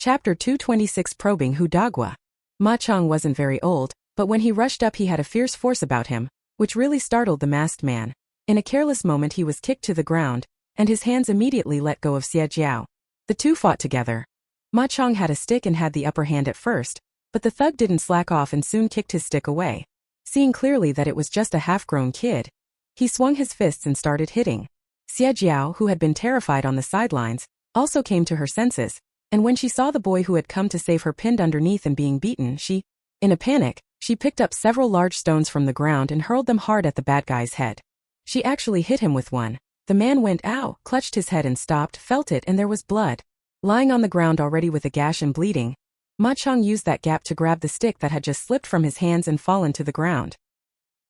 Chapter 226 Probing Hudagwa. Ma Chong wasn't very old, but when he rushed up he had a fierce force about him, which really startled the masked man. In a careless moment he was kicked to the ground, and his hands immediately let go of Xie Jiao. The two fought together. Ma Chong had a stick and had the upper hand at first, but the thug didn't slack off and soon kicked his stick away. Seeing clearly that it was just a half-grown kid, he swung his fists and started hitting. Xie Jiao, who had been terrified on the sidelines, also came to her senses, and when she saw the boy who had come to save her pinned underneath and being beaten, in a panic, she picked up several large stones from the ground and hurled them hard at the bad guy's head. She actually hit him with one. The man went ow, clutched his head and stopped, felt it, and there was blood. Lying on the ground already with a gash and bleeding, Ma Chong used that gap to grab the stick that had just slipped from his hands and fallen to the ground.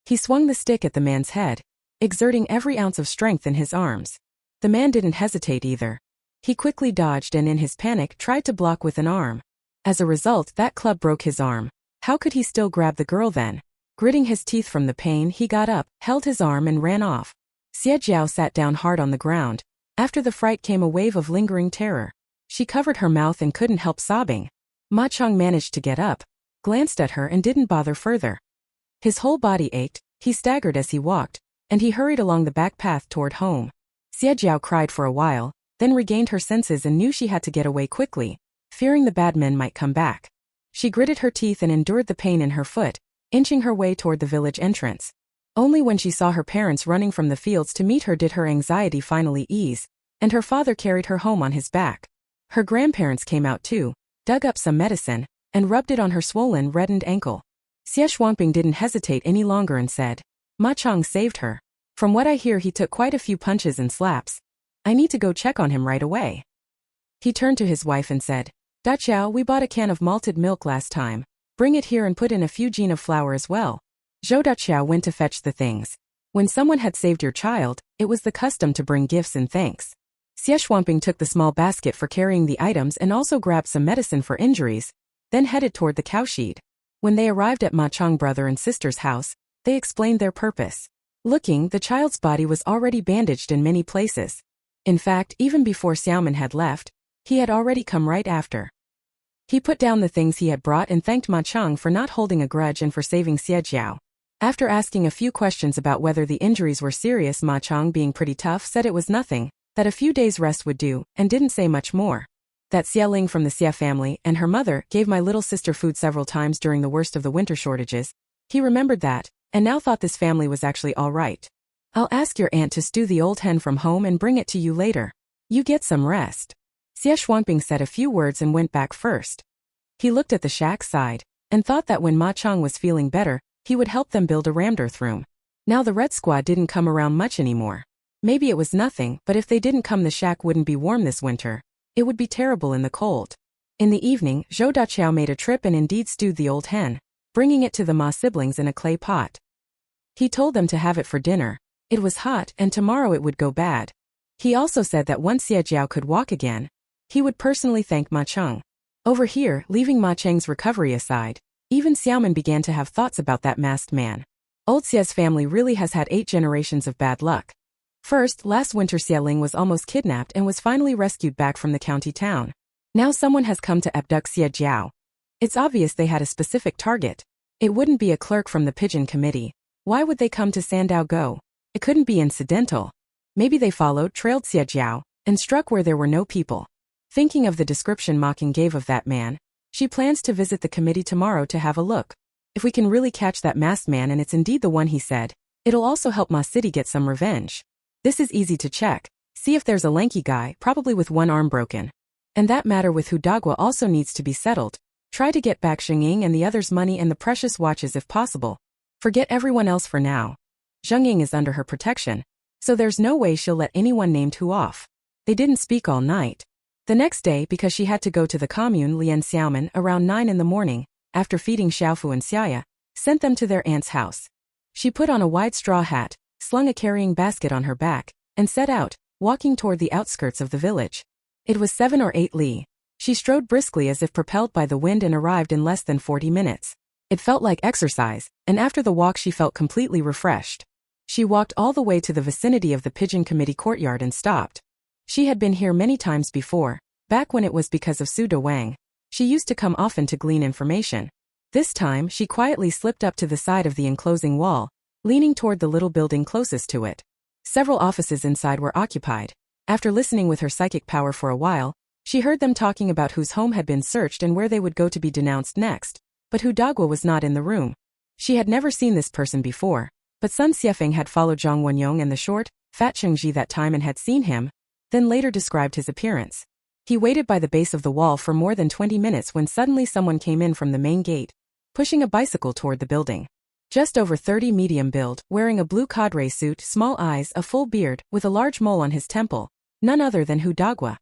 He swung the stick at the man's head, exerting every ounce of strength in his arms. The man didn't hesitate either. He quickly dodged and in his panic tried to block with an arm. As a result, that club broke his arm. How could he still grab the girl then? Gritting his teeth from the pain, he got up, held his arm and ran off. Xie Jiao sat down hard on the ground. After the fright came a wave of lingering terror. She covered her mouth and couldn't help sobbing. Ma Chong managed to get up, glanced at her and didn't bother further. His whole body ached, he staggered as he walked, and he hurried along the back path toward home. Xie Jiao cried for a while, then regained her senses and knew she had to get away quickly, fearing the bad men might come back. She gritted her teeth and endured the pain in her foot, inching her way toward the village entrance. Only when she saw her parents running from the fields to meet her did her anxiety finally ease, and her father carried her home on his back. Her grandparents came out too, dug up some medicine, and rubbed it on her swollen, reddened ankle. Xie Shuangping didn't hesitate any longer and said, "Ma Chong saved her. From what I hear he took quite a few punches and slaps. I need to go check on him right away." He turned to his wife and said, "Da Qiao, we bought a can of malted milk last time. Bring it here and put in a few jin of flour as well." Zhou Daqiao went to fetch the things. When someone had saved your child, it was the custom to bring gifts and thanks. Xie Shuangping took the small basket for carrying the items and also grabbed some medicine for injuries, then headed toward the cowshed. When they arrived at Ma Chong brother and sister's house, they explained their purpose. Looking, the child's body was already bandaged in many places. In fact, even before Xiaomin had left, he had already come right after. He put down the things he had brought and thanked Ma Chong for not holding a grudge and for saving Xie Jiao. After asking a few questions about whether the injuries were serious, Ma Chong, being pretty tough, said it was nothing, that a few days' rest would do, and didn't say much more. That Xie Ling from the Xie family and her mother gave my little sister food several times during the worst of the winter shortages. He remembered that, and now thought this family was actually all right. "I'll ask your aunt to stew the old hen from home and bring it to you later. You get some rest." Xie Shuangping said a few words and went back first. He looked at the shack side, and thought that when Ma Chong was feeling better, he would help them build a rammed earth room. Now the Red Squad didn't come around much anymore. Maybe it was nothing, but if they didn't come the shack wouldn't be warm this winter. It would be terrible in the cold. In the evening, Zhou Daqiao made a trip and indeed stewed the old hen, bringing it to the Ma siblings in a clay pot. He told them to have it for dinner. It was hot, and tomorrow it would go bad. He also said that once Xie Jiao could walk again, he would personally thank Ma Chong. Over here, leaving Ma Cheng's recovery aside, even Xiaomin began to have thoughts about that masked man. Old Xie's family really has had 8 generations of bad luck. First, last winter Xie Ling was almost kidnapped and was finally rescued back from the county town. Now someone has come to abduct Xie Jiao. It's obvious they had a specific target. It wouldn't be a clerk from the pigeon committee. Why would they come to Sandao Go? It couldn't be incidental. Maybe they followed, trailed Xie Jiao, and struck where there were no people. Thinking of the description Ma King gave of that man, she plans to visit the committee tomorrow to have a look. If we can really catch that masked man and it's indeed the one he said, it'll also help Ma City get some revenge. This is easy to check. See if there's a lanky guy, probably with one arm broken. And that matter with Hudagwa also needs to be settled. Try to get back Xingying and the others' money and the precious watches if possible. Forget everyone else for now. Xingying is under her protection, so there's no way she'll let anyone named Hu off. They didn't speak all night. The next day, because she had to go to the commune, Lian Xiaomin, around 9 in the morning, after feeding Xiaofu and Xiaya, sent them to their aunt's house. She put on a wide straw hat, slung a carrying basket on her back, and set out, walking toward the outskirts of the village. It was 7 or 8 li. She strode briskly as if propelled by the wind and arrived in less than 40 minutes. It felt like exercise, and after the walk she felt completely refreshed. She walked all the way to the vicinity of the Pigeon Committee courtyard and stopped. She had been here many times before, Back when it was because of Su De Wang, she used to come often to glean information. This time, she quietly slipped up to the side of the enclosing wall, leaning toward the little building closest to it. Several offices inside were occupied. After listening with her psychic power for a while, she heard them talking about whose home had been searched and where they would go to be denounced next. But Hu Dagua was not in the room. She had never seen this person before, but Sun Xiefeng had followed Zhang Wenyong and the short, fat Chengji that time and had seen him, then later described his appearance. He waited by the base of the wall for more than 20 minutes when suddenly someone came in from the main gate, pushing a bicycle toward the building. Just over 30, medium build, wearing a blue cadre suit, small eyes, a full beard, with a large mole on his temple, none other than Hu Dagua.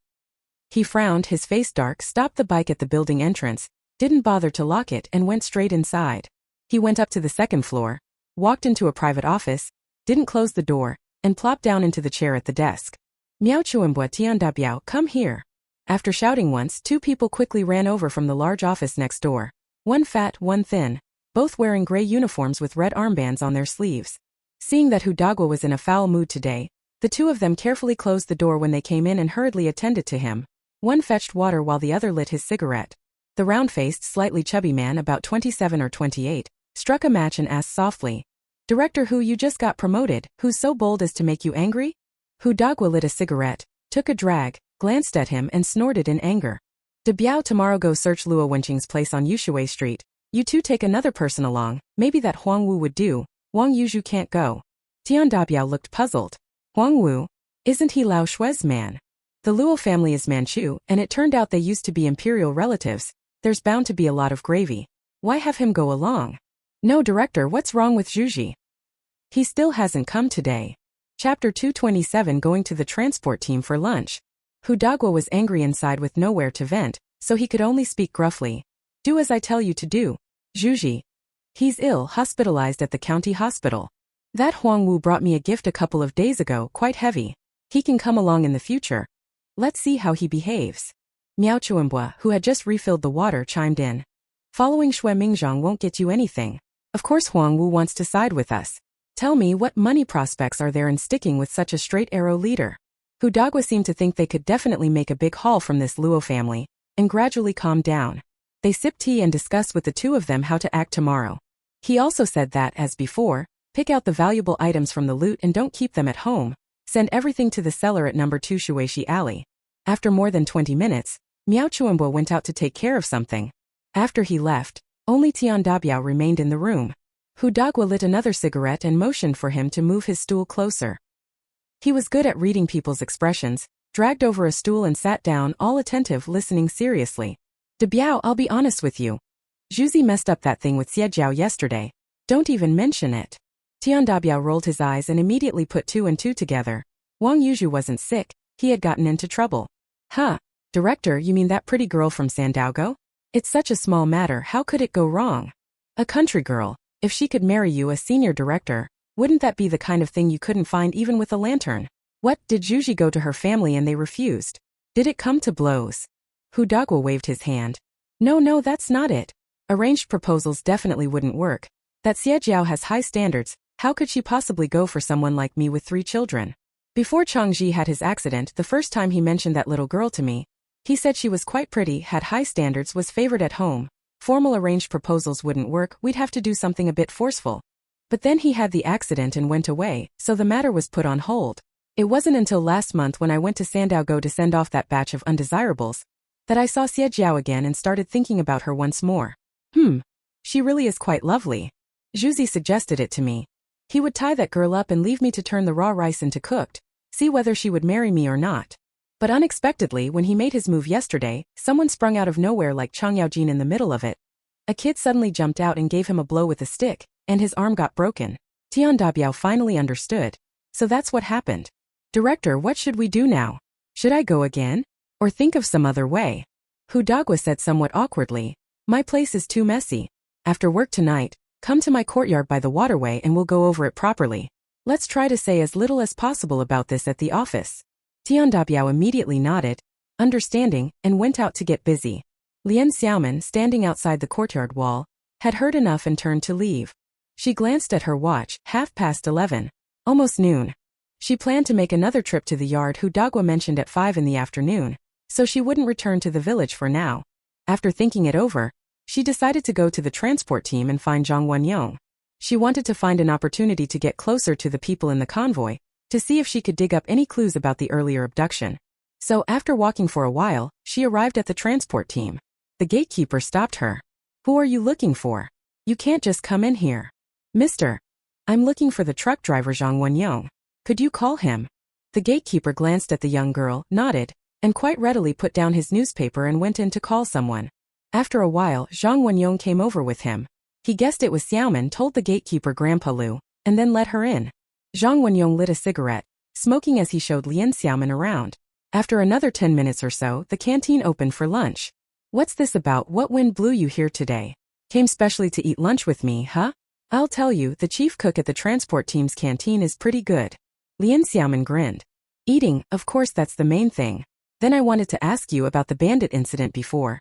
He frowned, his face dark, stopped the bike at the building entrance, didn't bother to lock it and went straight inside. He went up to the second floor, walked into a private office, didn't close the door, and plopped down into the chair at the desk. Miao Chuanbua Tiandabiao, come here. After shouting once, two people quickly ran over from the large office next door. One fat, one thin, both wearing gray uniforms with red armbands on their sleeves. Seeing that Hu Dagua was in a foul mood today, the two of them carefully closed the door when they came in and hurriedly attended to him. One fetched water while the other lit his cigarette. The round-faced, slightly chubby man, about 27 or 28, struck a match and asked softly, Director Hu, you just got promoted, who's so bold as to make you angry? Hu Dagua lit a cigarette, took a drag, glanced at him and snorted in anger. De Biao, tomorrow go search Luo Wenqing's place on Yushui Street. You two take another person along, maybe that Huang Wu would do. Wang Yuzhu can't go. Tian Dabiao looked puzzled. Huang Wu? Isn't he Lao Shui's man? The Luo family is Manchu, and it turned out they used to be imperial relatives. There's bound to be a lot of gravy. Why have him go along? No, Director, what's wrong with Zhuji? He still hasn't come today. Chapter 227, going to the transport team for lunch. Hu Dagua was angry inside with nowhere to vent, so he could only speak gruffly. Do as I tell you to do. Zhuji. He's ill, hospitalized at the county hospital. That Huang Wu brought me a gift a couple of days ago, quite heavy. He can come along in the future. Let's see how he behaves. Miao Chuanbua, who had just refilled the water, chimed in. Following Shui Mingzhang won't get you anything. Of course Huang Wu wants to side with us. Tell me, what money prospects are there in sticking with such a straight arrow leader? Hu Dagua seemed to think they could definitely make a big haul from this Luo family, and gradually calmed down. They sipped tea and discussed with the two of them how to act tomorrow. He also said that, as before, pick out the valuable items from the loot and don't keep them at home. Send everything to the cellar at number 2 Shuishi Alley. After more than 20 minutes, Miao Chuanbua went out to take care of something. After he left, only Tian Dabiao remained in the room. Hu Dagua lit another cigarette and motioned for him to move his stool closer. He was good at reading people's expressions, dragged over a stool and sat down, all attentive, listening seriously. De Biao, I'll be honest with you. Zhuzi messed up that thing with Xie Jiao yesterday. Don't even mention it. Tian Dabiao rolled his eyes and immediately put two and two together. Wang Yuzhu wasn't sick, he had gotten into trouble. Huh. Director, you mean that pretty girl from Sandaogo? It's such a small matter, how could it go wrong? A country girl. If she could marry you, a senior director, wouldn't that be the kind of thing you couldn't find even with a lantern? What, did Zhuji go to her family and they refused? Did it come to blows? Hu Dagua waved his hand. No, that's not it. Arranged proposals definitely wouldn't work. That Xie Jiao has high standards, how could she possibly go for someone like me with 3 children? Before Changji had his accident, the first time he mentioned that little girl to me, he said she was quite pretty, had high standards, was favored at home. Formal arranged proposals wouldn't work, we'd have to do something a bit forceful. But then he had the accident and went away, so the matter was put on hold. It wasn't until last month when I went to Sandaogo to send off that batch of undesirables that I saw Xie Jiao again and started thinking about her once more. She really is quite lovely. Zhuzi suggested it to me. He would tie that girl up and leave me to turn the raw rice into cooked, see whether she would marry me or not. But unexpectedly, when he made his move yesterday, someone sprung out of nowhere like Chang Yaojin in the middle of it. A kid suddenly jumped out and gave him a blow with a stick, and his arm got broken. Tian Dabiao finally understood. So that's what happened. Director, what should we do now? Should I go again? Or think of some other way? Hu Dagua said somewhat awkwardly. My place is too messy. After work tonight, come to my courtyard by the waterway and we'll go over it properly. Let's try to say as little as possible about this at the office. Tian Dabiao immediately nodded, understanding, and went out to get busy. Lian Xiaomin, standing outside the courtyard wall, had heard enough and turned to leave. She glanced at her watch, 11:30. Almost noon. She planned to make another trip to the yard Hu Dagua mentioned at 5 in the afternoon, so she wouldn't return to the village for now. After thinking it over, she decided to go to the transport team and find Zhang Wenyong. She wanted to find an opportunity to get closer to the people in the convoy, to see if she could dig up any clues about the earlier abduction. So after walking for a while, she arrived at the transport team. The gatekeeper stopped her. "Who are you looking for? You can't just come in here." "Mister, I'm looking for the truck driver Zhang Wenyong. Could you call him?" The gatekeeper glanced at the young girl, nodded, and quite readily put down his newspaper and went in to call someone. After a while, Zhang Wenyong came over with him. He guessed it was Xiaomin, told the gatekeeper Grandpa Lu, and then let her in. Zhang Wenyong lit a cigarette, smoking as he showed Lian Xiaomin around. After another 10 minutes or so, the canteen opened for lunch. "What's this about? What wind blew you here today? Came specially to eat lunch with me, huh?" "I'll tell you, the chief cook at the transport team's canteen is pretty good." Lian Xiaomin grinned. "Eating, of course, that's the main thing. Then I wanted to ask you about the bandit incident before.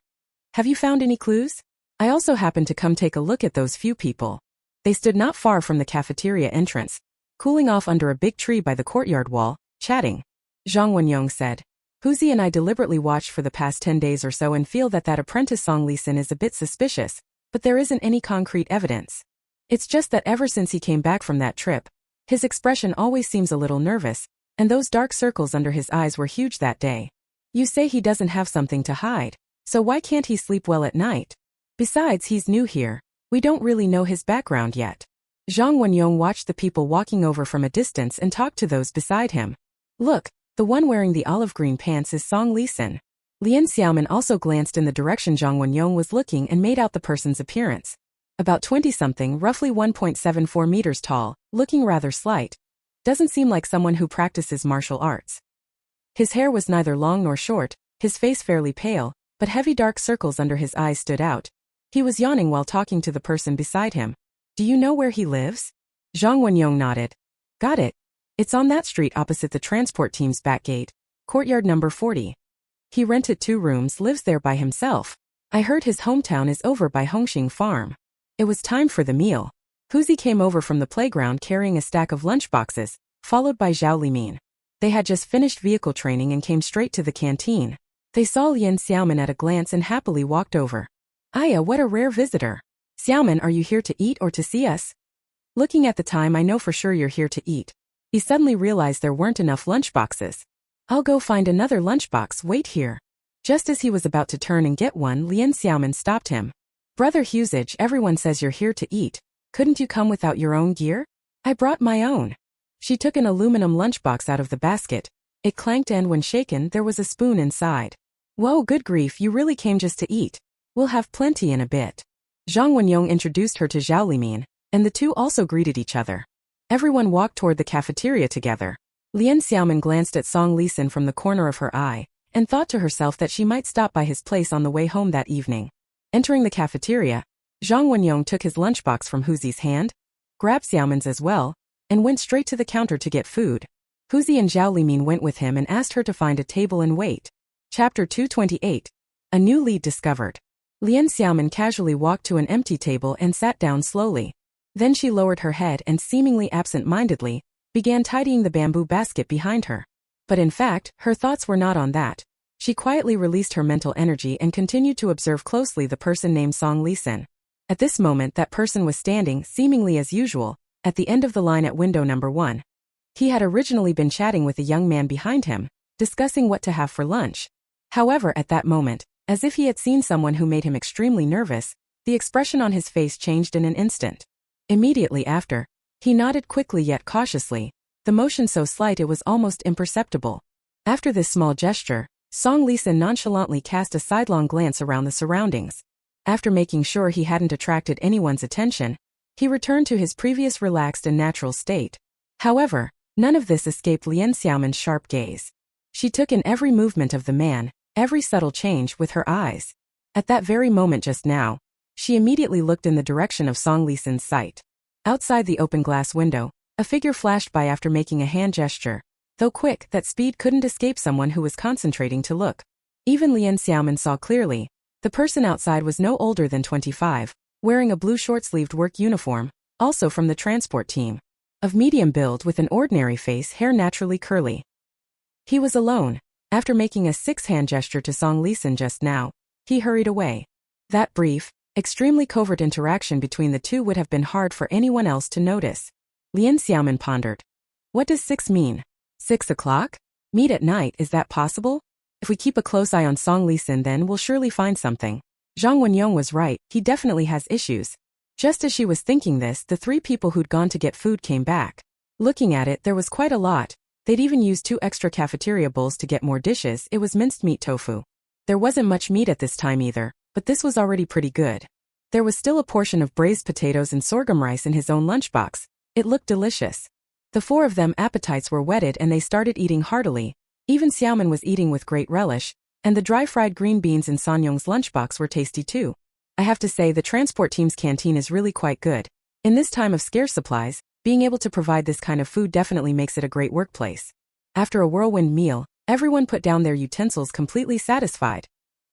Have you found any clues? I also happened to come take a look at those few people." They stood not far from the cafeteria entrance, cooling off under a big tree by the courtyard wall, chatting. Zhang Wenyong said, "Huzi and I deliberately watched for the past 10 days or so and feel that apprentice Song Lisan is a bit suspicious, but there isn't any concrete evidence. It's just that ever since he came back from that trip, his expression always seems a little nervous, and those dark circles under his eyes were huge that day. You say he doesn't have something to hide, so why can't he sleep well at night? Besides, he's new here. We don't really know his background yet." Zhang Wenyong watched the people walking over from a distance and talked to those beside him. "Look, the one wearing the olive green pants is Song Lisan." Lian Xiaomin also glanced in the direction Zhang Wenyong was looking and made out the person's appearance. About 20-something, roughly 1.74 meters tall, looking rather slight. Doesn't seem like someone who practices martial arts. His hair was neither long nor short, his face fairly pale, but heavy dark circles under his eyes stood out. He was yawning while talking to the person beside him. "Do you know where he lives?" Zhang Wenyong nodded. "Got it. It's on that street opposite the transport team's back gate, courtyard number 40. He rented 2 rooms, lives there by himself. I heard his hometown is over by Hongxing Farm." It was time for the meal. Huzi came over from the playground carrying a stack of lunchboxes, followed by Zhao Limin. They had just finished vehicle training and came straight to the canteen. They saw Lian Xiaomin at a glance and happily walked over. "Aya, what a rare visitor. Xiaomin, are you here to eat or to see us?" "Looking at the time, I know for sure you're here to eat." He suddenly realized there weren't enough lunchboxes. "I'll go find another lunchbox, wait here." Just as he was about to turn and get one, Lian Xiaomin stopped him. "Brother Huzage, everyone says you're here to eat. Couldn't you come without your own gear?" "I brought my own." She took an aluminum lunchbox out of the basket. It clanked and when shaken, there was a spoon inside. "Whoa, good grief, you really came just to eat. We'll have plenty in a bit." Zhang Wenyong introduced her to Zhao Limin, and the two also greeted each other. Everyone walked toward the cafeteria together. Lian Xiaomin glanced at Song Lisan from the corner of her eye, and thought to herself that she might stop by his place on the way home that evening. Entering the cafeteria, Zhang Wenyong took his lunchbox from Huzi's hand, grabbed Xiaomin's as well, and went straight to the counter to get food. Huzi and Zhao Limin went with him and asked her to find a table and wait. Chapter 228. A new lead discovered. Lian Xiaomin casually walked to an empty table and sat down slowly. Then she lowered her head and seemingly absent-mindedly began tidying the bamboo basket behind her. But in fact, her thoughts were not on that. She quietly released her mental energy and continued to observe closely the person named Song Lisan. At this moment, that person was standing, seemingly as usual, at the end of the line at window number 1. He had originally been chatting with a young man behind him, discussing what to have for lunch. However, at that moment, as if he had seen someone who made him extremely nervous, the expression on his face changed in an instant. Immediately after, he nodded quickly yet cautiously, the motion so slight it was almost imperceptible. After this small gesture, Song Lisan nonchalantly cast a sidelong glance around the surroundings. After making sure he hadn't attracted anyone's attention, he returned to his previous relaxed and natural state. However, none of this escaped Lian Xiaomin's sharp gaze. She took in every movement of the man, every subtle change with her eyes. At that very moment just now, she immediately looked in the direction of Song Lisan's sight. Outside the open glass window, a figure flashed by after making a hand gesture. Though quick, that speed couldn't escape someone who was concentrating to look. Even Lian Xiaomin saw clearly. The person outside was no older than 25, wearing a blue short-sleeved work uniform, also from the transport team. Of medium build with an ordinary face, hair naturally curly. He was alone. After making a six-hand gesture to Song Lisan just now, he hurried away. That brief, extremely covert interaction between the two would have been hard for anyone else to notice. Lian Xiaomin pondered. What does 6 mean? 6 o'clock? Meet at night, is that possible? If we keep a close eye on Song Lisan, then we'll surely find something. Zhang Wenyong was right, he definitely has issues. Just as she was thinking this, the 3 people who'd gone to get food came back. Looking at it, there was quite a lot. They'd even used 2 extra cafeteria bowls to get more dishes. It was minced meat tofu. There wasn't much meat at this time either, but this was already pretty good. There was still a portion of braised potatoes and sorghum rice in his own lunchbox. It looked delicious. The 4 of them appetites were whetted and they started eating heartily. Even Xiaomin was eating with great relish, and the dry-fried green beans in Sanyong's lunchbox were tasty too. I have to say the transport team's canteen is really quite good. In this time of scarce supplies, being able to provide this kind of food definitely makes it a great workplace. After a whirlwind meal, everyone put down their utensils completely satisfied.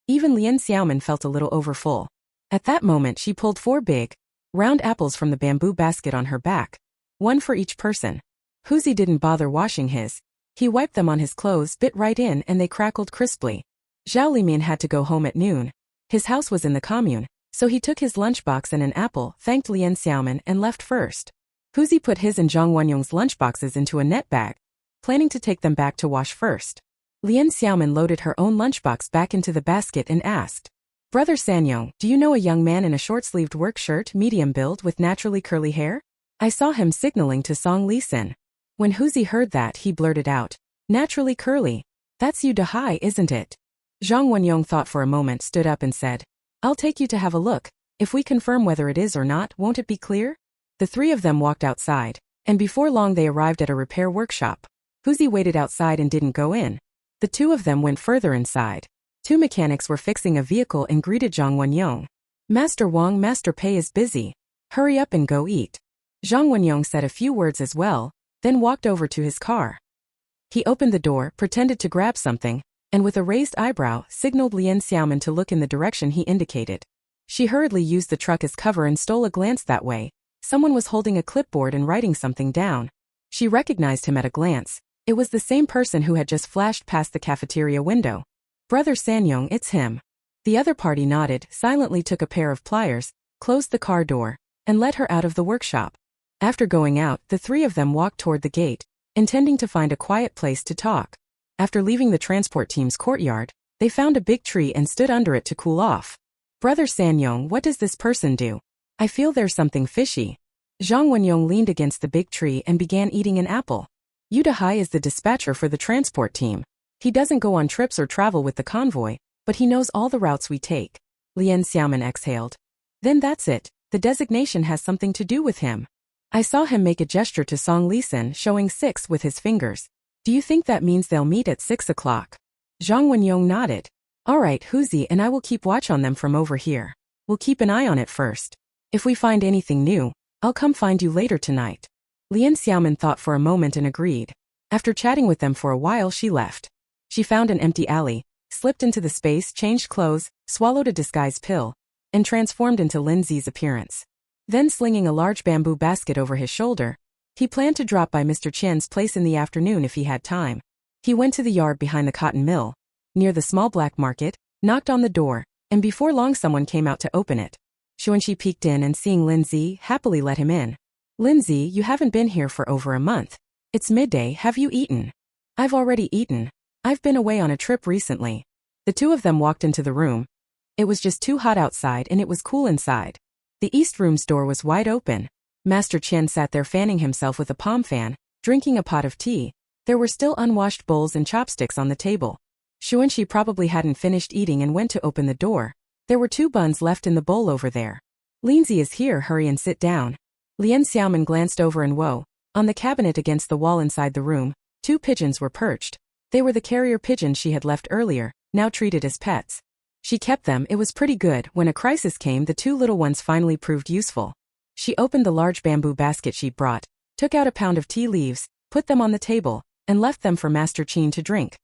Even Lian Xiaomin felt a little overfull. At that moment she pulled 4 big, round apples from the bamboo basket on her back. 1 for each person. Huzi didn't bother washing his. He wiped them on his clothes, bit right in, and they crackled crisply. Zhao Limin had to go home at noon. His house was in the commune, so he took his lunchbox and an apple, thanked Lian Xiaomin, and left first. Huzi put his and Zhang Wenyong's lunchboxes into a net bag, planning to take them back to wash first. Lian Xiaomin loaded her own lunchbox back into the basket and asked, Brother Sanyong, do you know a young man in a short-sleeved work shirt, medium build with naturally curly hair? I saw him signaling to Song Lisan. When Huzi heard that, he blurted out, Naturally curly? That's Yu Dahai, isn't it? Zhang Wenyong thought for a moment, stood up and said, I'll take you to have a look. If we confirm whether it is or not, won't it be clear? The 3 of them walked outside, and before long they arrived at a repair workshop. Huzi waited outside and didn't go in. The 2 of them went further inside. 2 mechanics were fixing a vehicle and greeted Zhang Wenyong. Master Wang, Master Pei is busy. Hurry up and go eat. Zhang Wenyong said a few words as well, then walked over to his car. He opened the door, pretended to grab something, and with a raised eyebrow, signaled Lian Xiaomin to look in the direction he indicated. She hurriedly used the truck as cover and stole a glance that way. Someone was holding a clipboard and writing something down. She recognized him at a glance. It was the same person who had just flashed past the cafeteria window. Brother Sanyong, it's him. The other party nodded, silently took a pair of pliers, closed the car door, and led her out of the workshop. After going out, the 3 of them walked toward the gate, intending to find a quiet place to talk. After leaving the transport team's courtyard, they found a big tree and stood under it to cool off. Brother Sanyong, what does this person do? I feel there's something fishy. Zhang Wenyong leaned against the big tree and began eating an apple. Yu Dahai is the dispatcher for the transport team. He doesn't go on trips or travel with the convoy, but he knows all the routes we take. Lian Xiaomin exhaled. Then that's it, the designation has something to do with him. I saw him make a gesture to Song Lisan, showing 6 with his fingers. Do you think that means they'll meet at 6 o'clock? Zhang Wenyong nodded. All right, Huzi and I will keep watch on them from over here. We'll keep an eye on it first. If we find anything new, I'll come find you later tonight. Lian Xiaomin thought for a moment and agreed. After chatting with them for a while, she left. She found an empty alley, slipped into the space, changed clothes, swallowed a disguise pill, and transformed into Lindsay's appearance. Then slinging a large bamboo basket over his shoulder, he planned to drop by Mr. Qian's place in the afternoon if he had time. He went to the yard behind the cotton mill, near the small black market, knocked on the door, and before long someone came out to open it. Xuanqi peeked in and seeing Lindsay, happily let him in. Lindsay, you haven't been here for over a month. It's midday, have you eaten? I've already eaten. I've been away on a trip recently. The 2 of them walked into the room. It was just too hot outside and it was cool inside. The East Room's door was wide open. Master Qian sat there fanning himself with a palm fan, drinking a pot of tea. There were still unwashed bowls and chopsticks on the table. Xuanqi probably hadn't finished eating and went to open the door. There were 2 buns left in the bowl over there. Lindsay is here, hurry and sit down. Lian Xiaomin glanced over and whoa, on the cabinet against the wall inside the room, 2 pigeons were perched. They were the carrier pigeons she had left earlier, now treated as pets. She kept them, it was pretty good. When a crisis came, the 2 little ones finally proved useful. She opened the large bamboo basket she'd brought, took out a pound of tea leaves, put them on the table, and left them for Master Qin to drink.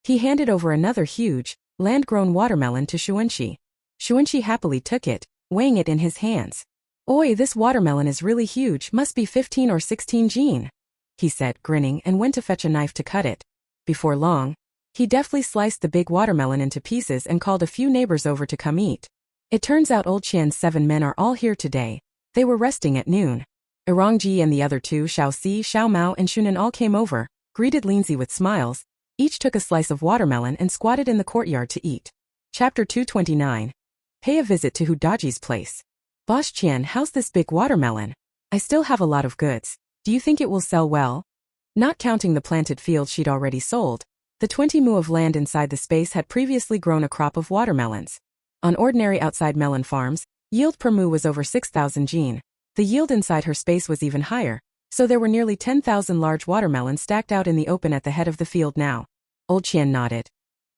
He handed over another huge, land-grown watermelon to Xuanqi. Xuanqi happily took it, weighing it in his hands. Oi, this watermelon is really huge, must be 15 or 16 jin, he said, grinning, and went to fetch a knife to cut it. Before long, He deftly sliced the big watermelon into pieces and called a few neighbors over to come eat. It turns out old Qian's 7 men are all here today. They were resting at noon. Erongji and the other two, Xiaoxi, Xiaomao and Shunan, all came over, greeted Linzi with smiles. Each took a slice of watermelon and squatted in the courtyard to eat. Chapter 229. Pay a visit to Hudaji's place. Boss Qian, how's this big watermelon? I still have a lot of goods. Do you think it will sell well? Not counting the planted fields she'd already sold, the 20 mu of land inside the space had previously grown a crop of watermelons. On ordinary outside melon farms, yield per mu was over 6,000 jin. The yield inside her space was even higher, so there were nearly 10,000 large watermelons stacked out in the open at the head of the field now. Old Qian nodded.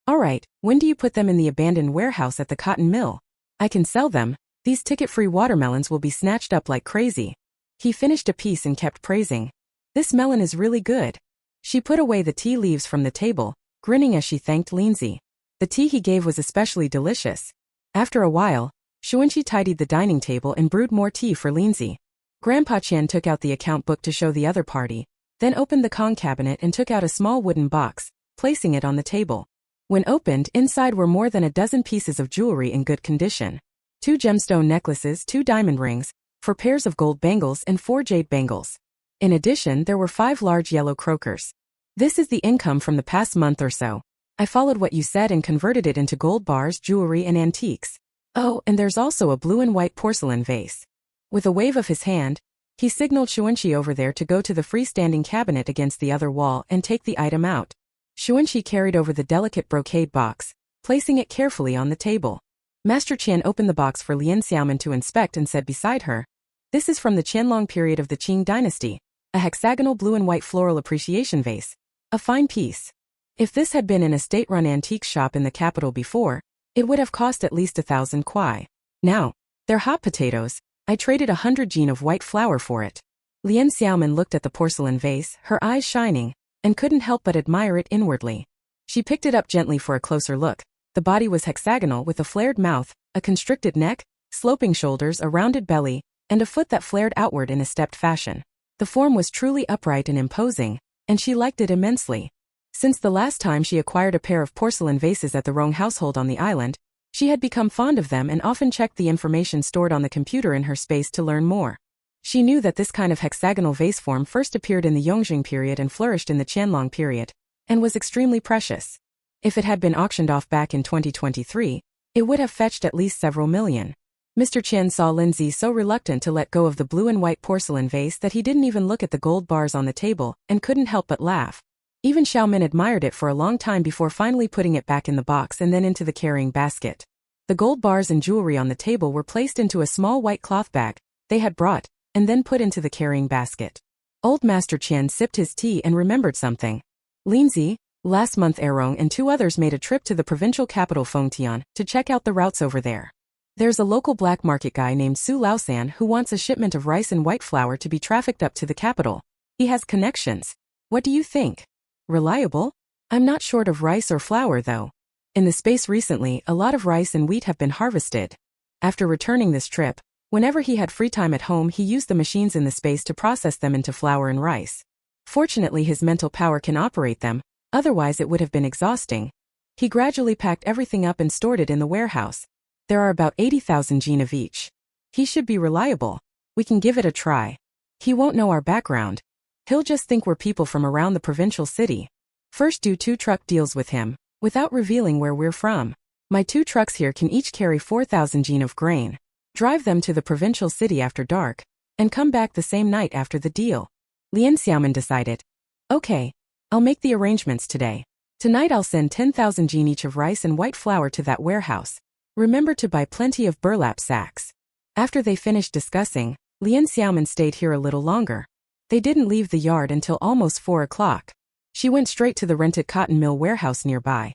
All right, when do you put them in the abandoned warehouse at the cotton mill? I can sell them. These ticket-free watermelons will be snatched up like crazy. He finished a piece and kept praising. This melon is really good. She put away the tea leaves from the table, grinning as she thanked Linzi. The tea he gave was especially delicious. After a while, Xuanqi tidied the dining table and brewed more tea for Linzi. Grandpa Qian took out the account book to show the other party, then opened the Kong cabinet and took out a small wooden box, placing it on the table. When opened, inside were more than a dozen pieces of jewelry in good condition. 2 gemstone necklaces, 2 diamond rings, 4 pairs of gold bangles and 4 jade bangles. In addition, there were 5 large yellow crokers. This is the income from the past month or so. I followed what you said and converted it into gold bars, jewelry and antiques. Oh, and there's also a blue and white porcelain vase. With a wave of his hand, he signaled Xuanqi over there to go to the freestanding cabinet against the other wall and take the item out. Xuanqi carried over the delicate brocade box, placing it carefully on the table. Master Qian opened the box for Lian Xiaomin to inspect and said beside her, "This is from the Qianlong period of the Qing dynasty, a hexagonal blue and white floral appreciation vase. A fine piece. If this had been in a state-run antique shop in the capital before, it would have cost at least 1,000 kuai. Now, they're hot potatoes. I traded 100 jin of white flour for it." Lian Xiaomin looked at the porcelain vase, her eyes shining, and couldn't help but admire it inwardly. She picked it up gently for a closer look. The body was hexagonal with a flared mouth, a constricted neck, sloping shoulders, a rounded belly, and a foot that flared outward in a stepped fashion. The form was truly upright and imposing, and she liked it immensely. Since the last time she acquired a pair of porcelain vases at the Rong household on the island, she had become fond of them and often checked the information stored on the computer in her space to learn more. She knew that this kind of hexagonal vase form first appeared in the Yongjing period and flourished in the Qianlong period, and was extremely precious. If it had been auctioned off back in 2023, it would have fetched at least several million. Mr. Qian saw Linzi so reluctant to let go of the blue and white porcelain vase that he didn't even look at the gold bars on the table and couldn't help but laugh. Even Xiaomin admired it for a long time before finally putting it back in the box and then into the carrying basket. The gold bars and jewelry on the table were placed into a small white cloth bag they had brought, and then put into the carrying basket. Old Master Qian sipped his tea and remembered something. Linzi, last month Erong and 2 others made a trip to the provincial capital Fengtian to check out the routes over there. There's a local black market guy named Su Laosan who wants a shipment of rice and white flour to be trafficked up to the capital. He has connections. What do you think? Reliable? I'm not short of rice or flour though. In the space recently, a lot of rice and wheat have been harvested. After returning this trip, whenever he had free time at home he used the machines in the space to process them into flour and rice. Fortunately his mental power can operate them, otherwise it would have been exhausting. He gradually packed everything up and stored it in the warehouse. There are about 80,000 jin of each. He should be reliable. We can give it a try. He won't know our background. He'll just think we're people from around the provincial city. First do 2 truck deals with him, without revealing where we're from. My 2 trucks here can each carry 4,000 jin of grain. Drive them to the provincial city after dark, and come back the same night after the deal. Lian Xiaomin decided. Okay, I'll make the arrangements today. Tonight I'll send 10,000 jin each of rice and white flour to that warehouse. Remember to buy plenty of burlap sacks. After they finished discussing, Lian Xiaomin stayed here a little longer. They didn't leave the yard until almost 4 o'clock. She went straight to the rented cotton mill warehouse nearby.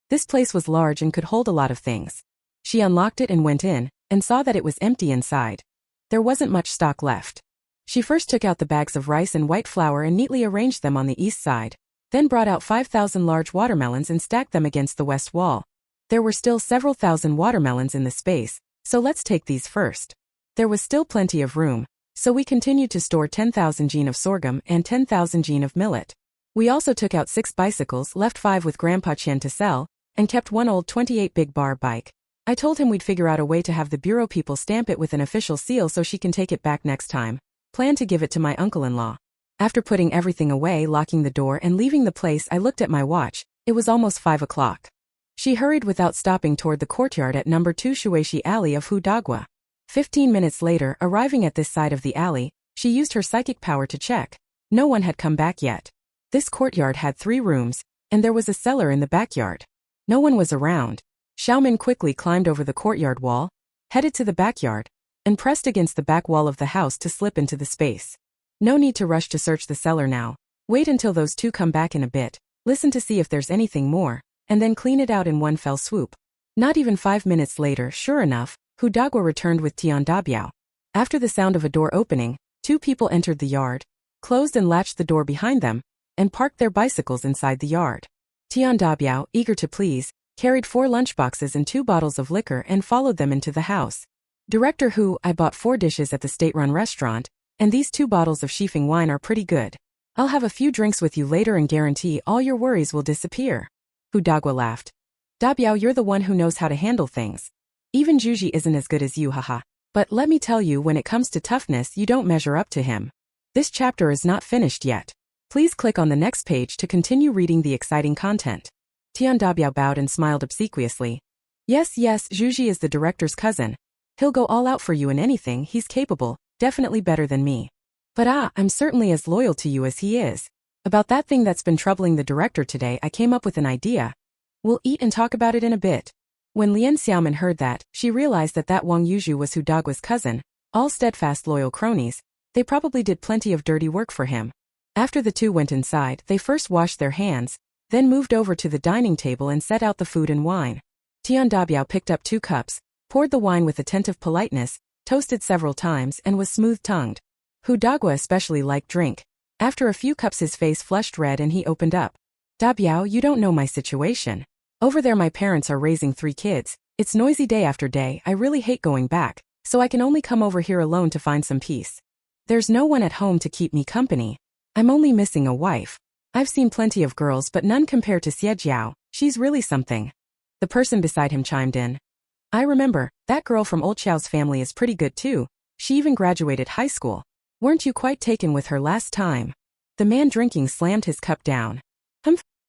This place was large and could hold a lot of things. She unlocked it and went in, and saw that it was empty inside. There wasn't much stock left. She first took out the bags of rice and white flour and neatly arranged them on the east side, then brought out 5,000 large watermelons and stacked them against the west wall. There were still several thousand watermelons in the space, so let's take these first. There was still plenty of room, so we continued to store 10,000 jin of sorghum and 10,000 jin of millet. We also took out 6 bicycles, left 5 with Grandpa Qian to sell, and kept one old 28 big bar bike. I told him we'd figure out a way to have the bureau people stamp it with an official seal so she can take it back next time. Plan to give it to my uncle-in-law. After putting everything away, locking the door and leaving the place, I looked at my watch. It was almost 5 o'clock. She hurried without stopping toward the courtyard at number 2 Shuishi Alley of Hudagwa. 15 minutes later, arriving at this side of the alley, she used her psychic power to check. No one had come back yet. This courtyard had 3 rooms, and there was a cellar in the backyard. No one was around. Xiaomin quickly climbed over the courtyard wall, headed to the backyard, and pressed against the back wall of the house to slip into the space. No need to rush to search the cellar now. Wait until those 2 come back in a bit, listen to see if there's anything more, and then clean it out in one fell swoop. Not even 5 minutes later, sure enough, Hudagwa returned with Tian Dabiao. After the sound of a door opening, 2 people entered the yard, closed and latched the door behind them, and parked their bicycles inside the yard. Tian Dabiao, eager to please, carried 4 lunchboxes and 2 bottles of liquor and followed them into the house. Director Hu, I bought 4 dishes at the state-run restaurant, and these 2 bottles of Shifeng wine are pretty good. I'll have a few drinks with you later and guarantee all your worries will disappear. Hudagwa laughed. Dabiao, you're the one who knows how to handle things. Even Juji isn't as good as you, haha. But let me tell you, when it comes to toughness, you don't measure up to him. This chapter is not finished yet. Please click on the next page to continue reading the exciting content. Tian Dabiao bowed and smiled obsequiously. Yes, Juji is the director's cousin. He'll go all out for you in anything, he's capable, definitely better than me. But I'm certainly as loyal to you as he is. About that thing that's been troubling the director today, I came up with an idea. We'll eat and talk about it in a bit. When Lian Xiaomin heard that, she realized that Wang Yuzhu was Hudagwa's cousin, all steadfast loyal cronies. They probably did plenty of dirty work for him. After the 2 went inside, they first washed their hands, then moved over to the dining table and set out the food and wine. Tian Dabiao picked up 2 cups, poured the wine with attentive politeness, toasted several times and was smooth-tongued. Hudagwa especially liked drink. After a few cups his face flushed red and he opened up. Dabiao, you don't know my situation. Over there my parents are raising 3 kids. It's noisy day after day, I really hate going back, so I can only come over here alone to find some peace. There's no one at home to keep me company. I'm only missing a wife. I've seen plenty of girls but none compare to Xie Jiao, she's really something. The person beside him chimed in. I remember, that girl from old Xiao's family is pretty good too. She even graduated high school. Weren't you quite taken with her last time? The man drinking slammed his cup down.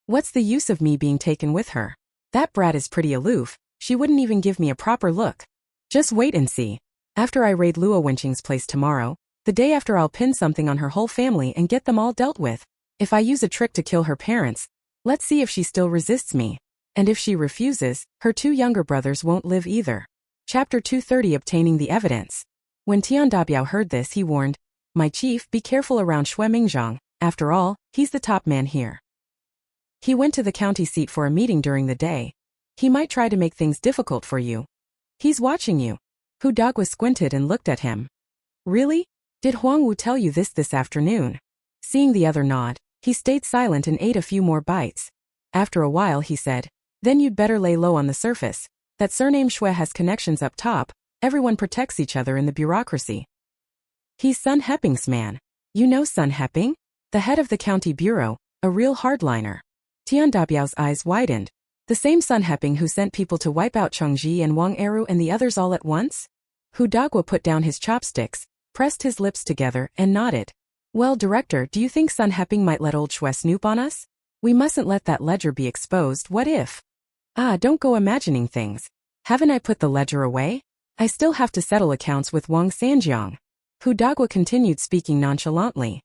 What's the use of me being taken with her? That brat is pretty aloof, she wouldn't even give me a proper look. Just wait and see. After I raid Luo Wenqing's place tomorrow, the day after I'll pin something on her whole family and get them all dealt with. If I use a trick to kill her parents, let's see if she still resists me. And if she refuses, her 2 younger brothers won't live either. Chapter 230, Obtaining the Evidence. When Tian Dabiao heard this, he warned, My chief, be careful around Xue Mingzhang, after all, he's the top man here. He went to the county seat for a meeting during the day. He might try to make things difficult for you. He's watching you. Hudagwa squinted and looked at him. Really? Did Huang Wu tell you this afternoon? Seeing the other nod, he stayed silent and ate a few more bites. After a while he said, Then you'd better lay low on the surface. That surname Xue has connections up top, everyone protects each other in the bureaucracy. He's Sun Heping's man. You know Sun Heping? The head of the county bureau, a real hardliner. Tian Dabiao's eyes widened. The same Sun Heping who sent people to wipe out Chongji and Wang Eru and the others all at once? Hudagwa put down his chopsticks, pressed his lips together, and nodded. Well, director, do you think Sun Heping might let old Xue snoop on us? We mustn't let that ledger be exposed, what if? Don't go imagining things. Haven't I put the ledger away? I still have to settle accounts with Wang Sanjiang. Hudagwa continued speaking nonchalantly.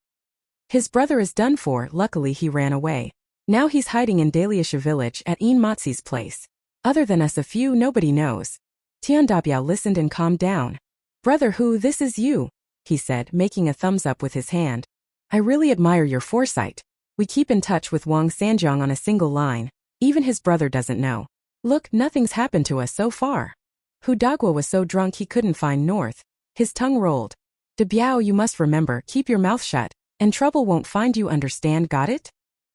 His brother is done for, luckily he ran away. Now he's hiding in Daliasha village at Een Matsi's place. Other than us a few, nobody knows. Tian Dabiao listened and calmed down. Brother Hu, this is you, he said, making a thumbs up with his hand. I really admire your foresight. We keep in touch with Wang Sanjiang on a single line. Even his brother doesn't know. Look, nothing's happened to us so far. Hudagwa was so drunk he couldn't find north. His tongue rolled. Dabiao, you must remember, keep your mouth shut, and trouble won't find you, understand, got it?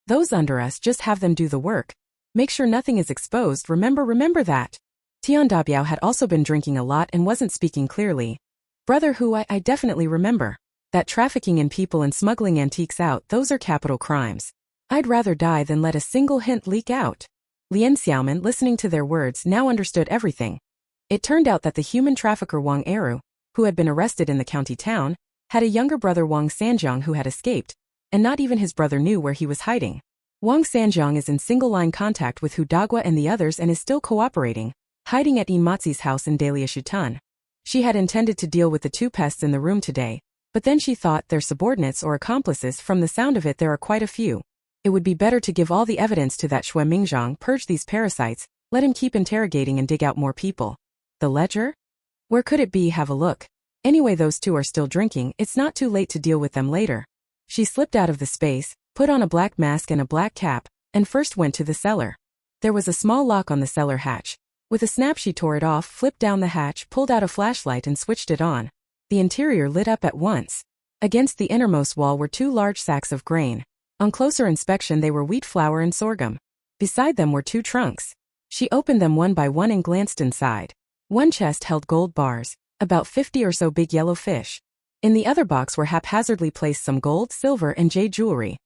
Those under us, just have them do the work. Make sure nothing is exposed, remember that. Tian Dabiao had also been drinking a lot and wasn't speaking clearly. Brother Hu, I definitely remember. That trafficking in people and smuggling antiques out, those are capital crimes. I'd rather die than let a single hint leak out. Lian Xiaomin, listening to their words, now understood everything. It turned out that the human trafficker Wang Eru, who had been arrested in the county town, had a younger brother Wang Sanjiang who had escaped, and not even his brother knew where he was hiding. Wang Sanjiang is in single-line contact with Hu Dagua and the others and is still cooperating, hiding at Inmazi's house in Daliashutan. She had intended to deal with the two pests in the room today, but then she thought they're subordinates or accomplices. From the sound of it, there are quite a few. It would be better to give all the evidence to that Xue Mingzhang, purge these parasites, let him keep interrogating and dig out more people. The ledger? Where could it be? Have a look. Anyway, those two are still drinking, it's not too late to deal with them later. She slipped out of the space, put on a black mask and a black cap, and first went to the cellar. There was a small lock on the cellar hatch. With a snap she tore it off, flipped down the hatch, pulled out a flashlight and switched it on. The interior lit up at once. Against the innermost wall were two large sacks of grain. On closer inspection they were wheat flour and sorghum. Beside them were two trunks. She opened them one by one and glanced inside. One chest held gold bars, about 50 or so big yellow fish. In the other box were haphazardly placed some gold, silver and jade jewelry.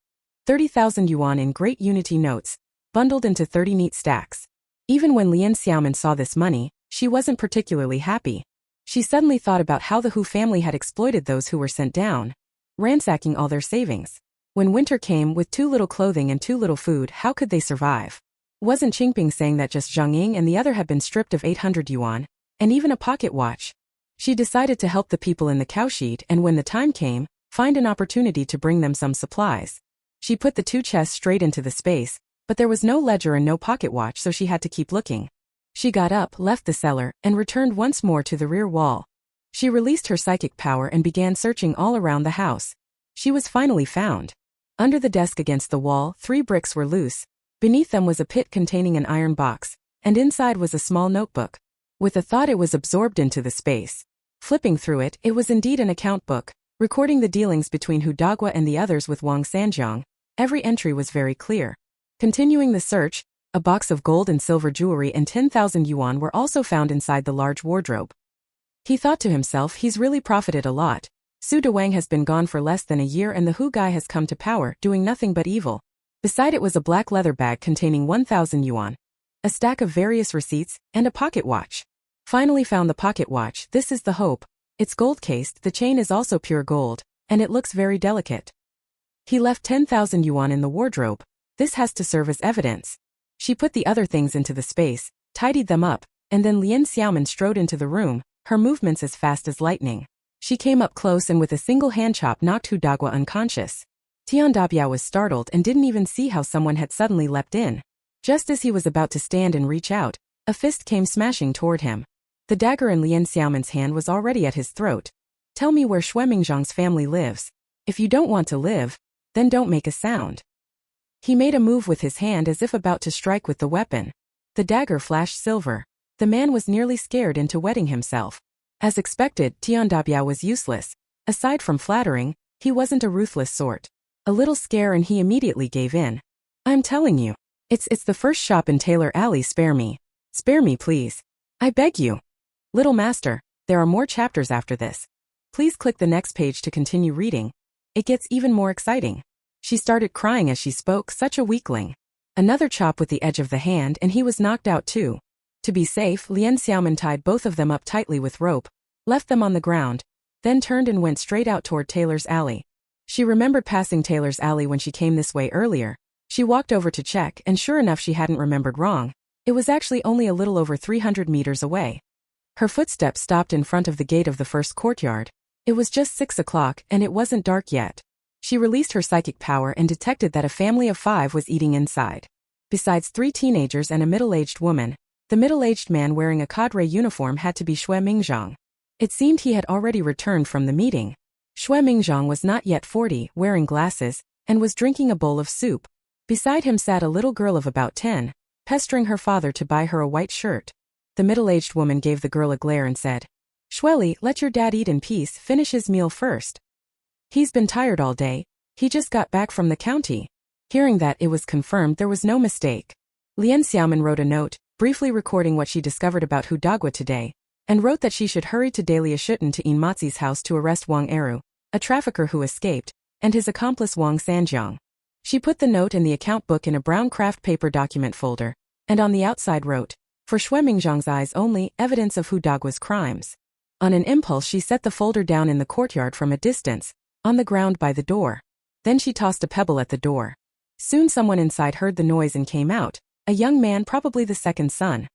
30,000 yuan in great unity notes, bundled into 30 neat stacks. Even when Lian Xiaomin saw this money, she wasn't particularly happy. She suddenly thought about how the Hu family had exploited those who were sent down, ransacking all their savings. When winter came, with too little clothing and too little food, how could they survive? Wasn't Qingping saying that just Zhang Ying and the other had been stripped of 800 yuan, and even a pocket watch? She decided to help the people in the cowshed and when the time came, find an opportunity to bring them some supplies. She put the two chests straight into the space, but there was no ledger and no pocket watch, so she had to keep looking. She got up, left the cellar, and returned once more to the rear wall. She released her psychic power and began searching all around the house. She was finally found. Under the desk against the wall, 3 bricks were loose. Beneath them was a pit containing an iron box, and inside was a small notebook. With a thought it was absorbed into the space. Flipping through it, it was indeed an account book, recording the dealings between Hu Dagua and the others with Wang Sanjiang. Every entry was very clear. Continuing the search, a box of gold and silver jewelry and 10,000 yuan were also found inside the large wardrobe. He thought to himself, he's really profited a lot. Su Dewang has been gone for less than a year and the Hu guy has come to power, doing nothing but evil. Beside it was a black leather bag containing 1,000 yuan, a stack of various receipts, and a pocket watch. Finally found the pocket watch. This is the hope. It's gold-cased, the chain is also pure gold, and it looks very delicate. He left 10,000 yuan in the wardrobe. This has to serve as evidence. She put the other things into the space, tidied them up, and then Lian Xiaomin strode into the room, her movements as fast as lightning. She came up close and with a single hand chop knocked Hu Dagua unconscious. Tiandabia was startled and didn't even see how someone had suddenly leapt in. Just as he was about to stand and reach out, a fist came smashing toward him. The dagger in Lian Xiaomin's hand was already at his throat. Tell me where Xue Mingzhang's family lives. If you don't want to live, then don't make a sound. He made a move with his hand as if about to strike with the weapon. The dagger flashed silver. The man was nearly scared into wetting himself. As expected, Tiandabia was useless. Aside from flattering, he wasn't a ruthless sort. A little scare and he immediately gave in. I'm telling you. It's the first shop in Taylor Alley. Spare me. Spare me, please. I beg you. Little master, there are more chapters after this. Please click the next page to continue reading. It gets even more exciting. She started crying as she spoke, such a weakling. Another chop with the edge of the hand and he was knocked out too. To be safe, Lian Xiaomin tied both of them up tightly with rope, left them on the ground, then turned and went straight out toward Taylor's Alley. She remembered passing Taylor's Alley when she came this way earlier. She walked over to check and sure enough she hadn't remembered wrong. It was actually only a little over 300 meters away. Her footsteps stopped in front of the gate of the first courtyard. It was just 6 o'clock and it wasn't dark yet. She released her psychic power and detected that a family of 5 was eating inside. Besides 3 teenagers and a middle-aged woman, the middle-aged man wearing a cadre uniform had to be Xue Mingzhang. It seemed he had already returned from the meeting. Xue Mingzhang was not yet 40, wearing glasses, and was drinking a bowl of soup. Beside him sat a little girl of about 10, pestering her father to buy her a white shirt. The middle-aged woman gave the girl a glare and said, Xueli, let your dad eat in peace, finish his meal first. He's been tired all day, he just got back from the county. Hearing that, it was confirmed there was no mistake. Lian Xiaomin wrote a note, briefly recording what she discovered about Hu Dagua today, and wrote that she should hurry to Daliashutan to Inmazi's house to arrest Wang Eru, a trafficker who escaped, and his accomplice Wang Sanjiang. She put the note and the account book in a brown craft paper document folder, and on the outside wrote, "For Xue Mingzhang's eyes only, evidence of Hu Dagua's crimes." On an impulse she set the folder down in the courtyard from a distance, on the ground by the door. Then she tossed a pebble at the door. Soon someone inside heard the noise and came out, a young man, probably the second son.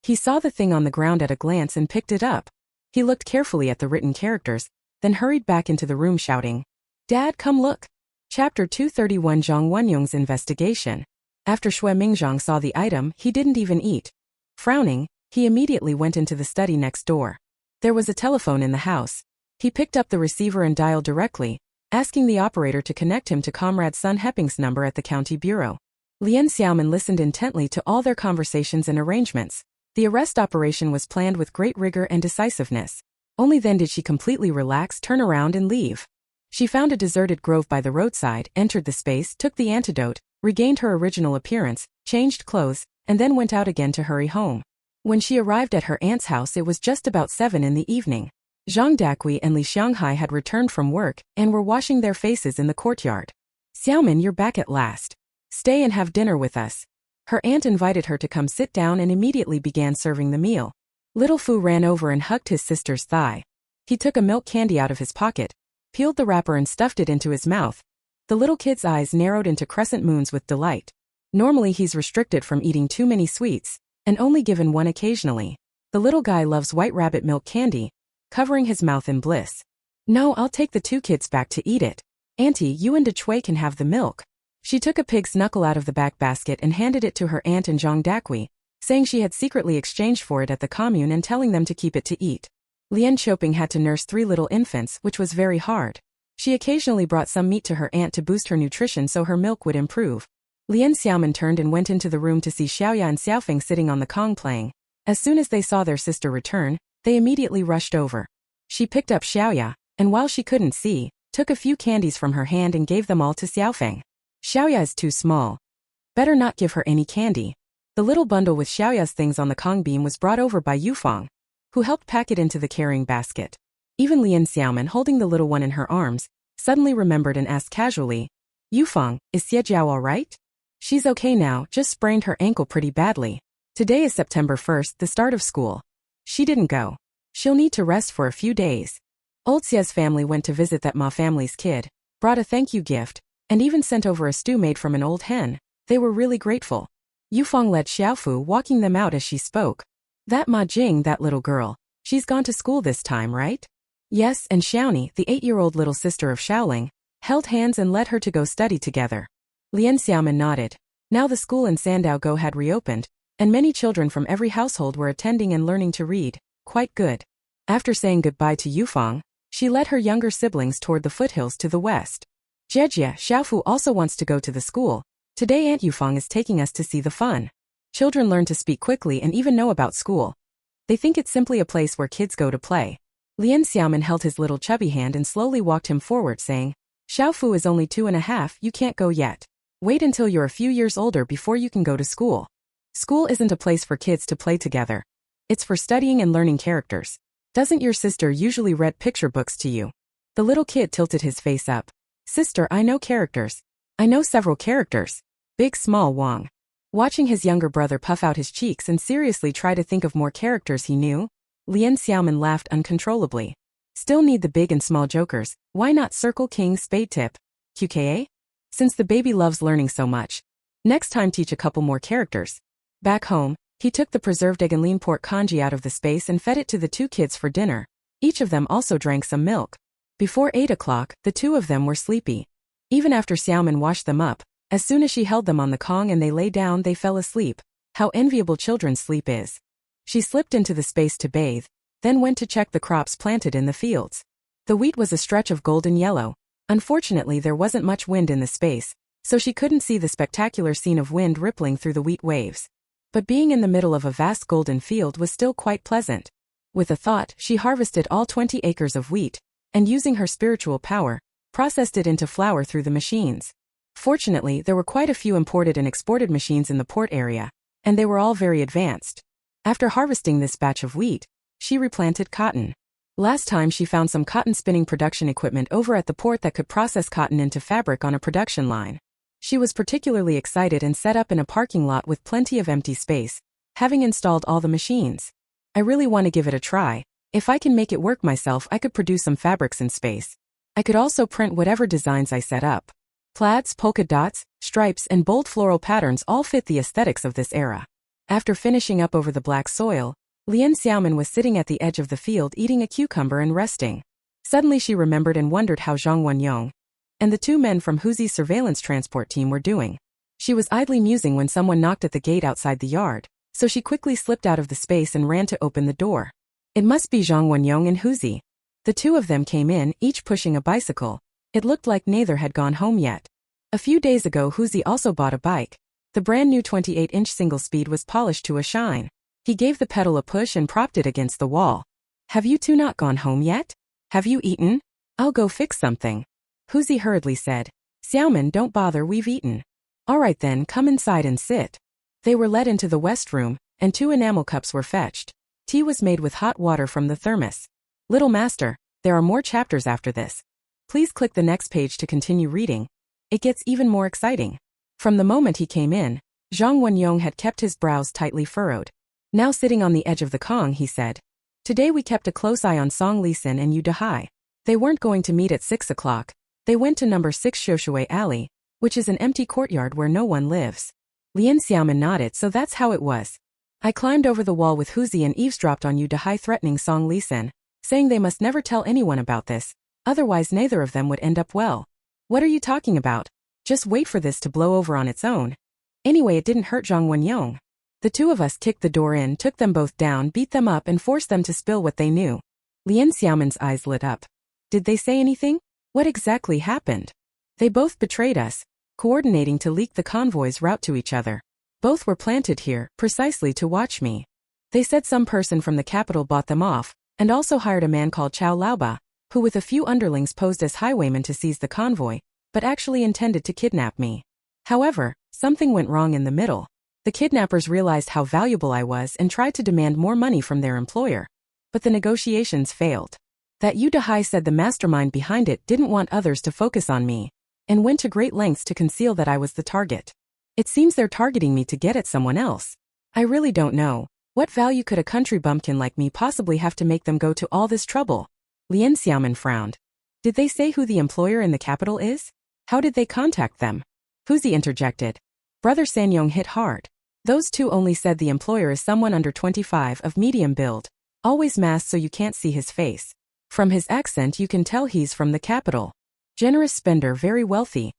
He saw the thing on the ground at a glance and picked it up. He looked carefully at the written characters, then hurried back into the room shouting, "Dad, come look." Chapter 231 Zhang Wenyong's investigation. After Xue Mingzhang saw the item, he didn't even eat. Frowning, he immediately went into the study next door. There was a telephone in the house. He picked up the receiver and dialed directly, asking the operator to connect him to Comrade Sun Heping's number at the county bureau. Lian Xiaomin listened intently to all their conversations and arrangements. The arrest operation was planned with great rigor and decisiveness. Only then did she completely relax, turn around and leave. She found a deserted grove by the roadside, entered the space, took the antidote, regained her original appearance, changed clothes, and then went out again to hurry home. When she arrived at her aunt's house it was just about 7 in the evening. Zhang Daqui and Li Xianghai had returned from work and were washing their faces in the courtyard. "Xiaomin, you're back at last. Stay and have dinner with us." Her aunt invited her to come sit down and immediately began serving the meal. Little Fu ran over and hugged his sister's thigh. He took a milk candy out of his pocket, peeled the wrapper and stuffed it into his mouth. The little kid's eyes narrowed into crescent moons with delight. Normally he's restricted from eating too many sweets, and only given one occasionally. The little guy loves white rabbit milk candy, covering his mouth in bliss. "No, I'll take the 2 kids back to eat it. Auntie, you and Dechui can have the milk." She took a pig's knuckle out of the back basket and handed it to her aunt and Zhang Daqui, saying she had secretly exchanged for it at the commune and telling them to keep it to eat. Lian Xiaomin had to nurse 3 little infants, which was very hard. She occasionally brought some meat to her aunt to boost her nutrition so her milk would improve. Lian Xiaomin turned and went into the room to see Xiaoya and Xiaofeng sitting on the Kong playing. As soon as they saw their sister return, they immediately rushed over. She picked up Xiaoya, and while she couldn't see, took a few candies from her hand and gave them all to Xiaofeng. "Xiaoya is too small. Better not give her any candy." The little bundle with Xiaoya's things on the Kong beam was brought over by Yufeng, who helped pack it into the carrying basket. Even Lian Xiaomin, holding the little one in her arms, suddenly remembered and asked casually, "Yufeng, is Xiejiao all right?" "She's okay now, just sprained her ankle pretty badly. Today is September 1st, the start of school. She didn't go. She'll need to rest for a few days." Old Xia's family went to visit that Ma family's kid, brought a thank you gift, and even sent over a stew made from an old hen. They were really grateful. Yufeng led Xiaofu, walking them out as she spoke. "That Ma Jing, that little girl, she's gone to school this time, right?" "Yes," and Xiaoni, the 8-year-old little sister of Xiaoling, held hands and led her to go study together. Lian Xiaomin nodded. Now the school in Sandaogo had reopened, and many children from every household were attending and learning to read. Quite good. After saying goodbye to Yufeng, she led her younger siblings toward the foothills to the west. "Jejia, Xiaofu also wants to go to the school. Today Aunt Yufeng is taking us to see the fun." Children learn to speak quickly and even know about school. They think it's simply a place where kids go to play. Lian Xiaomin held his little chubby hand and slowly walked him forward, saying, "Xiaofu is only 2.5, you can't go yet. Wait until you're a few years older before you can go to school. School isn't a place for kids to play together. It's for studying and learning characters. Doesn't your sister usually read picture books to you?" The little kid tilted his face up. "Sister, I know characters. I know several characters. Big, small, Wang." Watching his younger brother puff out his cheeks and seriously try to think of more characters he knew, Lian Xiaomin laughed uncontrollably. "Still need the big and small jokers, why not circle, king, spade, tip, QKA? Since the baby loves learning so much. Next time teach a couple more characters." Back home, he took the preserved egg and lean pork congee out of the space and fed it to the 2 kids for dinner. Each of them also drank some milk. Before 8 o'clock, the 2 of them were sleepy. Even after Xiaomin washed them up, as soon as she held them on the Kong and they lay down, they fell asleep. How enviable children's sleep is. She slipped into the space to bathe, then went to check the crops planted in the fields. The wheat was a stretch of golden yellow. Unfortunately, there wasn't much wind in the space, so she couldn't see the spectacular scene of wind rippling through the wheat waves. But being in the middle of a vast golden field was still quite pleasant. With a thought, she harvested all 20 acres of wheat, and using her spiritual power, processed it into flour through the machines. Fortunately, there were quite a few imported and exported machines in the port area, and they were all very advanced. After harvesting this batch of wheat, she replanted cotton. Last time she found some cotton spinning production equipment over at the port that could process cotton into fabric on a production line. She was particularly excited and set up in a parking lot with plenty of empty space, having installed all the machines. I really want to give it a try. If I can make it work myself, I could produce some fabrics in space. I could also print whatever designs I set up. Plaids, polka dots, stripes, and bold floral patterns all fit the aesthetics of this era. After finishing up over the black soil, Lian Xiaomin was sitting at the edge of the field eating a cucumber and resting. Suddenly she remembered and wondered how Zhang Wenyong and the two men from Huzi's surveillance transport team were doing. She was idly musing when someone knocked at the gate outside the yard, so she quickly slipped out of the space and ran to open the door. It must be Zhang Wenyong and Huzi. The two of them came in, each pushing a bicycle. It looked like neither had gone home yet. A few days ago Huzi also bought a bike. The brand new 28-inch single-speed was polished to a shine. He gave the pedal a push and propped it against the wall. Have you two not gone home yet? Have you eaten? I'll go fix something. Huzi hurriedly said. Xiaomin, don't bother, we've eaten. All right then, come inside and sit. They were led into the west room, and 2 enamel cups were fetched. Tea was made with hot water from the thermos. Little master, there are more chapters after this. Please click the next page to continue reading. It gets even more exciting. From the moment he came in, Zhang Wenyong had kept his brows tightly furrowed. Now sitting on the edge of the Kong, he said. Today we kept a close eye on Song Lisan and Yu Dehai. They weren't going to meet at 6 o'clock. They went to number 6 Shoshui Alley, which is an empty courtyard where no one lives. Lian Xiaomin nodded, so that's how it was. I climbed over the wall with Huzi and eavesdropped on Yu Dehai threatening Song Lisan, saying they must never tell anyone about this, otherwise neither of them would end up well. What are you talking about? Just wait for this to blow over on its own. Anyway, it didn't hurt Zhang Wenyong. The two of us kicked the door in, took them both down, beat them up and forced them to spill what they knew. Lian Xiaomin's eyes lit up. Did they say anything? What exactly happened? They both betrayed us, coordinating to leak the convoy's route to each other. Both were planted here, precisely to watch me. They said some person from the capital bought them off, and also hired a man called Chao Laoba, who with a few underlings posed as highwaymen to seize the convoy, but actually intended to kidnap me. However, something went wrong in the middle. The kidnappers realized how valuable I was and tried to demand more money from their employer. But the negotiations failed. That Yu Dehai said the mastermind behind it didn't want others to focus on me, and went to great lengths to conceal that I was the target. It seems they're targeting me to get at someone else. I really don't know. What value could a country bumpkin like me possibly have to make them go to all this trouble? Lian Xiaomin frowned. Did they say who the employer in the capital is? How did they contact them? Huzi interjected. Brother Sanyong hit hard. Those two only said the employer is someone under 25 of medium build, always masked so you can't see his face. From his accent you can tell he's from the capital. Generous spender, very wealthy.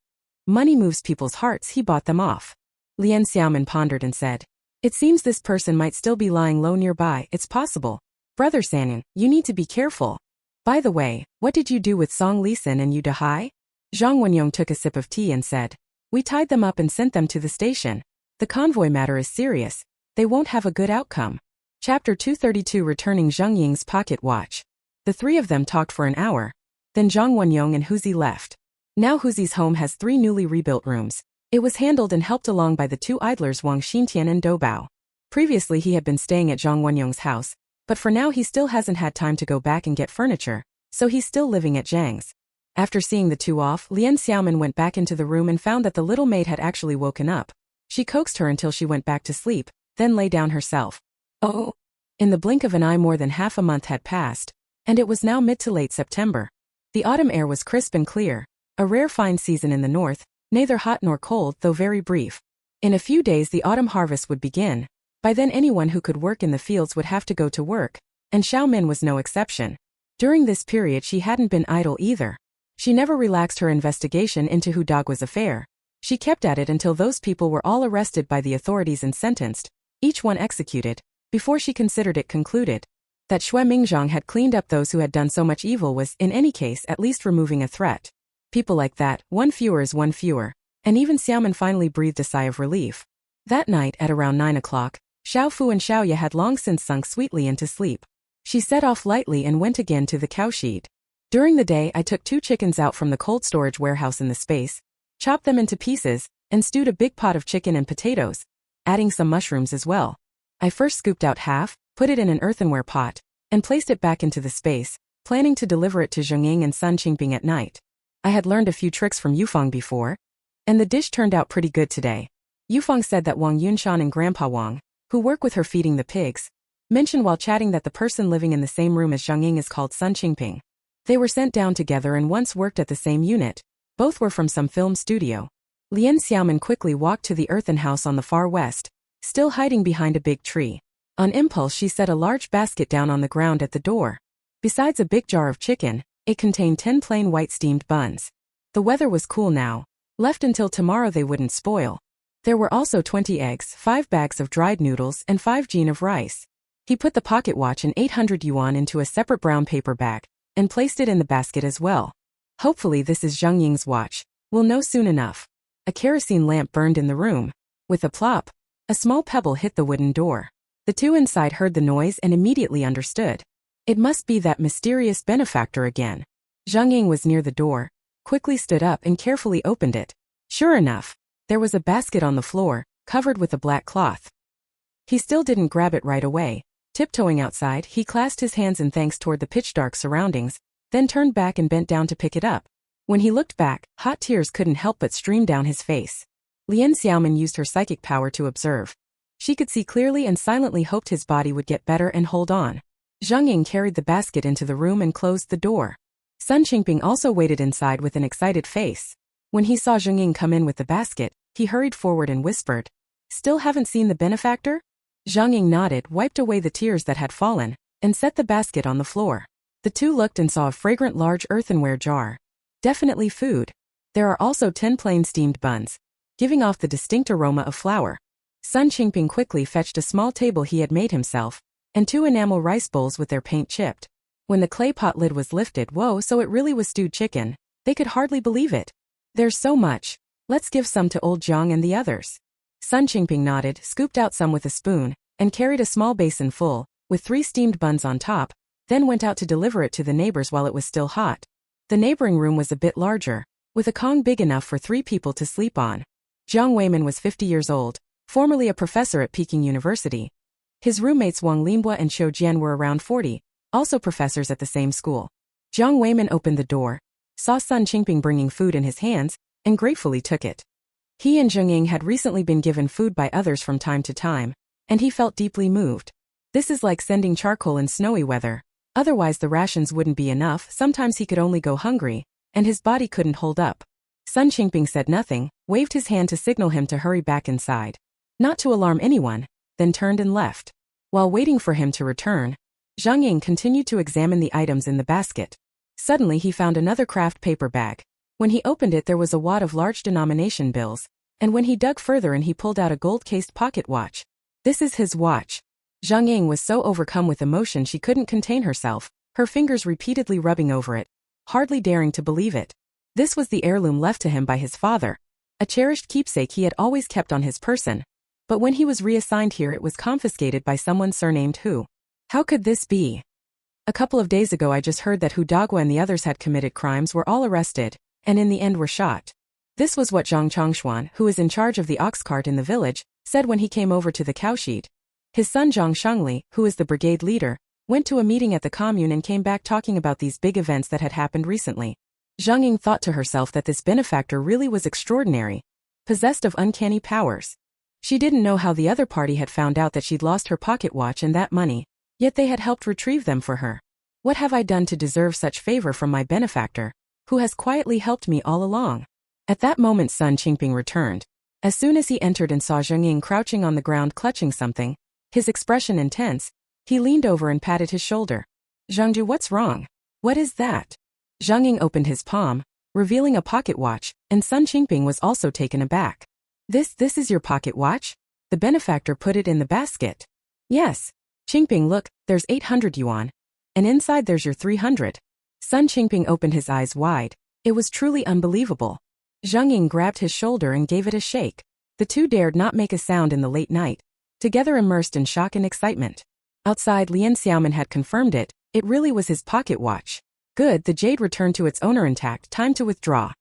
Money moves people's hearts, he bought them off. Lian Xiaomin pondered and said. It seems this person might still be lying low nearby, it's possible. Brother Sanyong, you need to be careful. By the way, what did you do with Song Lisan and Yu Dehai? Zhang Wenyong took a sip of tea and said. We tied them up and sent them to the station. The convoy matter is serious. They won't have a good outcome. Chapter 232 Returning Zhang Ying's pocket watch. The three of them talked for an hour. Then Zhang Wenyong and Huzi left. Now Huzi's home has 3 newly rebuilt rooms. It was handled and helped along by the 2 idlers Wang Xintian and Doubao. Previously he had been staying at Zhang Wenyong's house, but for now he still hasn't had time to go back and get furniture, so he's still living at Zhang's. After seeing the two off, Lian Xiaomin went back into the room and found that the little maid had actually woken up. She coaxed her until she went back to sleep, then lay down herself. Oh! In the blink of an eye more than half a month had passed, and it was now mid to late September. The autumn air was crisp and clear, a rare fine season in the north, neither hot nor cold though very brief. In a few days the autumn harvest would begin. By then anyone who could work in the fields would have to go to work, and Xiaomin was no exception. During this period she hadn't been idle either. She never relaxed her investigation into Hu Dagua's affair. She kept at it until those people were all arrested by the authorities and sentenced, each one executed, before she considered it concluded. That Xue Mingzhang had cleaned up those who had done so much evil was, in any case, at least removing a threat. People like that, one fewer is one fewer, and even Xiaomin finally breathed a sigh of relief. That night, at around 9 o'clock, Xiao Fu and Xiaoya had long since sunk sweetly into sleep. She set off lightly and went again to the cowshed. During the day I took 2 chickens out from the cold storage warehouse in the space, chopped them into pieces, and stewed a big pot of chicken and potatoes, adding some mushrooms as well. I first scooped out half, put it in an earthenware pot, and placed it back into the space, planning to deliver it to Zhengying and Sun Qingping at night. I had learned a few tricks from Yufeng before. And the dish turned out pretty good today. Yufeng said that Wang Yunshan and Grandpa Wang, who work with her feeding the pigs, mentioned while chatting that the person living in the same room as Zhang Ying is called Sun Qingping. They were sent down together and once worked at the same unit. Both were from some film studio. Lian Xiaomin quickly walked to the earthen house on the far west, still hiding behind a big tree. On impulse she set a large basket down on the ground at the door. Besides a big jar of chicken, it contained 10 plain white steamed buns. The weather was cool now. Left until tomorrow they wouldn't spoil. There were also 20 eggs, 5 bags of dried noodles and 5 jean of rice. He put the pocket watch and 800 yuan into a separate brown paper bag, and placed it in the basket as well. Hopefully this is Zhang Ying's watch. We'll know soon enough. A kerosene lamp burned in the room. With a plop, a small pebble hit the wooden door. The two inside heard the noise and immediately understood. It must be that mysterious benefactor again. Zhang Ying was near the door, quickly stood up and carefully opened it. Sure enough, there was a basket on the floor, covered with a black cloth. He still didn't grab it right away. Tiptoeing outside, he clasped his hands in thanks toward the pitch-dark surroundings, then turned back and bent down to pick it up. When he looked back, hot tears couldn't help but stream down his face. Lian Xiaomin used her psychic power to observe. She could see clearly and silently hoped his body would get better and hold on. Zhang Ying carried the basket into the room and closed the door. Sun Qingping also waited inside with an excited face. When he saw Zhang Ying come in with the basket, he hurried forward and whispered, "Still haven't seen the benefactor?" Zhang Ying nodded, wiped away the tears that had fallen, and set the basket on the floor. The two looked and saw a fragrant large earthenware jar. Definitely food. There are also 10 plain steamed buns, giving off the distinct aroma of flour. Sun Qingping quickly fetched a small table he had made himself, and 2 enamel rice bowls with their paint chipped. When the clay pot lid was lifted, whoa, so it really was stewed chicken. They could hardly believe it. There's so much. Let's give some to old Jiang and the others. Sun Qingping nodded, scooped out some with a spoon, and carried a small basin full, with 3 steamed buns on top, then went out to deliver it to the neighbors while it was still hot. The neighboring room was a bit larger, with a kong big enough for 3 people to sleep on. Jiang Weimin was 50 years old, formerly a professor at Peking University. His roommates Wang Linhua and Qiu Jian were around 40, also professors at the same school. Jiang Weimin opened the door, saw Sun Qingping bringing food in his hands, and gratefully took it. He and Zhang Ying had recently been given food by others from time to time, and he felt deeply moved. This is like sending charcoal in snowy weather. Otherwise the rations wouldn't be enough, sometimes he could only go hungry, and his body couldn't hold up. Sun Qingping said nothing, waved his hand to signal him to hurry back inside. Not to alarm anyone, then turned and left. While waiting for him to return, Zhang Ying continued to examine the items in the basket. Suddenly he found another craft paper bag. When he opened it there was a wad of large denomination bills, and when he dug further in he pulled out a gold-cased pocket watch. This is his watch. Zhang Ying was so overcome with emotion she couldn't contain herself, her fingers repeatedly rubbing over it, hardly daring to believe it. This was the heirloom left to him by his father, a cherished keepsake he had always kept on his person. But when he was reassigned here it was confiscated by someone surnamed Hu. How could this be? A couple of days ago I just heard that Hu Dagua and the others had committed crimes, were all arrested, and in the end were shot. This was what Zhang Changshuan, who is in charge of the ox cart in the village, said when he came over to the cowshed. His son Zhang Shengli, who is the brigade leader, went to a meeting at the commune and came back talking about these big events that had happened recently. Zhang Ying thought to herself that this benefactor really was extraordinary, possessed of uncanny powers. She didn't know how the other party had found out that she'd lost her pocket watch and that money, yet they had helped retrieve them for her. What have I done to deserve such favor from my benefactor, who has quietly helped me all along? At that moment Sun Qingping returned. As soon as he entered and saw Zhang Ying crouching on the ground clutching something, his expression intense, he leaned over and patted his shoulder. "Zhangju, what's wrong? What is that?" Zhang Ying opened his palm, revealing a pocket watch, and Sun Qingping was also taken aback. This is your pocket watch?" The benefactor put it in the basket. "Yes. Qingping, look, there's 800 yuan. And inside there's your 300. Sun Qingping opened his eyes wide. It was truly unbelievable. Zhang Ying grabbed his shoulder and gave it a shake. The two dared not make a sound in the late night, together immersed in shock and excitement. Outside, Lian Xiaomin had confirmed it. It really was his pocket watch. Good, the jade returned to its owner intact, time to withdraw.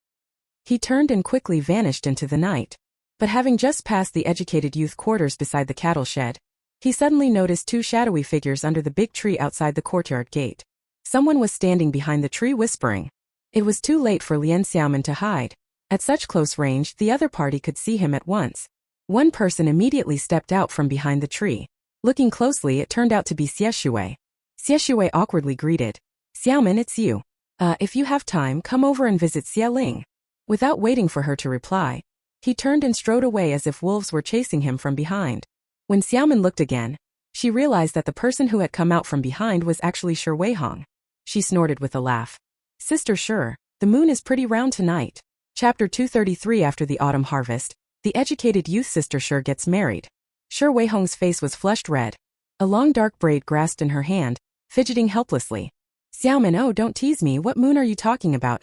He turned and quickly vanished into the night. But having just passed the educated youth quarters beside the cattle shed, he suddenly noticed 2 shadowy figures under the big tree outside the courtyard gate. Someone was standing behind the tree whispering. It was too late for Lian Xiaomin to hide. At such close range, the other party could see him at once. One person immediately stepped out from behind the tree. Looking closely, it turned out to be Xie Shui. Xie Shui awkwardly greeted. Xiaomin, it's you. If you have time, come over and visit Xie Ling. Without waiting for her to reply, he turned and strode away as if wolves were chasing him from behind. When Xiaomin looked again, she realized that the person who had come out from behind was actually Shi Weihong. She snorted with a laugh. Sister Shi, the moon is pretty round tonight. Chapter 233. After the autumn harvest, the educated youth Sister Shi gets married. Shi Weihong's face was flushed red. A long dark braid grasped in her hand, fidgeting helplessly. Xiaomin, oh, don't tease me, what moon are you talking about?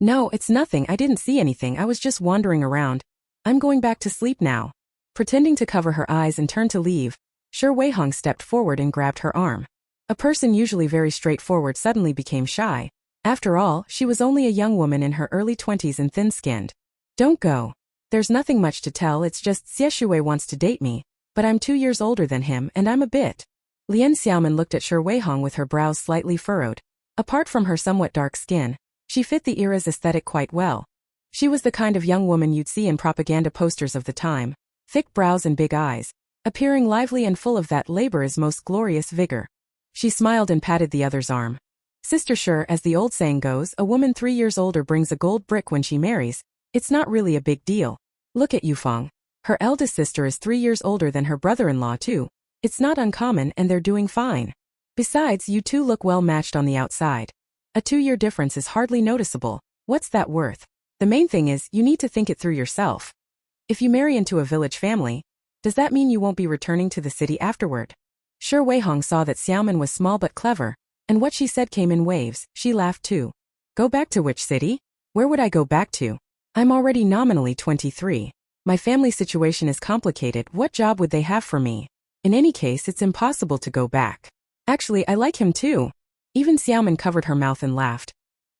No, it's nothing, I didn't see anything, I was just wandering around. I'm going back to sleep now. Pretending to cover her eyes and turn to leave, Shi Weihong stepped forward and grabbed her arm. A person usually very straightforward suddenly became shy. After all, she was only a young woman in her early 20s and thin-skinned. Don't go. There's nothing much to tell, it's just Xie Shui wants to date me, but I'm 2 years older than him and I'm a bit. Lian Xiaomin looked at Shi Weihong with her brows slightly furrowed. Apart from her somewhat dark skin, she fit the era's aesthetic quite well. She was the kind of young woman you'd see in propaganda posters of the time, thick brows and big eyes, appearing lively and full of that labor is most glorious vigor. She smiled and patted the other's arm. Sister Shi, as the old saying goes, a woman 3 years older brings a gold brick when she marries. It's not really a big deal. Look at Yufeng. Her eldest sister is 3 years older than her brother-in-law too. It's not uncommon and they're doing fine. Besides, you two look well matched on the outside. A 2-year difference is hardly noticeable. What's that worth? The main thing is, you need to think it through yourself. If you marry into a village family, does that mean you won't be returning to the city afterward? Shi Weihong saw that Xiaomin was small but clever, and what she said came in waves. She laughed too. Go back to which city? Where would I go back to? I'm already nominally 23. My family situation is complicated, what job would they have for me? In any case, it's impossible to go back. Actually, I like him too. Even Xiaomin covered her mouth and laughed.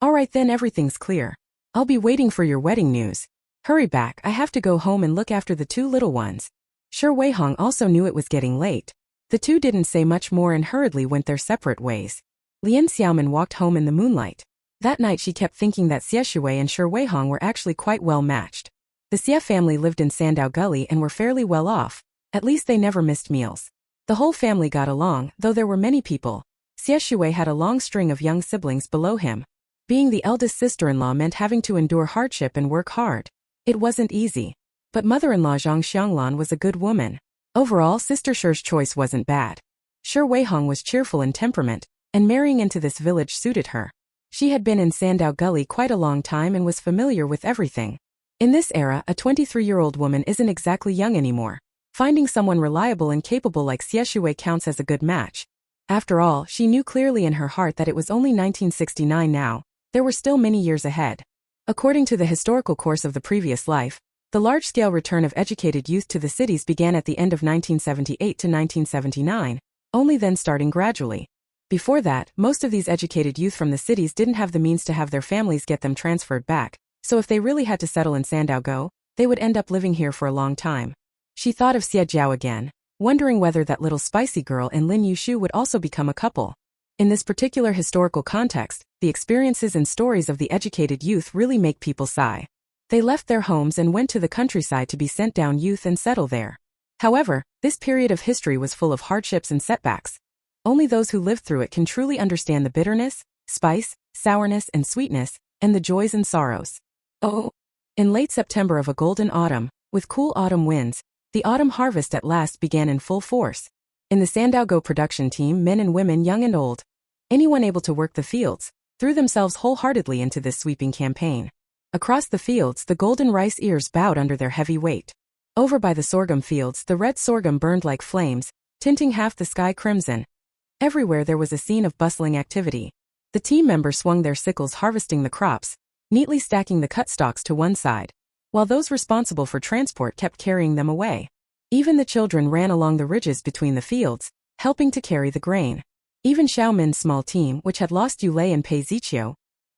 Alright then, everything's clear. I'll be waiting for your wedding news. Hurry back, I have to go home and look after the 2 little ones. Shi Weihong also knew it was getting late. The two didn't say much more and hurriedly went their separate ways. Lian Xiaomin walked home in the moonlight. That night she kept thinking that Xie Shui and Shi Weihong were actually quite well matched. The Xie family lived in Sandow Gully and were fairly well off. At least they never missed meals. The whole family got along, though there were many people. Xie Shui had a long string of young siblings below him. Being the eldest sister-in-law meant having to endure hardship and work hard. It wasn't easy. But mother-in-law Zhang Xianglan was a good woman. Overall, Sister Shi's choice wasn't bad. Shi Weihong was cheerful in temperament, and marrying into this village suited her. She had been in Sandow Gully quite a long time and was familiar with everything. In this era, a 23-year-old woman isn't exactly young anymore. Finding someone reliable and capable like Xie Shui counts as a good match. After all, she knew clearly in her heart that it was only 1969 now. There were still many years ahead. According to the historical course of the previous life, the large-scale return of educated youth to the cities began at the end of 1978 to 1979, only then starting gradually. Before that, most of these educated youth from the cities didn't have the means to have their families get them transferred back, so if they really had to settle in Sandaogo, they would end up living here for a long time. She thought of Xie Jiao again, wondering whether that little spicy girl and Lin Yushu would also become a couple. In this particular historical context, the experiences and stories of the educated youth really make people sigh. They left their homes and went to the countryside to be sent down youth and settle there. However, this period of history was full of hardships and setbacks. Only those who lived through it can truly understand the bitterness, spice, sourness and sweetness, and the joys and sorrows. Oh! In late September of a golden autumn, with cool autumn winds, the autumn harvest at last began in full force. In the Sandaogo production team, men and women, young and old, anyone able to work the fields, threw themselves wholeheartedly into this sweeping campaign. Across the fields, the golden rice ears bowed under their heavy weight. Over by the sorghum fields, the red sorghum burned like flames, tinting half the sky crimson. Everywhere there was a scene of bustling activity. The team members swung their sickles harvesting the crops, neatly stacking the cut stalks to one side, while those responsible for transport kept carrying them away. Even the children ran along the ridges between the fields, helping to carry the grain. Even Xiaomin's small team, which had lost Yulei and Pei Ziqiu,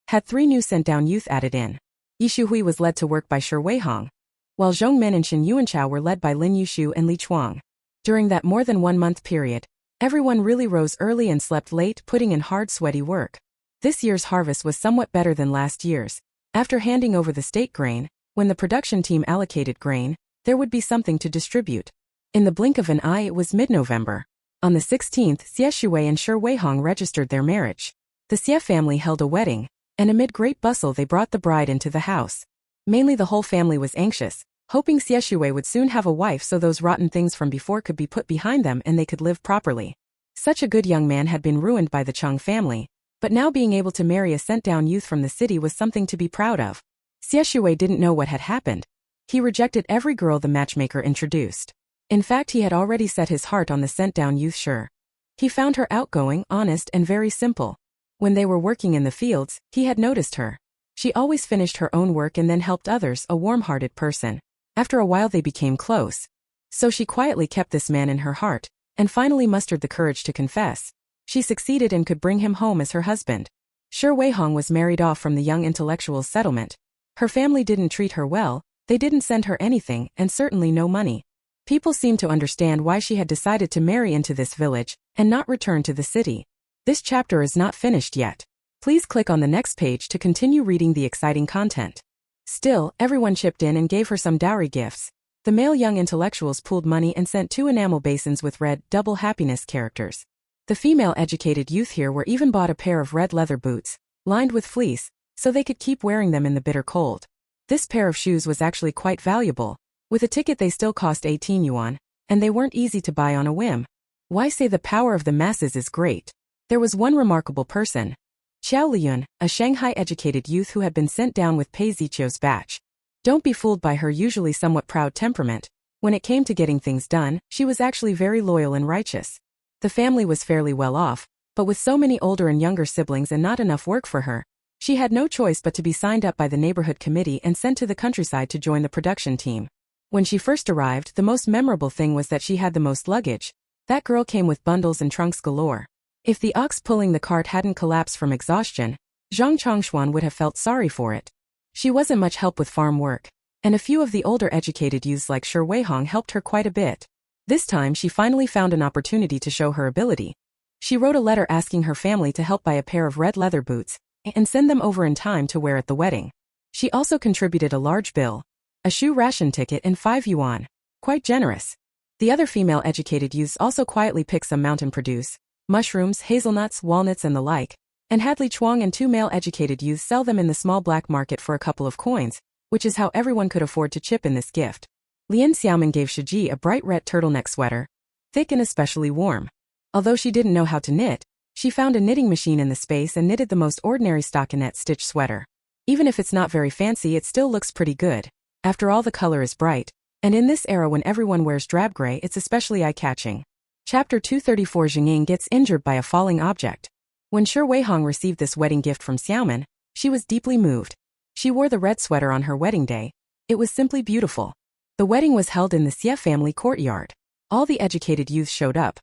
had 3 new sent-down youth added in. Yishuhui was led to work by Shi Weihong, while Zhongmin and Shen Yuanchao were led by Lin Yushu and Li Chuang. During that more than 1 month period, everyone really rose early and slept late, putting in hard, sweaty work. This year's harvest was somewhat better than last year's. After handing over the state grain, when the production team allocated grain, there would be something to distribute. In the blink of an eye it was mid-November. On the 16th, Xie Shui and Shi Weihong registered their marriage. The Xie family held a wedding, and amid great bustle they brought the bride into the house. Mainly the whole family was anxious, hoping Xie Shui would soon have a wife so those rotten things from before could be put behind them and they could live properly. Such a good young man had been ruined by the Cheng family, but now being able to marry a sent-down youth from the city was something to be proud of. Xie Shui didn't know what had happened. He rejected every girl the matchmaker introduced. In fact, he had already set his heart on the sent-down youth Shi. He found her outgoing, honest, and very simple. When they were working in the fields, he had noticed her. She always finished her own work and then helped others, a warm-hearted person. After a while they became close. So she quietly kept this man in her heart, and finally mustered the courage to confess. She succeeded and could bring him home as her husband. Shi Weihong was married off from the young intellectual's settlement. Her family didn't treat her well, they didn't send her anything, and certainly no money. People seemed to understand why she had decided to marry into this village, and not return to the city. This chapter is not finished yet. Please click on the next page to continue reading the exciting content. Still, everyone chipped in and gave her some dowry gifts. The male young intellectuals pooled money and sent 2 enamel basins with red, double happiness characters. The female educated youth here were even bought a pair of red leather boots, lined with fleece, so they could keep wearing them in the bitter cold. This pair of shoes was actually quite valuable. With a ticket they still cost 18 yuan, and they weren't easy to buy on a whim. Why say the power of the masses is great? There was one remarkable person. Xiao Liyun, a Shanghai-educated youth who had been sent down with Pei Ziqiu's batch. Don't be fooled by her usually somewhat proud temperament. When it came to getting things done, she was actually very loyal and righteous. The family was fairly well off, but with so many older and younger siblings and not enough work for her, she had no choice but to be signed up by the neighborhood committee and sent to the countryside to join the production team. When she first arrived, the most memorable thing was that she had the most luggage. That girl came with bundles and trunks galore. If the ox pulling the cart hadn't collapsed from exhaustion, Zhang Chongshuan would have felt sorry for it. She wasn't much help with farm work, and a few of the older educated youths like Shi Weihong helped her quite a bit. This time she finally found an opportunity to show her ability. She wrote a letter asking her family to help buy a pair of red leather boots and send them over in time to wear at the wedding. She also contributed a large bill, a shoe ration ticket and 5 yuan. Quite generous. The other female educated youths also quietly picked some mountain produce, mushrooms, hazelnuts, walnuts and the like, and had Li Chuang and 2 male educated youths sell them in the small black market for a couple of coins, which is how everyone could afford to chip in this gift. Lian Xiaomin gave Shiji a bright red turtleneck sweater, thick and especially warm. Although she didn't know how to knit, she found a knitting machine in the space and knitted the most ordinary stockinette stitch sweater. Even if it's not very fancy, it still looks pretty good. After all, the color is bright, and in this era when everyone wears drab gray, it's especially eye-catching. Chapter 234. Jingying gets injured by a falling object. When Shi Weihong received this wedding gift from Xiaomin, she was deeply moved. She wore the red sweater on her wedding day. It was simply beautiful. The wedding was held in the Xie family courtyard. All the educated youths showed up.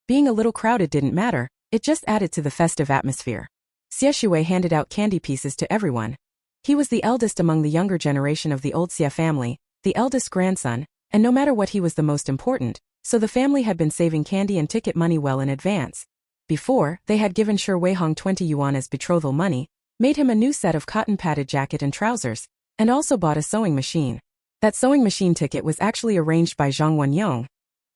Being a little crowded didn't matter, it just added to the festive atmosphere. Xie Shui handed out candy pieces to everyone. He was the eldest among the younger generation of the old Xie family, the eldest grandson, and no matter what he was the most important, so the family had been saving candy and ticket money well in advance. Before, they had given Shi Weihong 20 yuan as betrothal money, made him a new set of cotton-padded jacket and trousers, and also bought a sewing machine. That sewing machine ticket was actually arranged by Zhang Wenyong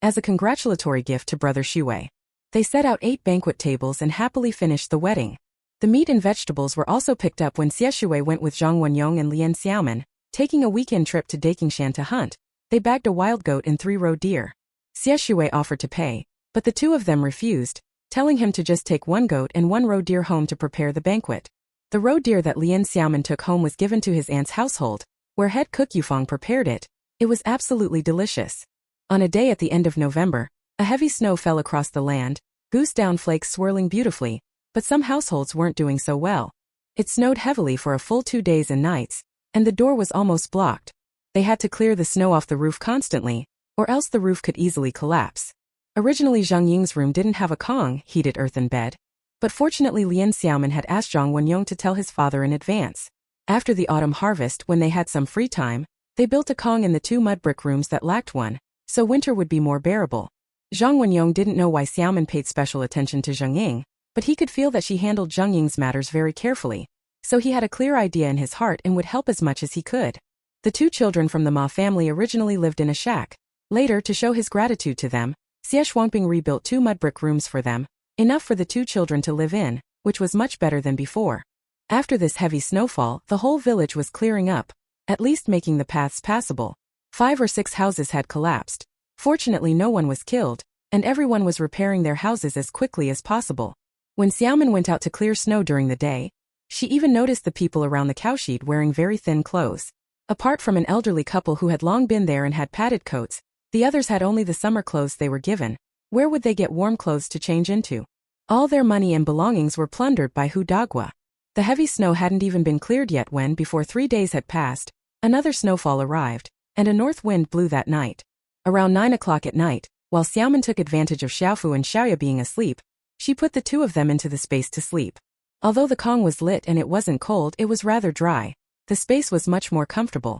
as a congratulatory gift to brother Shui. They set out 8 banquet tables and happily finished the wedding. The meat and vegetables were also picked up when Xie Shui went with Zhang Wenyong and Lian Xiaomin, taking a weekend trip to Dakingshan to hunt. They bagged a wild goat and 3 roe deer. Xie Shui offered to pay, but the 2 of them refused, telling him to just take 1 goat and 1 roe deer home to prepare the banquet. The roe deer that Lian Xiaomin took home was given to his aunt's household, where head cook Yufeng prepared it. It was absolutely delicious. On a day at the end of November, a heavy snow fell across the land, goose down flakes swirling beautifully, but some households weren't doing so well. It snowed heavily for a full 2 days and nights, and the door was almost blocked. They had to clear the snow off the roof constantly, or else the roof could easily collapse. Originally Zhang Ying's room didn't have a Kong, heated earthen bed, but fortunately Lian Xiaomin had asked Zhang Wenyong to tell his father in advance. After the autumn harvest, when they had some free time, they built a Kong in the 2 mud brick rooms that lacked one, so winter would be more bearable. Zhang Wenyong didn't know why Xiaomin paid special attention to Zhang Ying, but he could feel that she handled Zhang Ying's matters very carefully. So he had a clear idea in his heart and would help as much as he could. The two children from the Ma family originally lived in a shack. Later, to show his gratitude to them, Xie Shuangping rebuilt 2 mud brick rooms for them, enough for the 2 children to live in, which was much better than before. After this heavy snowfall, the whole village was clearing up, at least making the paths passable. 5 or 6 houses had collapsed. Fortunately, no one was killed, and everyone was repairing their houses as quickly as possible. When Xiaomin went out to clear snow during the day, she even noticed the people around the cowshed wearing very thin clothes. Apart from an elderly couple who had long been there and had padded coats, the others had only the summer clothes they were given. Where would they get warm clothes to change into? All their money and belongings were plundered by Hu Dagua. The heavy snow hadn't even been cleared yet when, before 3 days had passed, another snowfall arrived, and a north wind blew that night. Around 9 o'clock at night, while Xiaomin took advantage of Xiaofu and Xiaoya being asleep, she put the 2 of them into the space to sleep. Although the Kong was lit and it wasn't cold, it was rather dry. The space was much more comfortable.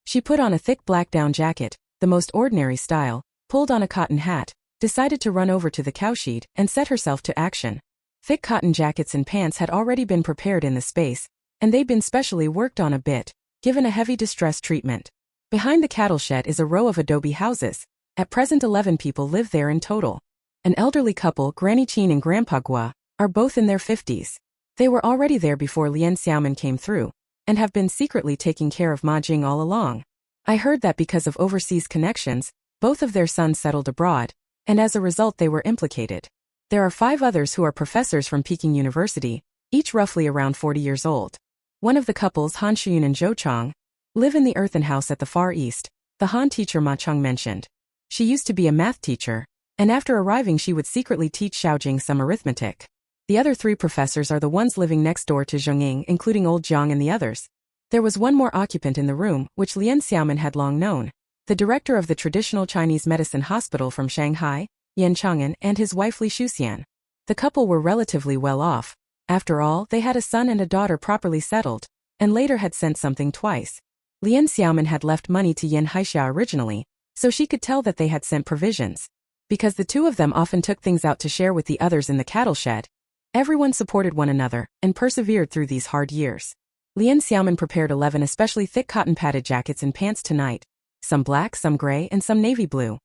She put on a thick black down jacket, the most ordinary style, pulled on a cotton hat, decided to run over to the cowshed, and set herself to action. Thick cotton jackets and pants had already been prepared in the space, and they'd been specially worked on a bit, given a heavy distress treatment. Behind the cattle shed is a row of adobe houses. At present 11 people live there in total. An elderly couple, Granny Qin and Grandpa Gua, are both in their 50s. They were already there before Lian Xiaomin came through, and have been secretly taking care of Ma Jing all along. I heard that because of overseas connections, both of their sons settled abroad, and as a result they were implicated. There are 5 others who are professors from Peking University, each roughly around 40 years old. One of the couples, Han Shuyun and Zhou Chong, live in the earthen house at the far east, the Han teacher Ma Cheng mentioned. She used to be a math teacher, and after arriving she would secretly teach Xiaojing some arithmetic. The other 3 professors are the ones living next door to Zhongying, including old Jiang and the others. There was one more occupant in the room, which Lian Xiaomin had long known. The director of the traditional Chinese medicine hospital from Shanghai, Yan Chang'an, and his wife Li Shuxian. The couple were relatively well off. After all, they had a son and a daughter properly settled, and later had sent something twice. Lian Xiaomin had left money to Yan Haixia originally, so she could tell that they had sent provisions. Because the 2 of them often took things out to share with the others in the cattle shed, everyone supported one another, and persevered through these hard years. Lian Xiaomin prepared 11 especially thick cotton padded jackets and pants tonight, some black, some gray, and some navy blue.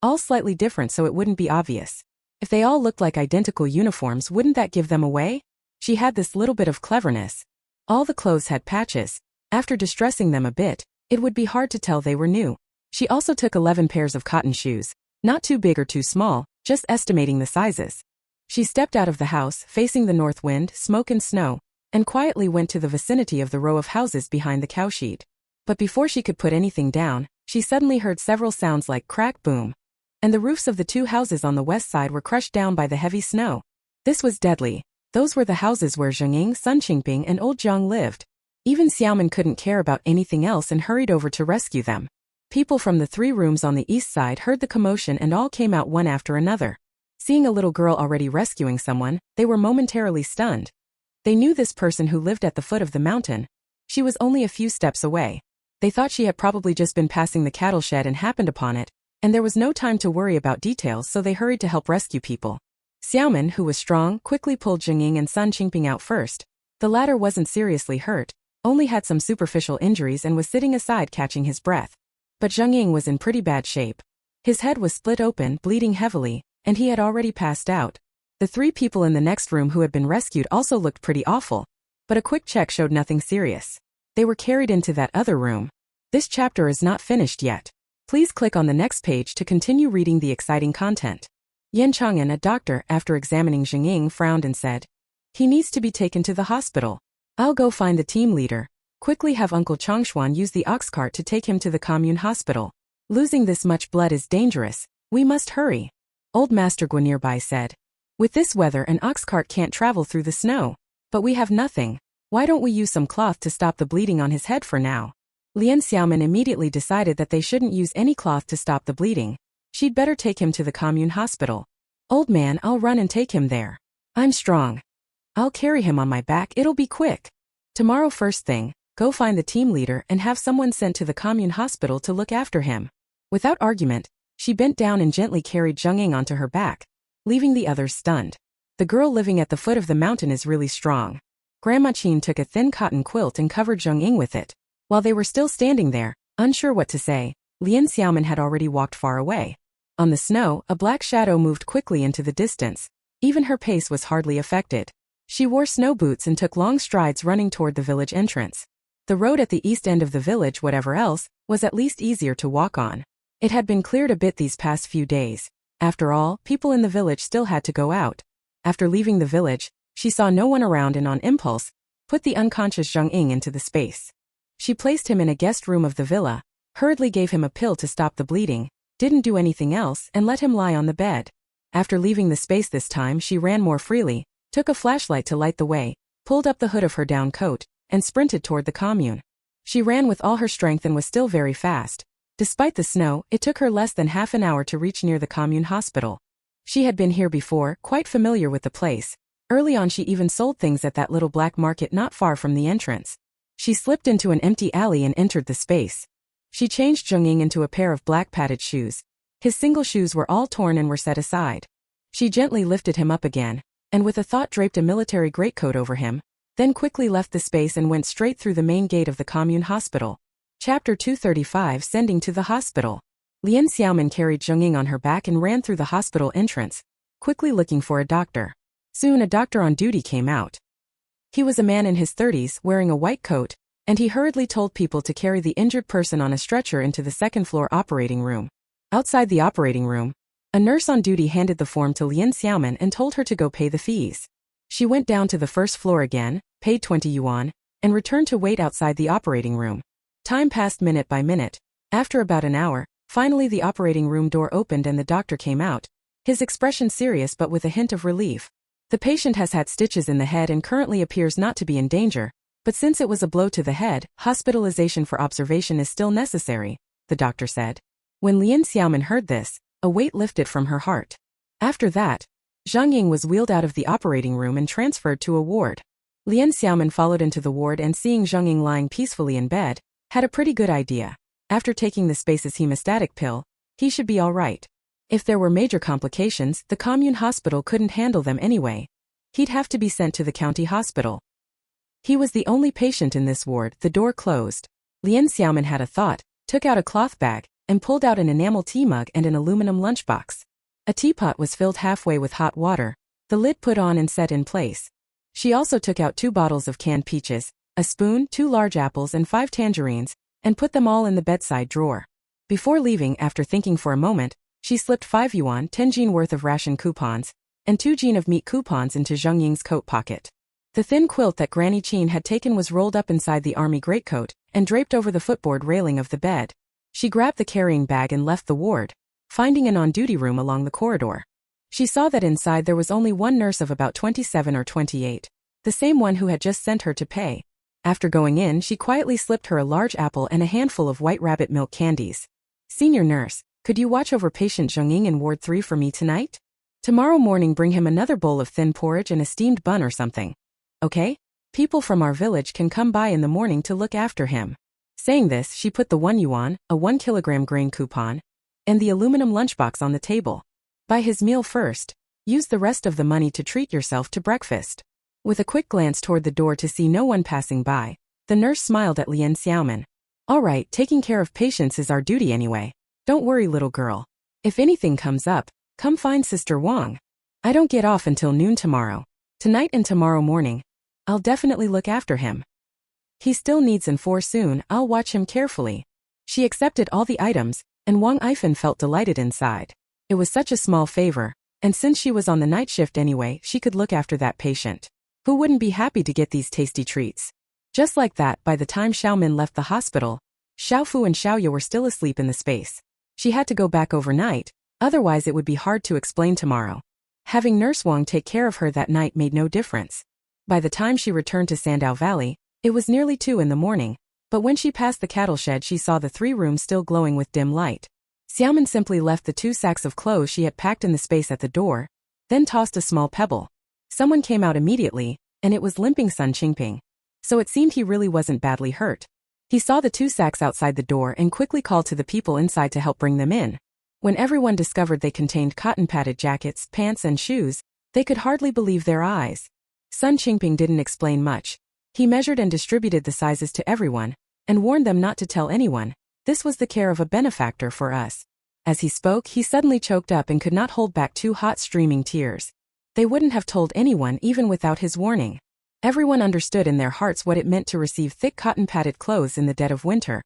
All slightly different so it wouldn't be obvious. If they all looked like identical uniforms, wouldn't that give them away? She had this little bit of cleverness. All the clothes had patches. After distressing them a bit, it would be hard to tell they were new. She also took 11 pairs of cotton shoes, not too big or too small, just estimating the sizes. She stepped out of the house, facing the north wind, smoke and snow, and quietly went to the vicinity of the row of houses behind the cowshed. But before she could put anything down, she suddenly heard several sounds like crack, boom, and the roofs of the 2 houses on the west side were crushed down by the heavy snow. This was deadly. Those were the houses where Zhongying, Sun Qingping, and old Jiang lived. Even Xiaomin couldn't care about anything else and hurried over to rescue them. People from the 3 rooms on the east side heard the commotion and all came out one after another. Seeing a little girl already rescuing someone, they were momentarily stunned. They knew this person who lived at the foot of the mountain. She was only a few steps away. They thought she had probably just been passing the cattle shed and happened upon it, and there was no time to worry about details, so they hurried to help rescue people. Xiaomin, who was strong, quickly pulled Zhongying and Sun Qingping out first. The latter wasn't seriously hurt, only had some superficial injuries and was sitting aside catching his breath. But Zhongying was in pretty bad shape. His head was split open, bleeding heavily, and he had already passed out. The 3 people in the next room who had been rescued also looked pretty awful, but a quick check showed nothing serious. They were carried into that other room. This chapter is not finished yet. Please click on the next page to continue reading the exciting content. Yan Chang'an, a doctor, after examining Zhongying, frowned and said, "He needs to be taken to the hospital. I'll go find the team leader. Quickly have Uncle Changshuan use the ox cart to take him to the commune hospital. Losing this much blood is dangerous. We must hurry." Old Master Gua nearby said, "With this weather an ox cart can't travel through the snow. But we have nothing. Why don't we use some cloth to stop the bleeding on his head for now?" Lian Xiaomin immediately decided that they shouldn't use any cloth to stop the bleeding. She'd better take him to the commune hospital. "Old man, I'll run and take him there. I'm strong. I'll carry him on my back, it'll be quick. Tomorrow first thing, go find the team leader and have someone sent to the commune hospital to look after him." Without argument, she bent down and gently carried Zhongying onto her back, leaving the others stunned. The girl living at the foot of the mountain is really strong. Grandma Qin took a thin cotton quilt and covered Zheng Ying with it. While they were still standing there, unsure what to say, Lian Xiaomin had already walked far away. On the snow, a black shadow moved quickly into the distance. Even her pace was hardly affected. She wore snow boots and took long strides running toward the village entrance. The road at the east end of the village, whatever else, was at least easier to walk on. It had been cleared a bit these past few days. After all, people in the village still had to go out. After leaving the village, she saw no one around and on impulse, put the unconscious Zheng Ying into the space. She placed him in a guest room of the villa, hurriedly gave him a pill to stop the bleeding, didn't do anything else and let him lie on the bed. After leaving the space this time she ran more freely, took a flashlight to light the way, pulled up the hood of her down coat, and sprinted toward the commune. She ran with all her strength and was still very fast. Despite the snow, it took her less than half an hour to reach near the commune hospital. She had been here before, quite familiar with the place. Early on she even sold things at that little black market not far from the entrance. She slipped into an empty alley and entered the space. She changed Zheng Ying into a pair of black padded shoes. His single shoes were all torn and were set aside. She gently lifted him up again, and with a thought draped a military greatcoat over him, then quickly left the space and went straight through the main gate of the commune hospital. Chapter 235 Sending to the Hospital. Lian Xiaomin carried Zheng Ying on her back and ran through the hospital entrance, quickly looking for a doctor. Soon a doctor on duty came out. He was a man in his 30s wearing a white coat, and he hurriedly told people to carry the injured person on a stretcher into the second-floor operating room. Outside the operating room, a nurse on duty handed the form to Lian Xiaomin and told her to go pay the fees. She went down to the first floor again, paid 20 yuan, and returned to wait outside the operating room. Time passed minute by minute. After about an hour, finally the operating room door opened and the doctor came out, his expression serious but with a hint of relief. The patient has had stitches in the head and currently appears not to be in danger, but since it was a blow to the head, hospitalization for observation is still necessary, the doctor said. When Lian Xiaomin heard this, a weight lifted from her heart. After that, Zheng Ying was wheeled out of the operating room and transferred to a ward. Lian Xiaomin followed into the ward and seeing Zheng Ying lying peacefully in bed, had a pretty good idea. After taking the space's hemostatic pill, he should be all right. If there were major complications, the commune hospital couldn't handle them anyway. He'd have to be sent to the county hospital. He was the only patient in this ward. The door closed. Lian Xiaomin had a thought, took out a cloth bag, and pulled out an enamel tea mug and an aluminum lunchbox. A teapot was filled halfway with hot water, the lid put on and set in place. She also took out 2 bottles of canned peaches, a spoon, 2 large apples and 5 tangerines, and put them all in the bedside drawer. Before leaving, after thinking for a moment, she slipped 5 yuan 10 jin worth of ration coupons, and 2 jin of meat coupons into Zheng Ying's coat pocket. The thin quilt that Granny Qin had taken was rolled up inside the army greatcoat, and draped over the footboard railing of the bed. She grabbed the carrying bag and left the ward, finding an on-duty room along the corridor. She saw that inside there was only one nurse of about 27 or 28, the same one who had just sent her to pay. After going in, she quietly slipped her a large apple and a handful of white rabbit milk candies. "Senior nurse, could you watch over patient Zheng Ying in Ward 3 for me tonight? Tomorrow morning bring him another bowl of thin porridge and a steamed bun or something. Okay? People from our village can come by in the morning to look after him." Saying this, she put the 1 yuan, a 1 kilogram grain coupon, and the aluminum lunchbox on the table. "Buy his meal first. Use the rest of the money to treat yourself to breakfast." With a quick glance toward the door to see no one passing by, the nurse smiled at Lian Xiaomin. "All right, taking care of patients is our duty anyway. Don't worry, little girl. If anything comes up, come find Sister Wang. I don't get off until noon tomorrow. Tonight and tomorrow morning. I'll definitely look after him. He still needs and for soon, I'll watch him carefully." She accepted all the items, and Wang Ifan felt delighted inside. It was such a small favor, and since she was on the night shift anyway, she could look after that patient. Who wouldn't be happy to get these tasty treats? Just like that, by the time Xiaomin left the hospital, Xiaofu and Xiaoye were still asleep in the space. She had to go back overnight, otherwise it would be hard to explain tomorrow. Having Nurse Wang take care of her that night made no difference. By the time she returned to Sandow Valley, it was nearly 2 in the morning, but when she passed the cattle shed she saw the 3 rooms still glowing with dim light. Xiaomin simply left the 2 sacks of clothes she had packed in the space at the door, then tossed a small pebble. Someone came out immediately, and it was limping Sun Qingping. So it seemed he really wasn't badly hurt. He saw the 2 sacks outside the door and quickly called to the people inside to help bring them in. When everyone discovered they contained cotton-padded jackets, pants and shoes, they could hardly believe their eyes. Sun Qingping didn't explain much. He measured and distributed the sizes to everyone, and warned them not to tell anyone. This was the care of a benefactor for us. As he spoke, he suddenly choked up and could not hold back 2 hot streaming tears. They wouldn't have told anyone even without his warning. Everyone understood in their hearts what it meant to receive thick cotton-padded clothes in the dead of winter.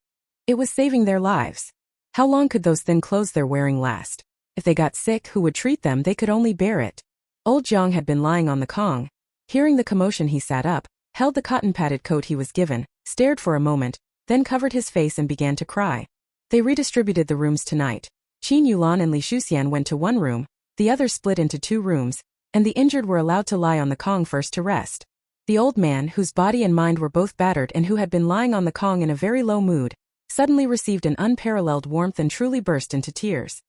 It was saving their lives. How long could those thin clothes they're wearing last? If they got sick, who would treat them? They could only bear it. Old Jiang had been lying on the Kong. Hearing the commotion, he sat up, held the cotton-padded coat he was given, stared for a moment, then covered his face and began to cry. They redistributed the rooms tonight. Qin Yulan and Li Shuxian went to one room, the others split into 2 rooms, and the injured were allowed to lie on the Kong first to rest. The old man, whose body and mind were both battered and who had been lying on the Kong in a very low mood, suddenly received an unparalleled warmth and truly burst into tears.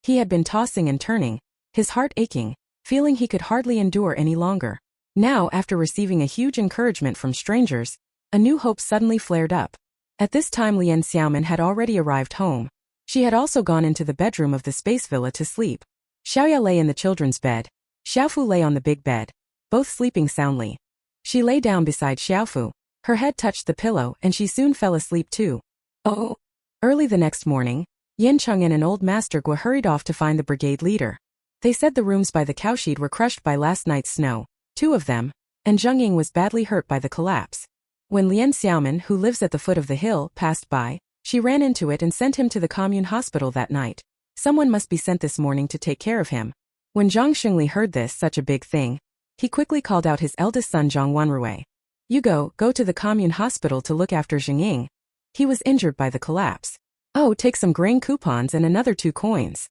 He had been tossing and turning, his heart aching, feeling he could hardly endure any longer. Now, after receiving a huge encouragement from strangers, a new hope suddenly flared up. At this time Lian Xiaomin had already arrived home. She had also gone into the bedroom of the space villa to sleep. Xiaoya lay in the children's bed. Xiaofu lay on the big bed, both sleeping soundly. She lay down beside Xiaofu. Her head touched the pillow and she soon fell asleep too. Oh! Early the next morning, Yin Cheng and an old master Gua hurried off to find the brigade leader. They said the rooms by the cowshed were crushed by last night's snow, 2 of them, and Zheng Ying was badly hurt by the collapse. When Lian Xiaomin, who lives at the foot of the hill, passed by, she ran into it and sent him to the commune hospital that night. Someone must be sent this morning to take care of him. When Zhang Xingli heard this, such a big thing, he quickly called out his eldest son Zhang Wanrui. You go to the commune hospital to look after Zheng Ying. He was injured by the collapse. Oh, take some grain coupons and another 2 coins.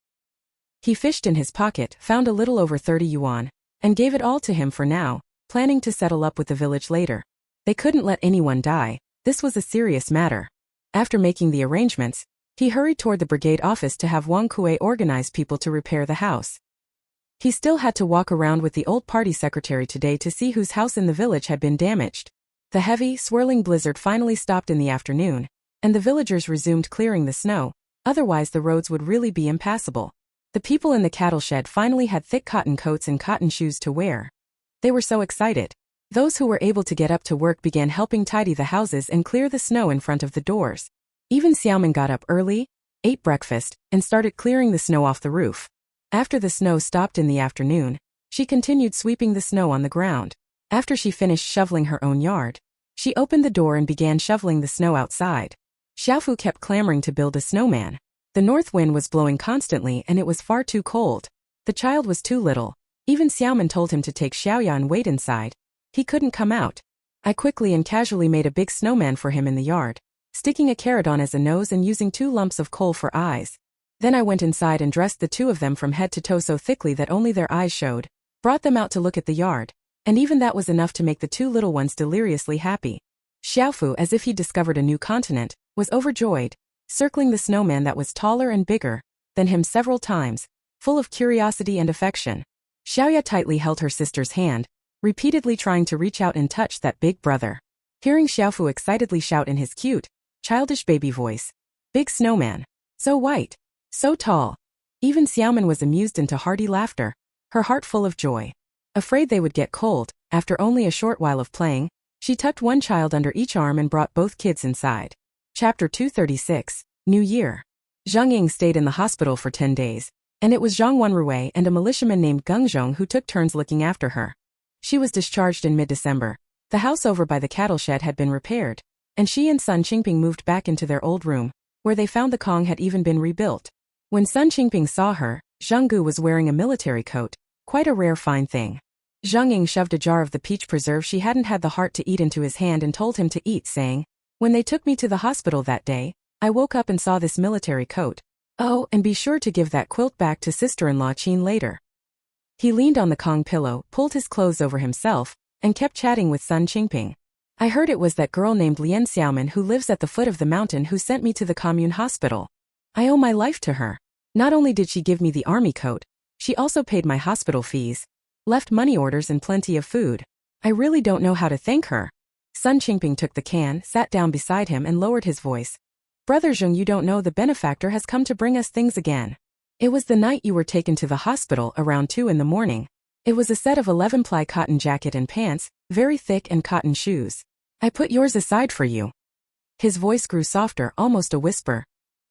He fished in his pocket, found a little over 30 yuan, and gave it all to him for now, planning to settle up with the village later. They couldn't let anyone die. This was a serious matter. After making the arrangements, he hurried toward the brigade office to have Wang Kuei organize people to repair the house. He still had to walk around with the old party secretary today to see whose house in the village had been damaged. The heavy, swirling blizzard finally stopped in the afternoon, and the villagers resumed clearing the snow, otherwise the roads would really be impassable. The people in the cattle shed finally had thick cotton coats and cotton shoes to wear. They were so excited. Those who were able to get up to work began helping tidy the houses and clear the snow in front of the doors. Even Xiaomin got up early, ate breakfast, and started clearing the snow off the roof. After the snow stopped in the afternoon, she continued sweeping the snow on the ground. After she finished shoveling her own yard, she opened the door and began shoveling the snow outside. Xiaofu kept clamoring to build a snowman. The north wind was blowing constantly and it was far too cold. The child was too little. Even Xiaomin told him to take Xiaoya and wait inside. He couldn't come out. I quickly and casually made a big snowman for him in the yard, sticking a carrot on as a nose and using 2 lumps of coal for eyes. Then I went inside and dressed the 2 of them from head to toe so thickly that only their eyes showed, brought them out to look at the yard, and even that was enough to make the 2 little ones deliriously happy. Xiaofu, as if he'd discovered a new continent, was overjoyed, circling the snowman that was taller and bigger than him several times, full of curiosity and affection. Xiaoya tightly held her sister's hand, repeatedly trying to reach out and touch that big brother. Hearing Xiaofu excitedly shout in his cute, childish baby voice, "Big snowman! So white! So tall!" Even Xiaomin was amused into hearty laughter, her heart full of joy. Afraid they would get cold, after only a short while of playing, she tucked one child under each arm and brought both kids inside. Chapter 236, New Year. Zheng Ying stayed in the hospital for 10 days, and it was Zhang Wanrui and a militiaman named Geng Zhong who took turns looking after her. She was discharged in mid-December. The house over by the cattle shed had been repaired, and she and Sun Qingping moved back into their old room, where they found the Kong had even been rebuilt. When Sun Qingping saw her, Zheng Gu was wearing a military coat, quite a rare fine thing. Zheng Ying shoved a jar of the peach preserve she hadn't had the heart to eat into his hand and told him to eat, saying, "When they took me to the hospital that day, I woke up and saw this military coat. Oh, and be sure to give that quilt back to sister-in-law Qin later." He leaned on the Kong pillow, pulled his clothes over himself, and kept chatting with Sun Qingping. "I heard it was that girl named Lian Xiaomin who lives at the foot of the mountain who sent me to the commune hospital. I owe my life to her. Not only did she give me the army coat, she also paid my hospital fees, left money orders and plenty of food. I really don't know how to thank her." Sun Qingping took the can, sat down beside him and lowered his voice. "Brother Zheng, you don't know the benefactor has come to bring us things again. It was the night you were taken to the hospital around 2 in the morning. It was a set of 11-ply cotton jacket and pants, very thick, and cotton shoes. I put yours aside for you. His voice grew softer, almost a whisper.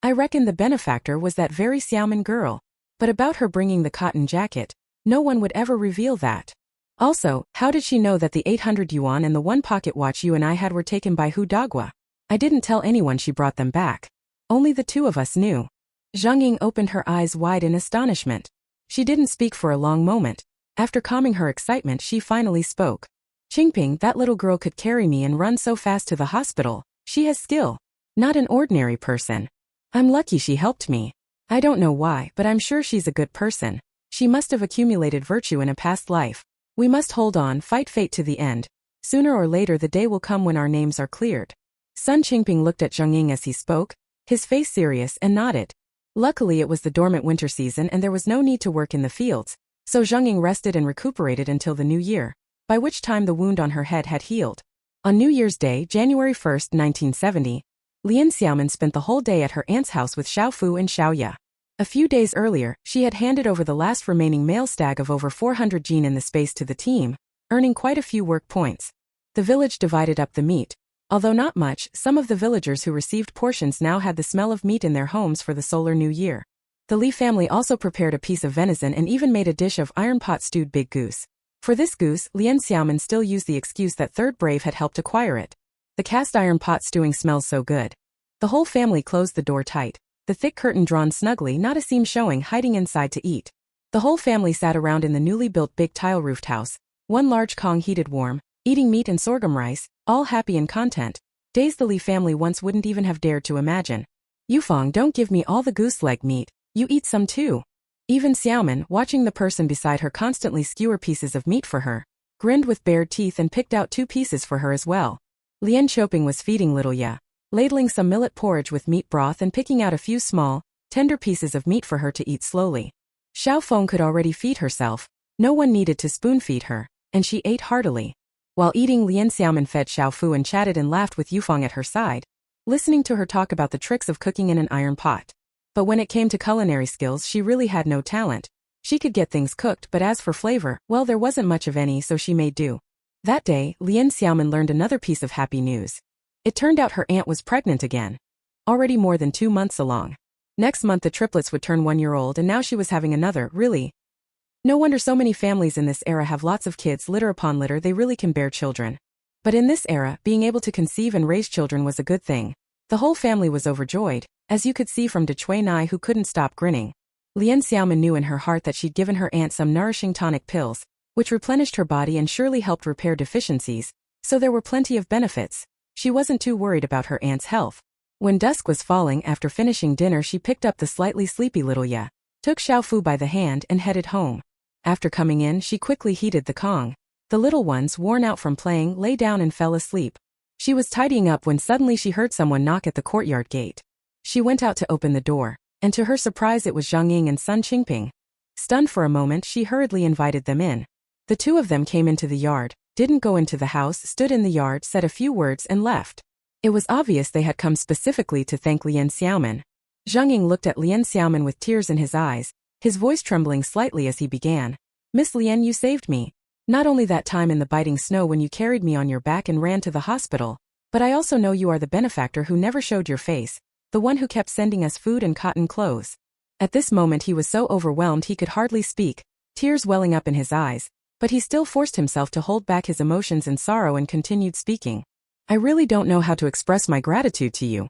I reckon the benefactor was that very Xiaomin girl. But about her bringing the cotton jacket, no one would ever reveal that. Also, how did she know that the 800 yuan and the one pocket watch you and I had were taken by Hu Dagua? I didn't tell anyone she brought them back. Only the two of us knew. Zhang Ying opened her eyes wide in astonishment. She didn't speak for a long moment. After calming her excitement, she finally spoke. Qingping, that little girl could carry me and run so fast to the hospital. She has skill. Not an ordinary person. I'm lucky she helped me. I don't know why, but I'm sure she's a good person. She must have accumulated virtue in a past life. We must hold on, fight fate to the end. Sooner or later the day will come when our names are cleared. Sun Qingping looked at Zhang Ying as he spoke, his face serious, and nodded. Luckily it was the dormant winter season and there was no need to work in the fields, so Zhang Ying rested and recuperated until the new year, by which time the wound on her head had healed. On New Year's Day, January 1st, 1970, Lian Xiaomin spent the whole day at her aunt's house with Xiao Fu and Xiao Ya. A few days earlier, she had handed over the last remaining male stag of over 400 gene in the space to the team, earning quite a few work points. The village divided up the meat. Although not much, some of the villagers who received portions now had the smell of meat in their homes for the solar new year. The Li family also prepared a piece of venison and even made a dish of iron pot stewed big goose. For this goose, Lian Xiaomin still used the excuse that Third Brave had helped acquire it. The cast iron pot stewing smells so good. The whole family closed the door tight, the thick curtain drawn snugly, not a seam showing, hiding inside to eat. The whole family sat around in the newly built big tile-roofed house, one large Kong heated warm, eating meat and sorghum rice, all happy and content. Days the Li family once wouldn't even have dared to imagine. Yufeng, don't give me all the goose leg meat, you eat some too. Even Xiaomin, watching the person beside her constantly skewer pieces of meat for her, grinned with bared teeth and picked out 2 pieces for her as well. Lian Xiaomin was feeding little Ya, ladling some millet porridge with meat broth and picking out a few small, tender pieces of meat for her to eat slowly. Xiao Feng could already feed herself, no one needed to spoon-feed her, and she ate heartily. While eating, Lian Xiaomin fed Xiao Fu and chatted and laughed with Yufeng at her side, listening to her talk about the tricks of cooking in an iron pot. But when it came to culinary skills, she really had no talent. She could get things cooked, but as for flavor, well, there wasn't much of any, so she made do. That day, Lian Xiaomin learned another piece of happy news. It turned out her aunt was pregnant again. Already more than 2 months along. Next month the triplets would turn 1 year old and now she was having another, really. No wonder so many families in this era have lots of kids, litter upon litter, they really can bear children. But in this era, being able to conceive and raise children was a good thing. The whole family was overjoyed, as you could see from De Chui Nai, who couldn't stop grinning. Lian Xiaomin knew in her heart that she'd given her aunt some nourishing tonic pills, which replenished her body and surely helped repair deficiencies, so there were plenty of benefits. She wasn't too worried about her aunt's health. When dusk was falling after finishing dinner, she picked up the slightly sleepy little Ya, took Xiao Fu by the hand and headed home. After coming in, she quickly heated the Kong. The little ones, worn out from playing, lay down and fell asleep. She was tidying up when suddenly she heard someone knock at the courtyard gate. She went out to open the door, and to her surprise it was Zhang Ying and Sun Qingping. Stunned for a moment, she hurriedly invited them in. The two of them came into the yard, didn't go into the house, stood in the yard, said a few words and left. It was obvious they had come specifically to thank Lian Xiaomin. Zhang Ying looked at Lian Xiaomin with tears in his eyes, his voice trembling slightly as he began. Miss Lian, you saved me. Not only that time in the biting snow when you carried me on your back and ran to the hospital, but I also know you are the benefactor who never showed your face, the one who kept sending us food and cotton clothes. At this moment he was so overwhelmed he could hardly speak, tears welling up in his eyes, but he still forced himself to hold back his emotions and sorrow and continued speaking. I really don't know how to express my gratitude to you.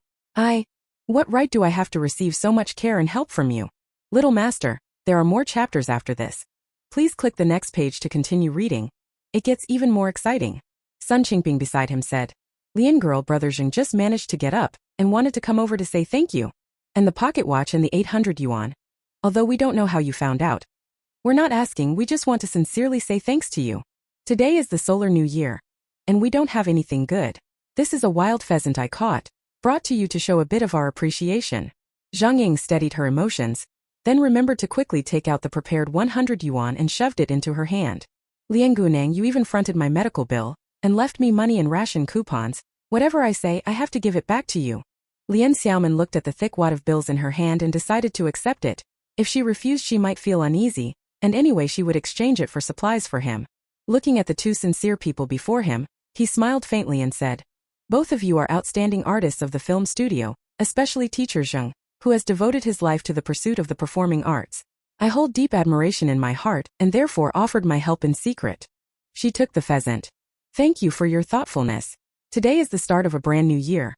What right do I have to receive so much care and help from you? Little master, there are more chapters after this. Please click the next page to continue reading. It gets even more exciting. Sun Qingping beside him said. Lian girl, brother Zheng just managed to get up and wanted to come over to say thank you. And the pocket watch and the 800 yuan. Although we don't know how you found out. We're not asking, we just want to sincerely say thanks to you. Today is the solar new year. And we don't have anything good. This is a wild pheasant I caught, brought to you to show a bit of our appreciation. Zhang Ying steadied her emotions, then remembered to quickly take out the prepared 100 yuan and shoved it into her hand. Lian Gunang, you even fronted my medical bill, and left me money and ration coupons. Whatever I say, I have to give it back to you. Lian Xiaomin looked at the thick wad of bills in her hand and decided to accept it. If she refused she might feel uneasy, and anyway she would exchange it for supplies for him. Looking at the two sincere people before him, he smiled faintly and said, "Both of you are outstanding artists of the film studio, especially teacher Zheng, who has devoted his life to the pursuit of the performing arts. I hold deep admiration in my heart and therefore offered my help in secret." She took the pheasant. "Thank you for your thoughtfulness. Today is the start of a brand new year.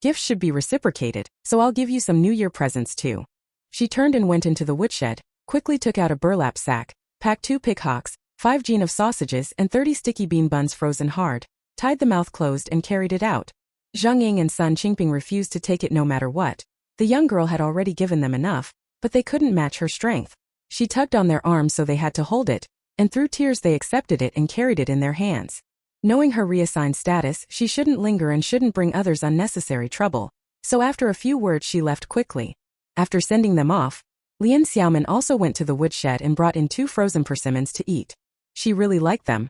Gifts should be reciprocated, so I'll give you some New Year presents too." She turned and went into the woodshed, quickly took out a burlap sack, packed 2 pig hocks, 5 jean of sausages and 30 sticky bean buns frozen hard, tied the mouth closed and carried it out. Zhang Ying and Sun Qingping refused to take it no matter what. The young girl had already given them enough, but they couldn't match her strength. She tugged on their arms so they had to hold it, and through tears they accepted it and carried it in their hands. Knowing her reassigned status, she shouldn't linger and shouldn't bring others unnecessary trouble, so after a few words she left quickly. After sending them off, Lian Xiaomin also went to the woodshed and brought in 2 frozen persimmons to eat. She really liked them.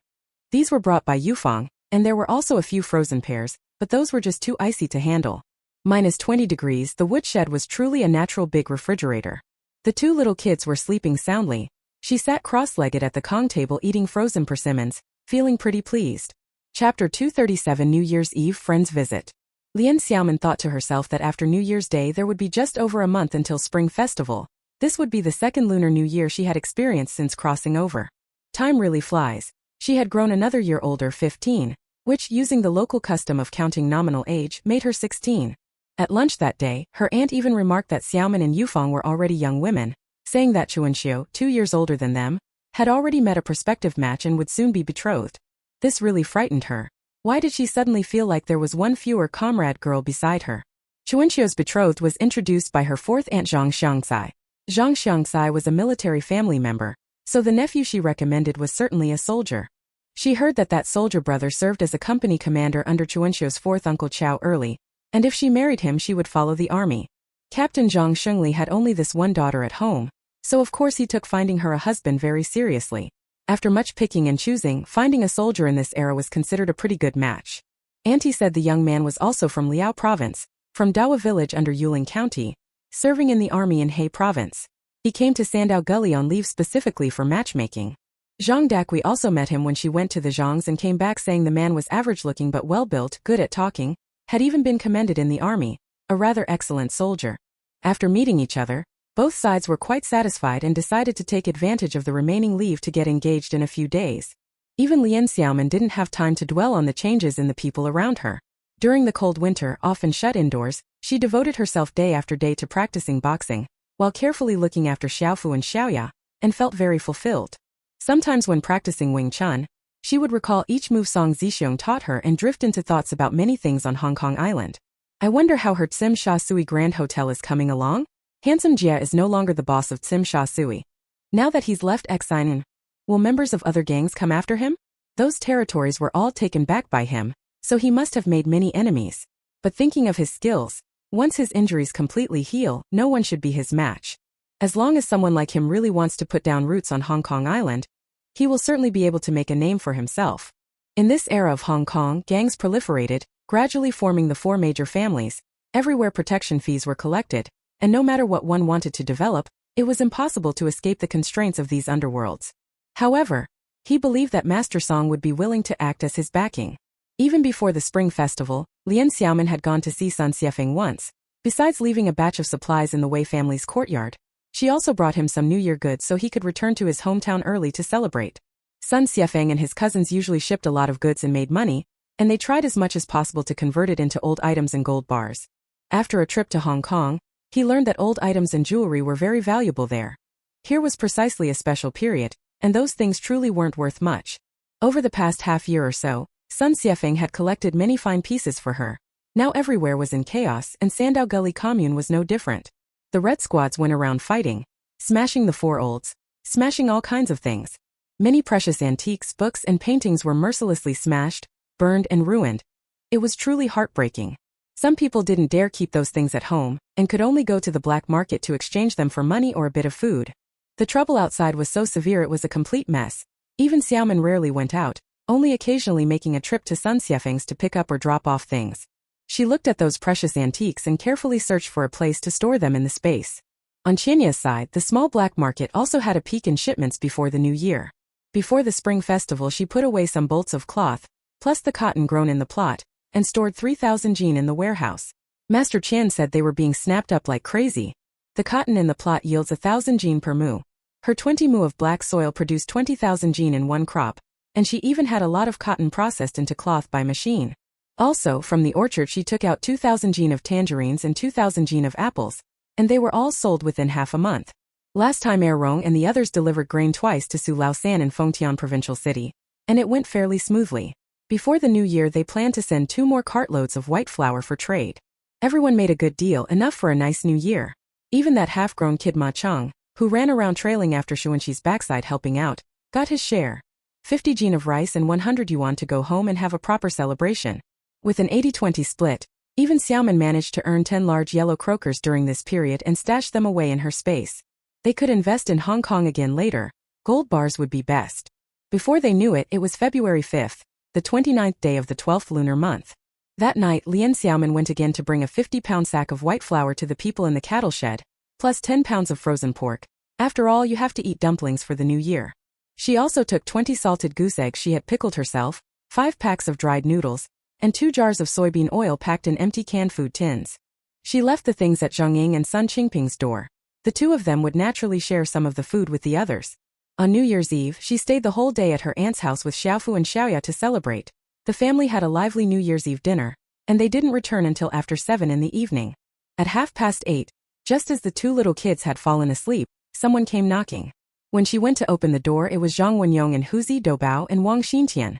These were brought by Yufang, and there were also a few frozen pears, but those were just too icy to handle. -20 degrees, the woodshed was truly a natural big refrigerator. The 2 little kids were sleeping soundly. She sat cross-legged at the Kong table eating frozen persimmons, feeling pretty pleased. Chapter 237 New Year's Eve Friends Visit. Lian Xiaomin thought to herself that after New Year's Day there would be just over a month until Spring Festival. This would be the second Lunar New Year she had experienced since crossing over. Time really flies. She had grown another year older, 15, which, using the local custom of counting nominal age, made her 16. At lunch that day, her aunt even remarked that Xiaomin and Yufang were already young women, saying that Chuanxiu, 2 years older than them, had already met a prospective match and would soon be betrothed. This really frightened her. Why did she suddenly feel like there was one fewer comrade girl beside her? Chuanxiu's betrothed was introduced by her 4th aunt Zhang Xiangcai. Zhang Xiangcai was a military family member, so the nephew she recommended was certainly a soldier. She heard that that soldier brother served as a company commander under Chuanxiu's 4th uncle Chao Early, and if she married him she would follow the army. Captain Zhang Shengli had only this one daughter at home, so of course he took finding her a husband very seriously. After much picking and choosing, finding a soldier in this era was considered a pretty good match. Auntie said the young man was also from Liao Province, from Dawa village under Yuling County, serving in the army in He Province. He came to Sandow Gully on leave specifically for matchmaking. Zhang Dakui also met him when she went to the Zhangs and came back saying the man was average-looking but well-built, good at talking, had even been commended in the army, a rather excellent soldier. After meeting each other, both sides were quite satisfied and decided to take advantage of the remaining leave to get engaged in a few days. Even Lian Xiaomin didn't have time to dwell on the changes in the people around her. During the cold winter, often shut indoors, she devoted herself day after day to practicing boxing, while carefully looking after Xiaofu and Xiaoya, and felt very fulfilled. Sometimes when practicing Wing Chun, she would recall each move Song Zixiong taught her and drift into thoughts about many things on Hong Kong Island. I wonder how her Tsim Sha Sui Grand Hotel is coming along? Handsome Jia is no longer the boss of Tsim Sha Sui. Now that he's left Xinan, will members of other gangs come after him? Those territories were all taken back by him, so he must have made many enemies. But thinking of his skills, once his injuries completely heal, no one should be his match. As long as someone like him really wants to put down roots on Hong Kong Island, he will certainly be able to make a name for himself. In this era of Hong Kong, gangs proliferated, gradually forming the 4 major families. Everywhere protection fees were collected, and no matter what one wanted to develop, it was impossible to escape the constraints of these underworlds. However, he believed that Master Song would be willing to act as his backing. Even before the Spring Festival, Lian Xiaomin had gone to see Sun Xiefeng once. Besides leaving a batch of supplies in the Wei family's courtyard, she also brought him some New Year goods so he could return to his hometown early to celebrate. Sun Xiefeng and his cousins usually shipped a lot of goods and made money, and they tried as much as possible to convert it into old items and gold bars. After a trip to Hong Kong, he learned that old items and jewelry were very valuable there. Here was precisely a special period, and those things truly weren't worth much. Over the past half year or so, Sun Xiefeng had collected many fine pieces for her. Now everywhere was in chaos, and Sandow Gully commune was no different. The red squads went around fighting, smashing the 4 olds, smashing all kinds of things. Many precious antiques, books, and paintings were mercilessly smashed, burned, and ruined. It was truly heartbreaking. Some people didn't dare keep those things at home, and could only go to the black market to exchange them for money or a bit of food. The trouble outside was so severe it was a complete mess. Even Xiaomin rarely went out, only occasionally making a trip to Sun Xiefeng's to pick up or drop off things. She looked at those precious antiques and carefully searched for a place to store them in the space. On Qianya's side, the small black market also had a peak in shipments before the new year. Before the spring festival, she put away some bolts of cloth, plus the cotton grown in the plot, and stored 3,000 jin in the warehouse. Master Qian said they were being snapped up like crazy. The cotton in the plot yields 1,000 jin per mu. Her 20 mu of black soil produced 20,000 jin in one crop, and she even had a lot of cotton processed into cloth by machine. Also, from the orchard she took out 2,000 jin of tangerines and 2,000 jin of apples, and they were all sold within half a month. Last time Rong and the others delivered grain twice to Su Laosan in Fengtian Provincial City, and it went fairly smoothly. Before the new year they planned to send 2 more cartloads of white flour for trade. Everyone made a good deal, enough for a nice new year. Even that half-grown kid Ma Cheng, who ran around trailing after Xuanqi's backside helping out, got his share. 50 jin of rice and 100 yuan to go home and have a proper celebration. With an 80-20 split, even Xiaomin managed to earn 10 large yellow croakers during this period and stash them away in her space. They could invest in Hong Kong again later. Gold bars would be best. Before they knew it, it was February 5th, the 29th day of the 12th lunar month. That night, Lian Xiaomin went again to bring a 50-pound sack of white flour to the people in the cattle shed, plus 10 pounds of frozen pork. After all, you have to eat dumplings for the new year. She also took 20 salted goose eggs she had pickled herself, 5 packs of dried noodles, and 2 jars of soybean oil packed in empty canned food tins. She left the things at Zhang Ying and Sun Qingping's door. The two of them would naturally share some of the food with the others. On New Year's Eve, she stayed the whole day at her aunt's house with Xiaofu and Xiaoya to celebrate. The family had a lively New Year's Eve dinner, and they didn't return until after 7 in the evening. At 8:30, just as the 2 little kids had fallen asleep, someone came knocking. When she went to open the door, it was Zhang Wenyong and Huzi Doubao and Wang Xintian.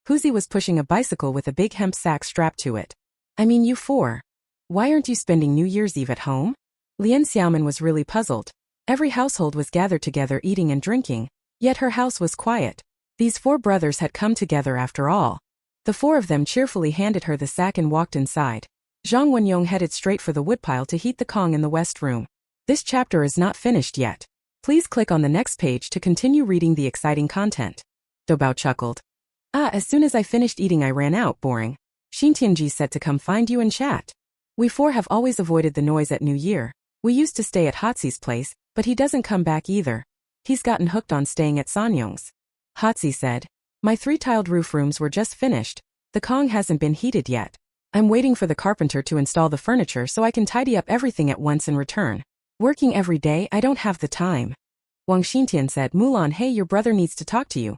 Huzi was pushing a bicycle with a big hemp sack strapped to it. I mean, you 4. Why aren't you spending New Year's Eve at home? Lian Xiaomin was really puzzled. Every household was gathered together eating and drinking, yet her house was quiet. These 4 brothers had come together after all. The 4 of them cheerfully handed her the sack and walked inside. Zhang Wenyong headed straight for the woodpile to heat the Kong in the west room. This chapter is not finished yet. Please click on the next page to continue reading the exciting content. Doubao chuckled. As soon as I finished eating I ran out, boring. Xintianji said to come find you and chat. We 4 have always avoided the noise at New Year. We used to stay at Hotzi's place, but he doesn't come back either. He's gotten hooked on staying at Sanyong's. Hotzi said. My 3-tiled roof rooms were just finished. The Kong hasn't been heated yet. I'm waiting for the carpenter to install the furniture so I can tidy up everything at once and return. Working every day, I don't have the time. Wang Xintian said, Mulan, hey, your brother needs to talk to you.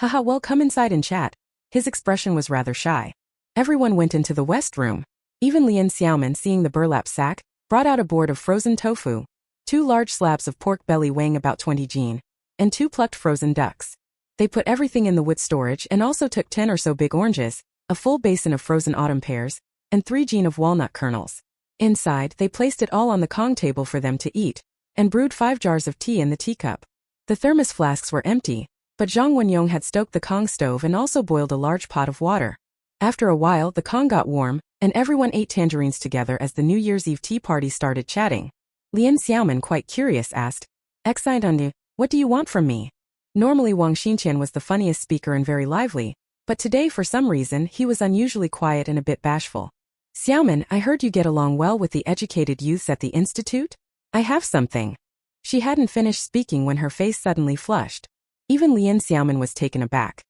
Haha, well, come inside and chat. His expression was rather shy. Everyone went into the west room. Even Lian Xiaomin, seeing the burlap sack, brought out a board of frozen tofu, 2 large slabs of pork belly weighing about 20 jin, and 2 plucked frozen ducks. They put everything in the wood storage and also took 10 or so big oranges, a full basin of frozen autumn pears, and 3 jin of walnut kernels. Inside, they placed it all on the Kong table for them to eat, and brewed 5 jars of tea in the teacup. The thermos flasks were empty, but Zhang Wenyong had stoked the Kong stove and also boiled a large pot of water. After a while, the Kong got warm, and everyone ate tangerines together as the New Year's Eve tea party started chatting. Lian Xiaomin, quite curious, asked, Excitandu, what do you want from me? Normally Wang Xintian was the funniest speaker and very lively, but today for some reason he was unusually quiet and a bit bashful. Xiaomin, I heard you get along well with the educated youths at the institute? I have something. She hadn't finished speaking when her face suddenly flushed. Even Lian Xiaomin was taken aback.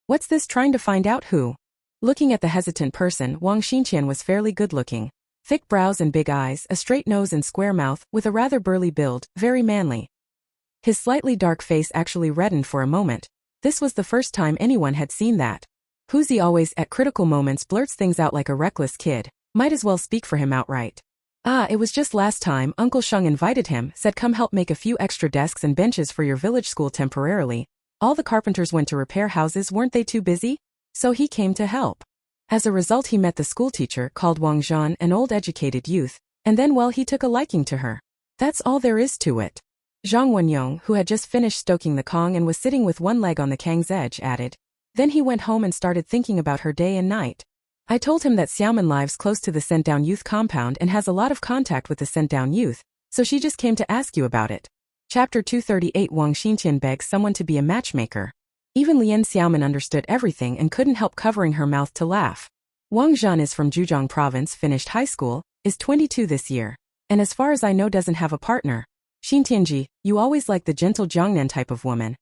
What's this, trying to find out who? Looking at the hesitant person, Wang Xintian was fairly good-looking. Thick brows and big eyes, a straight nose and square mouth, with a rather burly build, very manly. His slightly dark face actually reddened for a moment. This was the first time anyone had seen that. Huzi always, at critical moments, blurts things out like a reckless kid. Might as well speak for him outright. It was just last time Uncle Sheng invited him, said come help make a few extra desks and benches for your village school temporarily. All the carpenters went to repair houses, weren't they too busy? So he came to help. As a result he met the schoolteacher, called Wang Zhan, an old educated youth, and then well he took a liking to her. That's all there is to it. Zhang Wenyong, who had just finished stoking the Kong and was sitting with one leg on the Kang's edge, added. Then he went home and started thinking about her day and night. I told him that Xiaomin lives close to the sent-down youth compound and has a lot of contact with the sent-down youth, so she just came to ask you about it. Chapter 238 Wang Xintian begs someone to be a matchmaker. Even Lian Xiaomin understood everything and couldn't help covering her mouth to laugh. Wang Zhan is from Zhejiang province, finished high school, is 22 this year, and as far as I know doesn't have a partner. Xintianji, you always like the gentle Jiangnan type of woman.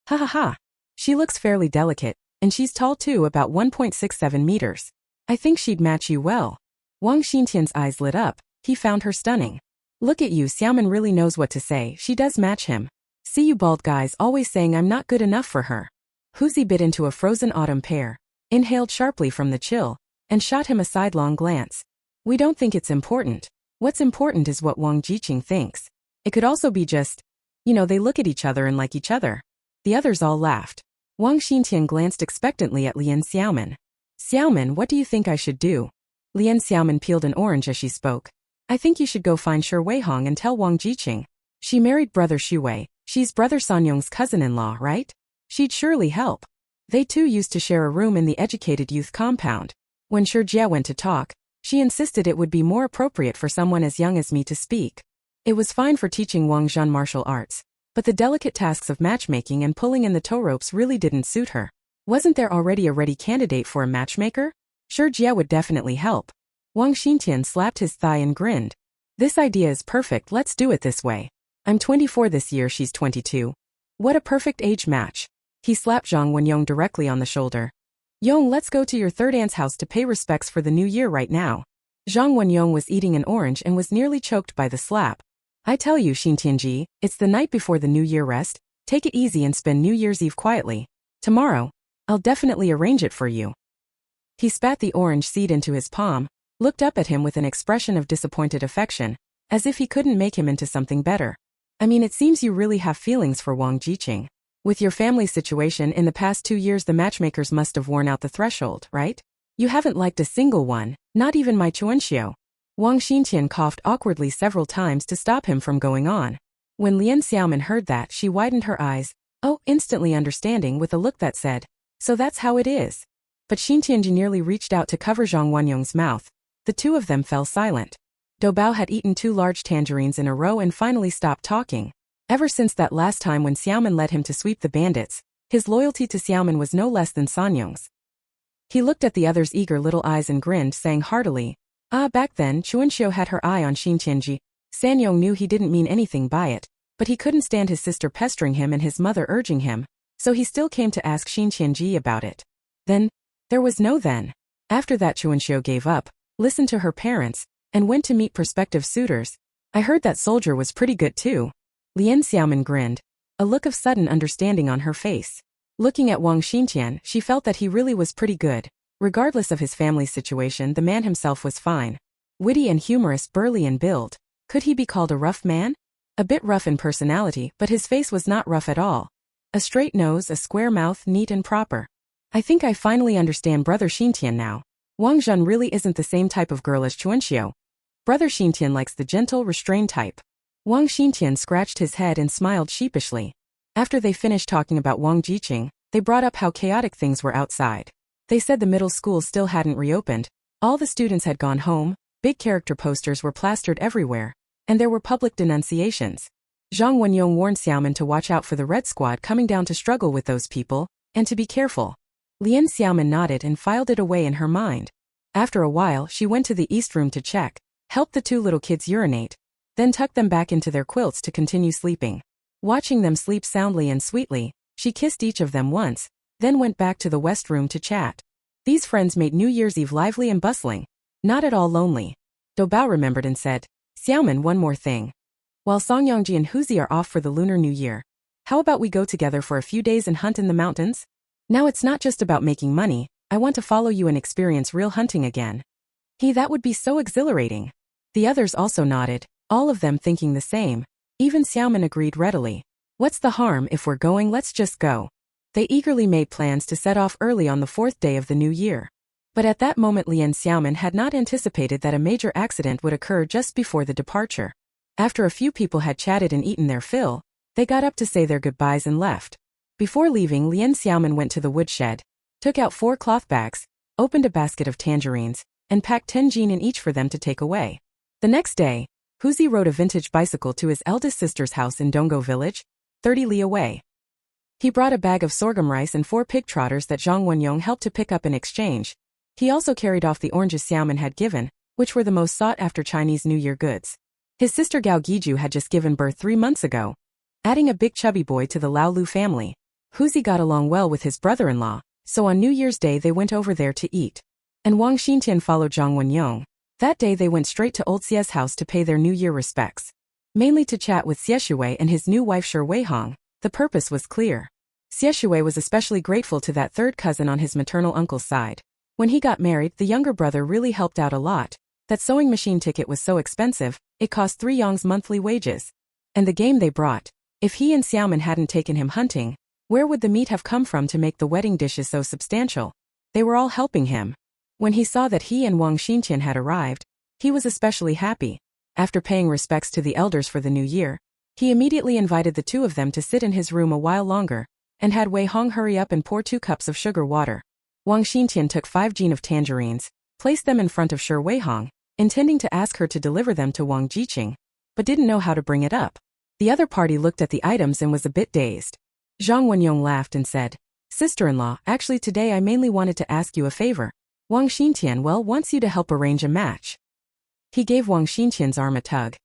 Ha ha ha. She looks fairly delicate, and she's tall too, about 1.67 meters. I think she'd match you well. Wang Xintian's eyes lit up. He found her stunning. Look at you, Xiaomin really knows what to say. She does match him. See you bald guys always saying I'm not good enough for her. Huzi bit into a frozen autumn pear, inhaled sharply from the chill, and shot him a sidelong glance. We don't think it's important. What's important is what Wang Jiqing thinks. It could also be just, they look at each other and like each other. The others all laughed. Wang Xintian glanced expectantly at Lian Xiaomin. Xiaomin, what do you think I should do? Lian Xiaomin peeled an orange as she spoke. I think you should go find Shi Weihong and tell Wang Jiqing. She married brother Xu Wei. She's brother Sanyong's cousin-in-law, right? She'd surely help. They too used to share a room in the educated youth compound. When Shi Jie went to talk, she insisted it would be more appropriate for someone as young as me to speak. It was fine for teaching Wang Zhan martial arts, but the delicate tasks of matchmaking and pulling in the tow ropes really didn't suit her. Wasn't there already a ready candidate for a matchmaker? Shi Jie would definitely help. Wang Xintian slapped his thigh and grinned. This idea is perfect, let's do it this way. I'm 24 this year, she's 22. What a perfect age match. He slapped Zhang Wenyong directly on the shoulder. Yong, let's go to your third aunt's house to pay respects for the new year right now. Zhang Wenyong was eating an orange and was nearly choked by the slap. I tell you, Xintianji, it's the night before the New Year rest. Take it easy and spend New Year's Eve quietly. Tomorrow, I'll definitely arrange it for you. He spat the orange seed into his palm, looked up at him with an expression of disappointed affection, as if he couldn't make him into something better. I mean, it seems you really have feelings for Wang Jiqing. With your family situation in the past 2 years, the matchmakers must have worn out the threshold, right? You haven't liked a single one, not even my Chuanxiu. Wang Xintian coughed awkwardly several times to stop him from going on. When Lian Xiaomin heard that, she widened her eyes, instantly understanding with a look that said, so that's how it is. But Xintianji nearly reached out to cover Zhang Wenyong's mouth. The two of them fell silent. Doubao had eaten 2 large tangerines in a row and finally stopped talking. Ever since that last time when Xiaomin led him to sweep the bandits, his loyalty to Xiaomin was no less than Sanyong's. He looked at the other's eager little eyes and grinned, saying heartily, back then, Chuanxiu had her eye on Xintianji. Sanyong knew he didn't mean anything by it, but he couldn't stand his sister pestering him and his mother urging him, so he still came to ask Xintianji about it. Then, there was no then. After that, Chuanxiu gave up, listened to her parents, and went to meet prospective suitors. I heard that soldier was pretty good too. Lian Xiaomin grinned, a look of sudden understanding on her face. Looking at Wang Xintian, she felt that he really was pretty good. Regardless of his family's situation, the man himself was fine. Witty and humorous, burly in build. Could he be called a rough man? A bit rough in personality, but his face was not rough at all. A straight nose, a square mouth, neat and proper. I think I finally understand Brother Xintian now. Wang Zhan really isn't the same type of girl as Chuanxiu. Brother Xintian likes the gentle, restrained type. Wang Xintian scratched his head and smiled sheepishly. After they finished talking about Wang Jiqing, they brought up how chaotic things were outside. They said the middle school still hadn't reopened, all the students had gone home, big character posters were plastered everywhere, and there were public denunciations. Zhang Wenyong warned Xiaomin to watch out for the Red Squad coming down to struggle with those people, and to be careful. Lian Xiaomin nodded and filed it away in her mind. After a while, she went to the east room to check, helped the 2 little kids urinate, then tucked them back into their quilts to continue sleeping. Watching them sleep soundly and sweetly, she kissed each of them once, then went back to the west room to chat. These friends made New Year's Eve lively and bustling, not at all lonely. Doubao remembered and said, Xiaomin, one more thing. While Songyongji and Huzi are off for the Lunar New Year, how about we go together for a few days and hunt in the mountains? Now it's not just about making money, I want to follow you and experience real hunting again. That would be so exhilarating. The others also nodded, all of them thinking the same. Even Xiaomin agreed readily. What's the harm if we're going, let's just go. They eagerly made plans to set off early on the 4th day of the new year. But at that moment Lian Xiaomin had not anticipated that a major accident would occur just before the departure. After a few people had chatted and eaten their fill, they got up to say their goodbyes and left. Before leaving, Lian Xiaomin went to the woodshed, took out 4 cloth bags, opened a basket of tangerines, and packed 10 jin in each for them to take away. The next day, Huzi rode a vintage bicycle to his eldest sister's house in Donggo village, 30 li away. He brought a bag of sorghum rice and 4 pig trotters that Zhang Wenyong helped to pick up in exchange. He also carried off the oranges Xiaomin had given, which were the most sought-after Chinese New Year goods. His sister Gao Giju had just given birth 3 months ago, adding a big chubby boy to the Lao Lu family. Huzi got along well with his brother-in-law, so on New Year's Day they went over there to eat. And Wang Xintian followed Zhang Wenyong. That day they went straight to old Xie's house to pay their New Year respects. Mainly to chat with Xie Shui and his new wife Shi Weihong. The purpose was clear. Xie Shui was especially grateful to that third cousin on his maternal uncle's side. When he got married, the younger brother really helped out a lot. That sewing machine ticket was so expensive, it cost 3 Yong's monthly wages. And the game they brought. If he and Xiaomin hadn't taken him hunting, where would the meat have come from to make the wedding dishes so substantial? They were all helping him. When he saw that he and Wang Xintian had arrived, he was especially happy. After paying respects to the elders for the new year, he immediately invited the two of them to sit in his room a while longer, and had Wei Hong hurry up and pour 2 cups of sugar water. Wang Xintian took 5 jean of tangerines, placed them in front of Shi Weihong, intending to ask her to deliver them to Wang Jiqing, but didn't know how to bring it up. The other party looked at the items and was a bit dazed. Zhang Wenyong laughed and said, "Sister-in-law, actually today I mainly wanted to ask you a favor. Wang Xintian wants you to help arrange a match." He gave Wang Xintian's arm a tug.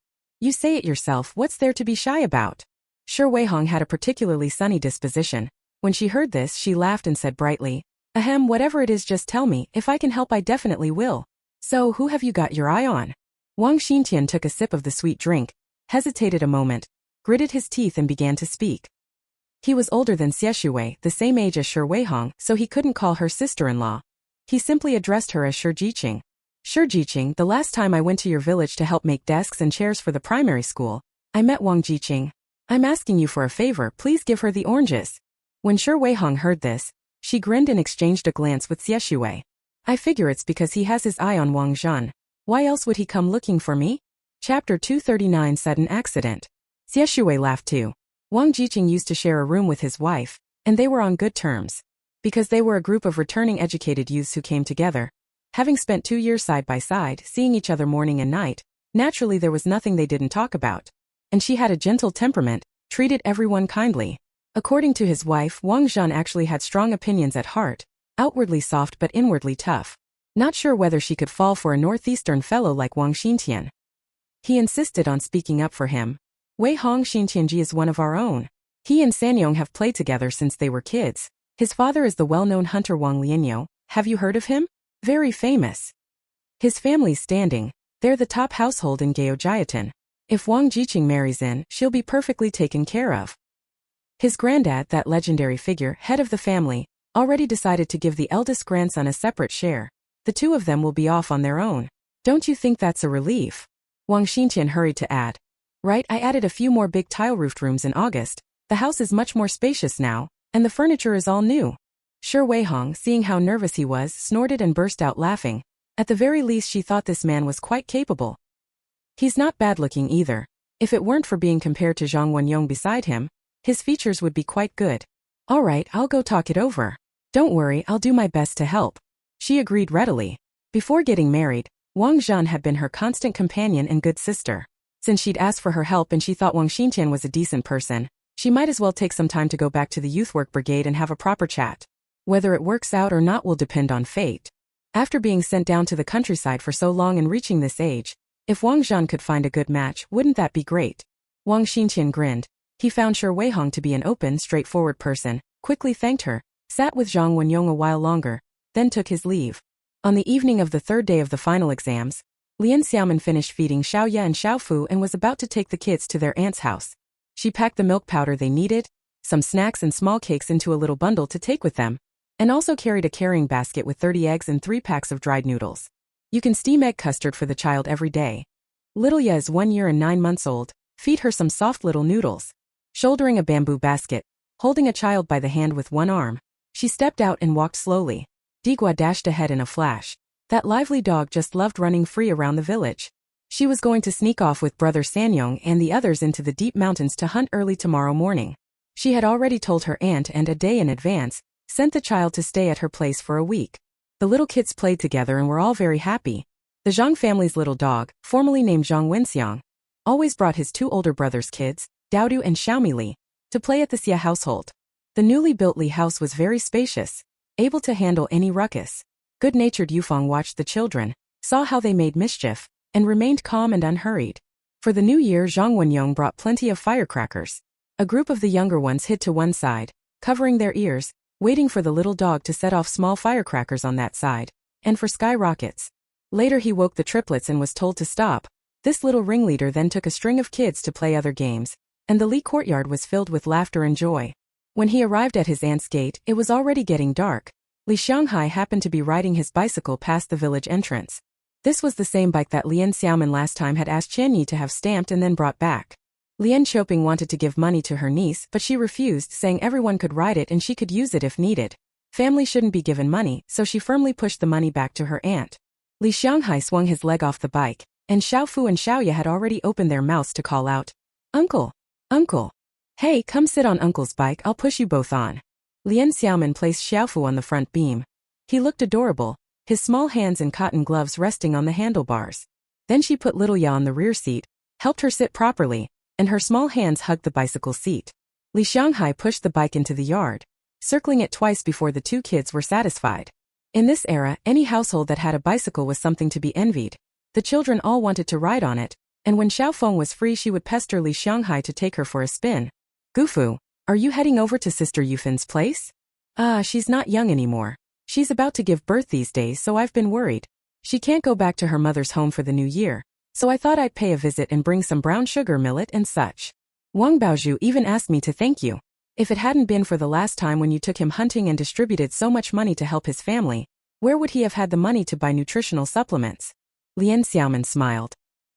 "You say it yourself, what's there to be shy about?" Shi Weihong had a particularly sunny disposition. When she heard this, she laughed and said brightly, "Ahem, whatever it is, just tell me. If I can help, I definitely will. So, who have you got your eye on?" Wang Xintian took a sip of the sweet drink, hesitated a moment, gritted his teeth and began to speak. He was older than Xie Shui, the same age as Shi Weihong, so he couldn't call her sister-in-law. He simply addressed her as Shi Jiqing. "Shi Jiqing, the last time I went to your village to help make desks and chairs for the primary school, I met Wang Jiqing. I'm asking you for a favor, please give her the oranges." When Shi Weihong heard this, she grinned and exchanged a glance with Xie Shui. "I figure it's because he has his eye on Wang Zhan. Why else would he come looking for me?" Chapter 239 Sudden Accident. Xie Shui laughed too. Wang Jiqing used to share a room with his wife, and they were on good terms. Because they were a group of returning educated youths who came together. Having spent 2 years side by side, seeing each other morning and night, naturally there was nothing they didn't talk about. And she had a gentle temperament, treated everyone kindly. According to his wife, Wang Zhan actually had strong opinions at heart, outwardly soft but inwardly tough. Not sure whether she could fall for a northeastern fellow like Wang Xintian. He insisted on speaking up for him. "Wei Hong Xintianji is one of our own. He and Sanyong have played together since they were kids. His father is the well-known hunter Wang Lianyo. Have you heard of him? Very famous. His family's standing. They're the top household in Gaojiatan. If Wang Jiqing marries in, she'll be perfectly taken care of." His granddad, that legendary figure, head of the family, already decided to give the eldest grandson a separate share. The two of them will be off on their own. Don't you think that's a relief? Wang Xintian hurried to add. "Right, I added a few more big tile-roofed rooms in August. The house is much more spacious now, and the furniture is all new." Shi Weihong, seeing how nervous he was, snorted and burst out laughing. At the very least she thought this man was quite capable. He's not bad-looking either. If it weren't for being compared to Zhang Wenyong beside him, his features would be quite good. "All right, I'll go talk it over. Don't worry, I'll do my best to help." She agreed readily. Before getting married, Wang Zhan had been her constant companion and good sister. Since she'd asked for her help and she thought Wang Xintian was a decent person, she might as well take some time to go back to the youth work brigade and have a proper chat. Whether it works out or not will depend on fate. After being sent down to the countryside for so long and reaching this age, if Wang Zhan could find a good match, wouldn't that be great? Wang Xintian grinned. He found Shi Weihong to be an open, straightforward person, quickly thanked her, sat with Zhang Wenyong a while longer, then took his leave. On the evening of the 3rd day of the final exams, Lian Xiaomin finished feeding Xiaoya and Xiaofu and was about to take the kids to their aunt's house. She packed the milk powder they needed, some snacks and small cakes into a little bundle to take with them, and also carried a carrying basket with 30 eggs and 3 packs of dried noodles. You can steam egg custard for the child every day. Little Ya is 1 year and 9 months old. Feed her some soft little noodles. Shouldering a bamboo basket, holding a child by the hand with one arm, she stepped out and walked slowly. Digua dashed ahead in a flash. That lively dog just loved running free around the village. She was going to sneak off with brother Sanyong and the others into the deep mountains to hunt early tomorrow morning. She had already told her aunt and a day in advance, sent the child to stay at her place for a week. The little kids played together and were all very happy. The Zhang family's little dog, formerly named Zhang Wenxiang, always brought his 2 older brothers' kids, Daodu and Xiaomi Li, to play at the Xie household. The newly built Li house was very spacious, able to handle any ruckus. Good-natured Yufeng watched the children, saw how they made mischief, and remained calm and unhurried. For the new year, Zhang Wenyong brought plenty of firecrackers. A group of the younger ones hid to one side, covering their ears, waiting for the little dog to set off small firecrackers on that side, and for sky rockets. Later he woke the triplets and was told to stop. This little ringleader then took a string of kids to play other games, and the Li courtyard was filled with laughter and joy. When he arrived at his aunt's gate, it was already getting dark. Li Xianghai happened to be riding his bicycle past the village entrance. This was the same bike that Lian Xiaomin last time had asked Qianyi to have stamped and then brought back. Lian Xiaomin wanted to give money to her niece, but she refused, saying everyone could ride it and she could use it if needed. Family shouldn't be given money, so she firmly pushed the money back to her aunt. Li Xianghai swung his leg off the bike, and Xiaofu and Xiaoya had already opened their mouths to call out, "Uncle! Uncle! Hey, come sit on Uncle's bike, I'll push you both on." Lian Xiaomin placed Xiaofu on the front beam. He looked adorable, his small hands and cotton gloves resting on the handlebars. Then she put little Ya on the rear seat, helped her sit properly, and her small hands hugged the bicycle seat. Li Xianghai pushed the bike into the yard, circling it twice before the two kids were satisfied. In this era, any household that had a bicycle was something to be envied. The children all wanted to ride on it, and when Xiaofeng was free she would pester Li Xianghai to take her for a spin. "Gufu, are you heading over to Sister Yufin's place?" She's not young anymore. She's about to give birth these days, so I've been worried. She can't go back to her mother's home for the new year, so I thought I'd pay a visit and bring some brown sugar millet and such. Wang Baozhu even asked me to thank you. If it hadn't been for the last time when you took him hunting and distributed so much money to help his family, where would he have had the money to buy nutritional supplements? Lian Xiaomin smiled.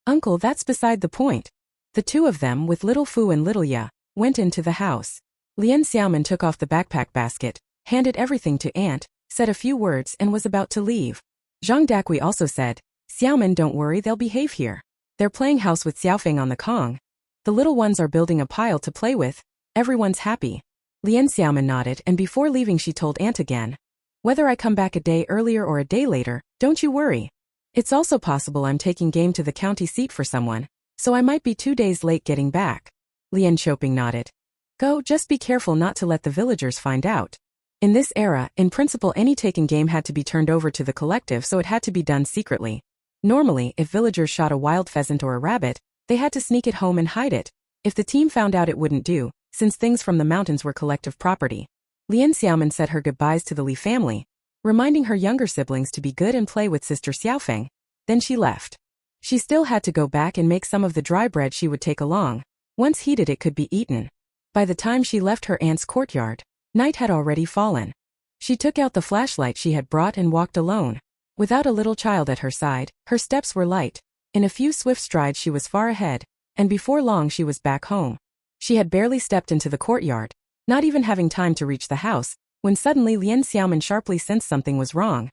"Uncle, that's beside the point." The two of them, with little Fu and little Ya, went into the house. Lian Xiaomin took off the backpack basket, handed everything to Aunt, said a few words and was about to leave. Zhang Dakui also said, "Xiaomin, don't worry, they'll behave here. They're playing house with Xiaofeng on the Kong. The little ones are building a pile to play with. Everyone's happy." Lian Xiaomin nodded, and before leaving she told Aunt again, "Whether I come back a day earlier or a day later, don't you worry. It's also possible I'm taking game to the county seat for someone, so I might be 2 days late getting back." Lian Xiaoping nodded. "Go, just be careful not to let the villagers find out." In this era, in principle any taken game had to be turned over to the collective, so it had to be done secretly. Normally, if villagers shot a wild pheasant or a rabbit, they had to sneak it home and hide it. If the team found out, it wouldn't do, since things from the mountains were collective property. Lian Xiaomin said her goodbyes to the Li family, reminding her younger siblings to be good and play with Sister Xiaofeng. Then she left. She still had to go back and make some of the dry bread she would take along. Once heated, it could be eaten. By the time she left her aunt's courtyard, night had already fallen. She took out the flashlight she had brought and walked alone. Without a little child at her side, her steps were light. In a few swift strides she was far ahead, and before long she was back home. She had barely stepped into the courtyard, not even having time to reach the house, when suddenly Lian Xiaomin sharply sensed something was wrong.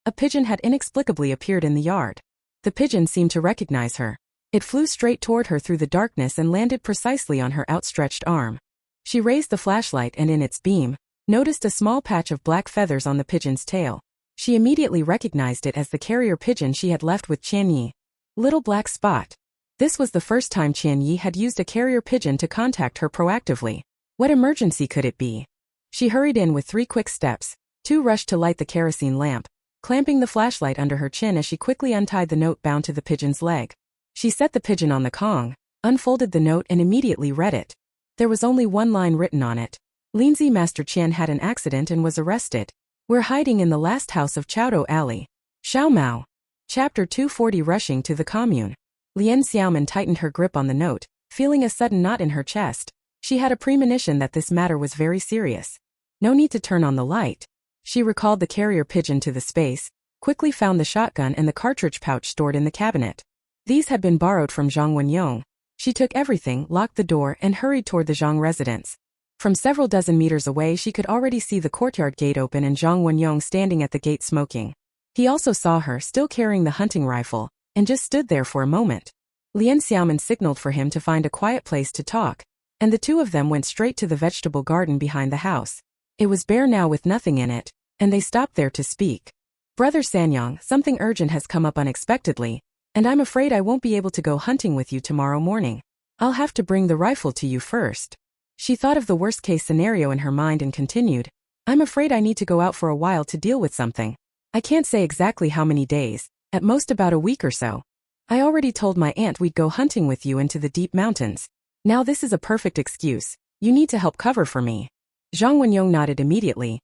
A pigeon had inexplicably appeared in the yard. The pigeon seemed to recognize her. It flew straight toward her through the darkness and landed precisely on her outstretched arm. She raised the flashlight and in its beam, noticed a small patch of black feathers on the pigeon's tail. She immediately recognized it as the carrier pigeon she had left with Qianyi. Little Black Spot. This was the first time Qianyi had used a carrier pigeon to contact her proactively. What emergency could it be? She hurried in with 3 quick steps. 2 rushed to light the kerosene lamp, clamping the flashlight under her chin as she quickly untied the note bound to the pigeon's leg. She set the pigeon on the Kong, unfolded the note and immediately read it. There was only one line written on it. Lindsay Master Qian had an accident and was arrested. We're hiding in the last house of Chowdo Alley. Xiao Mao. Chapter 240. Rushing to the commune. Lian Xiaomin tightened her grip on the note, feeling a sudden knot in her chest. She had a premonition that this matter was very serious. No need to turn on the light. She recalled the carrier pigeon to the space, quickly found the shotgun and the cartridge pouch stored in the cabinet. These had been borrowed from Zhang Wenyong. She took everything, locked the door, and hurried toward the Zhang residence. From several dozen meters away she could already see the courtyard gate open and Zhang Wenyong standing at the gate smoking. He also saw her, still carrying the hunting rifle, and just stood there for a moment. Lian Xiaomin signaled for him to find a quiet place to talk, and the two of them went straight to the vegetable garden behind the house. It was bare now with nothing in it, and they stopped there to speak. "Brother Sanyang, something urgent has come up unexpectedly, and I'm afraid I won't be able to go hunting with you tomorrow morning. I'll have to bring the rifle to you first." She thought of the worst-case scenario in her mind and continued, "I'm afraid I need to go out for a while to deal with something. I can't say exactly how many days, at most about a week or so." I already told my aunt we'd go hunting with you into the deep mountains. Now this is a perfect excuse. You need to help cover for me. Zhang Wenyong nodded immediately.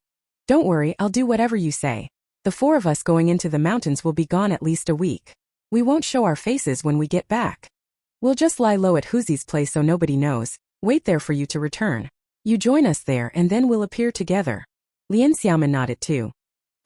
Don't worry, I'll do whatever you say. The four of us going into the mountains will be gone at least a week. We won't show our faces when we get back. We'll just lie low at Huzi's place so nobody knows, wait there for you to return. You join us there and then we'll appear together. Lian Xiaomin nodded too.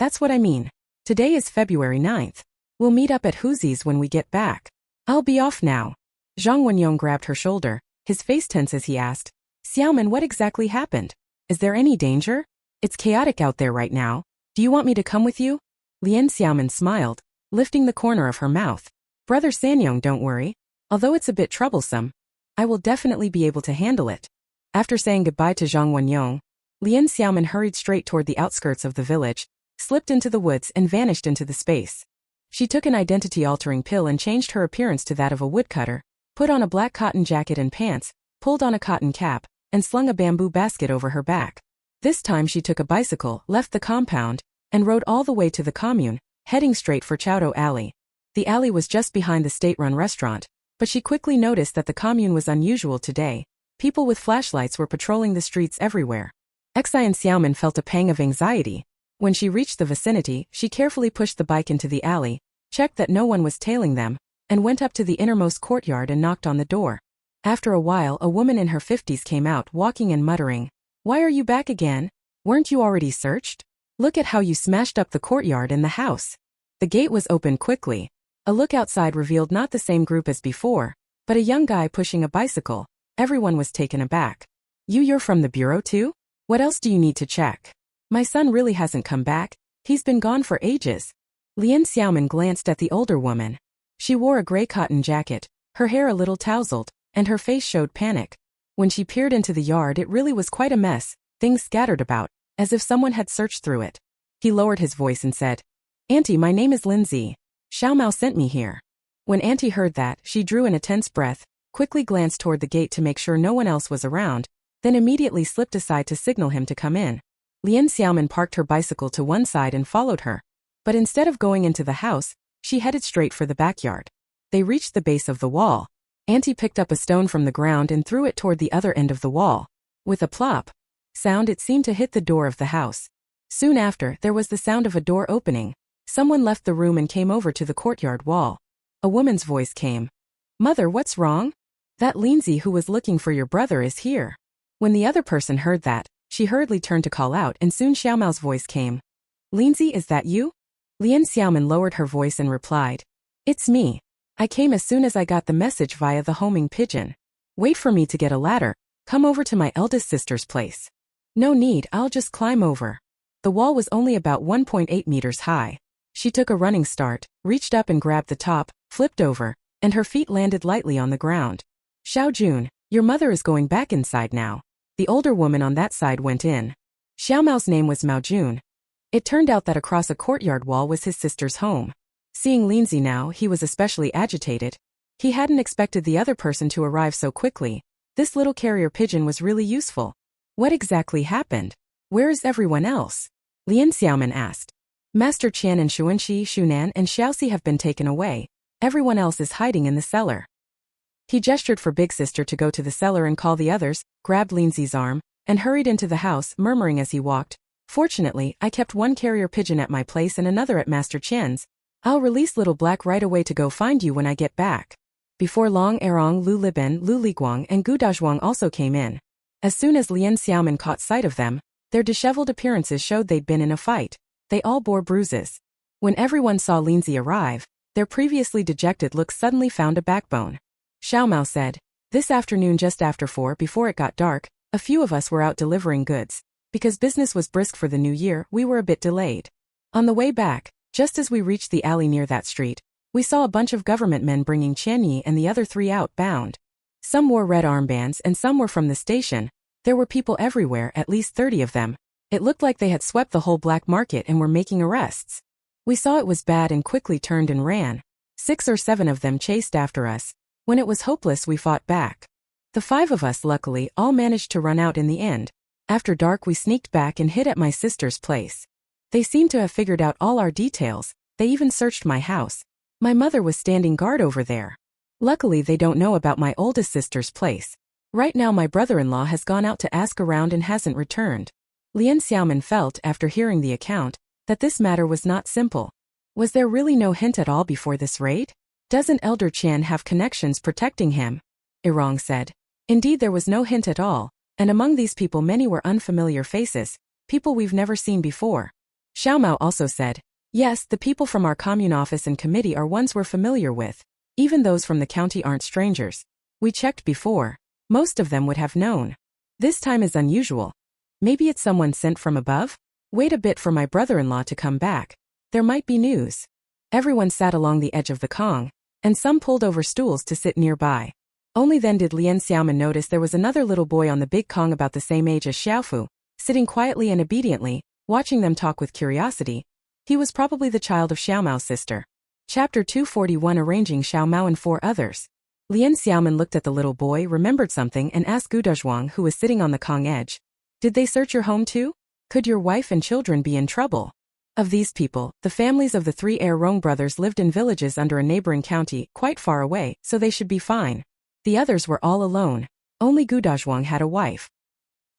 That's what I mean. Today is February 9th. We'll meet up at Huzi's when we get back. I'll be off now. Zhang Wenyong grabbed her shoulder, his face tense as he asked, Xiaomin, what exactly happened? Is there any danger? It's chaotic out there right now. Do you want me to come with you? Lian Xiaomin smiled, lifting the corner of her mouth. Brother Sanyong, don't worry. Although it's a bit troublesome, I will definitely be able to handle it. After saying goodbye to Zhang Wenyong, Lian Xiaomin hurried straight toward the outskirts of the village, slipped into the woods and vanished into the space. She took an identity-altering pill and changed her appearance to that of a woodcutter, put on a black cotton jacket and pants, pulled on a cotton cap, and slung a bamboo basket over her back. This time she took a bicycle, left the compound, and rode all the way to the commune, heading straight for Chowdo Alley. The alley was just behind the state-run restaurant, but she quickly noticed that the commune was unusual today. People with flashlights were patrolling the streets everywhere. Xian Xiaomin felt a pang of anxiety. When she reached the vicinity, she carefully pushed the bike into the alley, checked that no one was tailing them, and went up to the innermost courtyard and knocked on the door. After a while, a woman in her 50s came out, walking and muttering, Why are you back again? Weren't you already searched? Look at how you smashed up the courtyard and the house. The gate was opened quickly. A look outside revealed not the same group as before, but a young guy pushing a bicycle. Everyone was taken aback. You're from the bureau too? What else do you need to check? My son really hasn't come back. He's been gone for ages. Lian Xiaomin glanced at the older woman. She wore a gray cotton jacket, her hair a little tousled, and her face showed panic. When she peered into the yard, it really was quite a mess, things scattered about, as if someone had searched through it. He lowered his voice and said, Auntie, my name is Lindsay. Xiao Mao sent me here. When Auntie heard that, she drew in a tense breath, quickly glanced toward the gate to make sure no one else was around, then immediately slipped aside to signal him to come in. Lian Xiaomin parked her bicycle to one side and followed her. But instead of going into the house, she headed straight for the backyard. They reached the base of the wall. Auntie picked up a stone from the ground and threw it toward the other end of the wall. With a plop sound, it seemed to hit the door of the house. Soon after, there was the sound of a door opening. Someone left the room and came over to the courtyard wall. A woman's voice came. Mother, what's wrong? That Lindsay who was looking for your brother is here. When the other person heard that, she hurriedly turned to call out and soon Xiao Mao's voice came. Lindsay, is that you? Lian Xiaomin lowered her voice and replied. It's me. I came as soon as I got the message via the homing pigeon. Wait for me to get a ladder. Come over to my eldest sister's place. No need, I'll just climb over. The wall was only about 1.8 meters high. She took a running start, reached up and grabbed the top, flipped over, and her feet landed lightly on the ground. Xiao Jun, your mother is going back inside now. The older woman on that side went in. Xiao Mao's name was Mao Jun. It turned out that across a courtyard wall was his sister's home. Seeing Lindsay now, he was especially agitated. He hadn't expected the other person to arrive so quickly. This little carrier pigeon was really useful. What exactly happened? Where is everyone else? Lian Xiaomin asked. Master Qian and Xuanxi, Shunan and Xiaoxi have been taken away. Everyone else is hiding in the cellar. He gestured for Big Sister to go to the cellar and call the others, grabbed Lindsay's arm, and hurried into the house, murmuring as he walked, Fortunately, I kept one carrier pigeon at my place and another at Master Qian's. I'll release Little Black right away to go find you when I get back. Before long, Erong, Lu Liben, Lu Liguang and Gu Dazhuang also came in. As soon as Lian Xiaomin caught sight of them, their disheveled appearances showed they'd been in a fight. They all bore bruises. When everyone saw Lindsay arrive, their previously dejected looks suddenly found a backbone. Xiao Mao said, This afternoon just after 4 before it got dark, a few of us were out delivering goods. Because business was brisk for the new year, we were a bit delayed. On the way back, just as we reached the alley near that street, we saw a bunch of government men bringing Qianyi and the other 3 out bound. Some wore red armbands and some were from the station. There were people everywhere, at least 30 of them. It looked like they had swept the whole black market and were making arrests. We saw it was bad and quickly turned and ran. 6 or 7 of them chased after us. When it was hopeless, we fought back. The 5 of us, luckily, all managed to run out in the end. After dark, we sneaked back and hid at my sister's place. They seemed to have figured out all our details. They even searched my house. My mother was standing guard over there. Luckily they don't know about my oldest sister's place. Right now my brother-in-law has gone out to ask around and hasn't returned. Lian Xiaomin felt, after hearing the account, that this matter was not simple. Was there really no hint at all before this raid? Doesn't Elder Qian have connections protecting him? Irong said. Indeed there was no hint at all, and among these people many were unfamiliar faces, people we've never seen before. Xiaomao also said, yes, the people from our commune office and committee are ones we're familiar with. Even those from the county aren't strangers. We checked before. Most of them would have known. This time is unusual. Maybe it's someone sent from above? Wait a bit for my brother-in-law to come back. There might be news. Everyone sat along the edge of the Kong, and some pulled over stools to sit nearby. Only then did Lian Xiaomin notice there was another little boy on the big Kong about the same age as Xiaofu, sitting quietly and obediently, watching them talk with curiosity. He was probably the child of Xiaomao's sister. Chapter 241 Arranging Xiaomao and 4 others. Lian Xiaomin looked at the little boy, remembered something and asked Gu Dezhuang, who was sitting on the Kong edge. Did they search your home too? Could your wife and children be in trouble? Of these people, the families of the 3 Rong brothers lived in villages under a neighboring county, quite far away, so they should be fine. The others were all alone. Only Gu Dezhuang had a wife.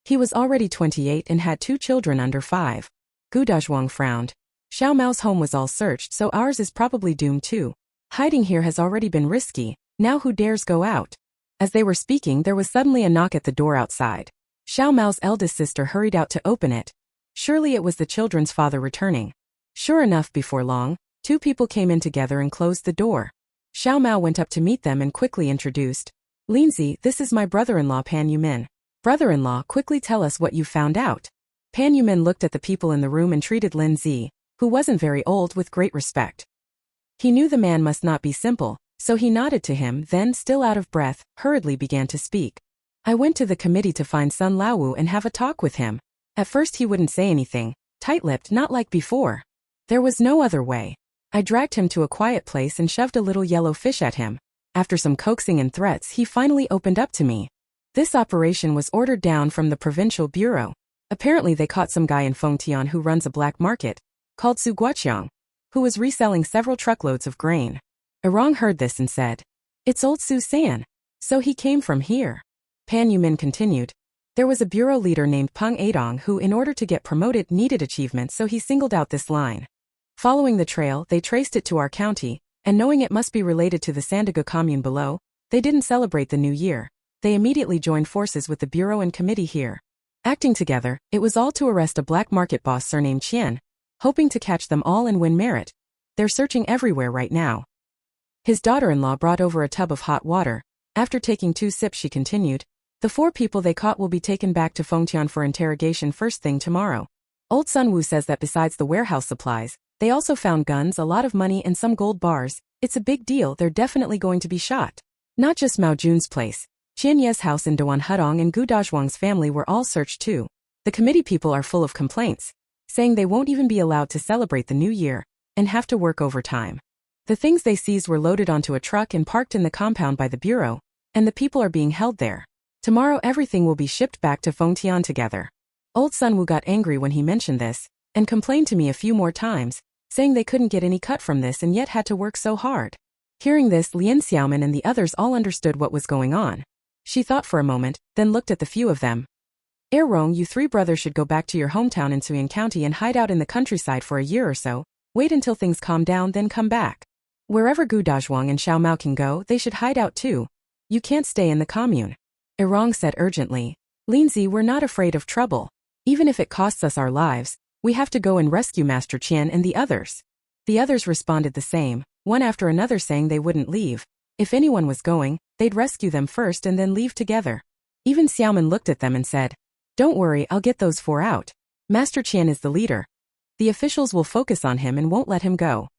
He was already 28 and had 2 children under 5. Gu Dezhuang frowned. Xiaomao's home was all searched, so ours is probably doomed too. Hiding here has already been risky, now who dares go out? As they were speaking there was suddenly a knock at the door outside. Xiaomao's eldest sister hurried out to open it. Surely it was the children's father returning. Sure enough, before long, 2 people came in together and closed the door. Xiaomao went up to meet them and quickly introduced. Linzi, this is my brother-in-law Pan Yumin. Brother-in-law, quickly tell us what you found out. Pan Yumin looked at the people in the room and treated Linzi, who wasn't very old, with great respect. He knew the man must not be simple, so he nodded to him, then, still out of breath, hurriedly began to speak. I went to the committee to find Sun Laowu and have a talk with him. At first he wouldn't say anything, tight-lipped, not like before. There was no other way. I dragged him to a quiet place and shoved a little yellow fish at him. After some coaxing and threats he finally opened up to me. This operation was ordered down from the provincial bureau. Apparently they caught some guy in Fengtian who runs a black market, called Su Guoqiang, who was reselling several truckloads of grain. Irong heard this and said, it's old Su San. So he came from here. Pan Yumin continued. There was a bureau leader named Peng Adong who, in order to get promoted, needed achievements, so he singled out this line. Following the trail, they traced it to our county, and knowing it must be related to the Sandaga commune below, they didn't celebrate the new year. They immediately joined forces with the bureau and committee here. Acting together, it was all to arrest a black market boss surnamed Qian, hoping to catch them all and win merit. They're searching everywhere right now. His daughter-in-law brought over a tub of hot water. After taking 2 sips she continued, the 4 people they caught will be taken back to Fengtian for interrogation first thing tomorrow. Old Sun Wu says that besides the warehouse supplies, they also found guns, a lot of money and some gold bars. It's a big deal, they're definitely going to be shot. Not just Mao Jun's place. Qian Ye's house in Duan Hudong and Gu Dazhuang's family were all searched too. The committee people are full of complaints, saying they won't even be allowed to celebrate the new year, and have to work overtime. The things they seized were loaded onto a truck and parked in the compound by the bureau, and the people are being held there. Tomorrow everything will be shipped back to Fengtian together. Old Sun Wu got angry when he mentioned this, and complained to me a few more times, saying they couldn't get any cut from this and yet had to work so hard. Hearing this, Lian Xiaomin and the others all understood what was going on. She thought for a moment, then looked at the few of them. Rong, you 3 brothers should go back to your hometown in Suyan County and hide out in the countryside for a year or so. Wait until things calm down, then come back. Wherever Gu Dazhuang and Xiaomao can go, they should hide out too. You can't stay in the commune. Irong said urgently. Linzi, we're not afraid of trouble. Even if it costs us our lives, we have to go and rescue Master Qian and the others. The others responded the same, one after another, saying they wouldn't leave. If anyone was going, they'd rescue them first and then leave together. Even Xiaomin looked at them and said, don't worry, I'll get those 4 out. Master Qian is the leader. The officials will focus on him and won't let him go.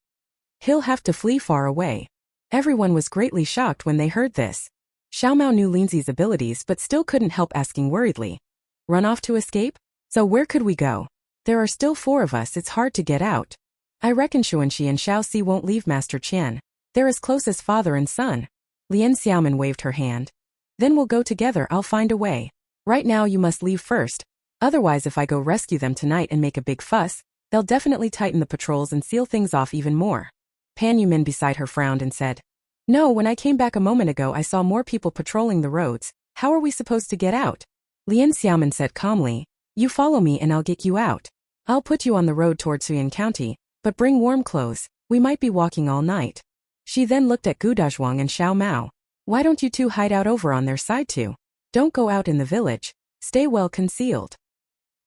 He'll have to flee far away. Everyone was greatly shocked when they heard this. Xiaomao knew Linzi's abilities but still couldn't help asking worriedly. Run off to escape? So where could we go? There are still 4 of us, it's hard to get out. I reckon Xuanxi and Xiaoxi won't leave Master Qian. They're as close as father and son. Lian Xiaomin waved her hand. Then we'll go together, I'll find a way. Right now you must leave first. Otherwise if I go rescue them tonight and make a big fuss, they'll definitely tighten the patrols and seal things off even more. Pan Yumin beside her frowned and said, "No, when I came back a moment ago I saw more people patrolling the roads. How are we supposed to get out?" Lian Xiaomin said calmly, "You follow me and I'll get you out. I'll put you on the road toward Suyan County, but bring warm clothes, we might be walking all night." She then looked at Gu Dazhuang and Xiao Mao. "Why don't you two hide out over on their side too? Don't go out in the village. Stay well concealed."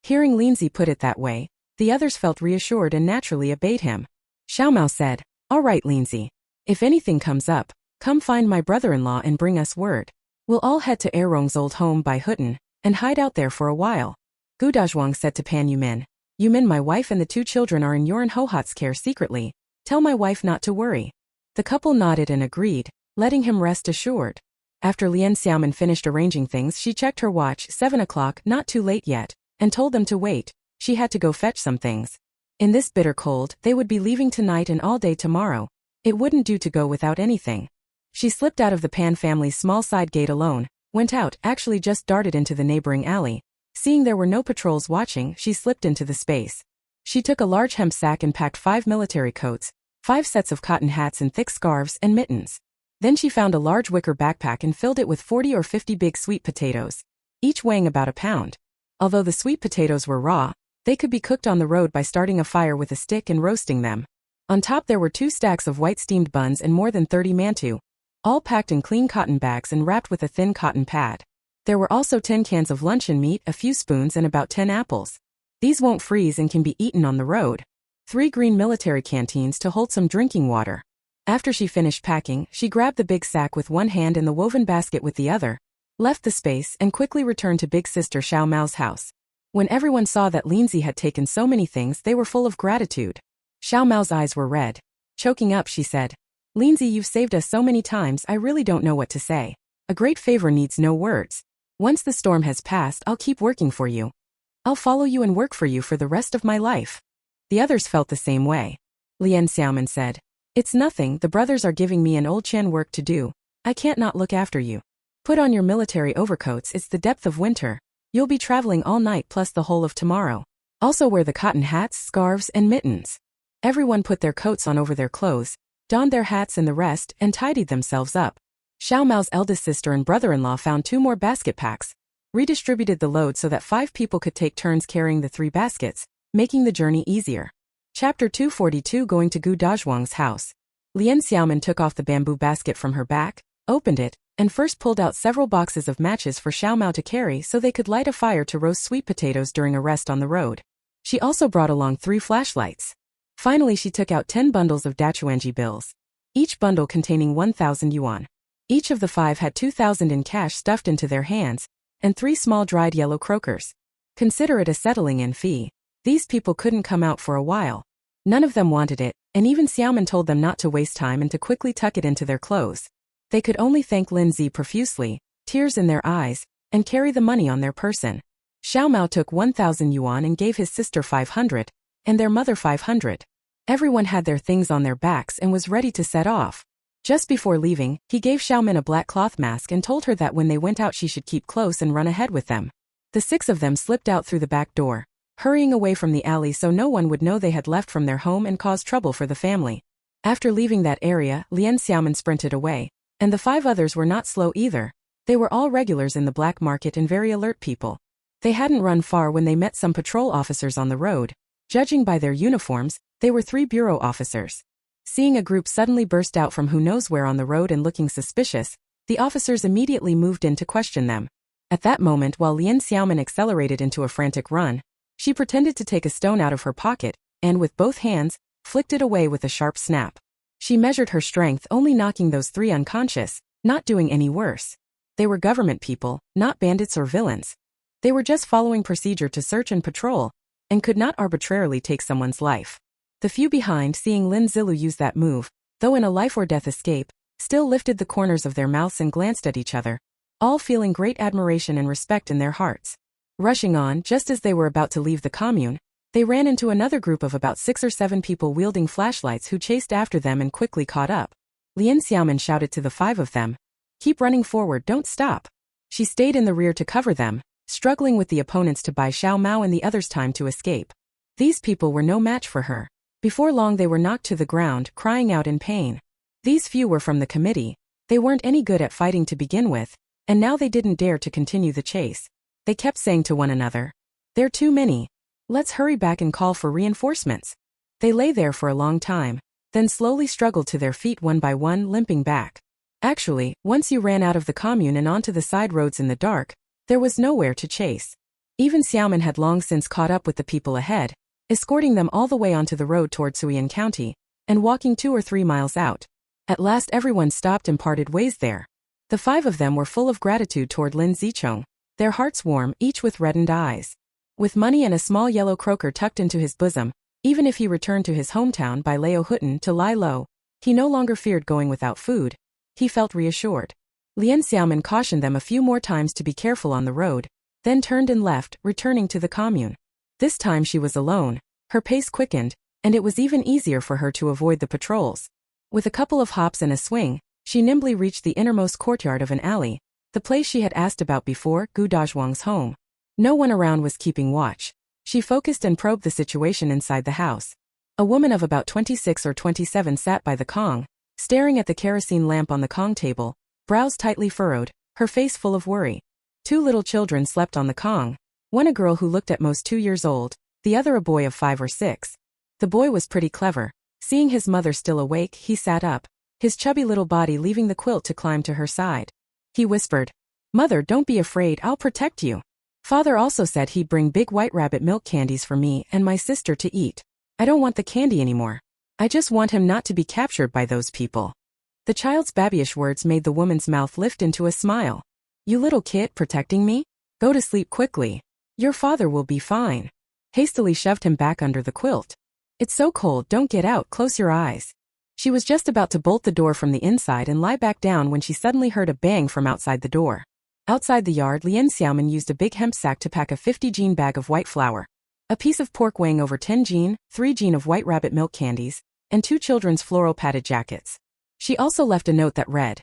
Hearing Linzi put it that way, the others felt reassured and naturally obeyed him. Xiao Mao said, "All right, Linzi. If anything comes up, come find my brother-in-law and bring us word. We'll all head to Erong's old home by Hutan and hide out there for a while." Gu Dazhuang said to Pan Yumin, "Yumin, my wife and the two children are in Yuan Hohat's care secretly. Tell my wife not to worry." The couple nodded and agreed, letting him rest assured. After Lian Xiaomin finished arranging things, she checked her watch, 7 o'clock, not too late yet, and told them to wait. She had to go fetch some things. In this bitter cold, they would be leaving tonight and all day tomorrow. It wouldn't do to go without anything. She slipped out of the Pan family's small side gate alone, went out, actually just darted into the neighboring alley. Seeing there were no patrols watching, she slipped into the space. She took a large hemp sack and packed 5 military coats, 5 sets of cotton hats and thick scarves and mittens. Then she found a large wicker backpack and filled it with 40 or 50 big sweet potatoes, each weighing about a pound. Although the sweet potatoes were raw, they could be cooked on the road by starting a fire with a stick and roasting them. On top there were 2 stacks of white steamed buns and more than 30 mantu, all packed in clean cotton bags and wrapped with a thin cotton pad. There were also 10 cans of luncheon meat, a few spoons and about 10 apples. These won't freeze and can be eaten on the road. 3 green military canteens to hold some drinking water. After she finished packing, she grabbed the big sack with one hand and the woven basket with the other, left the space and quickly returned to Big Sister Xiao Mao's house. When everyone saw that Linzi had taken so many things, they were full of gratitude. Xiao Mao's eyes were red. Choking up, she said, "Linzi, you've saved us so many times, I really don't know what to say. A great favor needs no words. Once the storm has passed, I'll keep working for you. I'll follow you and work for you for the rest of my life." The others felt the same way. Lian Xiaomin said, "It's nothing, the brothers are giving me and old Chen work to do. I can't not look after you. Put on your military overcoats, it's the depth of winter. You'll be traveling all night plus the whole of tomorrow. Also wear the cotton hats, scarves, and mittens." Everyone put their coats on over their clothes, donned their hats and the rest, and tidied themselves up. Xiao Mao's eldest sister and brother-in-law found 2 more basket packs, redistributed the load so that 5 people could take turns carrying the 3 baskets, making the journey easier. Chapter 242, Going to Gu Dazhuang's house. Lian Xiaomin took off the bamboo basket from her back, opened it, and first pulled out several boxes of matches for Xiao Mao to carry so they could light a fire to roast sweet potatoes during a rest on the road. She also brought along 3 flashlights. Finally, she took out 10 bundles of Dachuanji bills, each bundle containing 1,000 yuan. Each of the 5 had 2,000 in cash stuffed into their hands, and 3 small dried yellow croakers. Consider it a settling-in fee. These people couldn't come out for a while. None of them wanted it, and even Xiaomin told them not to waste time and to quickly tuck it into their clothes. They could only thank Linzi profusely, tears in their eyes, and carry the money on their person. Xiao Mao took 1,000 yuan and gave his sister 500, and their mother 500. Everyone had their things on their backs and was ready to set off. Just before leaving, he gave Xiaomin a black cloth mask and told her that when they went out she should keep close and run ahead with them. The 6 of them slipped out through the back door, hurrying away from the alley so no one would know they had left from their home and caused trouble for the family. After leaving that area, Lian Xiaomin sprinted away, and the 5 others were not slow either. They were all regulars in the black market and very alert people. They hadn't run far when they met some patrol officers on the road. Judging by their uniforms, they were 3 bureau officers. Seeing a group suddenly burst out from who knows where on the road and looking suspicious, the officers immediately moved in to question them. At that moment, while Lian Xiaomin accelerated into a frantic run, she pretended to take a stone out of her pocket, and with both hands, flicked it away with a sharp snap. She measured her strength, only knocking those 3 unconscious, not doing any worse. They were government people, not bandits or villains. They were just following procedure to search and patrol, and could not arbitrarily take someone's life. The few behind, seeing Lin Zilu use that move, though in a life-or-death escape, still lifted the corners of their mouths and glanced at each other, all feeling great admiration and respect in their hearts. Rushing on, just as they were about to leave the commune, they ran into another group of about 6 or 7 people wielding flashlights who chased after them and quickly caught up. Lian Xiaomin shouted to the 5 of them, "Keep running forward, don't stop." She stayed in the rear to cover them, struggling with the opponents to buy Xiao Mao and the others time to escape. These people were no match for her. Before long they were knocked to the ground, crying out in pain. These few were from the committee. They weren't any good at fighting to begin with, and now they didn't dare to continue the chase. They kept saying to one another, "They're too many. Let's hurry back and call for reinforcements." They lay there for a long time, then slowly struggled to their feet one by one, limping back. Actually, once you ran out of the commune and onto the side roads in the dark, there was nowhere to chase. Even Xiaomin had long since caught up with the people ahead, escorting them all the way onto the road toward Suian County, and walking 2 or 3 miles out. At last everyone stopped and parted ways there. The 5 of them were full of gratitude toward Lin Zichong, their hearts warm, each with reddened eyes. With money and a small yellow croaker tucked into his bosom, even if he returned to his hometown by Lao Hutan to lie low, he no longer feared going without food. He felt reassured. Lian Xiaomin cautioned them a few more times to be careful on the road, then turned and left, returning to the commune. This time she was alone, her pace quickened, and it was even easier for her to avoid the patrols. With a couple of hops and a swing, she nimbly reached the innermost courtyard of an alley, the place she had asked about before, Gu Dazhuang's home. No one around was keeping watch. She focused and probed the situation inside the house. A woman of about 26 or 27 sat by the Kong, staring at the kerosene lamp on the Kong table, brows tightly furrowed, her face full of worry. 2 little children slept on the Kong, one a girl who looked at most 2 years old, the other a boy of 5 or 6. The boy was pretty clever. Seeing his mother still awake, he sat up, his chubby little body leaving the quilt to climb to her side. He whispered, "Mother, don't be afraid, I'll protect you. Father also said he'd bring big white rabbit milk candies for me and my sister to eat. I don't want the candy anymore. I just want him not to be captured by those people." The child's babyish words made the woman's mouth lift into a smile. "You little kid, protecting me? Go to sleep quickly. Your father will be fine." Hastily shoved him back under the quilt. "It's so cold, don't get out, close your eyes." She was just about to bolt the door from the inside and lie back down when she suddenly heard a bang from outside the door. Outside the yard, Lian Xiaomin used a big hemp sack to pack a 50 bag of white flour, a piece of pork weighing over 10 3 of white rabbit milk candies, and 2 children's floral padded jackets. She also left a note that read,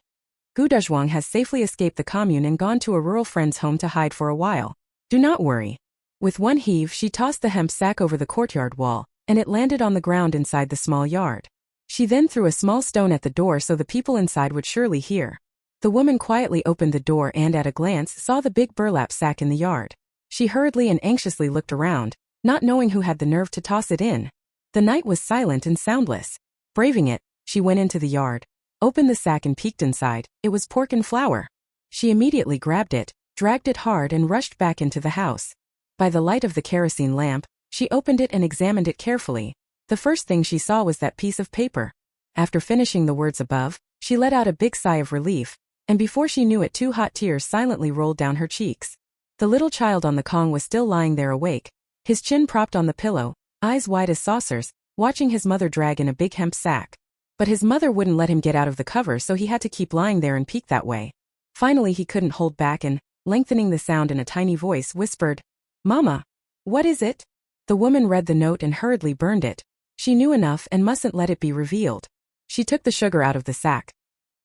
"Gu Dazhuang has safely escaped the commune and gone to a rural friend's home to hide for a while. Do not worry." With one heave, she tossed the hemp sack over the courtyard wall, and it landed on the ground inside the small yard. She then threw a small stone at the door so the people inside would surely hear. The woman quietly opened the door and at a glance saw the big burlap sack in the yard. She hurriedly and anxiously looked around, not knowing who had the nerve to toss it in. The night was silent and soundless. Braving it, she went into the yard, opened the sack and peeked inside. It was pork and flour. She immediately grabbed it, dragged it hard and rushed back into the house. By the light of the kerosene lamp, she opened it and examined it carefully. The first thing she saw was that piece of paper. After finishing the words above, she let out a big sigh of relief, and before she knew it 2 hot tears silently rolled down her cheeks. The little child on the Kong was still lying there awake, his chin propped on the pillow, eyes wide as saucers, watching his mother drag in a big hemp sack. But his mother wouldn't let him get out of the cover, so he had to keep lying there and peek that way. Finally he couldn't hold back and, lengthening the sound in a tiny voice, whispered, "Mama, what is it?" The woman read the note and hurriedly burned it. She knew enough and mustn't let it be revealed. She took the sugar out of the sack.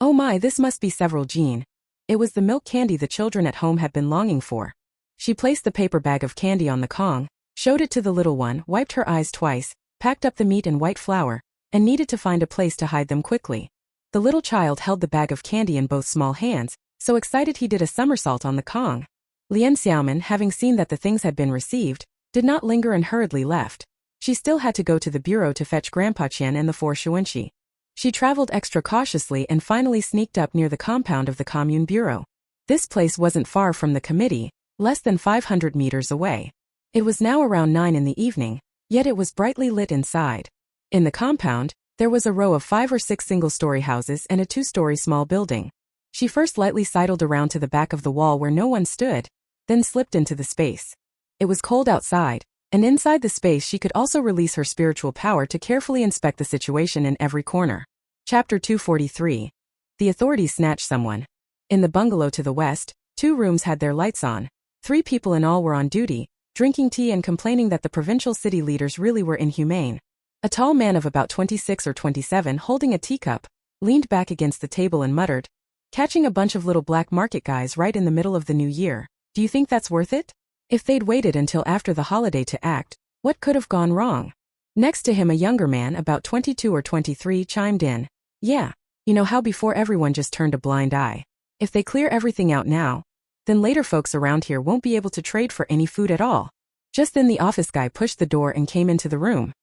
Oh my, this must be several Jean. It was the milk candy the children at home had been longing for. She placed the paper bag of candy on the Kong, showed it to the little one, wiped her eyes twice, packed up the meat and white flour, and needed to find a place to hide them quickly. The little child held the bag of candy in both small hands, so excited he did a somersault on the Kong. Lian Xiaomin, having seen that the things had been received, did not linger and hurriedly left. She still had to go to the bureau to fetch Grandpa Qian and the 4 Xuanxi. She traveled extra cautiously and finally sneaked up near the compound of the commune bureau. This place wasn't far from the committee, less than 500 meters away. It was now around 9 in the evening, yet it was brightly lit inside. In the compound, there was a row of 5 or 6 single-story houses and a 2-story small building. She first lightly sidled around to the back of the wall where no one stood, then slipped into the space. It was cold outside, and inside the space she could also release her spiritual power to carefully inspect the situation in every corner. Chapter 243. The authorities snatched someone. In the bungalow to the west, 2 rooms had their lights on. 3 people in all were on duty, drinking tea and complaining that the provincial city leaders really were inhumane. A tall man of about 26 or 27 holding a teacup, leaned back against the table and muttered, "Catching a bunch of little black market guys right in the middle of the new year. Do you think that's worth it? If they'd waited until after the holiday to act, what could have gone wrong?" Next to him a younger man, about 22 or 23, chimed in. Yeah, you know how before everyone just turned a blind eye. If they clear everything out now, then later folks around here won't be able to trade for any food at all. Just then the office guy pushed the door and came into the room.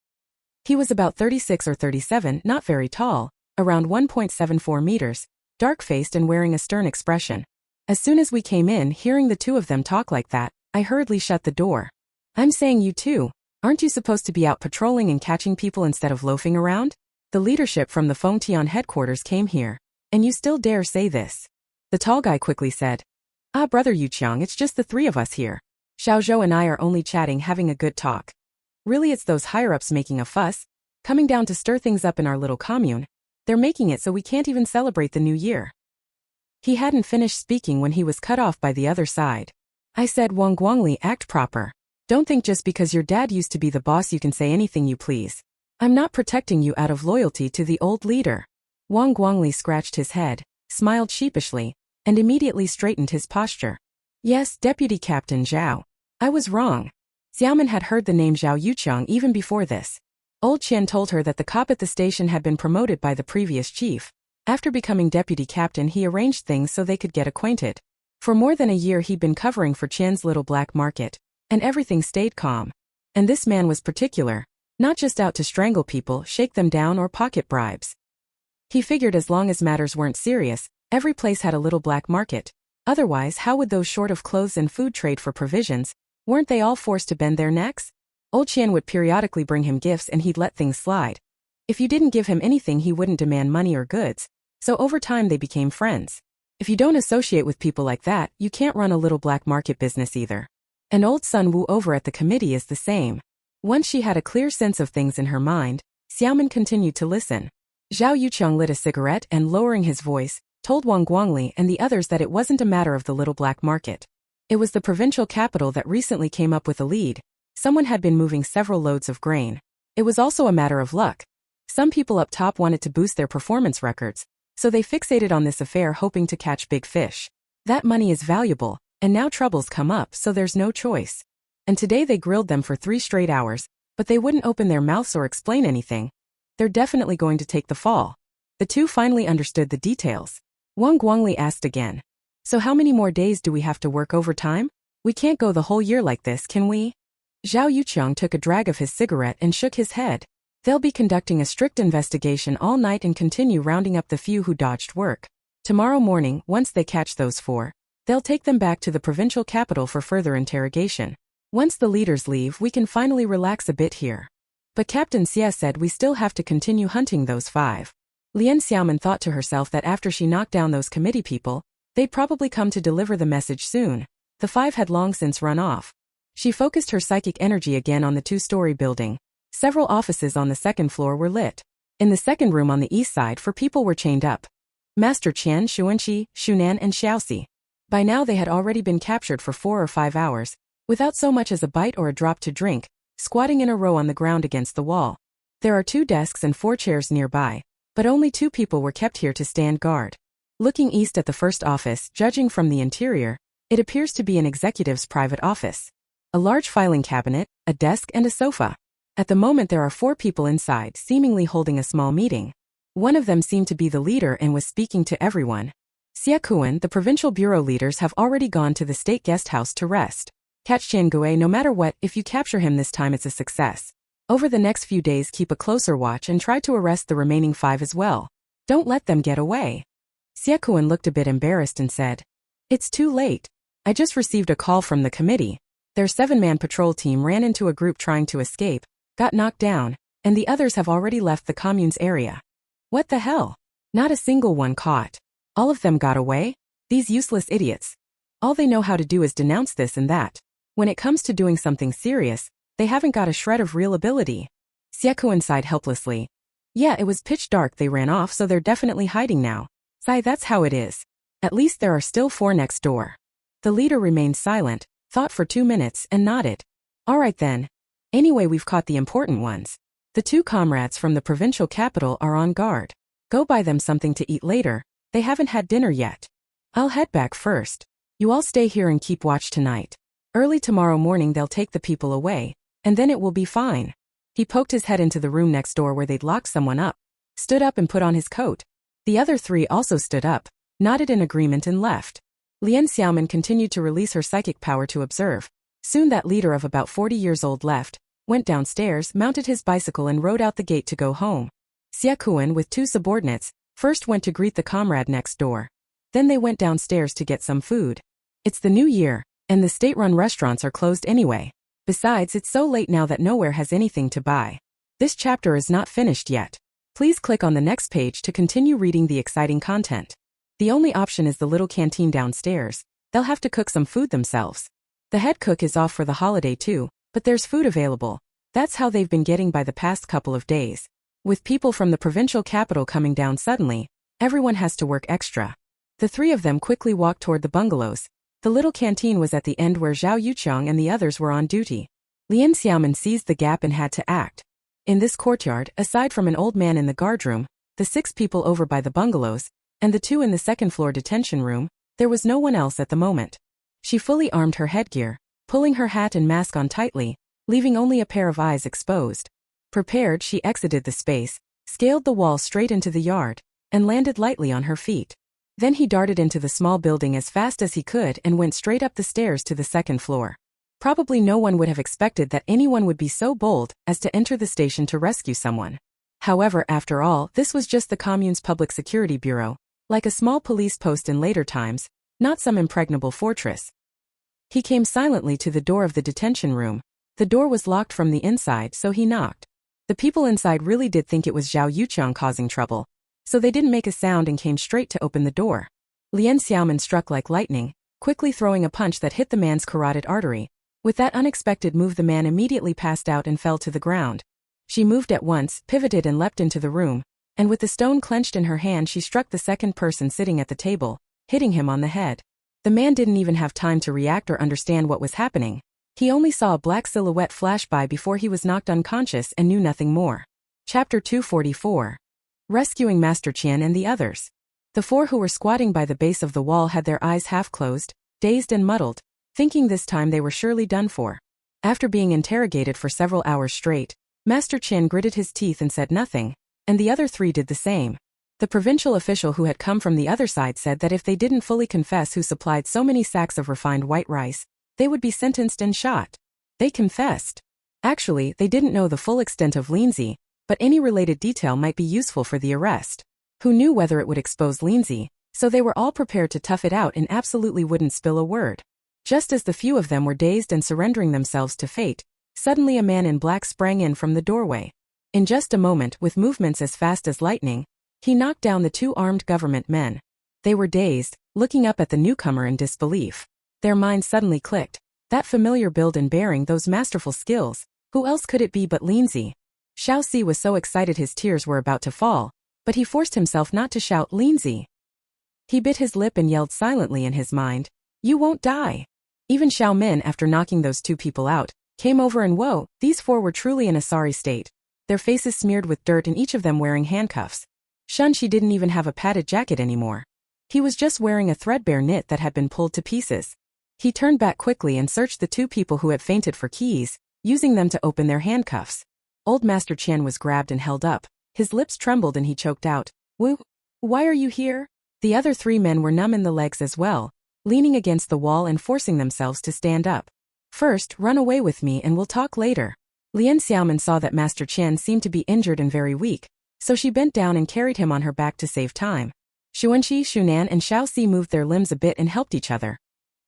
He was about 36 or 37, not very tall, around 1.74 meters, dark-faced and wearing a stern expression. As soon as we came in, hearing the two of them talk like that, I hurriedly shut the door. I'm saying you too. Aren't you supposed to be out patrolling and catching people instead of loafing around? The leadership from the Fengtian headquarters came here, and you still dare say this? The tall guy quickly said. Ah, brother Yuqiang, it's just the three of us here. Xiao Zhou and I are only chatting, having a good talk. Really, it's those higher-ups making a fuss, coming down to stir things up in our little commune. They're making it so we can't even celebrate the new year. He hadn't finished speaking when he was cut off by the other side. I said, Wang Guangli, act proper. Don't think just because your dad used to be the boss you can say anything you please. I'm not protecting you out of loyalty to the old leader. Wang Guangli scratched his head, smiled sheepishly, and immediately straightened his posture. Yes, Deputy Captain Zhao. I was wrong. Xiaomin had heard the name Zhao Yuqiang even before this. Old Qian told her that the cop at the station had been promoted by the previous chief. After becoming deputy captain, he arranged things so they could get acquainted. For more than a year he'd been covering for Qian's little black market, and everything stayed calm. And this man was particular, not just out to strangle people, shake them down, or pocket bribes. He figured as long as matters weren't serious, every place had a little black market. Otherwise, how would those short of clothes and food trade for provisions? Weren't they all forced to bend their necks? Old Qian would periodically bring him gifts and he'd let things slide. If you didn't give him anything, he wouldn't demand money or goods. So over time they became friends. If you don't associate with people like that, you can't run a little black market business either. And old Sun Wu over at the committee is the same. Once she had a clear sense of things in her mind, Xiaomin continued to listen. Zhao Yuqiang lit a cigarette and, lowering his voice, told Wang Guangli and the others that it wasn't a matter of the little black market. It was the provincial capital that recently came up with a lead. Someone had been moving several loads of grain. It was also a matter of luck. Some people up top wanted to boost their performance records, so they fixated on this affair hoping to catch big fish. That money is valuable, and now troubles come up, so there's no choice. And today they grilled them for 3 straight hours, but they wouldn't open their mouths or explain anything. They're definitely going to take the fall. The two finally understood the details. Wang Guangli asked again. So how many more days do we have to work overtime? We can't go the whole year like this, can we? Zhao Yuqiang took a drag of his cigarette and shook his head. They'll be conducting a strict investigation all night and continue rounding up the few who dodged work. Tomorrow morning, once they catch those 4, they'll take them back to the provincial capital for further interrogation. Once the leaders leave, we can finally relax a bit here. But Captain Xie said we still have to continue hunting those 5. Lian Xiaomin thought to herself that after she knocked down those committee people, they'd probably come to deliver the message soon. The 5 had long since run off. She focused her psychic energy again on the 2-story building. Several offices on the 2nd floor were lit. In the 2nd room on the east side, 4 people were chained up. Master Qian, Xuanqi, Shunan and Xiaoxi. By now they had already been captured for 4 or 5 hours, without so much as a bite or a drop to drink, squatting in a row on the ground against the wall. There are 2 desks and 4 chairs nearby, but only 2 people were kept here to stand guard. Looking east at the first office, judging from the interior, it appears to be an executive's private office. A large filing cabinet, a desk and a sofa. At the moment there are 4 people inside, seemingly holding a small meeting. One of them seemed to be the leader and was speaking to everyone. Tycoon, the provincial bureau leaders have already gone to the state guest house to rest. Catch Qiangue, no matter what, if you capture him this time it's a success. Over the next few days keep a closer watch and try to arrest the remaining 5 as well. Don't let them get away. Tycoon looked a bit embarrassed and said, It's too late. I just received a call from the committee. Their 7-man patrol team ran into a group trying to escape, got knocked down, and the others have already left the commune's area. What the hell? Not a single one caught. All of them got away? These useless idiots. All they know how to do is denounce this and that. When it comes to doing something serious, they haven't got a shred of real ability. Tycoon sighed helplessly. Yeah, it was pitch dark, they ran off, so they're definitely hiding now. Sigh, that's how it is. At least there are still 4 next door. The leader remained silent, thought for 2 minutes, and nodded. All right then. Anyway, we've caught the important ones. The 2 comrades from the provincial capital are on guard. Go buy them something to eat later. They haven't had dinner yet. I'll head back first. You all stay here and keep watch tonight. Early tomorrow morning they'll take the people away, and then it will be fine. He poked his head into the room next door where they'd locked someone up, stood up and put on his coat. The other three also stood up, nodded in agreement and left. Lian Xiaomin continued to release her psychic power to observe. Soon that leader of about 40 years old left, went downstairs, mounted his bicycle and rode out the gate to go home. Tycoon, with two subordinates, first went to greet the comrade next door. Then they went downstairs to get some food. It's the new year, and the state-run restaurants are closed anyway. Besides, it's so late now that nowhere has anything to buy. This chapter is not finished yet. Please click on the next page to continue reading the exciting content. The only option is the little canteen downstairs. They'll have to cook some food themselves. The head cook is off for the holiday too, but there's food available. That's how they've been getting by the past couple of days. With people from the provincial capital coming down suddenly, everyone has to work extra. The three of them quickly walked toward the bungalows. The little canteen was at the end where Zhao Yucheng and the others were on duty. Lian Xiaomin seized the gap and had to act. In this courtyard, aside from an old man in the guardroom, the 6 people over by the bungalows, and the 2 in the second-floor detention room, there was no one else at the moment. She fully armed her headgear, pulling her hat and mask on tightly, leaving only a pair of eyes exposed. Prepared, she exited the space, scaled the wall straight into the yard, and landed lightly on her feet. Then he darted into the small building as fast as he could and went straight up the stairs to the second floor. Probably no one would have expected that anyone would be so bold as to enter the station to rescue someone. However, after all, this was just the commune's public security bureau, like a small police post in later times, not some impregnable fortress. He came silently to the door of the detention room. The door was locked from the inside, so he knocked. The people inside really did think it was Zhao Yucheng causing trouble, so they didn't make a sound and came straight to open the door. Lian Xiaomin struck like lightning, quickly throwing a punch that hit the man's carotid artery. With that unexpected move, the man immediately passed out and fell to the ground. She moved at once, pivoted and leapt into the room, and with the stone clenched in her hand she struck the second person sitting at the table, hitting him on the head. The man didn't even have time to react or understand what was happening. He only saw a black silhouette flash by before he was knocked unconscious and knew nothing more. Chapter 244. Rescuing Master Qian and the others. The 4 who were squatting by the base of the wall had their eyes half closed, dazed and muddled, thinking this time they were surely done for. After being interrogated for several hours straight, Master Qian gritted his teeth and said nothing, and the other 3 did the same. The provincial official who had come from the other side said that if they didn't fully confess who supplied so many sacks of refined white rice, they would be sentenced and shot. They confessed. Actually, they didn't know the full extent of Linzi, but any related detail might be useful for the arrest. Who knew whether it would expose Linzi, so they were all prepared to tough it out and absolutely wouldn't spill a word. Just as the few of them were dazed and surrendering themselves to fate, suddenly a man in black sprang in from the doorway. In just a moment, with movements as fast as lightning, he knocked down the 2 armed government men. They were dazed, looking up at the newcomer in disbelief. Their minds suddenly clicked. That familiar build and bearing, those masterful skills, who else could it be but Linzi? Xiao Si was so excited his tears were about to fall, but he forced himself not to shout Linzi. He bit his lip and yelled silently in his mind, "You won't die." Even Xiaomin, after knocking those 2 people out, came over and whoa, these 4 were truly in a sorry state. Their faces smeared with dirt and each of them wearing handcuffs. Shunshi didn't even have a padded jacket anymore. He was just wearing a threadbare knit that had been pulled to pieces. He turned back quickly and searched the 2 people who had fainted for keys, using them to open their handcuffs. Old Master Qian was grabbed and held up. His lips trembled and he choked out, Why are you here?" The other 3 men were numb in the legs as well, leaning against the wall and forcing themselves to stand up. "First, run away with me and we'll talk later." Lian Xiaomin saw that Master Qian seemed to be injured and very weak, so she bent down and carried him on her back to save time. Xuanxi, Shunan and Xiao Si moved their limbs a bit and helped each other.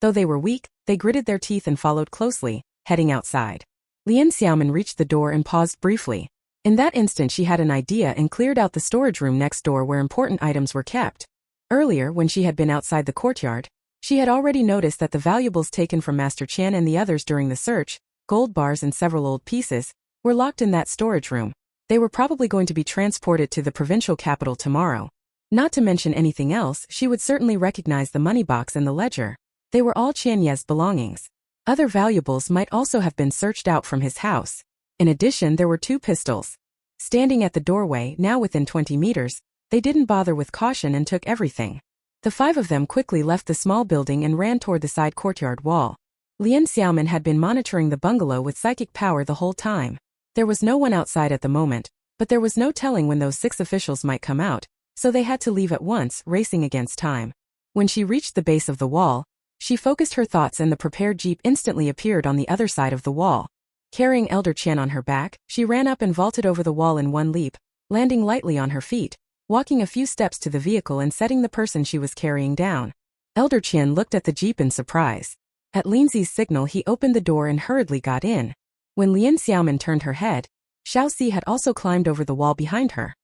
Though they were weak, they gritted their teeth and followed closely, heading outside. Lian Xiaomin reached the door and paused briefly. In that instant she had an idea and cleared out the storage room next door where important items were kept. Earlier, when she had been outside the courtyard, she had already noticed that the valuables taken from Master Qian and the others during the search, gold bars and several old pieces, were locked in that storage room. They were probably going to be transported to the provincial capital tomorrow. Not to mention anything else, she would certainly recognize the money box and the ledger. They were all Qian Ye's belongings. Other valuables might also have been searched out from his house. In addition, there were 2 pistols. Standing at the doorway, now within 20 meters, they didn't bother with caution and took everything. The 5 of them quickly left the small building and ran toward the side courtyard wall. Lian Xiaomin had been monitoring the bungalow with psychic power the whole time. There was no one outside at the moment, but there was no telling when those 6 officials might come out, so they had to leave at once, racing against time. When she reached the base of the wall, she focused her thoughts and the prepared jeep instantly appeared on the other side of the wall. Carrying Elder Qian on her back, she ran up and vaulted over the wall in one leap, landing lightly on her feet, walking a few steps to the vehicle and setting the person she was carrying down. Elder Qian looked at the jeep in surprise. At Linzi's signal he opened the door and hurriedly got in. When Lian Xiaomin turned her head, Xiaoxi had also climbed over the wall behind her.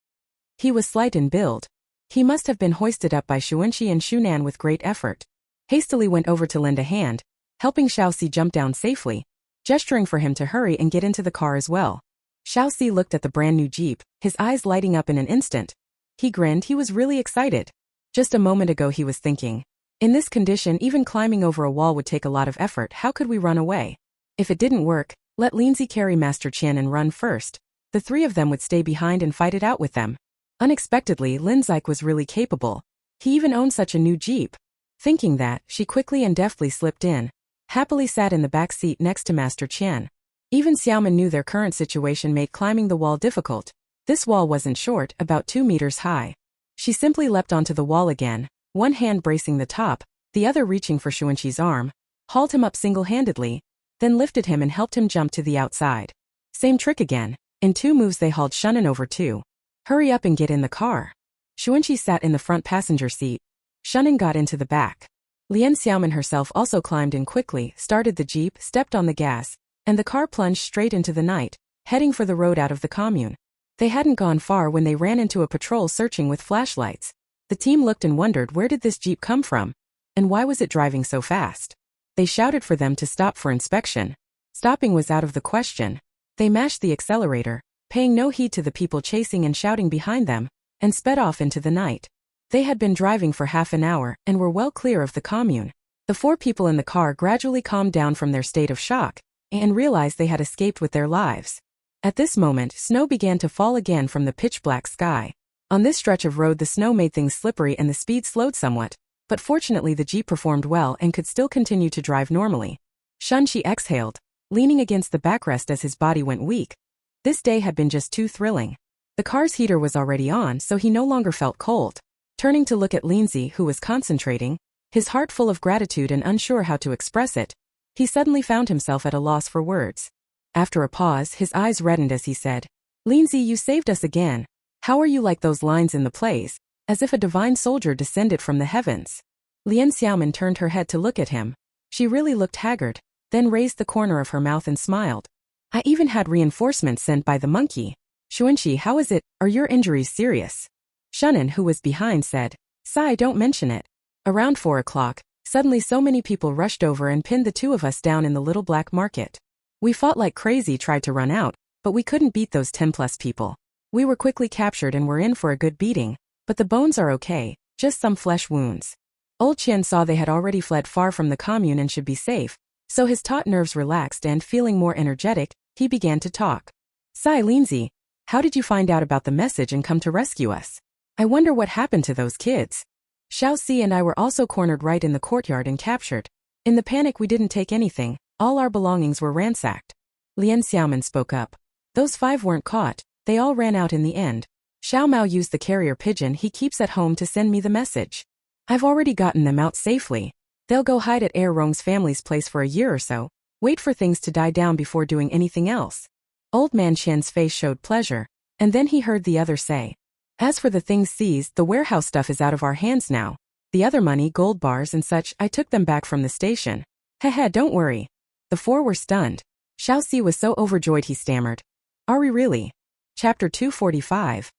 He was slight in build. He must have been hoisted up by Xuanqi and Shunan with great effort. Hastily went over to lend a hand, helping Xiaoxi jump down safely, gesturing for him to hurry and get into the car as well. Xiaoxi looked at the brand new jeep, his eyes lighting up in an instant. He grinned, he was really excited. Just a moment ago he was thinking, in this condition even climbing over a wall would take a lot of effort, how could we run away? If it didn't work, let Linzi carry Master Qian and run first. The 3 of them would stay behind and fight it out with them. Unexpectedly, Linzi was really capable. He even owned such a new jeep. Thinking that, she quickly and deftly slipped in, happily sat in the back seat next to Master Qian. Even Xiaomin knew their current situation made climbing the wall difficult. This wall wasn't short, about 2 meters high. She simply leapt onto the wall again, one hand bracing the top, the other reaching for Xuanqi's arm, hauled him up single-handedly, then lifted him and helped him jump to the outside. Same trick again. In 2 moves they hauled Shunan over too. Hurry up and get in the car. Xuanqi sat in the front passenger seat. Shunan got into the back. Lian Xiaomin herself also climbed in quickly, started the jeep, stepped on the gas, and the car plunged straight into the night, heading for the road out of the commune. They hadn't gone far when they ran into a patrol searching with flashlights. The team looked and wondered where did this jeep come from? And why was it driving so fast? They shouted for them to stop for inspection. Stopping was out of the question. They mashed the accelerator, paying no heed to the people chasing and shouting behind them, and sped off into the night. They had been driving for half an hour and were well clear of the commune. The 4 people in the car gradually calmed down from their state of shock and realized they had escaped with their lives. At this moment, snow began to fall again from the pitch-black sky. On this stretch of road the snow made things slippery and the speed slowed somewhat, but fortunately the jeep performed well and could still continue to drive normally. Xuanqi exhaled, leaning against the backrest as his body went weak. This day had been just too thrilling. The car's heater was already on, so he no longer felt cold. Turning to look at Linzi, who was concentrating, his heart full of gratitude and unsure how to express it, he suddenly found himself at a loss for words. After a pause, his eyes reddened as he said, "Linzi, you saved us again. How are you like those lines in the plays, as if a divine soldier descended from the heavens?" Lian Xiaomin turned her head to look at him. She really looked haggard, then raised the corner of her mouth and smiled. "I even had reinforcements sent by the monkey. Xuanqi, how is it? Are your injuries serious?" Shunan, who was behind, said, "Sai, don't mention it." Around 4 o'clock, suddenly so many people rushed over and pinned the 2 of us down in the little black market. We fought like crazy, tried to run out, but we couldn't beat those 10+ people. We were quickly captured and were in for a good beating, but the bones are okay, just some flesh wounds. Old Qian saw they had already fled far from the commune and should be safe, so his taut nerves relaxed and, feeling more energetic, he began to talk. "Sai, Linzi, how did you find out about the message and come to rescue us? I wonder what happened to those kids. Xiaoxi and I were also cornered right in the courtyard and captured. In the panic we didn't take anything, all our belongings were ransacked." Lian Xiaomin spoke up. "Those 5 weren't caught, they all ran out in the end. Xiao Mao used the carrier pigeon he keeps at home to send me the message. I've already gotten them out safely. They'll go hide at Rong's family's place for a year or so, wait for things to die down before doing anything else." Old man Qian's face showed pleasure, and then he heard the other say, "As for the things seized, the warehouse stuff is out of our hands now. The other money, gold bars and such, I took them back from the station. Heh, don't worry." The 4 were stunned. Xiaoxi was so overjoyed he stammered, "Are we really?" Chapter 245.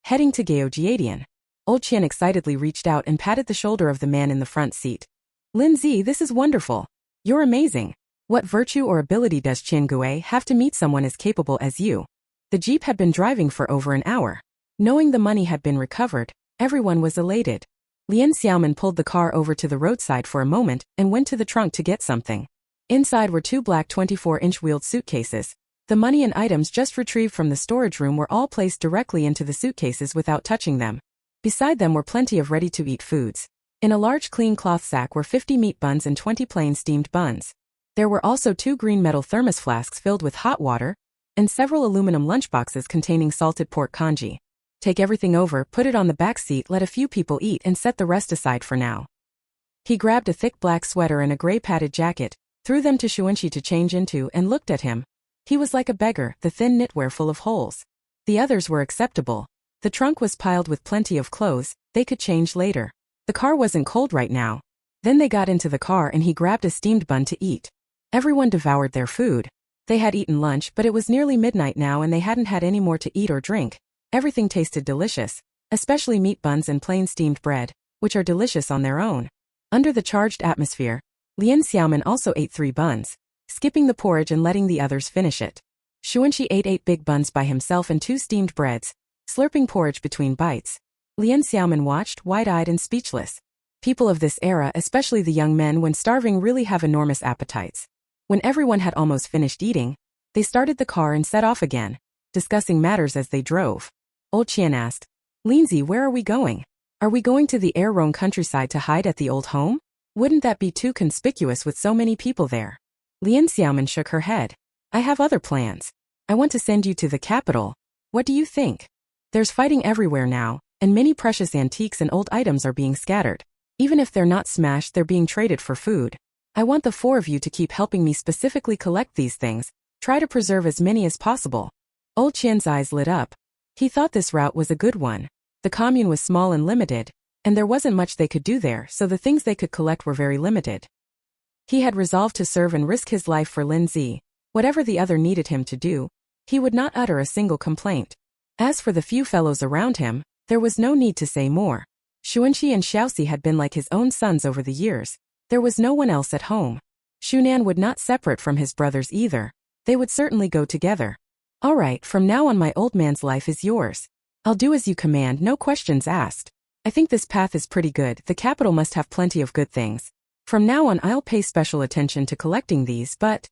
Heading to Gaojiadian. Old Qian excitedly reached out and patted the shoulder of the man in the front seat. "Linzi, this is wonderful. You're amazing. What virtue or ability does Qian Gui have to meet someone as capable as you?" The jeep had been driving for over an hour. Knowing the money had been recovered, everyone was elated. Lian Xiaomin pulled the car over to the roadside for a moment and went to the trunk to get something. Inside were 2 black 24-inch wheeled suitcases. The money and items just retrieved from the storage room were all placed directly into the suitcases without touching them. Beside them were plenty of ready-to-eat foods. In a large clean cloth sack were 50 meat buns and 20 plain steamed buns. There were also 2 green metal thermos flasks filled with hot water, and several aluminum lunchboxes containing salted pork congee. Take everything over, put it on the back seat, let a few people eat and set the rest aside for now. He grabbed a thick black sweater and a gray padded jacket, threw them to Xuanxi to change into, and looked at him. He was like a beggar, the thin knitwear full of holes. The others were acceptable. The trunk was piled with plenty of clothes, they could change later. The car wasn't cold right now. Then they got into the car and he grabbed a steamed bun to eat. Everyone devoured their food. They had eaten lunch, but it was nearly midnight now and they hadn't had any more to eat or drink. Everything tasted delicious, especially meat buns and plain steamed bread, which are delicious on their own. Under the charged atmosphere, Lian Xiaomin also ate 3 buns, skipping the porridge and letting the others finish it. Xuanxi ate 8 big buns by himself and 2 steamed breads, slurping porridge between bites. Lian Xiaomin watched, wide-eyed and speechless. People of this era, especially the young men when starving, really have enormous appetites. When everyone had almost finished eating, they started the car and set off again, discussing matters as they drove. Old Qian asked, "Linzi, where are we going? Are we going to the Airone countryside to hide at the old home? Wouldn't that be too conspicuous with so many people there?" Lian Xiaomin shook her head. "I have other plans. I want to send you to the capital. What do you think? There's fighting everywhere now, and many precious antiques and old items are being scattered. Even if they're not smashed, they're being traded for food. I want the 4 of you to keep helping me specifically collect these things, try to preserve as many as possible." Old Qian's eyes lit up. He thought this route was a good one. The commune was small and limited, and there wasn't much they could do there, so the things they could collect were very limited. He had resolved to serve and risk his life for Linzi. Whatever the other needed him to do, he would not utter a single complaint. As for the few fellows around him, there was no need to say more. Xuanxi and Xiaoxi had been like his own sons over the years. There was no one else at home. Shunan would not separate from his brothers either. They would certainly go together. "All right, from now on my old man's life is yours. I'll do as you command, no questions asked. I think this path is pretty good, the capital must have plenty of good things. From now on I'll pay special attention to collecting these, but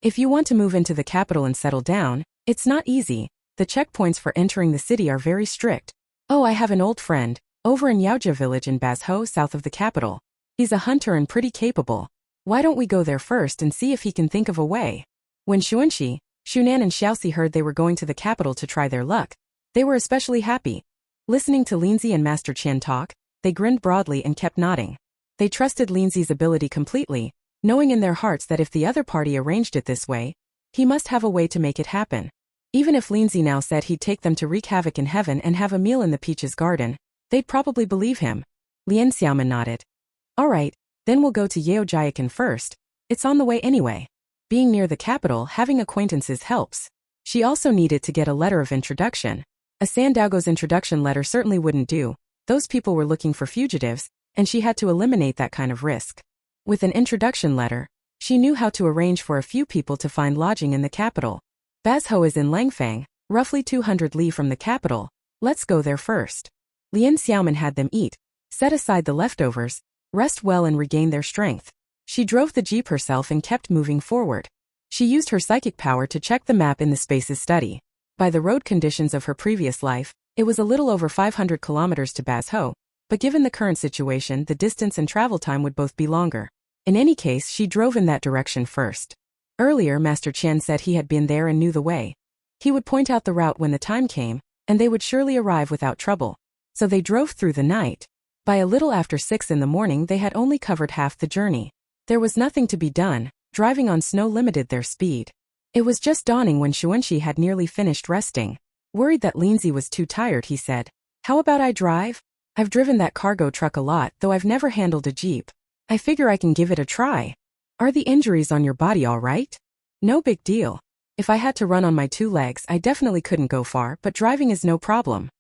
if you want to move into the capital and settle down, it's not easy. The checkpoints for entering the city are very strict. Oh, I have an old friend, over in Yaojia village in Bazhou, south of the capital. He's a hunter and pretty capable. Why don't we go there first and see if he can think of a way?" When Xuanxi, Shunan and Xiaoxi heard they were going to the capital to try their luck, they were especially happy. Listening to Linzi and Master Qian talk, they grinned broadly and kept nodding. They trusted Linzi's ability completely, knowing in their hearts that if the other party arranged it this way, he must have a way to make it happen. Even if Linzi now said he'd take them to wreak havoc in heaven and have a meal in the Peach's garden, they'd probably believe him. Lian Xiaomin nodded. "All right, then we'll go to Yaojiakan first. It's on the way anyway." Being near the capital, having acquaintances helps. She also needed to get a letter of introduction. A Sandaogo's introduction letter certainly wouldn't do. Those people were looking for fugitives, and she had to eliminate that kind of risk. With an introduction letter, she knew how to arrange for a few people to find lodging in the capital. Bazhou is in Langfang, roughly 200 li from the capital. Let's go there first. Lian Xiaomin had them eat, set aside the leftovers, rest well and regain their strength. She drove the jeep herself and kept moving forward. She used her psychic power to check the map in the space's study. By the road conditions of her previous life, it was a little over 500 kilometers to Bazhou, but given the current situation, the distance and travel time would both be longer. In any case, she drove in that direction first. Earlier, Master Qian said he had been there and knew the way. He would point out the route when the time came, and they would surely arrive without trouble. So they drove through the night. By a little after 6 in the morning, they had only covered half the journey. There was nothing to be done. Driving on snow limited their speed. It was just dawning when Xuanxi had nearly finished resting. Worried that Linzi was too tired, he said, "How about I drive? I've driven that cargo truck a lot, though I've never handled a jeep. I figure I can give it a try. Are the injuries on your body all right?" "No big deal. If I had to run on my 2 legs, I definitely couldn't go far, but driving is no problem."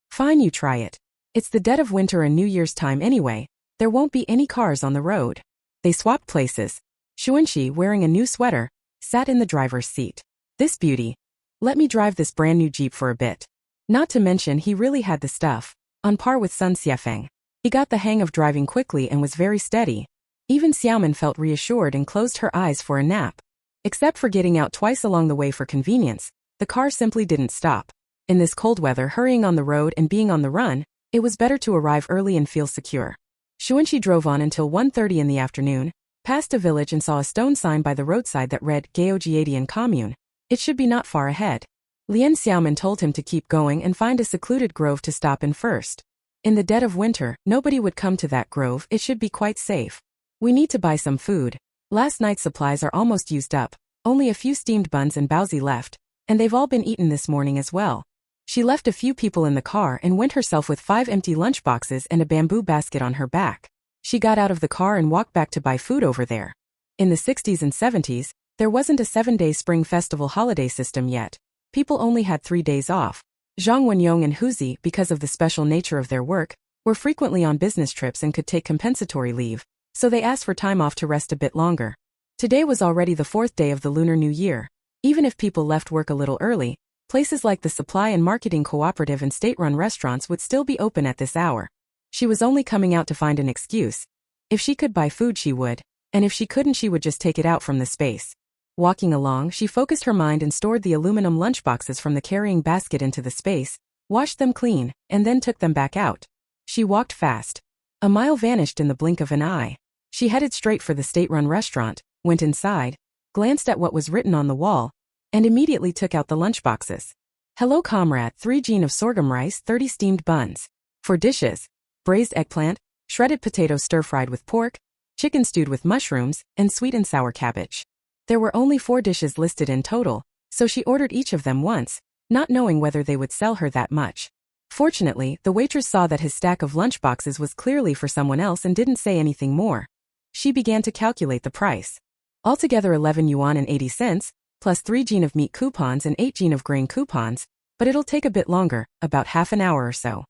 "Fine, you try it. It's the dead of winter and New Year's time anyway. There won't be any cars on the road." They swapped places. Xuanxi, wearing a new sweater, sat in the driver's seat. "This beauty. Let me drive this brand new jeep for a bit." Not to mention he really had the stuff, on par with Sun Xiafeng. He got the hang of driving quickly and was very steady. Even Xiaomin felt reassured and closed her eyes for a nap. Except for getting out twice along the way for convenience, the car simply didn't stop. In this cold weather, hurrying on the road and being on the run, it was better to arrive early and feel secure. Xuanxi drove on until 1:30 in the afternoon, passed a village and saw a stone sign by the roadside that read Gaojiadian Commune. It should be not far ahead. Lian Xiaomin told him to keep going and find a secluded grove to stop in first. In the dead of winter, nobody would come to that grove, it should be quite safe. We need to buy some food. Last night's supplies are almost used up, only a few steamed buns and baozi left, and they've all been eaten this morning as well. She left a few people in the car and went herself with 5 empty lunchboxes and a bamboo basket on her back. She got out of the car and walked back to buy food over there. In the 60s and 70s, there wasn't a 7-day spring festival holiday system yet. People only had 3 days off. Zhang Wenyong and Huzi, because of the special nature of their work, were frequently on business trips and could take compensatory leave, so they asked for time off to rest a bit longer. Today was already the 4th day of the Lunar New Year. Even if people left work a little early, places like the Supply and Marketing Cooperative and state-run restaurants would still be open at this hour. She was only coming out to find an excuse. If she could buy food she would, and if she couldn't she would just take it out from the space. Walking along, she focused her mind and stored the aluminum lunchboxes from the carrying basket into the space, washed them clean, and then took them back out. She walked fast. A mile vanished in the blink of an eye. She headed straight for the state-run restaurant, went inside, glanced at what was written on the wall, and immediately took out the lunchboxes. Hello comrade, 3 jin of sorghum rice, 30 steamed buns. For dishes, braised eggplant, shredded potato stir-fried with pork, chicken stewed with mushrooms, and sweet and sour cabbage. There were only 4 dishes listed in total, so she ordered each of them once, not knowing whether they would sell her that much. Fortunately, the waitress saw that his stack of lunchboxes was clearly for someone else and didn't say anything more. She began to calculate the price. Altogether 11 yuan and 80 cents, plus 3 jin of meat coupons and 8 jin of grain coupons, but it'll take a bit longer, about half an hour or so.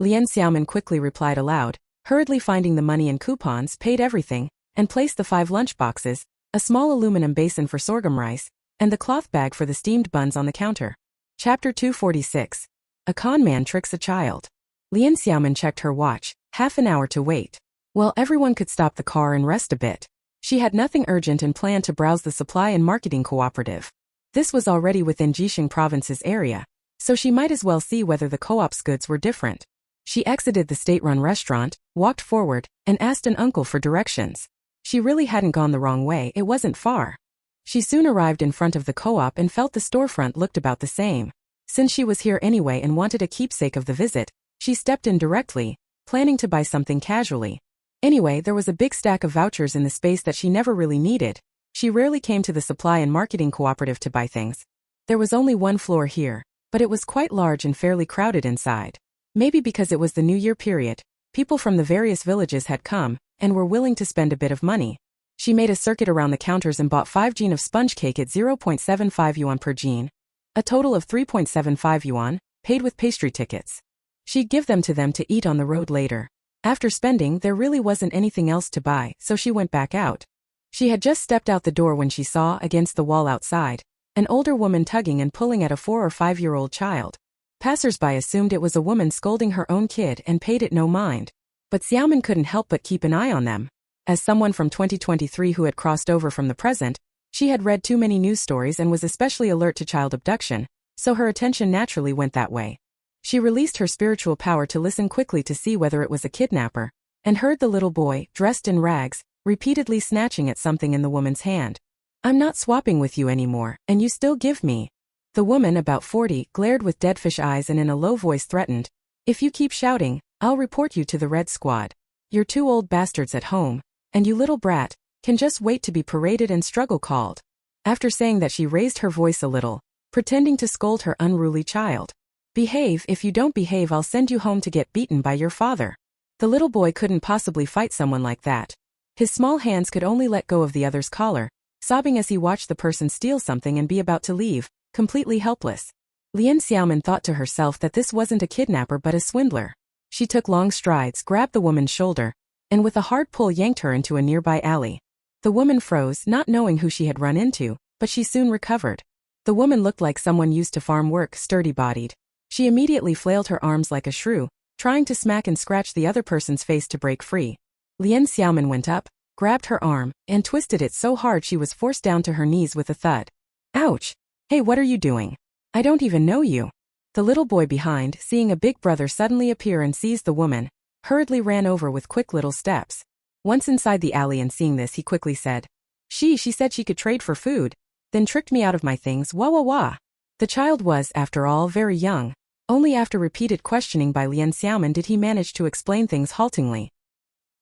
Lian Xiaomin quickly replied aloud, hurriedly finding the money and coupons, paid everything, and placed the 5 lunchboxes, a small aluminum basin for sorghum rice, and the cloth bag for the steamed buns on the counter. Chapter 246. A con man tricks a child. Lian Xiaomin checked her watch, half an hour to wait. Well, everyone could stop the car and rest a bit. She had nothing urgent and planned to browse the Supply and Marketing Cooperative. This was already within Jisheng Province's area, so she might as well see whether the co-op's goods were different. She exited the state-run restaurant, walked forward, and asked an uncle for directions. She really hadn't gone the wrong way, it wasn't far. She soon arrived in front of the co-op and felt the storefront looked about the same. Since she was here anyway and wanted a keepsake of the visit, she stepped in directly, planning to buy something casually. Anyway, there was a big stack of vouchers in the space that she never really needed. She rarely came to the Supply and Marketing Cooperative to buy things. There was only 1 floor here, but it was quite large and fairly crowded inside. Maybe because it was the New Year period, people from the various villages had come, and were willing to spend a bit of money. She made a circuit around the counters and bought 5 jin of sponge cake at 0.75 yuan per jin. A total of 3.75 yuan, paid with pastry tickets. She'd give them to eat on the road later. After spending, there really wasn't anything else to buy, so she went back out. She had just stepped out the door when she saw, against the wall outside, an older woman tugging and pulling at a 4 or 5-year-old child. Passers-by assumed it was a woman scolding her own kid and paid it no mind. But Xiaomin couldn't help but keep an eye on them. As someone from 2023 who had crossed over from the present, she had read too many news stories and was especially alert to child abduction, so her attention naturally went that way. She released her spiritual power to listen quickly to see whether it was a kidnapper, and heard the little boy, dressed in rags, repeatedly snatching at something in the woman's hand. I'm not swapping with you anymore, and you still give me. The woman, about 40, glared with deadfish eyes and in a low voice threatened, if you keep shouting, I'll report you to the Red Squad. You're 2 old bastards at home, and you little brat, can just wait to be paraded and struggle called. After saying that she raised her voice a little, pretending to scold her unruly child. Behave, if you don't behave I'll send you home to get beaten by your father. The little boy couldn't possibly fight someone like that. His small hands could only let go of the other's collar, sobbing as he watched the person steal something and be about to leave, completely helpless. Lian Xiaomin thought to herself that this wasn't a kidnapper but a swindler. She took long strides, grabbed the woman's shoulder, and with a hard pull yanked her into a nearby alley. The woman froze, not knowing who she had run into, but she soon recovered. The woman looked like someone used to farm work, sturdy-bodied. She immediately flailed her arms like a shrew, trying to smack and scratch the other person's face to break free. Lian Xiaomin went up, grabbed her arm, and twisted it so hard she was forced down to her knees with a thud. Ouch! Hey, what are you doing? I don't even know you. The little boy behind, seeing a big brother suddenly appear and seize the woman, hurriedly ran over with quick little steps. Once inside the alley and seeing this he quickly said, She said she could trade for food. then tricked me out of my things, wah wah wah. The child was, after all, very young. Only after repeated questioning by Lian Xiaomin did he manage to explain things haltingly.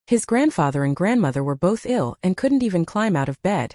His grandfather and grandmother were both ill and couldn't even climb out of bed.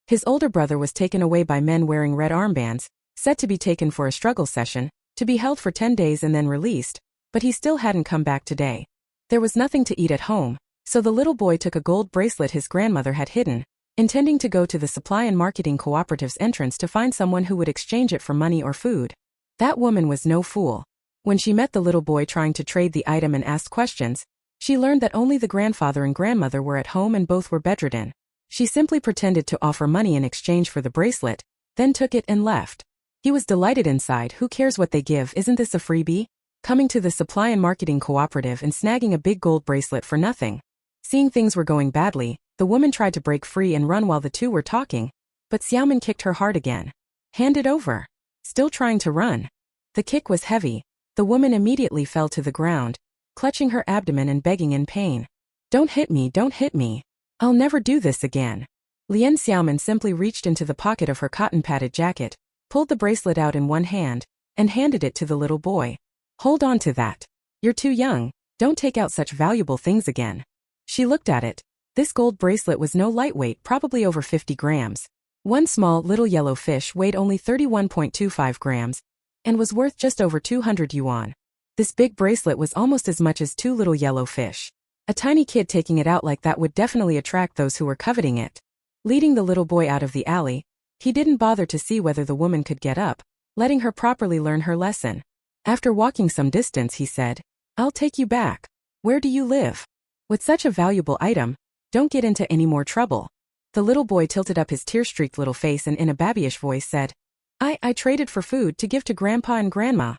His older brother was taken away by men wearing red armbands, said to be taken for a struggle session, to be held for 10 days and then released, but he still hadn't come back today. There was nothing to eat at home, so the little boy took a gold bracelet his grandmother had hidden, intending to go to the supply and marketing cooperative's entrance to find someone who would exchange it for money or food. That woman was no fool. When she met the little boy trying to trade the item and asked questions, she learned that only the grandfather and grandmother were at home and both were bedridden. She simply pretended to offer money in exchange for the bracelet, then took it and left. He was delighted inside. Who cares what they give, isn't this a freebie? Coming to the supply and marketing cooperative and snagging a big gold bracelet for nothing. Seeing things were going badly, the woman tried to break free and run while the two were talking, but Xiaomin kicked her hard again. Hand it over. Still trying to run. The kick was heavy. The woman immediately fell to the ground, clutching her abdomen and begging in pain. Don't hit me, don't hit me. I'll never do this again. Lian Xiaomin simply reached into the pocket of her cotton-padded jacket, pulled the bracelet out in one hand, and handed it to the little boy. Hold on to that. You're too young, don't take out such valuable things again. She looked at it. This gold bracelet was no lightweight, probably over 50 grams. One small, little yellow fish weighed only 31.25 grams, and was worth just over 200 yuan. This big bracelet was almost as much as 2 little yellow fish. A tiny kid taking it out like that would definitely attract those who were coveting it. Leading the little boy out of the alley, he didn't bother to see whether the woman could get up, letting her properly learn her lesson. After walking some distance, he said, I'll take you back. Where do you live? With such a valuable item, don't get into any more trouble. The little boy tilted up his tear-streaked little face and in a babyish voice said, I traded for food to give to Grandpa and Grandma.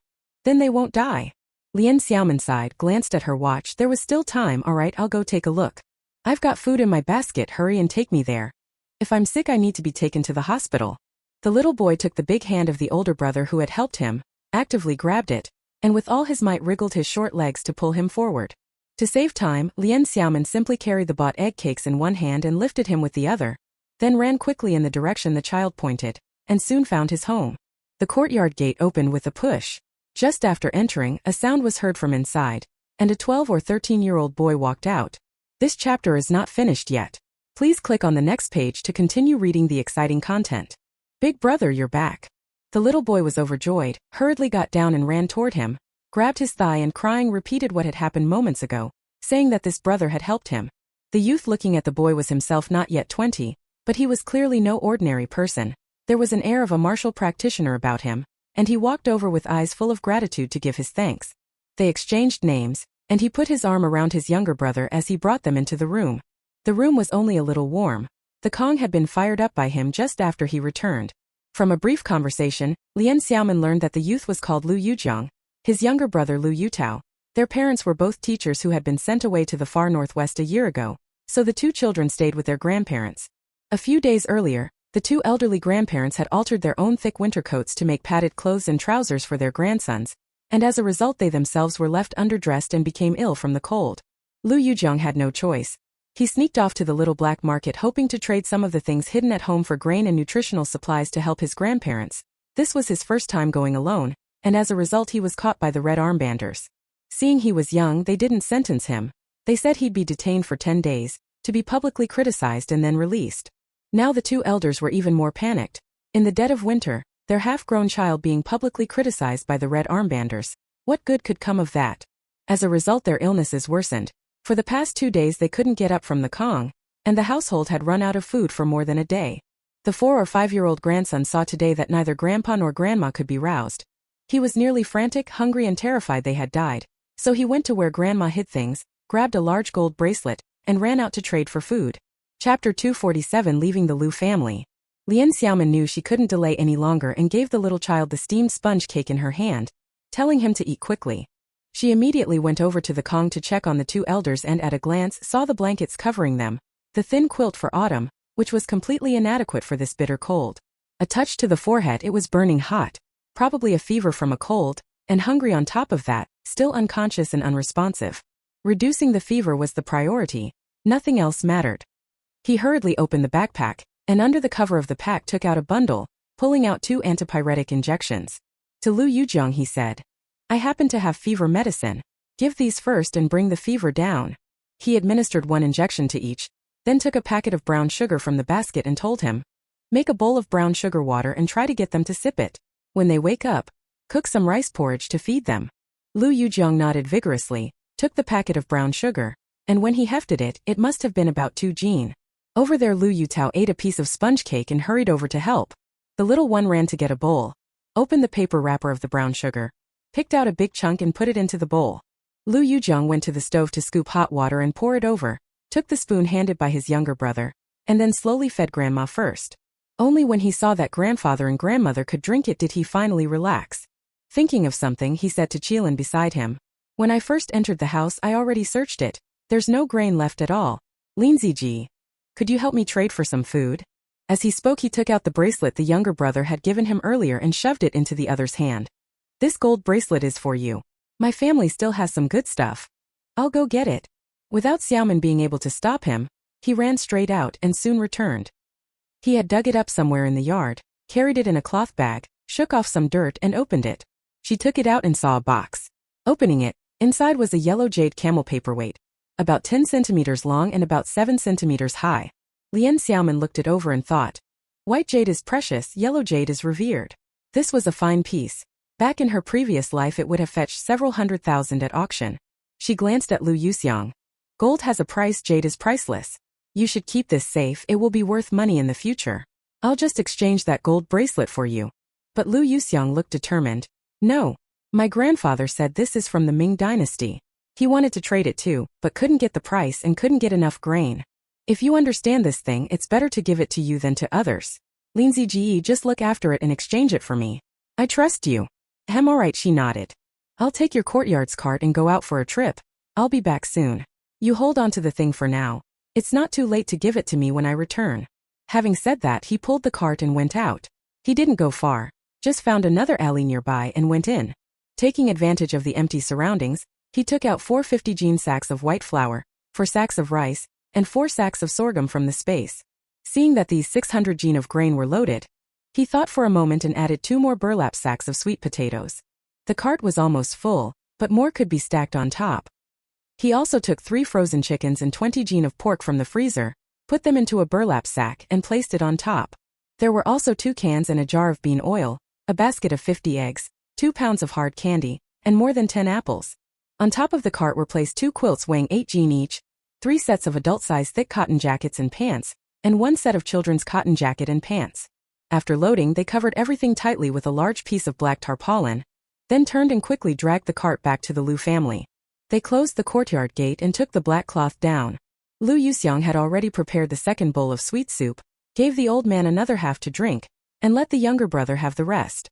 Then they won't die. Lian Xiaomin sighed, glanced at her watch. There was still time. All right, I'll go take a look. I've got food in my basket. Hurry and take me there. If I'm sick, I need to be taken to the hospital. The little boy took the big hand of the older brother who had helped him, actively grabbed it, and with all his might wriggled his short legs to pull him forward. To save time, Lian Xiaomin simply carried the bought egg cakes in one hand and lifted him with the other, then ran quickly in the direction the child pointed, and soon found his home. The courtyard gate opened with a push. Just after entering, a sound was heard from inside, and a 12 or 13-year-old boy walked out. This chapter is not finished yet. Please click on the next page to continue reading the exciting content. Big brother, you're back. The little boy was overjoyed, hurriedly got down and ran toward him, grabbed his thigh and crying repeated what had happened moments ago, saying that this brother had helped him. The youth looking at the boy was himself not yet 20, but he was clearly no ordinary person. There was an air of a martial practitioner about him, and he walked over with eyes full of gratitude to give his thanks. They exchanged names, and he put his arm around his younger brother as he brought them into the room. The room was only a little warm. The Kong had been fired up by him just after he returned. From a brief conversation, Lian Xiaomin learned that the youth was called Lu Yujiang, his younger brother Lu Yutao. Their parents were both teachers who had been sent away to the far northwest a year ago, so the two children stayed with their grandparents. A few days earlier, the two elderly grandparents had altered their own thick winter coats to make padded clothes and trousers for their grandsons, and as a result they themselves were left underdressed and became ill from the cold. Lu Yujiang had no choice. He sneaked off to the little black market hoping to trade some of the things hidden at home for grain and nutritional supplies to help his grandparents. This was his first time going alone, and as a result he was caught by the red armbanders. Seeing he was young, they didn't sentence him. They said he'd be detained for 10 days, to be publicly criticized and then released. Now the two elders were even more panicked. In the dead of winter, their half-grown child being publicly criticized by the red armbanders. What good could come of that? As a result, their illnesses worsened. For the past 2 days they couldn't get up from the Kong, and the household had run out of food for more than a day. The 4 or 5-year-old grandson saw today that neither grandpa nor grandma could be roused. He was nearly frantic, hungry and terrified they had died, so he went to where grandma hid things, grabbed a large gold bracelet, and ran out to trade for food. Chapter 247, Leaving the Lu family. Lian Xiaomin knew she couldn't delay any longer and gave the little child the steamed sponge cake in her hand, telling him to eat quickly. She immediately went over to the Kong to check on the two elders and at a glance saw the blankets covering them, the thin quilt for autumn, which was completely inadequate for this bitter cold. A touch to the forehead, it was burning hot, probably a fever from a cold, and hungry on top of that, still unconscious and unresponsive. Reducing the fever was the priority, nothing else mattered. He hurriedly opened the backpack, and under the cover of the pack took out a bundle, pulling out 2 antipyretic injections. To Lu Yujiang he said, "I happen to have fever medicine. Give these first and bring the fever down." He administered 1 injection to each, then took a packet of brown sugar from the basket and told him, "Make a bowl of brown sugar water and try to get them to sip it. When they wake up, cook some rice porridge to feed them." Lu Yujiang nodded vigorously, took the packet of brown sugar, and when he hefted it, it must have been about 2 jin. Over there Lu Yutao ate a piece of sponge cake and hurried over to help. The little one ran to get a bowl, opened the paper wrapper of the brown sugar, picked out a big chunk and put it into the bowl. Lu Yujiang went to the stove to scoop hot water and pour it over, took the spoon handed by his younger brother, and then slowly fed Grandma first. Only when he saw that grandfather and grandmother could drink it did he finally relax. Thinking of something, he said to Qilin beside him, "When I first entered the house I already searched it. There's no grain left at all. Linziji, could you help me trade for some food?" As he spoke he took out the bracelet the younger brother had given him earlier and shoved it into the other's hand. "This gold bracelet is for you. My family still has some good stuff. I'll go get it." Without Xiaomin being able to stop him, he ran straight out and soon returned. He had dug it up somewhere in the yard, carried it in a cloth bag, shook off some dirt and opened it. She took it out and saw a box. Opening it, inside was a yellow jade camel paperweight, about 10 centimeters long and about 7 centimeters high. Lian Xiaomin looked it over and thought, "White jade is precious, yellow jade is revered." This was a fine piece. Back in her previous life it would have fetched several 100,000 at auction. She glanced at Lu Yuxiang. "Gold has a price, jade is priceless. You should keep this safe, it will be worth money in the future. I'll just exchange that gold bracelet for you." But Lu Yuxiang looked determined. "No. My grandfather said this is from the Ming dynasty. He wanted to trade it too, but couldn't get the price and couldn't get enough grain. If you understand this thing, it's better to give it to you than to others. Linziji, just look after it and exchange it for me. I trust you." Alright, she nodded. "I'll take your courtyard's cart and go out for a trip. I'll be back soon. You hold on to the thing for now. It's not too late to give it to me when I return." Having said that, he pulled the cart and went out. He didn't go far, just found another alley nearby and went in. Taking advantage of the empty surroundings, he took out 450 jin sacks of white flour, 4 sacks of rice, and 4 sacks of sorghum from the space. Seeing that these 600 jin of grain were loaded, he thought for a moment and added 2 more burlap sacks of sweet potatoes. The cart was almost full, but more could be stacked on top. He also took 3 frozen chickens and 20 jin of pork from the freezer, put them into a burlap sack and placed it on top. There were also 2 cans and a jar of bean oil, a basket of 50 eggs, 2 pounds of hard candy, and more than 10 apples. On top of the cart were placed 2 quilts weighing 8 jin each, 3 sets of adult-size thick cotton jackets and pants, and 1 set of children's cotton jacket and pants. After loading, they covered everything tightly with a large piece of black tarpaulin, then turned and quickly dragged the cart back to the Lu family. They closed the courtyard gate and took the black cloth down. Lu Yuxiang had already prepared the second bowl of sweet soup, gave the old man another half to drink, and let the younger brother have the rest.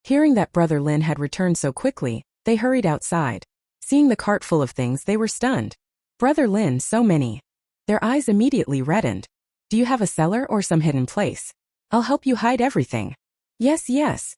Hearing that Brother Lin had returned so quickly, they hurried outside. Seeing the cart full of things, they were stunned. "Brother Lin, so many." Their eyes immediately reddened. "Do you have a cellar or some hidden place? I'll help you hide everything." "Yes, yes."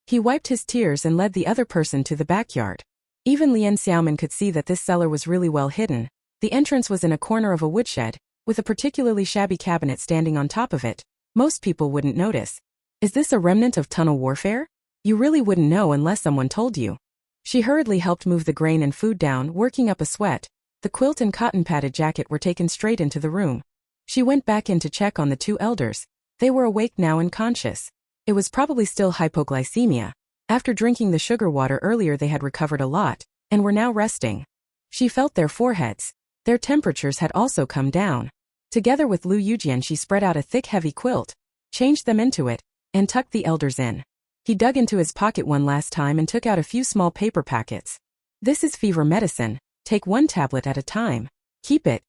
He wiped his tears and led the other person to the backyard. Even Lian Xiaomin could see that this cellar was really well hidden. The entrance was in a corner of a woodshed, with a particularly shabby cabinet standing on top of it. Most people wouldn't notice. "Is this a remnant of tunnel warfare? You really wouldn't know unless someone told you." She hurriedly helped move the grain and food down, working up a sweat. The quilt and cotton-padded jacket were taken straight into the room. She went back in to check on the 2 elders. They were awake now and conscious. It was probably still hypoglycemia. After drinking the sugar water earlier they had recovered a lot, and were now resting. She felt their foreheads. Their temperatures had also come down. Together with Lu Yujian she spread out a thick heavy quilt, changed them into it, and tucked the elders in. He dug into his pocket one last time and took out a few small paper packets. "This is fever medicine. Take 1 tablet at a time. Keep it.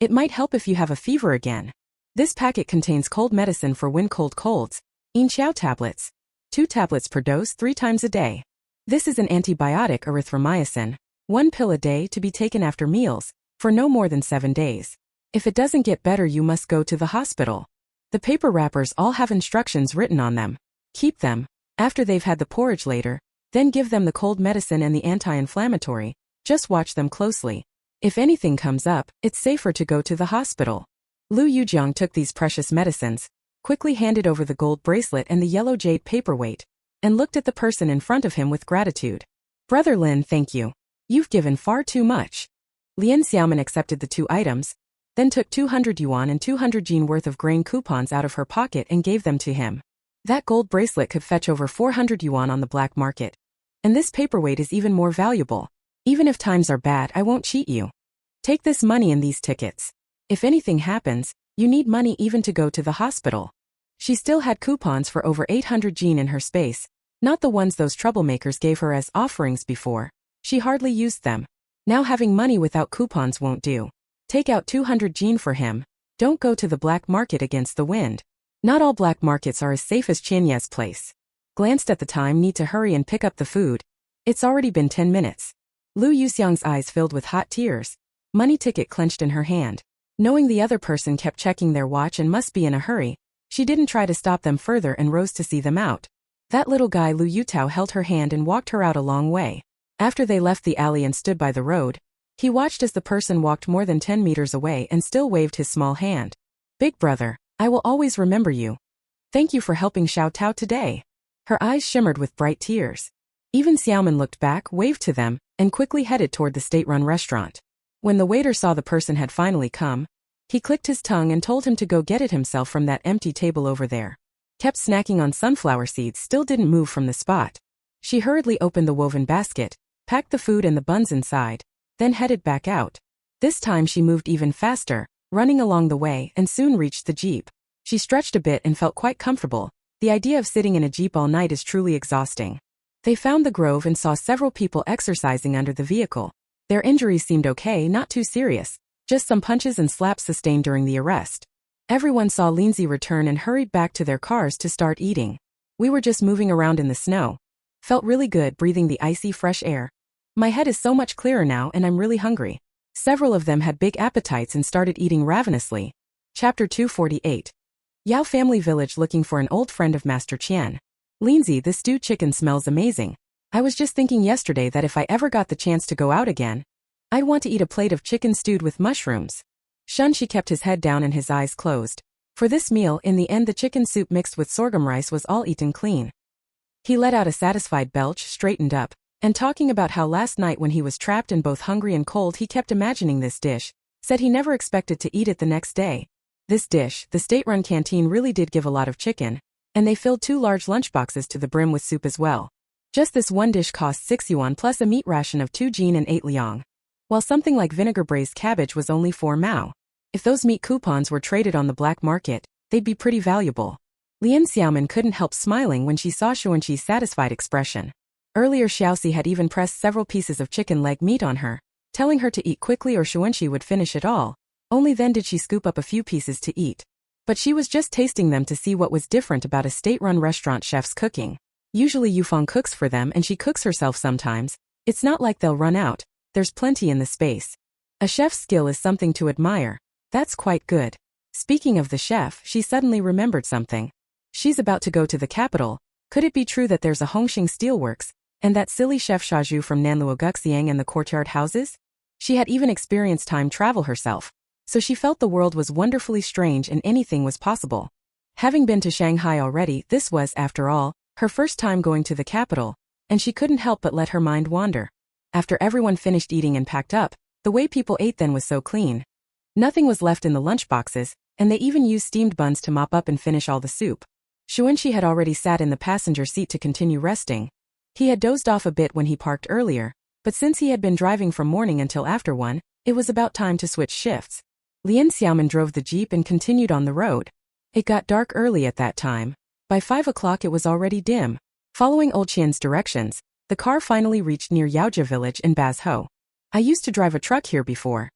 It might help if you have a fever again. This packet contains cold medicine for when cold colds. Yin Xiao tablets. 2 tablets per dose 3 times a day. This is an antibiotic, erythromycin. 1 pill a day to be taken after meals, for no more than 7 days. If it doesn't get better you must go to the hospital." The paper wrappers all have instructions written on them. Keep them. After they've had the porridge later, then give them the cold medicine and the anti-inflammatory. Just watch them closely. If anything comes up, it's safer to go to the hospital. Lu Yujiang took these precious medicines, quickly handed over the gold bracelet and the yellow jade paperweight, and looked at the person in front of him with gratitude. Brother Lin, thank you. You've given far too much. Lian Xiaomin accepted the 2 items, then took 200 yuan and 200 jin worth of grain coupons out of her pocket and gave them to him. That gold bracelet could fetch over 400 yuan on the black market. And this paperweight is even more valuable. Even if times are bad, I won't cheat you. Take this money and these tickets. If anything happens, you need money even to go to the hospital. She still had coupons for over 800 jin in her space, not the ones those troublemakers gave her as offerings before. She hardly used them. Now having money without coupons won't do. Take out 200 jin for him. Don't go to the black market against the wind. Not all black markets are as safe as Qianye's place. Glanced at the time, need to hurry and pick up the food. It's already been 10 minutes. Lu Yuxiang's eyes filled with hot tears. Money ticket clenched in her hand. Knowing the other person kept checking their watch and must be in a hurry, she didn't try to stop them further and rose to see them out. That little guy Lu Yutao held her hand and walked her out a long way. After they left the alley and stood by the road, he watched as the person walked more than 10 meters away and still waved his small hand. Big brother, I will always remember you. Thank you for helping Xiao Tao today. Her eyes shimmered with bright tears. Even Xiaomin looked back, waved to them, and quickly headed toward the state-run restaurant. When the waiter saw the person had finally come, he clicked his tongue and told him to go get it himself from that empty table over there. Kept snacking on sunflower seeds, still didn't move from the spot. She hurriedly opened the woven basket, packed the food and the buns inside, then headed back out. This time she moved even faster, running along the way, and soon reached the jeep. She stretched a bit and felt quite comfortable. The idea of sitting in a jeep all night is truly exhausting. They found the grove and saw several people exercising under the vehicle. Their injuries seemed okay, not too serious, just some punches and slaps sustained during the arrest. Everyone saw Lindsay return and hurried back to their cars to start eating. We were just moving around in the snow. Felt really good breathing the icy fresh air. My head is so much clearer now and I'm really hungry. Several of them had big appetites and started eating ravenously. Chapter 248. Yao family village looking for an old friend of Master Qian. Lindsay, this stewed chicken smells amazing. I was just thinking yesterday that if I ever got the chance to go out again, I'd want to eat a plate of chicken stewed with mushrooms. Shunshi kept his head down and his eyes closed. For this meal, in the end the chicken soup mixed with sorghum rice was all eaten clean. He let out a satisfied belch, straightened up, and talking about how last night when he was trapped and both hungry and cold he kept imagining this dish, said he never expected to eat it the next day. This dish, the state-run canteen really did give a lot of chicken, and they filled 2 large lunchboxes to the brim with soup as well. Just this one dish cost 6 yuan plus a meat ration of 2 jin and 8 liang. While something like vinegar braised cabbage was only 4 mao. If those meat coupons were traded on the black market, they'd be pretty valuable. Lian Xiaomin couldn't help smiling when she saw Xuanqi's satisfied expression. Earlier Xiaoxi had even pressed several pieces of chicken leg meat on her, telling her to eat quickly or Xuanqi would finish it all. Only then did she scoop up a few pieces to eat. But she was just tasting them to see what was different about a state-run restaurant chef's cooking. Usually Yufeng cooks for them and she cooks herself sometimes. It's not like they'll run out, there's plenty in the space. A chef's skill is something to admire. That's quite good. Speaking of the chef, she suddenly remembered something. She's about to go to the capital. Could it be true that there's a Hongxing Steelworks, and that silly chef Shaju from Nanluo Guxiang and the courtyard houses? She had even experienced time travel herself, so she felt the world was wonderfully strange and anything was possible. Having been to Shanghai already, this was, after all, her first time going to the capital, and she couldn't help but let her mind wander. After everyone finished eating and packed up, the way people ate then was so clean. Nothing was left in the lunchboxes, and they even used steamed buns to mop up and finish all the soup. Xuanqi had already sat in the passenger seat to continue resting. He had dozed off a bit when he parked earlier, but since he had been driving from morning until after 1, it was about time to switch shifts. Lian Xiaomin drove the jeep and continued on the road. It got dark early at that time. By 5 o'clock it was already dim. Following Old Qian's directions, the car finally reached near Yaojia village in Bazhou. I used to drive a truck here before.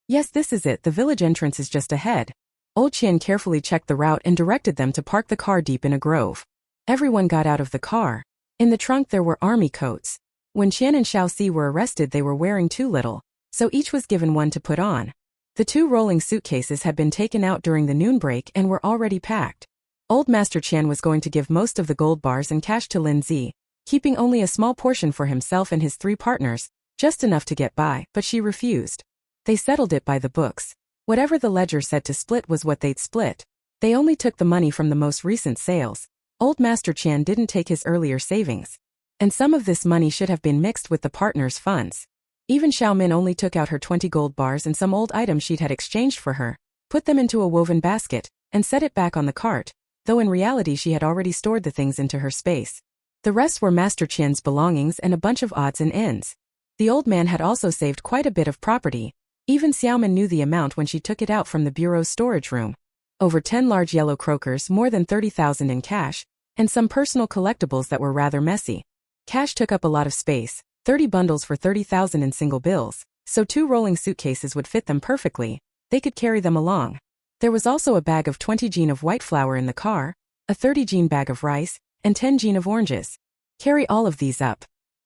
Yes, this is it, the village entrance is just ahead. Old Qian carefully checked the route and directed them to park the car deep in a grove. Everyone got out of the car. In the trunk there were army coats. When Qian and Xiaoxi were arrested they were wearing too little, so each was given one to put on. The 2 rolling suitcases had been taken out during the noon break and were already packed. Old Master Qian was going to give most of the gold bars and cash to Lin Zi, keeping only a small portion for himself and his 3 partners, just enough to get by, but she refused. They settled it by the books. Whatever the ledger said to split was what they'd split. They only took the money from the most recent sales. Old Master Qian didn't take his earlier savings. And some of this money should have been mixed with the partners' funds. Even Xiaomin only took out her 20 gold bars and some old items she'd had exchanged for her, put them into a woven basket, and set it back on the cart, though in reality she had already stored the things into her space. The rest were Master Qian's belongings and a bunch of odds and ends. The old man had also saved quite a bit of property. Even Xiaomin knew the amount when she took it out from the bureau's storage room. Over 10 large yellow croakers, more than 30,000 in cash, and some personal collectibles that were rather messy. Cash took up a lot of space, 30 bundles for 30,000 in single bills, so 2 rolling suitcases would fit them perfectly. They could carry them along. There was also a bag of 20 jin of white flour in the car, a 30 jin bag of rice, and 10 jin of oranges. Carry all of these up.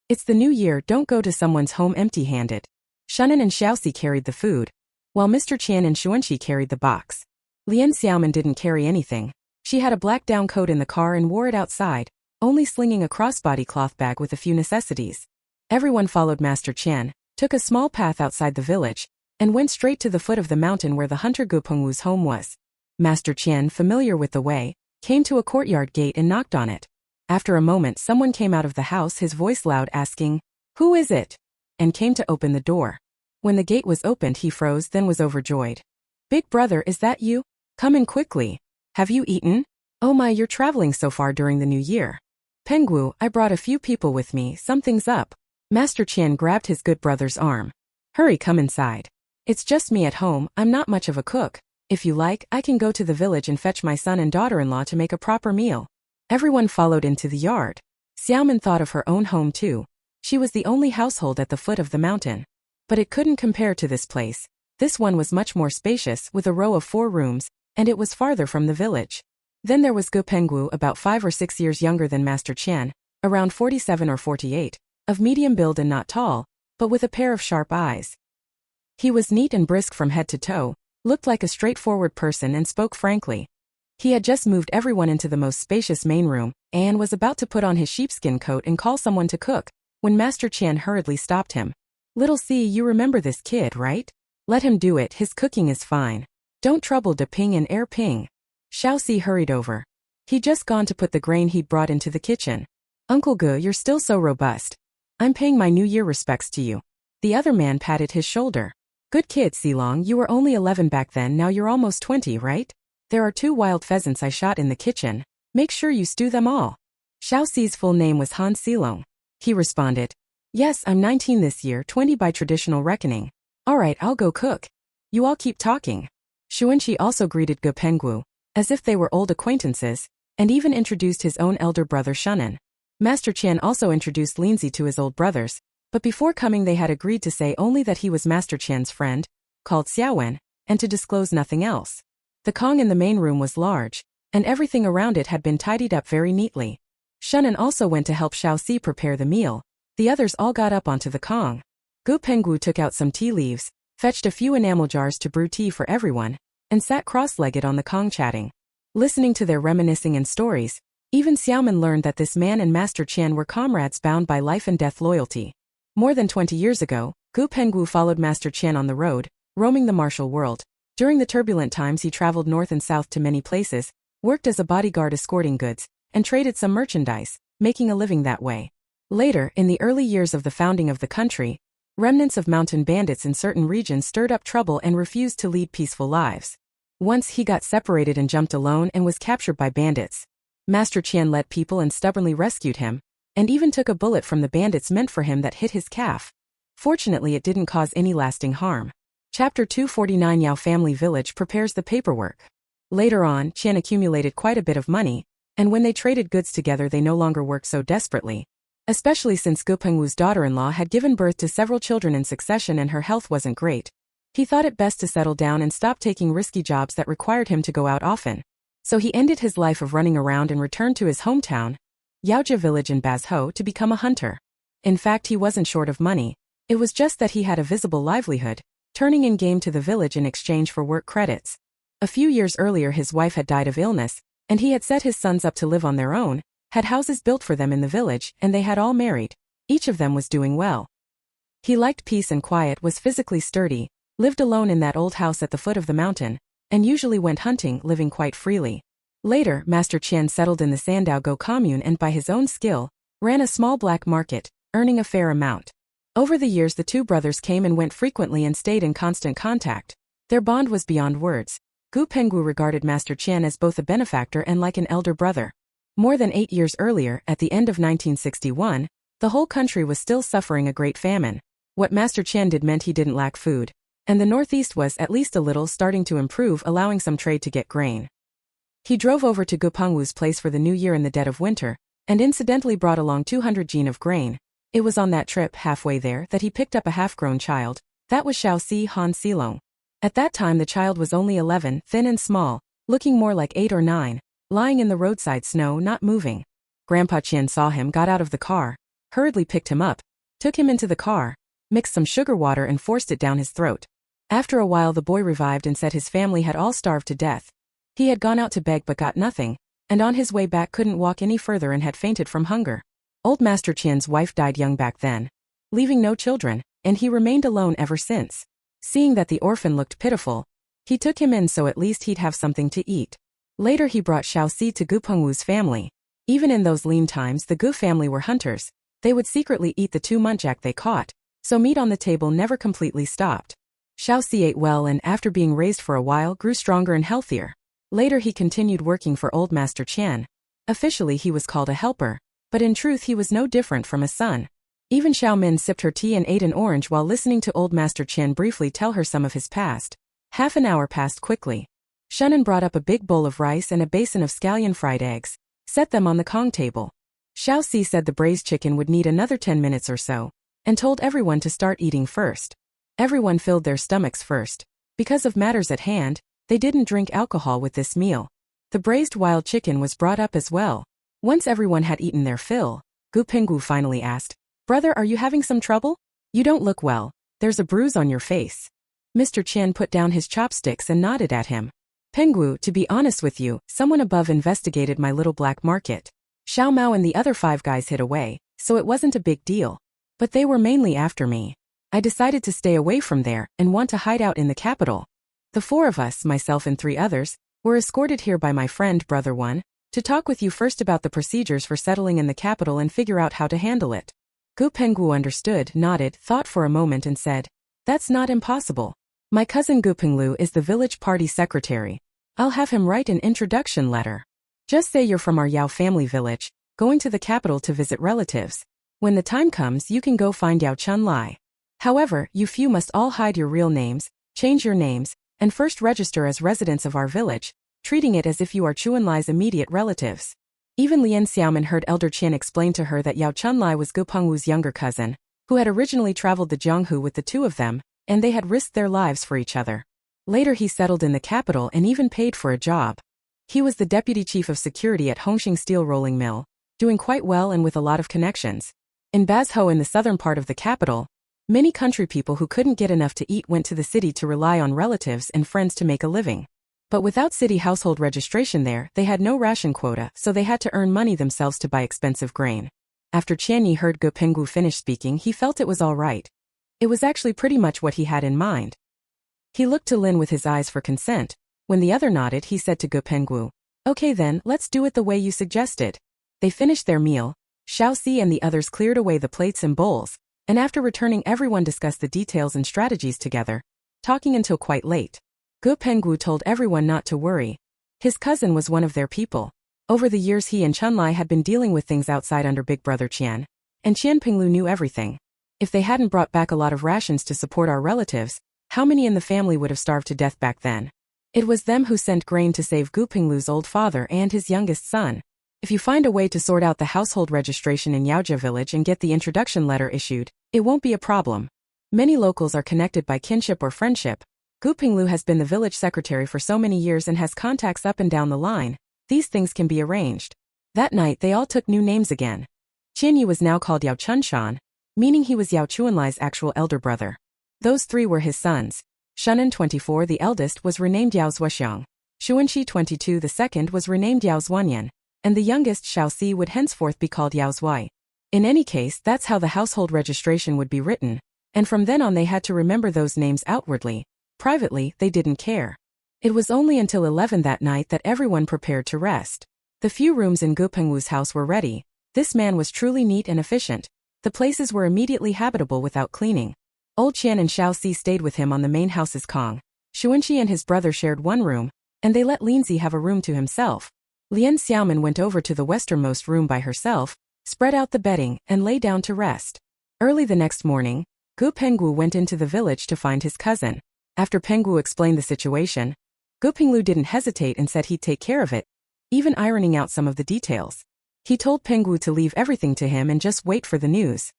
It's the new year, don't go to someone's home empty-handed. Shunan and Xiaoxi carried the food, while Mr. Qian and Xuanqi carried the box. Lian Xiaomin didn't carry anything. She had a black down coat in the car and wore it outside, only slinging a crossbody cloth bag with a few necessities. Everyone followed Master Qian, took a small path outside the village, and went straight to the foot of the mountain where the hunter Gu Pengwu's home was. Master Qian, familiar with the way, came to a courtyard gate and knocked on it. After a moment someone came out of the house, his voice loud, asking, "Who is it?" and came to open the door. When the gate was opened he froze, then was overjoyed. "Big brother, is that you? Come in quickly. Have you eaten? Oh my, you're traveling so far during the new year." "Pengwu, I brought a few people with me, something's up." Master Qian grabbed his good brother's arm. "Hurry, come inside. It's just me at home, I'm not much of a cook. If you like, I can go to the village and fetch my son and daughter-in-law to make a proper meal." Everyone followed into the yard. Xiaomin thought of her own home too. She was the only household at the foot of the mountain. But it couldn't compare to this place. This one was much more spacious, with a row of 4 rooms, and it was farther from the village. Then there was Gu Pengwu, about 5 or 6 years younger than Master Qian, around 47 or 48, of medium build and not tall, but with a pair of sharp eyes. He was neat and brisk from head to toe, looked like a straightforward person and spoke frankly. He had just moved everyone into the most spacious main room, and was about to put on his sheepskin coat and call someone to cook, when Master Qian hurriedly stopped him. "Little C, you remember this kid, right? Let him do it, his cooking is fine. Don't trouble De Ping and Air Ping." Xiaoxi hurried over. He'd just gone to put the grain he'd brought into the kitchen. "Uncle Gu, you're still so robust. I'm paying my New Year respects to you." The other man patted his shoulder. "Good kid, Silong, you were only 11 back then, now you're almost 20, right? There are 2 wild pheasants I shot in the kitchen. Make sure you stew them all." Xiaoxi's full name was Han Silong. He responded, "Yes, I'm 19 this year, 20 by traditional reckoning. Alright, I'll go cook. You all keep talking." Xuanqi also greeted Gu Pengwu, as if they were old acquaintances, and even introduced his own elder brother Shunan. Master Qian also introduced Linzi to his old brothers, but before coming they had agreed to say only that he was Master Qian's friend, called Xiaowen, and to disclose nothing else. The Kong in the main room was large, and everything around it had been tidied up very neatly. Shunan also went to help Xiaoxi prepare the meal. The others all got up onto the Kong. Gu Pengwu took out some tea leaves, fetched a few enamel jars to brew tea for everyone, and sat cross-legged on the Kong chatting. Listening to their reminiscing and stories, even Xiaomin learned that this man and Master Qian were comrades bound by life and death loyalty. More than 20 years ago, Gu Pengwu followed Master Qian on the road, roaming the martial world. During the turbulent times he traveled north and south to many places, worked as a bodyguard escorting goods, and traded some merchandise, making a living that way. Later, in the early years of the founding of the country, remnants of mountain bandits in certain regions stirred up trouble and refused to lead peaceful lives. Once he got separated and jumped alone and was captured by bandits. Master Qian led people and stubbornly rescued him, and even took a bullet from the bandits meant for him that hit his calf. Fortunately it didn't cause any lasting harm. Chapter 249 Yao family village prepares the paperwork. Later on, Qian accumulated quite a bit of money, and when they traded goods together they no longer worked so desperately. Especially since Gu Pengwu's daughter-in-law had given birth to several children in succession and her health wasn't great. He thought it best to settle down and stop taking risky jobs that required him to go out often. So he ended his life of running around and returned to his hometown, Yaojia village in Bazhou, to become a hunter. In fact, he wasn't short of money. It was just that he had a visible livelihood, turning in game to the village in exchange for work credits. A few years earlier his wife had died of illness, and he had set his sons up to live on their own, had houses built for them in the village, and they had all married. Each of them was doing well. He liked peace and quiet, was physically sturdy, lived alone in that old house at the foot of the mountain, and usually went hunting, living quite freely. Later, Master Qian settled in the Sandao commune and by his own skill, ran a small black market, earning a fair amount. Over the years the two brothers came and went frequently and stayed in constant contact. Their bond was beyond words. Gu Pengwu regarded Master Qian as both a benefactor and like an elder brother. More than 8 years earlier, at the end of 1961, the whole country was still suffering a great famine. What Master Qian did meant he didn't lack food, and the northeast was at least a little starting to improve, allowing some trade to get grain. He drove over to Gu Pengwu's place for the new year in the dead of winter, and incidentally brought along 200 jin of grain. It was on that trip, halfway there, that he picked up a half-grown child. That was Xiaoxi Han Silong. At that time the child was only 11, thin and small, looking more like 8 or 9, lying in the roadside snow, not moving. Grandpa Qian saw him, got out of the car, hurriedly picked him up, took him into the car, mixed some sugar water and forced it down his throat. After a while the boy revived and said his family had all starved to death. He had gone out to beg but got nothing, and on his way back couldn't walk any further and had fainted from hunger. Old Master Qian's wife died young back then, leaving no children, and he remained alone ever since. Seeing that the orphan looked pitiful, he took him in so at least he'd have something to eat. Later he brought Xiaoxi to Gu Pengwu's family. Even in those lean times the Gu family were hunters. They would secretly eat the 2 muntjac they caught, so meat on the table never completely stopped. Xiaoxi ate well and after being raised for a while grew stronger and healthier. Later he continued working for old Master Qian. Officially he was called a helper, but in truth he was no different from a son. Even Xiaomin sipped her tea and ate an orange while listening to old Master Qian briefly tell her some of his past. Half an hour passed quickly. Shunan brought up a big bowl of rice and a basin of scallion fried eggs, set them on the Kong table. Xiaoxi said the braised chicken would need another 10 minutes or so, and told everyone to start eating first. Everyone filled their stomachs first. Because of matters at hand, they didn't drink alcohol with this meal. The braised wild chicken was brought up as well. Once everyone had eaten their fill, Gu Pengwu finally asked, "Brother, are you having some trouble? You don't look well. There's a bruise on your face." Mr. Qian put down his chopsticks and nodded at him. "Pengwu, to be honest with you, someone above investigated my little black market. Xiao Mao and the other 5 guys hid away, so it wasn't a big deal. But they were mainly after me. I decided to stay away from there and want to hide out in the capital. The 4 of us, myself and 3 others, were escorted here by my friend, Brother One, to talk with you first about the procedures for settling in the capital and figure out how to handle it." Gu Pengwu understood, nodded, thought for a moment and said, "That's not impossible. My cousin Gu Penglu is the village party secretary. I'll have him write an introduction letter. Just say you're from our Yao family village, going to the capital to visit relatives. When the time comes you can go find Yao Chunlai. However, you few must all hide your real names, change your names, and first register as residents of our village, treating it as if you are Chunlai's immediate relatives." Even Lian Xiaomin heard Elder Qian explain to her that Yao Chunlai was Gu Pengwu's younger cousin, who had originally traveled the Jianghu with the 2 of them, and they had risked their lives for each other. Later he settled in the capital and even paid for a job. He was the deputy chief of security at Hongxing Steel Rolling Mill, doing quite well and with a lot of connections. In Bazhou in the southern part of the capital, many country people who couldn't get enough to eat went to the city to rely on relatives and friends to make a living. But without city household registration there, they had no ration quota, so they had to earn money themselves to buy expensive grain. After Qian Yi heard Gu Pengwu finish speaking, he felt it was all right. It was actually pretty much what he had in mind. He looked to Lin with his eyes for consent. When the other nodded, he said to Gu Pengwu, "Okay then, let's do it the way you suggested." They finished their meal. Xiaoxi and the others cleared away the plates and bowls, and after returning everyone discussed the details and strategies together, talking until quite late. Gu Pengwu told everyone not to worry. His cousin was one of their people. Over the years he and Chunlai had been dealing with things outside under Big Brother Qian, and Qian Penglu knew everything. If they hadn't brought back a lot of rations to support our relatives, how many in the family would have starved to death back then? It was them who sent grain to save Gu Penglu's old father and his youngest son. If you find a way to sort out the household registration in Yaojia village and get the introduction letter issued, it won't be a problem. Many locals are connected by kinship or friendship. Gu Penglu has been the village secretary for so many years and has contacts up and down the line. These things can be arranged. That night they all took new names again. Qian Yi was now called Yao Chunshan, meaning he was Yao Chunlai's actual elder brother. Those 3 were his sons. Shunan 24, the eldest, was renamed Yao Zuoxiang. Xuanxi 22, the second, was renamed Yao Zuanyan, and the youngest Xiaoxi would henceforth be called Yao Zuai. In any case, that's how the household registration would be written. and from then on they had to remember those names outwardly. Privately, they didn't care. It was only until 11 that night that everyone prepared to rest. The few rooms in Gu Pengwu's house were ready. This man was truly neat and efficient. The places were immediately habitable without cleaning. Old Qian and Xiao Si stayed with him on the main house's Kong. Xuanqi and his brother shared one room, and they let Linzi have a room to himself. Lian Xiaomin went over to the westernmost room by herself, spread out the bedding, and lay down to rest. Early the next morning, Gu Pengwu went into the village to find his cousin. After Pengwu explained the situation, Gu Penglu didn't hesitate and said he'd take care of it, even ironing out some of the details. He told Pengwu to leave everything to him and just wait for the news.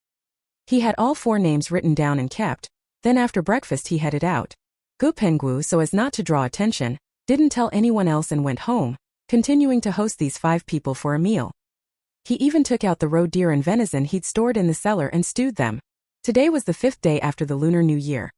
He had all 4 names written down and kept. Then after breakfast he headed out. Gu Pengwu, so as not to draw attention, didn't tell anyone else and went home, continuing to host these 5 people for a meal. He even took out the roe deer and venison he'd stored in the cellar and stewed them. Today was the 5th day after the Lunar New Year.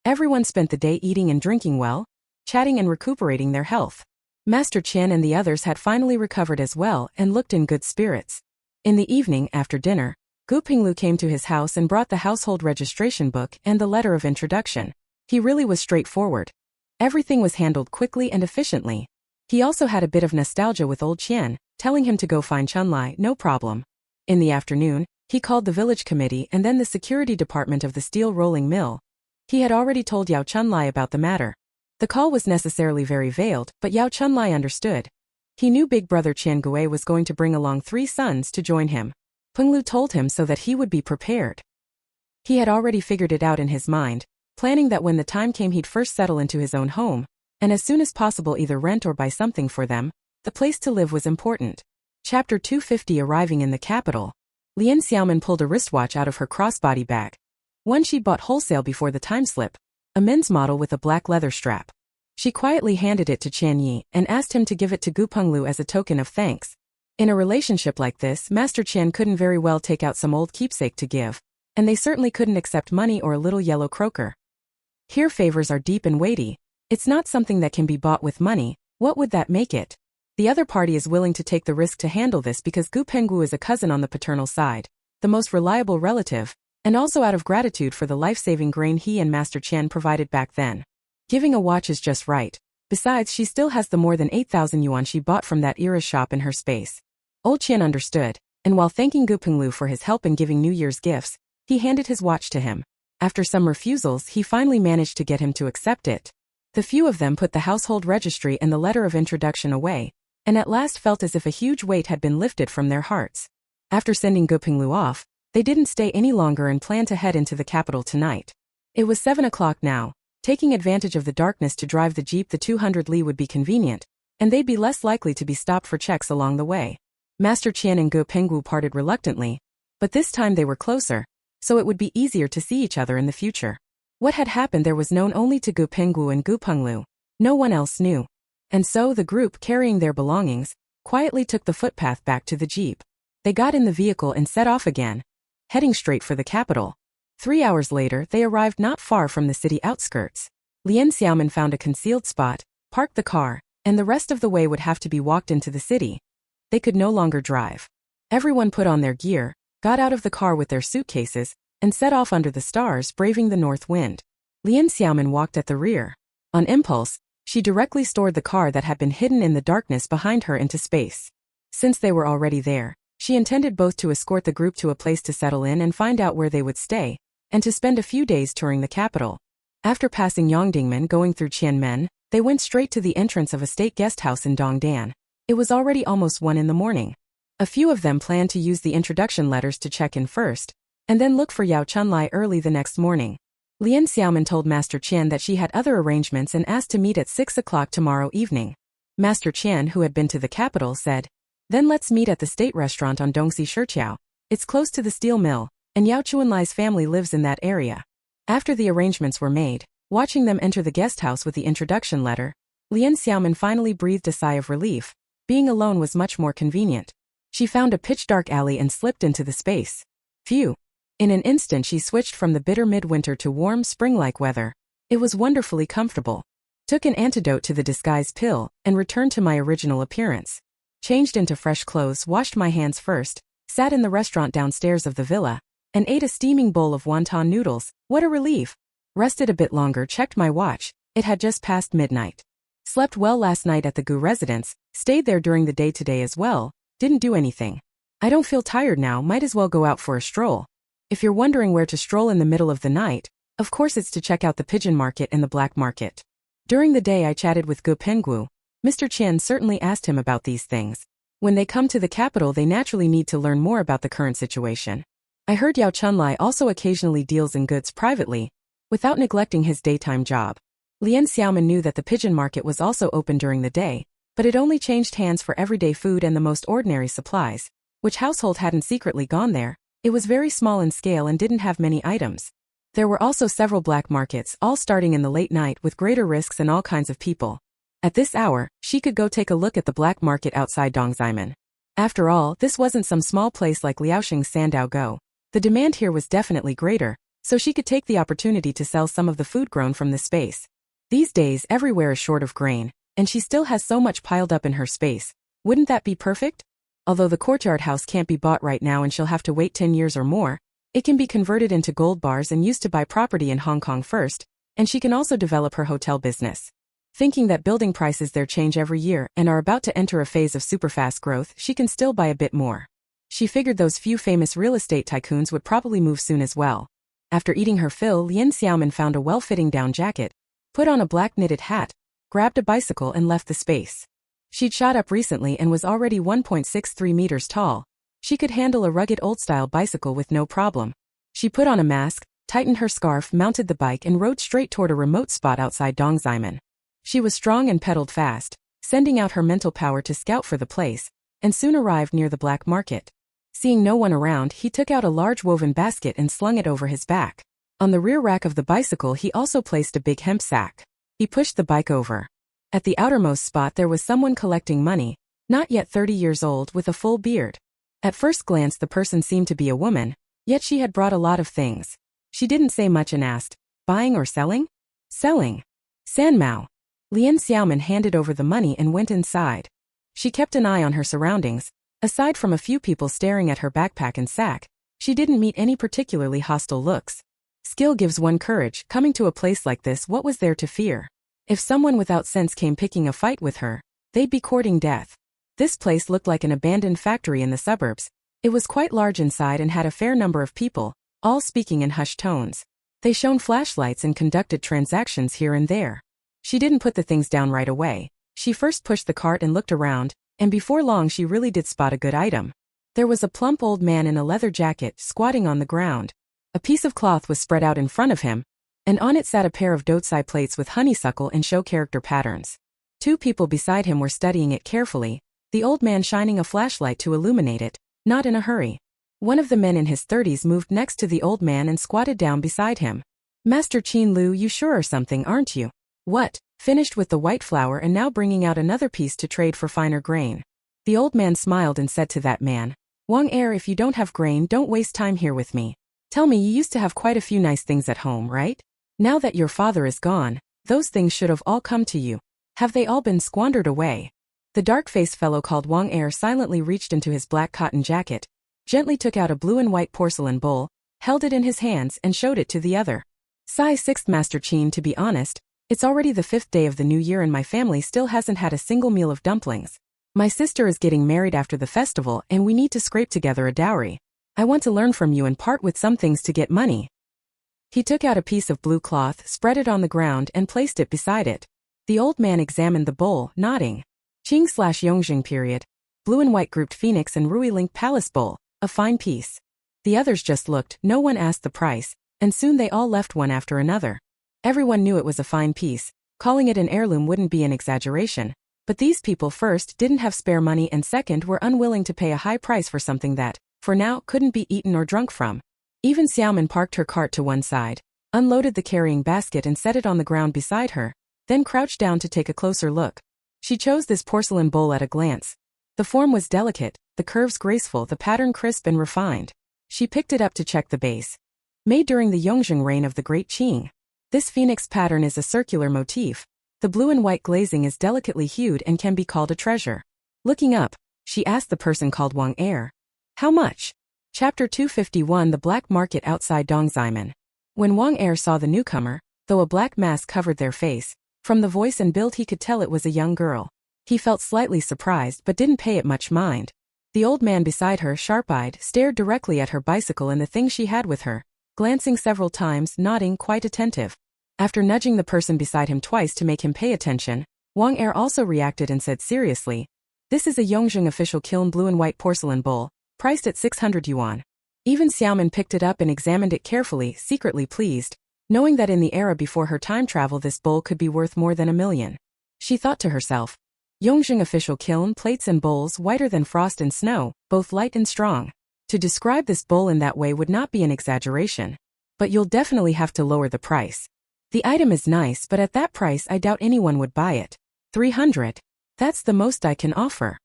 Everyone spent the day eating and drinking well, chatting and recuperating their health. Master Qian and the others had finally recovered as well and looked in good spirits. In the evening, after dinner, Gu Penglu came to his house and brought the household registration book and the letter of introduction. He really was straightforward. Everything was handled quickly and efficiently. He also had a bit of nostalgia with old Qian, telling him to go find Chunlai, no problem. In the afternoon, he called the village committee and then the security department of the steel rolling mill. He had already told Yao Chunlai about the matter. The call was necessarily very veiled, but Yao Chunlai understood. He knew big brother Qian Gui was going to bring along 3 sons to join him. Penglu told him so that he would be prepared. He had already figured it out in his mind, planning that when the time came he'd first settle into his own home, and as soon as possible either rent or buy something for them. The place to live was important. Chapter 250. Arriving in the capital, Lian Xiaomin pulled a wristwatch out of her crossbody bag. One she bought wholesale before the time slip. A men's model with a black leather strap. She quietly handed it to Qian Yi and asked him to give it to Gu Penglu as a token of thanks. In a relationship like this, Master Qian couldn't very well take out some old keepsake to give, and they certainly couldn't accept money or a little yellow croaker. Here favors are deep and weighty. It's not something that can be bought with money. What would that make it? The other party is willing to take the risk to handle this because Gu Pengwu is a cousin on the paternal side, the most reliable relative, and also out of gratitude for the life-saving grain he and Master Qian provided back then. Giving a watch is just right. Besides, she still has the more than 8,000 yuan she bought from that era's shop in her space. Old Qian understood, and while thanking Gu Penglu for his help in giving New Year's gifts, he handed his watch to him. After some refusals, he finally managed to get him to accept it. The few of them put the household registry and the letter of introduction away, and at last felt as if a huge weight had been lifted from their hearts. After sending Gu Penglu off, they didn't stay any longer and planned to head into the capital tonight. It was 7 o'clock now. Taking advantage of the darkness to drive the jeep the 200 li would be convenient, and they'd be less likely to be stopped for checks along the way. Master Qian and Gu Pengwu parted reluctantly, but this time they were closer, so it would be easier to see each other in the future. What had happened there was known only to Gu Pengwu and Gu Penglu. No one else knew. And so the group, carrying their belongings, quietly took the footpath back to the jeep. They got in the vehicle and set off again, heading straight for the capital. 3 hours later, they arrived not far from the city outskirts. Lian Xiaomin found a concealed spot, parked the car, and the rest of the way would have to be walked into the city. They could no longer drive. Everyone put on their gear, got out of the car with their suitcases, and set off under the stars, braving the north wind. Lian Xiaomin walked at the rear. On impulse, she directly stored the car that had been hidden in the darkness behind her into space. Since they were already there, she intended both to escort the group to a place to settle in and find out where they would stay, and to spend a few days touring the capital. After passing Yongdingmen going through Qianmen, they went straight to the entrance of a state guest house in Dongdan. It was already almost 1 in the morning. A few of them planned to use the introduction letters to check in first, and then look for Yao Chunlai early the next morning. Lian Xiaomin told Master Qian that she had other arrangements and asked to meet at 6 o'clock tomorrow evening. Master Qian, who had been to the capital, said, "Then let's meet at the state restaurant on Dongxi Shiqiao. It's close to the steel mill, and Yao Chunlai's family lives in that area." After the arrangements were made, watching them enter the guest house with the introduction letter, Lian Xiaomin finally breathed a sigh of relief. Being alone was much more convenient. She found a pitch-dark alley and slipped into the space. Phew! In an instant she switched from the bitter midwinter to warm spring-like weather. It was wonderfully comfortable. Took an antidote to the disguise pill, and returned to my original appearance. Changed into fresh clothes, washed my hands first, sat in the restaurant downstairs of the villa, and ate a steaming bowl of wonton noodles. What a relief. Rested a bit longer, checked my watch. It had just passed midnight. Slept well last night at the Gu residence, stayed there during the day today as well, didn't do anything. I don't feel tired now, might as well go out for a stroll. If you're wondering where to stroll in the middle of the night, of course it's to check out the pigeon market and the black market. During the day I chatted with Gu Penggu. Mr. Qian certainly asked him about these things. When they come to the capital they naturally need to learn more about the current situation. I heard Yao Chunlai also occasionally deals in goods privately, without neglecting his daytime job. Lian Xiaomin knew that the pigeon market was also open during the day, but it only changed hands for everyday food and the most ordinary supplies. Which household hadn't secretly gone there? It was very small in scale and didn't have many items. There were also several black markets, all starting in the late night with greater risks and all kinds of people. At this hour, she could go take a look at the black market outside Dongximen. After all, this wasn't some small place like Liaoxing's Sandao Go. The demand here was definitely greater, so she could take the opportunity to sell some of the food grown from this space. These days, everywhere is short of grain, and she still has so much piled up in her space. Wouldn't that be perfect? Although the courtyard house can't be bought right now and she'll have to wait 10 years or more, it can be converted into gold bars and used to buy property in Hong Kong first, and she can also develop her hotel business. Thinking that building prices there change every year and are about to enter a phase of super-fast growth, she can still buy a bit more. She figured those few famous real estate tycoons would probably move soon as well. After eating her fill, Lian Xiaomin found a well-fitting down jacket, put on a black knitted hat, grabbed a bicycle and left the space. She'd shot up recently and was already 1.63 meters tall. She could handle a rugged old-style bicycle with no problem. She put on a mask, tightened her scarf, mounted the bike and rode straight toward a remote spot outside Dongximen. She was strong and pedaled fast, sending out her mental power to scout for the place, and soon arrived near the black market. Seeing no one around, he took out a large woven basket and slung it over his back. On the rear rack of the bicycle he also placed a big hemp sack. He pushed the bike over. At the outermost spot there was someone collecting money, not yet 30 years old, with a full beard. At first glance the person seemed to be a woman, yet she had brought a lot of things. She didn't say much and asked, "Buying or selling?" "Selling." "Sanmao." Lian Xiaomin handed over the money and went inside. She kept an eye on her surroundings. Aside from a few people staring at her backpack and sack, she didn't meet any particularly hostile looks. Skill gives one courage. Coming to a place like this, what was there to fear? If someone without sense came picking a fight with her, they'd be courting death. This place looked like an abandoned factory in the suburbs. It was quite large inside and had a fair number of people, all speaking in hushed tones. They shone flashlights and conducted transactions here and there. She didn't put the things down right away. She first pushed the cart and looked around, and before long she really did spot a good item. There was a plump old man in a leather jacket squatting on the ground. A piece of cloth was spread out in front of him, and on it sat a pair of dotsi plates with honeysuckle and show character patterns. Two people beside him were studying it carefully, the old man shining a flashlight to illuminate it, not in a hurry. One of the men in his 30s moved next to the old man and squatted down beside him. "Master Qin Lu, you sure are something, aren't you? What? Finished with the white flour and now bringing out another piece to trade for finer grain?" The old man smiled and said to that man, "Wang Er, if you don't have grain, don't waste time here with me. Tell me, you used to have quite a few nice things at home, right? Now that your father is gone, those things should have all come to you. Have they all been squandered away?" The dark-faced fellow called Wang Er silently reached into his black cotton jacket, gently took out a blue and white porcelain bowl, held it in his hands and showed it to the other. "Size 6th, Master Qin, to be honest, it's already the 5th day of the new year and my family still hasn't had a single meal of dumplings. My sister is getting married after the festival and we need to scrape together a dowry. I want to learn from you and part with some things to get money." He took out a piece of blue cloth, spread it on the ground and placed it beside it. The old man examined the bowl, nodding. Qing/Yongjing period. Blue and white grouped phoenix and Rui Link palace bowl, a fine piece. The others just looked, no one asked the price, and soon they all left one after another. Everyone knew it was a fine piece. Calling it an heirloom wouldn't be an exaggeration. But these people first didn't have spare money and second were unwilling to pay a high price for something that, for now, couldn't be eaten or drunk from. Even Xiaomin parked her cart to one side, unloaded the carrying basket and set it on the ground beside her, then crouched down to take a closer look. She chose this porcelain bowl at a glance. The form was delicate, the curves graceful, the pattern crisp and refined. She picked it up to check the base. Made during the Yongjing reign of the Great Qing. This phoenix pattern is a circular motif. The blue and white glazing is delicately hued and can be called a treasure. Looking up, she asked the person called Wang Er, "How much?" Chapter 251 The Black Market Outside Dongxiamen. When Wang Er saw the newcomer, though a black mask covered their face, from the voice and build he could tell it was a young girl. He felt slightly surprised but didn't pay it much mind. The old man beside her, sharp-eyed, stared directly at her bicycle and the things she had with her, glancing several times, nodding, quite attentive. After nudging the person beside him twice to make him pay attention, Wang Er also reacted and said seriously, "This is a Yongjing official kiln blue and white porcelain bowl, priced at 600 yuan. Even Xiaomin picked it up and examined it carefully, secretly pleased, knowing that in the era before her time travel this bowl could be worth more than 1 million. She thought to herself, Yongjing official kiln plates and bowls whiter than frost and snow, both light and strong. To describe this bowl in that way would not be an exaggeration. But you'll definitely have to lower the price. The item is nice, but at that price I doubt anyone would buy it. 300. That's the most I can offer."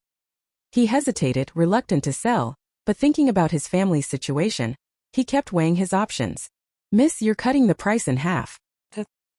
He hesitated, reluctant to sell, but thinking about his family's situation, he kept weighing his options. "Miss, you're cutting the price in half.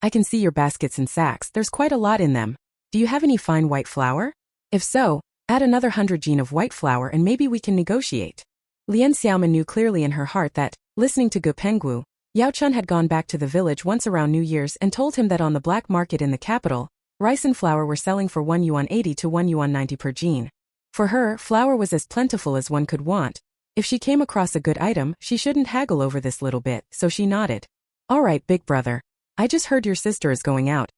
I can see your baskets and sacks, there's quite a lot in them. Do you have any fine white flour? If so, add another 100 jin of white flour and maybe we can negotiate." Lian Xiaomin knew clearly in her heart that, listening to Gu Penggu, Yao Chun had gone back to the village once around New Year's and told him that on the black market in the capital, rice and flour were selling for 1 yuan 80 to 1 yuan 90 per jin. For her, flour was as plentiful as one could want. If she came across a good item, she shouldn't haggle over this little bit, so she nodded. "All right, big brother. I just heard your sister is going out.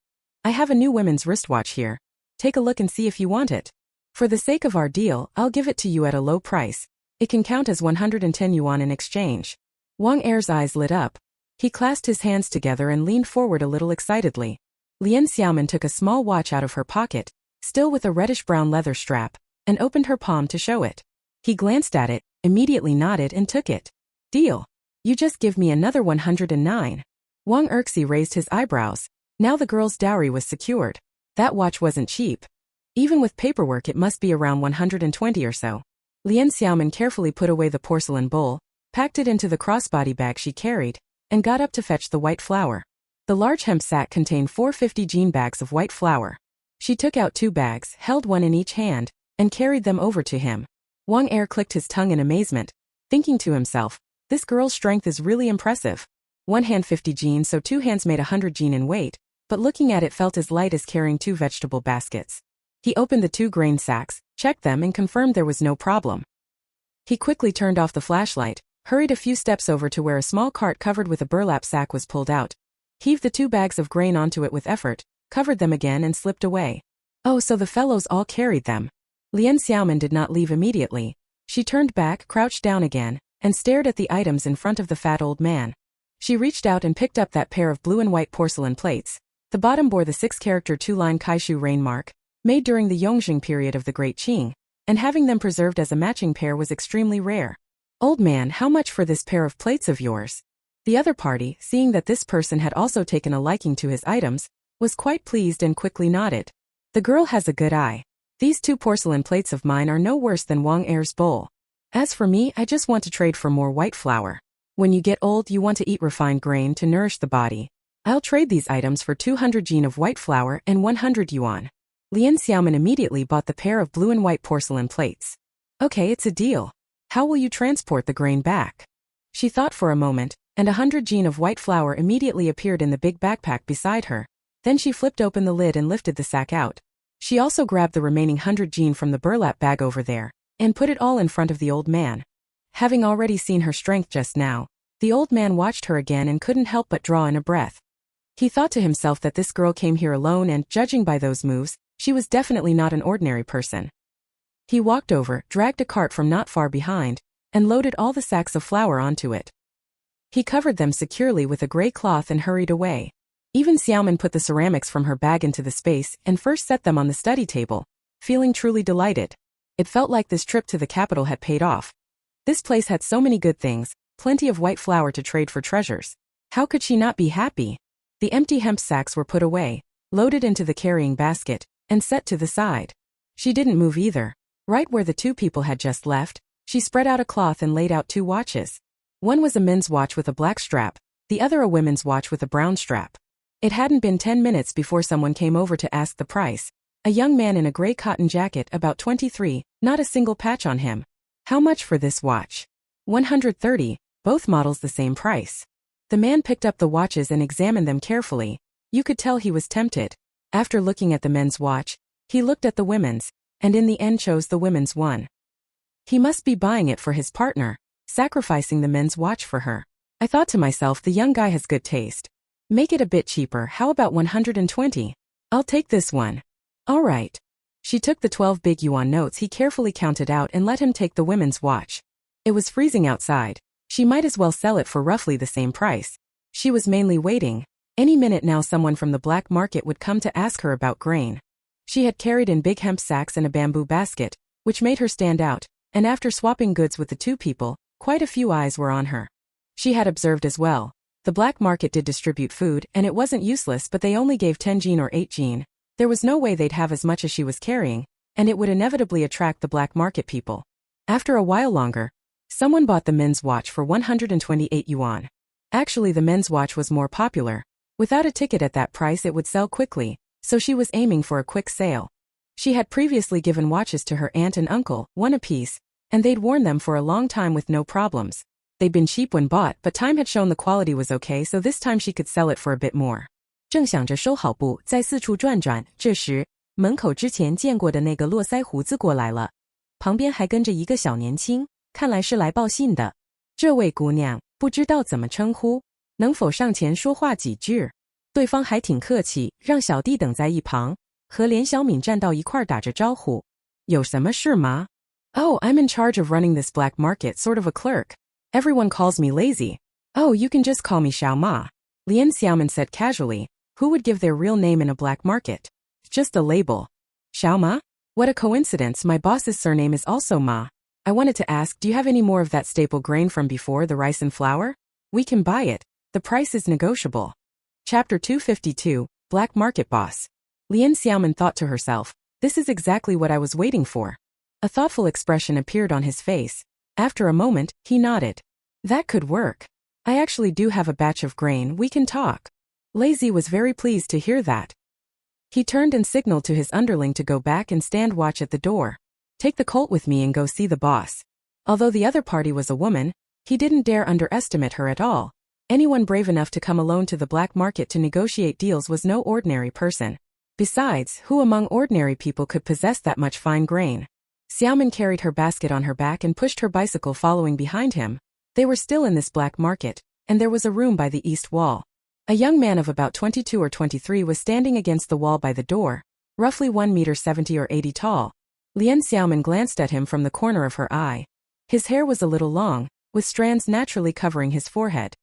I have a new women's wristwatch here. Take a look and see if you want it. For the sake of our deal, I'll give it to you at a low price. It can count as 110 yuan in exchange." Wang Er's eyes lit up. He clasped his hands together and leaned forward a little excitedly. Lian Xiaomin took a small watch out of her pocket, still with a reddish-brown leather strap, and opened her palm to show it. He glanced at it, immediately nodded and took it. "Deal. You just give me another 109. Wang Erxi raised his eyebrows. Now the girl's dowry was secured. That watch wasn't cheap. Even with paperwork it must be around 120 or so. Lian Xiaomin carefully put away the porcelain bowl, packed it into the crossbody bag she carried, and got up to fetch the white flour. The large hemp sack contained 450 jean bags of white flour. She took out 2 bags, held one in each hand, and carried them over to him. Wang Er clicked his tongue in amazement, thinking to himself, this girl's strength is really impressive. One hand 50 jean, so 2 hands made 100 jean in weight, but looking at it felt as light as carrying 2 vegetable baskets. He opened the 2 grain sacks, checked them and confirmed there was no problem. He quickly turned off the flashlight, hurried a few steps over to where a small cart covered with a burlap sack was pulled out, heaved the 2 bags of grain onto it with effort, covered them again and slipped away. Oh, so the fellows all carried them. Lian Xiaomin did not leave immediately. She turned back, crouched down again, and stared at the items in front of the fat old man. She reached out and picked up that pair of blue and white porcelain plates. The bottom bore the 6-character 2-line Kaishu rain mark, made during the Yongjing period of the Great Qing, and having them preserved as a matching pair was extremely rare. "Old man, how much for this pair of plates of yours?" The other party, seeing that this person had also taken a liking to his items, was quite pleased and quickly nodded. The girl has a good eye. These 2 porcelain plates of mine are no worse than Wang Er's bowl. As for me, I just want to trade for more white flour. When you get old, you want to eat refined grain to nourish the body. I'll trade these items for 200 jin of white flour and 100 yuan. Lian Xiaomin immediately bought the pair of blue and white porcelain plates. Okay, it's a deal. How will you transport the grain back? She thought for a moment, and 100 jin of white flour immediately appeared in the big backpack beside her. Then she flipped open the lid and lifted the sack out. She also grabbed the remaining 100 jin from the burlap bag over there, and put it all in front of the old man. Having already seen her strength just now, the old man watched her again and couldn't help but draw in a breath. He thought to himself that this girl came here alone and, judging by those moves, she was definitely not an ordinary person. He walked over, dragged a cart from not far behind, and loaded all the sacks of flour onto it. He covered them securely with a gray cloth and hurried away. Even Xiaomin put the ceramics from her bag into the space and first set them on the study table, feeling truly delighted. It felt like this trip to the capital had paid off. This place had so many good things, plenty of white flour to trade for treasures. How could she not be happy? The empty hemp sacks were put away, loaded into the carrying basket, and set to the side. She didn't move either. Right where the 2 people had just left, she spread out a cloth and laid out 2 watches. One was a men's watch with a black strap, the other a women's watch with a brown strap. It hadn't been 10 minutes before someone came over to ask the price. A young man in a gray cotton jacket, about 23, not a single patch on him. How much for this watch? 130, both models the same price. The man picked up the watches and examined them carefully. You could tell he was tempted. After looking at the men's watch, he looked at the women's, and in the end chose the women's one. He must be buying it for his partner, sacrificing the men's watch for her. I thought to myself, the young guy has good taste. Make it a bit cheaper, how about 120? I'll take this one. All right. She took the 12 big yuan notes he carefully counted out and let him take the women's watch. It was freezing outside. She might as well sell it for roughly the same price. She was mainly waiting. Any minute now someone from the black market would come to ask her about grain. She had carried in big hemp sacks and a bamboo basket, which made her stand out, and after swapping goods with the two people, quite a few eyes were on her. She had observed as well. The black market did distribute food, and it wasn't useless, but they only gave 10 jin or 8 jin. There was no way they'd have as much as she was carrying, and it would inevitably attract the black market people. After a while longer, someone bought the men's watch for 128 yuan. Actually, the men's watch was more popular. Without a ticket at that price it would sell quickly, so she was aiming for a quick sale. She had previously given watches to her aunt and uncle, one apiece, and they'd worn them for a long time with no problems. They'd been cheap when bought, but time had shown the quality was okay, so this time she could sell it for a bit more. 正想着收好步，在四处转转，这时，门口之前见过的那个络腮胡子过来了，旁边还跟着一个小年轻，看来是来报信的。这位姑娘，不知道怎么称呼，能否上前说话几句？对方还挺客气，让小弟等在一旁，和连小敏站到一块打着招呼。有什么事吗？ Oh, I'm in charge of running this black market, sort of a clerk. Everyone calls me lazy. Oh, you can just call me Xiao Ma. Lian Xiaomin said casually. Who would give their real name in a black market? Just a label. Xiao Ma? What a coincidence, my boss's surname is also Ma. I wanted to ask, do you have any more of that staple grain from before, the rice and flour? We can buy it. The price is negotiable. Chapter 252, Black Market Boss. Lian Xiaomin thought to herself, this is exactly what I was waiting for. A thoughtful expression appeared on his face. After a moment, he nodded. That could work. I actually do have a batch of grain, we can talk. Lazy was very pleased to hear that. He turned and signaled to his underling to go back and stand watch at the door. Take the colt with me and go see the boss. Although the other party was a woman, he didn't dare underestimate her at all. Anyone brave enough to come alone to the black market to negotiate deals was no ordinary person. Besides, who among ordinary people could possess that much fine grain? Xiaomin carried her basket on her back and pushed her bicycle following behind him. They were still in this black market, and there was a room by the east wall. A young man of about 22 or 23 was standing against the wall by the door, roughly 1 meter 70 or 80 tall. Lian Xiaomin glanced at him from the corner of her eye. His hair was a little long, with strands naturally covering his forehead.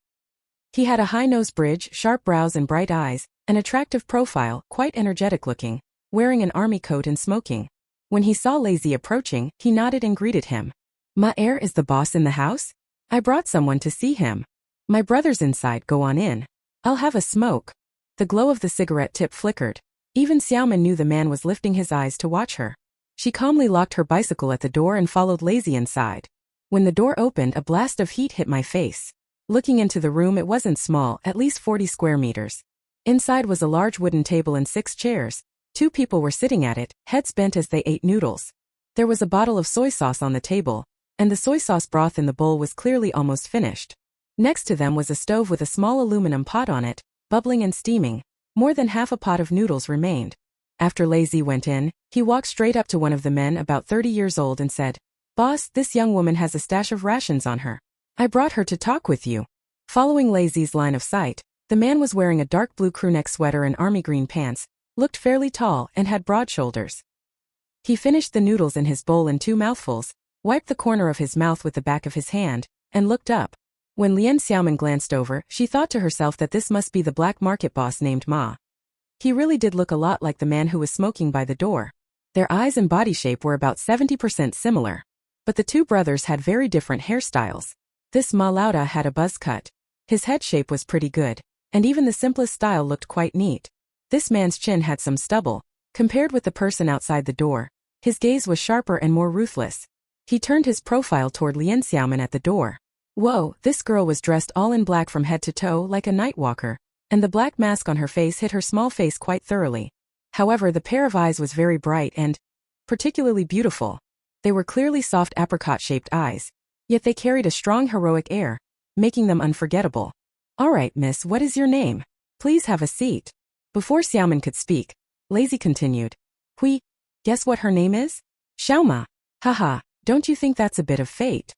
He had a high nose bridge, sharp brows and bright eyes, an attractive profile, quite energetic looking, wearing an army coat and smoking. When he saw Lazy approaching, he nodded and greeted him. Ma Er is the boss in the house? I brought someone to see him. My brother's inside, go on in. I'll have a smoke. The glow of the cigarette tip flickered. Even Xiaomin knew the man was lifting his eyes to watch her. She calmly locked her bicycle at the door and followed Lazy inside. When the door opened, a blast of heat hit my face. Looking into the room, it wasn't small, at least 40 square meters. Inside was a large wooden table and 6 chairs. 2 people were sitting at it, heads bent as they ate noodles. There was a bottle of soy sauce on the table, and the soy sauce broth in the bowl was clearly almost finished. Next to them was a stove with a small aluminum pot on it, bubbling and steaming. More than half a pot of noodles remained. After Lazy went in, he walked straight up to one of the men about 30 years old and said, Boss, this young woman has a stash of rations on her. I brought her to talk with you. Following Lazy's line of sight, the man was wearing a dark blue crewneck sweater and army green pants, looked fairly tall, and had broad shoulders. He finished the noodles in his bowl in 2 mouthfuls, wiped the corner of his mouth with the back of his hand, and looked up. When Lian Xiaomin glanced over, she thought to herself that this must be the black market boss named Ma. He really did look a lot like the man who was smoking by the door. Their eyes and body shape were about 70% similar. But the 2 brothers had very different hairstyles. This Ma Lauda had a buzz cut. His head shape was pretty good, and even the simplest style looked quite neat. This man's chin had some stubble. Compared with the person outside the door, his gaze was sharper and more ruthless. He turned his profile toward Lian Xiaomin at the door. Whoa, this girl was dressed all in black from head to toe like a night walker, and the black mask on her face hid her small face quite thoroughly. However, the pair of eyes was very bright and particularly beautiful. They were clearly soft apricot-shaped eyes. Yet they carried a strong heroic air, making them unforgettable. All right, miss, what is your name? Please have a seat. Before Xiaomin could speak, Lazy continued. Hui, guess what her name is? Xiaoma. Haha, don't you think that's a bit of fate?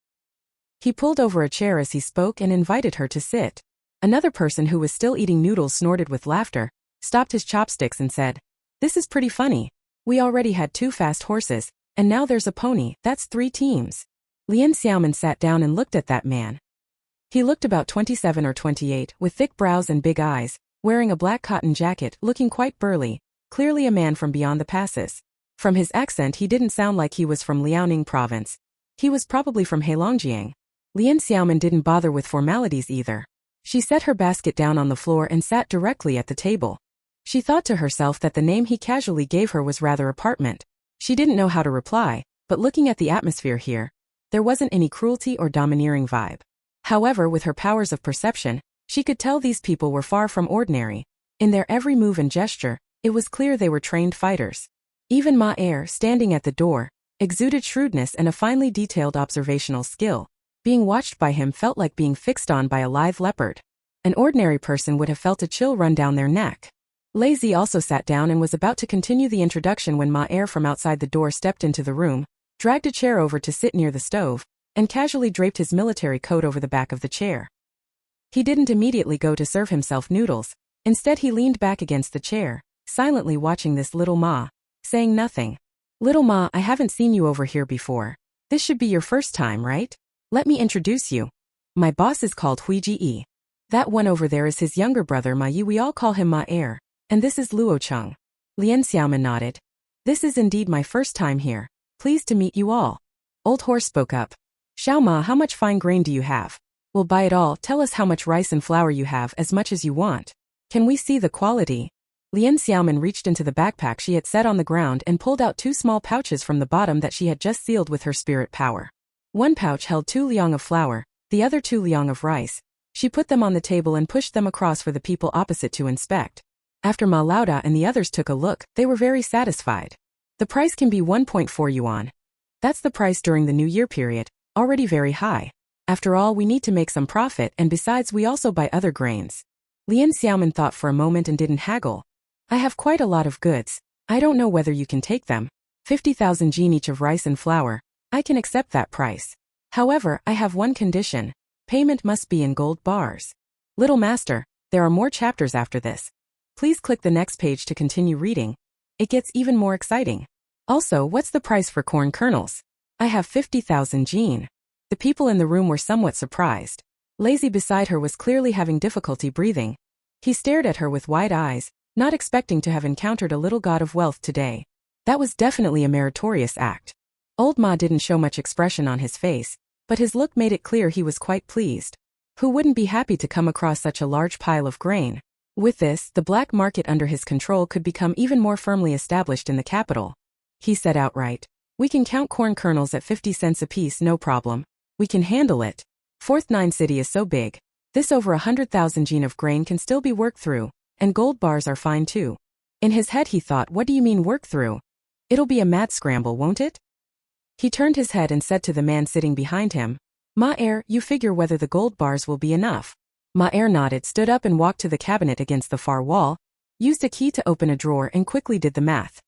He pulled over a chair as he spoke and invited her to sit. Another person who was still eating noodles snorted with laughter, stopped his chopsticks and said, This is pretty funny. We already had 2 fast horses, and now there's a pony, that's 3 teams. Lian Xiaomin sat down and looked at that man. He looked about 27 or 28, with thick brows and big eyes, wearing a black cotton jacket, looking quite burly, clearly a man from beyond the passes. From his accent he didn't sound like he was from Liaoning province. He was probably from Heilongjiang. Lian Xiaomin didn't bother with formalities either. She set her basket down on the floor and sat directly at the table. She thought to herself that the name he casually gave her was rather apartment. She didn't know how to reply, but looking at the atmosphere here, there wasn't any cruelty or domineering vibe. However, with her powers of perception, she could tell these people were far from ordinary. In their every move and gesture, it was clear they were trained fighters. Even Ma Er, standing at the door, exuded shrewdness and a finely detailed observational skill. Being watched by him felt like being fixed on by a live leopard. An ordinary person would have felt a chill run down their neck. Lazy also sat down and was about to continue the introduction when Ma Er from outside the door stepped into the room, dragged a chair over to sit near the stove, and casually draped his military coat over the back of the chair. He didn't immediately go to serve himself noodles. Instead he leaned back against the chair, silently watching this little Ma, saying nothing. Little Ma, I haven't seen you over here before. This should be your first time, right? Let me introduce you. My boss is called Hui Ji. That one over there is his younger brother Ma Yi. We all call him Ma Er. And this is Luo Cheng. Lian Xiaomin nodded. This is indeed my first time here. Pleased to meet you all. Old Horse spoke up. Xiao Ma, how much fine grain do you have? We'll buy it all. Tell us how much rice and flour you have, as much as you want. Can we see the quality? Lian Xiaomin reached into the backpack she had set on the ground and pulled out 2 small pouches from the bottom that she had just sealed with her spirit power. One pouch held 2 liang of flour, the other 2 liang of rice. She put them on the table and pushed them across for the people opposite to inspect. After Ma Lauda and the others took a look, they were very satisfied. The price can be 1.4 yuan. That's the price during the New Year period, already very high. After all, we need to make some profit, and besides we also buy other grains. Lian Xiaomin thought for a moment and didn't haggle. I have quite a lot of goods. I don't know whether you can take them. 50,000 jin each of rice and flour. I can accept that price. However, I have one condition. Payment must be in gold bars. Little master, there are more chapters after this. Please click the next page to continue reading. It gets even more exciting. Also, what's the price for corn kernels? I have 50,000 jin. The people in the room were somewhat surprised. Lazy beside her was clearly having difficulty breathing. He stared at her with wide eyes, not expecting to have encountered a little god of wealth today. That was definitely a meritorious act. Old Ma didn't show much expression on his face, but his look made it clear he was quite pleased. Who wouldn't be happy to come across such a large pile of grain? With this, the black market under his control could become even more firmly established in the capital. He said outright, "We can count corn kernels at 50 cents apiece, no problem. We can handle it. Fourth Nine City is so big. This over 100,000 jin of grain can still be worked through, and gold bars are fine too." In his head he thought, what do you mean work through? It'll be a mad scramble, won't it? He turned his head and said to the man sitting behind him, Ma Er, you figure whether the gold bars will be enough. Ma Er nodded, stood up and walked to the cabinet against the far wall, used a key to open a drawer and quickly did the math.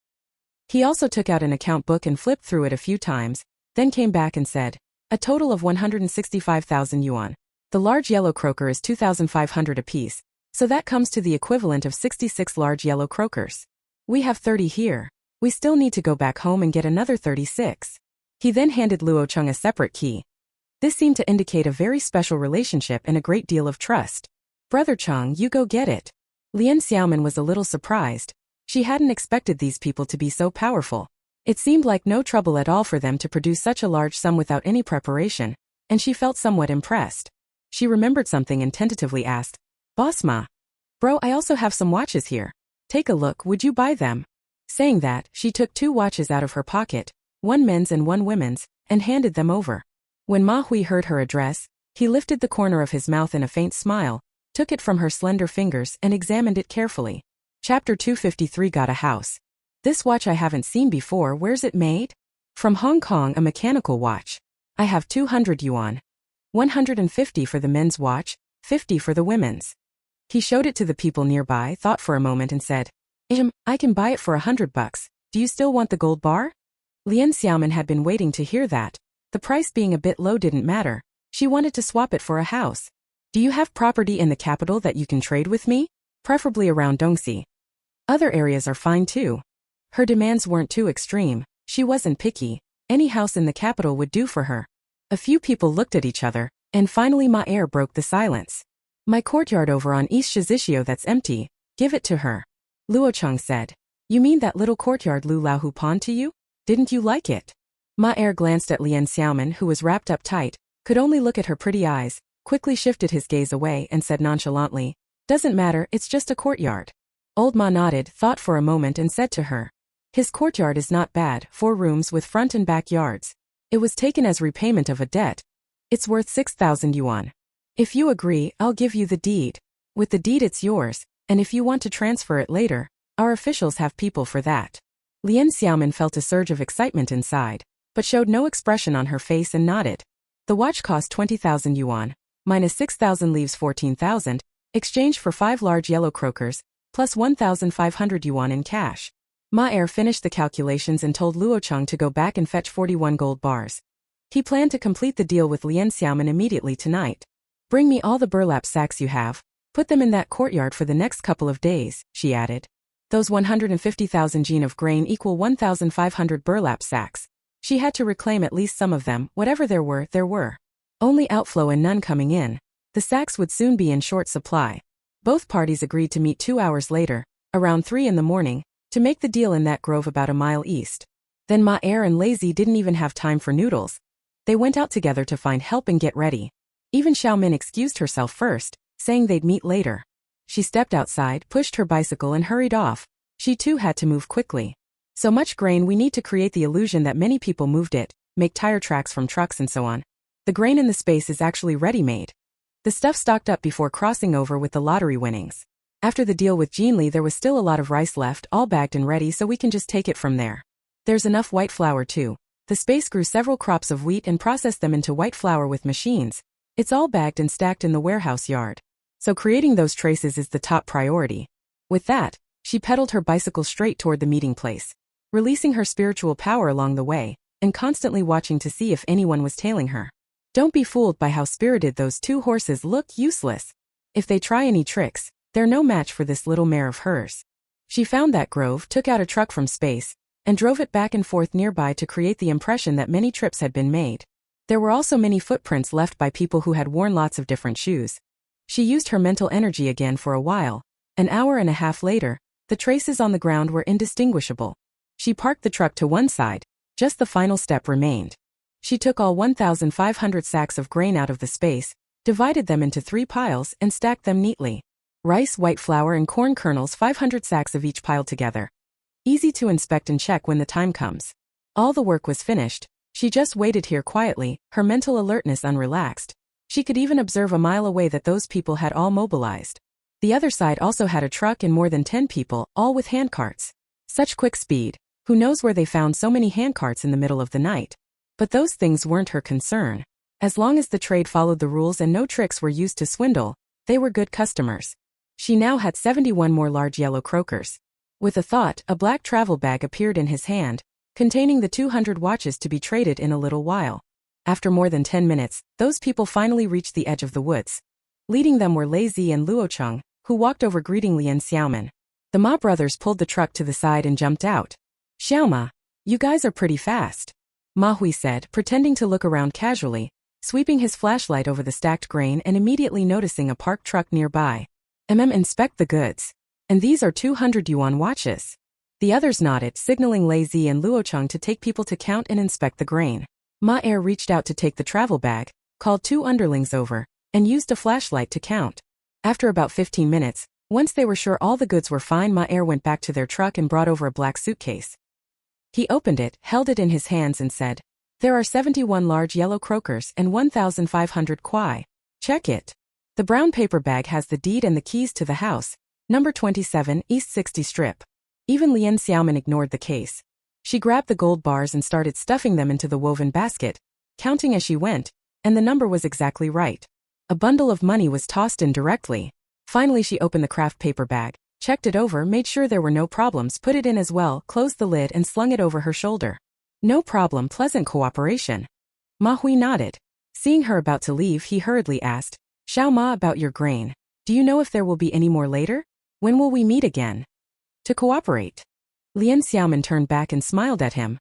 He also took out an account book and flipped through it a few times, then came back and said, a total of 165,000 yuan. The large yellow croaker is 2,500 apiece, so that comes to the equivalent of 66 large yellow croakers. We have 30 here. We still need to go back home and get another 36. He then handed Luo Cheng a separate key. This seemed to indicate a very special relationship and a great deal of trust. Brother Cheng, you go get it. Lian Xiaomin was a little surprised. She hadn't expected these people to be so powerful. It seemed like no trouble at all for them to produce such a large sum without any preparation, and she felt somewhat impressed. She remembered something and tentatively asked, Boss Ma. Bro, I also have some watches here. Take a look, would you buy them? Saying that, she took 2 watches out of her pocket, one men's and one women's, and handed them over. When Ma Hui heard her address, he lifted the corner of his mouth in a faint smile, took it from her slender fingers and examined it carefully. Chapter 253 Got a house. This watch I haven't seen before, where's it made? From Hong Kong, a mechanical watch. I have 200 yuan. 150 for the men's watch, 50 for the women's. He showed it to the people nearby, thought for a moment and said, I can buy it for $100. Do you still want the gold bar? Lian Xiaomin had been waiting to hear that. The price being a bit low didn't matter. She wanted to swap it for a house. Do you have property in the capital that you can trade with me? Preferably around Dongxi. Other areas are fine too. Her demands weren't too extreme. She wasn't picky. Any house in the capital would do for her. A few people looked at each other, and finally Ma Er broke the silence. My courtyard over on East Shizishio that's empty, give it to her. Luo Cheng said. You mean that little courtyard Lu Laohu pawned to you? Didn't you like it? Ma Er glanced at Lian Xiaomin, who was wrapped up tight, could only look at her pretty eyes, quickly shifted his gaze away and said nonchalantly, Doesn't matter, it's just a courtyard. Old Ma nodded, thought for a moment and said to her, His courtyard is not bad, 4 rooms with front and back yards. It was taken as repayment of a debt. It's worth 6,000 yuan. If you agree, I'll give you the deed. With the deed it's yours, and if you want to transfer it later, our officials have people for that. Lian Xiaomin felt a surge of excitement inside, but showed no expression on her face and nodded. The watch cost 20,000 yuan, minus 6,000 leaves 14,000, exchanged for 5 large yellow croakers, plus 1,500 yuan in cash. Ma Er finished the calculations and told Luo Cheng to go back and fetch 41 gold bars. He planned to complete the deal with Lian Xiaomin immediately tonight. Bring me all the burlap sacks you have. Put them in that courtyard for the next couple of days, she added. Those 150,000 jin of grain equal 1,500 burlap sacks. She had to reclaim at least some of them, whatever there were. Only outflow and none coming in. The sacks would soon be in short supply. Both parties agreed to meet 2 hours later, around 3 in the morning, to make the deal in that grove about a mile east. Then Ma Er and Lazy didn't even have time for noodles. They went out together to find help and get ready. Even Xiaomin excused herself first, saying they'd meet later. She stepped outside, pushed her bicycle and hurried off. She too had to move quickly. So much grain, we need to create the illusion that many people moved it, make tire tracks from trucks and so on. The grain in the space is actually ready-made. The stuff stocked up before crossing over with the lottery winnings. After the deal with Jinli there was still a lot of rice left, all bagged and ready, so we can just take it from there. There's enough white flour too. The space grew several crops of wheat and processed them into white flour with machines. It's all bagged and stacked in the warehouse yard. So creating those traces is the top priority. With that, she pedaled her bicycle straight toward the meeting place, releasing her spiritual power along the way, and constantly watching to see if anyone was tailing her. Don't be fooled by how spirited those 2 horses look, useless. If they try any tricks, they're no match for this little mare of hers. She found that grove, took out a truck from space, and drove it back and forth nearby to create the impression that many trips had been made. There were also many footprints left by people who had worn lots of different shoes. She used her mental energy again for a while. An hour and a half later, the traces on the ground were indistinguishable. She parked the truck to one side. Just the final step remained. She took all 1,500 sacks of grain out of the space, divided them into 3 piles and stacked them neatly. Rice, white flour and corn kernels, 500 sacks of each piled together. Easy to inspect and check when the time comes. All the work was finished. She just waited here quietly, her mental alertness unrelaxed. She could even observe a mile away that those people had all mobilized. The other side also had a truck and more than 10 people, all with handcarts. Such quick speed. Who knows where they found so many handcarts in the middle of the night? But those things weren't her concern. As long as the trade followed the rules and no tricks were used to swindle, they were good customers. She now had 71 more large yellow croakers. With a thought, a black travel bag appeared in his hand, containing the 200 watches to be traded in a little while. After more than 10 minutes, those people finally reached the edge of the woods. Leading them were Lazy and Luo Cheng, who walked over greeting Lian Xiaomin. The Ma brothers pulled the truck to the side and jumped out. Xiaoma, you guys are pretty fast, Ma Hui said, pretending to look around casually, sweeping his flashlight over the stacked grain and immediately noticing a parked truck nearby. Inspect the goods. And these are 200 yuan watches. The others nodded, signaling Lazy and Luo Cheng to take people to count and inspect the grain. Ma Er reached out to take the travel bag, called 2 underlings over, and used a flashlight to count. After about 15 minutes, once they were sure all the goods were fine, Ma Er went back to their truck and brought over a black suitcase. He opened it, held it in his hands and said, There are 71 large yellow croakers and 1,500 kwai. Check it. The brown paper bag has the deed and the keys to the house, number 27, East 60 Strip. Even Lian Xiaomin ignored the case. She grabbed the gold bars and started stuffing them into the woven basket, counting as she went, and the number was exactly right. A bundle of money was tossed in directly. Finally she opened the craft paper bag, checked it over, made sure there were no problems, put it in as well, closed the lid and slung it over her shoulder. No problem, pleasant cooperation. Ma Hui nodded. Seeing her about to leave, he hurriedly asked, Xiao Ma, about your grain. Do you know if there will be any more later? When will we meet again? To cooperate. Lian Xiaomin turned back and smiled at him.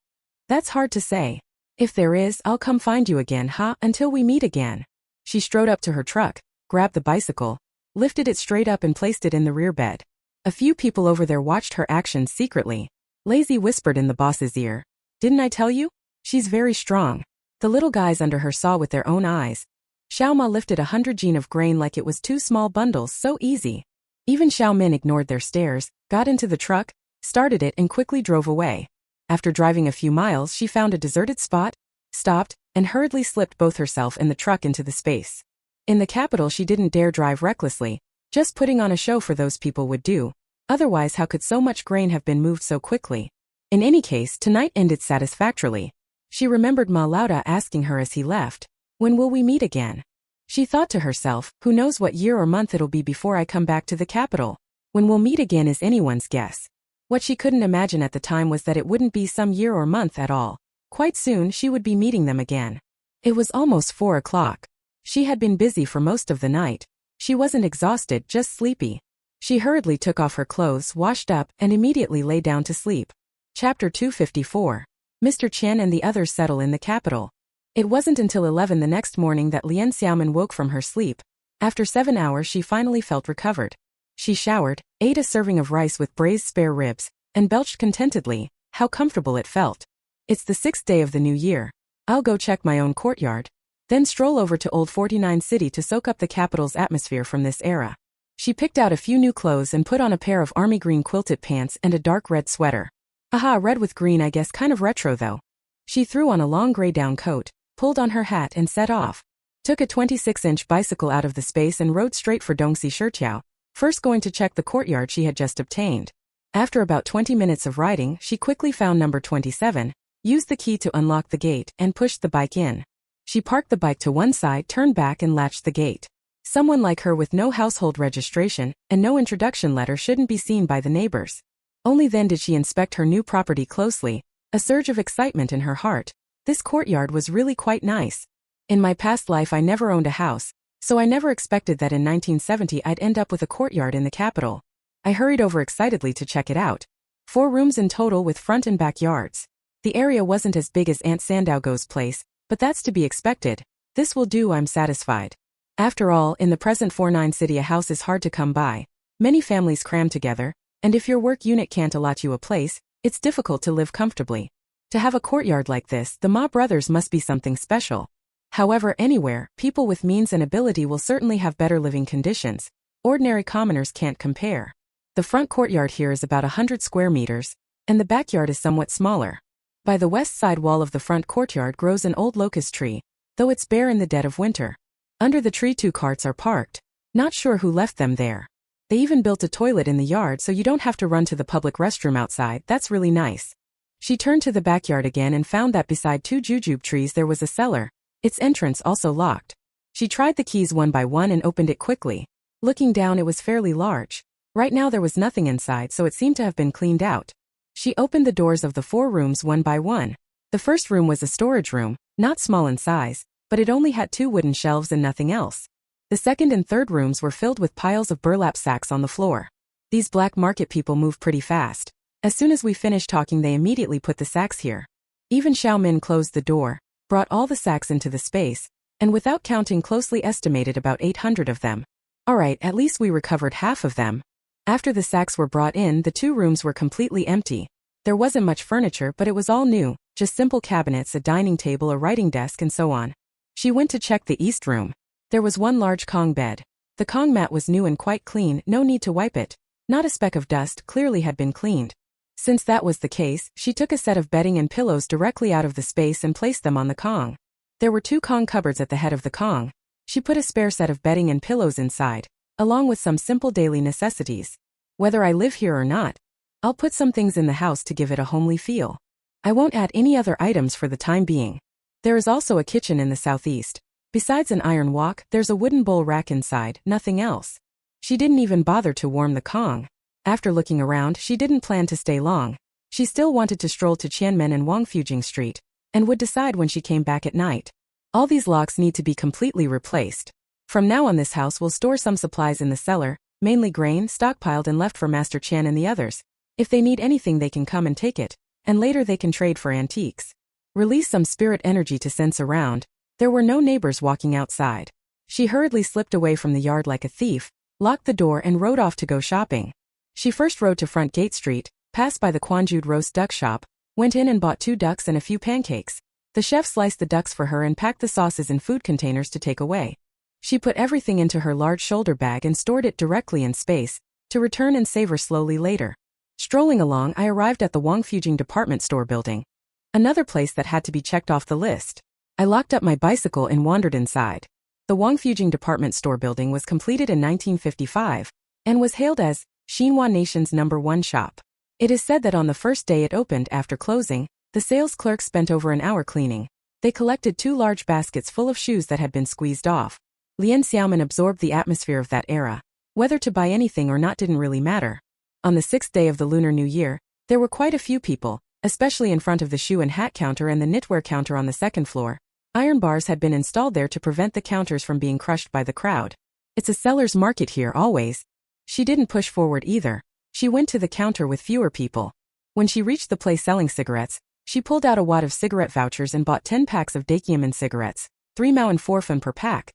That's hard to say. If there is, I'll come find you again, until we meet again. She strode up to her truck, grabbed the bicycle, lifted it straight up and placed it in the rear bed. A few people over there watched her actions secretly. Lazy whispered in the boss's ear, Didn't I tell you? She's very strong. The little guys under her saw with their own eyes. Xiao Ma lifted 100 jin of grain like it was 2 small bundles, so easy. Even Xiaomin ignored their stares, got into the truck, started it and quickly drove away. After driving a few miles she found a deserted spot, stopped, and hurriedly slipped both herself and the truck into the space. In the capital she didn't dare drive recklessly, just putting on a show for those people would do. Otherwise how could so much grain have been moved so quickly? In any case, tonight ended satisfactorily. She remembered Ma Lauda asking her as he left, When will we meet again? She thought to herself, who knows what year or month it'll be before I come back to the capital. When we'll meet again is anyone's guess. What she couldn't imagine at the time was that it wouldn't be some year or month at all. Quite soon she would be meeting them again. It was almost 4 o'clock. She had been busy for most of the night. She wasn't exhausted, just sleepy. She hurriedly took off her clothes, washed up, and immediately lay down to sleep. Chapter 254. Mr. Chen and the others settle in the capital. It wasn't until 11 the next morning that Lian Xiaomin woke from her sleep. After 7 hours she finally felt recovered. She showered, ate a serving of rice with braised spare ribs, and belched contentedly. How comfortable it felt. It's the 6th day of the new year. I'll go check my own courtyard, then stroll over to Old 49 City to soak up the capital's atmosphere from this era. She picked out a few new clothes and put on a pair of army green quilted pants and a dark red sweater. Aha, red with green, I guess, kind of retro though. She threw on a long gray down coat, pulled on her hat and set off. Took a 26-inch bicycle out of the space and rode straight for Dongxi Shiqiao, first going to check the courtyard she had just obtained. After about 20 minutes of riding, she quickly found number 27, used the key to unlock the gate, and pushed the bike in. She parked the bike to one side, turned back and latched the gate. Someone like her with no household registration and no introduction letter shouldn't be seen by the neighbors. Only then did she inspect her new property closely, a surge of excitement in her heart. This courtyard was really quite nice. In my past life I never owned a house, so I never expected that in 1970 I'd end up with a courtyard in the capital. I hurried over excitedly to check it out. 4 rooms in total with front and back yards. The area wasn't as big as Aunt Sandaogo's place, but that's to be expected. This will do, I'm satisfied. After all, in the present 49 city a house is hard to come by. Many families cram together, and if your work unit can't allot you a place, it's difficult to live comfortably. To have a courtyard like this, the Ma brothers must be something special. However, anywhere, people with means and ability will certainly have better living conditions. Ordinary commoners can't compare. The front courtyard here is about 100 square meters, and the backyard is somewhat smaller. By the west side wall of the front courtyard grows an old locust tree, though it's bare in the dead of winter. Under the tree 2 carts are parked. Not sure who left them there. They even built a toilet in the yard so you don't have to run to the public restroom outside. That's really nice. She turned to the backyard again and found that beside 2 jujube trees there was a cellar, its entrance also locked. She tried the keys one by one and opened it quickly. Looking down, it was fairly large. Right now there was nothing inside, so it seemed to have been cleaned out. She opened the doors of the 4 rooms one by one. The first room was a storage room, not small in size, but it only had 2 wooden shelves and nothing else. The second and third rooms were filled with piles of burlap sacks on the floor. These black market people move pretty fast. As soon as we finished talking they immediately put the sacks here. Even Xiaomin closed the door, brought all the sacks into the space, and without counting closely estimated about 800 of them. Alright, at least we recovered half of them. After the sacks were brought in, the 2 rooms were completely empty. There wasn't much furniture, but it was all new, just simple cabinets, a dining table, a writing desk, and so on. She went to check the east room. There was 1 large Kong bed. The Kong mat was new and quite clean, no need to wipe it. Not a speck of dust, clearly had been cleaned. Since that was the case, she took a set of bedding and pillows directly out of the space and placed them on the Kong. There were 2 Kong cupboards at the head of the Kong. She put a spare set of bedding and pillows inside, along with some simple daily necessities. Whether I live here or not, I'll put some things in the house to give it a homely feel. I won't add any other items for the time being. There is also a kitchen in the southeast. Besides an iron wok, there's a wooden bowl rack inside, nothing else. She didn't even bother to warm the Kong. After looking around, she didn't plan to stay long. She still wanted to stroll to Tianmen and Wangfujing Street, and would decide when she came back at night. All these locks need to be completely replaced. From now on, this house will store some supplies in the cellar, mainly grain, stockpiled and left for Master Qian and the others. If they need anything, they can come and take it, and later they can trade for antiques. Release some spirit energy to sense around. There were no neighbors walking outside. She hurriedly slipped away from the yard like a thief, locked the door and rode off to go shopping. She first rode to Front Gate Street, passed by the Quanjude roast duck shop, went in and bought 2 ducks and a few pancakes. The chef sliced the ducks for her and packed the sauces in food containers to take away. She put everything into her large shoulder bag and stored it directly in space, to return and savor slowly later. Strolling along, I arrived at the Wangfujing department store building. Another place that had to be checked off the list. I locked up my bicycle and wandered inside. The Wangfujing department store building was completed in 1955, and was hailed as Xinhua Nation's #1 shop. It is said that on the first day it opened after closing, the sales clerks spent over an hour cleaning. They collected 2 large baskets full of shoes that had been squeezed off. Lian Xiaomin absorbed the atmosphere of that era. Whether to buy anything or not didn't really matter. On the 6th day of the Lunar New Year, there were quite a few people, especially in front of the shoe and hat counter and the knitwear counter on the 2nd floor. Iron bars had been installed there to prevent the counters from being crushed by the crowd. It's a seller's market here always. She didn't push forward either. She went to the counter with fewer people. When she reached the place selling cigarettes, she pulled out a wad of cigarette vouchers and bought 10 packs of Dakiaman cigarettes, 3 Mao and 4 Fen per pack.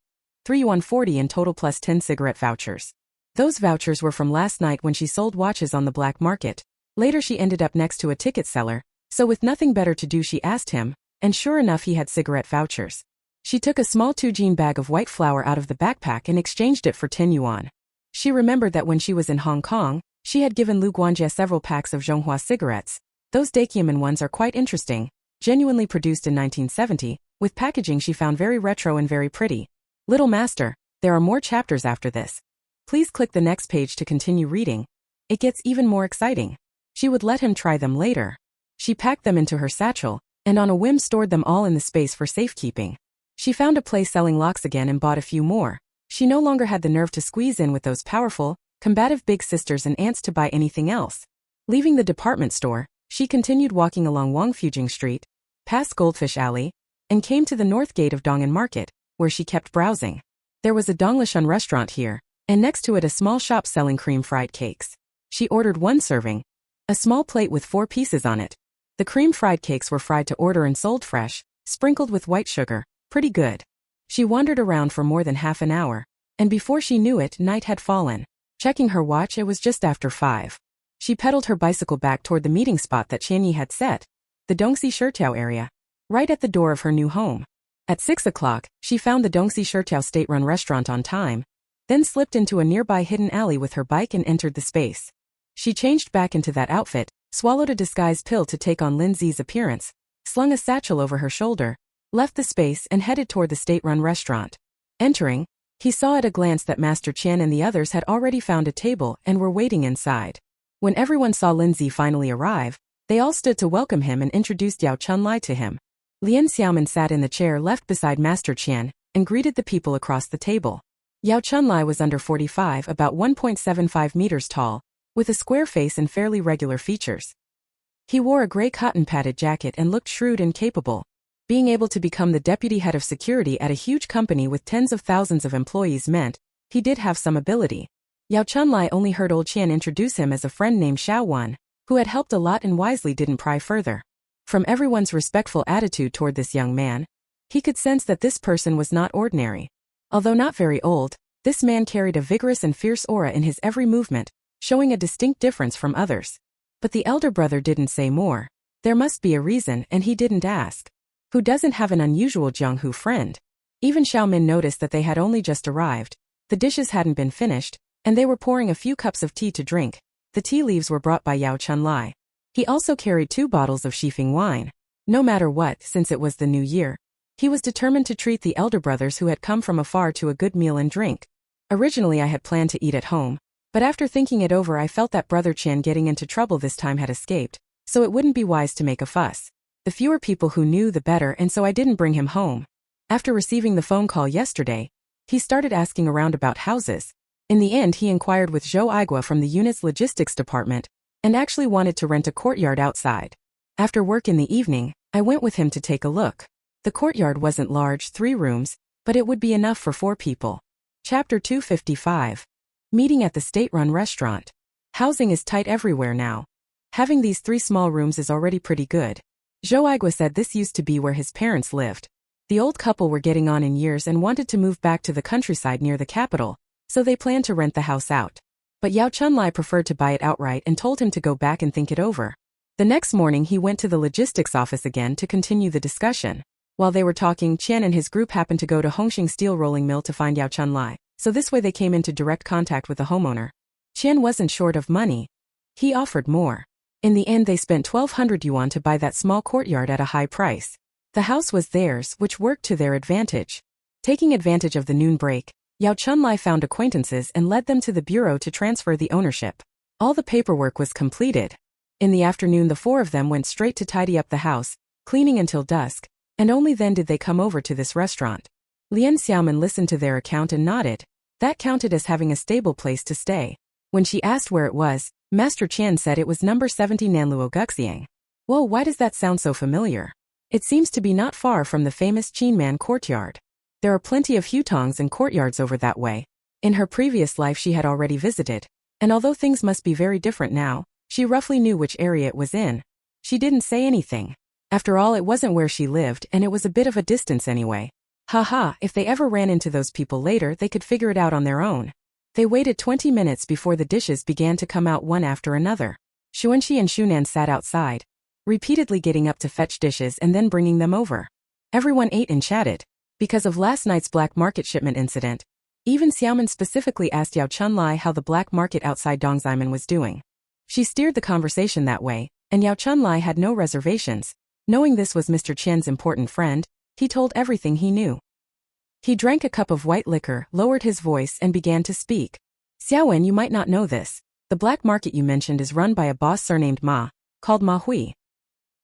3 yuan 40 in total plus 10 cigarette vouchers. Those vouchers were from last night when she sold watches on the black market. Later she ended up next to a ticket seller, so with nothing better to do she asked him, and sure enough he had cigarette vouchers. She took a small 2-jean bag of white flour out of the backpack and exchanged it for 10 yuan. She remembered that when she was in Hong Kong, she had given Lu Guanjie several packs of Zhonghua cigarettes. Those Dakiaman ones are quite interesting, genuinely produced in 1970, with packaging she found very retro and very pretty. Little Master, there are more chapters after this. Please click the next page to continue reading. It gets even more exciting. She would let him try them later. She packed them into her satchel, and on a whim stored them all in the space for safekeeping. She found a place selling locks again and bought a few more. She no longer had the nerve to squeeze in with those powerful, combative big sisters and aunts to buy anything else. Leaving the department store, she continued walking along Wangfujing Street, past Goldfish Alley, and came to the north gate of Dong'an Market, where she kept browsing. There was a Donglishan restaurant here, and next to it a small shop selling cream fried cakes. She ordered 1 serving, a small plate with 4 pieces on it. The cream fried cakes were fried to order and sold fresh, sprinkled with white sugar, pretty good. She wandered around for more than half an hour, and before she knew it, night had fallen. Checking her watch, it was just after 5. She pedaled her bicycle back toward the meeting spot that Qianyi had set, the Dongxi Shirtiao area, right at the door of her new home. At 6 o'clock, she found the Dongxi Shirtiao state-run restaurant on time, then slipped into a nearby hidden alley with her bike and entered the space. She changed back into that outfit, swallowed a disguise pill to take on Lindsay's appearance, slung a satchel over her shoulder, left the space and headed toward the state-run restaurant. Entering, he saw at a glance that Master Qian and the others had already found a table and were waiting inside. When everyone saw Lindsay finally arrive, they all stood to welcome him and introduced Yao Chunlai to him. Lian Xiaomin sat in the chair left beside Master Qian and greeted the people across the table. Yao Chunlai was under 45, about 1.75 meters tall, with a square face and fairly regular features. He wore a gray cotton-padded jacket and looked shrewd and capable. Being able to become the deputy head of security at a huge company with tens of thousands of employees meant he did have some ability. Yao Chunlai only heard old Qian introduce him as a friend named Xiao Wan, who had helped a lot and wisely didn't pry further. From everyone's respectful attitude toward this young man, he could sense that this person was not ordinary. Although not very old, this man carried a vigorous and fierce aura in his every movement, showing a distinct difference from others. But the elder brother didn't say more. There must be a reason, and he didn't ask. Who doesn't have an unusual Jianghu friend? Even Xiaomin noticed that they had only just arrived. The dishes hadn't been finished, and they were pouring a few cups of tea to drink. The tea leaves were brought by Yao Chunlai. He also carried 2 bottles of Shifeng wine. No matter what, since it was the new year, he was determined to treat the elder brothers who had come from afar to a good meal and drink. Originally I had planned to eat at home, but after thinking it over I felt that Brother Qian getting into trouble this time had escaped, so it wouldn't be wise to make a fuss. The fewer people who knew, the better, and so I didn't bring him home. After receiving the phone call yesterday, he started asking around about houses. In the end, he inquired with Zhou Aigua from the unit's logistics department and actually wanted to rent a courtyard outside. After work in the evening, I went with him to take a look. The courtyard wasn't large, 3 rooms, but it would be enough for 4 people. Chapter 255. Meeting at the state-run restaurant. Housing is tight everywhere now. Having these 3 small rooms is already pretty good. Zhou Aigua said this used to be where his parents lived. The old couple were getting on in years and wanted to move back to the countryside near the capital, so they planned to rent the house out. But Yao Chunlai preferred to buy it outright and told him to go back and think it over. The next morning he went to the logistics office again to continue the discussion. While they were talking, Qian and his group happened to go to Hongxing Steel Rolling Mill to find Yao Chunlai, so this way they came into direct contact with the homeowner. Qian wasn't short of money. He offered more. In the end they spent 1,200 yuan to buy that small courtyard at a high price. The house was theirs, which worked to their advantage. Taking advantage of the noon break, Yao Chunlai found acquaintances and led them to the bureau to transfer the ownership. All the paperwork was completed. In the afternoon the 4 of them went straight to tidy up the house, cleaning until dusk, and only then did they come over to this restaurant. Lian Xiaomin listened to their account and nodded. That counted as having a stable place to stay. When she asked where it was, Master Qian said it was number 70 Nanluo Guxiang. Whoa, why does that sound so familiar? It seems to be not far from the famous Qinman courtyard. There are plenty of hutongs and courtyards over that way. In her previous life she had already visited, and although things must be very different now, she roughly knew which area it was in. She didn't say anything. After all, it wasn't where she lived and it was a bit of a distance anyway. Haha, if they ever ran into those people later they could figure it out on their own. They waited 20 minutes before the dishes began to come out one after another. Xuanqi and Shunan sat outside, repeatedly getting up to fetch dishes and then bringing them over. Everyone ate and chatted. Because of last night's black market shipment incident, even Xiaomin specifically asked Yao Chunlai how the black market outside Dongzaimen was doing. She steered the conversation that way, and Yao Chunlai had no reservations. Knowing this was Mr. Qian's important friend, he told everything he knew. He drank a cup of white liquor, lowered his voice and began to speak. Xiaowen, you might not know this. The black market you mentioned is run by a boss surnamed Ma, called Ma Hui.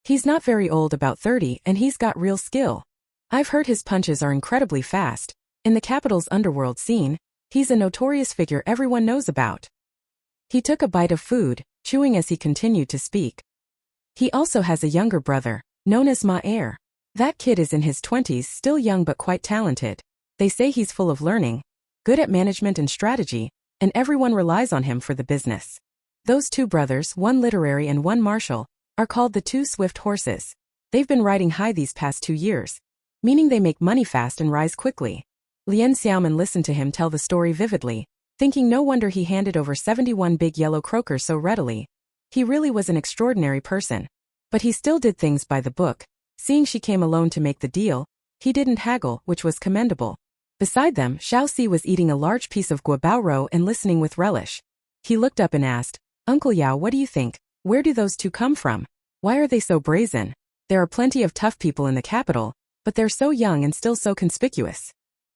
He's not very old, about 30, and he's got real skill. I've heard his punches are incredibly fast. In the capital's underworld scene, he's a notorious figure everyone knows about. He took a bite of food, chewing as he continued to speak. He also has a younger brother, known as Ma Er. That kid is in his 20s, still young but quite talented. They say he's full of learning, good at management and strategy, and everyone relies on him for the business. Those 2 brothers, one literary and one martial, are called the 2 swift horses. They've been riding high these past 2 years, meaning they make money fast and rise quickly. Lian Xiaomin listened to him tell the story vividly, thinking no wonder he handed over 71 big yellow croakers so readily. He really was an extraordinary person. But he still did things by the book. Seeing she came alone to make the deal, he didn't haggle, which was commendable. Beside them, Xiaoxi was eating a large piece of guabao roe and listening with relish. He looked up and asked, Uncle Yao, what do you think? Where do those 2 come from? Why are they so brazen? There are plenty of tough people in the capital, but they're so young and still so conspicuous.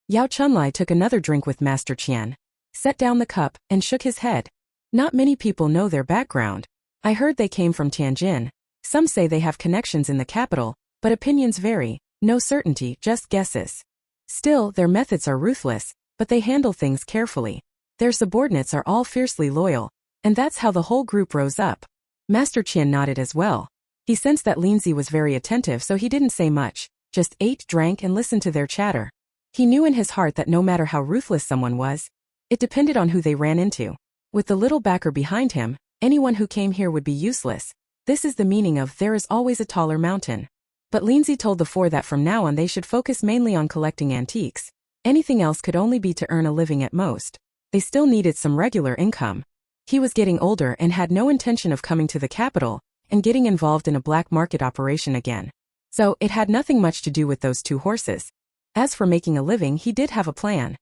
Yao Chunlai took another drink with Master Qian, set down the cup, and shook his head. Not many people know their background. I heard they came from Tianjin. Some say they have connections in the capital, but opinions vary, no certainty, just guesses. Still, their methods are ruthless, but they handle things carefully. Their subordinates are all fiercely loyal, and that's how the whole group rose up. Master Qian nodded as well. He sensed that Linzi was very attentive, so he didn't say much, just ate, drank, and listened to their chatter. He knew in his heart that no matter how ruthless someone was, it depended on who they ran into. With the little backer behind him, anyone who came here would be useless. This is the meaning of there is always a taller mountain. But Linzi told the 4 that from now on they should focus mainly on collecting antiques. Anything else could only be to earn a living at most. They still needed some regular income. He was getting older and had no intention of coming to the capital and getting involved in a black market operation again. So, it had nothing much to do with those 2 horses. As for making a living, he did have a plan.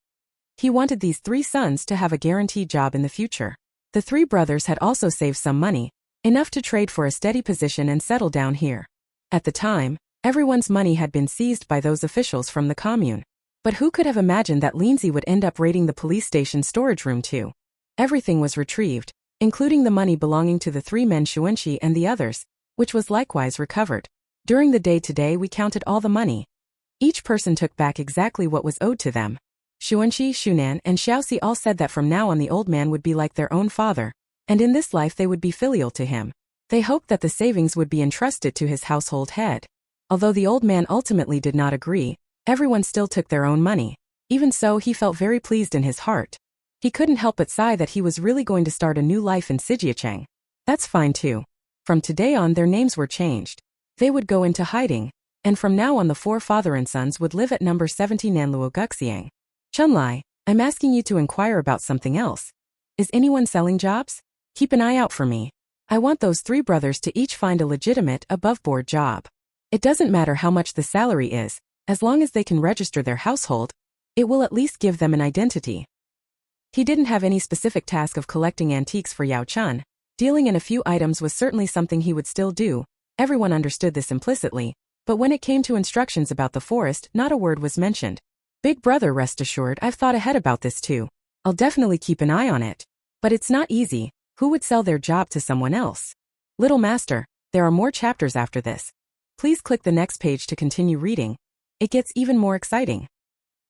He wanted these 3 sons to have a guaranteed job in the future. The 3 brothers had also saved some money, enough to trade for a steady position and settle down here. At the time, everyone's money had been seized by those officials from the commune. But who could have imagined that Linzi would end up raiding the police station storage room too? Everything was retrieved, including the money belonging to the 3 men Xuanqi and the others, which was likewise recovered. During the day today we counted all the money. Each person took back exactly what was owed to them. Xuanqi, Shunan, and Xiaoxi all said that from now on the old man would be like their own father, and in this life they would be filial to him. They hoped that the savings would be entrusted to his household head. Although the old man ultimately did not agree, everyone still took their own money. Even so, he felt very pleased in his heart. He couldn't help but sigh that he was really going to start a new life in Sijiacheng. That's fine too. From today on their names were changed. They would go into hiding, and from now on the four father and sons would live at number 70 Nanluo Guxiang. Chunlai, I'm asking you to inquire about something else. Is anyone selling jobs? Keep an eye out for me. I want those three brothers to each find a legitimate, above-board job. It doesn't matter how much the salary is, as long as they can register their household, it will at least give them an identity. He didn't have any specific task of collecting antiques for Yao Chun. Dealing in a few items was certainly something he would still do. Everyone understood this implicitly, but when it came to instructions about the forest, not a word was mentioned. Big brother, rest assured, I've thought ahead about this too. I'll definitely keep an eye on it. But it's not easy. Who would sell their job to someone else? Little master, there are more chapters after this. Please click the next page to continue reading. It gets even more exciting.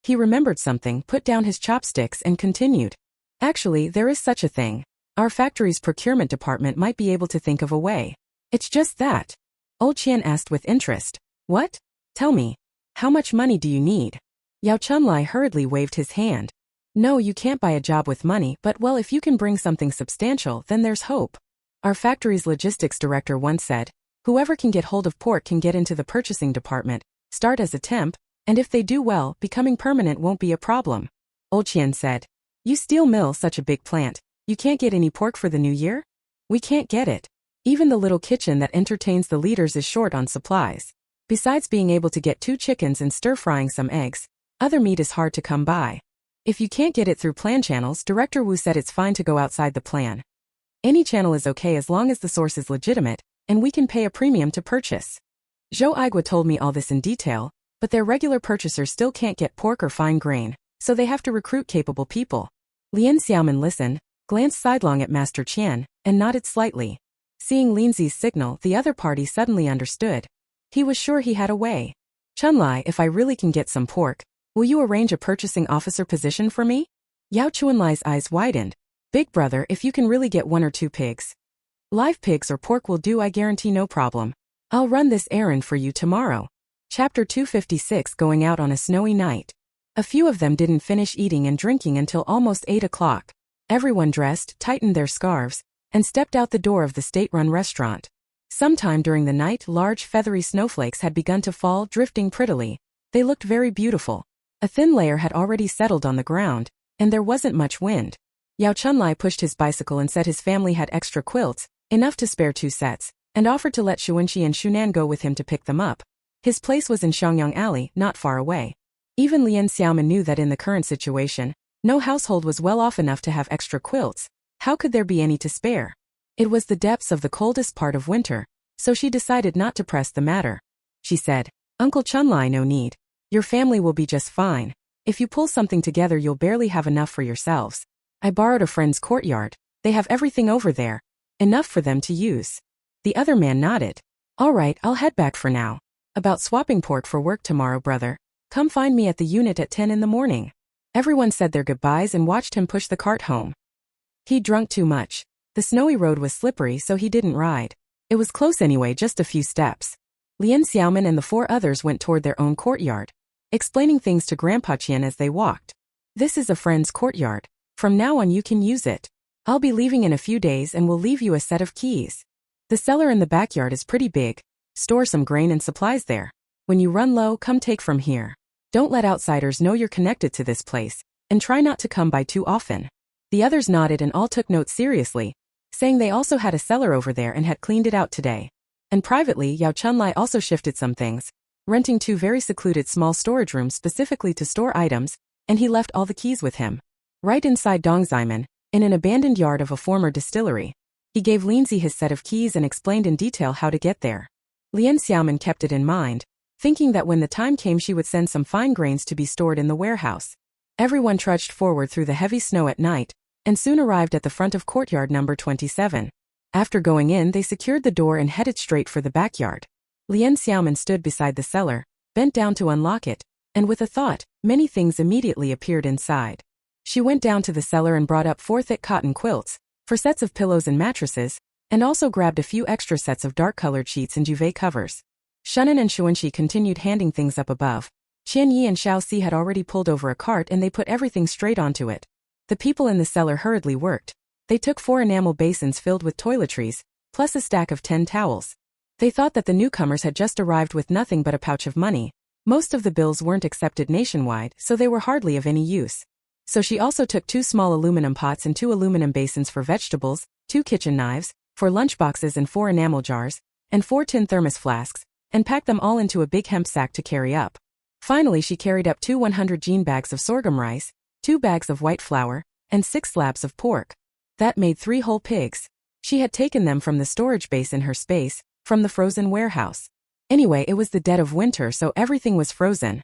He remembered something, put down his chopsticks and continued. Actually, there is such a thing. Our factory's procurement department might be able to think of a way. It's just that. Old Qian asked with interest. What? Tell me. How much money do you need? Yao Chunlai hurriedly waved his hand. No, you can't buy a job with money, but well, if you can bring something substantial, then there's hope. Our factory's logistics director once said, whoever can get hold of pork can get into the purchasing department, start as a temp, and if they do well, becoming permanent won't be a problem. Old Qian said, you steel mill such a big plant, you can't get any pork for the new year? We can't get it. Even the little kitchen that entertains the leaders is short on supplies. Besides being able to get 2 chickens and stir-frying some eggs, other meat is hard to come by. If you can't get it through plan channels, Director Wu said it's fine to go outside the plan. Any channel is okay as long as the source is legitimate, and we can pay a premium to purchase. Zhou Aigua told me all this in detail, but their regular purchasers still can't get pork or fine grain, so they have to recruit capable people. Lian Xiaomin listened, glanced sidelong at Master Qian, and nodded slightly. Seeing Linzi's signal, the other party suddenly understood. He was sure he had a way. Chunlai, if I really can get some pork, will you arrange a purchasing officer position for me? Yao Chuanlai's eyes widened. Big brother, if you can really get 1 or 2 pigs. Live pigs or pork will do, I guarantee no problem. I'll run this errand for you tomorrow. Chapter 256, Going Out on a Snowy Night. A few of them didn't finish eating and drinking until almost 8 o'clock. Everyone dressed, tightened their scarves, and stepped out the door of the state-run restaurant. Sometime during the night, large feathery snowflakes had begun to fall, drifting prettily. They looked very beautiful. A thin layer had already settled on the ground, and there wasn't much wind. Yao Chunlai pushed his bicycle and said his family had extra quilts, enough to spare 2 sets, and offered to let Xuanqi and Shunan go with him to pick them up. His place was in Shangyang Alley, not far away. Even Lian Xiaomin knew that in the current situation, no household was well off enough to have extra quilts. How could there be any to spare? It was the depths of the coldest part of winter, so she decided not to press the matter. She said, Uncle Chunlai, no need. Your family will be just fine. If you pull something together, you'll barely have enough for yourselves. I borrowed a friend's courtyard. They have everything over there. Enough for them to use. The other man nodded. All right, I'll head back for now. About swapping pork for work tomorrow, brother. Come find me at the unit at 10 in the morning. Everyone said their goodbyes and watched him push the cart home. He'd drunk too much. The snowy road was slippery, so he didn't ride. It was close anyway, just a few steps. Lian Xiaomin and the 4 others went toward their own courtyard, explaining things to Grandpa Qian as they walked. This is a friend's courtyard. From now on you can use it. I'll be leaving in a few days and will leave you a set of keys. The cellar in the backyard is pretty big. Store some grain and supplies there. When you run low, come take from here. Don't let outsiders know you're connected to this place, and try not to come by too often. The others nodded and all took note seriously, saying they also had a cellar over there and had cleaned it out today. And privately, Yao Chunlai also shifted some things, renting 2 very secluded small storage rooms specifically to store items, and he left all the keys with him. Right inside Dongzaimen, in an abandoned yard of a former distillery. He gave Linzi his set of keys and explained in detail how to get there. Lian Xiaomin kept it in mind, thinking that when the time came she would send some fine grains to be stored in the warehouse. Everyone trudged forward through the heavy snow at night, and soon arrived at the front of courtyard number 27. After going in, they secured the door and headed straight for the backyard. Lian Xiaomin stood beside the cellar, bent down to unlock it, and with a thought, many things immediately appeared inside. She went down to the cellar and brought up 4 thick cotton quilts, 4 sets of pillows and mattresses, and also grabbed a few extra sets of dark-colored sheets and duvet covers. Shunan and Xuanxi continued handing things up above. Qian Yi and Xiao Si had already pulled over a cart and they put everything straight onto it. The people in the cellar hurriedly worked. They took 4 enamel basins filled with toiletries, plus a stack of 10 towels. They thought that the newcomers had just arrived with nothing but a pouch of money. Most of the bills weren't accepted nationwide, so they were hardly of any use. So she also took 2 small aluminum pots and 2 aluminum basins for vegetables, 2 kitchen knives, 4 lunchboxes and 4 enamel jars, and 4 tin thermos flasks, and packed them all into a big hemp sack to carry up. Finally she carried up 2 100-jean bags of sorghum rice, 2 bags of white flour, and 6 slabs of pork. That made 3 whole pigs. She had taken them from the storage base in her space, from the frozen warehouse. Anyway, it was the dead of winter, so everything was frozen.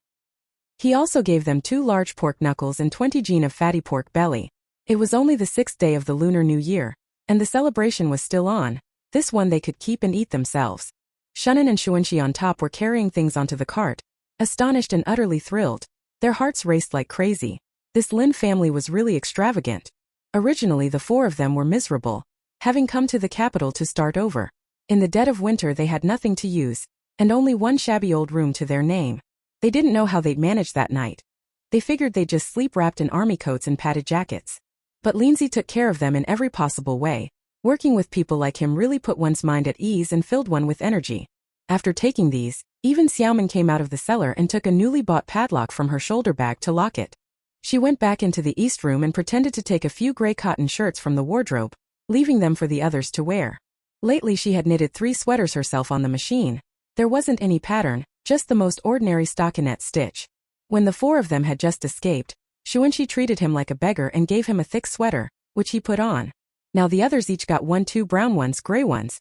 He also gave them 2 large pork knuckles and 20 jean of fatty pork belly. It was only the 6th day of the Lunar New Year, and the celebration was still on. This one they could keep and eat themselves. Shunan and Xuanxi on top were carrying things onto the cart, astonished and utterly thrilled. Their hearts raced like crazy. This Lin family was really extravagant. Originally the 4 of them were miserable, having come to the capital to start over. In the dead of winter they had nothing to use, and only 1 shabby old room to their name. They didn't know how they'd manage that night. They figured they'd just sleep wrapped in army coats and padded jackets. But Lindsay took care of them in every possible way. Working with people like him really put one's mind at ease and filled one with energy. After taking these, even Xiaomin came out of the cellar and took a newly bought padlock from her shoulder bag to lock it. She went back into the east room and pretended to take a few gray cotton shirts from the wardrobe, leaving them for the others to wear. Lately she had knitted 3 sweaters herself on the machine. There wasn't any pattern, just the most ordinary stockinette stitch. When the 4 of them had just escaped, Xuanxi treated him like a beggar and gave him a thick sweater, which he put on. Now the others each got 1 2 brown ones, gray ones.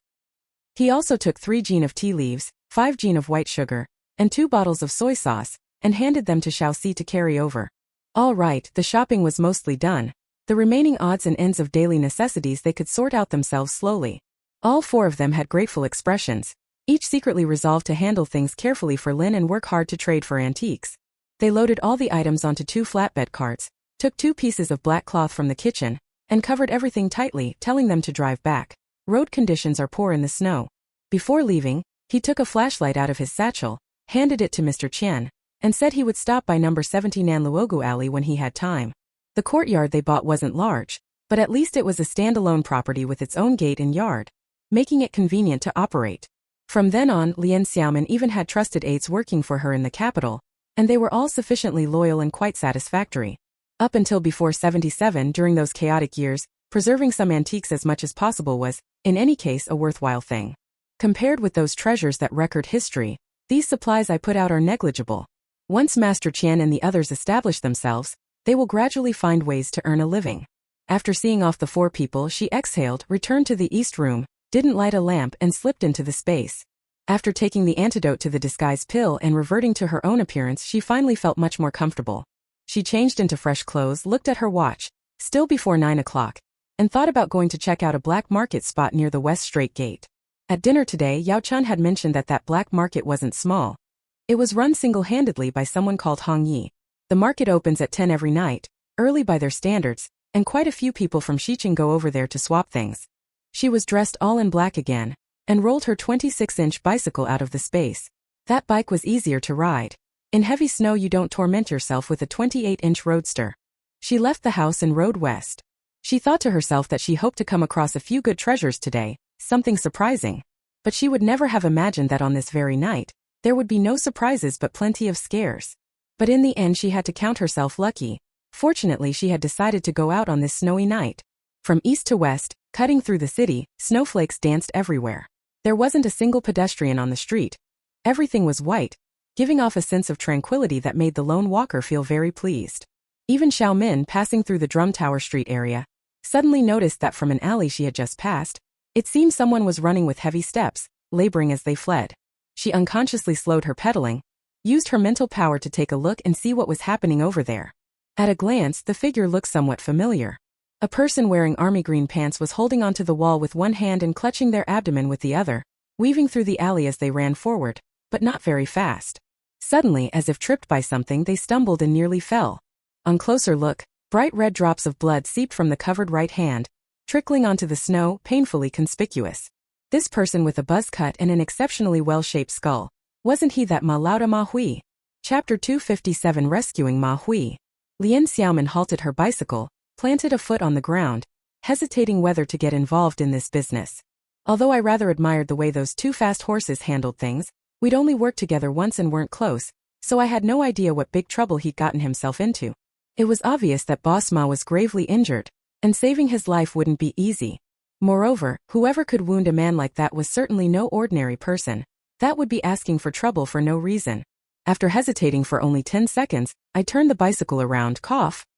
He also took 3 jean of tea leaves, 5 jean of white sugar, and 2 bottles of soy sauce, and handed them to Xiao Si to carry over. All right, the shopping was mostly done. The remaining odds and ends of daily necessities they could sort out themselves slowly. All 4 of them had grateful expressions. Each secretly resolved to handle things carefully for Lin and work hard to trade for antiques. They loaded all the items onto 2 flatbed carts, took 2 pieces of black cloth from the kitchen, and covered everything tightly, telling them to drive back. Road conditions are poor in the snow. Before leaving, he took a flashlight out of his satchel, handed it to Mr. Qian, and said he would stop by number 70 Nanluogu Alley when he had time. The courtyard they bought wasn't large, but at least it was a standalone property with its own gate and yard, making it convenient to operate. From then on, Lian Xiaomin even had trusted aides working for her in the capital, and they were all sufficiently loyal and quite satisfactory. Up until before 77, during those chaotic years, preserving some antiques as much as possible was, in any case, a worthwhile thing. Compared with those treasures that record history, these supplies I put out are negligible. Once Master Qian and the others establish themselves, they will gradually find ways to earn a living. After seeing off the 4 people, she exhaled, returned to the east room, didn't light a lamp and slipped into the space. After taking the antidote to the disguise pill and reverting to her own appearance, she finally felt much more comfortable. She changed into fresh clothes, looked at her watch, still before 9 o'clock, and thought about going to check out a black market spot near the West Strait Gate. At dinner today, Yao Chun had mentioned that black market wasn't small. It was run single-handedly by someone called Hong Yi. The market opens at 10 every night, early by their standards, and quite a few people from Xiqing go over there to swap things. She was dressed all in black again, and rolled her 26-inch bicycle out of the space. That bike was easier to ride. In heavy snow you don't torment yourself with a 28-inch roadster. She left the house and rode west. She thought to herself that she hoped to come across a few good treasures today, something surprising. But she would never have imagined that on this very night, there would be no surprises but plenty of scares. But in the end she had to count herself lucky. Fortunately she had decided to go out on this snowy night. From east to west, cutting through the city, snowflakes danced everywhere. There wasn't a single pedestrian on the street. Everything was white, giving off a sense of tranquility that made the lone walker feel very pleased. Even Xiaomin, passing through the Drum Tower Street area, suddenly noticed that from an alley she had just passed, it seemed someone was running with heavy steps, laboring as they fled. She unconsciously slowed her pedaling, used her mental power to take a look and see what was happening over there. At a glance, the figure looked somewhat familiar. A person wearing army green pants was holding onto the wall with one hand and clutching their abdomen with the other, weaving through the alley as they ran forward, but not very fast. Suddenly, as if tripped by something, they stumbled and nearly fell. On closer look, bright red drops of blood seeped from the covered right hand, trickling onto the snow, painfully conspicuous. This person with a buzz cut and an exceptionally well-shaped skull. Wasn't he that Ma Lauda Ma Hui? Chapter 257 Rescuing Ma Hui. Lian Xiaomin halted her bicycle, planted a foot on the ground, hesitating whether to get involved in this business. Although I rather admired the way those two fast horses handled things, we'd only worked together once and weren't close, so I had no idea what big trouble he'd gotten himself into. It was obvious that Boss Ma was gravely injured, and saving his life wouldn't be easy. Moreover, whoever could wound a man like that was certainly no ordinary person. That would be asking for trouble for no reason. After hesitating for only 10 seconds, I turned the bicycle around,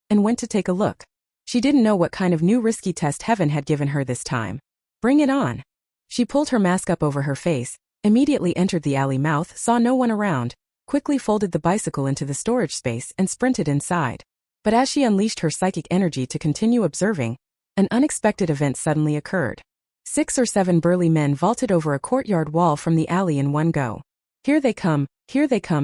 and went to take a look. She didn't know what kind of new risky test heaven had given her this time. Bring it on. She pulled her mask up over her face, immediately entered the alley mouth, saw no one around, quickly folded the bicycle into the storage space and sprinted inside. But as she unleashed her psychic energy to continue observing, an unexpected event suddenly occurred. 6 or 7 burly men vaulted over a courtyard wall from the alley in one go. Here they come,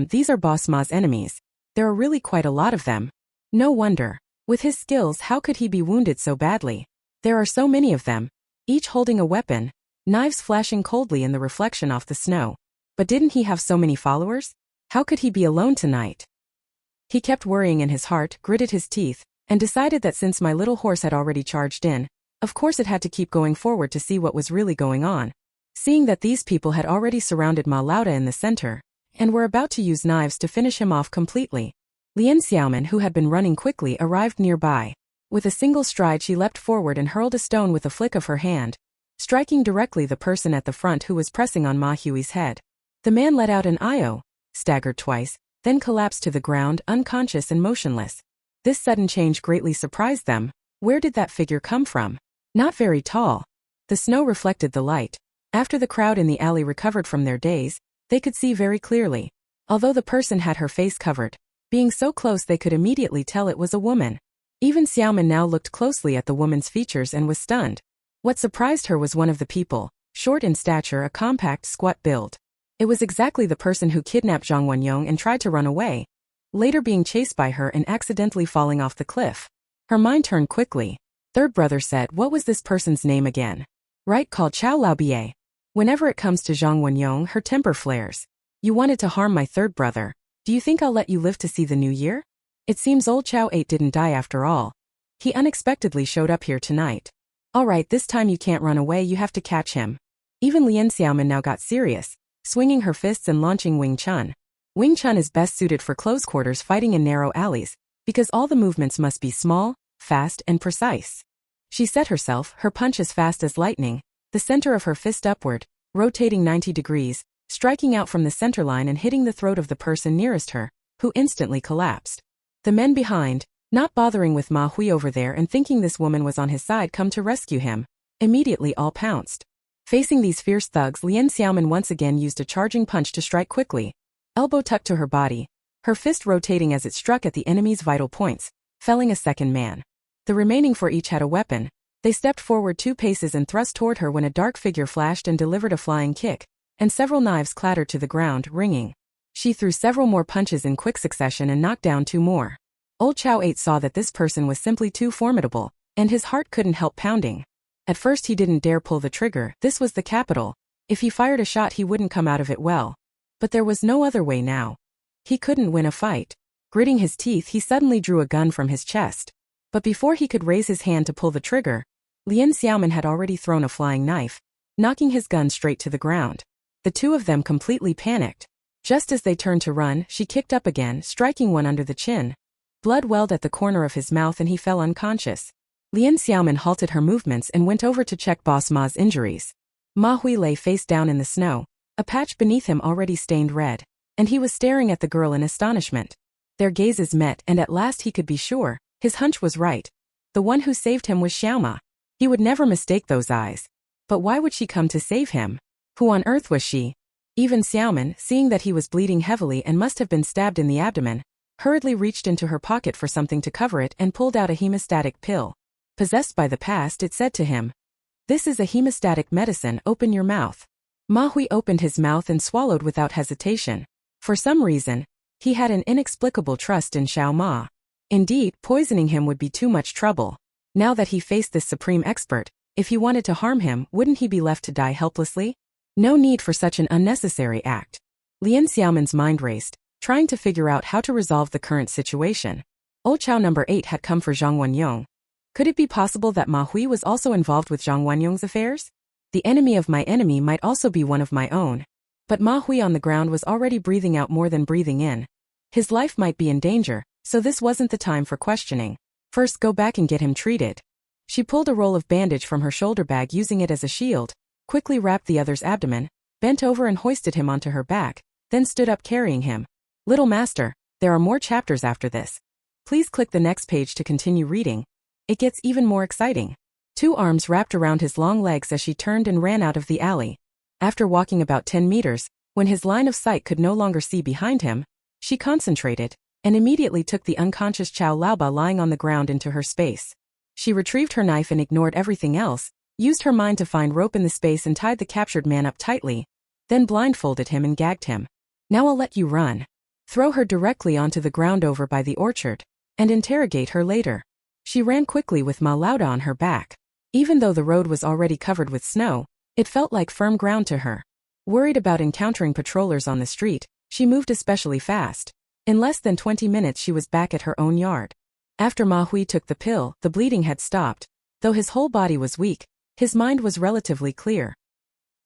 these are Boss Ma's enemies. There are really quite a lot of them. No wonder. With his skills, how could he be wounded so badly? There are so many of them, each holding a weapon, knives flashing coldly in the reflection off the snow. But didn't he have so many followers? How could he be alone tonight? He kept worrying in his heart, gritted his teeth, and decided that since my little horse had already charged in, of course it had to keep going forward to see what was really going on. Seeing that these people had already surrounded Ma Lauda in the center, and were about to use knives to finish him off completely, Lian Xiaomin, who had been running quickly, arrived nearby. With a single stride she leapt forward and hurled a stone with a flick of her hand, striking directly the person at the front who was pressing on Ma Hui's head. The man let out an "Io," staggered twice, then collapsed to the ground, unconscious and motionless. This sudden change greatly surprised them. Where did that figure come from? Not very tall. The snow reflected the light. After the crowd in the alley recovered from their daze, they could see very clearly. Although the person had her face covered, being so close they could immediately tell it was a woman. Even Xiaomin now looked closely at the woman's features and was stunned. What surprised her was one of the people, short in stature, a compact, squat build. It was exactly the person who kidnapped Zhang Wenyong and tried to run away, later being chased by her and accidentally falling off the cliff. Her mind turned quickly. Third brother said, what was this person's name again? Right, called Chao Laobie. Whenever it comes to Zhang Wenyong, her temper flares. You wanted to harm my third brother. Do you think I'll let you live to see the new year? It seems old Chao 8 didn't die after all. He unexpectedly showed up here tonight. Alright, this time you can't run away, you have to catch him. Even Lian Xiaomin now got serious, swinging her fists and launching Wing Chun. Wing Chun is best suited for close quarters fighting in narrow alleys, because all the movements must be small, fast, and precise. She set herself, her punch as fast as lightning, the center of her fist upward, rotating 90 degrees, striking out from the center line and hitting the throat of the person nearest her, who instantly collapsed. The men behind, not bothering with Ma Hui over there and thinking this woman was on his side come to rescue him, immediately all pounced. Facing these fierce thugs, Lian Xiaomin once again used a charging punch to strike quickly, elbow tucked to her body, her fist rotating as it struck at the enemy's vital points, felling a second man. The remaining 4 each had a weapon. They stepped forward 2 paces and thrust toward her when a dark figure flashed and delivered a flying kick, and several knives clattered to the ground, ringing. She threw several more punches in quick succession and knocked down 2 more. Old Chao 8 saw that this person was simply too formidable, and his heart couldn't help pounding. At first he didn't dare pull the trigger. This was the capital. If he fired a shot he wouldn't come out of it well. But there was no other way now. He couldn't win a fight. Gritting his teeth, he suddenly drew a gun from his chest. But before he could raise his hand to pull the trigger, Lian Xiaomin had already thrown a flying knife, knocking his gun straight to the ground. The 2 of them completely panicked. Just as they turned to run, she kicked up again, striking one under the chin. Blood welled at the corner of his mouth and he fell unconscious. Lian Xiaomin halted her movements and went over to check Boss Ma's injuries. Ma Hui lay face down in the snow, a patch beneath him already stained red, and he was staring at the girl in astonishment. Their gazes met and at last he could be sure. His hunch was right. The one who saved him was Xiaoma. He would never mistake those eyes. But why would she come to save him? Who on earth was she? Even Xiaomin, seeing that he was bleeding heavily and must have been stabbed in the abdomen, hurriedly reached into her pocket for something to cover it and pulled out a hemostatic pill. Possessed by the past, it said to him, "This is a hemostatic medicine, open your mouth." Ma Hui opened his mouth and swallowed without hesitation. For some reason, he had an inexplicable trust in Xiao Ma. Indeed, poisoning him would be too much trouble. Now that he faced this supreme expert, if he wanted to harm him, wouldn't he be left to die helplessly? No need for such an unnecessary act. Lian Xiaomin's mind raced, trying to figure out how to resolve the current situation. Old Chow number 8 had come for Zhang Wenyong. Could it be possible that Ma Hui was also involved with Zhang Wenyong's affairs? The enemy of my enemy might also be one of my own. But Ma Hui on the ground was already breathing out more than breathing in. His life might be in danger, so this wasn't the time for questioning. First, go back and get him treated. She pulled a roll of bandage from her shoulder bag using it as a shield, quickly wrapped the other's abdomen, bent over and hoisted him onto her back, then stood up carrying him. Little master, there are more chapters after this. Please click the next page to continue reading. It gets even more exciting. 2 arms wrapped around his long legs as she turned and ran out of the alley. After walking about 10 meters, when his line of sight could no longer see behind him, she concentrated, and immediately took the unconscious Chow Laoba lying on the ground into her space. She retrieved her knife and ignored everything else, used her mind to find rope in the space and tied the captured man up tightly, then blindfolded him and gagged him. Now I'll let you run. Throw her directly onto the ground over by the orchard, and interrogate her later. She ran quickly with Ma Lauda on her back. Even though the road was already covered with snow, it felt like firm ground to her. Worried about encountering patrollers on the street, she moved especially fast. In less than 20 minutes she was back at her own yard. After Ma Hui took the pill, the bleeding had stopped. Though his whole body was weak, his mind was relatively clear.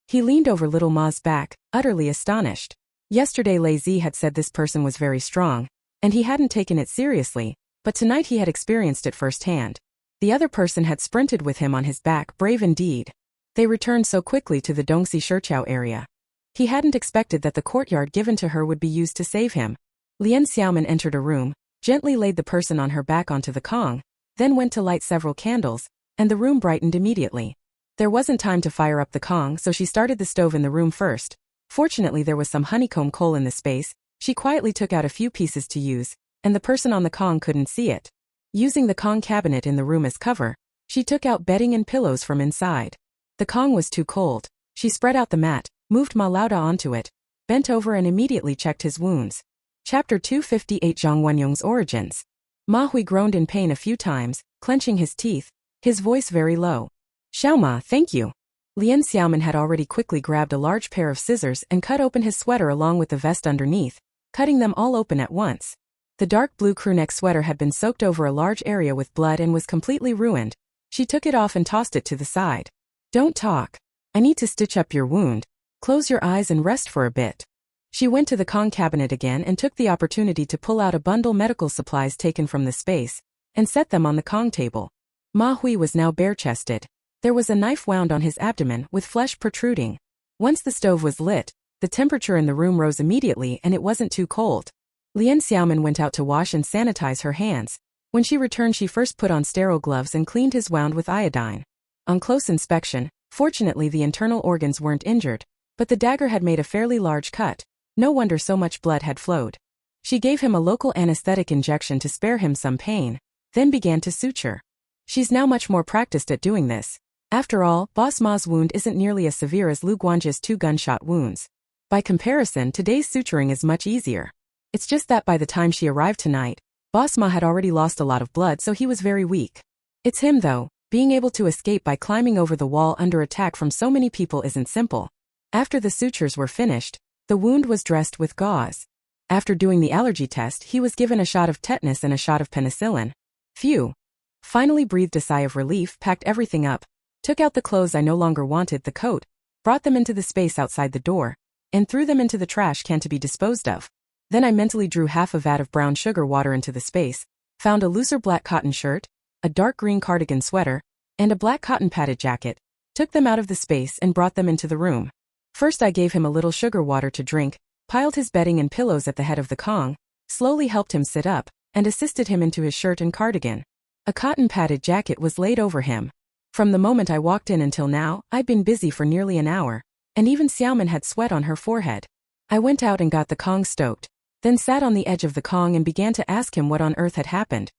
He leaned over little Ma's back, utterly astonished. Yesterday Lei Zi had said this person was very strong, and he hadn't taken it seriously, but tonight he had experienced it firsthand. The other person had sprinted with him on his back, brave indeed. They returned so quickly to the Dongxi Shichao area. He hadn't expected that the courtyard given to her would be used to save him. Lian Xiaomin entered a room, gently laid the person on her back onto the Kong, then went to light several candles, and the room brightened immediately. There wasn't time to fire up the Kong, so she started the stove in the room first. Fortunately there was some honeycomb coal in the space. She quietly took out a few pieces to use, and the person on the Kong couldn't see it. Using the Kong cabinet in the room as cover, she took out bedding and pillows from inside. The Kong was too cold. She spread out the mat, moved Ma Lauda onto it, bent over and immediately checked his wounds. Chapter 258 Zhang Wenyong's Origins. Ma Hui groaned in pain a few times, clenching his teeth, his voice very low. Xiao Ma, thank you. Lian Xiaomin had already quickly grabbed a large pair of scissors and cut open his sweater along with the vest underneath, cutting them all open at once. The dark blue crewneck sweater had been soaked over a large area with blood and was completely ruined. She took it off and tossed it to the side. Don't talk. I need to stitch up your wound. Close your eyes and rest for a bit. She went to the Kong cabinet again and took the opportunity to pull out a bundle medical supplies taken from the space, and set them on the Kong table. Ma Hui was now bare-chested. There was a knife wound on his abdomen with flesh protruding. Once the stove was lit, the temperature in the room rose immediately and it wasn't too cold. Lian Xiaomin went out to wash and sanitize her hands. When she returned she first put on sterile gloves and cleaned his wound with iodine. On close inspection, fortunately the internal organs weren't injured, but the dagger had made a fairly large cut. No wonder so much blood had flowed. She gave him a local anesthetic injection to spare him some pain, then began to suture. She's now much more practiced at doing this. After all, Boss Ma's wound isn't nearly as severe as Lu Guanjia's 2 gunshot wounds. By comparison, today's suturing is much easier. It's just that by the time she arrived tonight, Boss Ma had already lost a lot of blood, so he was very weak. It's him though. Being able to escape by climbing over the wall under attack from so many people isn't simple. After the sutures were finished, the wound was dressed with gauze. After doing the allergy test, he was given a shot of tetanus and a shot of penicillin. Phew. Finally breathed a sigh of relief, packed everything up, took out the clothes I no longer wanted, the coat, brought them into the space outside the door, and threw them into the trash can to be disposed of. Then I mentally drew half a vat of brown sugar water into the space, found a looser black cotton shirt, a dark green cardigan sweater, and a black cotton padded jacket, took them out of the space and brought them into the room. First I gave him a little sugar water to drink, piled his bedding and pillows at the head of the Kong, slowly helped him sit up, and assisted him into his shirt and cardigan. A cotton padded jacket was laid over him. From the moment I walked in until now, I'd been busy for nearly an hour, and even Xiaomin had sweat on her forehead. I went out and got the Kong stoked, then sat on the edge of the Kong and began to ask him what on earth had happened.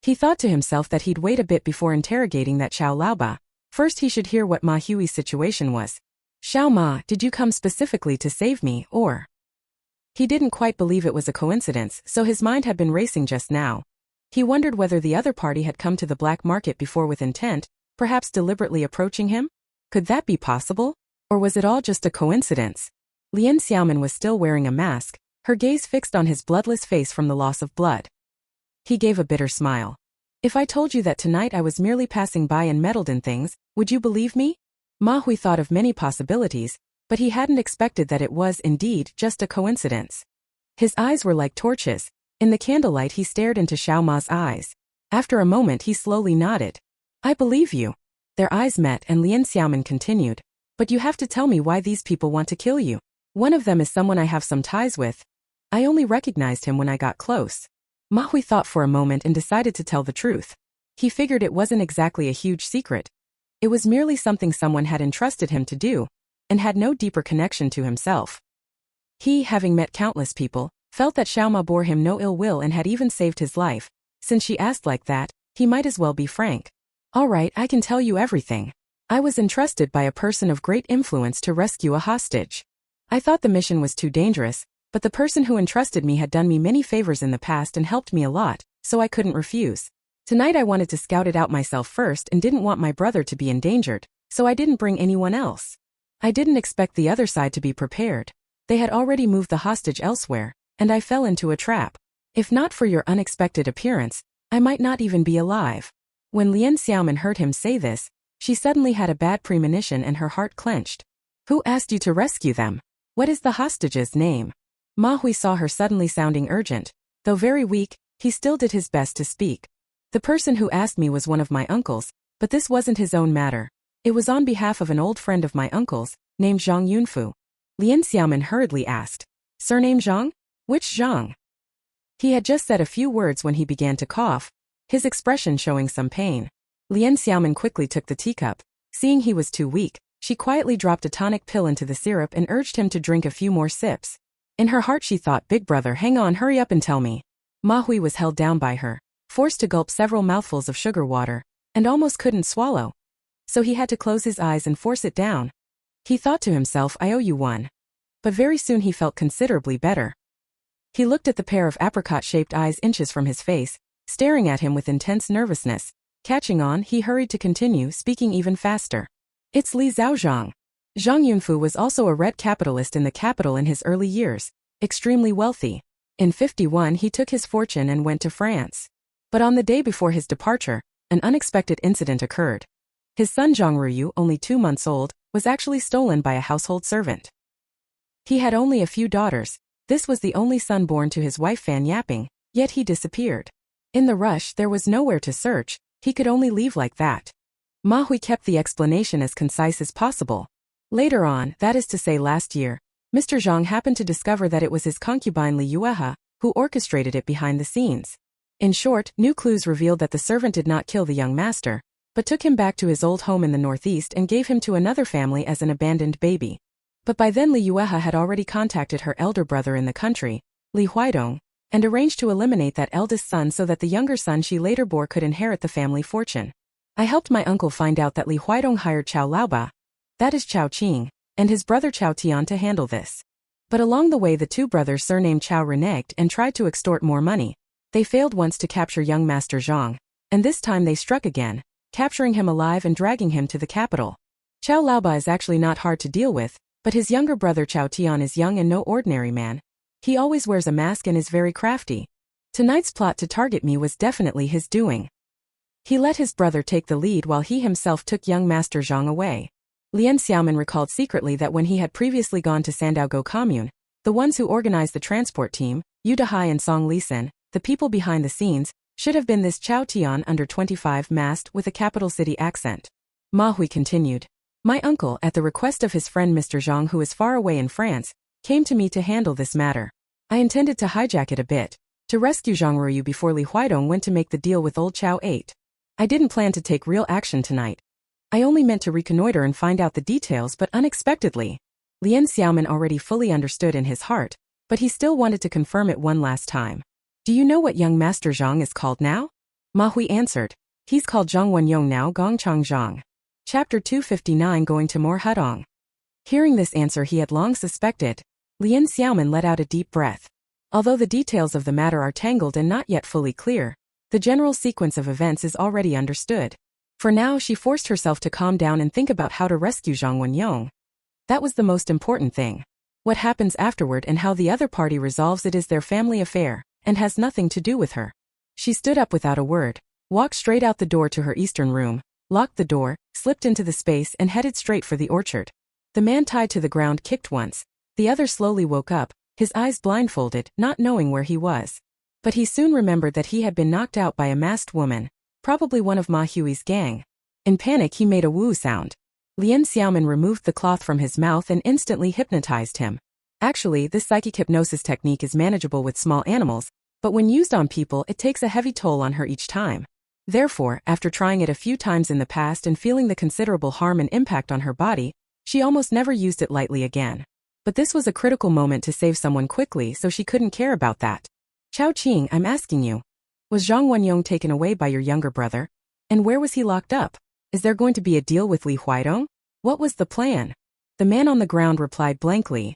He thought to himself that he'd wait a bit before interrogating that Chow Laoba. First he should hear what Ma Hui's situation was. Xiao Ma, did you come specifically to save me, or? He didn't quite believe it was a coincidence, so his mind had been racing just now. He wondered whether the other party had come to the black market before with intent, perhaps deliberately approaching him? Could that be possible? Or was it all just a coincidence? Lian Xiaomin was still wearing a mask, her gaze fixed on his bloodless face from the loss of blood. He gave a bitter smile. If I told you that tonight I was merely passing by and meddled in things, would you believe me? Ma Hui thought of many possibilities, but he hadn't expected that it was indeed just a coincidence. His eyes were like torches. In the candlelight he stared into Xiao Ma's eyes. After a moment he slowly nodded. I believe you. Their eyes met and Lian Xiaomin continued. But you have to tell me why these people want to kill you. One of them is someone I have some ties with. I only recognized him when I got close. Ma Hui thought for a moment and decided to tell the truth. He figured it wasn't exactly a huge secret. It was merely something someone had entrusted him to do, and had no deeper connection to himself. He, having met countless people, felt that Xiao Ma bore him no ill will and had even saved his life. Since she asked like that, he might as well be frank. All right, I can tell you everything. I was entrusted by a person of great influence to rescue a hostage. I thought the mission was too dangerous, but the person who entrusted me had done me many favors in the past and helped me a lot, so I couldn't refuse. Tonight I wanted to scout it out myself first and didn't want my brother to be endangered, so I didn't bring anyone else. I didn't expect the other side to be prepared. They had already moved the hostage elsewhere, and I fell into a trap. If not for your unexpected appearance, I might not even be alive. When Lian Xiaomin heard him say this, she suddenly had a bad premonition and her heart clenched. Who asked you to rescue them? What is the hostage's name? Ma Hui saw her suddenly sounding urgent. Though very weak, he still did his best to speak. The person who asked me was one of my uncles, but this wasn't his own matter. It was on behalf of an old friend of my uncle's, named Zhang Yunfu. Lian Xiaomin hurriedly asked. Surname Zhang? Which Zhang? He had just said a few words when he began to cough, his expression showing some pain. Lian Xiaomin quickly took the teacup. Seeing he was too weak, she quietly dropped a tonic pill into the syrup and urged him to drink a few more sips. In her heart she thought, big brother, hang on, hurry up and tell me. Ma Hui was held down by her, forced to gulp several mouthfuls of sugar water, and almost couldn't swallow. So he had to close his eyes and force it down. He thought to himself, I owe you one. But very soon he felt considerably better. He looked at the pair of apricot-shaped eyes inches from his face, staring at him with intense nervousness. Catching on, he hurried to continue, speaking even faster. It's Li Zhaozhang. Zhang Yunfu was also a red capitalist in the capital in his early years, extremely wealthy. In 51 he took his fortune and went to France. But on the day before his departure, an unexpected incident occurred. His son Zhang Ruyu, only 2 months old, was actually stolen by a household servant. He had only a few daughters. This was the only son born to his wife Fan Yapping, yet he disappeared. In the rush there was nowhere to search, he could only leave like that. Ma Hui kept the explanation as concise as possible. Later on, that is to say last year, Mr. Zhang happened to discover that it was his concubine Li Yueha who orchestrated it behind the scenes. In short, new clues revealed that the servant did not kill the young master, but took him back to his old home in the northeast and gave him to another family as an abandoned baby. But by then Li Yueha had already contacted her elder brother in the country, Li Huaidong, and arranged to eliminate that eldest son so that the younger son she later bore could inherit the family fortune. I helped my uncle find out that Li Huaidong hired Chao Laoba, that is Chao Qing, and his brother Chao Tian to handle this. But along the way the two brothers surnamed Chao reneged and tried to extort more money. They failed once to capture young Master Zhang, and this time they struck again, capturing him alive and dragging him to the capital. Chao Laoba is actually not hard to deal with, but his younger brother Chao Tian is young and no ordinary man. He always wears a mask and is very crafty. Tonight's plot to target me was definitely his doing. He let his brother take the lead while he himself took young Master Zhang away. Lian Xiaomin recalled secretly that when he had previously gone to Sandaogo Commune, the ones who organized the transport team, Yu Dehai and Song Lisan, the people behind the scenes, should have been this Chao Tian under 25 masked with a capital city accent. Ma Hui continued. My uncle, at the request of his friend Mr. Zhang who is far away in France, came to me to handle this matter. I intended to hijack it a bit, to rescue Zhang Ruyu before Li Huaidong went to make the deal with old Chao 8. I didn't plan to take real action tonight. I only meant to reconnoiter and find out the details, but unexpectedly. Lian Xiaomin already fully understood in his heart, but he still wanted to confirm it one last time. Do you know what young Master Zhang is called now? Ma Hui answered. He's called Zhang Wenyong now, Gongchang Zhang. Chapter 259 Going to More Hudong. Hearing this answer he had long suspected, Lian Xiaomin let out a deep breath. Although the details of the matter are tangled and not yet fully clear, the general sequence of events is already understood. For now she forced herself to calm down and think about how to rescue Zhang Wenyong. That was the most important thing. What happens afterward and how the other party resolves it is their family affair, and has nothing to do with her. She stood up without a word, walked straight out the door to her eastern room, locked the door, slipped into the space and headed straight for the orchard. The man tied to the ground kicked once. The other slowly woke up, his eyes blindfolded, not knowing where he was. But he soon remembered that he had been knocked out by a masked woman, probably one of Ma Hui's gang. In panic he made a woo sound. Lian Xiaomin removed the cloth from his mouth and instantly hypnotized him. Actually, this psychic hypnosis technique is manageable with small animals, but when used on people it takes a heavy toll on her each time. Therefore, after trying it a few times in the past and feeling the considerable harm and impact on her body, she almost never used it lightly again. But this was a critical moment to save someone quickly, so she couldn't care about that. Chao Qing, I'm asking you. Was Zhang Wenyong taken away by your younger brother? And where was he locked up? Is there going to be a deal with Li Huaidong? What was the plan? The man on the ground replied blankly.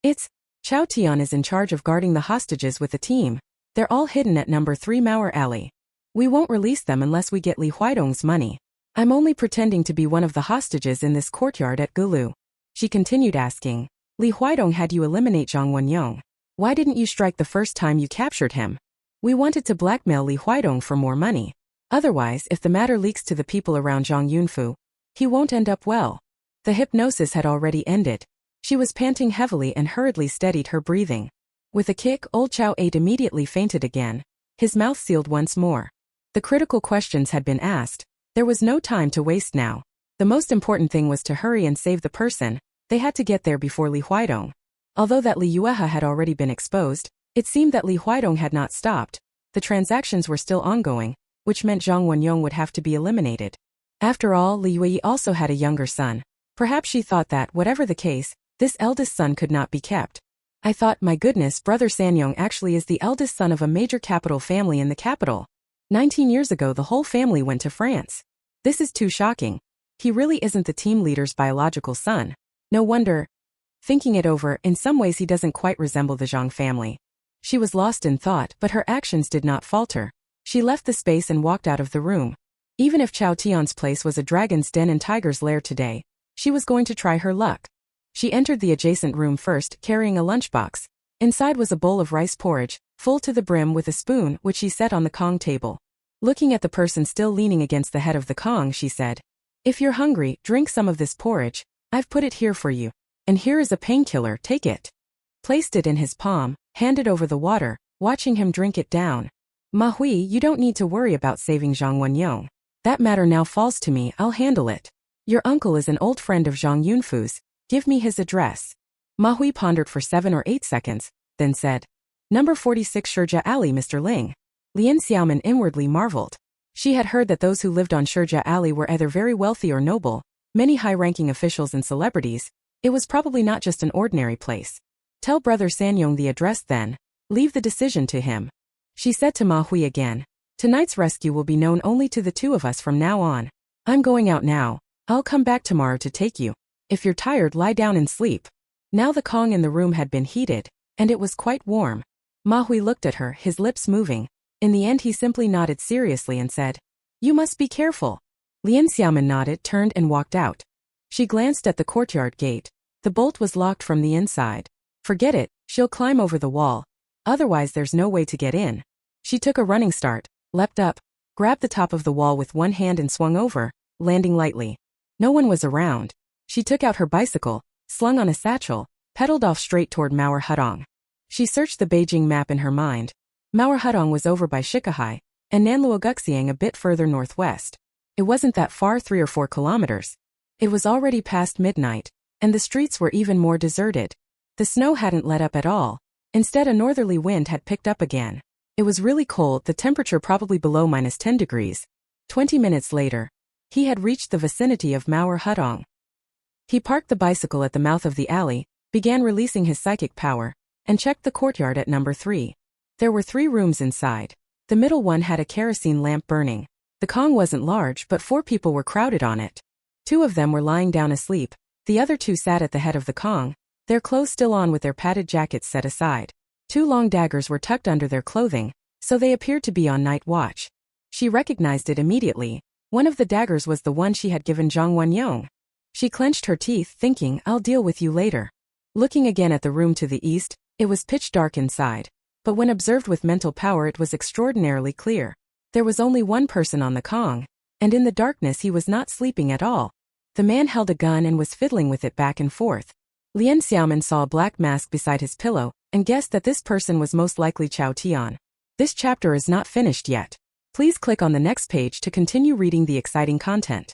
It's, Chao Tian is in charge of guarding the hostages with the team. They're all hidden at number 3 Mauer Alley. We won't release them unless we get Li Huaidong's money. I'm only pretending to be one of the hostages in this courtyard at Gulu. She continued asking, Li Huaidong had you eliminate Zhang Wenyong. Why didn't you strike the first time you captured him? We wanted to blackmail Li Huaidong for more money. Otherwise, if the matter leaks to the people around Zhang Yunfu, he won't end up well. The hypnosis had already ended. She was panting heavily and hurriedly steadied her breathing. With a kick, old Chao 8 immediately fainted again, his mouth sealed once more. The critical questions had been asked. There was no time to waste now. The most important thing was to hurry and save the person. They had to get there before Li Huaidong. Although that Li Yuehe had already been exposed, it seemed that Li Huaidong had not stopped. The transactions were still ongoing, which meant Zhang Wenyong would have to be eliminated. After all, Li Yue also had a younger son. Perhaps she thought that, whatever the case, this eldest son could not be kept. I thought, my goodness, brother Sanyong actually is the eldest son of a major capital family in the capital. 19 years ago the whole family went to France. This is too shocking. He really isn't the team leader's biological son. No wonder. Thinking it over, in some ways he doesn't quite resemble the Zhang family. She was lost in thought, but her actions did not falter. She left the space and walked out of the room. Even if Chao Tian's place was a dragon's den and tiger's lair today, she was going to try her luck. She entered the adjacent room first, carrying a lunchbox. Inside was a bowl of rice porridge, full to the brim with a spoon, which she set on the Kong table. Looking at the person still leaning against the head of the Kong, she said, If you're hungry, drink some of this porridge. I've put it here for you. And here is a painkiller, take it. Placed it in his palm, handed over the water, watching him drink it down. Ma Hui, you don't need to worry about saving Zhang Wenyong. That matter now falls to me, I'll handle it. Your uncle is an old friend of Zhang Yunfu's. Give me his address. Ma Hui pondered for 7 or 8 seconds, then said, Number 46 Shijia Alley, Mr. Ling. Lian Xiaomin inwardly marveled. She had heard that those who lived on Shijia Alley were either very wealthy or noble, many high-ranking officials and celebrities. It was probably not just an ordinary place. Tell brother Sanyong the address then. Leave the decision to him. She said to Ma Hui again, Tonight's rescue will be known only to the two of us from now on. I'm going out now. I'll come back tomorrow to take you. If you're tired, lie down and sleep. Now the Kong in the room had been heated, and it was quite warm. Ma Hui looked at her, his lips moving. In the end he simply nodded seriously and said, You must be careful. Lian Xiaomin nodded, turned and walked out. She glanced at the courtyard gate. The bolt was locked from the inside. Forget it, she'll climb over the wall. Otherwise there's no way to get in. She took a running start, leapt up, grabbed the top of the wall with one hand and swung over, landing lightly. No one was around. She took out her bicycle, slung on a satchel, pedaled off straight toward Mauer Hudong. She searched the Beijing map in her mind. Mauer Hudong was over by Shikahai, and Nanluoguxiang a bit further northwest. It wasn't that far, 3 or 4 kilometers. It was already past midnight, and the streets were even more deserted. The snow hadn't let up at all. Instead, a northerly wind had picked up again. It was really cold, the temperature probably below -10 degrees. 20 minutes later, he had reached the vicinity of Mauer Hudong. He parked the bicycle at the mouth of the alley, began releasing his psychic power, and checked the courtyard at number 3. There were 3 rooms inside. The middle one had a kerosene lamp burning. The Kong wasn't large, but 4 people were crowded on it. 2 of them were lying down asleep. The other two sat at the head of the Kong, their clothes still on with their padded jackets set aside. Two long daggers were tucked under their clothing, so they appeared to be on night watch. She recognized it immediately. One of the daggers was the one she had given Zhang Wenyong. She clenched her teeth, thinking, I'll deal with you later. Looking again at the room to the east, it was pitch dark inside. But when observed with mental power, it was extraordinarily clear. There was only one person on the Kong, and in the darkness he was not sleeping at all. The man held a gun and was fiddling with it back and forth. Lian Xiaomin saw a black mask beside his pillow, and guessed that this person was most likely Chao Tian. This chapter is not finished yet. Please click on the next page to continue reading the exciting content.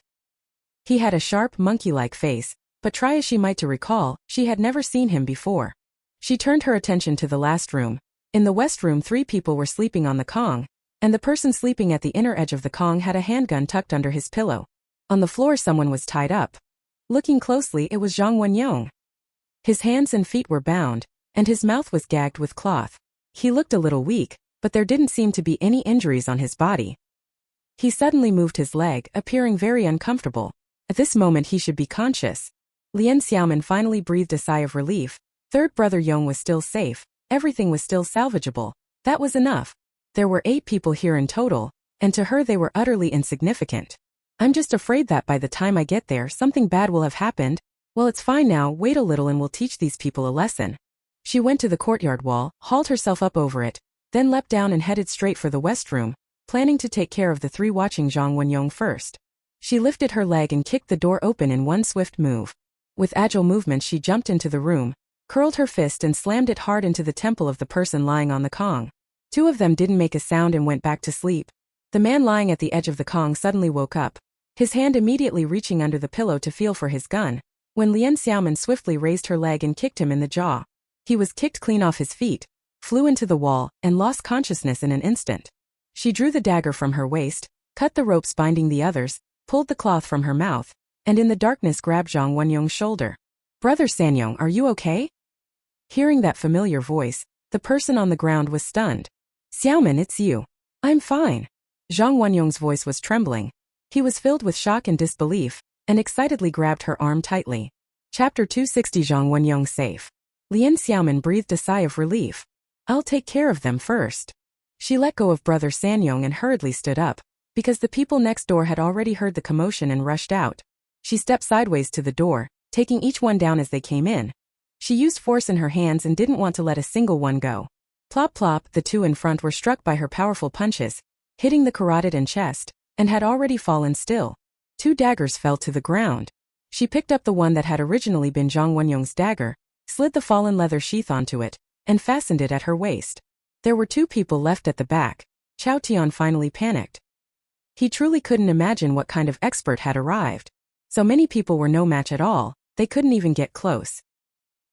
He had a sharp, monkey-like face, but try as she might to recall, she had never seen him before. She turned her attention to the last room. In the west room, 3 people were sleeping on the Kong, and the person sleeping at the inner edge of the Kong had a handgun tucked under his pillow. On the floor someone was tied up. Looking closely, it was Zhang Wenyong. His hands and feet were bound, and his mouth was gagged with cloth. He looked a little weak, but there didn't seem to be any injuries on his body. He suddenly moved his leg, appearing very uncomfortable. At this moment he should be conscious. Lian Xiaomin finally breathed a sigh of relief. Third brother Yong was still safe, everything was still salvageable. That was enough. There were 8 people here in total, and to her they were utterly insignificant. I'm just afraid that by the time I get there something bad will have happened. Well, it's fine now, wait a little and we'll teach these people a lesson. She went to the courtyard wall, hauled herself up over it, then leapt down and headed straight for the west room, planning to take care of the 3 watching Zhang Wenyong first. She lifted her leg and kicked the door open in one swift move. With agile movements she jumped into the room, curled her fist and slammed it hard into the temple of the person lying on the Kong. 2 of them didn't make a sound and went back to sleep. The man lying at the edge of the Kong suddenly woke up, his hand immediately reaching under the pillow to feel for his gun, when Lian Xiaomin swiftly raised her leg and kicked him in the jaw. He was kicked clean off his feet, flew into the wall, and lost consciousness in an instant. She drew the dagger from her waist, cut the ropes binding the others, pulled the cloth from her mouth, and in the darkness grabbed Zhang Wenyong's shoulder. Brother Sanyong, are you okay? Hearing that familiar voice, the person on the ground was stunned. Xiaomin, it's you. I'm fine. Zhang Wenyong's voice was trembling. He was filled with shock and disbelief, and excitedly grabbed her arm tightly. Chapter 260 Zhang Wenyong safe. Lian Xiaomin breathed a sigh of relief. I'll take care of them first. She let go of brother Sanyong and hurriedly stood up, because the people next door had already heard the commotion and rushed out. She stepped sideways to the door, taking each one down as they came in. She used force in her hands and didn't want to let a single one go. Plop plop, the 2 in front were struck by her powerful punches, hitting the carotid and chest, and had already fallen still. 2 daggers fell to the ground. She picked up the one that had originally been Zhang Wenyong's dagger, slid the fallen leather sheath onto it, and fastened it at her waist. There were 2 people left at the back. Chao Tian finally panicked. He truly couldn't imagine what kind of expert had arrived. So many people were no match at all, they couldn't even get close.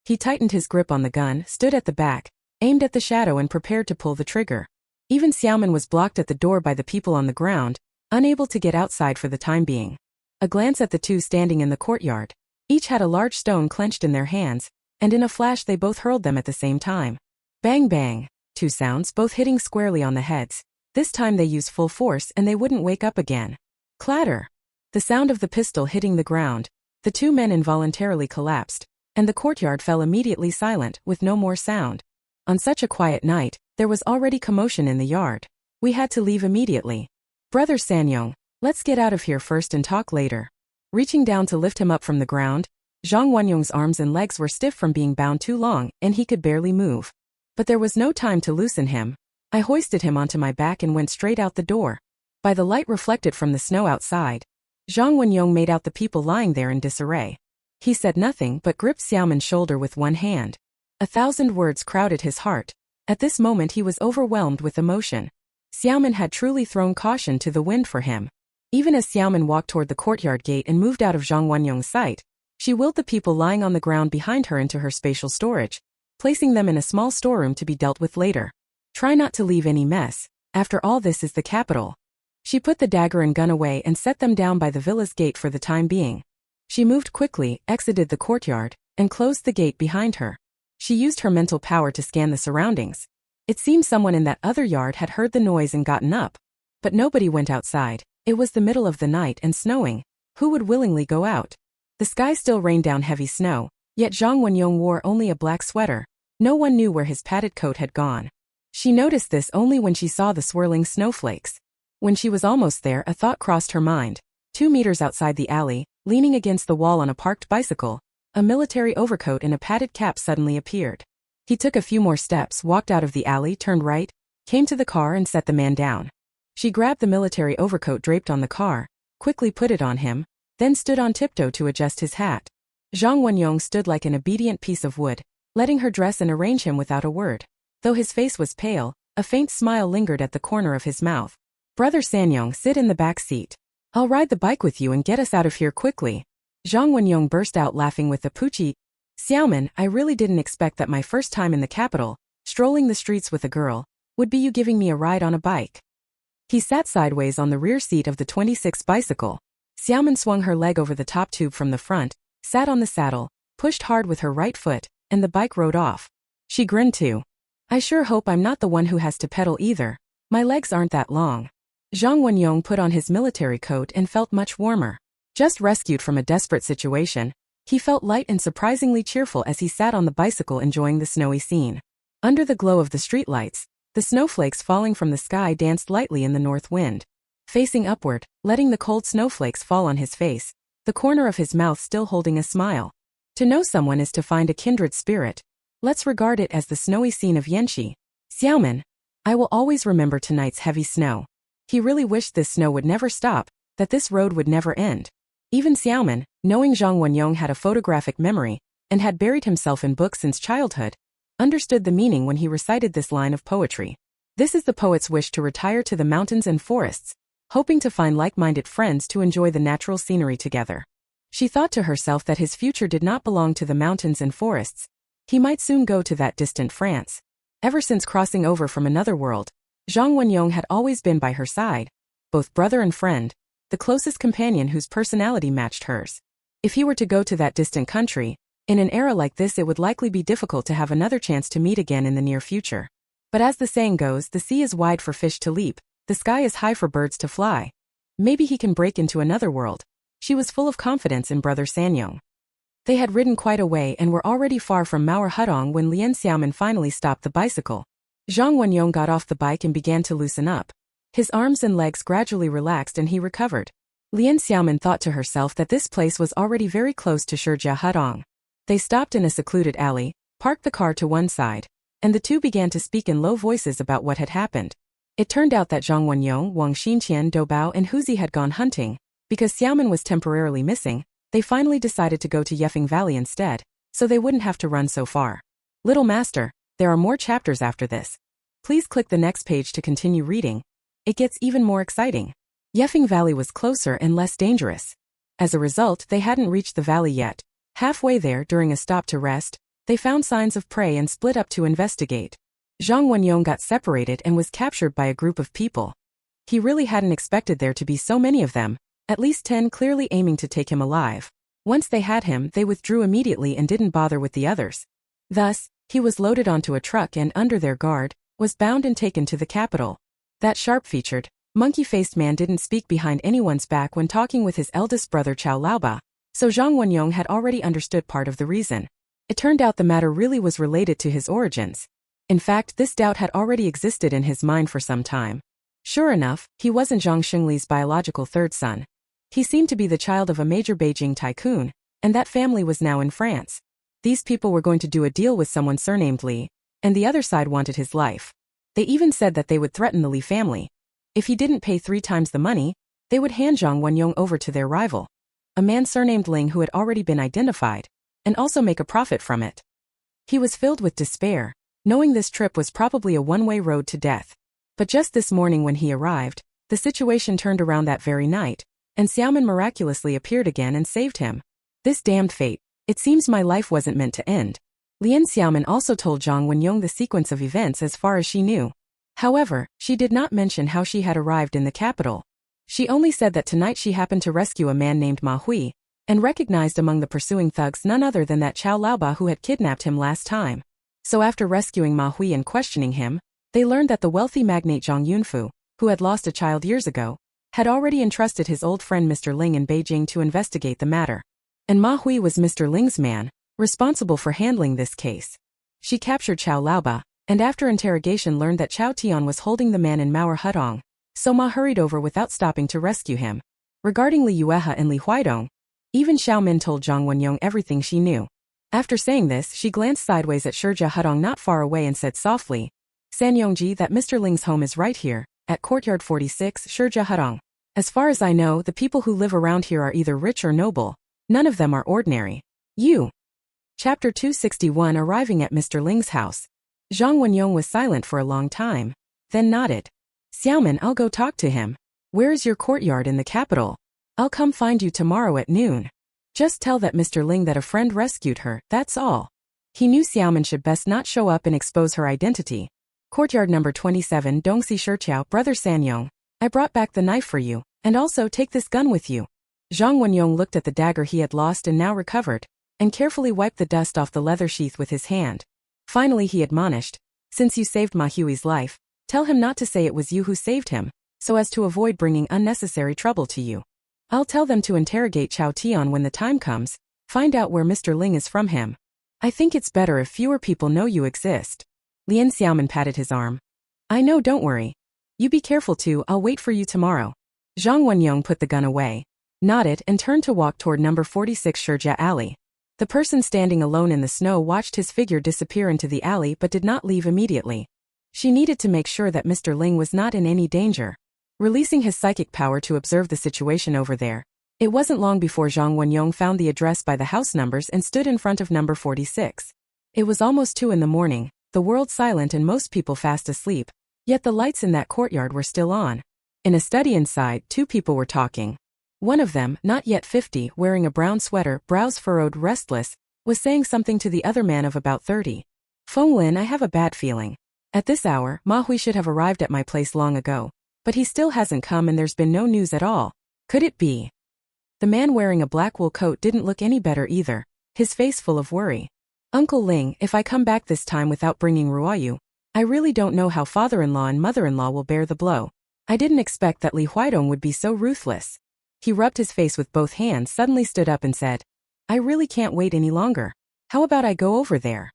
He tightened his grip on the gun, stood at the back, aimed at the shadow and prepared to pull the trigger. Even Xiaomin was blocked at the door by the people on the ground, unable to get outside for the time being. A glance at the 2 standing in the courtyard. Each had a large stone clenched in their hands, and in a flash they both hurled them at the same time. Bang bang, 2 sounds, both hitting squarely on the heads. This time they used full force and they wouldn't wake up again. Clatter. The sound of the pistol hitting the ground. The 2 men involuntarily collapsed, and the courtyard fell immediately silent, with no more sound. On such a quiet night, there was already commotion in the yard. We had to leave immediately. Brother Sanyong, let's get out of here first and talk later. Reaching down to lift him up from the ground, Zhang Wenyong's arms and legs were stiff from being bound too long, and he could barely move. But there was no time to loosen him. I hoisted him onto my back and went straight out the door. By the light reflected from the snow outside, Zhang Wenyong made out the people lying there in disarray. He said nothing but gripped Xiaomin's shoulder with one hand. 1,000 words crowded his heart. At this moment he was overwhelmed with emotion. Xiaomin had truly thrown caution to the wind for him. Even as Xiaomin walked toward the courtyard gate and moved out of Zhang Wenyong's sight, she willed the people lying on the ground behind her into her spatial storage, placing them in a small storeroom to be dealt with later. Try not to leave any mess. After all, this is the capital. She put the dagger and gun away and set them down by the villa's gate for the time being. She moved quickly, exited the courtyard, and closed the gate behind her. She used her mental power to scan the surroundings. It seemed someone in that other yard had heard the noise and gotten up. But nobody went outside. It was the middle of the night and snowing. Who would willingly go out? The sky still rained down heavy snow, yet Zhang Wenyong wore only a black sweater. No one knew where his padded coat had gone. She noticed this only when she saw the swirling snowflakes. When she was almost there, a thought crossed her mind. 2 meters outside the alley, leaning against the wall on a parked bicycle, a military overcoat and a padded cap suddenly appeared. He took a few more steps, walked out of the alley, turned right, came to the car and set the man down. She grabbed the military overcoat draped on the car, quickly put it on him, then stood on tiptoe to adjust his hat. Zhang Wenyong stood like an obedient piece of wood, letting her dress and arrange him without a word. Though his face was pale, a faint smile lingered at the corner of his mouth. Brother Sanyong, sit in the back seat. I'll ride the bike with you and get us out of here quickly. Zhang Wenyong burst out laughing with the Poochie. Xiaomin, I really didn't expect that my first time in the capital, strolling the streets with a girl, would be you giving me a ride on a bike. He sat sideways on the rear seat of the 26 bicycle. Xiaomin swung her leg over the top tube from the front, sat on the saddle, pushed hard with her right foot, and the bike rode off. She grinned too. I sure hope I'm not the one who has to pedal either. My legs aren't that long. Zhang Wenyong put on his military coat and felt much warmer. Just rescued from a desperate situation, he felt light and surprisingly cheerful as he sat on the bicycle enjoying the snowy scene. Under the glow of the streetlights, the snowflakes falling from the sky danced lightly in the north wind. Facing upward, letting the cold snowflakes fall on his face, the corner of his mouth still holding a smile. To know someone is to find a kindred spirit. Let's regard it as the snowy scene of Yanxi. Xiaomin, I will always remember tonight's heavy snow. He really wished this snow would never stop, that this road would never end. Even Xiaomin, knowing Zhang Wenyong had a photographic memory, and had buried himself in books since childhood, understood the meaning when he recited this line of poetry. This is the poet's wish to retire to the mountains and forests, hoping to find like-minded friends to enjoy the natural scenery together. She thought to herself that his future did not belong to the mountains and forests. He might soon go to that distant France. Ever since crossing over from another world, Zhang Wenyong had always been by her side, both brother and friend, the closest companion whose personality matched hers. If he were to go to that distant country, in an era like this it would likely be difficult to have another chance to meet again in the near future. But as the saying goes, the sea is wide for fish to leap, the sky is high for birds to fly. Maybe he can break into another world. She was full of confidence in brother Sanyong. They had ridden quite a way and were already far from Mauer Hudong when Lian Xiaomin finally stopped the bicycle. Zhang Wenyong got off the bike and began to loosen up. His arms and legs gradually relaxed and he recovered. Lian Xiaomin thought to herself that this place was already very close to Shijia Hudong. They stopped in a secluded alley, parked the car to one side, and the two began to speak in low voices about what had happened. It turned out that Zhang Wenyong, Wang Xinqian, Doubao and Huzi had gone hunting. Because Xiaomin was temporarily missing, they finally decided to go to Yefeng Valley instead, so they wouldn't have to run so far. Little Master, there are more chapters after this. Please click the next page to continue reading. It gets even more exciting. Yefeng Valley was closer and less dangerous. As a result, they hadn't reached the valley yet. Halfway there, during a stop to rest, they found signs of prey and split up to investigate. Zhang Wenyong got separated and was captured by a group of people. He really hadn't expected there to be so many of them, at least 10 clearly aiming to take him alive. Once they had him, they withdrew immediately and didn't bother with the others. Thus, he was loaded onto a truck and, under their guard, was bound and taken to the capital. That sharp-featured, monkey-faced man didn't speak behind anyone's back when talking with his eldest brother Chao Laoba, so Zhang Wenyong had already understood part of the reason. It turned out the matter really was related to his origins. In fact, this doubt had already existed in his mind for some time. Sure enough, he wasn't Zhang Xingli's biological third son. He seemed to be the child of a major Beijing tycoon, and that family was now in France. These people were going to do a deal with someone surnamed Li, and the other side wanted his life. They even said that they would threaten the Li family. If he didn't pay 3 times the money, they would hand Zhang Wenyong over to their rival, a man surnamed Ling who had already been identified, and also make a profit from it. He was filled with despair, knowing this trip was probably a one-way road to death. But just this morning when he arrived, the situation turned around that very night, and Xiaomin miraculously appeared again and saved him. This damned fate, it seems my life wasn't meant to end. Lian Xiaomin also told Zhang Wenyong the sequence of events as far as she knew. However, she did not mention how she had arrived in the capital. She only said that tonight she happened to rescue a man named Ma Hui, and recognized among the pursuing thugs none other than that Chao Laoba who had kidnapped him last time. So after rescuing Ma Hui and questioning him, they learned that the wealthy magnate Zhang Yunfu, who had lost a child years ago, had already entrusted his old friend Mr. Ling in Beijing to investigate the matter. and Ma Hui was Mr. Ling's man, responsible for handling this case. She captured Chow Laoba, and after interrogation learned that Chow Tian was holding the man in Mauer Hudong, so Ma hurried over without stopping to rescue him. Regarding Li Yuehe and Li Huaidong, even Xiaomin told Zhang Wenyong everything she knew. After saying this, she glanced sideways at Shijia Hudong not far away and said softly, San Yongji, that Mr. Ling's home is right here, at courtyard 46, Shijia Hudong. As far as I know, the people who live around here are either rich or noble. None of them are ordinary. You. Chapter 261. Arriving at Mr. Ling's house. Zhang Wenyong was silent for a long time, then nodded. Xiaomin, I'll go talk to him. Where is your courtyard in the capital? I'll come find you tomorrow at noon. Just tell that Mr. Ling that a friend rescued her, that's all. He knew Xiaomin should best not show up and expose her identity. Courtyard number 27. Dongxi Shiqiao, brother Sanyong. I brought back the knife for you, and also take this gun with you. Zhang Wenyong looked at the dagger he had lost and now recovered, and carefully wiped the dust off the leather sheath with his hand. Finally he admonished, since you saved Ma Hui's life, tell him not to say it was you who saved him, so as to avoid bringing unnecessary trouble to you. I'll tell them to interrogate Chow Tian when the time comes, find out where Mr. Ling is from him. I think it's better if fewer people know you exist. Lian Xiaomin patted his arm. I know, don't worry. You be careful too, I'll wait for you tomorrow. Zhang Wenyong put the gun away, nodded and turned to walk toward number 46 Shijia Alley. The person standing alone in the snow watched his figure disappear into the alley but did not leave immediately. She needed to make sure that Mr. Ling was not in any danger. Releasing his psychic power to observe the situation over there, it wasn't long before Zhang Wenyong found the address by the house numbers and stood in front of number 46. It was almost 2 in the morning, the world silent and most people fast asleep, yet the lights in that courtyard were still on. In a study inside, 2 people were talking. One of them, not yet 50, wearing a brown sweater, brows furrowed, restless, was saying something to the other man of about 30. Feng Lin, I have a bad feeling. At this hour, Ma Hui should have arrived at my place long ago, but he still hasn't come and there's been no news at all. Could it be? The man wearing a black wool coat didn't look any better either, his face full of worry. Uncle Ling, if I come back this time without bringing Ruoyu, I really don't know how father-in-law and mother-in-law will bear the blow. I didn't expect that Li Huaidong would be so ruthless. He rubbed his face with both hands, suddenly stood up and said, I really can't wait any longer. How about I go over there?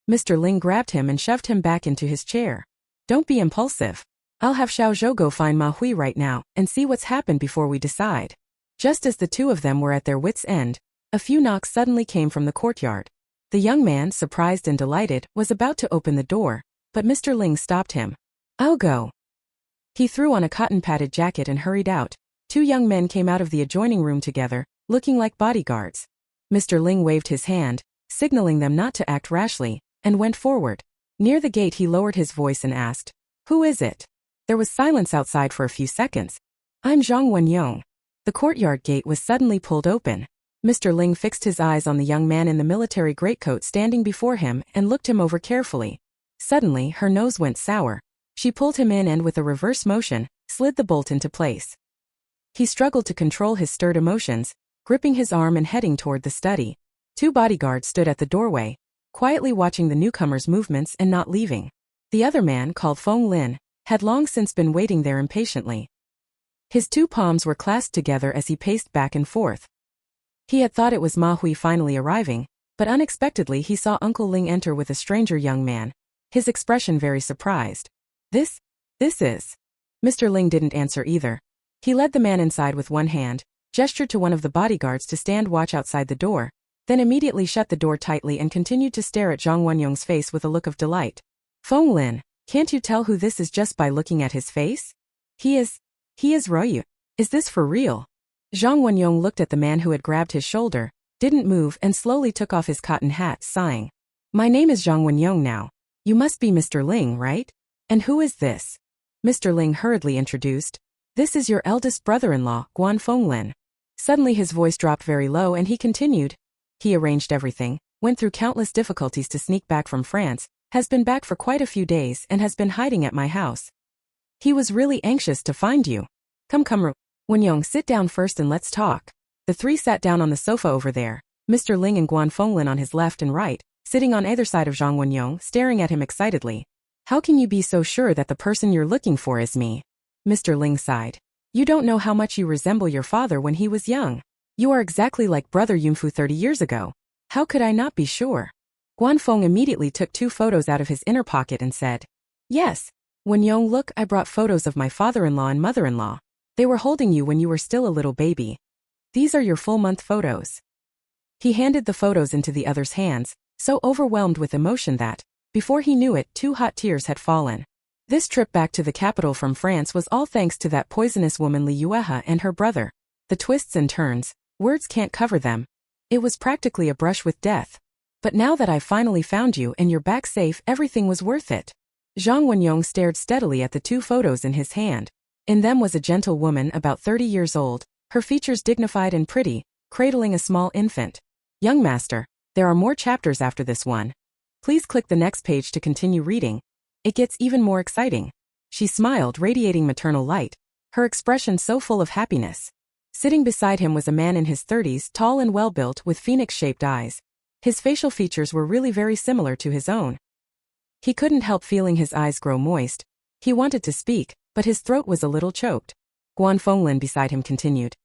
Mr. Ling grabbed him and shoved him back into his chair. Don't be impulsive. I'll have Xiao Zhou go find Ma Hui right now and see what's happened before we decide. Just as the 2 of them were at their wits' end, a few knocks suddenly came from the courtyard. The young man, surprised and delighted, was about to open the door, but Mr. Ling stopped him. I'll go. He threw on a cotton-padded jacket and hurried out. 2 young men came out of the adjoining room together, looking like bodyguards. Mr. Ling waved his hand, signaling them not to act rashly, and went forward. Near the gate he lowered his voice and asked, Who is it? There was silence outside for a few seconds. I'm Zhang Wenyong. The courtyard gate was suddenly pulled open. Mr. Ling fixed his eyes on the young man in the military greatcoat standing before him and looked him over carefully. Suddenly, her nose went sour. She pulled him in and with a reverse motion, slid the bolt into place. He struggled to control his stirred emotions, gripping his arm and heading toward the study. 2 bodyguards stood at the doorway, quietly watching the newcomer's movements and not leaving. The other man, called Feng Lin, had long since been waiting there impatiently. His 2 palms were clasped together as he paced back and forth. He had thought it was Ma Hui finally arriving, but unexpectedly he saw Uncle Ling enter with a stranger young man, his expression very surprised. This is... Mr. Ling didn't answer either. He led the man inside with one hand, gestured to one of the bodyguards to stand watch outside the door, then immediately shut the door tightly and continued to stare at Zhang Wenyong's face with a look of delight. Feng Lin, can't you tell who this is just by looking at his face? He is Ruoyu. Is this for real? Zhang Wenyong looked at the man who had grabbed his shoulder, didn't move and slowly took off his cotton hat, sighing. My name is Zhang Wenyong now. You must be Mr. Ling, right? And who is this? Mr. Ling hurriedly introduced. This is your eldest brother-in-law, Guan Fenglin. Suddenly his voice dropped very low and he continued. He arranged everything, went through countless difficulties to sneak back from France, has been back for quite a few days and has been hiding at my house. He was really anxious to find you. Come, Wenyong, sit down first and let's talk. The 3 sat down on the sofa over there, Mr. Ling and Guan Fenglin on his left and right, sitting on either side of Zhang Wenyong, staring at him excitedly. How can you be so sure that the person you're looking for is me? Mr. Ling sighed. You don't know how much you resemble your father when he was young. You are exactly like brother Yunfu 30 years ago. How could I not be sure? Guanfeng immediately took 2 photos out of his inner pocket and said, Yes. Wenyong, look, I brought photos of my father-in-law and mother-in-law. They were holding you when you were still a little baby. These are your full-month photos. He handed the photos into the other's hands, so overwhelmed with emotion that, before he knew it, 2 hot tears had fallen. This trip back to the capital from France was all thanks to that poisonous woman Li Yuehe and her brother. The twists and turns, words can't cover them. It was practically a brush with death. But now that I've finally found you and you're back safe, everything was worth it. Zhang Wenyong stared steadily at the 2 photos in his hand. In them was a gentle woman about 30 years old, her features dignified and pretty, cradling a small infant. Young master, there are more chapters after this one. Please click the next page to continue reading. It gets even more exciting. She smiled, radiating maternal light, her expression so full of happiness. Sitting beside him was a man in his 30s, tall and well-built with phoenix-shaped eyes. His facial features were really very similar to his own. He couldn't help feeling his eyes grow moist. He wanted to speak, but his throat was a little choked. Guanfenglin beside him continued.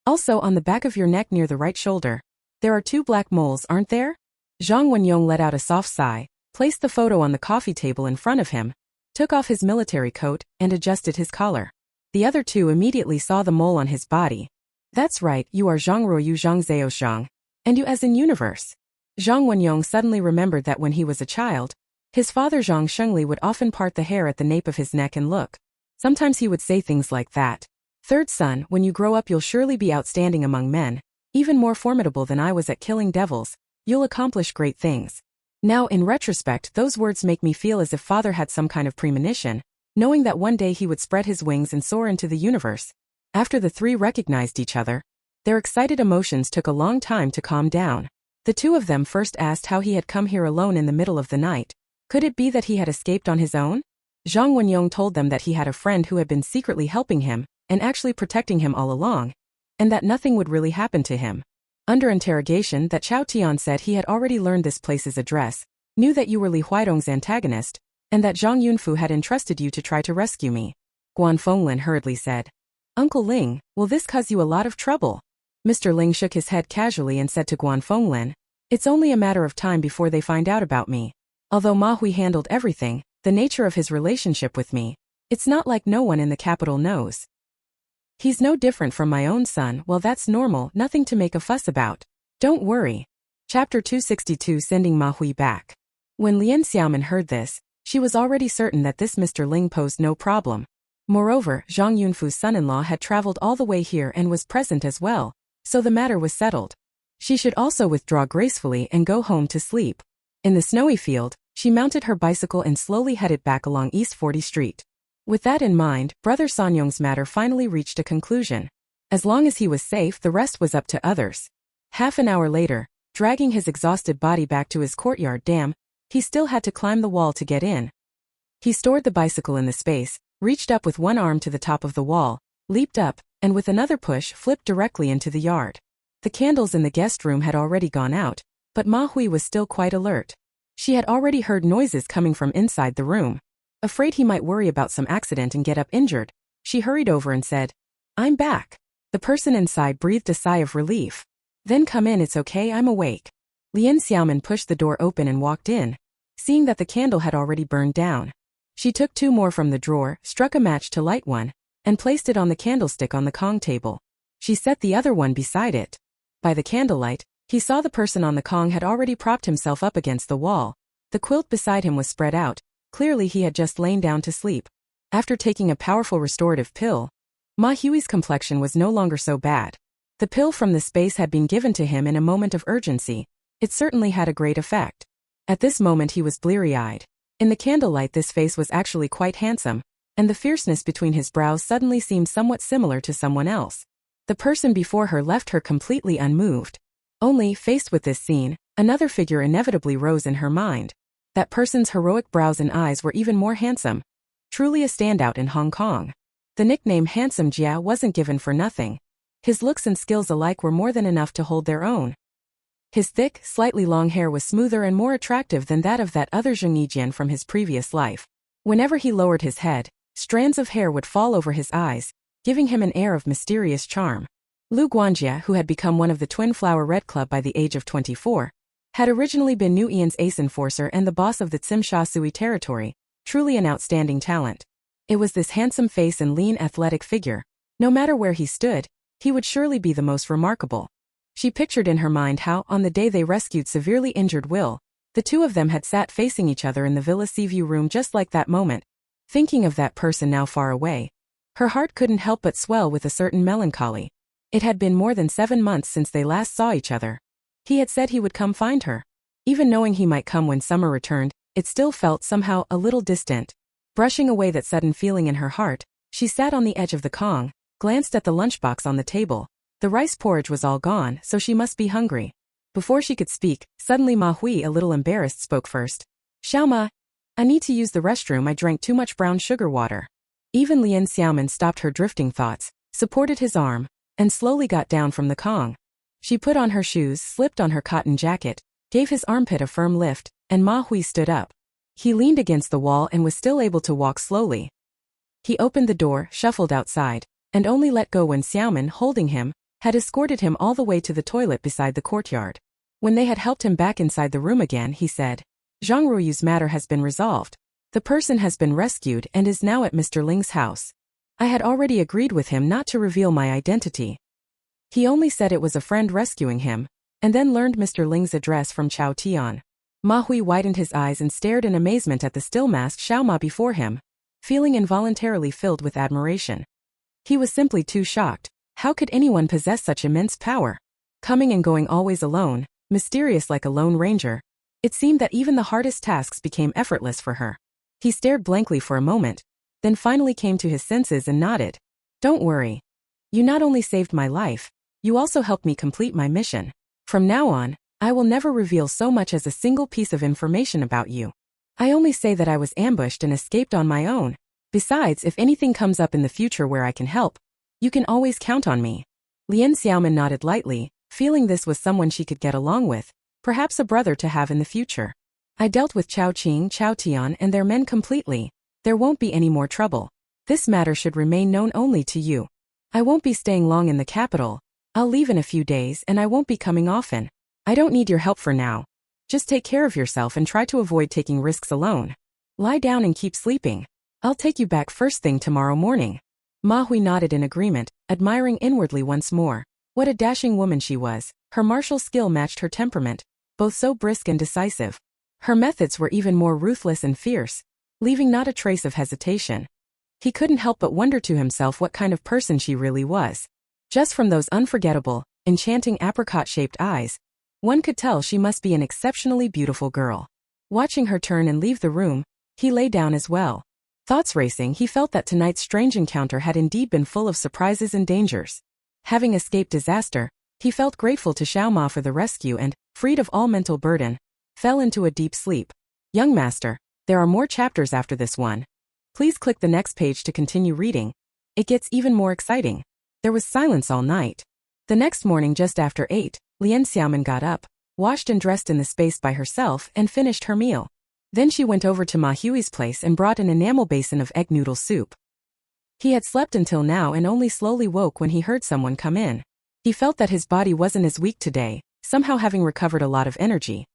Also on the back of your neck near the right shoulder, there are 2 black moles, aren't there? Zhang Wenyong let out a soft sigh, placed the photo on the coffee table in front of him, took off his military coat, and adjusted his collar. The other 2 immediately saw the mole on his body. That's right, you are Zhang Ruoyu Zhang Zhaoshang. And you as in universe. Zhang Wenyong suddenly remembered that when he was a child, his father Zhang Shengli would often part the hair at the nape of his neck and look. Sometimes he would say things like that. Third son, when you grow up you'll surely be outstanding among men, even more formidable than I was at killing devils. You'll accomplish great things. Now in retrospect those words make me feel as if father had some kind of premonition, knowing that one day he would spread his wings and soar into the universe. After the 3 recognized each other, their excited emotions took a long time to calm down. The 2 of them first asked how he had come here alone in the middle of the night. Could it be that he had escaped on his own? Zhang Wenyong told them that he had a friend who had been secretly helping him, and actually protecting him all along, and that nothing would really happen to him. Under interrogation, that Chao Tian said he had already learned this place's address, knew that you were Li Huaidong's antagonist, and that Zhang Yunfu had entrusted you to try to rescue me. Guanfenglin hurriedly said. Uncle Ling, will this cause you a lot of trouble? Mr. Ling shook his head casually and said to Guanfenglin, It's only a matter of time before they find out about me. Although Ma Hui handled everything, the nature of his relationship with me, it's not like no one in the capital knows. He's no different from my own son. Well, that's normal, nothing to make a fuss about. Don't worry. Chapter 262, Sending Ma Hui Back. When Lian Xiaomin heard this, she was already certain that this Mr. Ling posed no problem. Moreover, Zhang Yunfu's son-in-law had traveled all the way here and was present as well, so the matter was settled. She should also withdraw gracefully and go home to sleep. In the snowy field, she mounted her bicycle and slowly headed back along East 40 Street. With that in mind, Brother Sanyong's matter finally reached a conclusion. As long as he was safe, the rest was up to others. Half an hour later, dragging his exhausted body back to his courtyard, he still had to climb the wall to get in. He stored the bicycle in the space, reached up with one arm to the top of the wall, leaped up, and with another push flipped directly into the yard. The candles in the guest room had already gone out, but Ma Hui was still quite alert. She had already heard noises coming from inside the room. Afraid he might worry about some accident and get up injured, she hurried over and said, I'm back. The person inside breathed a sigh of relief. Then come in, it's okay, I'm awake. Lian Xiaomin pushed the door open and walked in, seeing that the candle had already burned down. She took 2 more from the drawer, struck a match to light one, and placed it on the candlestick on the Kong table. She set the other one beside it. By the candlelight, he saw the person on the Kong had already propped himself up against the wall. The quilt beside him was spread out. Clearly he had just lain down to sleep. After taking a powerful restorative pill, Ma Hui's complexion was no longer so bad. The pill from the space had been given to him in a moment of urgency. It certainly had a great effect. At this moment he was bleary-eyed. In the candlelight this face was actually quite handsome, and the fierceness between his brows suddenly seemed somewhat similar to someone else. The person before her left her completely unmoved. Only, faced with this scene, another figure inevitably rose in her mind. That person's heroic brows and eyes were even more handsome. Truly a standout in Hong Kong. The nickname Handsome Jia wasn't given for nothing. His looks and skills alike were more than enough to hold their own. His thick, slightly long hair was smoother and more attractive than that of that other Zheng Yijian from his previous life. Whenever he lowered his head, strands of hair would fall over his eyes, giving him an air of mysterious charm. Lu Guanjia, who had become one of the Twin Flower Red Club by the age of 24, had originally been New Ian's ace enforcer and the boss of the Tsimsha Sui territory, truly an outstanding talent. It was this handsome face and lean athletic figure. No matter where he stood, he would surely be the most remarkable. She pictured in her mind how, on the day they rescued severely injured Will, the two of them had sat facing each other in the Villa Seaview room just like that moment. Thinking of that person now far away, her heart couldn't help but swell with a certain melancholy. It had been more than 7 months since they last saw each other. He had said he would come find her. Even knowing he might come when summer returned, it still felt somehow a little distant. Brushing away that sudden feeling in her heart, she sat on the edge of the Kong, glanced at the lunchbox on the table. The rice porridge was all gone, so she must be hungry. Before she could speak, suddenly Ma Hui, a little embarrassed, spoke first. Xiaoma, I need to use the restroom. I drank too much brown sugar water. Even Lian Xiaomin stopped her drifting thoughts, supported his arm, and slowly got down from the Kong. She put on her shoes, slipped on her cotton jacket, gave his armpit a firm lift, and Ma Hui stood up. He leaned against the wall and was still able to walk slowly. He opened the door, shuffled outside, and only let go when Xiaomin, holding him, had escorted him all the way to the toilet beside the courtyard. When they had helped him back inside the room again, he said, Zhang Ruyu's matter has been resolved. The person has been rescued and is now at Mr. Ling's house. I had already agreed with him not to reveal my identity. He only said it was a friend rescuing him, and then learned Mr. Ling's address from Chao Tian. Ma Hui widened his eyes and stared in amazement at the still-masked Xiaoma before him, feeling involuntarily filled with admiration. He was simply too shocked. How could anyone possess such immense power? Coming and going always alone, mysterious like a lone ranger, it seemed that even the hardest tasks became effortless for her. He stared blankly for a moment, then finally came to his senses and nodded. Don't worry. You not only saved my life, you also helped me complete my mission. From now on, I will never reveal so much as a single piece of information about you. I only say that I was ambushed and escaped on my own. Besides, if anything comes up in the future where I can help, you can always count on me. Lian Xiaomin nodded lightly, feeling this was someone she could get along with, perhaps a brother to have in the future. I dealt with Chao Qing, Chao Tian and their men completely. There won't be any more trouble. This matter should remain known only to you. I won't be staying long in the capital. I'll leave in a few days and I won't be coming often. I don't need your help for now. Just take care of yourself and try to avoid taking risks alone. Lie down and keep sleeping. I'll take you back first thing tomorrow morning. Ma Hui nodded in agreement, admiring inwardly once more. What a dashing woman she was. Her martial skill matched her temperament, both so brisk and decisive. Her methods were even more ruthless and fierce, leaving not a trace of hesitation. He couldn't help but wonder to himself what kind of person she really was. Just from those unforgettable, enchanting apricot-shaped eyes, one could tell she must be an exceptionally beautiful girl. Watching her turn and leave the room, he lay down as well. Thoughts racing, he felt that tonight's strange encounter had indeed been full of surprises and dangers. Having escaped disaster, he felt grateful to Xiaoma for the rescue and, freed of all mental burden, fell into a deep sleep. Young master, there are more chapters after this one. Please click the next page to continue reading. It gets even more exciting. There was silence all night. The next morning just after 8, Lian Xiaomin got up, washed and dressed in the space by herself and finished her meal. Then she went over to Ma Hui's place and brought an enamel basin of egg noodle soup. He had slept until now and only slowly woke when he heard someone come in. He felt that his body wasn't as weak today, somehow having recovered a lot of energy.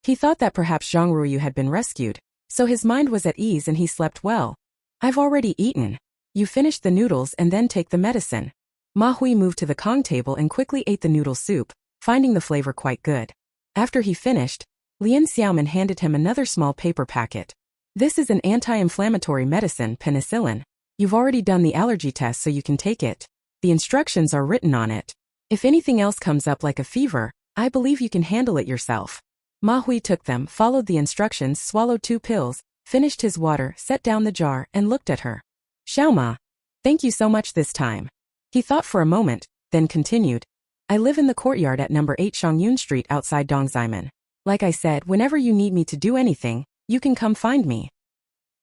He thought that perhaps Zhang Ruyu had been rescued, so his mind was at ease and he slept well. I've already eaten. You finished the noodles and then take the medicine. Ma Hui moved to the Kong table and quickly ate the noodle soup, finding the flavor quite good. After he finished, Lian Xiaomin handed him another small paper packet. This is an anti-inflammatory medicine, penicillin. You've already done the allergy test so you can take it. The instructions are written on it. If anything else comes up like a fever, I believe you can handle it yourself. Ma Hui took them, followed the instructions, swallowed 2 pills, finished his water, set down the jar, and looked at her. Xiaoma, thank you so much this time. He thought for a moment, then continued. I live in the courtyard at number 8 Shangyun Street outside Dongzaimen. Like I said, whenever you need me to do anything, you can come find me.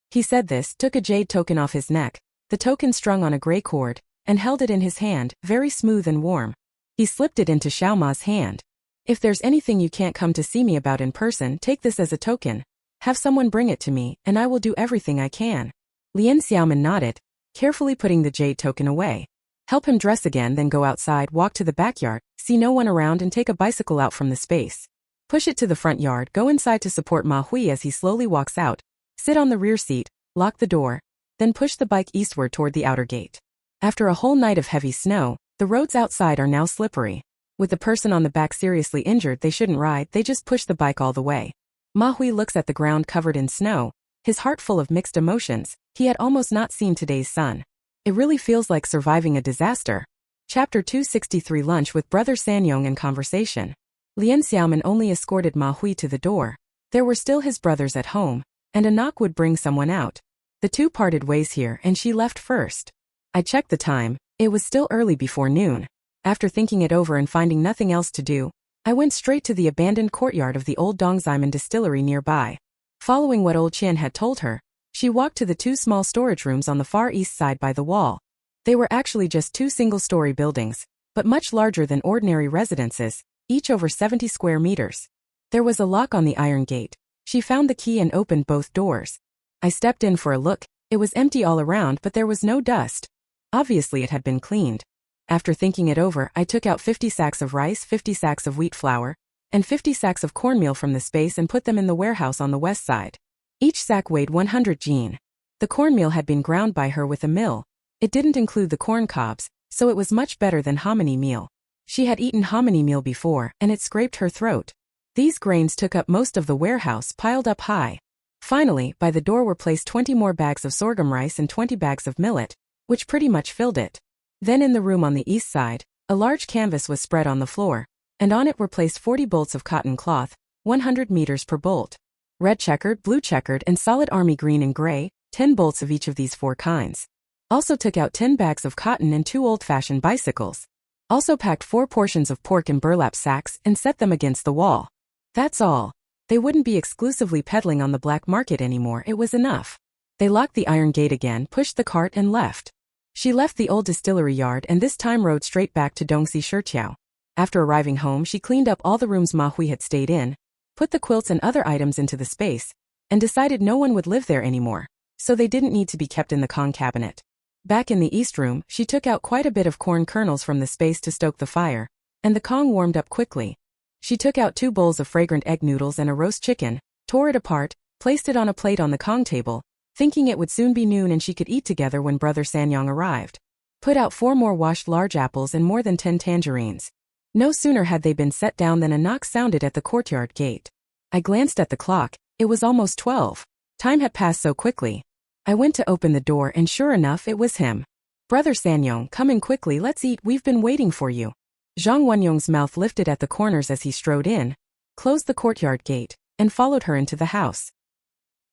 He said this, took a jade token off his neck, the token strung on a gray cord, and held it in his hand, very smooth and warm. He slipped it into Xiaoma's hand. If there's anything you can't come to see me about in person, take this as a token. Have someone bring it to me, and I will do everything I can. Lian Xiaomin nodded, carefully putting the jade token away. Help him dress again, then go outside, walk to the backyard, see no one around and take a bicycle out from the space. Push it to the front yard, go inside to support Ma Hui as he slowly walks out, sit on the rear seat, lock the door, then push the bike eastward toward the outer gate. After a whole night of heavy snow, the roads outside are now slippery. With the person on the back seriously injured, they shouldn't ride, they just push the bike all the way. Ma Hui looks at the ground covered in snow, his heart full of mixed emotions. He had almost not seen today's sun. It really feels like surviving a disaster. Chapter 263 Lunch with Brother Sanyong and Conversation. Lian Xiaomin only escorted Ma Hui to the door. There were still his brothers at home, and a knock would bring someone out. The two parted ways here and she left first. I checked the time, it was still early before noon. After thinking it over and finding nothing else to do, I went straight to the abandoned courtyard of the old Dongxiamen distillery nearby. Following what old Qian had told her, she walked to the two small storage rooms on the far east side by the wall. They were actually just two single-story buildings, but much larger than ordinary residences, each over 70 square meters. There was a lock on the iron gate. She found the key and opened both doors. I stepped in for a look. It was empty all around, but there was no dust. Obviously it had been cleaned. After thinking it over, I took out 50 sacks of rice, 50 sacks of wheat flour, and 50 sacks of cornmeal from the space and put them in the warehouse on the west side. Each sack weighed 100 jin. The cornmeal had been ground by her with a mill. It didn't include the corn cobs, so it was much better than hominy meal. She had eaten hominy meal before, and it scraped her throat. These grains took up most of the warehouse, piled up high. Finally, by the door were placed 20 more bags of sorghum rice and 20 bags of millet, which pretty much filled it. Then in the room on the east side, a large canvas was spread on the floor, and on it were placed 40 bolts of cotton cloth, 100 meters per bolt. Red checkered, blue checkered, and solid army green and gray, 10 bolts of each of these four kinds. Also took out 10 bags of cotton and 2 old-fashioned bicycles. Also packed 4 portions of pork in burlap sacks and set them against the wall. That's all. They wouldn't be exclusively peddling on the black market anymore, it was enough. They locked the iron gate again, pushed the cart and left. She left the old distillery yard and this time rode straight back to Dongxi Shiqiao. After arriving home, she cleaned up all the rooms Ma Hui had stayed in, put the quilts and other items into the space, and decided no one would live there anymore, so they didn't need to be kept in the Kong cabinet. Back in the east room, she took out quite a bit of corn kernels from the space to stoke the fire, and the Kong warmed up quickly. She took out 2 bowls of fragrant egg noodles and a roast chicken, tore it apart, placed it on a plate on the Kong table, thinking it would soon be noon and she could eat together when Brother Sanyong arrived. Put out 4 more washed large apples and more than 10 tangerines. No sooner had they been set down than a knock sounded at the courtyard gate. I glanced at the clock, it was almost 12. Time had passed so quickly. I went to open the door and sure enough it was him. Brother Sanyong, come in quickly, let's eat, we've been waiting for you. Zhang Wenyong's mouth lifted at the corners as he strode in, closed the courtyard gate, and followed her into the house.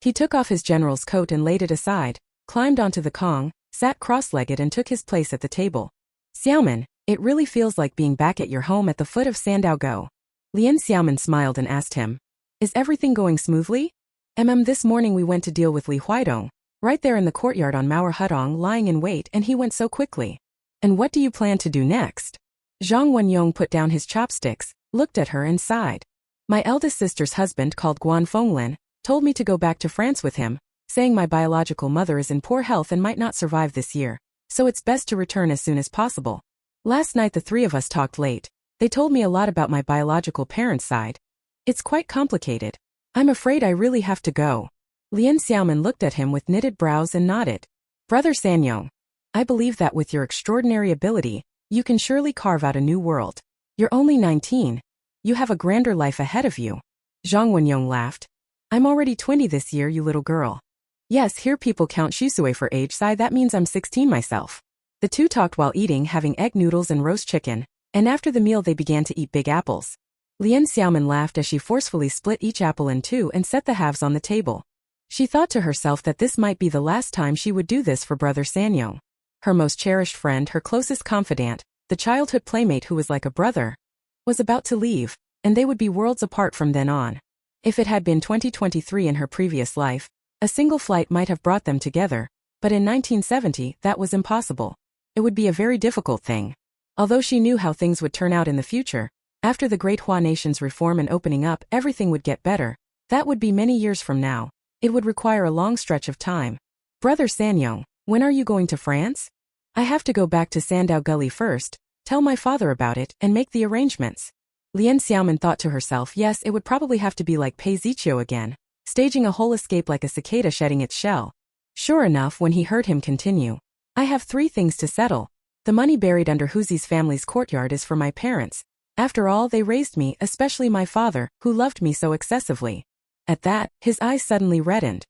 He took off his general's coat and laid it aside, climbed onto the Kong, sat cross-legged and took his place at the table. Xiaomin, it really feels like being back at your home at the foot of Sandao Go. Lian Xiaomin smiled and asked him, is everything going smoothly? This morning we went to deal with Li Huaidong, right there in the courtyard on Mauer Hudong lying in wait and he went so quickly. And what do you plan to do next? Zhang Wenyong put down his chopsticks, looked at her and sighed. My eldest sister's husband called Guan Fenglin, told me to go back to France with him, saying my biological mother is in poor health and might not survive this year, so it's best to return as soon as possible. Last night the 3 of us talked late. They told me a lot about my biological parents' side. It's quite complicated. I'm afraid I really have to go. Lian Xiaomin looked at him with knitted brows and nodded. Brother Sanyong, I believe that with your extraordinary ability, you can surely carve out a new world. You're only 19. You have a grander life ahead of you. Zhang Wenyong laughed. I'm already 20 this year, you little girl. Yes, here people count Shisui for age, Sai, that means I'm 16 myself. The two talked while eating, having egg noodles and roast chicken, and after the meal they began to eat big apples. Lian Xiaomin laughed as she forcefully split each apple in 2 and set the halves on the table. She thought to herself that this might be the last time she would do this for Brother Sanyong. Her most cherished friend, her closest confidant, the childhood playmate who was like a brother, was about to leave, and they would be worlds apart from then on. If it had been 2023 in her previous life, a single flight might have brought them together, but in 1970 that was impossible. It would be a very difficult thing. Although she knew how things would turn out in the future, after the Great Hua Nation's reform and opening up, everything would get better. That would be many years from now. It would require a long stretch of time. Brother Sanyong, when are you going to France? I have to go back to Sandow Gully first, tell my father about it, and make the arrangements. Lian Xiaomin thought to herself, yes, it would probably have to be like Pei Ziqiu again, staging a whole escape like a cicada shedding its shell. Sure enough, when he heard him continue, I have 3 things to settle. The money buried under Huzi's family's courtyard is for my parents. After all, they raised me, especially my father, who loved me so excessively. At that, his eyes suddenly reddened.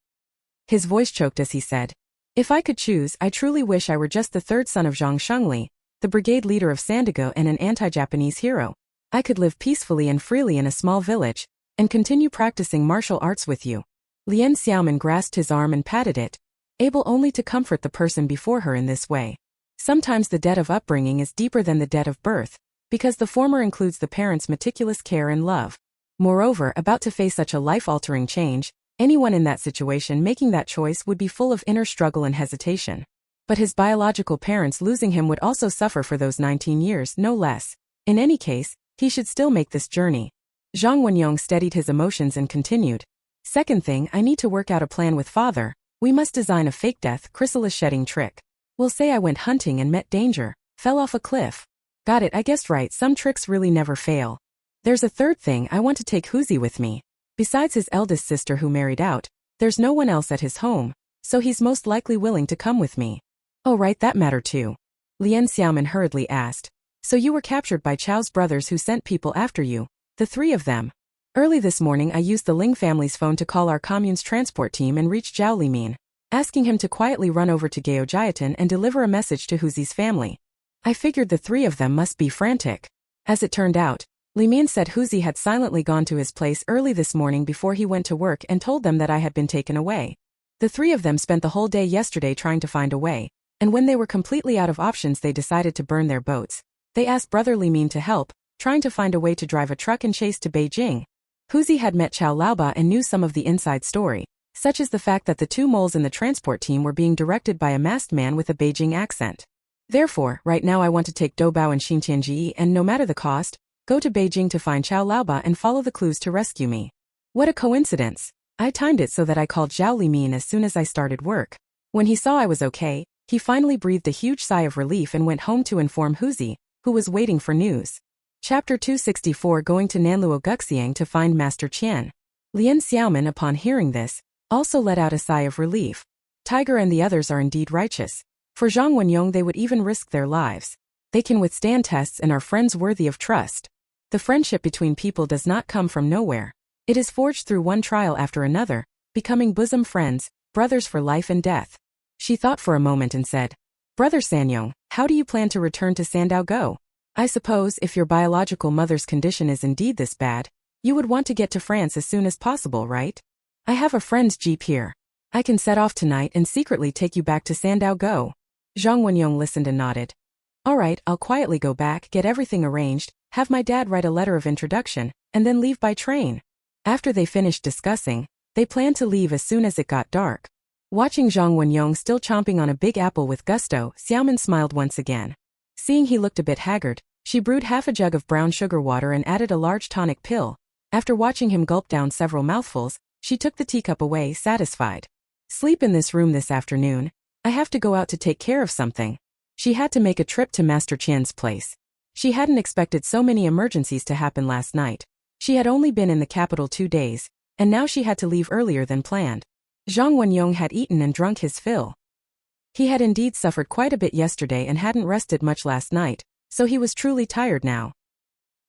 His voice choked as he said, if I could choose, I truly wish I were just the 3rd son of Zhang Shengli, the brigade leader of Sandago and an anti-Japanese hero. I could live peacefully and freely in a small village, and continue practicing martial arts with you. Lian Xiaomin grasped his arm and patted it, able only to comfort the person before her in this way. Sometimes the debt of upbringing is deeper than the debt of birth, because the former includes the parents' meticulous care and love. Moreover, about to face such a life-altering change, anyone in that situation making that choice would be full of inner struggle and hesitation. But his biological parents losing him would also suffer for those 19 years, no less. In any case, he should still make this journey. Zhang Wenyong steadied his emotions and continued. Second thing, I need to work out a plan with father. We must design a fake death chrysalis shedding trick. We'll say I went hunting and met danger, fell off a cliff. Got it, I guessed right, some tricks really never fail. There's a third thing, I want to take Huzi with me. Besides his eldest sister who married out, there's no one else at his home, so he's most likely willing to come with me. Oh right, that matter too. Lian Xiaomin hurriedly asked. So you were captured by Chao's brothers who sent people after you, the 3 of them. Early this morning I used the Ling family's phone to call our commune's transport team and reach Zhao Limin, asking him to quietly run over to Gaojiatan and deliver a message to Huzi's family. I figured the 3 of them must be frantic. As it turned out, Limin said Huzi had silently gone to his place early this morning before he went to work and told them that I had been taken away. The 3 of them spent the whole day yesterday trying to find a way, and when they were completely out of options they decided to burn their boats. They asked brother Limin to help, trying to find a way to drive a truck and chase to Beijing. Huzi had met Chao Laoba and knew some of the inside story, such as the fact that the 2 moles in the transport team were being directed by a masked man with a Beijing accent. Therefore, right now I want to take Doubao and Xintianji and no matter the cost, go to Beijing to find Chao Laoba and follow the clues to rescue me. What a coincidence. I timed it so that I called Zhao Limin as soon as I started work. When he saw I was okay, he finally breathed a huge sigh of relief and went home to inform Huzi, who was waiting for news. Chapter 264 Going to Nanluo Guxiang to find Master Qian. Lian Xiaomin, upon hearing this, also let out a sigh of relief. Tiger and the others are indeed righteous. For Zhang Wenyong they would even risk their lives. They can withstand tests and are friends worthy of trust. The friendship between people does not come from nowhere. It is forged through one trial after another, becoming bosom friends, brothers for life and death. She thought for a moment and said, Brother Sanyong, how do you plan to return to Sandow Go? I suppose if your biological mother's condition is indeed this bad, you would want to get to France as soon as possible, right? I have a friend's jeep here. I can set off tonight and secretly take you back to Sandow Go. Zhang Wenyong listened and nodded. All right, I'll quietly go back, get everything arranged, have my dad write a letter of introduction, and then leave by train. After they finished discussing, they planned to leave as soon as it got dark. Watching Zhang Wenyong still chomping on a big apple with gusto, Xiaomin smiled once again. Seeing he looked a bit haggard, she brewed half a jug of brown sugar water and added a large tonic pill. After watching him gulp down several mouthfuls, she took the teacup away, satisfied. Sleep in this room this afternoon. I have to go out to take care of something. She had to make a trip to Master Qian's place. She hadn't expected so many emergencies to happen last night. She had only been in the capital 2 days, and now she had to leave earlier than planned. Zhang Wenyong had eaten and drunk his fill. He had indeed suffered quite a bit yesterday and hadn't rested much last night, so he was truly tired now.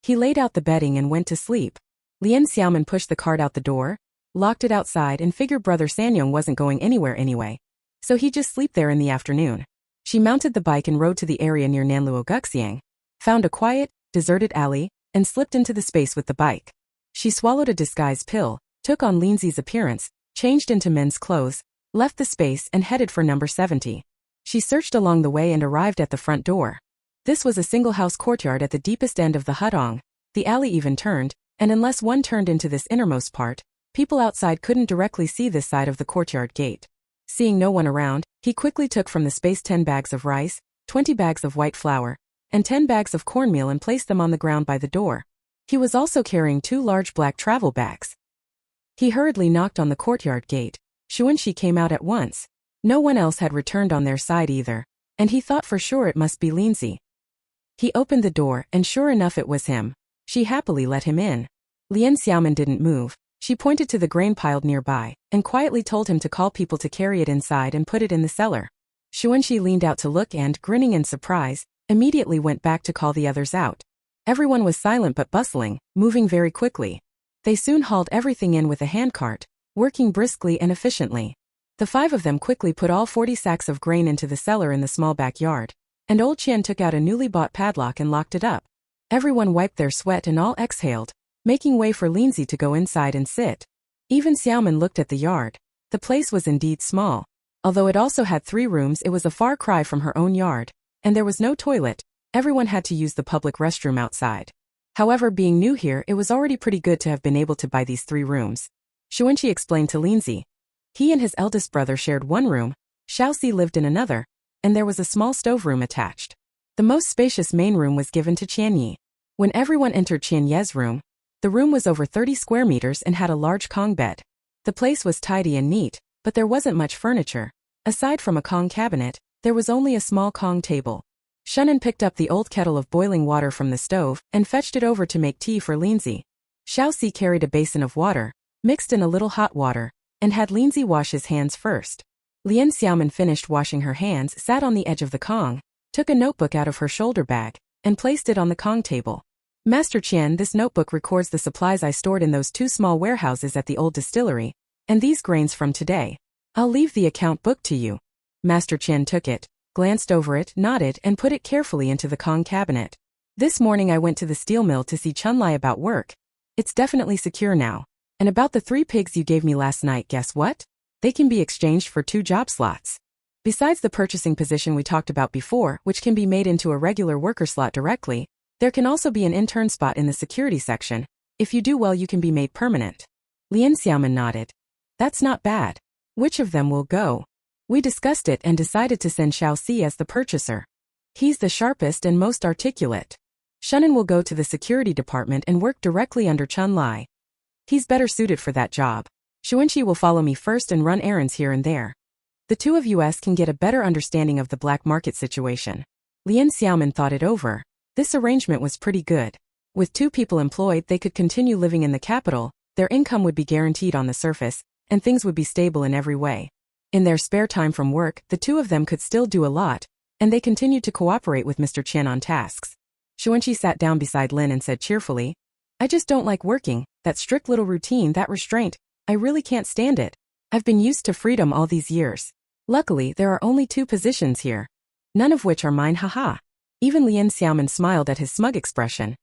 He laid out the bedding and went to sleep. Lian Xiaomin pushed the cart out the door, locked it outside and figured Brother Sanyong wasn't going anywhere anyway, so he'd just sleep there in the afternoon. She mounted the bike and rode to the area near Nanluo Guxiang, found a quiet, deserted alley, and slipped into the space with the bike. She swallowed a disguise pill, took on Linzi's appearance, changed into men's clothes, left the space and headed for number 70. She searched along the way and arrived at the front door. This was a single-house courtyard at the deepest end of the hutong. The alley even turned, and unless one turned into this innermost part, people outside couldn't directly see this side of the courtyard gate. Seeing no one around, he quickly took from the space 10 bags of rice, 20 bags of white flour, and 10 bags of cornmeal and placed them on the ground by the door. He was also carrying 2 large black travel bags. He hurriedly knocked on the courtyard gate. Xuanxi came out at once. No one else had returned on their side either. and he thought for sure it must be Lindsay. He opened the door, and sure enough it was him. She happily let him in. Lian Xiaomin didn't move. She pointed to the grain piled nearby, and quietly told him to call people to carry it inside and put it in the cellar. Xuanqi leaned out to look and, grinning in surprise, immediately went back to call the others out. Everyone was silent but bustling, moving very quickly. They soon hauled everything in with a handcart, working briskly and efficiently. The 5 of them quickly put all 40 sacks of grain into the cellar in the small backyard, and old Qian took out a newly bought padlock and locked it up. Everyone wiped their sweat and all exhaled, making way for Lindsay to go inside and sit. Even Xiaomin looked at the yard. The place was indeed small. Although it also had 3 rooms, it was a far cry from her own yard, and there was no toilet. Everyone had to use the public restroom outside. However, being new here, it was already pretty good to have been able to buy these 3 rooms. Xuanqi explained to Lindsay. He and his eldest brother shared one room, Xiaoxi lived in another, and there was a small stove room attached. The most spacious main room was given to Qianyi. When everyone entered Qianye's room, the room was over 30 square meters and had a large Kong bed. The place was tidy and neat, but there wasn't much furniture. Aside from a Kong cabinet, there was only a small Kong table. Shunan picked up the old kettle of boiling water from the stove and fetched it over to make tea for Lindsay. Xiaoxi carried a basin of water, mixed in a little hot water, and had Lindsay wash his hands first. Lian Xiaomin finished washing her hands, sat on the edge of the Kong, took a notebook out of her shoulder bag, and placed it on the Kong table. Master Qian, this notebook records the supplies I stored in those 2 small warehouses at the old distillery, and these grains from today. I'll leave the account book to you. Master Qian took it, glanced over it, nodded, and put it carefully into the Kong cabinet. This morning I went to the steel mill to see Chunlai about work. It's definitely secure now. And about the 3 pigs you gave me last night, guess what? They can be exchanged for 2 job slots. Besides the purchasing position we talked about before, which can be made into a regular worker slot directly, there can also be an intern spot in the security section. If you do well, you can be made permanent. Lian Xiaomin nodded. That's not bad. Which of them will go? We discussed it and decided to send Xiaoxi as the purchaser. He's the sharpest and most articulate. Shunan will go to the security department and work directly under Chunlai. He's better suited for that job. Xuanqi will follow me first and run errands here and there. The 2 of us can get a better understanding of the black market situation. Lian Xiaomin thought it over. This arrangement was pretty good. With 2 people employed, they could continue living in the capital, their income would be guaranteed on the surface, and things would be stable in every way. In their spare time from work, the 2 of them could still do a lot, and they continued to cooperate with Mr. Qian on tasks. Xuanqi sat down beside Lin and said cheerfully, I just don't like working, that strict little routine, that restraint, I really can't stand it. I've been used to freedom all these years. Luckily, there are only 2 positions here. None of which are mine, haha. Even Lian Xiaomin smiled at his smug expression.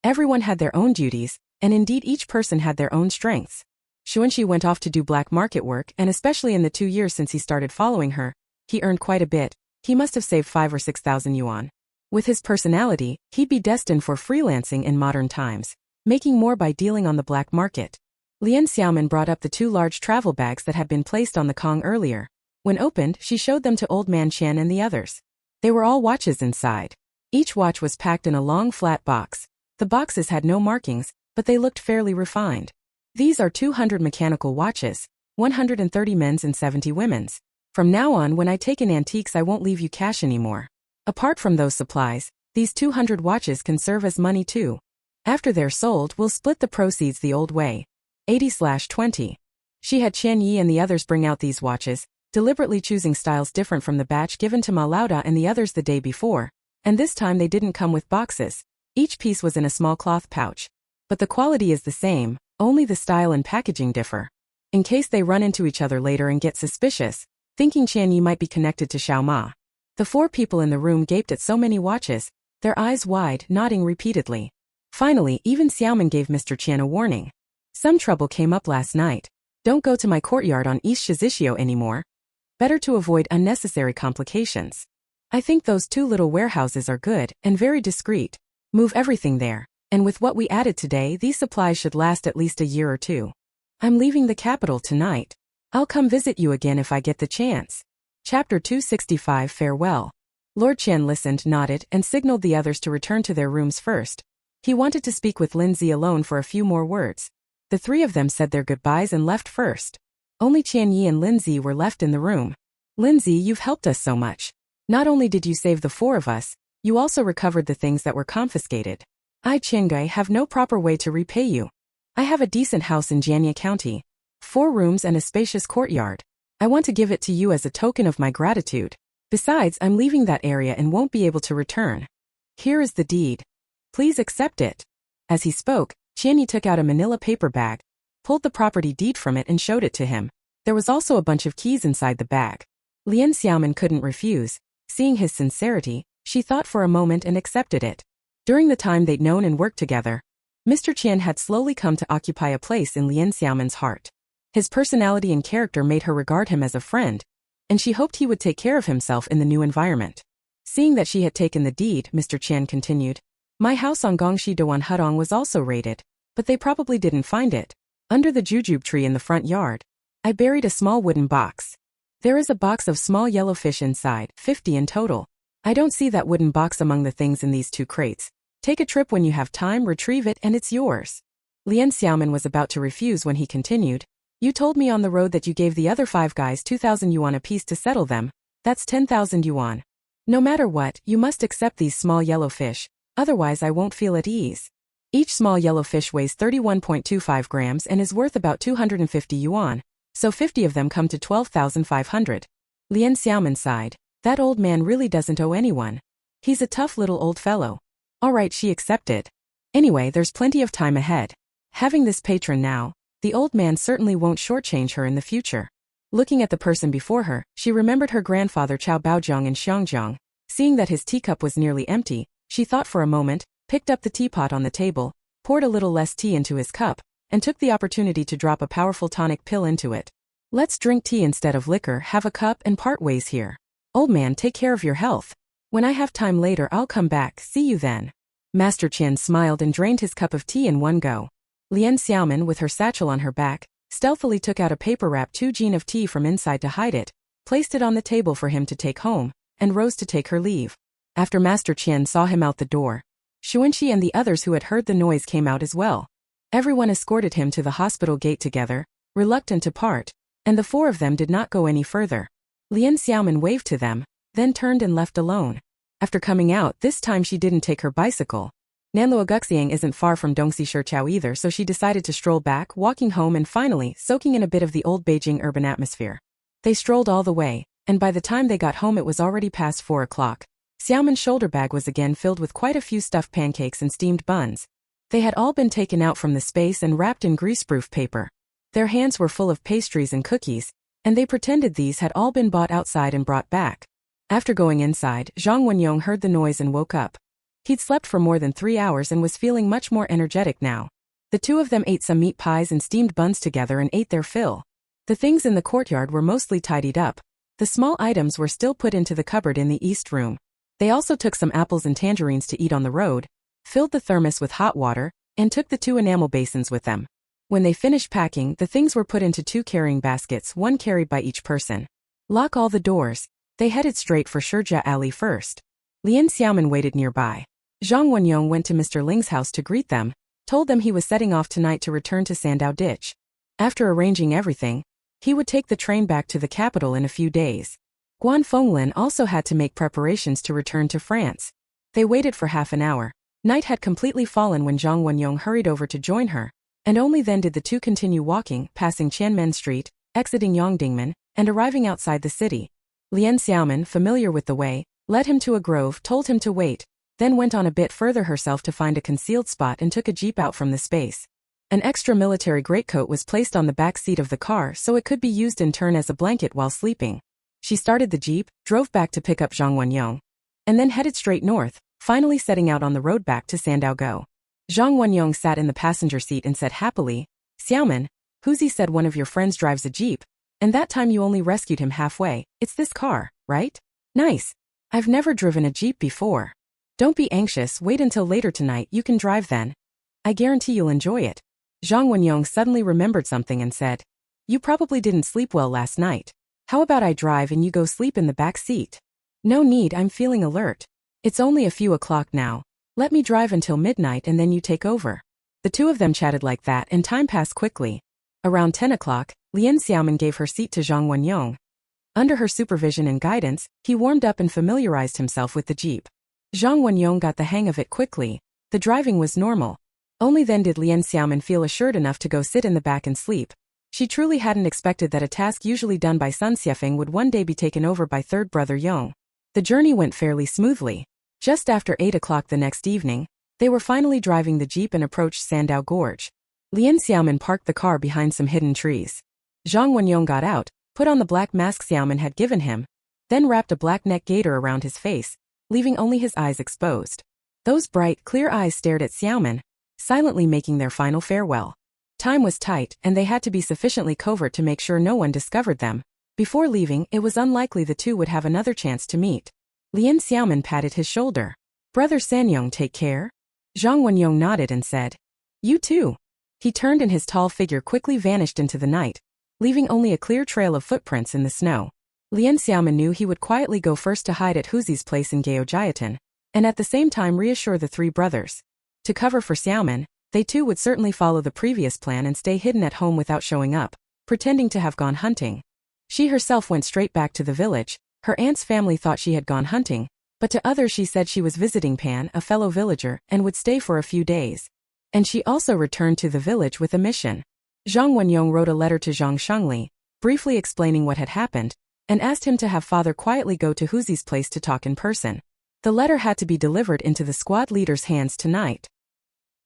Everyone had their own duties, and indeed each person had their own strengths. Xuanqi went off to do black market work, and especially in the 2 years since he started following her, he earned quite a bit. He must have saved 5 or 6,000 yuan. With his personality, he'd be destined for freelancing in modern times, making more by dealing on the black market. Lian Xiaomin brought up the 2 large travel bags that had been placed on the Kong earlier. When opened, she showed them to Old Man Qian and the others. They were all watches inside. Each watch was packed in a long flat box. The boxes had no markings, but they looked fairly refined. These are 200 mechanical watches, 130 men's and 70 women's. From now on, when I take in antiques, I won't leave you cash anymore. Apart from those supplies, these 200 watches can serve as money too. After they're sold, we'll split the proceeds the old way. 80/20. She had Qian Yi and the others bring out these watches, deliberately choosing styles different from the batch given to Ma Lauda and the others the day before, and this time they didn't come with boxes. Each piece was in a small cloth pouch. But the quality is the same, only the style and packaging differ. In case they run into each other later and get suspicious, thinking Qian Yi might be connected to Xiao Ma. The 4 people in the room gaped at so many watches, their eyes wide, nodding repeatedly. Finally, even Xiaomin gave Mr. Qian a warning. Some trouble came up last night. Don't go to my courtyard on East Shizishio anymore. Better to avoid unnecessary complications. I think those 2 little warehouses are good and very discreet. Move everything there, and with what we added today, these supplies should last at least a year or 2. I'm leaving the capital tonight. I'll come visit you again if I get the chance. Chapter 265 Farewell. Lord Qian listened, nodded, and signaled the others to return to their rooms first. He wanted to speak with Lindsay alone for a few more words. The 3 of them said their goodbyes and left first. Only Qian Yi and Lindsay were left in the room. Lindsay, you've helped us so much. Not only did you save the four of us, you also recovered the things that were confiscated. I, Chingai, have no proper way to repay you. I have a decent house in Jianye County, 4 rooms and a spacious courtyard. I want to give it to you as a token of my gratitude. Besides, I'm leaving that area and won't be able to return. Here is the deed. Please accept it. As he spoke, Qianyi took out a manila paper bag, pulled the property deed from it and showed it to him. There was also a bunch of keys inside the bag. Lian Xiaomin couldn't refuse. Seeing his sincerity, she thought for a moment and accepted it. During the time they'd known and worked together, Mr. Qian had slowly come to occupy a place in Lian Xiaomin's heart. His personality and character made her regard him as a friend, and she hoped he would take care of himself in the new environment. Seeing that she had taken the deed, Mr. Qian continued, my house on Gongxi Doan Hudong was also raided, but they probably didn't find it. Under the jujube tree in the front yard, I buried a small wooden box. There is a box of small yellow fish inside, 50 in total. I don't see that wooden box among the things in these 2 crates. Take a trip when you have time, retrieve it, and it's yours. Lian Xiaomin was about to refuse when he continued, you told me on the road that you gave the other 5 guys 2,000 yuan apiece to settle them. That's 10,000 yuan. No matter what, you must accept these small yellow fish, otherwise I won't feel at ease. Each small yellow fish weighs 31.25 grams and is worth about 250 yuan, so 50 of them come to 12,500. Lian Xiaomin sighed. That old man really doesn't owe anyone. He's a tough little old fellow. All right, she accepted. Anyway, there's plenty of time ahead. Having this patron now, the old man certainly won't shortchange her in the future. Looking at the person before her, she remembered her grandfather Chao Baojiang in Xiangjiang. Seeing that his teacup was nearly empty, she thought for a moment, picked up the teapot on the table, poured a little less tea into his cup, and took the opportunity to drop a powerful tonic pill into it. Let's drink tea instead of liquor, have a cup and part ways here. Old man, take care of your health. When I have time later I'll come back, see you then. Master Qian smiled and drained his cup of tea in one go. Lian Xiaomin, with her satchel on her back, stealthily took out a paper-wrapped 2 of tea from inside to hide it, placed it on the table for him to take home, and rose to take her leave. After Master Qian saw him out the door, Xuanxi and the others who had heard the noise came out as well. Everyone escorted him to the hospital gate together, reluctant to part, and the 4 of them did not go any further. Lian Xiaomin waved to them, then turned and left alone. After coming out, this time she didn't take her bicycle. Nanluoguxiang isn't far from Dongxi Shichao either, so she decided to stroll back, walking home and finally soaking in a bit of the old Beijing urban atmosphere. They strolled all the way, and by the time they got home it was already past 4 o'clock. Xiaomin's shoulder bag was again filled with quite a few stuffed pancakes and steamed buns. They had all been taken out from the space and wrapped in greaseproof paper. Their hands were full of pastries and cookies, and they pretended these had all been bought outside and brought back. After going inside, Zhang Wenyong heard the noise and woke up. He'd slept for more than 3 hours and was feeling much more energetic now. The 2 of them ate some meat pies and steamed buns together and ate their fill. The things in the courtyard were mostly tidied up. The small items were still put into the cupboard in the east room. They also took some apples and tangerines to eat on the road, filled the thermos with hot water, and took the 2 enamel basins with them. When they finished packing, the things were put into 2 carrying baskets, one carried by each person. Lock all the doors. They headed straight for Shijia Alley first. Lian Xiaomin waited nearby. Zhang Wenyong went to Mr. Ling's house to greet them, told them he was setting off tonight to return to Sandao Ditch. After arranging everything, he would take the train back to the capital in a few days. Guan Fenglin also had to make preparations to return to France. They waited for half an hour. Night had completely fallen when Zhang Wenyong hurried over to join her, and only then did the 2 continue walking, passing Tianmen Street, exiting Yongdingmen, and arriving outside the city. Lian Xiaomin, familiar with the way, led him to a grove, told him to wait, then went on a bit further herself to find a concealed spot and took a jeep out from the space. An extra military greatcoat was placed on the back seat of the car so it could be used in turn as a blanket while sleeping. She started the jeep, drove back to pick up Zhang Wenyong, and then headed straight north, finally setting out on the road back to Sandao. Zhang Wenyong sat in the passenger seat and said happily, Xiaomin, Huzi said one of your friends drives a jeep, and that time you only rescued him halfway. It's this car, right? Nice. I've never driven a jeep before. Don't be anxious, wait until later tonight, you can drive then. I guarantee you'll enjoy it. Zhang Wenyong suddenly remembered something and said, you probably didn't sleep well last night. How about I drive and you go sleep in the back seat? No need, I'm feeling alert. It's only a few o'clock now. Let me drive until midnight and then you take over. The 2 of them chatted like that and time passed quickly. Around 10 o'clock, Lian Xiaomin gave her seat to Zhang Wenyong. Under her supervision and guidance, he warmed up and familiarized himself with the jeep. Zhang Wenyong got the hang of it quickly. The driving was normal. Only then did Lian Xiaomin feel assured enough to go sit in the back and sleep. She truly hadn't expected that a task usually done by Sun Xiefeng would one day be taken over by third brother Yong. The journey went fairly smoothly. Just after 8 o'clock the next evening, they were finally driving the jeep and approached Sandao Gorge. Lian Xiaomin parked the car behind some hidden trees. Zhang Wenyong got out, put on the black mask Xiaomin had given him, then wrapped a black neck gaiter around his face, leaving only his eyes exposed. Those bright, clear eyes stared at Xiaomin, silently making their final farewell. Time was tight, and they had to be sufficiently covert to make sure no one discovered them. Before leaving, it was unlikely the two would have another chance to meet. Lian Xiaomin patted his shoulder. "Brother Sanyong, take care." Zhang Wenyong nodded and said, "You too." He turned and his tall figure quickly vanished into the night, leaving only a clear trail of footprints in the snow. Lian Xiaomin knew he would quietly go first to hide at Huzi's place in Gaojiatan, and at the same time reassure the three brothers. To cover for Xiaomin, they too would certainly follow the previous plan and stay hidden at home without showing up, pretending to have gone hunting. She herself went straight back to the village. Her aunt's family thought she had gone hunting, but to others she said she was visiting Pan, a fellow villager, and would stay for a few days. And she also returned to the village with a mission. Zhang Wenyong wrote a letter to Zhang Shengli, briefly explaining what had happened, and asked him to have father quietly go to Huzi's place to talk in person. The letter had to be delivered into the squad leader's hands tonight.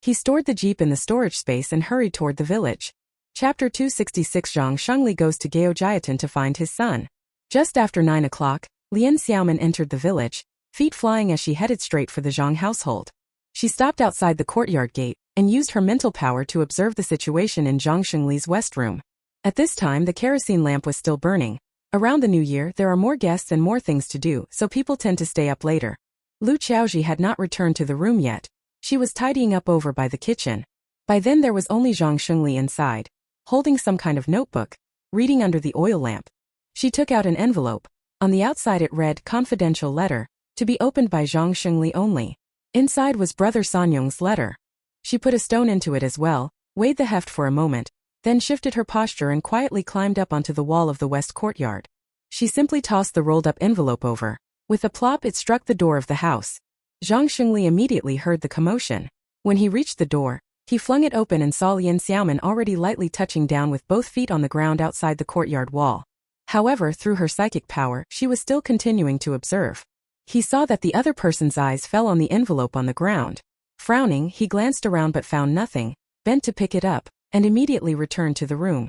He stored the jeep in the storage space and hurried toward the village. Chapter 266. Zhang Shengli goes to Gaojiatan to find his son. Just after 9 o'clock, Lian Xiaomin entered the village, feet flying as she headed straight for the Zhang household. She stopped outside the courtyard gate and used her mental power to observe the situation in Zhang Shengli's west room. At this time the kerosene lamp was still burning. Around the new year there are more guests and more things to do, so people tend to stay up later. Lu Qiaoji had not returned to the room yet. She was tidying up over by the kitchen. By then there was only Zhang Shengli inside, holding some kind of notebook, reading under the oil lamp. She took out an envelope. On the outside it read, "Confidential letter, to be opened by Zhang Shengli only." Inside was brother Sanyong's letter. She put a stone into it as well, weighed the heft for a moment, then shifted her posture and quietly climbed up onto the wall of the west courtyard. She simply tossed the rolled-up envelope over. With a plop it struck the door of the house. Zhang Shengli immediately heard the commotion. When he reached the door, he flung it open and saw Lian Xiaomin already lightly touching down with both feet on the ground outside the courtyard wall. However, through her psychic power, she was still continuing to observe. He saw that the other person's eyes fell on the envelope on the ground. Frowning, he glanced around but found nothing, bent to pick it up, and immediately returned to the room.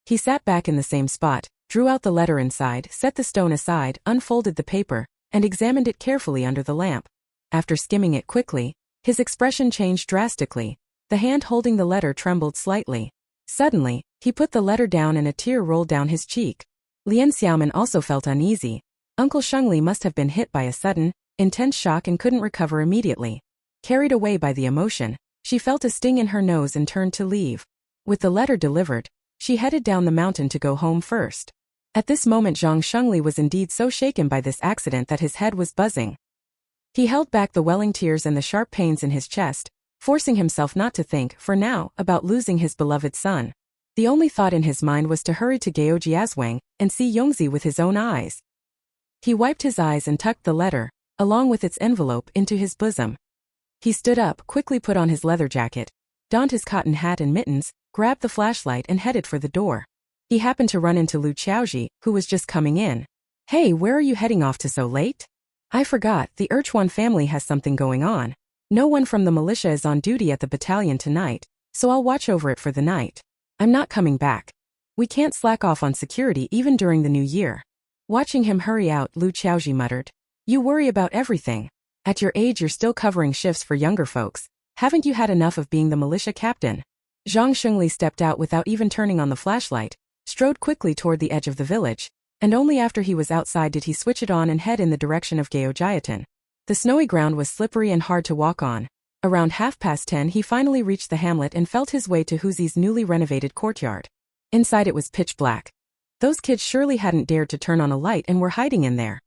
He sat back in the same spot, drew out the letter inside, set the stone aside, unfolded the paper, and examined it carefully under the lamp. After skimming it quickly, his expression changed drastically. The hand holding the letter trembled slightly. Suddenly, he put the letter down and a tear rolled down his cheek. Lian Xiaomin also felt uneasy. Uncle Shengli must have been hit by a sudden, intense shock and couldn't recover immediately. Carried away by the emotion, she felt a sting in her nose and turned to leave. With the letter delivered, she headed down the mountain to go home first. At this moment Zhang Shengli was indeed so shaken by this accident that his head was buzzing. He held back the welling tears and the sharp pains in his chest, forcing himself not to think, for now, about losing his beloved son. The only thought in his mind was to hurry to Gaojiazwang and see Yongzi with his own eyes. He wiped his eyes and tucked the letter, along with its envelope, into his bosom. He stood up, quickly put on his leather jacket, donned his cotton hat and mittens, grabbed the flashlight and headed for the door. He happened to run into Lu Qiaoji, who was just coming in. "Hey, where are you heading off to so late?" "I forgot, the Urchuan family has something going on. No one from the militia is on duty at the battalion tonight, so I'll watch over it for the night. I'm not coming back. We can't slack off on security even during the new year." Watching him hurry out, Lu Qiaoji muttered, "You worry about everything. At your age you're still covering shifts for younger folks. Haven't you had enough of being the militia captain?" Zhang Shengli stepped out without even turning on the flashlight, strode quickly toward the edge of the village, and only after he was outside did he switch it on and head in the direction of Gaojiatan. The snowy ground was slippery and hard to walk on. Around 10:30 he finally reached the hamlet and felt his way to Huzi's newly renovated courtyard. Inside it was pitch black. Those kids surely hadn't dared to turn on a light and were hiding in there.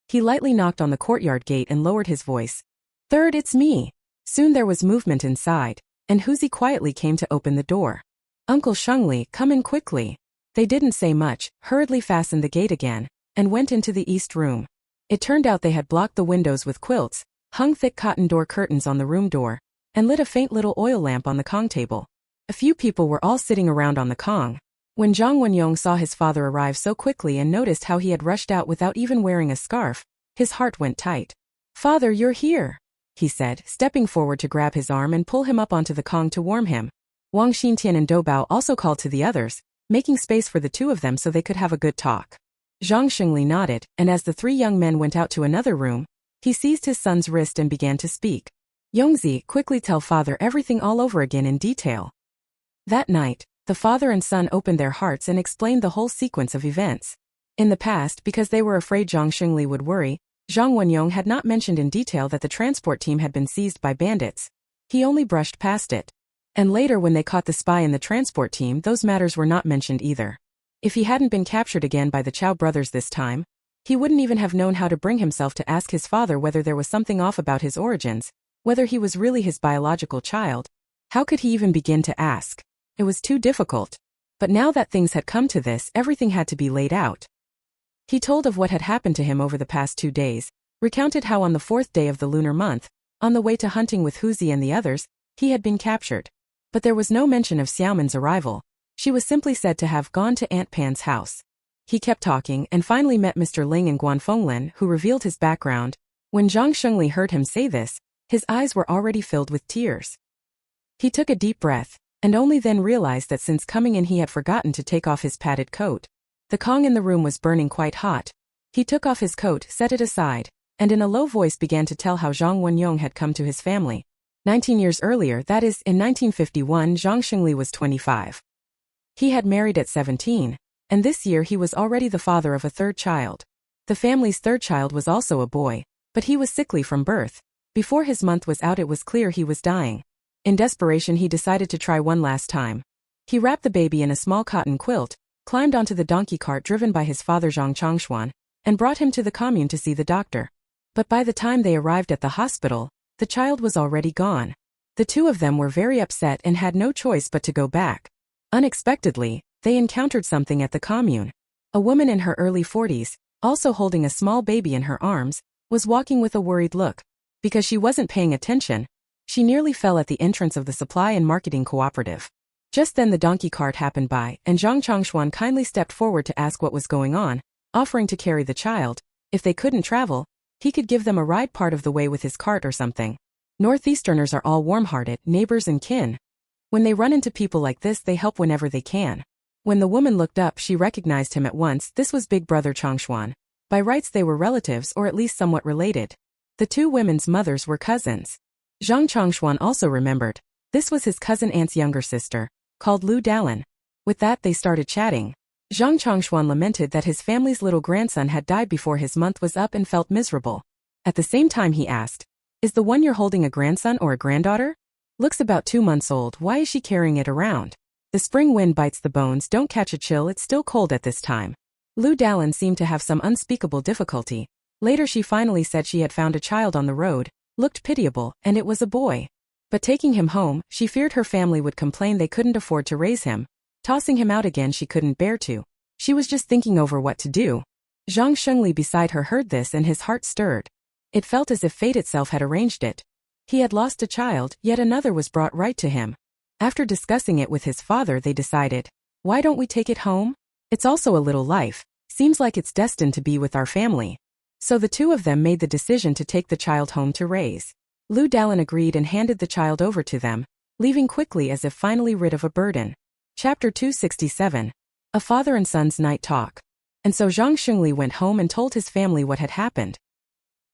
He lightly knocked on the courtyard gate and lowered his voice. "Third, it's me." Soon there was movement inside, and Huzi quietly came to open the door. "Uncle Shengli, come in quickly." They didn't say much, hurriedly fastened the gate again, and went into the east room. It turned out they had blocked the windows with quilts, hung thick cotton door curtains on the room door, and lit a faint little oil lamp on the Kong table. A few people were all sitting around on the Kong. When Zhang Wenyong saw his father arrive so quickly and noticed how he had rushed out without even wearing a scarf, his heart went tight. "Father, you're here," he said, stepping forward to grab his arm and pull him up onto the Kong to warm him. Wang Xintian and Dou Bao also called to the others, making space for the two of them so they could have a good talk. Zhang Shengli nodded, and as the three young men went out to another room, he seized his son's wrist and began to speak. "Yongzi, quickly tell father everything all over again in detail." That night, the father and son opened their hearts and explained the whole sequence of events. In the past, because they were afraid Zhang Shengli would worry, Zhang Wenyong had not mentioned in detail that the transport team had been seized by bandits. He only brushed past it. And later when they caught the spy in the transport team, those matters were not mentioned either. If he hadn't been captured again by the Chow brothers this time, he wouldn't even have known how to bring himself to ask his father whether there was something off about his origins, whether he was really his biological child. How could he even begin to ask? It was too difficult. But now that things had come to this, everything had to be laid out. He told of what had happened to him over the past 2 days, recounted how on the 4th day of the lunar month, on the way to hunting with Huzi and the others, he had been captured. But there was no mention of Xiaomin's arrival. She was simply said to have gone to Aunt Pan's house. He kept talking and finally met Mr. Ling and Guanfenglen, who revealed his background. When Zhang Shengli heard him say this, his eyes were already filled with tears. He took a deep breath, and only then realized that since coming in he had forgotten to take off his padded coat. The Kong in the room was burning quite hot. He took off his coat, set it aside, and in a low voice began to tell how Zhang Wenyong had come to his family. 19 years earlier, that is, in 1951, Zhang Shengli was 25. He had married at 17, and this year he was already the father of a third child. The family's third child was also a boy, but he was sickly from birth. Before his month was out, it was clear he was dying. In desperation, he decided to try one last time. He wrapped the baby in a small cotton quilt, climbed onto the donkey cart driven by his father Zhang Changshuan, and brought him to the commune to see the doctor. But by the time they arrived at the hospital, the child was already gone. The two of them were very upset and had no choice but to go back. Unexpectedly, they encountered something at the commune. A woman in her early 40s, also holding a small baby in her arms, was walking with a worried look. Because she wasn't paying attention, she nearly fell at the entrance of the supply and marketing cooperative. Just then the donkey cart happened by, and Zhang Changshuan kindly stepped forward to ask what was going on, offering to carry the child. If they couldn't travel, he could give them a ride part of the way with his cart or something. Northeasterners are all warm-hearted, neighbors and kin. When they run into people like this, they help whenever they can. When the woman looked up, she recognized him at once. This was big brother Changshuan. By rights they were relatives, or at least somewhat related. The two women's mothers were cousins. Zhang Changshuan also remembered. This was his cousin aunt's younger sister, called Lu Dalin. With that they started chatting. Zhang Changshuan lamented that his family's little grandson had died before his month was up and felt miserable. At the same time he asked, "Is the one you're holding a grandson or a granddaughter? Looks about 2 months old, why is she carrying it around? The spring wind bites the bones, don't catch a chill, it's still cold at this time." Lu Dalin seemed to have some unspeakable difficulty. Later she finally said she had found a child on the road, looked pitiable, and it was a boy. But taking him home, she feared her family would complain they couldn't afford to raise him. Tossing him out again she couldn't bear to. She was just thinking over what to do. Zhang Shengli beside her heard this and his heart stirred. It felt as if fate itself had arranged it. He had lost a child, yet another was brought right to him. After discussing it with his father they decided, why don't we take it home? It's also a little life, seems like it's destined to be with our family. So the two of them made the decision to take the child home to raise. Lu Dalin agreed and handed the child over to them, leaving quickly as if finally rid of a burden. Chapter 267. A Father and Son's Night Talk. And so Zhang Shengli went home and told his family what had happened.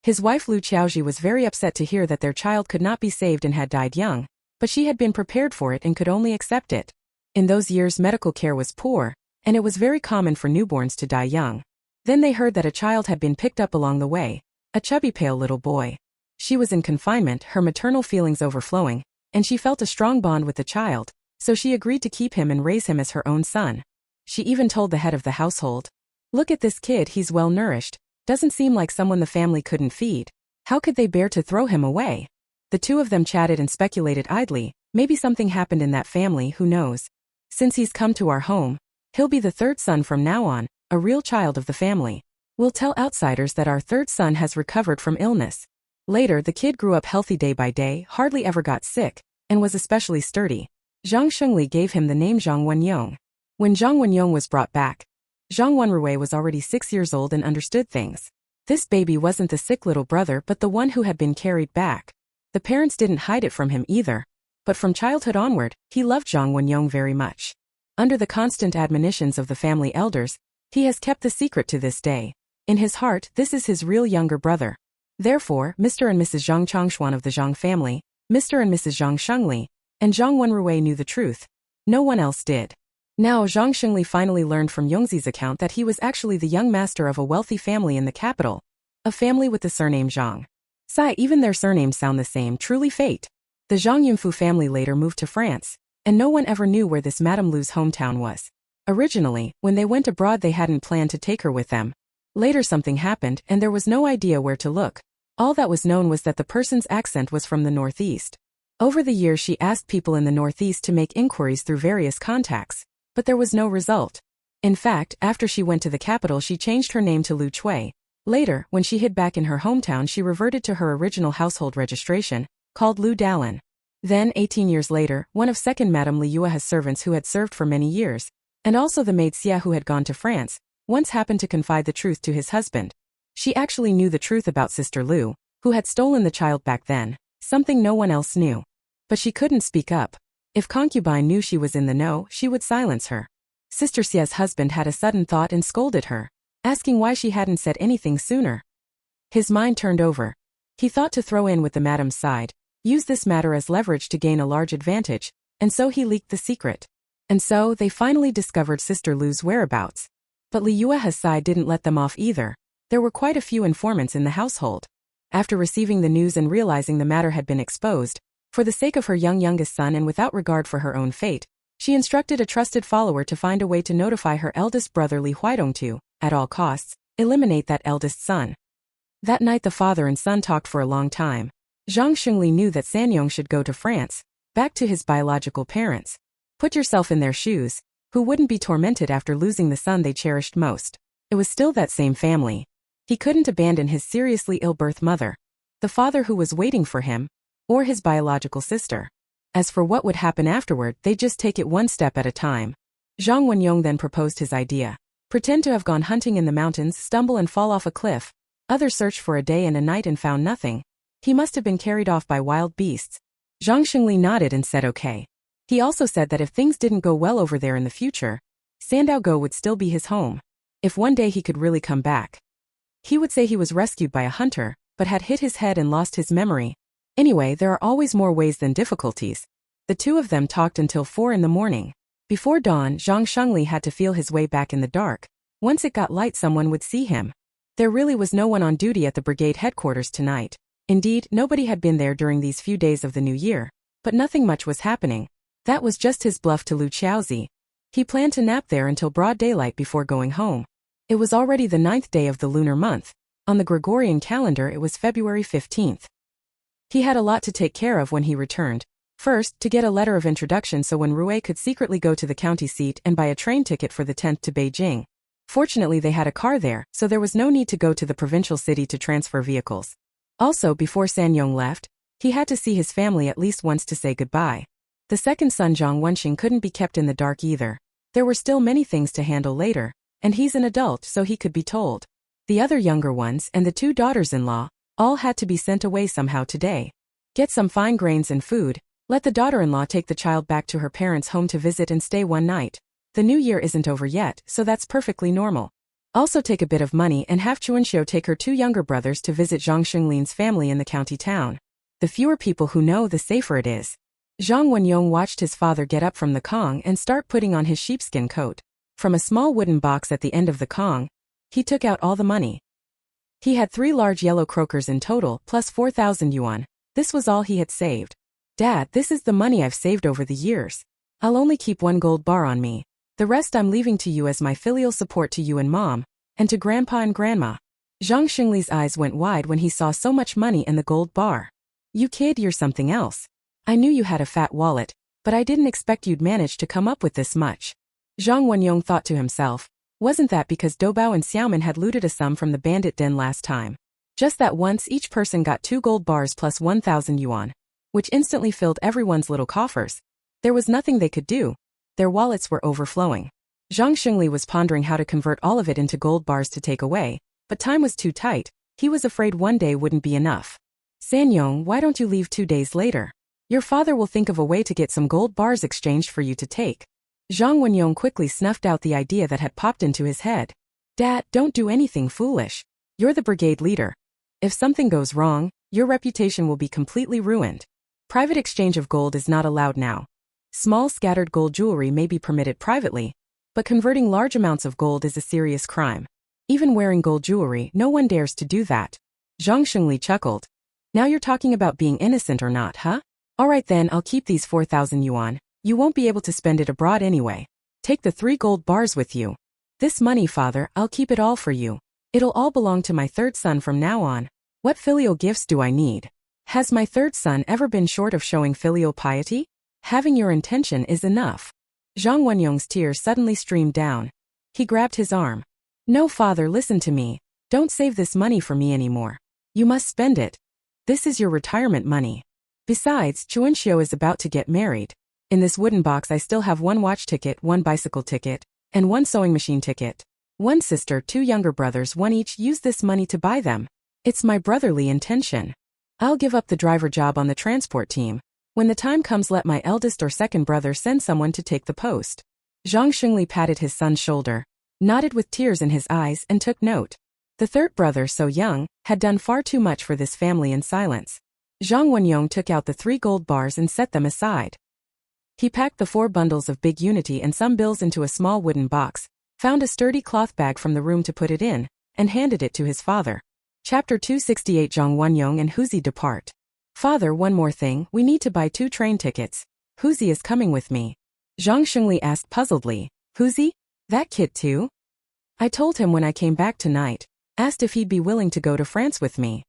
His wife Lu Qiaoji was very upset to hear that their child could not be saved and had died young, but she had been prepared for it and could only accept it. In those years medical care was poor, and it was very common for newborns to die young. Then they heard that a child had been picked up along the way, a chubby pale little boy. She was in confinement, her maternal feelings overflowing, and she felt a strong bond with the child, so she agreed to keep him and raise him as her own son. She even told the head of the household, "Look at this kid, he's well nourished, doesn't seem like someone the family couldn't feed. How could they bear to throw him away?" The two of them chatted and speculated idly, maybe something happened in that family, who knows. Since he's come to our home, He'll be the third son from now on, a real child of the family. We'll tell outsiders that our third son has recovered from illness. Later the kid grew up healthy day by day, hardly ever got sick, and was especially sturdy. Zhang Shengli gave him the name Zhang Wenyong. When Zhang Wenyong was brought back, Zhang Wenrui was already 6 years old and understood things. This baby wasn't the sick little brother but the one who had been carried back. The parents didn't hide it from him either, but from childhood onward, he loved Zhang Wenyong very much. Under the constant admonitions of the family elders, he has kept the secret to this day. In his heart, this is his real younger brother. Therefore, Mr. and Mrs. Zhang Changshuan of the Zhang family, Mr. and Mrs. Zhang Shengli, and Zhang Wenrui knew the truth. No one else did. Now Zhang Shengli finally learned from Yongzi's account that he was actually the young master of a wealthy family in the capital. A family with the surname Zhang. Sigh, even their surnames sound the same, truly fate. The Zhang Yunfu family later moved to France, and no one ever knew where this Madame Lu's hometown was. Originally, when they went abroad they hadn't planned to take her with them. Later something happened and there was no idea where to look. All that was known was that the person's accent was from the northeast. Over the years she asked people in the northeast to make inquiries through various contacts, but there was no result. In fact, after she went to the capital she changed her name to Lu Chui. Later, when she hid back in her hometown she reverted to her original household registration, called Lu Dalin. Then, 18 years later, one of second Madame Li Yueha's servants who had served for many years, and also the maid Xia who had gone to France, once happened to confide the truth to his husband. She actually knew the truth about Sister Lu, who had stolen the child back then, something no one else knew. But she couldn't speak up. If concubine knew she was in the know, she would silence her. Sister Xia's husband had a sudden thought and scolded her, asking why she hadn't said anything sooner. His mind turned over. He thought to throw in with the madam's side, use this matter as leverage to gain a large advantage, and so he leaked the secret. And so, they finally discovered Sister Lu's whereabouts. But Li Yueha's side didn't let them off either. There were quite a few informants in the household. After receiving the news and realizing the matter had been exposed, for the sake of her youngest son and without regard for her own fate, she instructed a trusted follower to find a way to notify her eldest brother Li Huidong to, at all costs, eliminate that eldest son. That night the father and son talked for a long time. Zhang Shengli knew that Sanyong should go to France, back to his biological parents. Put yourself in their shoes. Who wouldn't be tormented after losing the son they cherished most? It was still that same family. He couldn't abandon his seriously ill birth mother, the father who was waiting for him, or his biological sister. As for what would happen afterward, they'd just take it one step at a time. Zhang Wenyong then proposed his idea. Pretend to have gone hunting in the mountains, stumble and fall off a cliff. Others searched for a day and a night and found nothing. He must have been carried off by wild beasts. Zhang Shengli nodded and said okay. He also said that if things didn't go well over there in the future, Sandaogo would still be his home. If one day he could really come back, he would say he was rescued by a hunter, but had hit his head and lost his memory. Anyway, there are always more ways than difficulties. The two of them talked until 4 in the morning. Before dawn, Zhang Shengli had to feel his way back in the dark. Once it got light someone would see him. There really was no one on duty at the brigade headquarters tonight. Indeed, nobody had been there during these few days of the new year. But nothing much was happening. That was just his bluff to Lu Xiaozi. He planned to nap there until broad daylight before going home. It was already the 9th day of the lunar month. On the Gregorian calendar it was February 15th. He had a lot to take care of when he returned. First, to get a letter of introduction so when Rui could secretly go to the county seat and buy a train ticket for the 10th to Beijing. Fortunately they had a car there, so there was no need to go to the provincial city to transfer vehicles. Also, before Sanyong left, he had to see his family at least once to say goodbye. The second son Zhang Wenxing couldn't be kept in the dark either. There were still many things to handle later, and he's an adult so he could be told. The other younger ones and the 2 daughters-in-law all had to be sent away somehow today. Get some fine grains and food, let the daughter-in-law take the child back to her parents' home to visit and stay one night. The new year isn't over yet, so that's perfectly normal. Also take a bit of money and have Chuanxiu take her 2 younger brothers to visit Zhang Xinglin's family in the county town. The fewer people who know, the safer it is. Zhang Wenyong watched his father get up from the Kong and start putting on his sheepskin coat. From a small wooden box at the end of the Kong, he took out all the money. He had 3 large yellow croakers in total, plus 4,000 yuan. This was all he had saved. Dad, this is the money I've saved over the years. I'll only keep 1 gold bar on me. The rest I'm leaving to you as my filial support to you and Mom, and to Grandpa and Grandma. Zhang Xingli's eyes went wide when he saw so much money and the gold bar. You kid, you're something else. I knew you had a fat wallet, but I didn't expect you'd manage to come up with this much. Zhang Wenyong thought to himself, wasn't that because Doubao and Xiaomin had looted a sum from the bandit den last time? Just that once each person got 2 gold bars plus 1,000 yuan, which instantly filled everyone's little coffers. There was nothing they could do. Their wallets were overflowing. Zhang Xingli was pondering how to convert all of it into gold bars to take away, but time was too tight. He was afraid one day wouldn't be enough. Sanyong, why don't you leave 2 days later? Your father will think of a way to get some gold bars exchanged for you to take. Zhang Wenyong quickly snuffed out the idea that had popped into his head. Dad, don't do anything foolish. You're the brigade leader. If something goes wrong, your reputation will be completely ruined. Private exchange of gold is not allowed now. Small scattered gold jewelry may be permitted privately, but converting large amounts of gold is a serious crime. Even wearing gold jewelry, no one dares to do that. Zhang Xingli chuckled. Now you're talking about being innocent or not, huh? Alright then, I'll keep these 4,000 yuan. You won't be able to spend it abroad anyway. Take the 3 gold bars with you. This money, father, I'll keep it all for you. It'll all belong to my third son from now on. What filial gifts do I need? Has my third son ever been short of showing filial piety? Having your intention is enough. Zhang Wenyong's tears suddenly streamed down. He grabbed his arm. No, father, listen to me. Don't save this money for me anymore. You must spend it. This is your retirement money. Besides, Chuanxiu is about to get married. In this wooden box I still have 1 watch ticket, 1 bicycle ticket, and 1 sewing machine ticket. 1 sister, 2 younger brothers, 1 each. Use this money to buy them. It's my brotherly intention. I'll give up the driver job on the transport team. When the time comes, let my eldest or second brother send someone to take the post. Zhang Xingli patted his son's shoulder, nodded with tears in his eyes, and took note. The third brother, so young, had done far too much for this family in silence. Zhang Wenyong took out the 3 gold bars and set them aside. He packed the 4 bundles of big unity and some bills into a small wooden box, found a sturdy cloth bag from the room to put it in, and handed it to his father. Chapter 268. Zhang Wenyong and Huzi depart. Father, one more thing, we need to buy 2 train tickets. Huzi is coming with me. Zhang Xingli asked puzzledly. Huzi? That kid too? I told him when I came back tonight, asked if he'd be willing to go to France with me.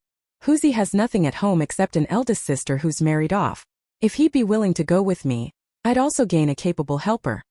Huzi has nothing at home except an eldest sister who's married off. If he'd be willing to go with me, I'd also gain a capable helper.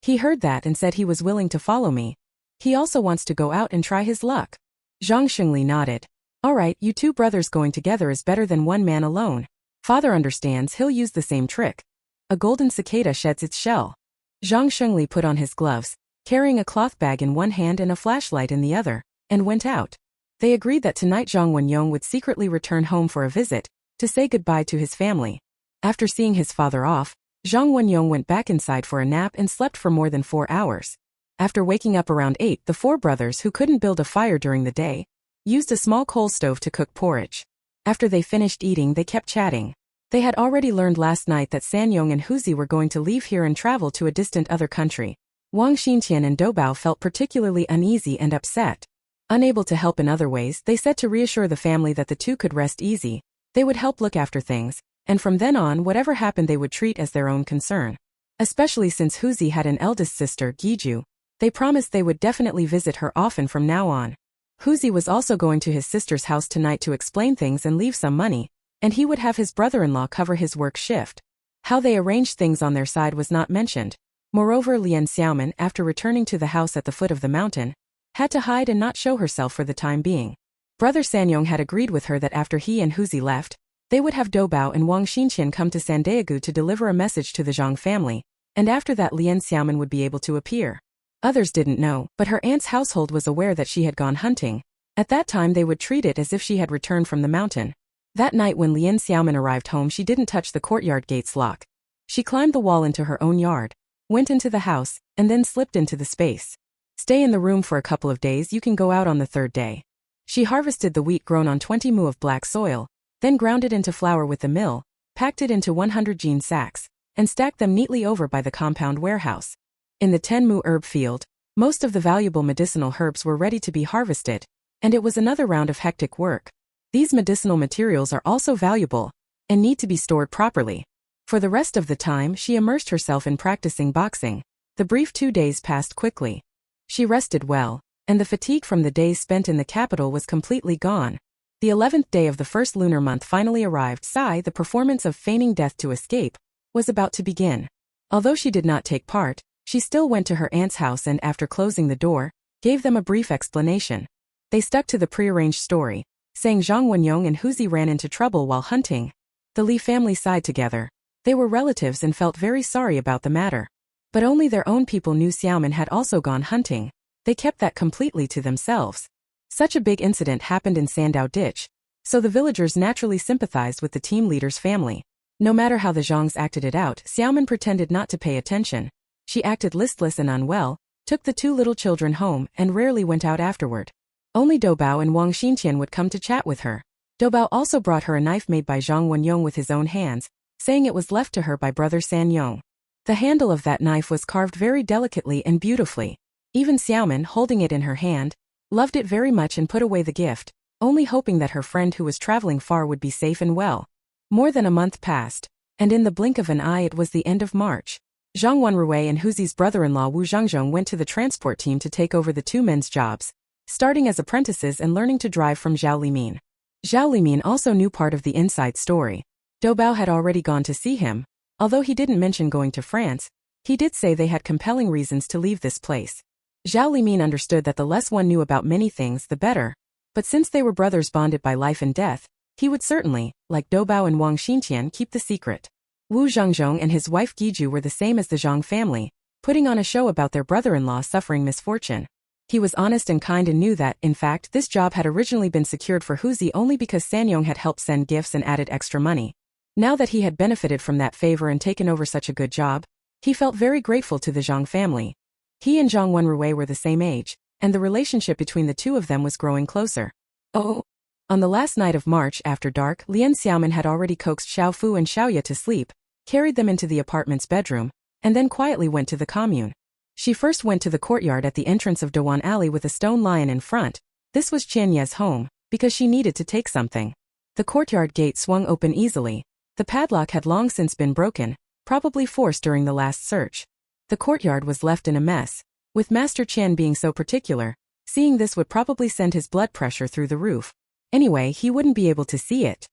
He heard that and said he was willing to follow me. He also wants to go out and try his luck. Zhang Xingli nodded. Alright, you 2 brothers going together is better than 1 man alone. Father understands, he'll use the same trick. A golden cicada sheds its shell. Zhang Xingli put on his gloves, carrying a cloth bag in one hand and a flashlight in the other, and went out. They agreed that tonight Zhang Wenyong would secretly return home for a visit, to say goodbye to his family. After seeing his father off, Zhang Wenyong went back inside for a nap and slept for more than 4 hours. After waking up around 8, the 4 brothers who couldn't build a fire during the day, used a small coal stove to cook porridge. After they finished eating, they kept chatting. They had already learned last night that Sanyong and Huzi were going to leave here and travel to a distant other country. Wang Xinqian and Doubao felt particularly uneasy and upset. Unable to help in other ways, they said to reassure the family that the 2 could rest easy. They would help look after things, and from then on whatever happened they would treat as their own concern. Especially since Huzi had an eldest sister, Giju, they promised they would definitely visit her often from now on. Huzi was also going to his sister's house tonight to explain things and leave some money, and he would have his brother-in-law cover his work shift. How they arranged things on their side was not mentioned. Moreover, Lian Xiaomin, after returning to the house at the foot of the mountain, had to hide and not show herself for the time being. Brother Sanyong had agreed with her that after he and Huzi left, they would have Doubao and Wang Xinqian come to Sandaegu to deliver a message to the Zhang family, and after that Lian Xiaomin would be able to appear. Others didn't know, but her aunt's household was aware that she had gone hunting. At that time they would treat it as if she had returned from the mountain. That night when Lian Xiaomin arrived home, she didn't touch the courtyard gate's lock. She climbed the wall into her own yard, went into the house, and then slipped into the space. Stay in the room for a couple of days, you can go out on the 3rd day. She harvested the wheat grown on 20 mu of black soil, then ground it into flour with the mill, packed it into 100 jean sacks, and stacked them neatly over by the compound warehouse. In the 10 mu herb field, most of the valuable medicinal herbs were ready to be harvested, and it was another round of hectic work. These medicinal materials are also valuable, and need to be stored properly. For the rest of the time, she immersed herself in practicing boxing. The brief 2 days passed quickly. She rested well, and the fatigue from the days spent in the capital was completely gone. The 11th day of the first lunar month finally arrived. Sai, the performance of feigning death to escape, was about to begin. Although she did not take part, She still went to her aunt's house and, after closing the door, gave them a brief explanation. They stuck to the prearranged story, saying Zhang Wenyong and Huzi ran into trouble while hunting. The Li family sighed together. They were relatives and felt very sorry about the matter. But only their own people knew Xiaomin had also gone hunting. They kept that completely to themselves. Such a big incident happened in Sandow Ditch, so the villagers naturally sympathized with the team leader's family. No matter how the Zhangs acted it out, Xiaomin pretended not to pay attention. She acted listless and unwell, took the two little children home, and rarely went out afterward. Only Doubao and Wang Xinqian would come to chat with her. Doubao also brought her a knife made by Zhang Wenyong with his own hands, saying it was left to her by brother San Yong. The handle of that knife was carved very delicately and beautifully. Even Xiaomin, holding it in her hand, loved it very much and put away the gift, only hoping that her friend who was traveling far would be safe and well. More than a month passed, and in the blink of an eye it was the end of March. Zhang Wenrui and Huzi's brother-in-law Wu Zhangzhong went to the transport team to take over the two men's jobs, starting as apprentices and learning to drive from Zhao Limin. Zhao Limin also knew part of the inside story. Doubao had already gone to see him. Although he didn't mention going to France, he did say they had compelling reasons to leave this place. Zhao Limin understood that the less one knew about many things the better, but since they were brothers bonded by life and death, he would certainly, like Doubao and Wang Xinqian, keep the secret. Wu Zhangzhong and his wife Giju were the same as the Zhang family, putting on a show about their brother-in-law suffering misfortune. He was honest and kind and knew that, in fact, this job had originally been secured for Huzi only because Sanyong had helped send gifts and added extra money. Now that he had benefited from that favor and taken over such a good job, he felt very grateful to the Zhang family. He and Zhang Wenrui were the same age, and the relationship between the two of them was growing closer. Oh! On the last night of March after dark, Lian Xiaomin had already coaxed Xiaofu and Xiaoya to sleep, carried them into the apartment's bedroom, and then quietly went to the commune. She first went to the courtyard at the entrance of Dewan Alley with a stone lion in front. This was Qianye's home, because she needed to take something. The courtyard gate swung open easily. The padlock had long since been broken, probably forced during the last search. The courtyard was left in a mess, with Master Qian being so particular. Seeing this would probably send his blood pressure through the roof. Anyway, he wouldn't be able to see it.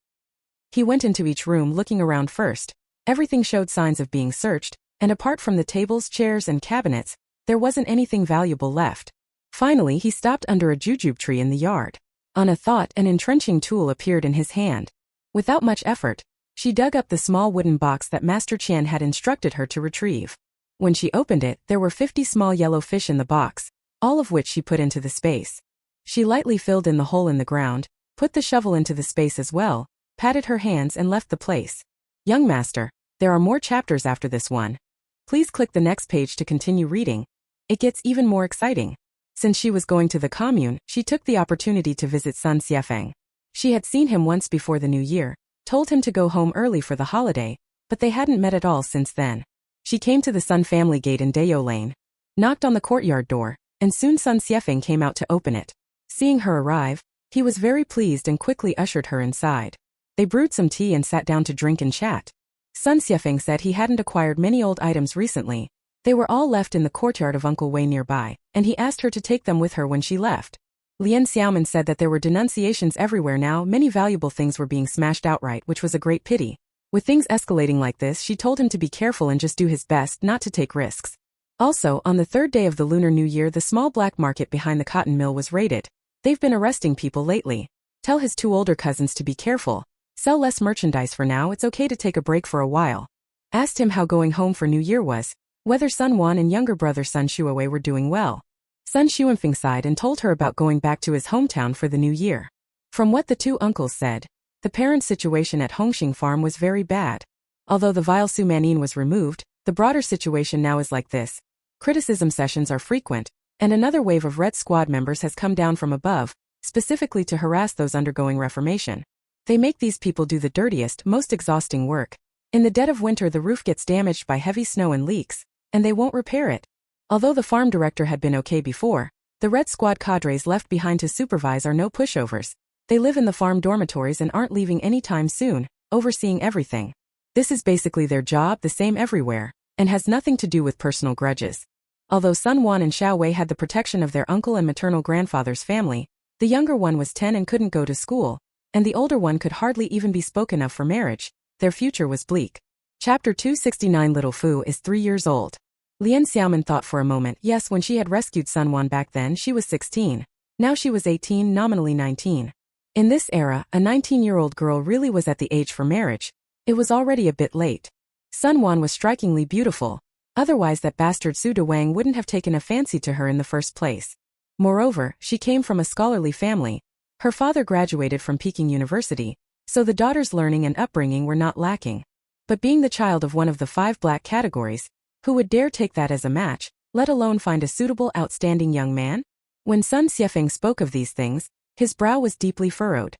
He went into each room looking around first. Everything showed signs of being searched, and apart from the tables, chairs, and cabinets, there wasn't anything valuable left. Finally, he stopped under a jujube tree in the yard. On a thought, an entrenching tool appeared in his hand. Without much effort, she dug up the small wooden box that Master Qian had instructed her to retrieve. When she opened it, there were 50 small yellow fish in the box, all of which she put into the space. She lightly filled in the hole in the ground, put the shovel into the space as well, patted her hands and left the place. Young master, there are more chapters after this one. Please click the next page to continue reading. It gets even more exciting. Since she was going to the commune, she took the opportunity to visit Sun Xiefeng. She had seen him once before the new year, told him to go home early for the holiday, but they hadn't met at all since then. She came to the Sun family gate in Dayo Lane, knocked on the courtyard door, and soon Sun Xiefeng came out to open it. Seeing her arrive, he was very pleased and quickly ushered her inside. They brewed some tea and sat down to drink and chat. Sun Xiefeng said he hadn't acquired many old items recently. They were all left in the courtyard of Uncle Wei nearby, and he asked her to take them with her when she left. Lian Xiaomin said that there were denunciations everywhere now. Many valuable things were being smashed outright, which was a great pity. With things escalating like this, she told him to be careful and just do his best not to take risks. Also, on the third day of the Lunar New Year, the small black market behind the cotton mill was raided. They've been arresting people lately. Tell his two older cousins to be careful. Sell less merchandise for now. It's okay to take a break for a while. Asked him how going home for New Year was, whether Sun Wan and younger brother Sun Shuawei were doing well. Sun Xuanfeng sighed and told her about going back to his hometown for the new year. From what the two uncles said, the parents' situation at Hongxing Farm was very bad. Although the vile Su Manin was removed, the broader situation now is like this. Criticism sessions are frequent, and another wave of Red Squad members has come down from above, specifically to harass those undergoing reformation. They make these people do the dirtiest, most exhausting work. In the dead of winter, the roof gets damaged by heavy snow and leaks, and they won't repair it. Although the farm director had been okay before, the Red Squad cadres left behind to supervise are no pushovers. They live in the farm dormitories and aren't leaving anytime soon, overseeing everything. This is basically their job, the same everywhere, and has nothing to do with personal grudges. Although Sun Wan and Xiao Wei had the protection of their uncle and maternal grandfather's family, the younger one was 10 and couldn't go to school, and the older one could hardly even be spoken of for marriage. Their future was bleak. Chapter 269. Little Fu is 3 years old. Lian Xiaomin thought for a moment. Yes, when she had rescued Sunwan back then, she was 16. Now she was 18, nominally 19. In this era, a 19-year-old girl really was at the age for marriage. It was already a bit late. Sunwan was strikingly beautiful. Otherwise that bastard Su Dewang wouldn't have taken a fancy to her in the first place. Moreover, she came from a scholarly family. Her father graduated from Peking University, so the daughter's learning and upbringing were not lacking. But being the child of one of the 5 black categories, who would dare take that as a match, let alone find a suitable, outstanding young man? When Sun Xiefeng spoke of these things, his brow was deeply furrowed.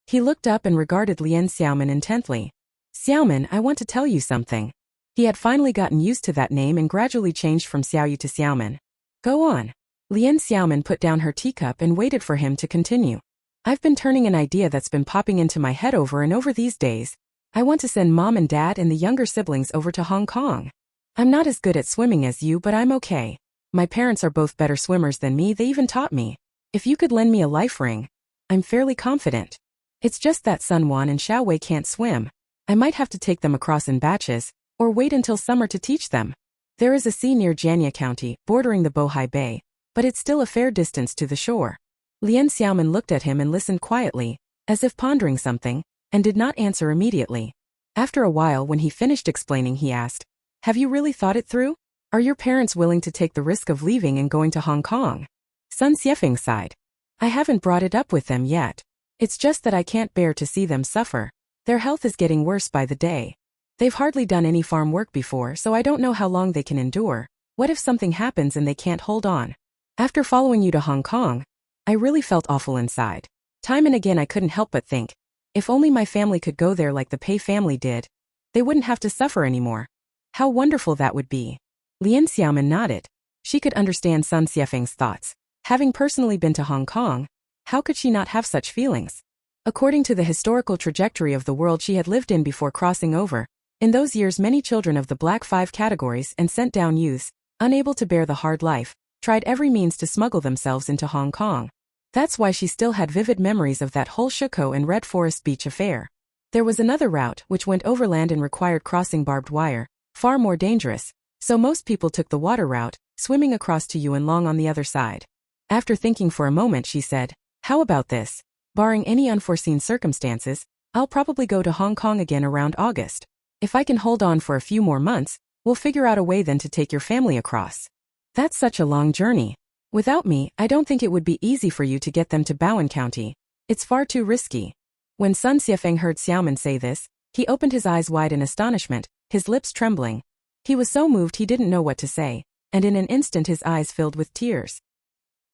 He looked up and regarded Lian Xiaomin intently. Xiaomin, I want to tell you something. He had finally gotten used to that name and gradually changed from Xiaoyu to Xiaomin. Go on. Lian Xiaomin put down her teacup and waited for him to continue. I've been turning an idea that's been popping into my head over and over these days. I want to send mom and dad and the younger siblings over to Hong Kong. I'm not as good at swimming as you, but I'm okay. My parents are both better swimmers than me, they even taught me. If you could lend me a life ring, I'm fairly confident. It's just that Sunwan and Xiaowei can't swim. I might have to take them across in batches, or wait until summer to teach them. There is a sea near Janya County, bordering the Bohai Bay, but it's still a fair distance to the shore. Lian Xiaomin looked at him and listened quietly, as if pondering something, and did not answer immediately. After a while, when he finished explaining, he asked, Have you really thought it through? Are your parents willing to take the risk of leaving and going to Hong Kong? Sun Xiefeng sighed. I haven't brought it up with them yet. It's just that I can't bear to see them suffer. Their health is getting worse by the day. They've hardly done any farm work before, so I don't know how long they can endure. What if something happens and they can't hold on? After following you to Hong Kong, I really felt awful inside. Time and again I couldn't help but think, if only my family could go there like the Pei family did, they wouldn't have to suffer anymore. How wonderful that would be. Lian Xiaomin nodded. She could understand Sun Xiefeng's thoughts. Having personally been to Hong Kong, how could she not have such feelings? According to the historical trajectory of the world she had lived in before crossing over, in those years many children of the Black 5 categories and sent-down youths, unable to bear the hard life, tried every means to smuggle themselves into Hong Kong. That's why she still had vivid memories of that whole Shuko and Red Forest Beach affair. There was another route which went overland and required crossing barbed wire, far more dangerous, so most people took the water route, swimming across to Yuan Long on the other side. After thinking for a moment, she said, How about this? Barring any unforeseen circumstances, I'll probably go to Hong Kong again around August. If I can hold on for a few more months, we'll figure out a way then to take your family across. That's such a long journey. Without me, I don't think it would be easy for you to get them to Bowen County. It's far too risky. When Sun Xiefeng heard Xiaomin say this, he opened his eyes wide in astonishment, his lips trembling. He was so moved he didn't know what to say, and in an instant his eyes filled with tears.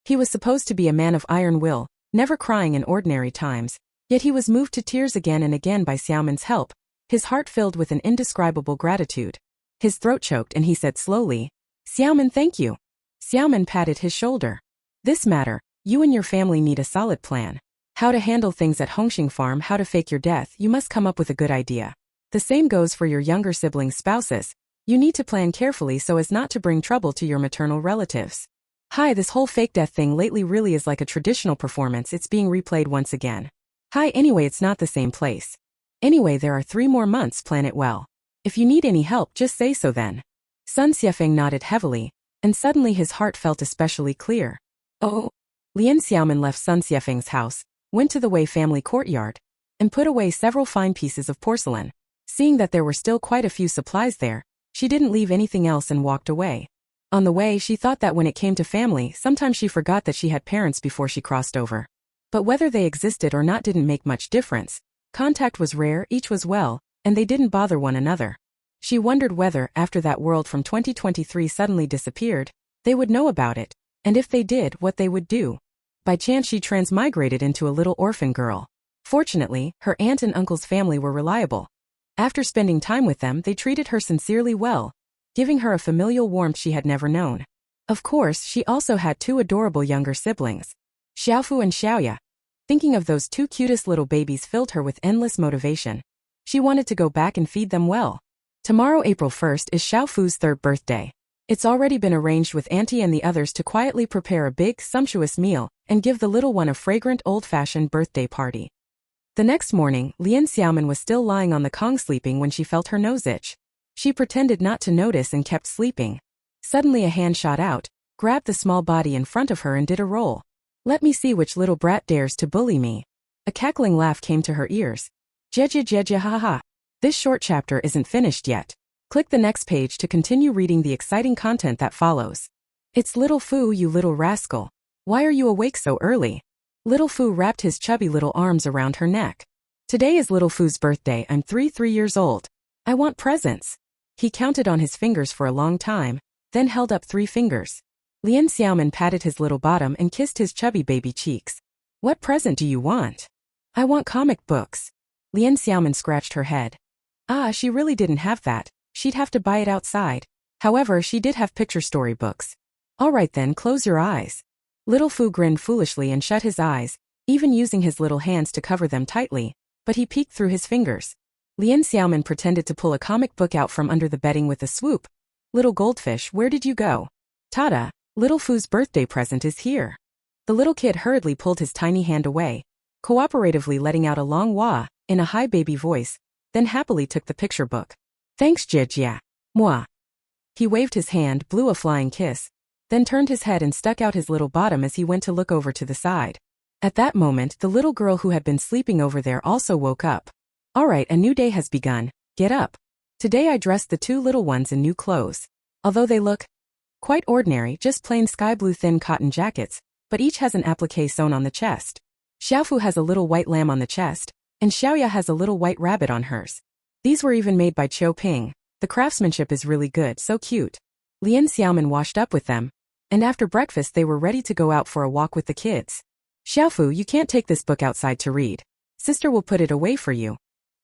He was supposed to be a man of iron will, never crying in ordinary times, yet he was moved to tears again and again by Xiaomin's help, his heart filled with an indescribable gratitude. His throat choked and he said slowly, Xiaomin, thank you. Xiaomin patted his shoulder. This matter, you and your family need a solid plan. How to handle things at Hongxing Farm, how to fake your death, you must come up with a good idea. The same goes for your younger siblings' spouses. You need to plan carefully so as not to bring trouble to your maternal relatives. Hi, this whole fake death thing lately really is like a traditional performance, it's being replayed once again. Hi, anyway, it's not the same place. Anyway, there are 3 more months, plan it well. If you need any help, just say so then. Sun Xiefeng nodded heavily, and suddenly his heart felt especially clear. Oh. Lian Xiaomin left Sun Xiefeng's house, went to the Wei family courtyard, and put away several fine pieces of porcelain. Seeing that there were still quite a few supplies there, she didn't leave anything else and walked away. On the way, she thought that when it came to family, sometimes she forgot that she had parents before she crossed over. But whether they existed or not didn't make much difference. Contact was rare, each was well, and they didn't bother one another. She wondered whether, after that world from 2023 suddenly disappeared, they would know about it, and if they did, what they would do. By chance she transmigrated into a little orphan girl. Fortunately, her aunt and uncle's family were reliable. After spending time with them, they treated her sincerely well, giving her a familial warmth she had never known. Of course, she also had 2 adorable younger siblings, Xiaofu and Xiaoya. Thinking of those 2 cutest little babies filled her with endless motivation. She wanted to go back and feed them well. Tomorrow, April 1st, is Xiaofu's 3rd birthday. It's already been arranged with Auntie and the others to quietly prepare a big, sumptuous meal and give the little one a fragrant, old-fashioned birthday party. The next morning, Lian Xiaomin was still lying on the Kong sleeping when she felt her nose itch. She pretended not to notice and kept sleeping. Suddenly a hand shot out, grabbed the small body in front of her and did a roll. Let me see which little brat dares to bully me. A cackling laugh came to her ears. Jeja jeja ha ha. This short chapter isn't finished yet. Click the next page to continue reading the exciting content that follows. It's Little Fu, you little rascal. Why are you awake so early? Little Fu wrapped his chubby little arms around her neck. Today is Little Fu's birthday. I'm 3 years old. I want presents. He counted on his fingers for a long time, then held up 3 fingers. Lian Xiaomin patted his little bottom and kissed his chubby baby cheeks. What present do you want? I want comic books. Lian Xiaomin scratched her head. She really didn't have that. She'd have to buy it outside. However, she did have picture story books. All right then, close your eyes. Little Fu grinned foolishly and shut his eyes, even using his little hands to cover them tightly, but he peeked through his fingers. Lian Xiaomin pretended to pull a comic book out from under the bedding with a swoop. Little goldfish, where did you go? Tada, Little Fu's birthday present is here. The little kid hurriedly pulled his tiny hand away, cooperatively letting out a long wah, in a high baby voice, then happily took the picture book. Thanks, Jia. Moi. He waved his hand, blew a flying kiss, then turned his head and stuck out his little bottom as he went to look over to the side. At that moment, the little girl who had been sleeping over there also woke up. All right, a new day has begun. Get up. Today I dressed the 2 little ones in new clothes. Although they look quite ordinary, just plain sky blue thin cotton jackets, but each has an applique sewn on the chest. Xiaofu has a little white lamb on the chest, and Xiaoya has a little white rabbit on hers. These were even made by Qiu Ping. The craftsmanship is really good, so cute. Lian Xiaomin washed up with them, and after breakfast they were ready to go out for a walk with the kids. Xiaofu, you can't take this book outside to read. Sister will put it away for you.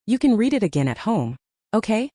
You can read it again at home. Okay?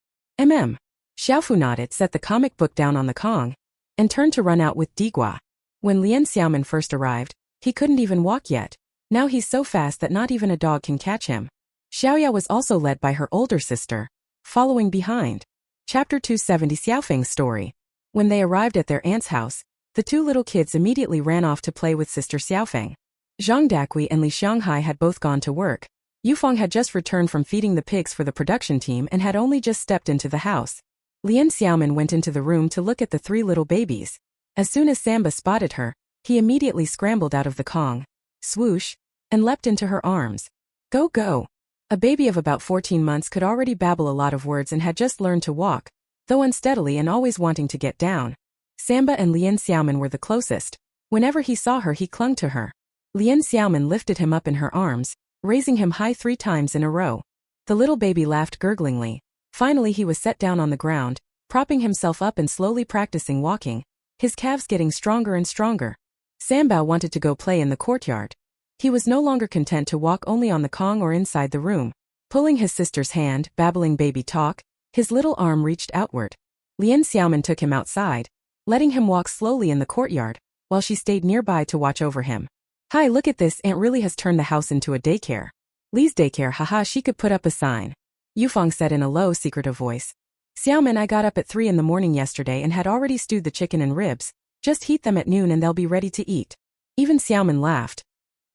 Xiaofu nodded, set the comic book down on the Kong, and turned to run out with Digua. When Lian Xiaomin first arrived, he couldn't even walk yet. Now he's so fast that not even a dog can catch him. Xiaoya was also led by her older sister, following behind. Chapter 270 Xiaofeng's story. When they arrived at their aunt's house, the 2 little kids immediately ran off to play with Sister Xiaofeng. Zhang Daqui and Li Xianghai had both gone to work. Yufeng had just returned from feeding the pigs for the production team and had only just stepped into the house. Lian Xiaomin went into the room to look at the 3 little babies. As soon as Samba spotted her, he immediately scrambled out of the Kong, swoosh, and leapt into her arms. Go go! A baby of about 14 months could already babble a lot of words and had just learned to walk, though unsteadily and always wanting to get down. Samba and Lian Xiaomin were the closest. Whenever he saw her he clung to her. Lian Xiaomin lifted him up in her arms, raising him high 3 times in a row. The little baby laughed gurglingly. Finally he was set down on the ground, propping himself up and slowly practicing walking, his calves getting stronger and stronger. Samba wanted to go play in the courtyard. He was no longer content to walk only on the Kong or inside the room. Pulling his sister's hand, babbling baby talk, his little arm reached outward. Lian Xiaomin took him outside, letting him walk slowly in the courtyard, while she stayed nearby to watch over him. Hi, look at this, Aunt really has turned the house into a daycare. Li's daycare, haha, she could put up a sign. Yufeng said in a low, secretive voice. Xiaomin, I got up at 3 in the morning yesterday and had already stewed the chicken and ribs. Just heat them at noon and they'll be ready to eat. Even Xiaomin laughed.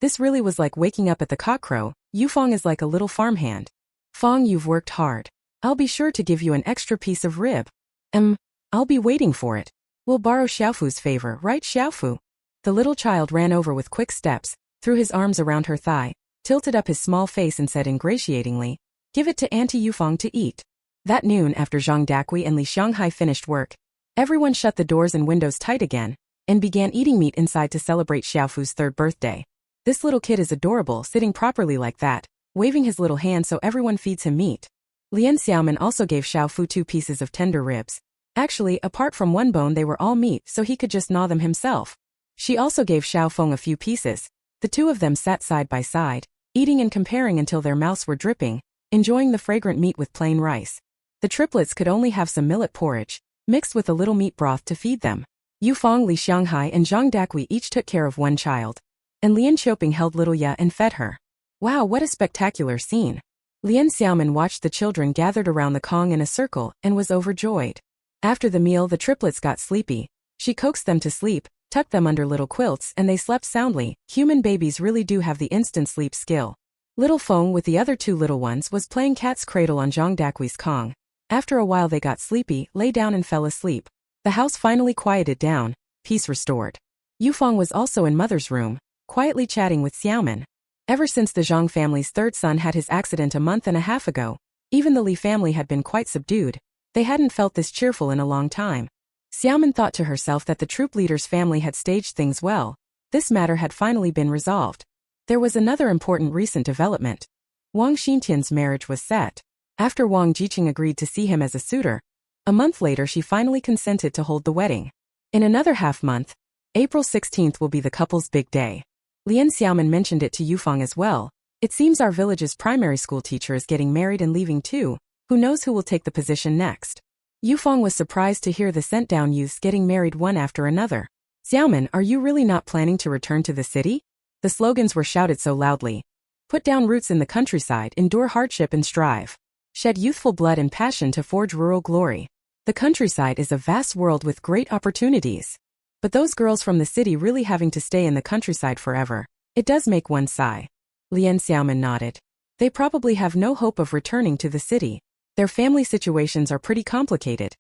This really was like waking up at the cockcrow. Yufeng is like a little farmhand. Feng, you've worked hard. I'll be sure to give you an extra piece of rib. I'll be waiting for it. We'll borrow Xiaofu's favor, right Xiaofu? The little child ran over with quick steps, threw his arms around her thigh, tilted up his small face and said ingratiatingly, Give it to Auntie Yufeng to eat. That noon, after Zhang Daqui and Li Xianghai finished work, everyone shut the doors and windows tight again, and began eating meat inside to celebrate Xiaofu's 3rd birthday. This little kid is adorable, sitting properly like that, waving his little hand so everyone feeds him meat. Lian Xiaomin also gave Xiaofu 2 pieces of tender ribs. Actually, apart from one bone they were all meat so he could just gnaw them himself. She also gave Xiaofeng a few pieces. The 2 of them sat side by side, eating and comparing until their mouths were dripping, enjoying the fragrant meat with plain rice. The triplets could only have some millet porridge, mixed with a little meat broth to feed them. Yufeng, Li Xianghai and Zhang Daqui each took care of one child, and Lian Xiaoping held little Ya and fed her. Wow, what a spectacular scene. Lian Xiaomin watched the children gathered around the Kong in a circle and was overjoyed. After the meal the triplets got sleepy. She coaxed them to sleep, tucked them under little quilts and they slept soundly. Human babies really do have the instant sleep skill. Little Feng with the other 2 little ones was playing cat's cradle on Zhang Daqui's Kong. After a while they got sleepy, lay down and fell asleep. The house finally quieted down, peace restored. Yufang was also in mother's room, quietly chatting with Xiaomin. Ever since the Zhang family's third son had his accident a month and a half ago, even the Li family had been quite subdued. They hadn't felt this cheerful in a long time. Xiaomin thought to herself that the troop leader's family had staged things well. This matter had finally been resolved. There was another important recent development. Wang Xintian's marriage was set. After Wang Jiqing agreed to see him as a suitor, a month later she finally consented to hold the wedding. In another half month, April 16th will be the couple's big day. Lian Xiaomin mentioned it to Yufang as well. It seems our village's primary school teacher is getting married and leaving too. Who knows who will take the position next? Yufang was surprised to hear the sent-down youths getting married one after another. Xiaomin, are you really not planning to return to the city? The slogans were shouted so loudly. Put down roots in the countryside, endure hardship and strive. Shed youthful blood and passion to forge rural glory. The countryside is a vast world with great opportunities. But those girls from the city really having to stay in the countryside forever, it does make one sigh. Lian Xiaomin nodded. They probably have no hope of returning to the city. Their family situations are pretty complicated.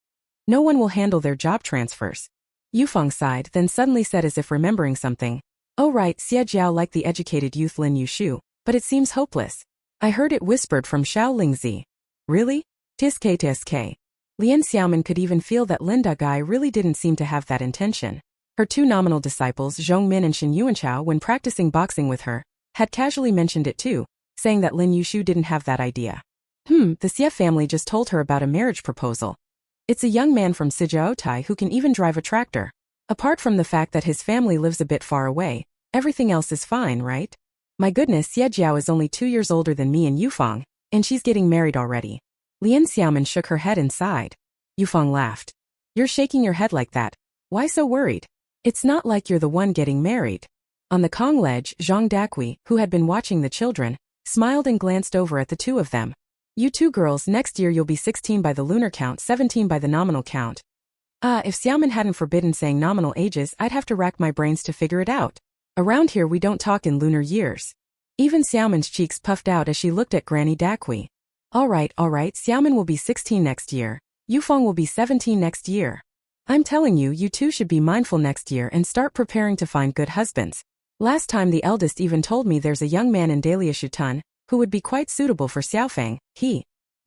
No one will handle their job transfers. Yufang sighed, then suddenly said as if remembering something. Oh right, Xie Jiao liked the educated youth Lin Yushu, but it seems hopeless. I heard it whispered from Xiao Lingzi. Really? Tiske. Lian Xiaomin could even feel that Lin Dagai really didn't seem to have that intention. Her two nominal disciples Zhong Min and Shen Yuanchao, when practicing boxing with her, had casually mentioned it too, saying that Lin Yushu didn't have that idea. The Xie family just told her about a marriage proposal. It's a young man from Sijiaotai who can even drive a tractor. Apart from the fact that his family lives a bit far away, everything else is fine, right? My goodness, Xie Jiao is only 2 years older than me and Yufang, and she's getting married already. Lian Xiaomin shook her head and sighed. Yufang laughed. You're shaking your head like that. Why so worried? It's not like you're the one getting married. On the Kong ledge, Zhang Dakui, who had been watching the children, smiled and glanced over at the two of them. You two girls, next year you'll be 16 by the lunar count, 17 by the nominal count. If Xiaomin hadn't forbidden saying nominal ages, I'd have to rack my brains to figure it out. Around here we don't talk in lunar years. Even Xiaomin's cheeks puffed out as she looked at Granny Dakui. Alright, Xiaomin will be 16 next year. Yufang will be 17 next year. I'm telling you, you two should be mindful next year and start preparing to find good husbands. Last time the eldest even told me there's a young man in Dahlia Shutan who would be quite suitable for Xiaofeng.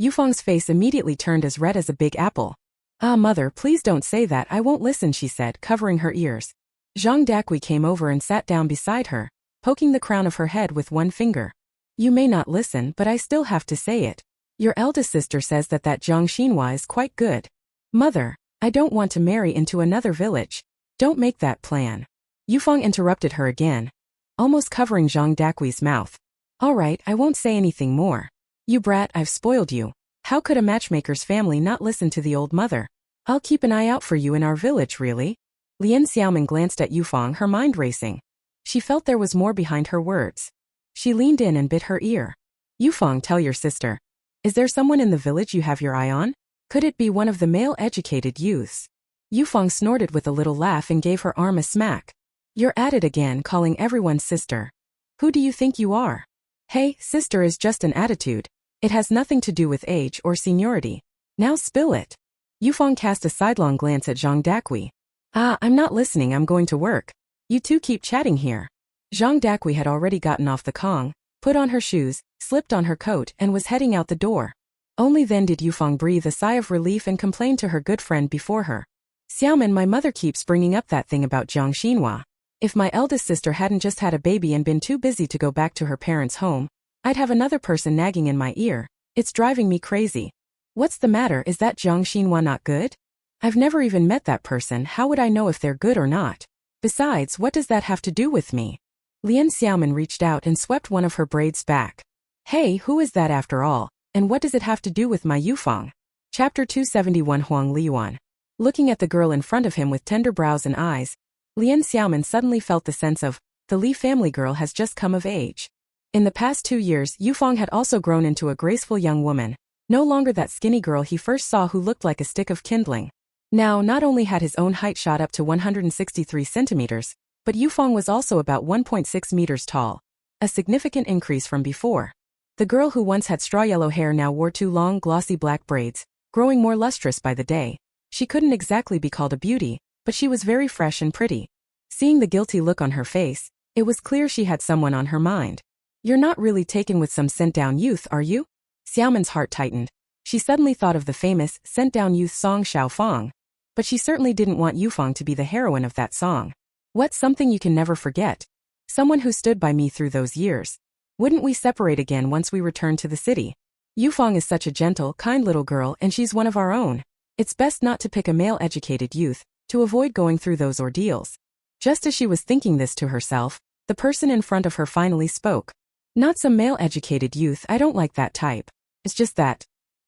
Yufang's face immediately turned as red as a big apple. Mother, please don't say that, I won't listen, she said, covering her ears. Zhang Dakui came over and sat down beside her, poking the crown of her head with one finger. You may not listen, but I still have to say it. Your eldest sister says that Jiang Xinhua is quite good. Mother, I don't want to marry into another village. Don't make that plan. Yufang interrupted her again, almost covering Zhang Dakui's mouth. Alright, I won't say anything more. You brat, I've spoiled you. How could a matchmaker's family not listen to the old mother? I'll keep an eye out for you in our village, really? Lian Xiaomin glanced at Yufang, her mind racing. She felt there was more behind her words. She leaned in and bit her ear. Yufang, tell your sister. Is there someone in the village you have your eye on? Could it be one of the male-educated youths? Yufang snorted with a little laugh and gave her arm a smack. You're at it again, calling everyone sister. Who do you think you are? Hey, sister is just an attitude. It has nothing to do with age or seniority. Now spill it. Yufang cast a sidelong glance at Zhang Dakui. I'm not listening, I'm going to work. You two keep chatting here. Zhang Dakui had already gotten off the Kong, put on her shoes, slipped on her coat, and was heading out the door. Only then did Yufang breathe a sigh of relief and complain to her good friend before her. Xiaomin, my mother keeps bringing up that thing about Jiang Xinhua. If my eldest sister hadn't just had a baby and been too busy to go back to her parents' home, I'd have another person nagging in my ear. It's driving me crazy. What's the matter, is that Jiang Xinhua not good? I've never even met that person, how would I know if they're good or not? Besides, what does that have to do with me? Lian Xiaomin reached out and swept one of her braids back. Hey, who is that after all? And what does it have to do with my Yufang? Chapter 271 Huang Liyuan. Looking at the girl in front of him with tender brows and eyes, Lian Xiaomin suddenly felt the sense of, the Li family girl has just come of age. In the past 2 years, Yufang had also grown into a graceful young woman, no longer that skinny girl he first saw who looked like a stick of kindling. Now, not only had his own height shot up to 163 centimeters, but Yufang was also about 1.6 meters tall, a significant increase from before. The girl who once had straw yellow hair now wore 2 long, glossy black braids, growing more lustrous by the day. She couldn't exactly be called a beauty, but she was very fresh and pretty. Seeing the guilty look on her face, it was clear she had someone on her mind. You're not really taken with some sent-down youth, are you? Xiaomin's heart tightened. She suddenly thought of the famous sent-down youth song Xiao Fang. But she certainly didn't want Yufang to be the heroine of that song. What's something you can never forget? Someone who stood by me through those years. Wouldn't we separate again once we return to the city? Yufang is such a gentle, kind little girl and she's one of our own. It's best not to pick a male-educated youth, to avoid going through those ordeals. Just as she was thinking this to herself, the person in front of her finally spoke. Not some male-educated youth, I don't like that type. It's just that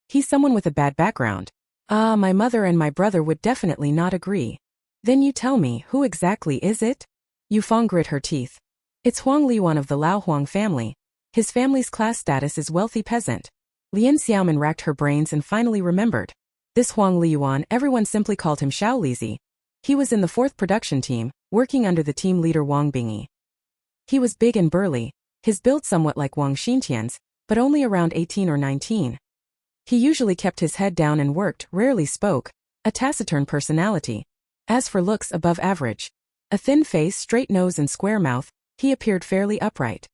he's someone with a bad background. Ah, my mother and my brother would definitely not agree. Then you tell me, who exactly is it? Yufang grit her teeth. It's Huang Liuan of the Lao Huang family. His family's class status is wealthy peasant. Lian Xiaomin racked her brains and finally remembered. This Huang Liuan, everyone simply called him Xiao Lizi. He was in the 4th production team, working under the team leader Wang Bingyi. He was big and burly, his build somewhat like Wang Xintian's, but only around 18 or 19. He usually kept his head down and worked, rarely spoke, a taciturn personality. As for looks, above average. A thin face, straight nose and square mouth, he appeared fairly upright.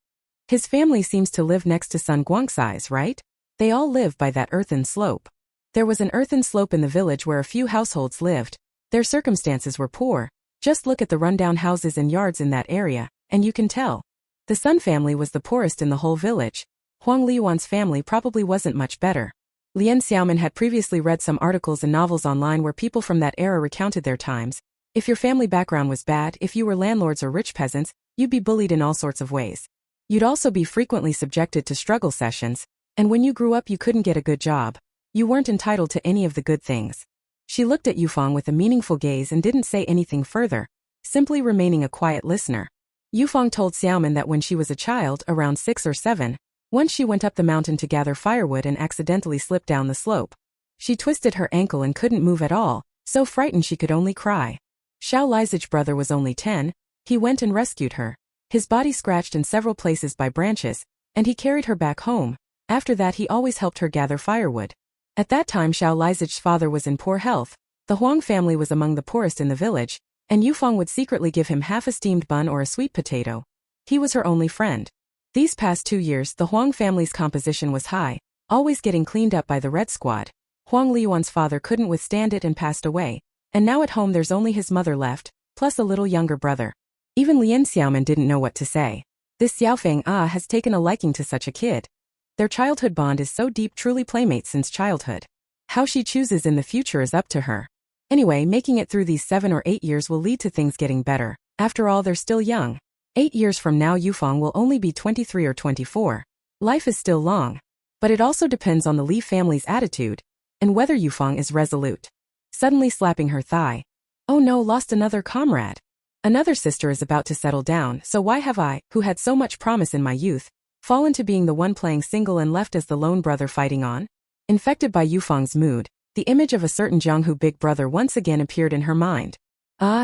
His family seems to live next to Sun Guangxi's, right? They all live by that earthen slope. There was an earthen slope in the village where a few households lived. Their circumstances were poor. Just look at the rundown houses and yards in that area, and you can tell. The Sun family was the poorest in the whole village. Huang Liuan's family probably wasn't much better. Lian Xiaomin had previously read some articles and novels online where people from that era recounted their times. If your family background was bad, if you were landlords or rich peasants, you'd be bullied in all sorts of ways. You'd also be frequently subjected to struggle sessions, and when you grew up you couldn't get a good job. You weren't entitled to any of the good things. She looked at Yufang with a meaningful gaze and didn't say anything further, simply remaining a quiet listener. Yufang told Xiaomin that when she was a child, around 6 or 7, once she went up the mountain to gather firewood and accidentally slipped down the slope. She twisted her ankle and couldn't move at all, so frightened she could only cry. Xiao Lizi's brother was only 10, he went and rescued her. His body scratched in several places by branches, and he carried her back home. After that he always helped her gather firewood. At that time Xiao Lizi's father was in poor health, the Huang family was among the poorest in the village, and Yufang would secretly give him half a steamed bun or a sweet potato. He was her only friend. These past 2 years the Huang family's composition was high, always getting cleaned up by the Red Squad. Huang Liuan's father couldn't withstand it and passed away, and now at home there's only his mother left, plus a little younger brother. Even Lian Xiaomin didn't know what to say. This Xiaofeng has taken a liking to such a kid. Their childhood bond is so deep, truly playmates since childhood. How she chooses in the future is up to her. Anyway, making it through these 7 or 8 years will lead to things getting better. After all, they're still young. 8 years from now Yufang will only be 23 or 24. Life is still long. But it also depends on the Li family's attitude, and whether Yufang is resolute. Suddenly slapping her thigh. Oh no, lost another comrade. Another sister is about to settle down, so why have I, who had so much promise in my youth, fallen to being the one playing single and left as the lone brother fighting on? Infected by Yufang's mood, the image of a certain Jianghu big brother once again appeared in her mind.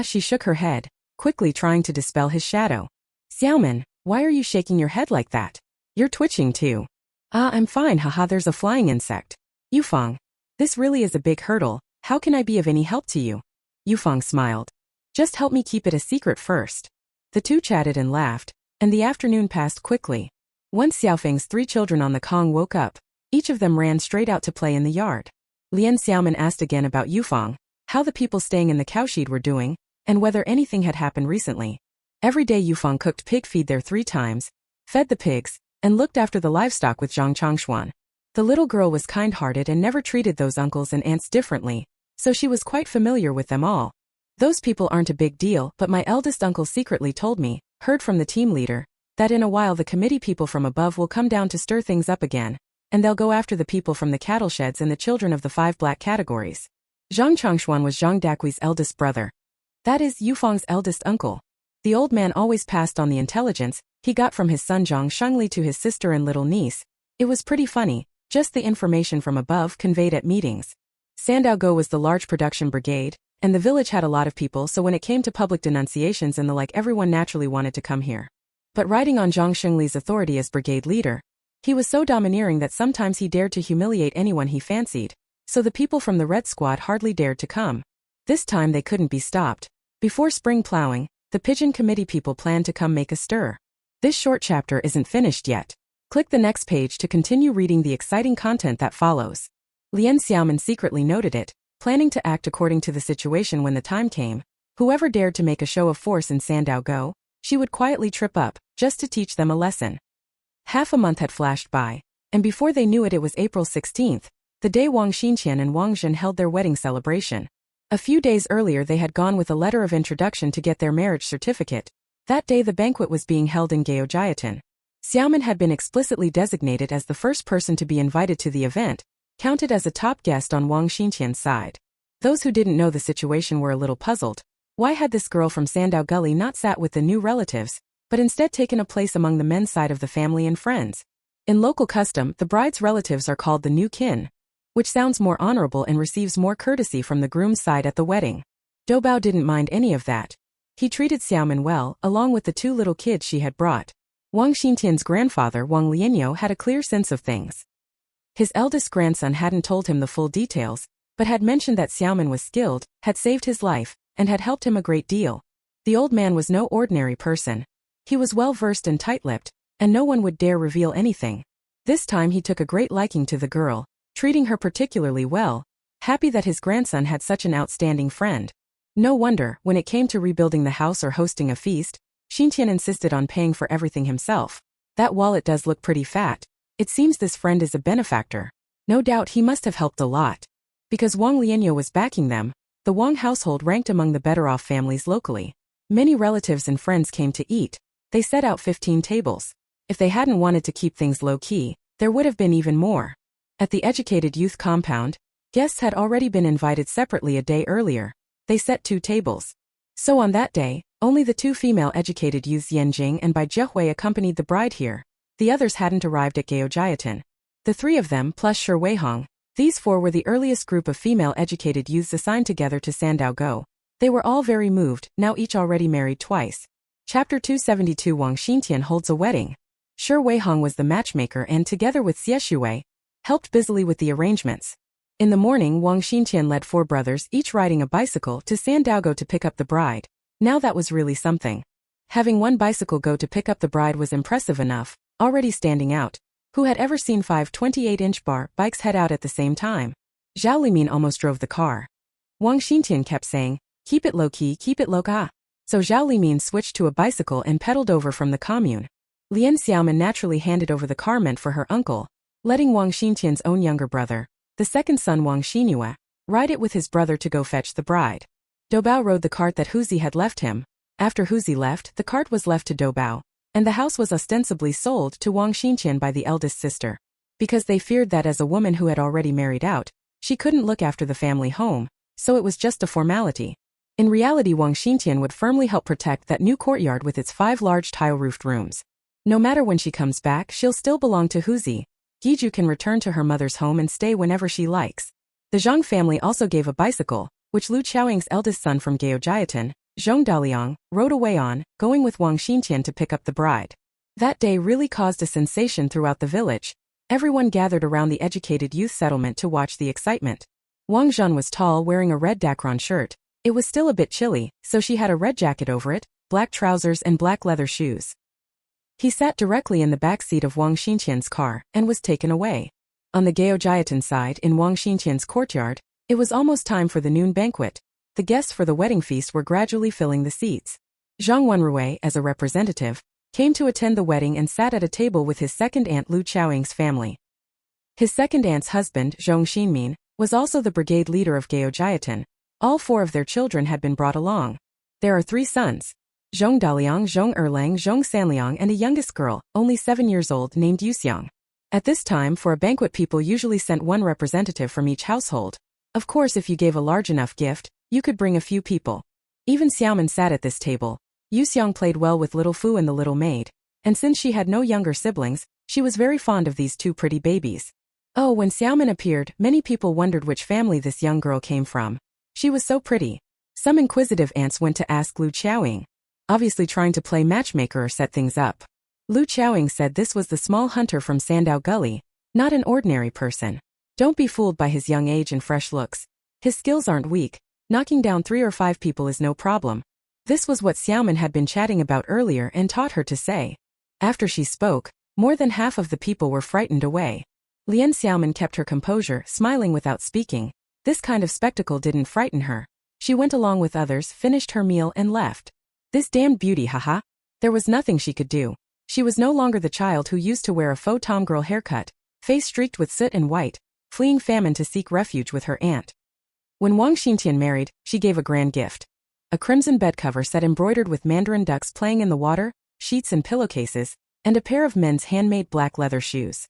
She shook her head, quickly trying to dispel his shadow. Xiaomin, why are you shaking your head like that? You're twitching too. I'm fine, haha, there's a flying insect. Yufang, this really is a big hurdle, how can I be of any help to you? Yufang smiled. Just help me keep it a secret first. The two chatted and laughed, and the afternoon passed quickly. Once Xiaofeng's 3 children on the Kong woke up, each of them ran straight out to play in the yard. Lian Xiaomin asked again about Yufang, how the people staying in the cowshed were doing, and whether anything had happened recently. Every day Yufang cooked pig feed there 3 times, fed the pigs, and looked after the livestock with Zhang Changshuan. The little girl was kind-hearted and never treated those uncles and aunts differently, so she was quite familiar with them all. Those people aren't a big deal, but my eldest uncle secretly told me, heard from the team leader, that in a while the committee people from above will come down to stir things up again, and they'll go after the people from the cattle sheds and the children of the 5 black categories. Zhang Changshuan was Zhang Daqui's eldest brother. That is Yufang's eldest uncle. The old man always passed on the intelligence he got from his son Zhang Shengli to his sister and little niece. It was pretty funny, just the information from above conveyed at meetings. Sandaogo was the large production brigade, and the village had a lot of people, so when it came to public denunciations and the like, everyone naturally wanted to come here. But riding on Zhang Shengli's authority as brigade leader, he was so domineering that sometimes he dared to humiliate anyone he fancied, so the people from the red squad hardly dared to come. This time they couldn't be stopped. Before spring plowing, the pigeon committee people planned to come make a stir. This short chapter isn't finished yet. Click the next page to continue reading the exciting content that follows. Lian Xiaomin secretly noted it, planning to act according to the situation when the time came. Whoever dared to make a show of force in Sandao Go, she would quietly trip up, just to teach them a lesson. Half a month had flashed by, and before they knew it, it was April 16th, the day Wang Xinqian and Wang Zhen held their wedding celebration. A few days earlier they had gone with a letter of introduction to get their marriage certificate. That day the banquet was being held in Gaojiatan. Xiaomin had been explicitly designated as the first person to be invited to the event, counted as a top guest on Wang Xinqian's side. Those who didn't know the situation were a little puzzled. Why had this girl from Sandao Gully not sat with the new relatives, but instead taken a place among the men's side of the family and friends? In local custom, the bride's relatives are called the new kin, which sounds more honorable and receives more courtesy from the groom's side at the wedding. Doubao didn't mind any of that. He treated Xiaomin well, along with the two little kids she had brought. Wang Xintian's grandfather Wang Lianyo had a clear sense of things. His eldest grandson hadn't told him the full details, but had mentioned that Xiaomin was skilled, had saved his life, and had helped him a great deal. The old man was no ordinary person. He was well-versed and tight-lipped, and no one would dare reveal anything. This time he took a great liking to the girl, treating her particularly well, happy that his grandson had such an outstanding friend. No wonder, when it came to rebuilding the house or hosting a feast, Xintian insisted on paying for everything himself. That wallet does look pretty fat. It seems this friend is a benefactor. No doubt he must have helped a lot. Because Wang Lianyo was backing them, the Wang household ranked among the better-off families locally. Many relatives and friends came to eat. They set out 15 tables. If they hadn't wanted to keep things low-key, there would have been even more. At the educated youth compound, guests had already been invited separately a day earlier. They set 2 tables. So on that day, only the 2 female educated youths Yanjing and Bai Jiahui accompanied the bride here. The others hadn't arrived at Gaojiatan. The 3 of them plus Shi Weihong, these 4 were the earliest group of female educated youths assigned together to Sandao Go. They were all very moved, now each already married twice. Chapter 272 Wang Xintian holds a wedding. Shi Weihong was the matchmaker and, together with Xie Shuwei, helped busily with the arrangements. In the morning Wang Xintian led 4 brothers, each riding a bicycle, to Sandao Go to pick up the bride. Now that was really something. Having 1 bicycle go to pick up the bride was impressive enough, already standing out. Who had ever seen 5 28-inch bar bikes head out at the same time? Zhao Limin almost drove the car. Wang Xintian kept saying, "Keep it low-key, keep it low-ka." So Zhao Limin switched to a bicycle and pedaled over from the commune. Lian Xiaomin naturally handed over the car meant for her uncle, letting Wang Xintian's own younger brother, the second son Wang Xinyue, ride it with his brother to go fetch the bride. Doubao rode the cart that Huzi had left him. After Huzi left, the cart was left to Doubao, and the house was ostensibly sold to Wang Xintian by the eldest sister. Because they feared that as a woman who had already married out, she couldn't look after the family home, so it was just a formality. In reality Wang Xintian would firmly help protect that new courtyard with its 5 large tile-roofed rooms. No matter when she comes back, she'll still belong to Huzi. Giju can return to her mother's home and stay whenever she likes. The Zhang family also gave a bicycle, which Lu Qiaoying's eldest son from Gaojiatan, Zhong Daliang, rode away on, going with Wang Xintian to pick up the bride. That day really caused a sensation throughout the village. Everyone gathered around the educated youth settlement to watch the excitement. Wang Zhen was tall, wearing a red dacron shirt. It was still a bit chilly, so she had a red jacket over it, black trousers and black leather shoes. He sat directly in the back seat of Wang Xintian's car, and was taken away. On the Gaojiatan side in Wang Xintian's courtyard, it was almost time for the noon banquet. The guests for the wedding feast were gradually filling the seats. Zhang Wenrui, as a representative, came to attend the wedding and sat at a table with his second aunt Lu Qiaoying's family. His second aunt's husband, Zhong Xinmin, was also the brigade leader of Gaojiatan. All 4 of their children had been brought along. There are 3 sons: Zhong Daliang, Zhong Erlang, Zhong Sanliang, and a youngest girl, only 7 years old, named Yuxiang. At this time for a banquet people usually sent 1 representative from each household. Of course if you gave a large enough gift, you could bring a few people. Even Xiaomin sat at this table. Yuxiang played well with little Fu and the little maid, and since she had no younger siblings, she was very fond of these 2 pretty babies. Oh, when Xiaomin appeared, many people wondered which family this young girl came from. She was so pretty. Some inquisitive aunts went to ask Lu Qiaoying, obviously trying to play matchmaker or set things up. Lu Qiaoying said this was the small hunter from Sandao Gully, not an ordinary person. Don't be fooled by his young age and fresh looks. His skills aren't weak. Knocking down 3 or 5 people is no problem. This was what Xiaomin had been chatting about earlier and taught her to say. After she spoke, more than half of the people were frightened away. Lian Xiaomin kept her composure, smiling without speaking. This kind of spectacle didn't frighten her. She went along with others, finished her meal and left. This damned beauty, haha. There was nothing she could do. She was no longer the child who used to wear a faux tomgirl haircut, face streaked with soot and white, fleeing famine to seek refuge with her aunt. When Wang Xintian married, she gave a grand gift. A crimson bed cover set embroidered with mandarin ducks playing in the water, sheets and pillowcases, and a pair of men's handmade black leather shoes.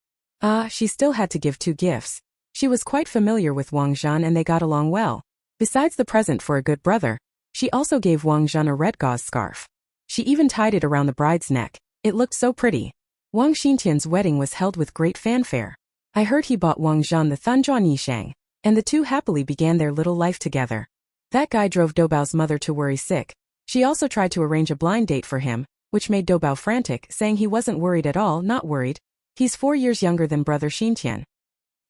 She still had to give 2 gifts. She was quite familiar with Wang Zhan and they got along well. Besides the present for a good brother, she also gave Wang Zhan a red gauze scarf. She even tied it around the bride's neck. It looked so pretty. Wang Xintian's wedding was held with great fanfare. I heard he bought Wang Zhan the Thunjuan Yishang, and the two happily began their little life together. That guy drove Doubao's mother to worry sick. She also tried to arrange a blind date for him, which made Doubao frantic, saying he wasn't worried at all, not worried. He's 4 years younger than brother Xintian.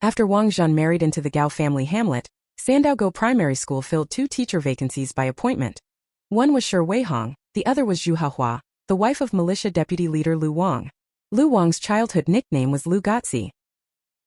After Wang Zhan married into the Gao family hamlet, Sandaogo Primary School filled 2 teacher vacancies by appointment. One was Shi Weihong, the other was Zhu Hahua, the wife of militia deputy leader Lu Wang. Lu Wang's childhood nickname was Lu Gotzi.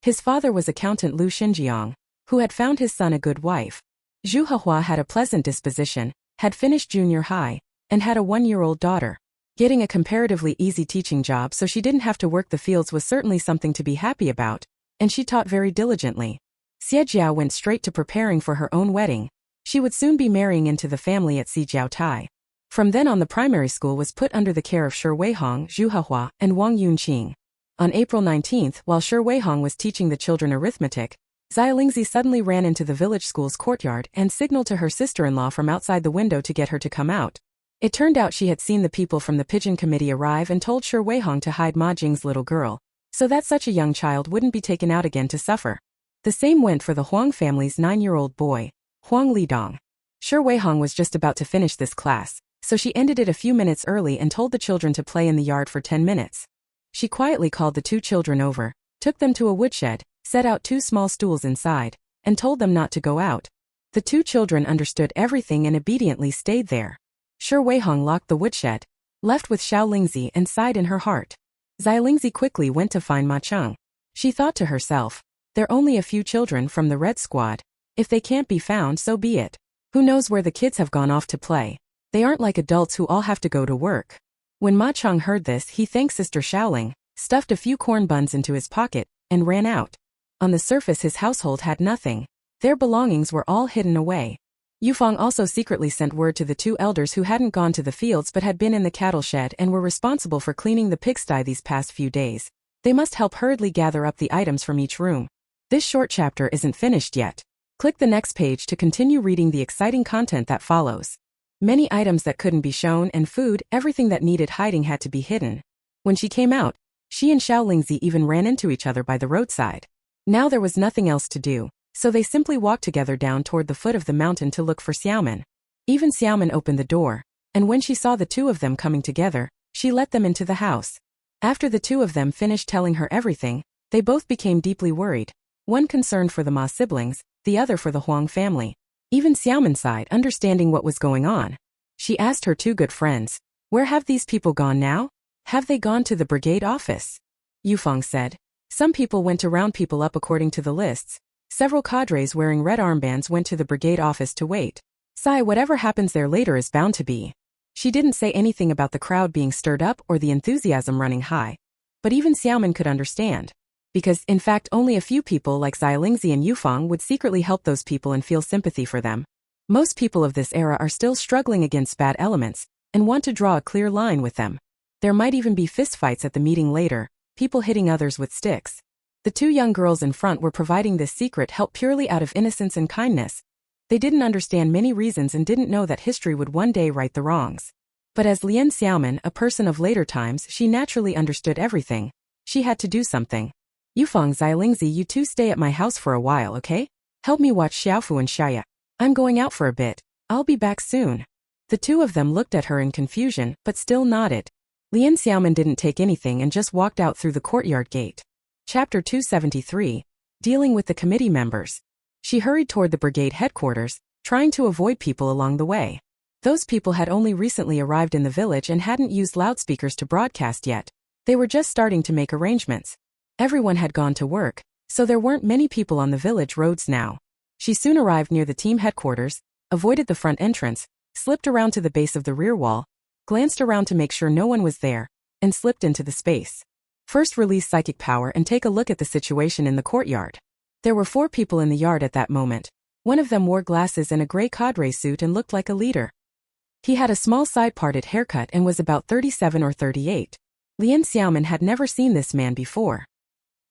His father was accountant Lu Xinjiang, who had found his son a good wife. Zhu Hahua had a pleasant disposition, had finished junior high, and had a 1-year-old daughter. Getting a comparatively easy teaching job so she didn't have to work the fields was certainly something to be happy about, and she taught very diligently. Xie Jiao went straight to preparing for her own wedding. She would soon be marrying into the family at Xijiao Tai. From then on the primary school was put under the care of Shi Weihong, Zhu Hahua, and Wang Yunqing. On April 19th, while Shi Weihong was teaching the children arithmetic, Xiaolingzi suddenly ran into the village school's courtyard and signaled to her sister-in-law from outside the window to get her to come out. It turned out she had seen the people from the pigeon committee arrive and told Shi Weihong to hide Ma Jing's little girl, so that such a young child wouldn't be taken out again to suffer. The same went for the Huang family's 9-year-old boy, Huang Lidong. Shi Weihong was just about to finish this class, so she ended it a few minutes early and told the children to play in the yard for 10 minutes. She quietly called the 2 children over, took them to a woodshed, set out 2 small stools inside, and told them not to go out. The 2 children understood everything and obediently stayed there. Shi Weihong locked the woodshed, left with Xiaolingzi and sighed in her heart. Xiaolingzi quickly went to find Ma Cheng. She thought to herself, they're only a few children from the Red Squad. If they can't be found, so be it. Who knows where the kids have gone off to play? They aren't like adults who all have to go to work. When Ma Cheng heard this, he thanked Sister Xiaoling, stuffed a few corn buns into his pocket, and ran out. On the surface his household had nothing. Their belongings were all hidden away. Yufeng also secretly sent word to the 2 elders who hadn't gone to the fields but had been in the cattle shed and were responsible for cleaning the pigsty these past few days. They must help hurriedly gather up the items from each room. This short chapter isn't finished yet. Click the next page to continue reading the exciting content that follows. Many items that couldn't be shown and food, everything that needed hiding had to be hidden. When she came out, she and Xiaolingzi even ran into each other by the roadside. Now there was nothing else to do, so they simply walked together down toward the foot of the mountain to look for Xiaomin. Even Xiaomin opened the door, and when she saw the 2 of them coming together, she let them into the house. After the 2 of them finished telling her everything, they both became deeply worried. One concerned for the Ma siblings, the other for the Huang family. Even Xiaomin sighed, understanding what was going on. She asked her 2 good friends, "Where have these people gone now? Have they gone to the brigade office?" Yufeng said, "Some people went to round people up according to the lists. Several cadres wearing red armbands went to the brigade office to wait. Sai, whatever happens there later is bound to be." She didn't say anything about the crowd being stirred up or the enthusiasm running high. But even Xiaomin could understand. Because, in fact, only a few people like Xiaolingzi and Yufeng would secretly help those people and feel sympathy for them. Most people of this era are still struggling against bad elements and want to draw a clear line with them. There might even be fistfights at the meeting later, people hitting others with sticks. The 2 young girls in front were providing this secret help purely out of innocence and kindness. They didn't understand many reasons and didn't know that history would one day right the wrongs. But as Lian Xiaomin, a person of later times, she naturally understood everything. She had to do something. "Yufeng, Xiaolingzi, you 2 stay at my house for a while, okay? Help me watch Xiaofu and Xiaya. I'm going out for a bit. I'll be back soon." The 2 of them looked at her in confusion, but still nodded. Lian Xiaomin didn't take anything and just walked out through the courtyard gate. Chapter 273. dealing with the committee members. She hurried toward the brigade headquarters, trying to avoid people along the way. Those people had only recently arrived in the village and hadn't used loudspeakers to broadcast yet. They were just starting to make arrangements. Everyone had gone to work, so there weren't many people on the village roads now. She soon arrived near the team headquarters, avoided the front entrance, slipped around to the base of the rear wall, glanced around to make sure no one was there, and slipped into the space. First release psychic power and take a look at the situation in the courtyard. There were 4 people in the yard at that moment. One of them wore glasses and a gray cadre suit and looked like a leader. He had a small side-parted haircut and was about 37 or 38. Lian Xiaomin had never seen this man before.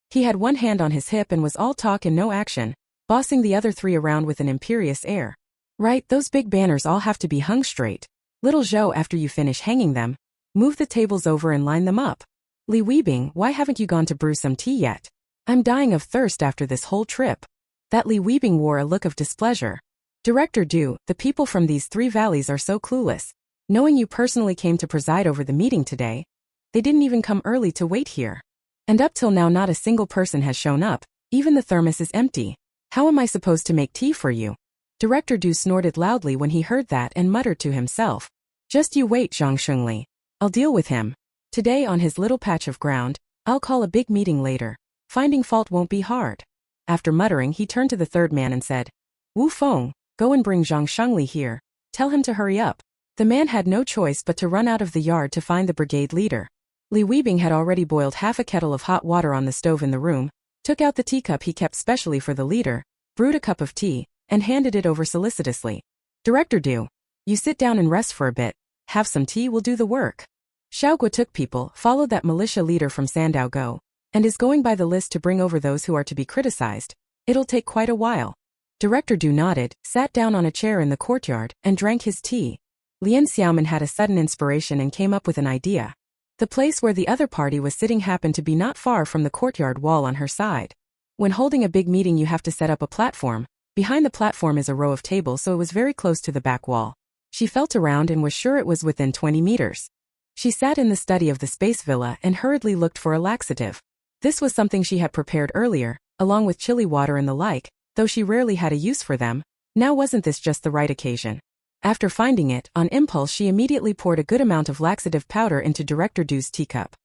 He had one hand on his hip and was all talk and no action, bossing the other 3 around with an imperious air. Right, those big banners all have to be hung straight. Little Zhou, after you finish hanging them, move the tables over and line them up. Li Weibing, why haven't you gone to brew some tea yet? I'm dying of thirst after this whole trip. That Li Weibing wore a look of displeasure. Director Du, the people from these 3 valleys are so clueless. Knowing you personally came to preside over the meeting today, they didn't even come early to wait here. And up till now not a single person has shown up, even the thermos is empty. How am I supposed to make tea for you? Director Du snorted loudly when he heard that and muttered to himself. Just you wait, Zhang Shengli. I'll deal with him. Today on his little patch of ground, I'll call a big meeting later. Finding fault won't be hard. After muttering, he turned to the 3rd man and said, Wu Feng, go and bring Zhang Shengli here. Tell him to hurry up. The man had no choice but to run out of the yard to find the brigade leader. Li Weibing had already boiled half a kettle of hot water on the stove in the room, took out the teacup he kept specially for the leader, brewed a cup of tea, and handed it over solicitously. Director Du, you sit down and rest for a bit. Have some tea, will do the work. Xiaoguo took people, followed that militia leader from Sandao Go, and is going by the list to bring over those who are to be criticized. It'll take quite a while. Director Du nodded, sat down on a chair in the courtyard, and drank his tea. Lian Xiaomin had a sudden inspiration and came up with an idea. The place where the other party was sitting happened to be not far from the courtyard wall on her side. When holding a big meeting you have to set up a platform. Behind the platform is a row of tables, so it was very close to the back wall. She felt around and was sure it was within 20 meters. She sat in the study of the space villa and hurriedly looked for a laxative. This was something she had prepared earlier, along with chili water and the like, though she rarely had a use for them. Now wasn't this just the right occasion? After finding it, on impulse she immediately poured a good amount of laxative powder into Director Du's teacup.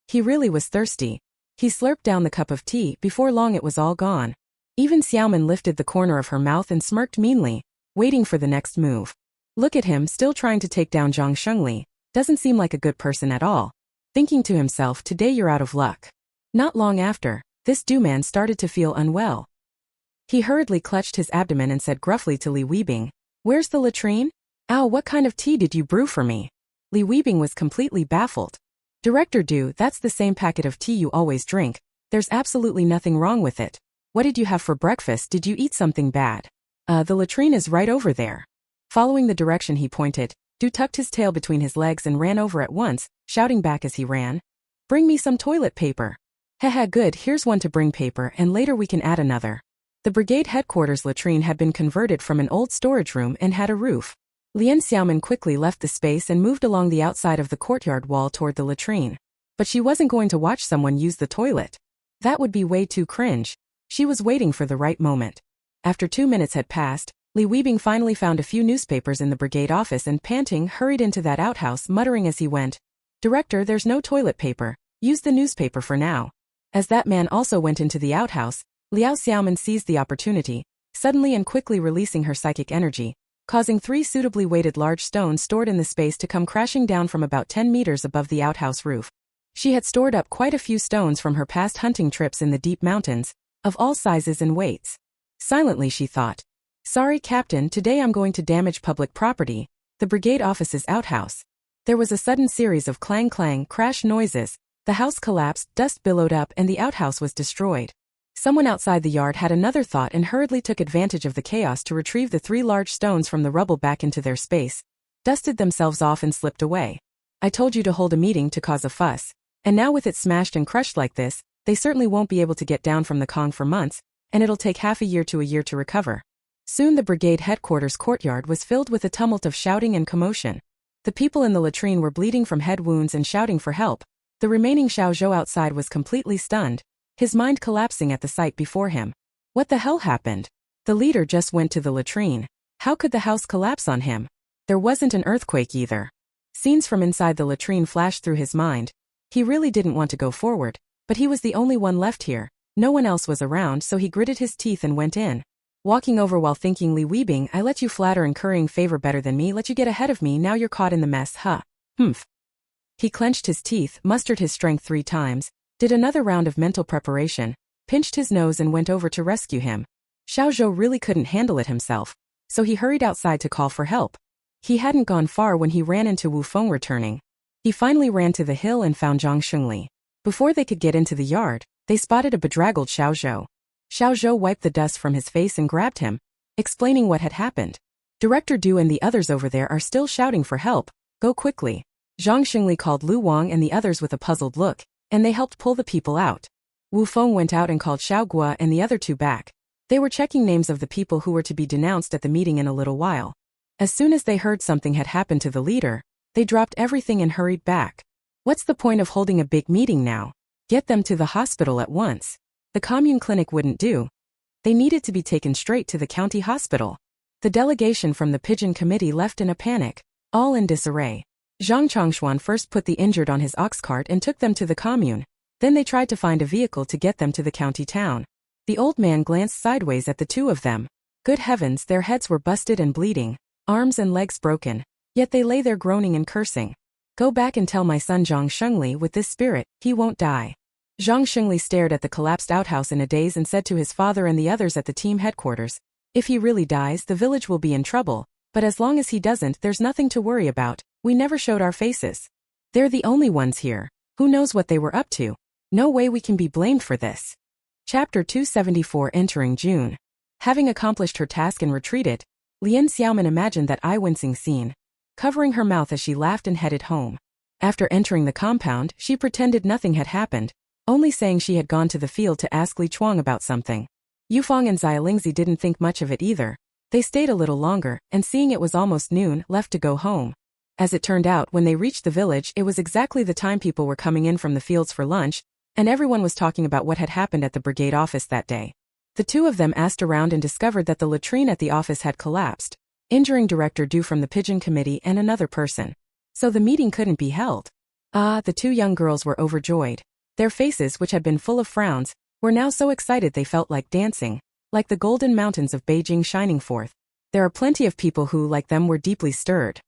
He really was thirsty. He slurped down the cup of tea, before long it was all gone. Even Xiaomin lifted the corner of her mouth and smirked meanly, waiting for the next move. Look at him, still trying to take down Zhang Shengli. Doesn't seem like a good person at all. Thinking to himself, today you're out of luck. Not long after, this Du man started to feel unwell. He hurriedly clutched his abdomen and said gruffly to Li Weibing, "Where's the latrine? Ow, what kind of tea did you brew for me?" Li Weibing was completely baffled. Director Du, that's the same packet of tea you always drink. There's absolutely nothing wrong with it. What did you have for breakfast? Did you eat something bad? The latrine is right over there. Following the direction he pointed, Du tucked his tail between his legs and ran over at once, shouting back as he ran, "Bring me some toilet paper." Haha, good, here's one to bring paper and later we can add another. The brigade headquarters latrine had been converted from an old storage room and had a roof. Lian Xiaomin quickly left the space and moved along the outside of the courtyard wall toward the latrine. But she wasn't going to watch someone use the toilet. That would be way too cringe. She was waiting for the right moment. After 2 minutes had passed, Li Weibing finally found a few newspapers in the brigade office and panting hurried into that outhouse, muttering as he went, "Director, there's no toilet paper. Use the newspaper for now." As that man also went into the outhouse, Liao Xiaomin seized the opportunity, suddenly and quickly releasing her psychic energy, causing 3 suitably weighted large stones stored in the space to come crashing down from about 10 meters above the outhouse roof. She had stored up quite a few stones from her past hunting trips in the deep mountains, of all sizes and weights. Silently she thought, "Sorry, Captain, today I'm going to damage public property, the brigade office's outhouse." There was a sudden series of clang-clang crash noises, the house collapsed, dust billowed up and the outhouse was destroyed. Someone outside the yard had another thought and hurriedly took advantage of the chaos to retrieve the 3 large stones from the rubble back into their space, dusted themselves off and slipped away. "I told you to hold a meeting to cause a fuss. And now with it smashed and crushed like this, they certainly won't be able to get down from the Kong for months, and it'll take half a year to a year to recover." Soon the brigade headquarters courtyard was filled with a tumult of shouting and commotion. The people in the latrine were bleeding from head wounds and shouting for help. The remaining Xiao Zhou outside was completely stunned. his mind collapsing at the sight before him. What the hell happened? The leader just went to the latrine. How could the house collapse on him? There wasn't an earthquake either. Scenes from inside the latrine flashed through his mind. He really didn't want to go forward, but he was the only one left here. No one else was around, so he gritted his teeth and went in. Walking over while thinkingly weeping, I let you flatter and currying favor better than me, let you get ahead of me, now you're caught in the mess, huh? Humph. He clenched his teeth, mustered his strength 3 times, did another round of mental preparation, pinched his nose and went over to rescue him. Xiao Zhou really couldn't handle it himself, so he hurried outside to call for help. He hadn't gone far when he ran into Wu Feng returning. He finally ran to the hill and found Zhang Shengli. Before they could get into the yard, they spotted a bedraggled Xiao Zhou. Xiao Zhou wiped the dust from his face and grabbed him, explaining what had happened. Director Du and the others over there are still shouting for help. Go quickly. Zhang Shengli called Lu Wang and the others with a puzzled look, and they helped pull the people out. Wu Feng went out and called Xiao Gua and the other 2 back. They were checking names of the people who were to be denounced at the meeting in a little while. As soon as they heard something had happened to the leader, they dropped everything and hurried back. What's the point of holding a big meeting now? Get them to the hospital at once. The commune clinic wouldn't do. They needed to be taken straight to the county hospital. The delegation from the Pigeon Committee left in a panic, all in disarray. Zhang Chongshuan first put the injured on his ox cart and took them to the commune. Then they tried to find a vehicle to get them to the county town. The old man glanced sideways at the 2 of them. Good heavens, their heads were busted and bleeding, arms and legs broken. Yet they lay there groaning and cursing. Go back and tell my son Zhang Shengli with this spirit, he won't die. Zhang Shengli stared at the collapsed outhouse in a daze and said to his father and the others at the team headquarters, if he really dies, the village will be in trouble, but as long as he doesn't, there's nothing to worry about. We never showed our faces. They're the only ones here. Who knows what they were up to? No way we can be blamed for this. Chapter 274. Entering June. Having accomplished her task and retreated, Lian Xiaomin imagined that eye-wincing scene, covering her mouth as she laughed and headed home. After entering the compound, she pretended nothing had happened, only saying she had gone to the field to ask Li Chuang about something. Yufeng and Xialingzi didn't think much of it either. They stayed a little longer, and seeing it was almost noon, left to go home. As it turned out, when they reached the village, it was exactly the time people were coming in from the fields for lunch, and everyone was talking about what had happened at the brigade office that day. The 2 of them asked around and discovered that the latrine at the office had collapsed, injuring Director Du from the Pigeon Committee and another person. So the meeting couldn't be held. The 2 young girls were overjoyed. Their faces, which had been full of frowns, were now so excited they felt like dancing, like the golden mountains of Beijing shining forth. There are plenty of people who, like them, were deeply stirred.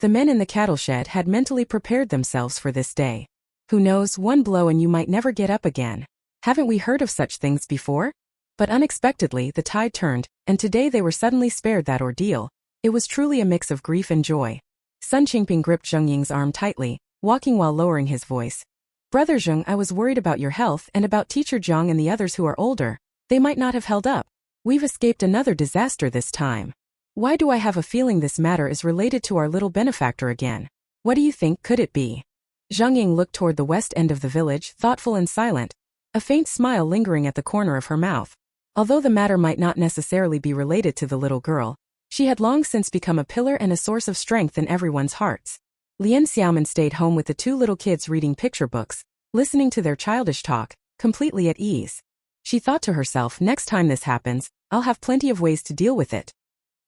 The men in the cattle shed had mentally prepared themselves for this day. Who knows, one blow and you might never get up again. Haven't we heard of such things before? But unexpectedly, the tide turned, and today they were suddenly spared that ordeal. It was truly a mix of grief and joy. Sun Qingping gripped Zheng Ying's arm tightly, walking while lowering his voice. Brother Zheng, I was worried about your health and about Teacher Zhang and the others who are older. They might not have held up. We've escaped another disaster this time. Why do I have a feeling this matter is related to our little benefactor again? What do you think could it be? Zheng Ying looked toward the west end of the village, thoughtful and silent, a faint smile lingering at the corner of her mouth. Although the matter might not necessarily be related to the little girl, she had long since become a pillar and a source of strength in everyone's hearts. Lian Xiaomin stayed home with the 2 little kids reading picture books, listening to their childish talk, completely at ease. She thought to herself, next time this happens, I'll have plenty of ways to deal with it.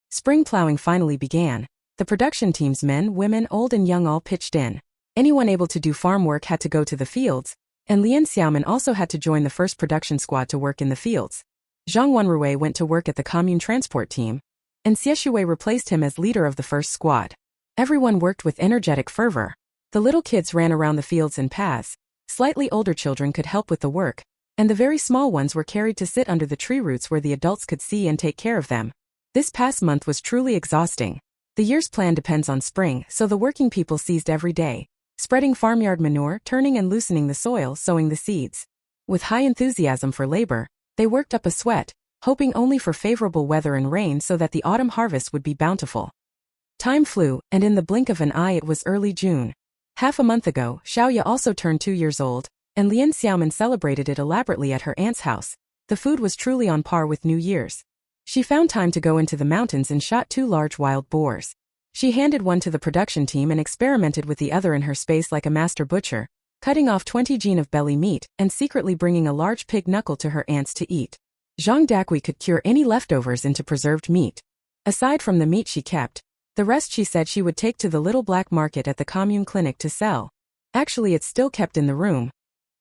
Spring plowing finally began. The production team's men, women, old and young all pitched in. Anyone able to do farm work had to go to the fields, and Lian Xiaomin also had to join the first production squad to work in the fields. Zhang Wenrui went to work at the commune transport team, and Xie Shui replaced him as leader of the first squad. Everyone worked with energetic fervor. The little kids ran around the fields and paths, slightly older children could help with the work, and the very small ones were carried to sit under the tree roots where the adults could see and take care of them. This past month was truly exhausting. The year's plan depends on spring, so the working people seized every day, spreading farmyard manure, turning and loosening the soil, sowing the seeds. With high enthusiasm for labor, they worked up a sweat, hoping only for favorable weather and rain so that the autumn harvest would be bountiful. Time flew, and in the blink of an eye it was early June. Half a month ago, Xiaoya also turned 2 years old, and Lian Xiaomin celebrated it elaborately at her aunt's house. The food was truly on par with New Year's. She found time to go into the mountains and shot 2 large wild boars. She handed one to the production team and experimented with the other in her space like a master butcher, cutting off 20 jin of belly meat and secretly bringing a large pig knuckle to her aunts to eat. Zhang Dakui could cure any leftovers into preserved meat. Aside from the meat she kept, the rest she said she would take to the little black market at the commune clinic to sell. Actually, it's still kept in the room.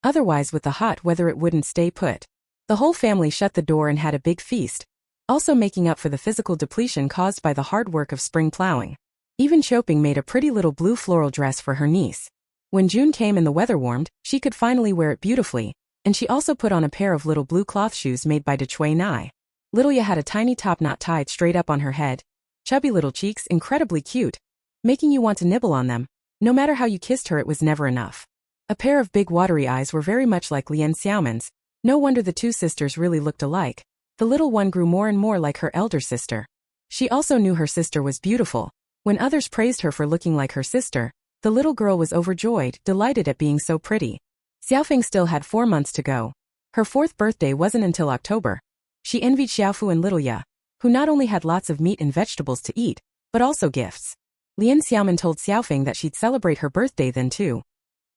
Otherwise, with the hot weather it wouldn't stay put. The whole family shut the door and had a big feast, also making up for the physical depletion caused by the hard work of spring plowing. Even Choping made a pretty little blue floral dress for her niece. When June came and the weather warmed, she could finally wear it beautifully, and she also put on a pair of little blue cloth shoes made by Dechui Nai. Lilia had a tiny top knot tied straight up on her head. Chubby little cheeks, incredibly cute, making you want to nibble on them. No matter how you kissed her, it was never enough. A pair of big watery eyes were very much like Lian Xiaomin's. No wonder the two sisters really looked alike. The little one grew more and more like her elder sister. She also knew her sister was beautiful. When others praised her for looking like her sister, the little girl was overjoyed, delighted at being so pretty. Xiaofeng still had 4 months to go. Her 4th birthday wasn't until October. She envied Xiaofu and Lilia, who not only had lots of meat and vegetables to eat, but also gifts. Lian Xiaomin told Xiaofeng that she'd celebrate her birthday then too.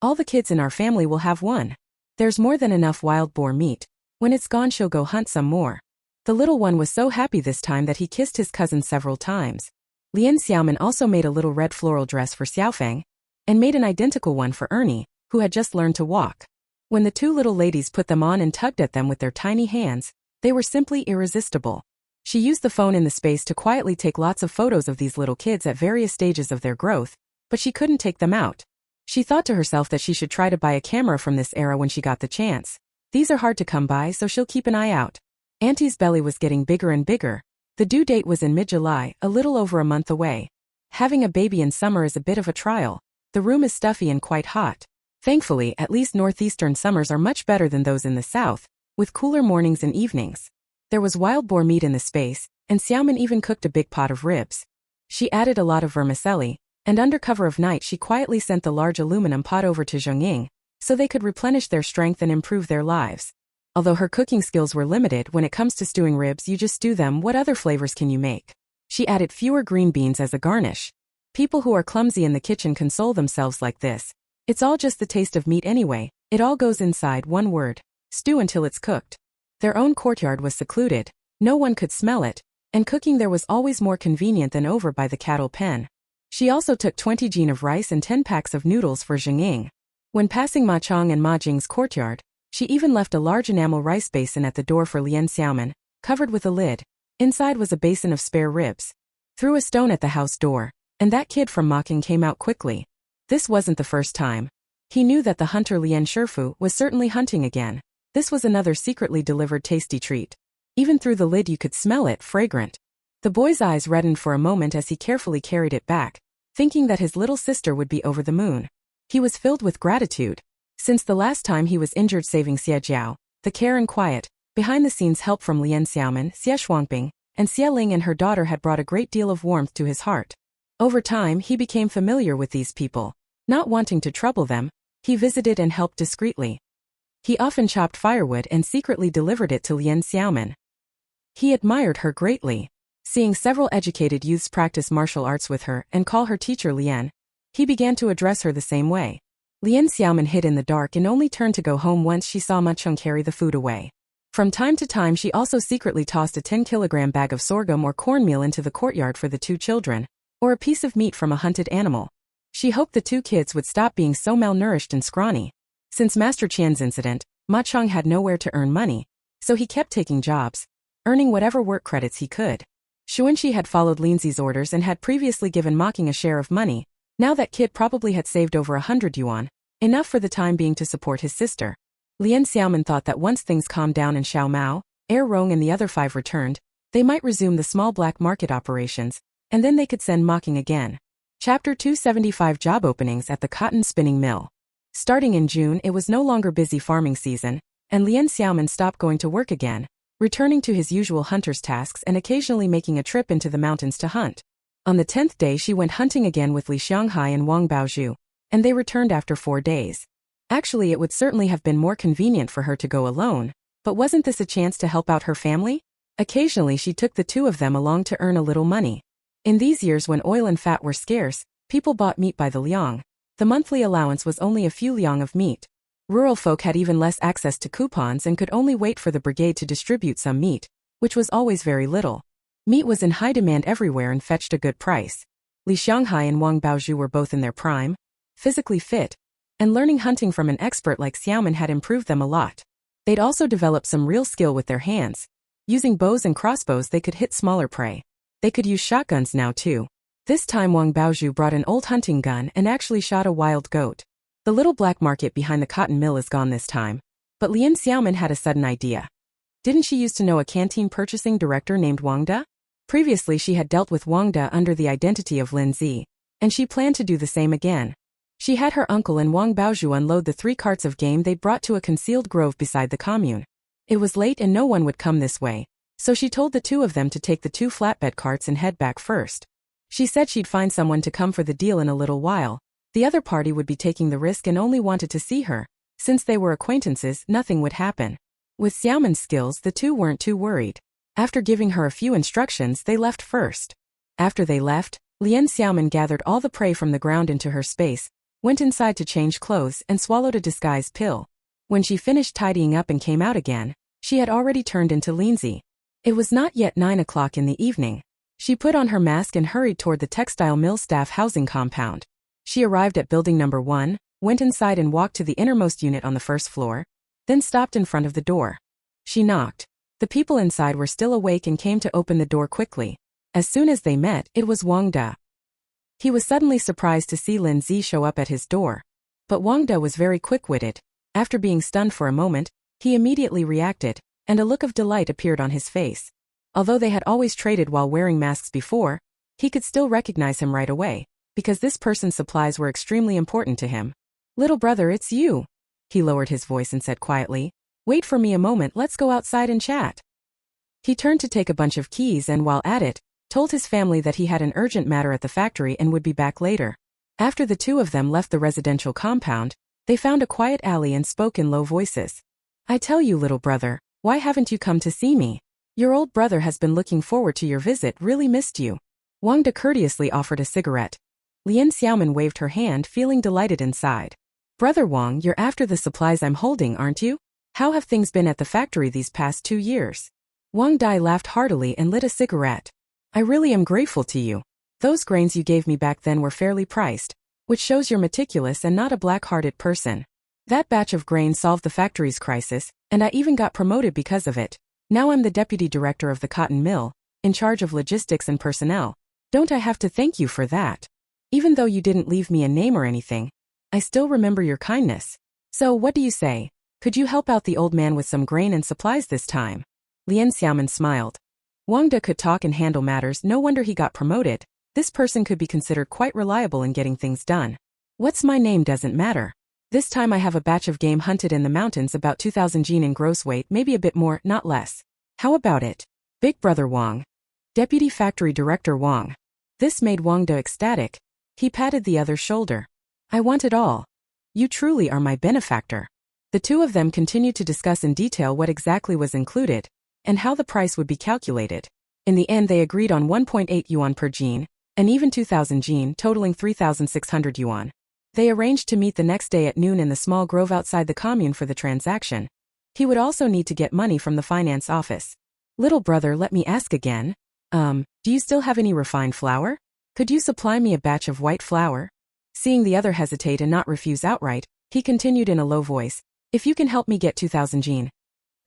All the kids in our family will have one. There's more than enough wild boar meat. When it's gone she'll go hunt some more. The little one was so happy this time that he kissed his cousin several times. Lian Xiaomin also made a little red floral dress for Xiaofeng, and made an identical one for Ernie, who had just learned to walk. When the two little ladies put them on and tugged at them with their tiny hands, they were simply irresistible. She used the phone in the space to quietly take lots of photos of these little kids at various stages of their growth, but she couldn't take them out. She thought to herself that she should try to buy a camera from this era when she got the chance. These are hard to come by, so she'll keep an eye out. Auntie's belly was getting bigger and bigger. The due date was in mid-July, a little over a month away. Having a baby in summer is a bit of a trial. The room is stuffy and quite hot. Thankfully, at least northeastern summers are much better than those in the south, with cooler mornings and evenings. There was wild boar meat in the space, and Xiaomin even cooked a big pot of ribs. She added a lot of vermicelli, and under cover of night she quietly sent the large aluminum pot over to Zhengying, so they could replenish their strength and improve their lives. Although her cooking skills were limited when it comes to stewing ribs, you just stew them. What other flavors can you make? She added fewer green beans as a garnish. People who are clumsy in the kitchen console themselves like this. It's all just the taste of meat anyway. It all goes inside, one word. Stew until it's cooked. Their own courtyard was secluded. No one could smell it, and cooking there was always more convenient than over by the cattle pen. She also took 20 jin of rice and 10 packs of noodles for Zhengying. When passing Ma Chong and Ma Jing's courtyard, she even left a large enamel rice basin at the door for Lian Xiaomin, covered with a lid. Inside was a basin of spare ribs. Threw a stone at the house door, and that kid from Mocking came out quickly. This wasn't the first time. He knew that the hunter Lian Shifu was certainly hunting again. This was another secretly delivered tasty treat. Even through the lid you could smell it, fragrant. The boy's eyes reddened for a moment as he carefully carried it back, thinking that his little sister would be over the moon. He was filled with gratitude. Since the last time he was injured saving Xie Jiao, the care and quiet, behind-the-scenes help from Lian Xiaomin, Xie Shuangping, and Xie Ling and her daughter had brought a great deal of warmth to his heart. Over time he became familiar with these people. Not wanting to trouble them, he visited and helped discreetly. He often chopped firewood and secretly delivered it to Lian Xiaomin. He admired her greatly. Seeing several educated youths practice martial arts with her and call her teacher Lian, he began to address her the same way. Lian Xiaomin hid in the dark and only turned to go home once she saw Ma Chong carry the food away. From time to time she also secretly tossed a 10-kilogram bag of sorghum or cornmeal into the courtyard for the two children, or a piece of meat from a hunted animal. She hoped the two kids would stop being so malnourished and scrawny. Since Master Qian's incident, Ma Chong had nowhere to earn money, so he kept taking jobs, earning whatever work credits he could. Xuanxi had followed Linzi's orders and had previously given Mocking a share of money. Now that kid probably had saved over 100 yuan, enough for the time being to support his sister. Lian Xiaomin thought that once things calmed down and Xiao Mao, Er Rong and the other 5 returned, they might resume the small black market operations, and then they could send Mocking again. Chapter 275 Job Openings at the Cotton Spinning Mill. Starting in June, it was no longer busy farming season, and Lian Xiaomin stopped going to work again, returning to his usual hunter's tasks and occasionally making a trip into the mountains to hunt. On the 10th day she went hunting again with Li Xianghai and Wang Baozhu, and they returned after 4 days. Actually, it would certainly have been more convenient for her to go alone, but wasn't this a chance to help out her family? Occasionally she took the two of them along to earn a little money. In these years when oil and fat were scarce, people bought meat by the liang. The monthly allowance was only a few liang of meat. Rural folk had even less access to coupons and could only wait for the brigade to distribute some meat, which was always very little. Meat was in high demand everywhere and fetched a good price. Li Xianghai and Wang Baozhu were both in their prime, physically fit, and learning hunting from an expert like Xiaomin had improved them a lot. They'd also developed some real skill with their hands. Using bows and crossbows they could hit smaller prey. They could use shotguns now too. This time Wang Baozhu brought an old hunting gun and actually shot a wild goat. The little black market behind the cotton mill is gone this time. But Lian Xiaomin had a sudden idea. Didn't she used to know a canteen purchasing director named Wang De? Previously she had dealt with Wang De under the identity of Lin Zi, and she planned to do the same again. She had her uncle and Wang Baozhu unload the 3 carts of game they'd brought to a concealed grove beside the commune. It was late and no one would come this way, so she told the 2 of them to take the 2 flatbed carts and head back first. She said she'd find someone to come for the deal in a little while. The other party would be taking the risk and only wanted to see her. Since they were acquaintances, nothing would happen. With Xiaomin's skills, the 2 weren't too worried. After giving her a few instructions, they left first. After they left, Lian Xiaomin gathered all the prey from the ground into her space, went inside to change clothes and swallowed a disguise pill. When she finished tidying up and came out again, she had already turned into Linzi. It was not yet 9 o'clock in the evening. She put on her mask and hurried toward the textile mill staff housing compound. She arrived at building number 1, went inside and walked to the innermost unit on the first floor, then stopped in front of the door. She knocked. The people inside were still awake and came to open the door quickly. As soon as they met, it was Wang De. He was suddenly surprised to see Lin Zi show up at his door. But Wang De was very quick-witted. After being stunned for a moment, he immediately reacted, and a look of delight appeared on his face. Although they had always traded while wearing masks before, he could still recognize him right away, because this person's supplies were extremely important to him. "Little brother, it's you." He lowered his voice and said quietly, "Wait for me a moment, let's go outside and chat." He turned to take a bunch of keys and while at it, told his family that he had an urgent matter at the factory and would be back later. After the 2 of them left the residential compound, they found a quiet alley and spoke in low voices. "I tell you, little brother, why haven't you come to see me? Your old brother has been looking forward to your visit, really missed you." Wang De courteously offered a cigarette. Lian Xiaomin waved her hand, feeling delighted inside. "Brother Wang, you're after the supplies I'm holding, aren't you? How have things been at the factory these past 2 years?" Wang Dai laughed heartily and lit a cigarette. "I really am grateful to you. Those grains you gave me back then were fairly priced, which shows you're meticulous and not a black-hearted person. That batch of grain solved the factory's crisis, and I even got promoted because of it. Now I'm the deputy director of the cotton mill, in charge of logistics and personnel. Don't I have to thank you for that? Even though you didn't leave me a name or anything, I still remember your kindness. So what do you say? Could you help out the old man with some grain and supplies this time?" Lian Xiaomin smiled. Wang De could talk and handle matters, no wonder he got promoted. This person could be considered quite reliable in getting things done. "What's my name doesn't matter. This time I have a batch of game hunted in the mountains, about 2,000 jin in gross weight, maybe a bit more, not less. How about it? Big brother Wang. Deputy Factory Director Wang." This made Wang De ecstatic. He patted the other's shoulder. "I want it all. You truly are my benefactor." The 2 of them continued to discuss in detail what exactly was included, and how the price would be calculated. In the end they agreed on 1.8 yuan per jin, and even 2,000 jin, totaling 3,600 yuan. They arranged to meet the next day at noon in the small grove outside the commune for the transaction. He would also need to get money from the finance office. "Little brother, let me ask again. Do you still have any refined flour? Could you supply me a batch of white flour?" Seeing the other hesitate and not refuse outright, he continued in a low voice, "If you can help me get 2,000 jin.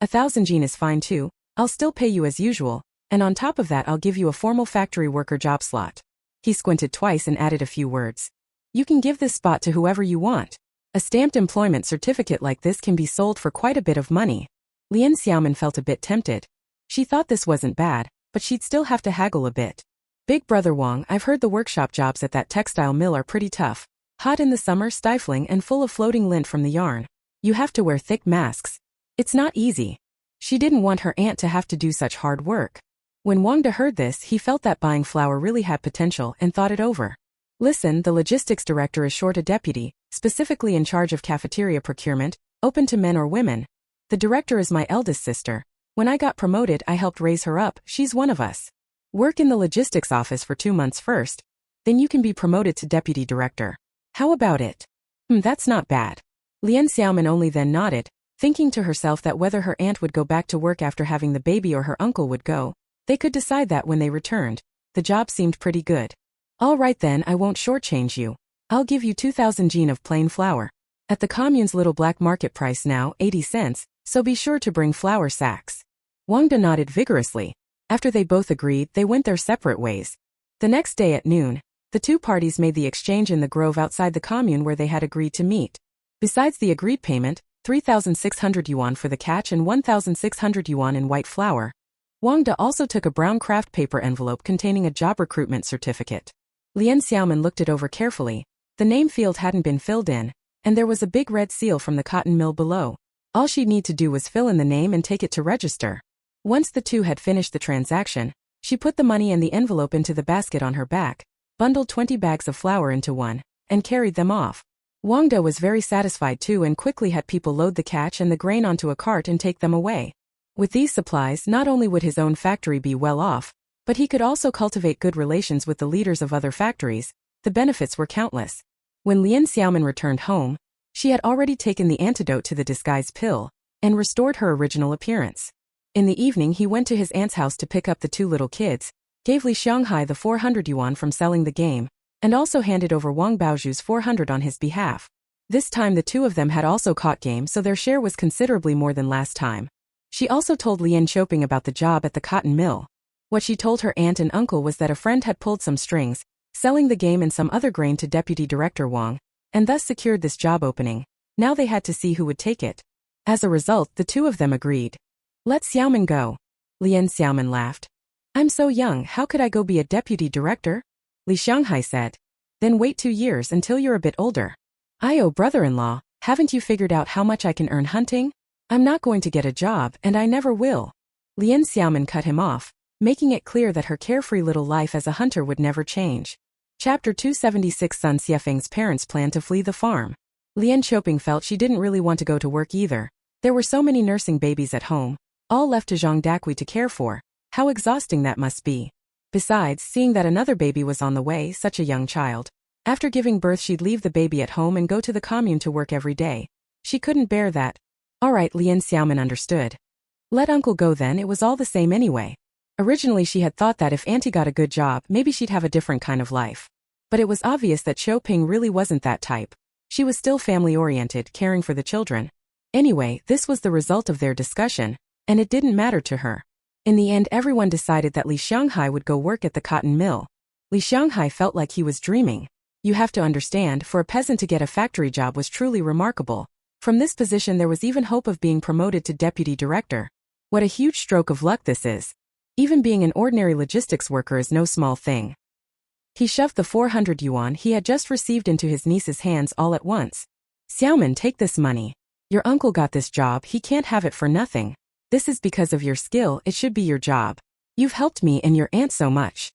1,000 jin is fine too, I'll still pay you as usual, and on top of that I'll give you a formal factory worker job slot." He squinted twice and added a few words. "You can give this spot to whoever you want. A stamped employment certificate like this can be sold for quite a bit of money." Lian Xiaomin felt a bit tempted. She thought this wasn't bad, but she'd still have to haggle a bit. "Big brother Wang, I've heard the workshop jobs at that textile mill are pretty tough. Hot in the summer, stifling and full of floating lint from the yarn. You have to wear thick masks. It's not easy." She didn't want her aunt to have to do such hard work. When Wang De heard this, he felt that buying flour really had potential and thought it over. "Listen, the logistics director is short a deputy, specifically in charge of cafeteria procurement, open to men or women. The director is my eldest sister. When I got promoted, I helped raise her up, she's one of us. Work in the logistics office for 2 months first, then you can be promoted to deputy director." How about it? That's not bad. Lian Xiaomin only then nodded, thinking to herself that whether her aunt would go back to work after having the baby or her uncle would go, they could decide that when they returned. The job seemed pretty good. All right then, I won't shortchange you. I'll give you 2,000 jin of plain flour. At the commune's little black market price now, 80 cents, so be sure to bring flour sacks. Wang De nodded vigorously. After they both agreed, they went their separate ways. The next day at noon, the two parties made the exchange in the grove outside the commune where they had agreed to meet. Besides the agreed payment, 3,600 yuan for the catch and 1,600 yuan in white flour, Wang De also took a brown craft paper envelope containing a job recruitment certificate. Lian Xiaomin looked it over carefully. The name field hadn't been filled in, and there was a big red seal from the cotton mill below. All she'd need to do was fill in the name and take it to register. Once the two had finished the transaction, she put the money and the envelope into the basket on her back, bundled 20 bags of flour into one, and carried them off. Wang De was very satisfied too and quickly had people load the catch and the grain onto a cart and take them away. With these supplies, not only would his own factory be well off, but he could also cultivate good relations with the leaders of other factories. The benefits were countless. When Lian Xiaomin returned home, she had already taken the antidote to the disguise pill and restored her original appearance. In the evening he went to his aunt's house to pick up the two little kids, gave Li Xianghai the 400 yuan from selling the game, and also handed over Wang Baozhu's 400 on his behalf. This time the two of them had also caught game, so their share was considerably more than last time. She also told Lian Xiaomin about the job at the cotton mill. What she told her aunt and uncle was that a friend had pulled some strings, selling the game and some other grain to Deputy Director Wang, and thus secured this job opening. Now they had to see who would take it. As a result, the two of them agreed. Let Xiaomin go. Lian Xiaomin laughed. I'm so young, how could I go be a deputy director? Li Xianghai said. Then wait 2 years until you're a bit older. Brother-in-law, haven't you figured out how much I can earn hunting? I'm not going to get a job, and I never will. Lian Xiaomin cut him off, making it clear that her carefree little life as a hunter would never change. Chapter 276. Sun Xiefeng's parents planned to flee the farm. Lian Xiaomin felt she didn't really want to go to work either. There were so many nursing babies at home, all left to Zhang Dakui to care for. How exhausting that must be. Besides, seeing that another baby was on the way, such a young child. After giving birth she'd leave the baby at home and go to the commune to work every day. She couldn't bear that. Alright, Lian Xiaomin understood. Let uncle go then, it was all the same anyway. Originally she had thought that if auntie got a good job, maybe she'd have a different kind of life. But it was obvious that Xiaoping really wasn't that type. She was still family-oriented, caring for the children. Anyway, this was the result of their discussion, and it didn't matter to her. In the end, everyone decided that Li Xianghai would go work at the cotton mill. Li Xianghai felt like he was dreaming. You have to understand, for a peasant to get a factory job was truly remarkable. From this position there was even hope of being promoted to deputy director. What a huge stroke of luck this is. Even being an ordinary logistics worker is no small thing. He shoved the 400 yuan he had just received into his niece's hands all at once. Xiaomin, take this money. Your uncle got this job, he can't have it for nothing. This is because of your skill, it should be your job. You've helped me and your aunt so much.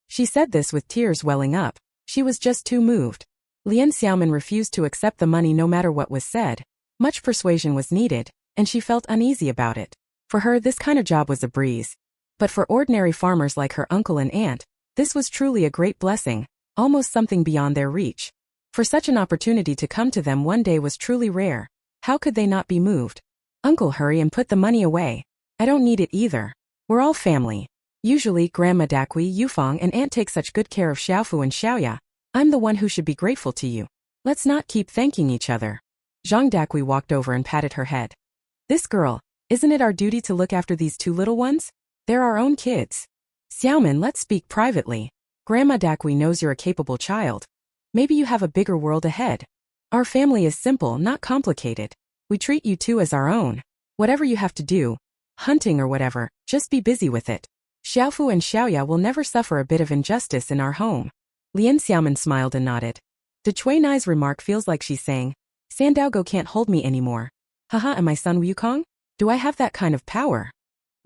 She said this with tears welling up. She was just too moved. Lian Xiaomin refused to accept the money no matter what was said. Much persuasion was needed, and she felt uneasy about it. For her, this kind of job was a breeze. But for ordinary farmers like her uncle and aunt, this was truly a great blessing, almost something beyond their reach. For such an opportunity to come to them one day was truly rare. How could they not be moved? Uncle, hurry and put the money away. I don't need it either. We're all family. Usually, Grandma Dakui, Yufeng and Aunt take such good care of Xiaofu and Xiaoya. I'm the one who should be grateful to you. Let's not keep thanking each other. Zhang Dakui walked over and patted her head. This girl, isn't it our duty to look after these two little ones? They're our own kids. Xiaomin, let's speak privately. Grandma Dakui knows you're a capable child. Maybe you have a bigger world ahead. Our family is simple, not complicated. We treat you two as our own. Whatever you have to do, hunting or whatever, just be busy with it. Xiaofu and Xiaoya will never suffer a bit of injustice in our home. Lian Xiaomin smiled and nodded. De Chui Nai's remark feels like she's saying, Sandaogo can't hold me anymore. Haha, am I Sun Wukong? Do I have that kind of power?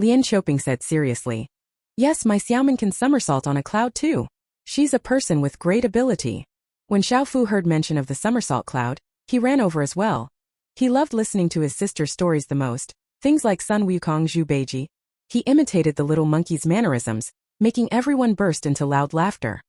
Lian Xiaoping said seriously. Yes, my Xiaomin can somersault on a cloud too. She's a person with great ability. When Xiaofu heard mention of the somersault cloud, he ran over as well. He loved listening to his sister's stories the most, things like Sun Wukong Zhu Beiji. He imitated the little monkey's mannerisms, making everyone burst into loud laughter.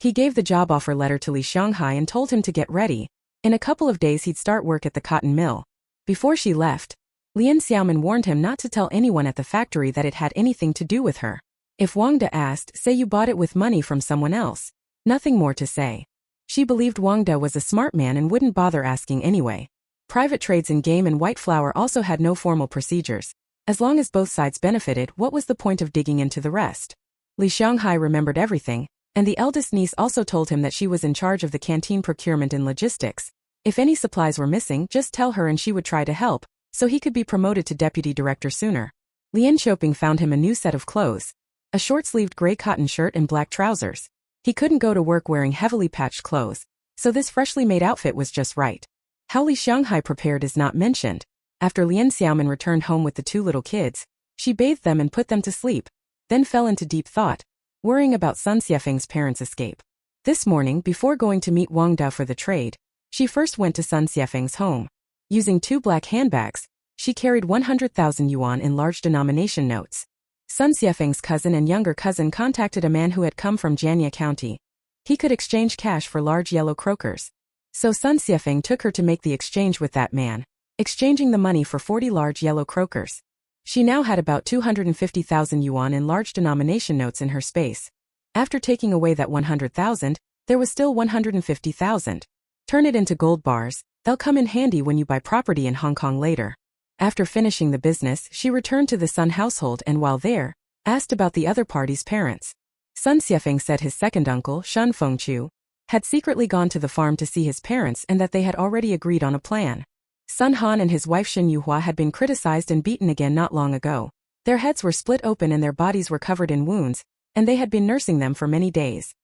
He gave the job offer letter to Li Xianghai and told him to get ready. In a couple of days he'd start work at the cotton mill. Before she left, Lian Xiaomin warned him not to tell anyone at the factory that it had anything to do with her. If Wang De asked, say you bought it with money from someone else. Nothing more to say. She believed Wang De was a smart man and wouldn't bother asking anyway. Private trades in game and white flour also had no formal procedures. As long as both sides benefited, what was the point of digging into the rest? Li Xianghai remembered everything, and the eldest niece also told him that she was in charge of the canteen procurement and logistics. If any supplies were missing, just tell her and she would try to help, so he could be promoted to deputy director sooner. Lian Xiaomin found him a new set of clothes. A short-sleeved gray cotton shirt and black trousers. He couldn't go to work wearing heavily patched clothes, so this freshly made outfit was just right. How Li Xianghai prepared is not mentioned. After Lian Xiaomin returned home with the two little kids, she bathed them and put them to sleep, then fell into deep thought, worrying about Sun Xiefeng's parents' escape. This morning, before going to meet Wang De for the trade, she first went to Sun Xiefeng's home. Using 2 black handbags, she carried 100,000 yuan in large denomination notes. Sun Xiefeng's cousin and younger cousin contacted a man who had come from Jianye County. He could exchange cash for large yellow croakers. So Sun Xiefeng took her to make the exchange with that man, exchanging the money for 40 large yellow croakers. She now had about 250,000 yuan in large denomination notes in her space. After taking away that 100,000, there was still 150,000. Turn it into gold bars, they'll come in handy when you buy property in Hong Kong later. After finishing the business, she returned to the Sun household and while there, asked about the other party's parents. Sun Xiefeng said his second uncle, Shun Fengchu, had secretly gone to the farm to see his parents and that they had already agreed on a plan. Sun Han and his wife Shin Yuhua had been criticized and beaten again not long ago. Their heads were split open and their bodies were covered in wounds, and they had been nursing them for many days.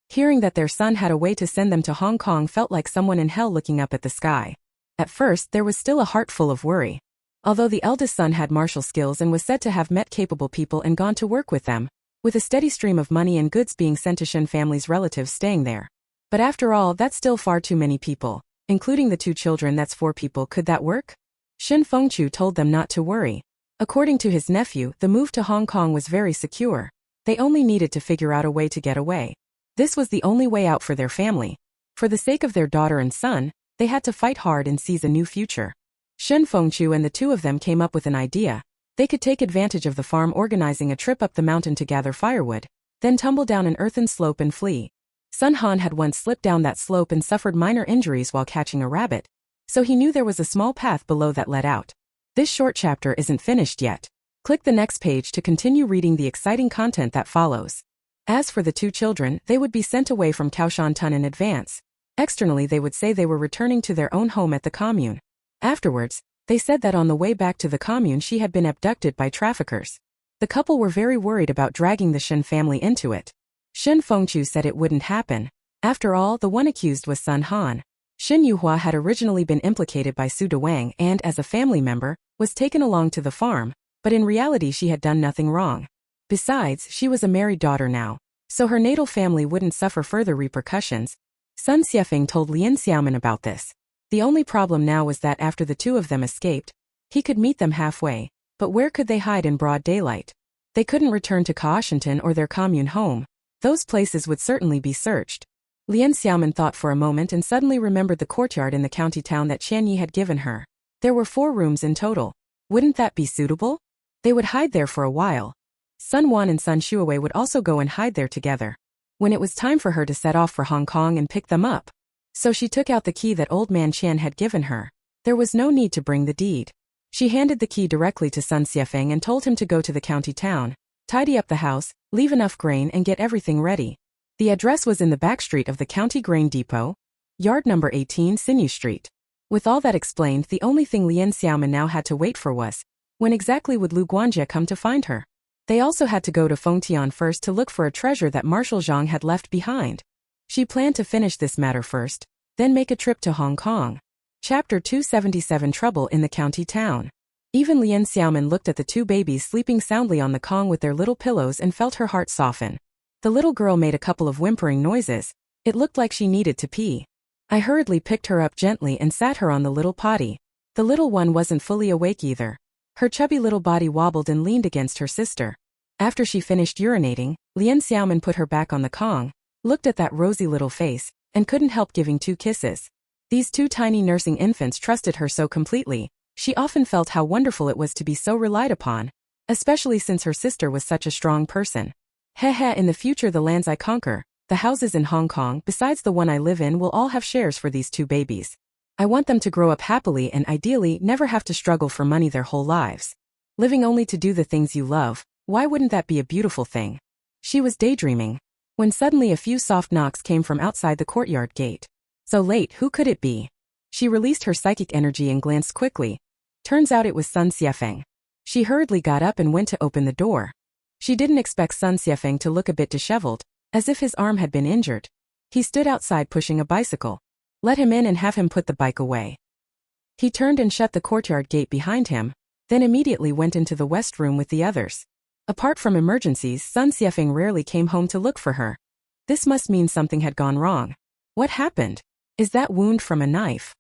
Hearing that their son had a way to send them to Hong Kong felt like someone in hell looking up at the sky. At first, there was still a heart full of worry. Although the eldest son had martial skills and was said to have met capable people and gone to work with them, with a steady stream of money and goods being sent to Shin family's relatives staying there. But after all, that's still far too many people. Including the 2 children, that's 4 people. Could that work? Shin Fengchu told them not to worry. According to his nephew, the move to Hong Kong was very secure. They only needed to figure out a way to get away. This was the only way out for their family. For the sake of their daughter and son, they had to fight hard and seize a new future. Shin Fengchu and the 2 of them came up with an idea. They could take advantage of the farm organizing a trip up the mountain to gather firewood, then tumble down an earthen slope and flee. Sun Han had once slipped down that slope and suffered minor injuries while catching a rabbit, so he knew there was a small path below that led out. This short chapter isn't finished yet. Click the next page to continue reading the exciting content that follows. As for the 2 children, they would be sent away from Kaoshan in advance. Externally they would say they were returning to their own home at the commune. Afterwards, they said that on the way back to the commune she had been abducted by traffickers. The couple were very worried about dragging the Shin family into it. Shin Fengchu said it wouldn't happen. After all, the one accused was Sun Han. Shin Yuhua had originally been implicated by Su Dewang and, as a family member, was taken along to the farm, but in reality she had done nothing wrong. Besides, she was a married daughter now, so her natal family wouldn't suffer further repercussions. Sun Xiefeng told Lian Xiaomin about this. The only problem now was that after the 2 of them escaped, he could meet them halfway, but where could they hide in broad daylight? They couldn't return to Kaoshan or their commune home. Those places would certainly be searched. Lian Xiaomin thought for a moment and suddenly remembered the courtyard in the county town that Qian Yi had given her. There were 4 rooms in total. Wouldn't that be suitable? They would hide there for a while. Sun Wan and Sun Shuawei would also go and hide there together. When it was time for her to set off for Hong Kong and pick them up. So she took out the key that old man Qian had given her. There was no need to bring the deed. She handed the key directly to Sun Xiefeng and told him to go to the county town, tidy up the house, leave enough grain and get everything ready. The address was in the back street of the county grain depot, yard number 18 Sinew Street. With all that explained, the only thing Lian Xiaomin now had to wait for was, when exactly would Lu Guanjie come to find her? They also had to go to Fengtian first to look for a treasure that Marshal Zhang had left behind. She planned to finish this matter first, then make a trip to Hong Kong. Chapter 277 Trouble in the County Town. Even Lian Xiaomin looked at the 2 babies sleeping soundly on the Kong with their little pillows and felt her heart soften. The little girl made a couple of whimpering noises. It looked like she needed to pee. I hurriedly picked her up gently and sat her on the little potty. The little one wasn't fully awake either. Her chubby little body wobbled and leaned against her sister. After she finished urinating, Lian Xiaomin put her back on the Kong, looked at that rosy little face, and couldn't help giving 2 kisses. These 2 tiny nursing infants trusted her so completely. She often felt how wonderful it was to be so relied upon, especially since her sister was such a strong person. Heh, in the future the lands I conquer, the houses in Hong Kong besides the one I live in will all have shares for these 2 babies. I want them to grow up happily and ideally never have to struggle for money their whole lives. Living only to do the things you love, why wouldn't that be a beautiful thing? She was daydreaming, when suddenly a few soft knocks came from outside the courtyard gate. So late, who could it be? She released her psychic energy and glanced quickly. Turns out it was Sun Xiefeng. She hurriedly got up and went to open the door. She didn't expect Sun Xiefeng to look a bit disheveled, as if his arm had been injured. He stood outside pushing a bicycle. Let him in and have him put the bike away. He turned and shut the courtyard gate behind him, then immediately went into the west room with the others. Apart from emergencies, Sun Xiefeng rarely came home to look for her. This must mean something had gone wrong. What happened? Is that wound from a knife?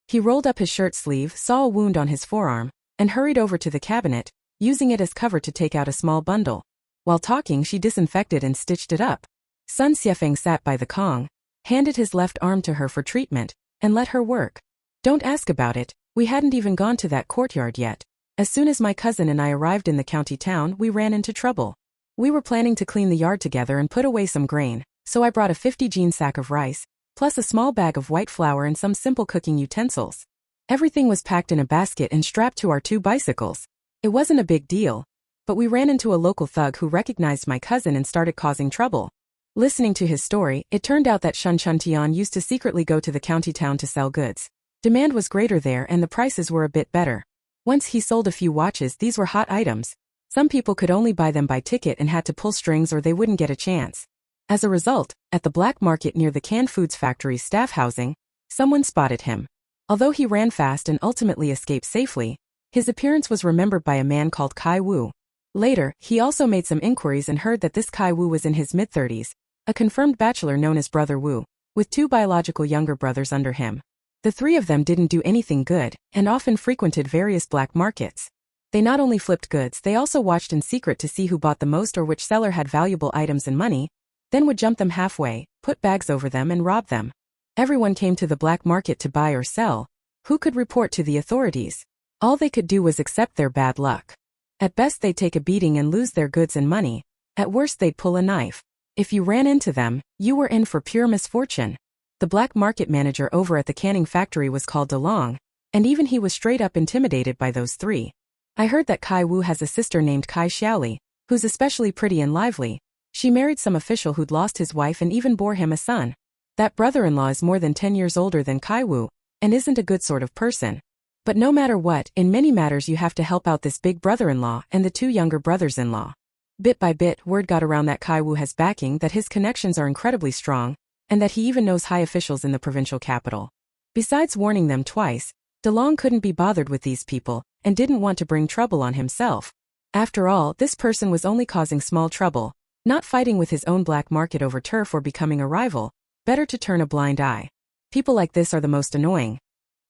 He rolled up his shirt sleeve, saw a wound on his forearm, and hurried over to the cabinet, using it as cover to take out a small bundle. While talking, she disinfected and stitched it up. Sun Xiefeng sat by the Kong, handed his left arm to her for treatment, and let her work. Don't ask about it, we hadn't even gone to that courtyard yet. As soon as my cousin and I arrived in the county town, we ran into trouble. We were planning to clean the yard together and put away some grain, so I brought a 50-jean sack of rice, plus a small bag of white flour and some simple cooking utensils. Everything was packed in a basket and strapped to our 2 bicycles. It wasn't a big deal, but we ran into a local thug who recognized my cousin and started causing trouble. Listening to his story, it turned out that Shun Tian used to secretly go to the county town to sell goods. Demand was greater there and the prices were a bit better. Once he sold a few watches, these were hot items. Some people could only buy them by ticket and had to pull strings or they wouldn't get a chance. As a result, at the black market near the canned foods factory's staff housing, someone spotted him. Although he ran fast and ultimately escaped safely, his appearance was remembered by a man called Kai Wu. Later, he also made some inquiries and heard that this Kai Wu was in his mid-30s, a confirmed bachelor known as Brother Wu, with 2 biological younger brothers under him. The 3 of them didn't do anything good, and often frequented various black markets. They not only flipped goods, they also watched in secret to see who bought the most or which seller had valuable items and money, then would jump them halfway, put bags over them and rob them. Everyone came to the black market to buy or sell. Who could report to the authorities? All they could do was accept their bad luck. At best they'd take a beating and lose their goods and money. At worst they'd pull a knife. If you ran into them, you were in for pure misfortune. The black market manager over at the canning factory was called DeLong, and even he was straight up intimidated by those 3. I heard that Kai Wu has a sister named Kai Xiaoli, who's especially pretty and lively. She married some official who'd lost his wife and even bore him a son. That brother-in-law is more than 10 years older than Kai Wu, and isn't a good sort of person. But no matter what, in many matters you have to help out this big brother-in-law and the 2 younger brothers-in-law. Bit by bit, word got around that Kai Wu has backing, that his connections are incredibly strong, and that he even knows high officials in the provincial capital. Besides warning them twice, DeLong couldn't be bothered with these people, and didn't want to bring trouble on himself. After all, this person was only causing small trouble, not fighting with his own black market over turf or becoming a rival. Better to turn a blind eye. People like this are the most annoying.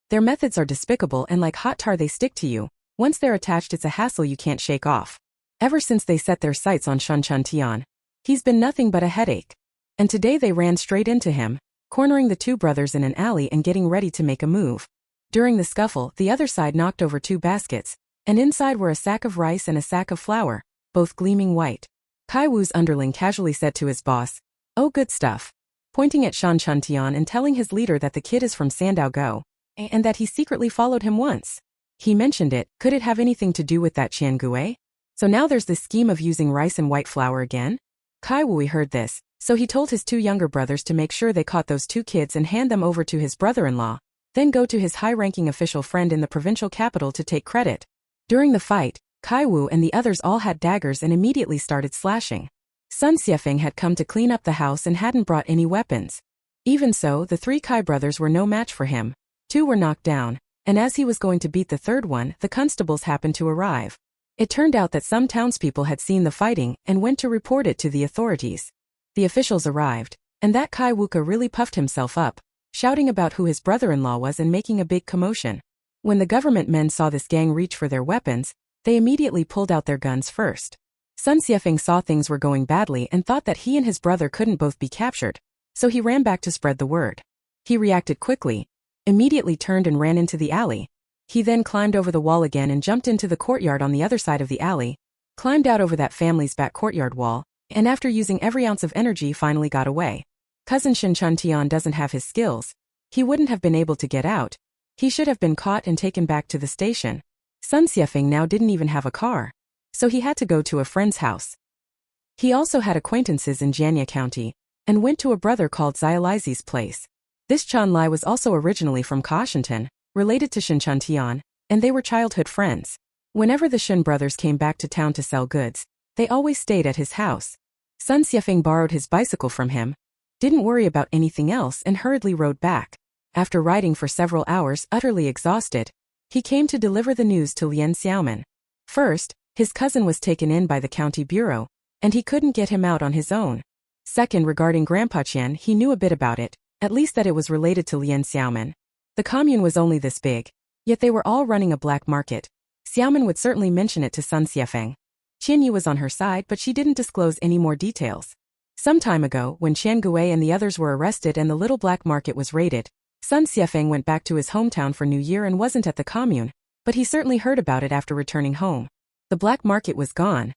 Their methods are despicable and like hot tar they stick to you. Once they're attached it's a hassle you can't shake off. Ever since they set their sights on Shun Tian, he's been nothing but a headache. And today they ran straight into him, cornering the 2 brothers in an alley and getting ready to make a move. During the scuffle, the other side knocked over 2 baskets, and inside were a sack of rice and a sack of flour, both gleaming white. Kai Wu's underling casually said to his boss, "Oh, good stuff," pointing at Shun Tian and telling his leader that the kid is from Sandao Go, and that he secretly followed him once. He mentioned it, could it have anything to do with that Qian Gui? So now there's this scheme of using rice and white flour again? Kai Wu heard this, so he told his 2 younger brothers to make sure they caught those 2 kids and hand them over to his brother-in-law, then go to his high-ranking official friend in the provincial capital to take credit. During the fight, Kai Wu and the others all had daggers and immediately started slashing. Sun Xiefeng had come to clean up the house and hadn't brought any weapons. Even so, the 3 Kai brothers were no match for him. 2 were knocked down, and as he was going to beat the 3rd one, the constables happened to arrive. It turned out that some townspeople had seen the fighting and went to report it to the authorities. The officials arrived, and that Kai Wuka really puffed himself up, shouting about who his brother-in-law was and making a big commotion. When the government men saw this gang reach for their weapons, they immediately pulled out their guns first. Sun Xiefeng saw things were going badly and thought that he and his brother couldn't both be captured, so he ran back to spread the word. He reacted quickly, immediately turned and ran into the alley. He then climbed over the wall again and jumped into the courtyard on the other side of the alley, climbed out over that family's back courtyard wall, and after using every ounce of energy finally got away. Cousin Shin Chuntian doesn't have his skills. He wouldn't have been able to get out. He should have been caught and taken back to the station. Sun Xiefeng now didn't even have a car, so he had to go to a friend's house. He also had acquaintances in Jianya County, and went to a brother called Xiaolaizi's place. This Chan Lai was also originally from Cautionton, related to Shin Chuntian, and they were childhood friends. Whenever the Shin brothers came back to town to sell goods, they always stayed at his house. Sun Xiefeng borrowed his bicycle from him, didn't worry about anything else and hurriedly rode back. After riding for several hours, utterly exhausted, he came to deliver the news to Lian Xiaomin. First, his cousin was taken in by the county bureau, and he couldn't get him out on his own. Second, regarding Grandpa Qian, he knew a bit about it, at least that it was related to Lian Xiaomin. The commune was only this big, yet they were all running a black market. Xiaomin would certainly mention it to Sun Xiefeng. Qian Yu was on her side, but she didn't disclose any more details. Some time ago, when Qian Gui and the others were arrested and the little black market was raided, Sun Xiefeng went back to his hometown for New Year and wasn't at the commune, but he certainly heard about it after returning home. The black market was gone.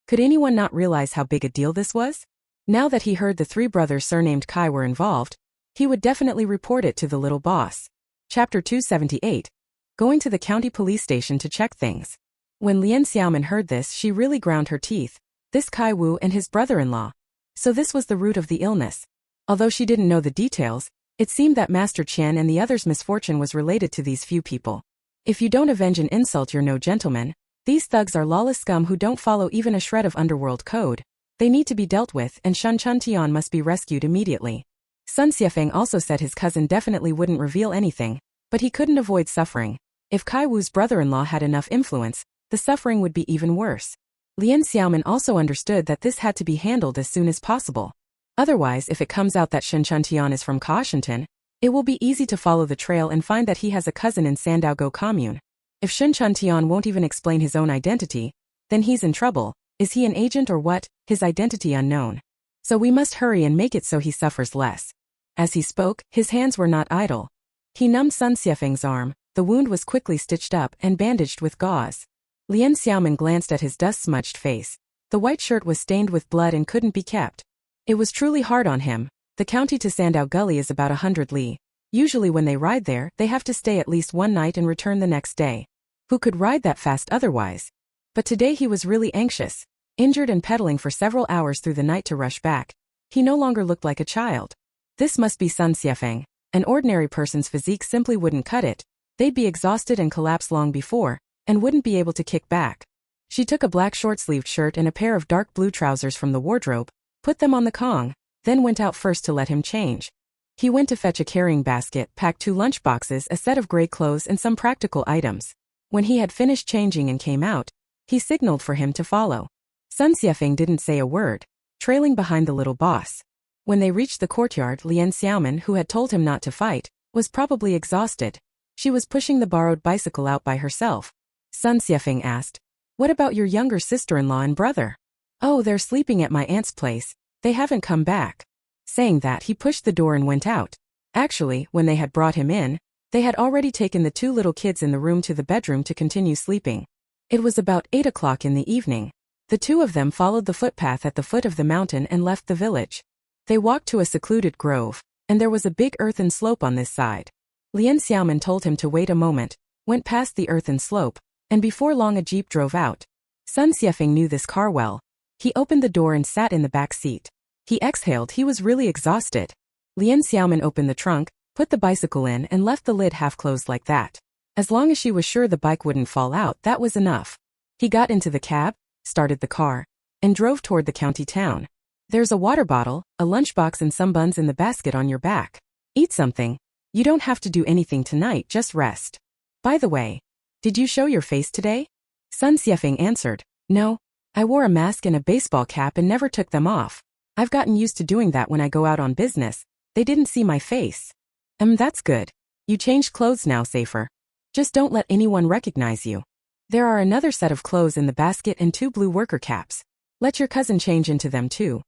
Could anyone not realize how big a deal this was? Now that he heard the three brothers surnamed Kai were involved, he would definitely report it to the little boss. Chapter 278. Going to the county police station to check things. When Lian Xiaomin heard this, she really ground her teeth. This Kai Wu and his brother-in-law. So this was the root of the illness. Although she didn't know the details, it seemed that Master Qian and the others' misfortune was related to these few people. If you don't avenge an insult, you're no gentleman. These thugs are lawless scum who don't follow even a shred of underworld code. They need to be dealt with, and Shan Chuntian must be rescued immediately. Sun Xiefeng also said his cousin definitely wouldn't reveal anything, but he couldn't avoid suffering. If Kai Wu's brother-in-law had enough influence, the suffering would be even worse. Lian Xiaomin also understood that this had to be handled as soon as possible. Otherwise, if it comes out that Shin Chuntian is from Cautionton, it will be easy to follow the trail and find that he has a cousin in Sandaogo commune. If Shin Chuntian won't even explain his own identity, then he's in trouble. Is he an agent or what? His identity unknown. So we must hurry and make it so he suffers less. As he spoke, his hands were not idle. He numbed Sun Xiefeng's arm. The wound was quickly stitched up and bandaged with gauze. Lian Xiaomin glanced at his dust-smudged face. The white shirt was stained with blood and couldn't be kept. It was truly hard on him. The county to Sandow Gully is about 100 li. Usually when they ride there, they have to stay at least one night and return the next day. Who could ride that fast otherwise? But today he was really anxious. Injured and pedaling for several hours through the night to rush back, he no longer looked like a child. This must be Sun Xiefeng. An ordinary person's physique simply wouldn't cut it. They'd be exhausted and collapse long before, and wouldn't be able to kick back. She took a black short-sleeved shirt and a pair of dark blue trousers from the wardrobe, put them on the Kong, then went out first to let him change. He went to fetch a carrying basket, packed 2 lunchboxes, a set of gray clothes and some practical items. When he had finished changing and came out, he signaled for him to follow. Sun Xiefeng didn't say a word, trailing behind the little boss. When they reached the courtyard, Lian Xiaomin, who had told him not to fight, was probably exhausted. She was pushing the borrowed bicycle out by herself. Sun Xiefeng asked, "What about your younger sister-in-law and brother?" "Oh, they're sleeping at my aunt's place. They haven't come back." Saying that, he pushed the door and went out. Actually, when they had brought him in, they had already taken the 2 little kids in the room to the bedroom to continue sleeping. It was about 8 o'clock in the evening. The 2 of them followed the footpath at the foot of the mountain and left the village. They walked to a secluded grove, and there was a big earthen slope on this side. Lian Xiaomin told him to wait a moment, went past the earthen slope, and before long a jeep drove out. Sun Xiefeng knew this car well. He opened the door and sat in the back seat. He exhaled. He was really exhausted. Lian Xiaomin opened the trunk, put the bicycle in and left the lid half closed like that. As long as she was sure the bike wouldn't fall out, that was enough. He got into the cab, started the car, and drove toward the county town. "There's a water bottle, a lunchbox and some buns in the basket on your back. Eat something. You don't have to do anything tonight, just rest. By the way, did you show your face today?" Sun Xiefeng answered, "No. I wore a mask and a baseball cap and never took them off. I've gotten used to doing that when I go out on business. They didn't see my face." That's good. You changed clothes now, safer. Just don't let anyone recognize you. There are another set of clothes in the basket and 2 blue worker caps. Let your cousin change into them too.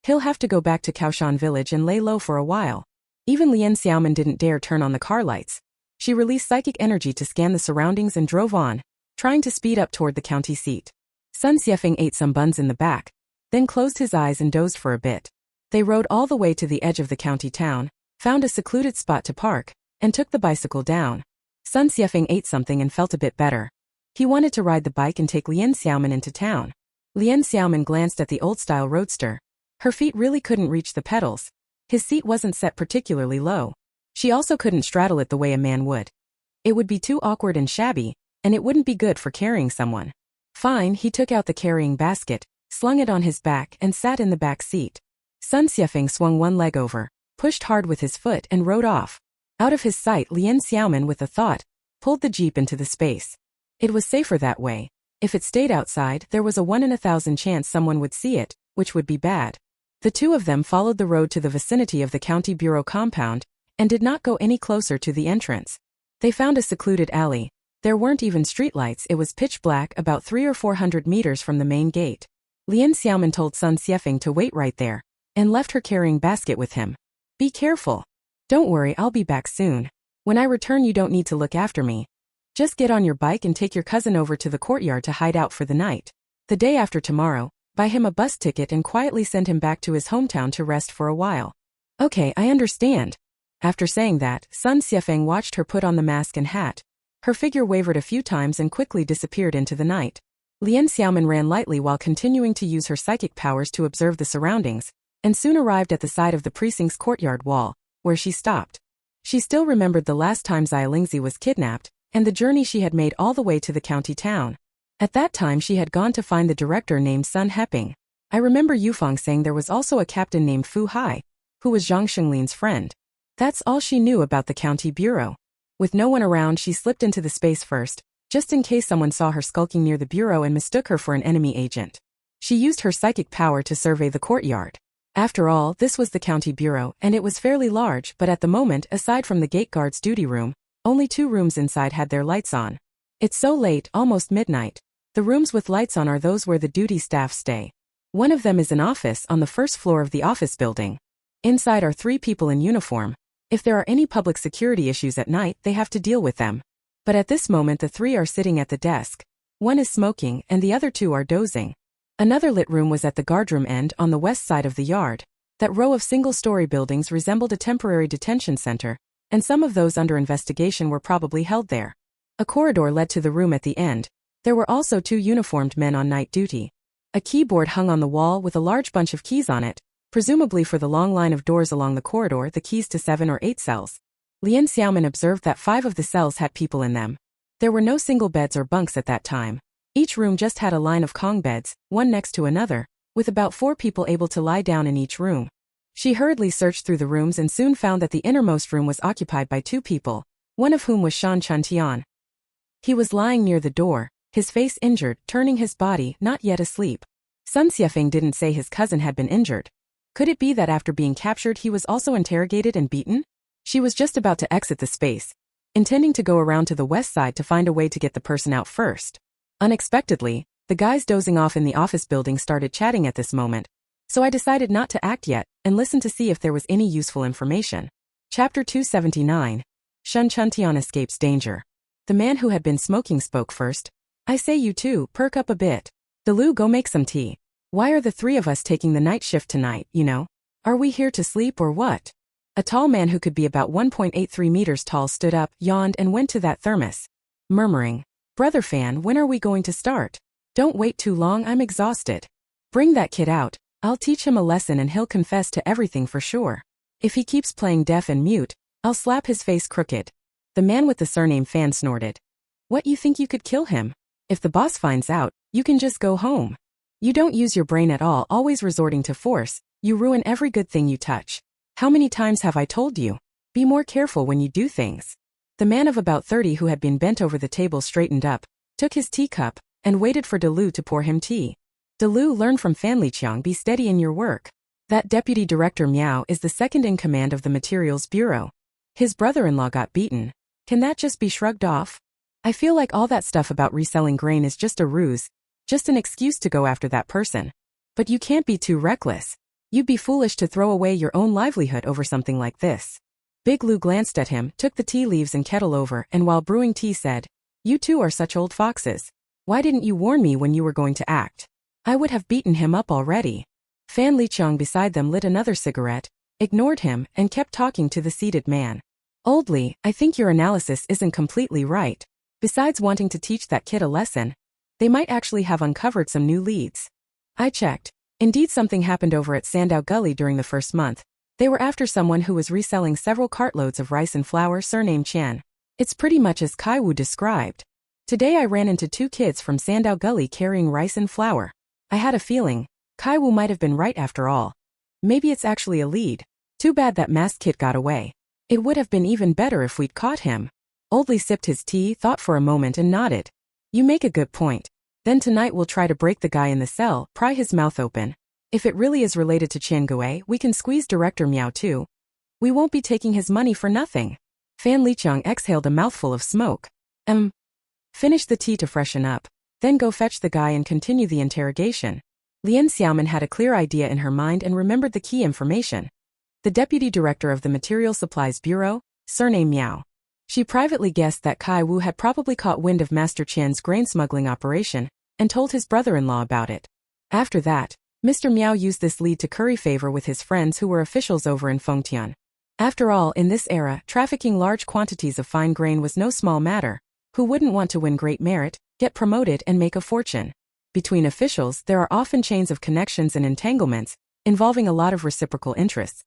He'll have to go back to Kaoshan village and lay low for a while. Even Lian Xiaomin didn't dare turn on the car lights. She released psychic energy to scan the surroundings and drove on, trying to speed up toward the county seat. Sun Xiefeng ate some buns in the back, then closed his eyes and dozed for a bit. They rode all the way to the edge of the county town, found a secluded spot to park, and took the bicycle down. Sun Xiefeng ate something and felt a bit better. He wanted to ride the bike and take Lian Xiaomin into town. Lian Xiaomin glanced at the old-style roadster. Her feet really couldn't reach the pedals. His seat wasn't set particularly low. She also couldn't straddle it the way a man would. It would be too awkward and shabby, and it wouldn't be good for carrying someone. Fine, he took out the carrying basket, slung it on his back and sat in the back seat. Sun Xiefeng swung one leg over, pushed hard with his foot and rode off. Out of his sight, Lian Xiaomin with a thought, pulled the jeep into the space. It was safer that way. If it stayed outside, there was a 1 in 1,000 chance someone would see it, which would be bad. The two of them followed the road to the vicinity of the county bureau compound, and did not go any closer to the entrance. They found a secluded alley. There weren't even streetlights, it was pitch black about 300 or 400 meters from the main gate. Lian Xiaomin told Sun Xiefeng to wait right there, and left her carrying basket with him. Be careful. Don't worry, I'll be back soon. When I return you don't need to look after me. Just get on your bike and take your cousin over to the courtyard to hide out for the night. The day after tomorrow, buy him a bus ticket and quietly send him back to his hometown to rest for a while. Okay, I understand. After saying that, Sun Xiefeng watched her put on the mask and hat. Her figure wavered a few times and quickly disappeared into the night. Lian Xiaomin ran lightly while continuing to use her psychic powers to observe the surroundings, and soon arrived at the side of the precinct's courtyard wall, where she stopped. She still remembered the last time Xiaolingzi was kidnapped, and the journey she had made all the way to the county town. At that time she had gone to find the director named Sun Heping. I remember Yufeng saying there was also a captain named Fu Hai, who was Zhang Xinglin's friend. That's all she knew about the county bureau. With no one around, she slipped into the space first, just in case someone saw her skulking near the bureau and mistook her for an enemy agent. She used her psychic power to survey the courtyard. After all, this was the county bureau, and it was fairly large, but at the moment, aside from the gate guard's duty room, only 2 rooms inside had their lights on. It's so late, almost midnight. The rooms with lights on are those where the duty staff stay. One of them is an office on the first floor of the office building. Inside are 3 people in uniform. If there are any public security issues at night, they have to deal with them. But at this moment the 3 are sitting at the desk. One is smoking, and the other 2 are dozing. Another lit room was at the guardroom end on the west side of the yard. That row of single-story buildings resembled a temporary detention center, and some of those under investigation were probably held there. A corridor led to the room at the end. There were also 2 uniformed men on night duty. A keyboard hung on the wall with a large bunch of keys on it, presumably for the long line of doors along the corridor, the keys to 7 or 8 cells. Lian Xiaomin observed that 5 of the cells had people in them. There were no single beds or bunks at that time. Each room just had a line of Kong beds, one next to another, with about 4 people able to lie down in each room. She hurriedly searched through the rooms and soon found that the innermost room was occupied by 2 people, one of whom was Shan Chuntian. He was lying near the door, his face injured, turning his body, not yet asleep. Sun Xiefeng didn't say his cousin had been injured. Could it be that after being captured he was also interrogated and beaten? She was just about to exit the space, intending to go around to the west side to find a way to get the person out first. Unexpectedly, the guys dozing off in the office building started chatting at this moment, so I decided not to act yet and listen to see if there was any useful information. Chapter 279. Shan Chuntian escapes danger. The man who had been smoking spoke first. I say you two, perk up a bit. Delu, go make some tea. Why are the 3 of us taking the night shift tonight, you know? Are we here to sleep or what? A tall man who could be about 1.83 meters tall stood up, yawned and went to that thermos, murmuring, Brother Fan, when are we going to start? Don't wait too long, I'm exhausted. Bring that kid out. I'll teach him a lesson and he'll confess to everything for sure. If he keeps playing deaf and mute, I'll slap his face crooked. The man with the surname Fan snorted. What, you think you could kill him? If the boss finds out, you can just go home. You don't use your brain at all, always resorting to force. You ruin every good thing you touch. How many times have I told you? Be more careful when you do things. The man of about 30 who had been bent over the table straightened up, took his teacup, and waited for Delu to pour him tea. Delu, learn from Fan Liqiang, be steady in your work. That deputy director Miao is the second in command of the materials bureau. His brother-in-law got beaten. Can that just be shrugged off? I feel like all that stuff about reselling grain is just a ruse, just an excuse to go after that person. But you can't be too reckless. You'd be foolish to throw away your own livelihood over something like this. Big Lou glanced at him, took the tea leaves and kettle over, and while brewing tea said, "You two are such old foxes. Why didn't you warn me when you were going to act? I would have beaten him up already." Fan Liqiang beside them lit another cigarette, ignored him, and kept talking to the seated man. "Old Li, I think your analysis isn't completely right. Besides wanting to teach that kid a lesson, they might actually have uncovered some new leads. I checked. Indeed, something happened over at Sandow Gully during the first month. They were after someone who was reselling several cartloads of rice and flour surnamed Qian. It's pretty much as Kai Wu described. Today I ran into 2 kids from Sandow Gully carrying rice and flour. I had a feeling Kai Wu might have been right after all. Maybe it's actually a lead. Too bad that masked kid got away. It would have been even better if we'd caught him." Old Li sipped his tea, thought for a moment and nodded. "You make a good point. Then tonight we'll try to break the guy in the cell, pry his mouth open. If it really is related to Qian Gui, we can squeeze Director Miao too. We won't be taking his money for nothing." Fan Liqiang exhaled a mouthful of smoke. Finish the tea to freshen up. Then go fetch the guy and continue the interrogation." Lian Xiaomin had a clear idea in her mind and remembered the key information. The deputy director of the Material Supplies Bureau, surname Miao. She privately guessed that Kai Wu had probably caught wind of Master Qian's grain smuggling operation and told his brother-in-law about it. After that, Mr. Miao used this lead to curry favor with his friends who were officials over in Fengtian. After all, in this era, trafficking large quantities of fine grain was no small matter. Who wouldn't want to win great merit, get promoted and make a fortune? Between officials, there are often chains of connections and entanglements, involving a lot of reciprocal interests.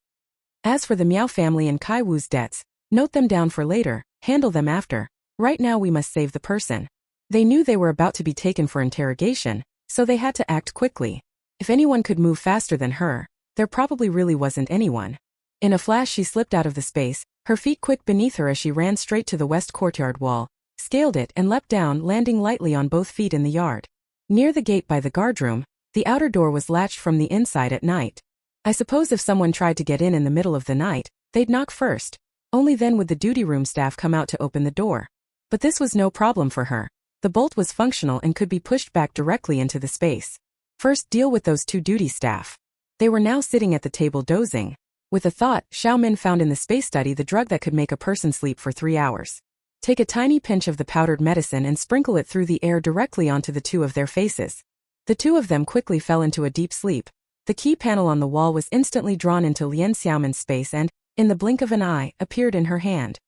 As for the Miao family and Kai Wu's debts, note them down for later, handle them after. Right now we must save the person. They knew they were about to be taken for interrogation, so they had to act quickly. If anyone could move faster than her, there probably really wasn't anyone. In a flash she slipped out of the space, her feet quick beneath her as she ran straight to the west courtyard wall, scaled it and leapt down, landing lightly on both feet in the yard. Near the gate by the guardroom, the outer door was latched from the inside at night. I suppose if someone tried to get in the middle of the night, they'd knock first. Only then would the duty room staff come out to open the door. But this was no problem for her. The bolt was functional and could be pushed back directly into the space. First, deal with those 2 duty staff. They were now sitting at the table dozing. With a thought, Xiaomin found in the space study the drug that could make a person sleep for 3 hours. Take a tiny pinch of the powdered medicine and sprinkle it through the air directly onto the 2 of their faces. The 2 of them quickly fell into a deep sleep. The key panel on the wall was instantly drawn into Lian Xiaomin's space and, in the blink of an eye, appeared in her hand.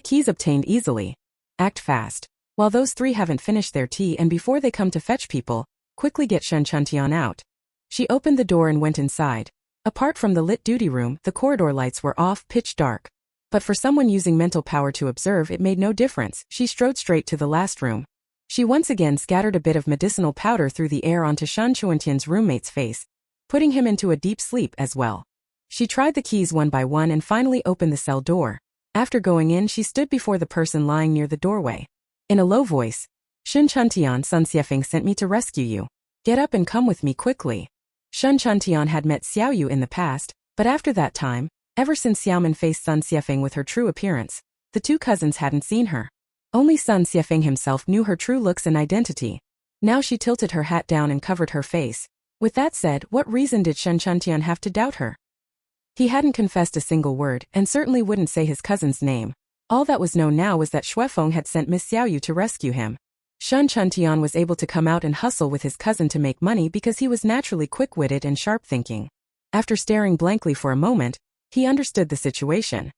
Keys obtained easily. Act fast. While those 3 haven't finished their tea and before they come to fetch people, quickly get Shen Chuntian out. She opened the door and went inside. Apart from the lit duty room, the corridor lights were off, pitch dark. But for someone using mental power to observe, it made no difference. She strode straight to the last room. She once again scattered a bit of medicinal powder through the air onto Shen Chuntian's roommate's face, putting him into a deep sleep as well. She tried the keys one by one and finally opened the cell door. After going in, she stood before the person lying near the doorway. In a low voice, "Shen Chuntian, Sun Xiefeng sent me to rescue you. Get up and come with me quickly." Shen Chuntian had met Xiao Yu in the past, but after that time, ever since Xiaomin faced Sun Xiefeng with her true appearance, the 2 cousins hadn't seen her. Only Sun Xiefeng himself knew her true looks and identity. Now she tilted her hat down and covered her face. With that said, what reason did Shen Chuntian have to doubt her? He hadn't confessed a single word, and certainly wouldn't say his cousin's name. All that was known now was that Xuefeng had sent Miss Xiao Yu to rescue him. Shen Chuntian was able to come out and hustle with his cousin to make money because he was naturally quick-witted and sharp-thinking. After staring blankly for a moment, he understood the situation.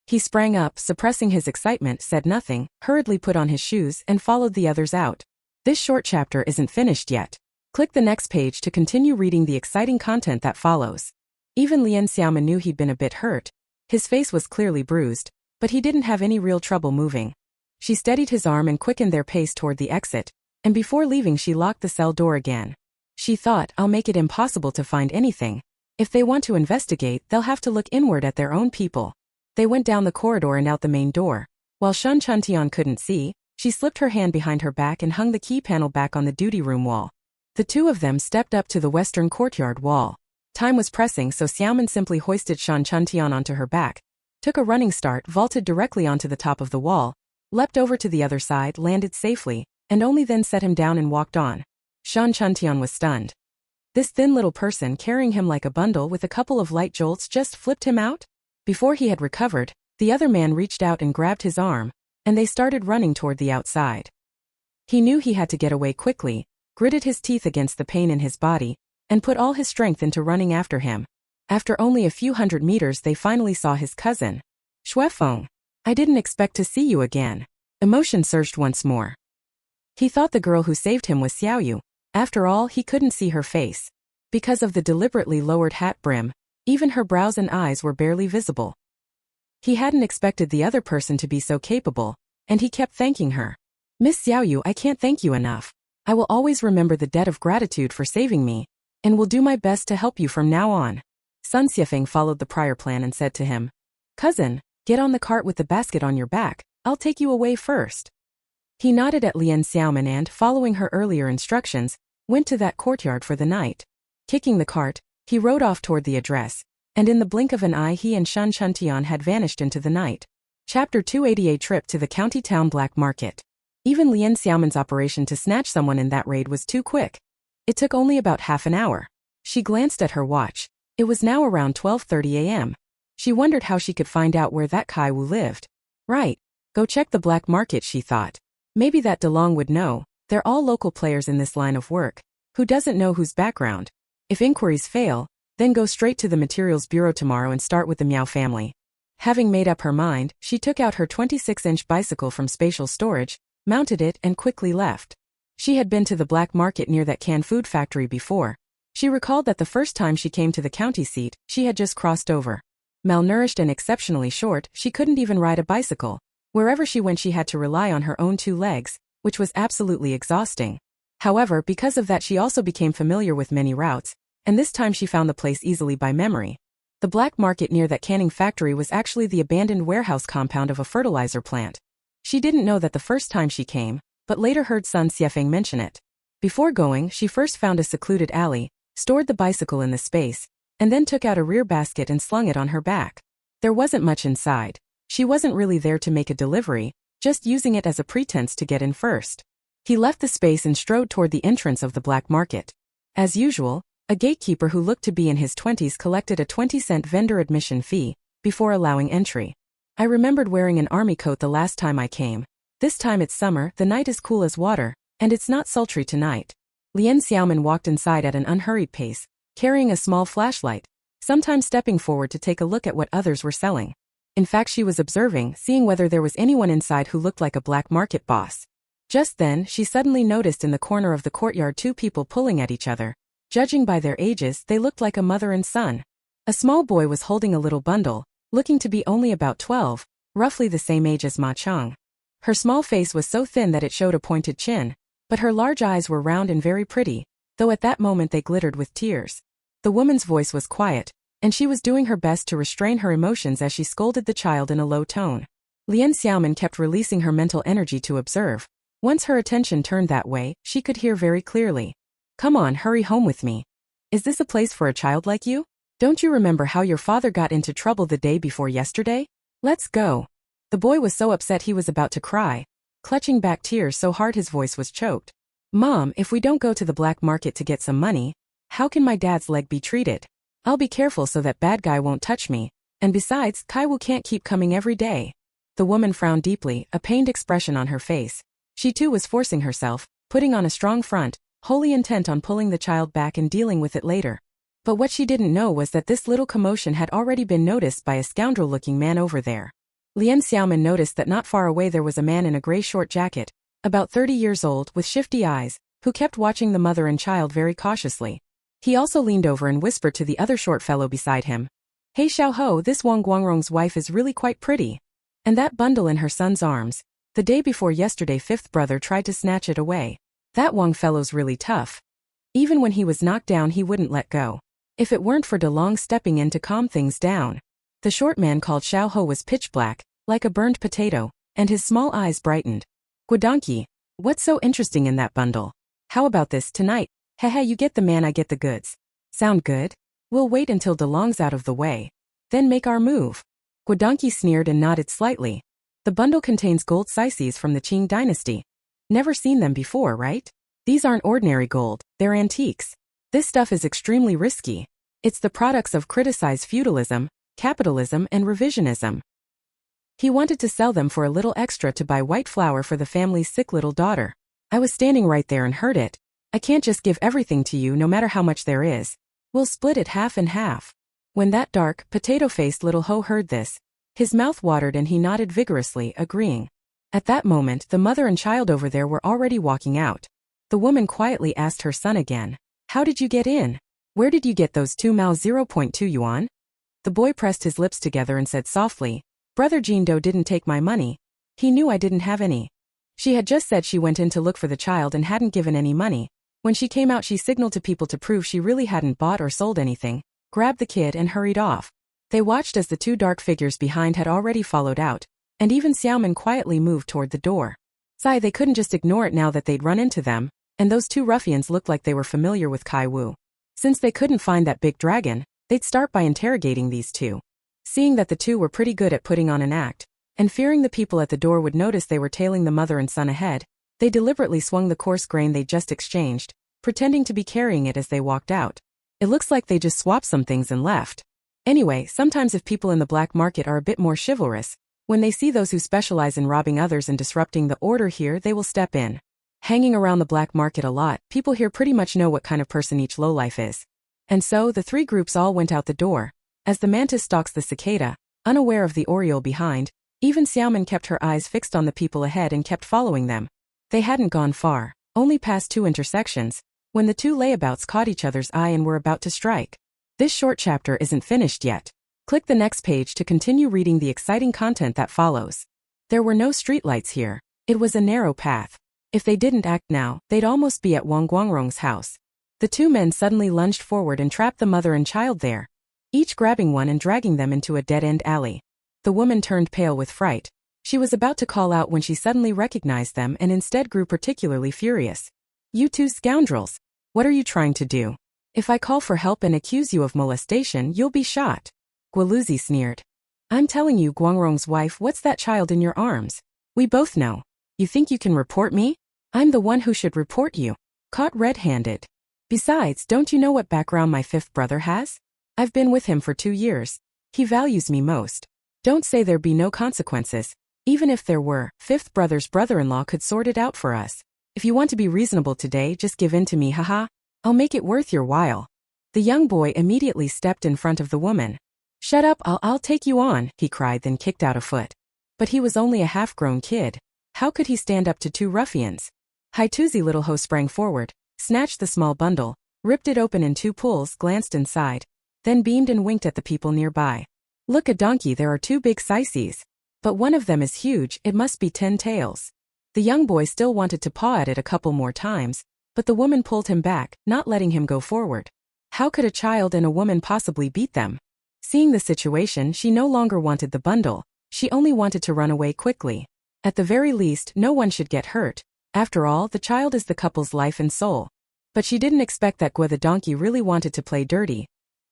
He sprang up, suppressing his excitement, said nothing, hurriedly put on his shoes, and followed the others out. This short chapter isn't finished yet. Click the next page to continue reading the exciting content that follows. Even Lian Xiaomin knew he'd been a bit hurt. His face was clearly bruised, but he didn't have any real trouble moving. She steadied his arm and quickened their pace toward the exit, and before leaving she locked the cell door again. She thought, I'll make it impossible to find anything. If they want to investigate, they'll have to look inward at their own people. They went down the corridor and out the main door. While Shen Chuntian couldn't see, she slipped her hand behind her back and hung the key panel back on the duty room wall. The 2 of them stepped up to the western courtyard wall. Time was pressing, so Xiaomin simply hoisted Shen Chuntian onto her back, took a running start, vaulted directly onto the top of the wall, leapt over to the other side, landed safely, and only then set him down and walked on. Shen Chuntian was stunned. This thin little person carrying him like a bundle with a couple of light jolts just flipped him out? Before he had recovered, the other man reached out and grabbed his arm, and they started running toward the outside. He knew he had to get away quickly, gritted his teeth against the pain in his body, and put all his strength into running after him. After only a few hundred meters they finally saw his cousin. Shuefeng, I didn't expect to see you again. Emotion surged once more. He thought the girl who saved him was Xiaoyu. After all, he couldn't see her face. Because of the deliberately lowered hat brim, even her brows and eyes were barely visible. He hadn't expected the other person to be so capable, and he kept thanking her. Miss Xiaoyu, I can't thank you enough. I will always remember the debt of gratitude for saving me, and will do my best to help you from now on. Sun Xiefeng followed the prior plan and said to him, Cousin, get on the cart with the basket on your back, I'll take you away first. He nodded at Lian Xiaomin and, following her earlier instructions, went to that courtyard for the night. Kicking the cart, he rode off toward the address, and in the blink of an eye he and Shun Chuntian had vanished into the night. Chapter 288 Trip to the County Town Black Market. Even Lian Xiaomin's operation to snatch someone in that raid was too quick. It took only about half an hour. She glanced at her watch. It was now around 12:30 a.m. She wondered how she could find out where that Kai Wu lived. Right. Go check the black market, she thought. Maybe that DeLong would know. They're all local players in this line of work. Who doesn't know whose background? If inquiries fail, then go straight to the Materials Bureau tomorrow and start with the Miao family. Having made up her mind, she took out her 26-inch bicycle from spatial storage, mounted it and quickly left. She had been to the black market near that canned food factory before. She recalled that the first time she came to the county seat, she had just crossed over. Malnourished and exceptionally short, she couldn't even ride a bicycle. Wherever she went she had to rely on her own 2 legs, which was absolutely exhausting. However, because of that she also became familiar with many routes, and this time she found the place easily by memory. The black market near that canning factory was actually the abandoned warehouse compound of a fertilizer plant. She didn't know that the first time she came, but later heard Sun Xiefeng mention it. Before going, she first found a secluded alley, stored the bicycle in the space, and then took out a rear basket and slung it on her back. There wasn't much inside. She wasn't really there to make a delivery, just using it as a pretense to get in first. He left the space and strode toward the entrance of the black market. As usual, a gatekeeper who looked to be in his 20s collected a 20-cent vendor admission fee before allowing entry. I remembered wearing an army coat the last time I came. This time it's summer, the night is cool as water, and it's not sultry tonight. Lian Xiaomin walked inside at an unhurried pace, carrying a small flashlight, sometimes stepping forward to take a look at what others were selling. In fact, she was observing, seeing whether there was anyone inside who looked like a black market boss. Just then, she suddenly noticed in the corner of the courtyard 2 people pulling at each other. Judging by their ages, they looked like a mother and son. A small boy was holding a little bundle, looking to be only about 12, roughly the same age as Ma Cheng. Her small face was so thin that it showed a pointed chin, but her large eyes were round and very pretty, though at that moment they glittered with tears. The woman's voice was quiet, and she was doing her best to restrain her emotions as she scolded the child in a low tone. Lian Xiaomin kept releasing her mental energy to observe. Once her attention turned that way, she could hear very clearly. Come on, hurry home with me. Is this a place for a child like you? Don't you remember how your father got into trouble the day before yesterday? Let's go. The boy was so upset he was about to cry, clutching back tears so hard his voice was choked. Mom, if we don't go to the black market to get some money, how can my dad's leg be treated? I'll be careful so that bad guy won't touch me, and besides, Kai Wu can't keep coming every day. The woman frowned deeply, a pained expression on her face. She too was forcing herself, putting on a strong front, wholly intent on pulling the child back and dealing with it later. But what she didn't know was that this little commotion had already been noticed by a scoundrel-looking man over there. Lian Xiaomin noticed that not far away there was a man in a gray short jacket, about 30 years old, with shifty eyes, who kept watching the mother and child very cautiously. He also leaned over and whispered to the other short fellow beside him. Hey Xiaoho, this Wang Guangrong's wife is really quite pretty. And that bundle in her son's arms. The day before yesterday 5th brother tried to snatch it away. That Wang fellow's really tough. Even when he was knocked down he wouldn't let go. If it weren't for DeLong stepping in to calm things down. The short man called Xiaoho was pitch black, like a burned potato, and his small eyes brightened. Guadonki, what's so interesting in that bundle? How about this tonight? Hehe, you get the man, I get the goods. Sound good? We'll wait until DeLong's out of the way. Then make our move. Guadonki sneered and nodded slightly. The bundle contains gold seises from the Qing dynasty. Never seen them before, right? These aren't ordinary gold, they're antiques. This stuff is extremely risky. It's the products of criticized feudalism, capitalism, and revisionism. He wanted to sell them for a little extra to buy white flour for the family's sick little daughter. I was standing right there and heard it. I can't just give everything to you no matter how much there is. We'll split it half and half. When that dark, potato-faced little hoe heard this, his mouth watered and he nodded vigorously, agreeing. At that moment, the mother and child over there were already walking out. The woman quietly asked her son again, "How did you get in? Where did you get those 2 mao 0.2 yuan?" The boy pressed his lips together and said softly, "Brother Jindo didn't take my money. He knew I didn't have any." She had just said she went in to look for the child and hadn't given any money. When she came out, she signaled to people to prove she really hadn't bought or sold anything, grabbed the kid and hurried off. They watched as the two dark figures behind had already followed out, and even Xiaomin quietly moved toward the door. They couldn't just ignore it now that they'd run into them, and those two ruffians looked like they were familiar with Kai Wu. Since they couldn't find that big dragon, they'd start by interrogating these two. Seeing that the two were pretty good at putting on an act, and fearing the people at the door would notice they were tailing the mother and son ahead, they deliberately swung the coarse grain they'd just exchanged, pretending to be carrying it as they walked out. It looks like they just swapped some things and left. Anyway, sometimes if people in the black market are a bit more chivalrous, when they see those who specialize in robbing others and disrupting the order here, they will step in. Hanging around the black market a lot, people here pretty much know what kind of person each lowlife is. And so, the three groups all went out the door. As the mantis stalks the cicada, unaware of the oriole behind, even Xiaomin kept her eyes fixed on the people ahead and kept following them. They hadn't gone far, only past two intersections, when the two layabouts caught each other's eye and were about to strike. This short chapter isn't finished yet. Click the next page to continue reading the exciting content that follows. There were no streetlights here. It was a narrow path. If they didn't act now, they'd almost be at Wang Guangrong's house. The two men suddenly lunged forward and trapped the mother and child there, each grabbing one and dragging them into a dead-end alley. The woman turned pale with fright. She was about to call out when she suddenly recognized them and instead grew particularly furious. "You two scoundrels! What are you trying to do? If I call for help and accuse you of molestation, you'll be shot." Guoluzi sneered. "I'm telling you, Guangrong's wife, what's that child in your arms? We both know. You think you can report me? I'm the one who should report you. Caught red-handed. Besides, don't you know what background my fifth brother has? I've been with him for 2 years. He values me most. Don't say there'd be no consequences. Even if there were, fifth brother's brother-in-law could sort it out for us. If you want to be reasonable today, just give in to me, haha. I'll make it worth your while." The young boy immediately stepped in front of the woman. "Shut up, I'll take you on," he cried, then kicked out a foot. But he was only a half-grown kid. How could he stand up to two ruffians? Haituzi little ho sprang forward, snatched the small bundle, ripped it open in 2 pulls, glanced inside, then beamed and winked at the people nearby. "Look, a donkey, there are 2 big sissies. But one of them is huge, it must be 10 tails." The young boy still wanted to paw at it a couple more times, but the woman pulled him back, not letting him go forward. How could a child and a woman possibly beat them? Seeing the situation, she no longer wanted the bundle, she only wanted to run away quickly. At the very least, no one should get hurt. After all, the child is the couple's life and soul. But she didn't expect that Gua the donkey really wanted to play dirty.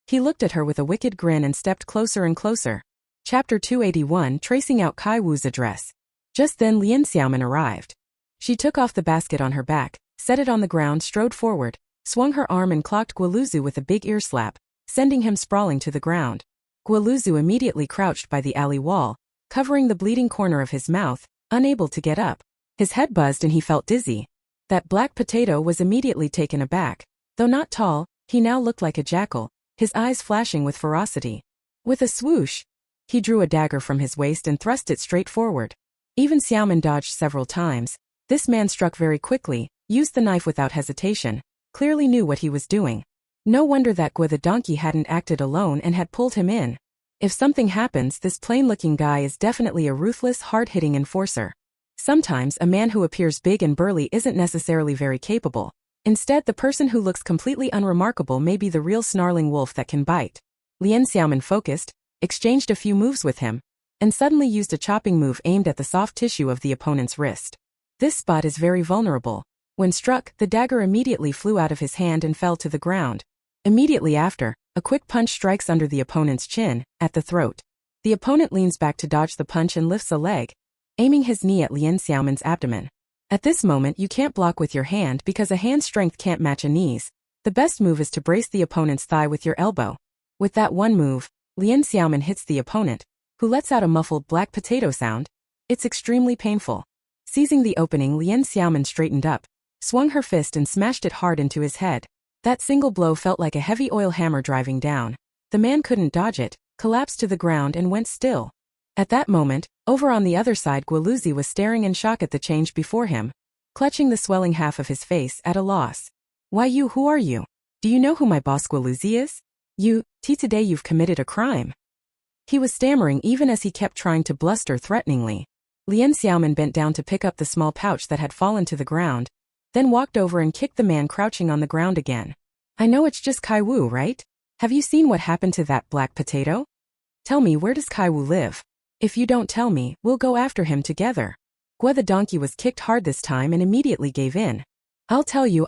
He looked at her with a wicked grin and stepped closer and closer. Chapter 281, Tracing Out Kai Wu's Address. Just then Lian Xiaomin arrived. She took off the basket on her back, set it on the ground, strode forward, swung her arm and clocked Guoluzi with a big ear slap, sending him sprawling to the ground. Guoluzi immediately crouched by the alley wall, covering the bleeding corner of his mouth, unable to get up. His head buzzed and he felt dizzy. That black potato was immediately taken aback. Though not tall, he now looked like a jackal, his eyes flashing with ferocity. With a swoosh, he drew a dagger from his waist and thrust it straight forward. Even Xiaomin dodged several times. This man struck very quickly, used the knife without hesitation, clearly knew what he was doing. No wonder that Gua the donkey hadn't acted alone and had pulled him in. If something happens, this plain-looking guy is definitely a ruthless, hard-hitting enforcer. Sometimes a man who appears big and burly isn't necessarily very capable. Instead, the person who looks completely unremarkable may be the real snarling wolf that can bite. Lian Xiaomin focused, exchanged a few moves with him, and suddenly used a chopping move aimed at the soft tissue of the opponent's wrist. This spot is very vulnerable. When struck, the dagger immediately flew out of his hand and fell to the ground. Immediately after, a quick punch strikes under the opponent's chin, at the throat. The opponent leans back to dodge the punch and lifts a leg, aiming his knee at Lian Xiaomin's abdomen. At this moment, you can't block with your hand because a hand's strength can't match a knee's, The best move is to brace the opponent's thigh with your elbow. With that one move, Lian Xiaomin hits the opponent, who lets out a muffled black potato sound. It's extremely painful. Seizing the opening, Lian Xiaomin straightened up, swung her fist and smashed it hard into his head. That single blow felt like a heavy oil hammer driving down. The man couldn't dodge it, collapsed to the ground and went still. At that moment, over on the other side, Guoluzi was staring in shock at the change before him, clutching the swelling half of his face at a loss. Why you, who are you? Do you know who my boss Guoluzi is? Today you've committed a crime. He was stammering even as he kept trying to bluster threateningly. Lian Xiaomin bent down to pick up the small pouch that had fallen to the ground, then walked over and kicked the man crouching on the ground again. I know it's just Kaiwu, right? Have you seen what happened to that black potato? Tell me, where does Kaiwu live? If you don't tell me, we'll go after him together. Gua the donkey was kicked hard this time and immediately gave in. I'll tell you,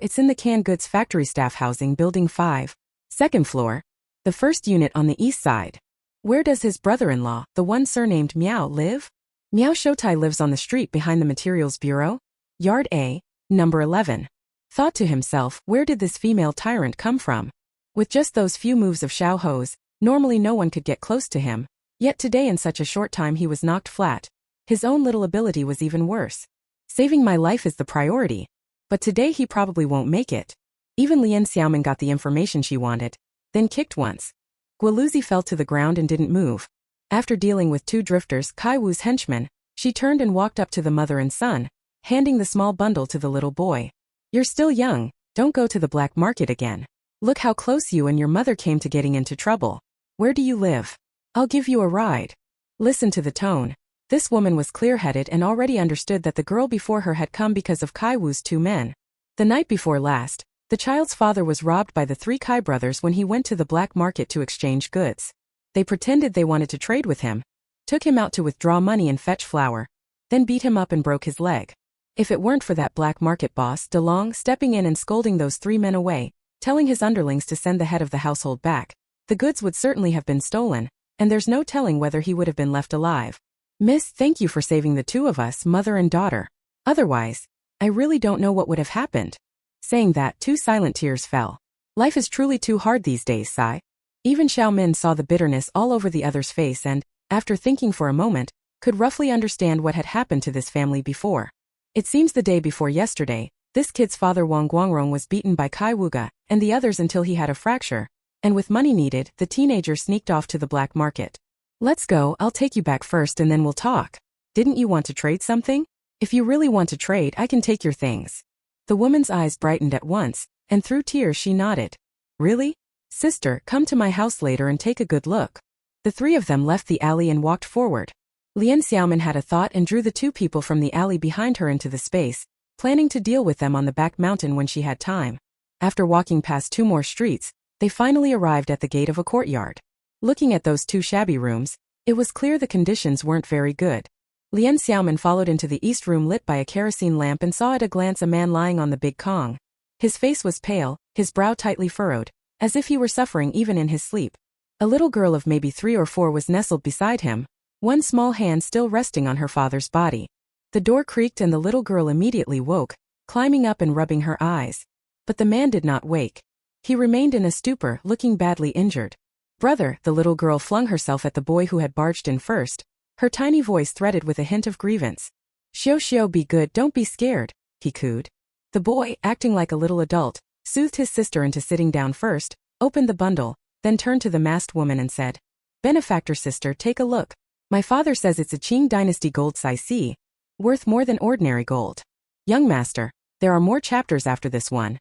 it's in the canned goods factory staff housing building 5. Second floor. The first unit on the east side. Where does his brother-in-law, the one surnamed Miao, live? Miao Shoutai lives on the street behind the materials bureau. Yard A, number 11. Thought to himself, where did this female tyrant come from? With just those few moves of Xiao Ho's, normally no one could get close to him, yet today in such a short time he was knocked flat. His own little ability was even worse. Saving my life is the priority. But today he probably won't make it. Even Lian Xiaomin got the information she wanted, then kicked once. Guoluzi fell to the ground and didn't move. After dealing with 2 drifters, Kaiwu's henchmen, she turned and walked up to the mother and son, handing the small bundle to the little boy. You're still young, don't go to the black market again. Look how close you and your mother came to getting into trouble. Where do you live? I'll give you a ride. Listen to the tone. This woman was clear-headed and already understood that the girl before her had come because of Kaiwu's 2 men. The night before last, the child's father was robbed by the 3 Kai brothers when he went to the black market to exchange goods. They pretended they wanted to trade with him, took him out to withdraw money and fetch flour, then beat him up and broke his leg. If it weren't for that black market boss, DeLong, stepping in and scolding those 3 men away, telling his underlings to send the head of the household back, the goods would certainly have been stolen, and there's no telling whether he would have been left alive. Miss, thank you for saving the 2 of us, mother and daughter. Otherwise, I really don't know what would have happened. Saying that, 2 silent tears fell. Life is truly too hard these days, sigh. Even Xiaomin saw the bitterness all over the other's face and, after thinking for a moment, could roughly understand what had happened to this family before. It seems the day before yesterday, this kid's father Wang Guangrong was beaten by Kai Wuga and the others until he had a fracture, and with money needed, the teenager sneaked off to the black market. Let's go, I'll take you back first and then we'll talk. Didn't you want to trade something? If you really want to trade, I can take your things. The woman's eyes brightened at once, and through tears she nodded. Really? Sister, come to my house later and take a good look. The 3 of them left the alley and walked forward. Lian Xiaomin had a thought and drew the 2 people from the alley behind her into the space, planning to deal with them on the back mountain when she had time. After walking past 2 more streets, they finally arrived at the gate of a courtyard. Looking at those 2 shabby rooms, it was clear the conditions weren't very good. Lian Xiaomin followed into the east room lit by a kerosene lamp and saw at a glance a man lying on the big Kong. His face was pale, his brow tightly furrowed, as if he were suffering even in his sleep. A little girl of maybe 3 or 4 was nestled beside him, one small hand still resting on her father's body. The door creaked and the little girl immediately woke, climbing up and rubbing her eyes. But the man did not wake. He remained in a stupor, looking badly injured. Brother, the little girl flung herself at the boy who had barged in first, her tiny voice threaded with a hint of grievance. Xiao, be good, don't be scared, he cooed. The boy, acting like a little adult, soothed his sister into sitting down first, opened the bundle, then turned to the masked woman and said, Benefactor sister, take a look. My father says it's a Qing dynasty gold size C, worth more than ordinary gold. Young master, there are more chapters after this one.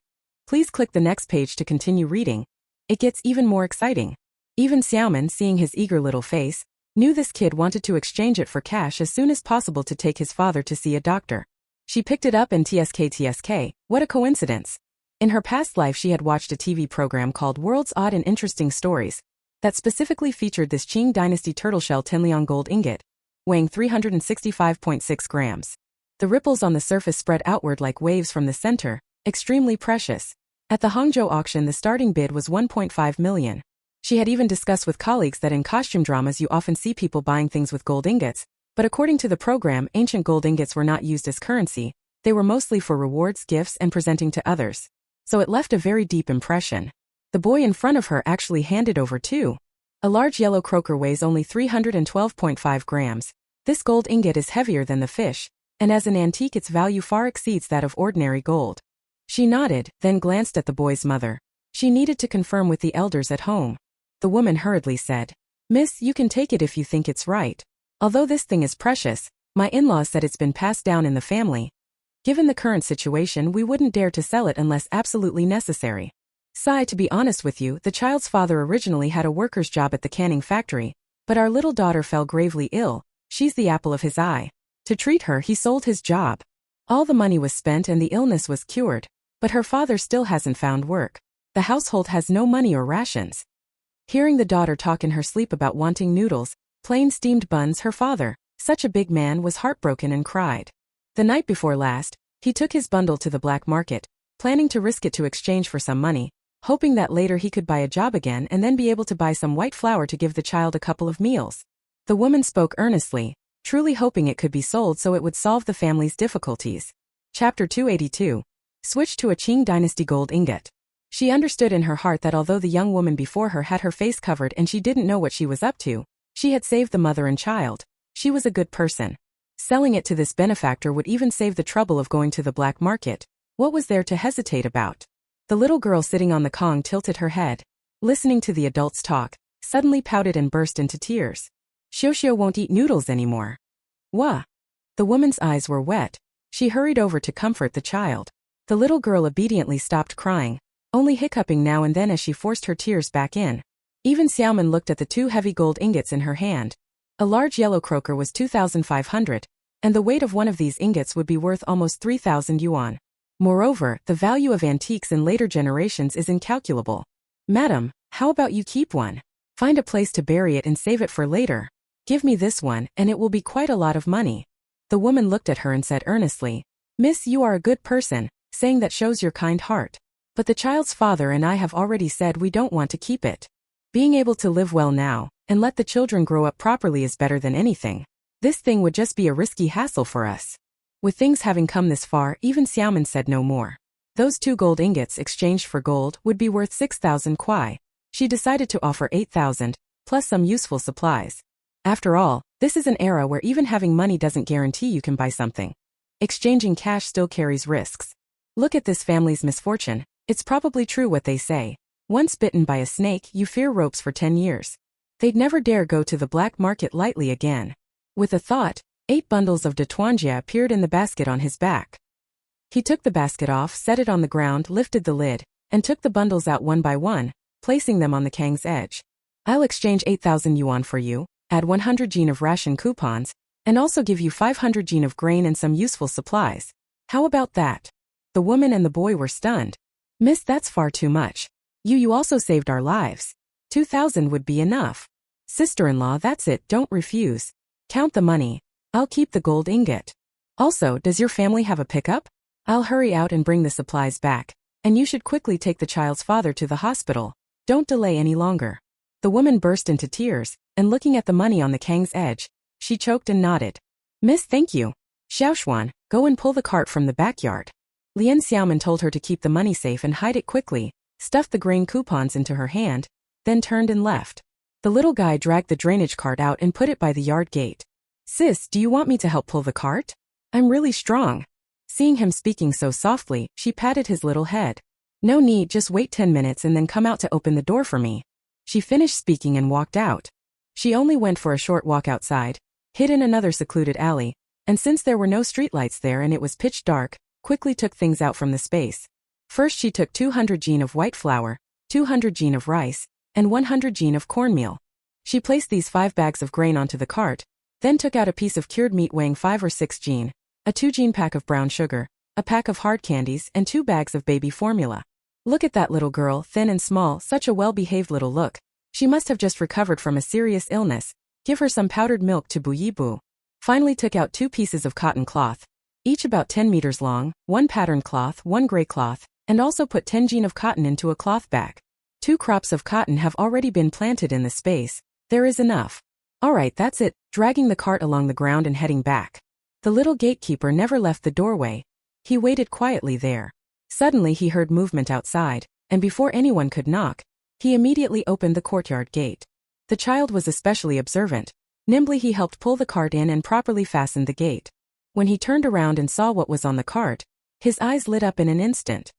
Please click the next page to continue reading. It gets even more exciting. Even Xiaomin, seeing his eager little face, knew this kid wanted to exchange it for cash as soon as possible to take his father to see a doctor. She picked it up and tsk, what a coincidence. In her past life she had watched a TV program called World's Odd and Interesting Stories, that specifically featured this Qing dynasty turtleshell Tinliang gold ingot, weighing 365.6 grams. The ripples on the surface spread outward like waves from the center, extremely precious. At the Hangzhou auction the starting bid was 1.5 million. She had even discussed with colleagues that in costume dramas you often see people buying things with gold ingots, but according to the program, ancient gold ingots were not used as currency, they were mostly for rewards, gifts, and presenting to others. so it left a very deep impression. The boy in front of her actually handed over two. A large yellow croaker weighs only 312.5 grams. This gold ingot is heavier than the fish, and as an antique its value far exceeds that of ordinary gold. She nodded, then glanced at the boy's mother. She needed to confirm with the elders at home. The woman hurriedly said, "Miss, you can take it if you think it's right. Although this thing is precious, my in-laws said it's been passed down in the family. Given the current situation, we wouldn't dare to sell it unless absolutely necessary." Sigh, to be honest with you, the child's father originally had a worker's job at the canning factory, but our little daughter fell gravely ill. She's the apple of his eye. To treat her, he sold his job. All the money was spent and the illness was cured, but her father still hasn't found work. The household has no money or rations. Hearing the daughter talk in her sleep about wanting noodles, plain steamed buns, her father, such a big man, was heartbroken and cried. The night before last, he took his bundle to the black market, planning to risk it to exchange for some money, hoping that later he could buy a job again and then be able to buy some white flour to give the child a couple of meals. The woman spoke earnestly, truly hoping it could be sold so it would solve the family's difficulties. Chapter 282. Switch to a Qing dynasty gold ingot. She understood in her heart that although the young woman before her had her face covered and she didn't know what she was up to, she had saved the mother and child. She was a good person. Selling it to this benefactor would even save the trouble of going to the black market. What was there to hesitate about? The little girl sitting on the Kong tilted her head, listening to the adults talk, suddenly pouted and burst into tears. Xiao won't eat noodles anymore. Wah! The woman's eyes were wet. She hurried over to comfort the child. The little girl obediently stopped crying, only hiccuping now and then as she forced her tears back in. Even Xiaomin looked at the two heavy gold ingots in her hand. A large yellow croaker was 2,500, and the weight of one of these ingots would be worth almost 3,000 yuan. Moreover, the value of antiques in later generations is incalculable. Madam, how about you keep one? Find a place to bury it and save it for later. Give me this one, and it will be quite a lot of money. The woman looked at her and said earnestly, "Miss, you are a good person," saying that shows your kind heart. But the child's father and I have already said we don't want to keep it. Being able to live well now, and let the children grow up properly is better than anything. This thing would just be a risky hassle for us. With things having come this far, even Xiaomin said no more. Those two gold ingots exchanged for gold would be worth 6,000 kuai. She decided to offer 8,000, plus some useful supplies. After all, this is an era where even having money doesn't guarantee you can buy something. Exchanging cash still carries risks. Look at this family's misfortune. It's probably true what they say. Once bitten by a snake, you fear ropes for 10 years. They'd never dare go to the black market lightly again. With a thought, 8 bundles of detuanjia appeared in the basket on his back. He took the basket off, set it on the ground, lifted the lid, and took the bundles out one by one, placing them on the Kang's edge. "I'll exchange 8,000 yuan for you, add 100 jin of ration coupons, and also give you 500 jin of grain and some useful supplies. How about that?" The woman and the boy were stunned. "Miss, that's far too much. You also saved our lives. 2,000 would be enough. Sister-in-law, that's it, don't refuse. Count the money. I'll keep the gold ingot. Also, does your family have a pickup? I'll hurry out and bring the supplies back, and you should quickly take the child's father to the hospital. Don't delay any longer." The woman burst into tears, and looking at the money on the Kang's edge, she choked and nodded. "Miss, thank you. Xiaoshuan, go and pull the cart from the backyard." Lian Xiaomin told her to keep the money safe and hide it quickly, stuffed the grain coupons into her hand, then turned and left. The little guy dragged the drainage cart out and put it by the yard gate. "Sis, do you want me to help pull the cart? I'm really strong." Seeing him speaking so softly, she patted his little head. "No need, just wait 10 minutes and then come out to open the door for me." She finished speaking and walked out. She only went for a short walk outside, hid in another secluded alley, and since there were no streetlights there and it was pitch dark, quickly took things out from the space. First she took 200 jin of white flour, 200 jin of rice, and 100 jin of cornmeal. She placed these 5 bags of grain onto the cart, then took out a piece of cured meat weighing 5 or 6 jin, a 2 jin pack of brown sugar, a pack of hard candies, and 2 bags of baby formula. Look at that little girl, thin and small, such a well-behaved little look. She must have just recovered from a serious illness. Give her some powdered milk to buyibu. Finally took out 2 pieces of cotton cloth, each about 10 meters long, 1 patterned cloth, 1 gray cloth, and also put 10 jin of cotton into a cloth bag. 2 crops of cotton have already been planted in the space. There is enough. Alright, that's it, dragging the cart along the ground and heading back. The little gatekeeper never left the doorway. He waited quietly there. Suddenly he heard movement outside, and before anyone could knock, he immediately opened the courtyard gate. The child was especially observant. Nimbly he helped pull the cart in and properly fastened the gate. When he turned around and saw what was on the cart, his eyes lit up in an instant.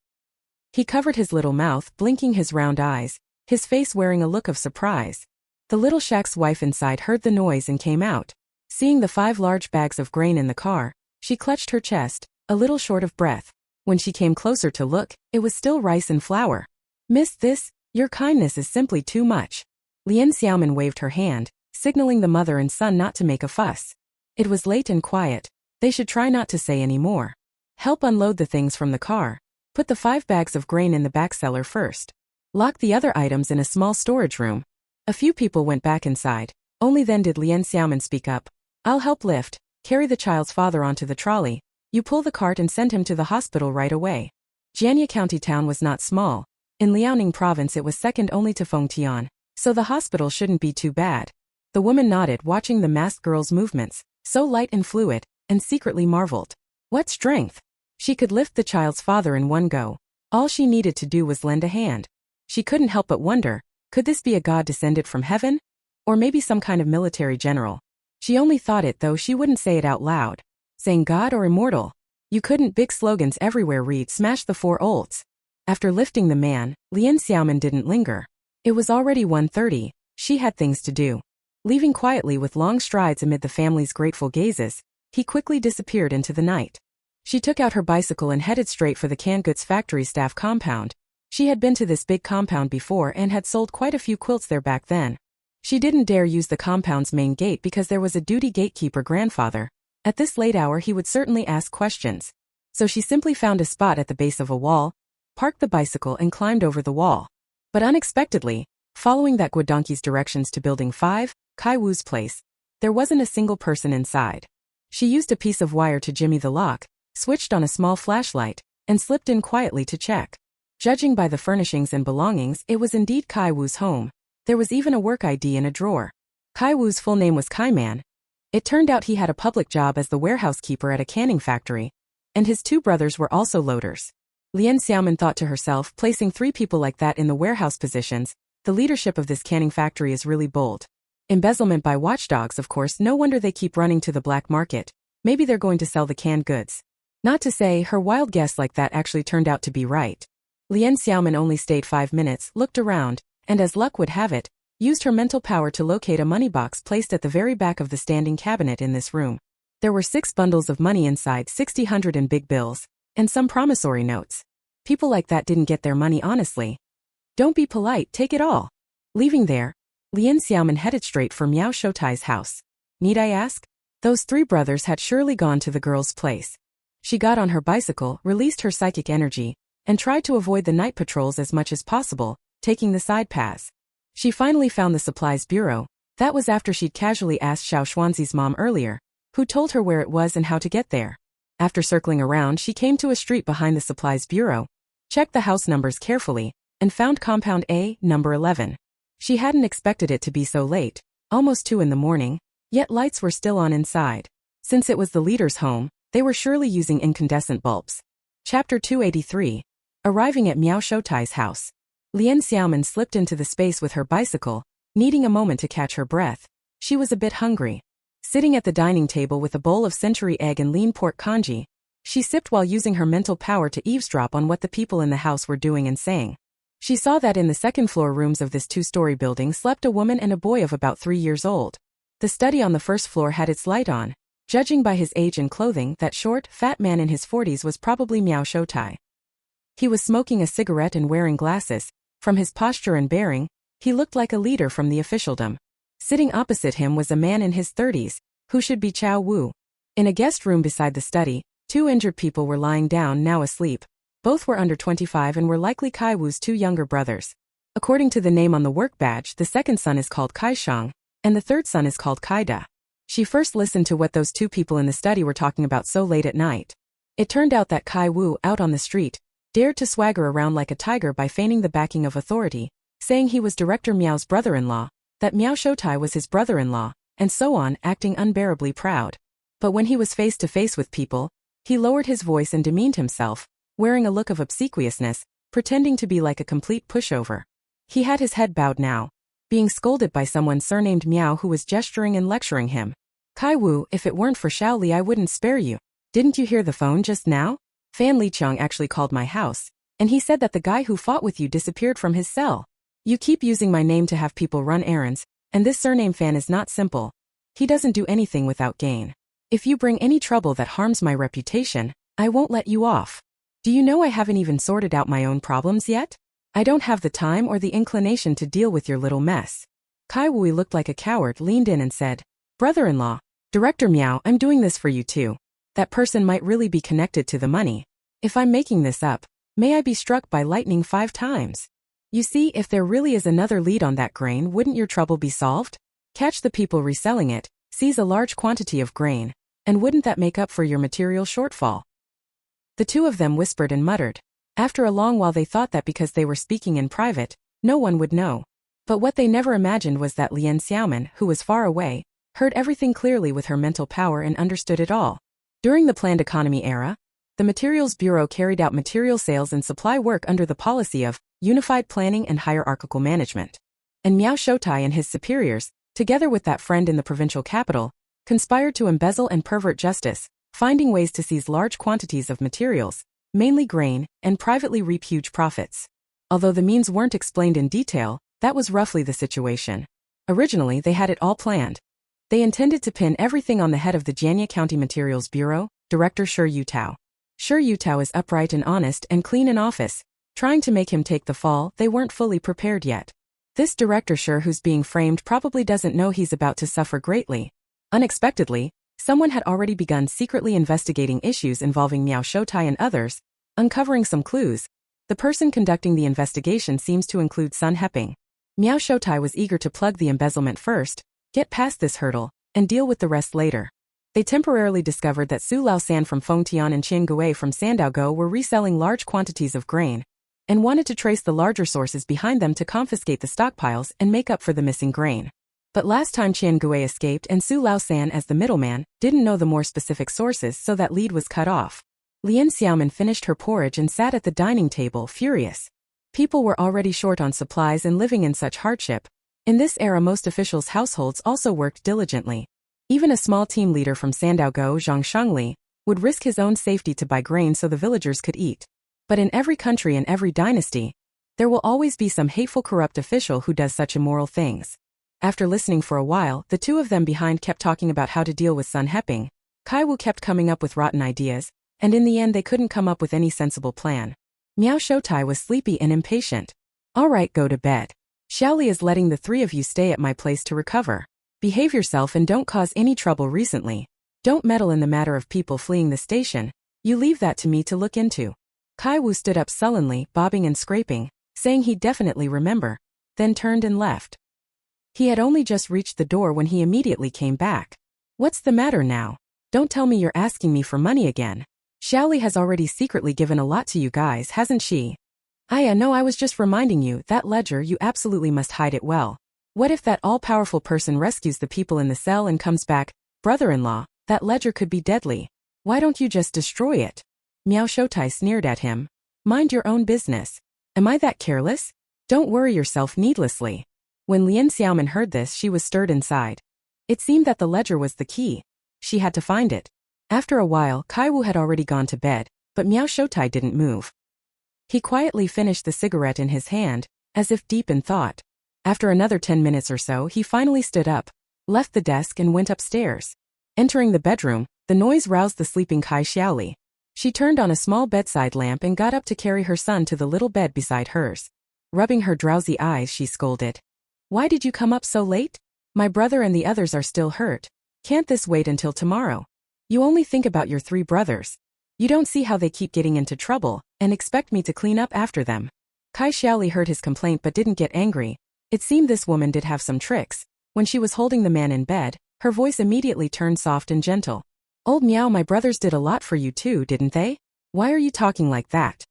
He covered his little mouth, blinking his round eyes, his face wearing a look of surprise. The little shack's wife inside heard the noise and came out. Seeing the 5 large bags of grain in the car, she clutched her chest, a little short of breath. When she came closer to look, it was still rice and flour. "Miss this, your kindness is simply too much." Lian Xiaomin waved her hand, signaling the mother and son not to make a fuss. It was late and quiet. They should try not to say any more. Help unload the things from the car. Put the 5 bags of grain in the back cellar first. Lock the other items in a small storage room. A few people went back inside. Only then did Lian Xiaomin speak up. "I'll help lift, carry the child's father onto the trolley. You pull the cart and send him to the hospital right away." Jianye County town was not small. In Liaoning province it was second only to Fengtian, so the hospital shouldn't be too bad. The woman nodded, watching the masked girl's movements, so light and fluid, and secretly marveled. What strength! She could lift the child's father in one go. All she needed to do was lend a hand. She couldn't help but wonder, could this be a god descended from heaven? Or maybe some kind of military general? She only thought it, though she wouldn't say it out loud. Saying God or immortal? You couldn't. Big slogans everywhere read "Smash the 4 olds." After lifting the man, Lian Xiaomin didn't linger. It was already 1:30, she had things to do. Leaving quietly with long strides amid the family's grateful gazes, he quickly disappeared into the night. She took out her bicycle and headed straight for the canned goods factory staff compound. She had been to this big compound before and had sold quite a few quilts there back then. She didn't dare use the compound's main gate because there was a duty gatekeeper grandfather. At this late hour he would certainly ask questions. So she simply found a spot at the base of a wall, parked the bicycle and climbed over the wall. But unexpectedly, following that Guodonkey's directions to Building 5, Kai Wu's place, there wasn't a single person inside. She used a piece of wire to jimmy the lock, switched on a small flashlight, and slipped in quietly to check. Judging by the furnishings and belongings, it was indeed Kai Wu's home. There was even a work ID in a drawer. Kai Wu's full name was Kai Man. It turned out he had a public job as the warehouse keeper at a canning factory, and his 2 brothers were also loaders. Lian Xiaomin thought to herself, placing 3 people like that in the warehouse positions, the leadership of this canning factory is really bold. Embezzlement by watchdogs, of course, no wonder they keep running to the black market. Maybe they're going to sell the canned goods. Not to say her wild guess like that actually turned out to be right. Lian Xiaomin only stayed 5 minutes, looked around, and as luck would have it, used her mental power to locate a money box placed at the very back of the standing cabinet in this room. There were 6 bundles of money inside, 60 in big bills, and some promissory notes. People like that didn't get their money honestly. Don't be polite, take it all. Leaving there, Lian Xiaomin headed straight for Miao Shoutai's house. Need I ask? Those 3 brothers had surely gone to the girl's place. She got on her bicycle, released her psychic energy, and tried to avoid the night patrols as much as possible, taking the side paths. She finally found the supplies bureau. That was after she'd casually asked Xiao Xuanzi's mom earlier, who told her where it was and how to get there. After circling around, she came to a street behind the supplies bureau, checked the house numbers carefully, and found compound A, number 11. She hadn't expected it to be so late, almost 2 in the morning, yet lights were still on inside. Since it was the leader's home, they were surely using incandescent bulbs. Chapter 283. Arriving at Miao Shoutai's house. Lian Xiaomin slipped into the space with her bicycle, needing a moment to catch her breath. She was a bit hungry. Sitting at the dining table with a bowl of century egg and lean pork congee, she sipped while using her mental power to eavesdrop on what the people in the house were doing and saying. She saw that in the second-floor rooms of this 2-story building slept a woman and a boy of about 3 years old. The study on the first floor had its light on. Judging by his age and clothing, that short, fat man in his 40s was probably Miao Shoutai. He was smoking a cigarette and wearing glasses. From his posture and bearing, he looked like a leader from the officialdom. Sitting opposite him was a man in his 30s, who should be Chao Wu. In a guest room beside the study, 2 injured people were lying down, now asleep. Both were under 25 and were likely Kai Wu's 2 younger brothers. According to the name on the work badge, the second son is called Kai Shang, and the third son is called Kai Da. She first listened to what those 2 people in the study were talking about so late at night. It turned out that Kai Wu, out on the street, dared to swagger around like a tiger by feigning the backing of authority, saying he was Director Miao's brother-in-law, that Miao Shoutai was his brother-in-law, and so on, acting unbearably proud. But when he was face to face with people, he lowered his voice and demeaned himself, wearing a look of obsequiousness, pretending to be like a complete pushover. He had his head bowed now, being scolded by someone surnamed Miao who was gesturing and lecturing him. Kai Wu, if it weren't for Xiao Li I wouldn't spare you. Didn't you hear the phone just now? Fan Liqiang actually called my house, and he said that the guy who fought with you disappeared from his cell. You keep using my name to have people run errands, and this surname Fan is not simple. He doesn't do anything without gain. If you bring any trouble that harms my reputation, I won't let you off. Do you know I haven't even sorted out my own problems yet? I don't have the time or the inclination to deal with your little mess. Kai Wui looked like a coward, leaned in and said, Brother-in-law, Director Miao, I'm doing this for you too. That person might really be connected to the money. If I'm making this up, may I be struck by lightning 5 times. You see, if there really is another lead on that grain, wouldn't your trouble be solved? Catch the people reselling it, seize a large quantity of grain, and wouldn't that make up for your material shortfall? The two of them whispered and muttered. After a long while they thought that because they were speaking in private, no one would know. But what they never imagined was that Lian Xiaomin, who was far away, heard everything clearly with her mental power and understood it all. During the planned economy era, the Materials Bureau carried out material sales and supply work under the policy of unified planning and hierarchical management. And Miao Shoutai and his superiors, together with that friend in the provincial capital, conspired to embezzle and pervert justice, finding ways to seize large quantities of materials, mainly grain, and privately reap huge profits. Although the means weren't explained in detail, that was roughly the situation. Originally, they had it all planned. They intended to pin everything on the head of the Jianye County Materials Bureau, Director Shi Yutao. Shi Yutao is upright and honest and clean in office. Trying to make him take the fall, they weren't fully prepared yet. This Director Shi who's being framed probably doesn't know he's about to suffer greatly. Unexpectedly, someone had already begun secretly investigating issues involving Miao Shoutai and others, uncovering some clues. The person conducting the investigation seems to include Sun Heping. Miao Shoutai was eager to plug the embezzlement first, get past this hurdle, and deal with the rest later. They temporarily discovered that Su Laosan from Fengtian and Qian Gui from Sandaogo were reselling large quantities of grain, and wanted to trace the larger sources behind them to confiscate the stockpiles and make up for the missing grain. But last time Qian Gui escaped and Su Laosan as the middleman didn't know the more specific sources, so that lead was cut off. Lian Xiaomin finished her porridge and sat at the dining table, furious. People were already short on supplies and living in such hardship. In this era most officials' households also worked diligently. Even a small team leader from Sandaogo, Zhang Shangli, would risk his own safety to buy grain so the villagers could eat. But in every country and every dynasty, there will always be some hateful corrupt official who does such immoral things. After listening for a while, the two of them behind kept talking about how to deal with Sun Heping. Kai Wu kept coming up with rotten ideas, and in the end they couldn't come up with any sensible plan. Miao Shoutai was sleepy and impatient. All right, go to bed. Xiaoli is letting the 3 of you stay at my place to recover. Behave yourself and don't cause any trouble recently. Don't meddle in the matter of people fleeing the station. You leave that to me to look into. Kai Wu stood up sullenly, bobbing and scraping, saying he'd definitely remember, then turned and left. He had only just reached the door when he immediately came back. What's the matter now? Don't tell me you're asking me for money again. Xiaoli has already secretly given a lot to you guys, hasn't she? No, I was just reminding you, that ledger, you absolutely must hide it well. What if that all-powerful person rescues the people in the cell and comes back? Brother-in-law, that ledger could be deadly. Why don't you just destroy it? Miao Shoutai sneered at him. Mind your own business. Am I that careless? Don't worry yourself needlessly. When Lian Xiaomin heard this, she was stirred inside. It seemed that the ledger was the key. She had to find it. After a while, Kai Wu had already gone to bed, but Miao Shoutai didn't move. He quietly finished the cigarette in his hand, as if deep in thought. After another 10 minutes or so, he finally stood up, left the desk and went upstairs. Entering the bedroom, the noise roused the sleeping Kai Xiaoli. She turned on a small bedside lamp and got up to carry her son to the little bed beside hers. Rubbing her drowsy eyes, she scolded. Why did you come up so late? My brother and the others are still hurt. Can't this wait until tomorrow? You only think about your 3 brothers. You don't see how they keep getting into trouble, and expect me to clean up after them. Kai Xiaoli heard his complaint but didn't get angry. It seemed this woman did have some tricks. When she was holding the man in bed, her voice immediately turned soft and gentle. Old Miao, my brothers did a lot for you too, didn't they? Why are you talking like that?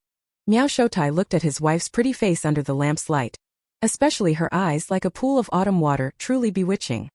Miao Shoutai looked at his wife's pretty face under the lamp's light. Especially her eyes, like a pool of autumn water, truly bewitching.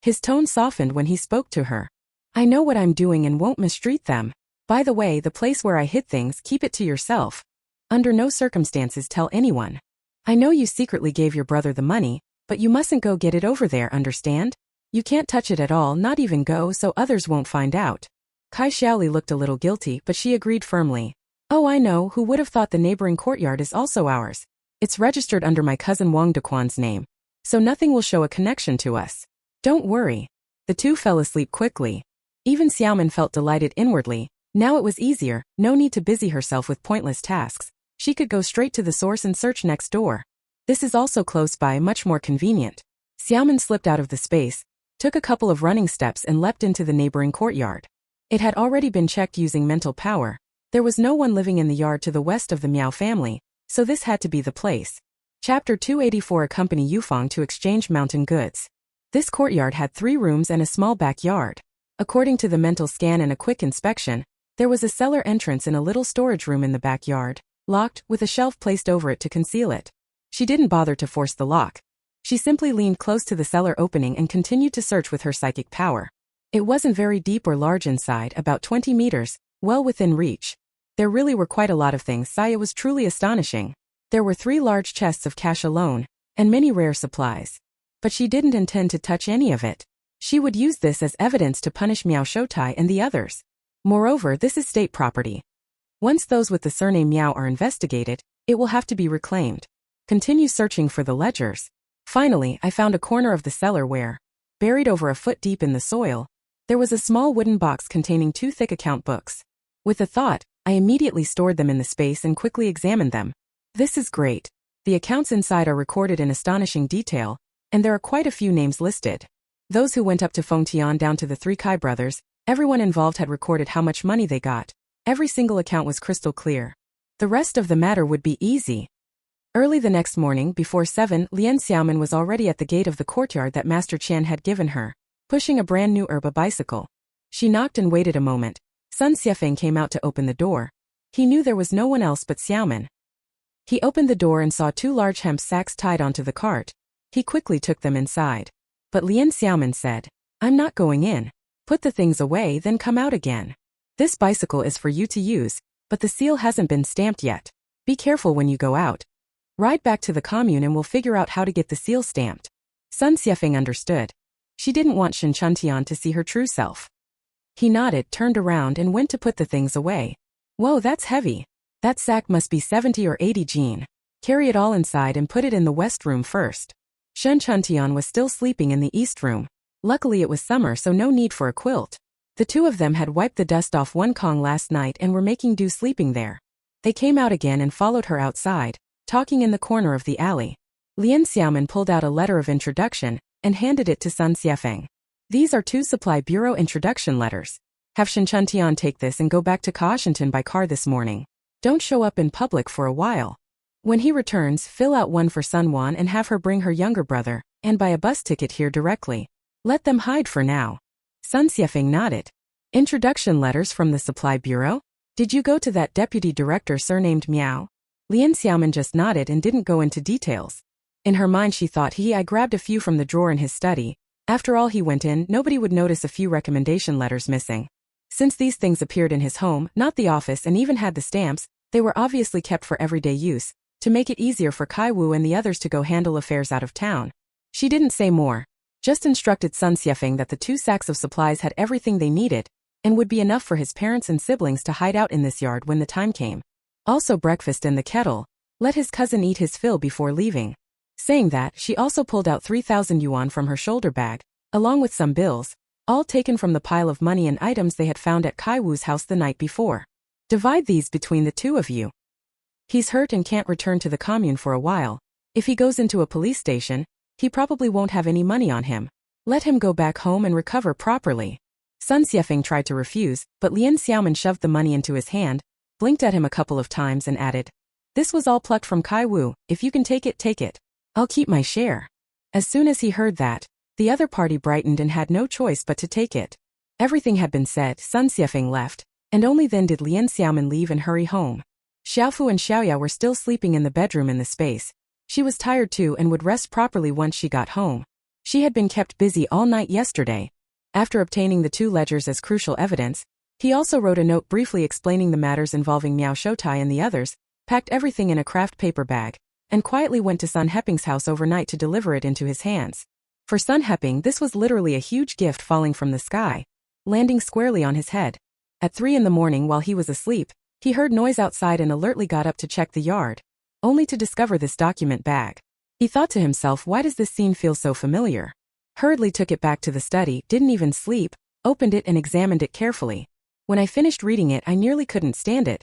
His tone softened when he spoke to her. I know what I'm doing and won't mistreat them. By the way, the place where I hid things, keep it to yourself. Under no circumstances tell anyone. I know you secretly gave your brother the money, but you mustn't go get it over there, understand? You can't touch it at all, not even go, so others won't find out. Kai Xiaoli looked a little guilty, but she agreed firmly. Oh, I know, who would have thought the neighboring courtyard is also ours? It's registered under my cousin Wang Dequan's name, so nothing will show a connection to us. Don't worry. The two fell asleep quickly. Even Xiaomin felt delighted inwardly. Now it was easier, no need to busy herself with pointless tasks. She could go straight to the source and search next door. This is also close by, much more convenient. Xiaomin slipped out of the space, took a couple of running steps and leapt into the neighboring courtyard. It had already been checked using mental power. There was no one living in the yard to the west of the Miao family, so this had to be the place. Chapter 284 Accompany Yufeng to exchange mountain goods. This courtyard had 3 rooms and a small backyard. According to the mental scan and a quick inspection, there was a cellar entrance in a little storage room in the backyard, locked, with a shelf placed over it to conceal it. She didn't bother to force the lock. She simply leaned close to the cellar opening and continued to search with her psychic power. It wasn't very deep or large inside, about 20 meters, well within reach. There really were quite a lot of things. Saya was truly astonishing. There were 3 large chests of cash alone, and many rare supplies. But she didn't intend to touch any of it. She would use this as evidence to punish Miao Shoutai and the others. Moreover, this is state property. Once those with the surname Miao are investigated, it will have to be reclaimed. Continue searching for the ledgers. Finally, I found a corner of the cellar where, buried over a foot deep in the soil, there was a small wooden box containing 2 thick account books. With a thought, I immediately stored them in the space and quickly examined them. This is great. The accounts inside are recorded in astonishing detail, and there are quite a few names listed. Those who went up to Feng Tian down to the 3 Kai brothers, everyone involved had recorded how much money they got. Every single account was crystal clear. The rest of the matter would be easy. Early the next morning, before 7, Lian Xiaomin was already at the gate of the courtyard that Master Qian had given her, pushing a brand new herba bicycle. She knocked and waited a moment. Sun Xiefeng came out to open the door. He knew there was no one else but Xiaomin. He opened the door and saw 2 large hemp sacks tied onto the cart. He quickly took them inside. But Lian Xiaomin said, I'm not going in. Put the things away, then come out again. This bicycle is for you to use, but the seal hasn't been stamped yet. Be careful when you go out. Ride back to the commune and we'll figure out how to get the seal stamped. Sun Xiefeng understood. She didn't want Shen Chuntian to see her true self. He nodded, turned around and went to put the things away. Whoa, that's heavy. That sack must be 70 or 80 jin. Carry it all inside and put it in the west room first. Shen Chuntian was still sleeping in the east room. Luckily it was summer, so no need for a quilt. The 2 of them had wiped the dust off one Kong last night and were making do sleeping there. They came out again and followed her outside, talking in the corner of the alley. Lian Xiaomin pulled out a letter of introduction and handed it to Sun Xiefeng. These are 2 supply bureau introduction letters. Have Shen Chuntian take this and go back to Kaohsiungtan by car this morning. Don't show up in public for a while. When he returns, fill out one for Sun Wan and have her bring her younger brother, and buy a bus ticket here directly. Let them hide for now. Sun Xiefeng nodded. Introduction letters from the supply bureau? Did you go to that deputy director surnamed Miao? Lian Xiaomin just nodded and didn't go into details. In her mind she thought I grabbed a few from the drawer in his study. After all, he went in, nobody would notice a few recommendation letters missing. Since these things appeared in his home, not the office, and even had the stamps, they were obviously kept for everyday use, to make it easier for Kai Wu and the others to go handle affairs out of town. She didn't say more, just instructed Sun Xiefeng that the 2 sacks of supplies had everything they needed, and would be enough for his parents and siblings to hide out in this yard when the time came. Also breakfast in the kettle. Let his cousin eat his fill before leaving. Saying that, she also pulled out 3,000 yuan from her shoulder bag, along with some bills, all taken from the pile of money and items they had found at Kai Wu's house the night before. Divide these between the 2 of you. He's hurt and can't return to the commune for a while. If he goes into a police station, he probably won't have any money on him. Let him go back home and recover properly. Sun Xiefeng tried to refuse, but Lian Xiaomin shoved the money into his hand, blinked at him a couple of times and added, This was all plucked from Kai Wu. If you can take it, take it. I'll keep my share. As soon as he heard that, the other party brightened and had no choice but to take it. Everything had been said. Sun Xiefeng left, and only then did Lian Xiaomin leave and hurry home. Xiaofu and Xiaoya were still sleeping in the bedroom in the space. She was tired too and would rest properly once she got home. She had been kept busy all night yesterday. After obtaining the 2 ledgers as crucial evidence, He also wrote a note briefly explaining the matters involving Miao Shoutai and the others, packed everything in a craft paper bag, and quietly went to Sun Heping's house overnight to deliver it into his hands. For Sun Heping, this was literally a huge gift falling from the sky, landing squarely on his head. At 3 in the morning while he was asleep, he heard noise outside and alertly got up to check the yard, only to discover this document bag. He thought to himself, why does this scene feel so familiar? Hurriedly took it back to the study, didn't even sleep, opened it and examined it carefully. When I finished reading it, I nearly couldn't stand it.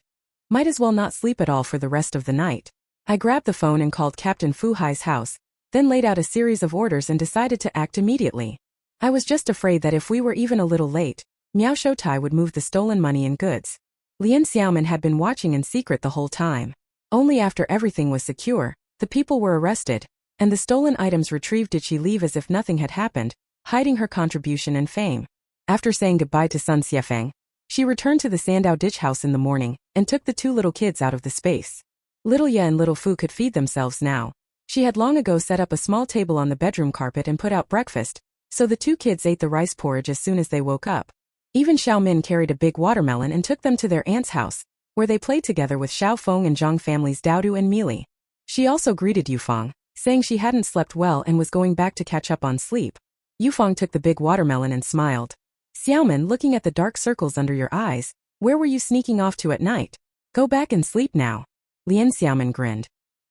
Might as well not sleep at all for the rest of the night. I grabbed the phone and called Captain Fu Hai's house, then laid out a series of orders and decided to act immediately. I was just afraid that if we were even a little late, Miao Shoutai would move the stolen money and goods. Lian Xiaomin had been watching in secret the whole time. Only after everything was secure, the people were arrested, and the stolen items retrieved did she leave as if nothing had happened, hiding her contribution and fame. After saying goodbye to Sun Xiafeng, she returned to the Sandow ditch house in the morning, and took the 2 little kids out of the space. Little Ye and little Fu could feed themselves now. She had long ago set up a small table on the bedroom carpet and put out breakfast, so the 2 kids ate the rice porridge as soon as they woke up. Even Xiaomin carried a big watermelon and took them to their aunt's house, where they played together with Xiaofeng and Zhang families Daodu and Mili. She also greeted Yufeng, saying she hadn't slept well and was going back to catch up on sleep. Yufeng took the big watermelon and smiled. Xiaomin, looking at the dark circles under your eyes, where were you sneaking off to at night? Go back and sleep now. Lian Xiaomin grinned.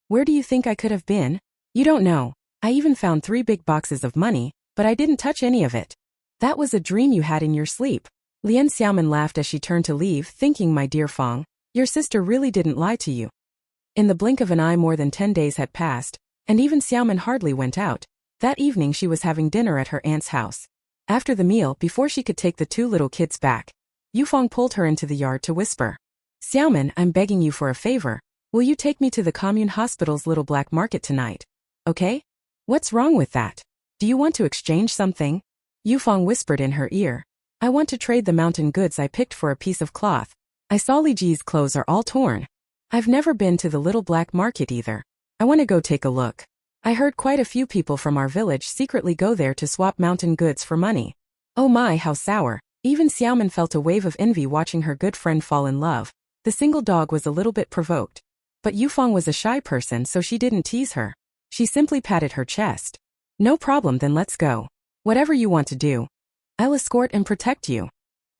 Where do you think I could have been? You don't know. I even found 3 big boxes of money, but I didn't touch any of it. That was a dream you had in your sleep. Lian Xiaomin laughed as she turned to leave, thinking, my dear Feng, your sister really didn't lie to you. In the blink of an eye more than 10 days had passed, and even Xiaomin hardly went out. That evening she was having dinner at her aunt's house. After the meal, before she could take the 2 little kids back, Yufeng pulled her into the yard to whisper. Xiaomin, I'm begging you for a favor. Will you take me to the commune hospital's little black market tonight? Okay? What's wrong with that? Do you want to exchange something? Yufeng whispered in her ear. I want to trade the mountain goods I picked for a piece of cloth. I saw Li Ji's clothes are all torn. I've never been to the little black market either. I want to go take a look. I heard quite a few people from our village secretly go there to swap mountain goods for money. Oh my, how sour. Even Xiaomin felt a wave of envy watching her good friend fall in love. The single dog was a little bit provoked. But Yufeng was a shy person, so she didn't tease her. She simply patted her chest. No problem, then let's go. Whatever you want to do. I'll escort and protect you.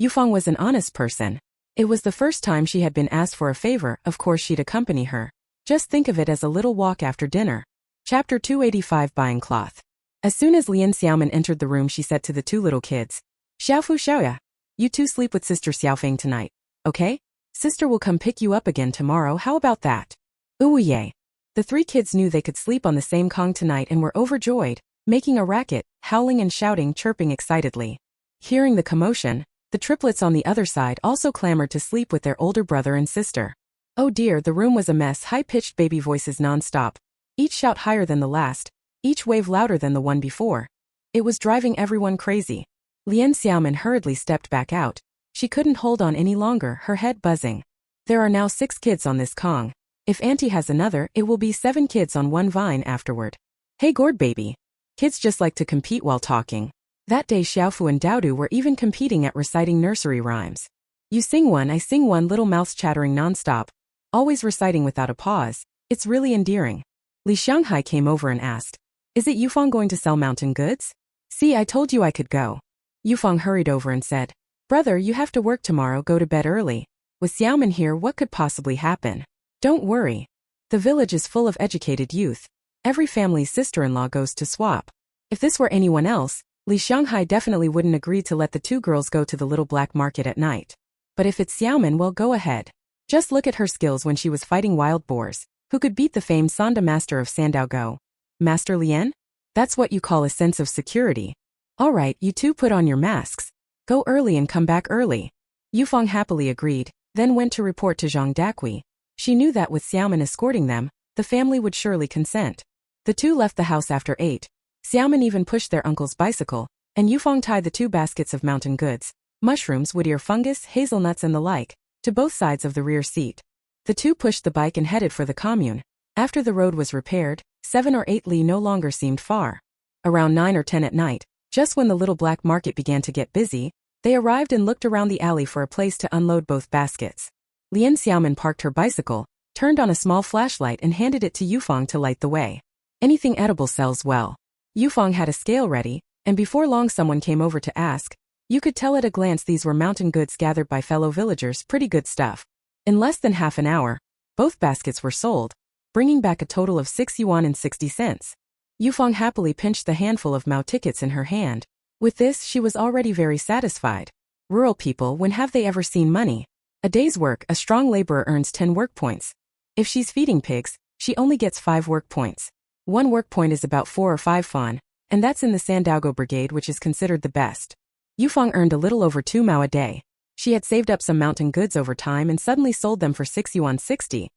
Yufeng was an honest person. It was the first time she had been asked for a favor, of course she'd accompany her. Just think of it as a little walk after dinner. Chapter 285, Buying Cloth. As soon as Lian Xiaomin entered the room, she said to the 2 little kids, Xiaofu Xiaoya, you 2 sleep with Sister Xiaofeng tonight, okay? Sister will come pick you up again tomorrow, how about that? Ooh yay. The 3 kids knew they could sleep on the same Kong tonight and were overjoyed, making a racket, howling and shouting, chirping excitedly. Hearing the commotion, the triplets on the other side also clamored to sleep with their older brother and sister. Oh dear, the room was a mess, high-pitched baby voices non-stop. Each shout higher than the last, each wave louder than the one before. It was driving everyone crazy. Lian Xiaomin hurriedly stepped back out. She couldn't hold on any longer, her head buzzing. There are now 6 kids on this Kong. If Auntie has another, it will be 7 kids on one vine afterward. Hey gourd baby. Kids just like to compete while talking. That day Xiaofu and Daodu were even competing at reciting nursery rhymes. You sing one, I sing one, little mouths chattering non-stop, always reciting without a pause. It's really endearing. Li Shanghai came over and asked, is it Yufeng going to sell mountain goods? See, I told you I could go. Yufeng hurried over and said, brother, you have to work tomorrow, go to bed early. With Xiaomin here, what could possibly happen? Don't worry. The village is full of educated youth. Every family's sister-in-law goes to swap. If this were anyone else, Li Shanghai definitely wouldn't agree to let the 2 girls go to the little black market at night. But if it's Xiaomin, well, go ahead. Just look at her skills when she was fighting wild boars. Who could beat the famed Sanda master of Sandow Go? Master Lian? That's what you call a sense of security. All right, you 2 put on your masks. Go early and come back early. Yufeng happily agreed, then went to report to Zhang Dakui. She knew that with Xiaomin escorting them, the family would surely consent. The 2 left the house after 8. Xiaomin even pushed their uncle's bicycle, and Yufeng tied the 2 baskets of mountain goods, mushrooms, wood ear fungus, hazelnuts and the like, to both sides of the rear seat. The 2 pushed the bike and headed for the commune. After the road was repaired, 7 or 8 li no longer seemed far. Around 9 or 10 at night, just when the little black market began to get busy, They arrived and looked around the alley for a place to unload both baskets. Lian Xiaomin parked her bicycle, turned on a small flashlight and handed it to Yufeng to light the way. Anything edible sells well. Yufeng had a scale ready, and before long someone came over to ask. You could tell at a glance these were mountain goods gathered by fellow villagers, pretty good stuff. In less than half an hour, both baskets were sold, bringing back a total of 6 yuan and 60 cents. Yufeng happily pinched the handful of Mao tickets in her hand. With this, she was already very satisfied. Rural people, when have they ever seen money? A day's work, a strong laborer earns 10 work points. If she's feeding pigs, she only gets 5 work points. 1 work point is about 4 or 5 fon, and that's in the Sandaogo brigade, which is considered the best. Yufeng earned a little over 2 Mao a day. She had saved up some mountain goods over time and suddenly sold them for 6 yuan 60.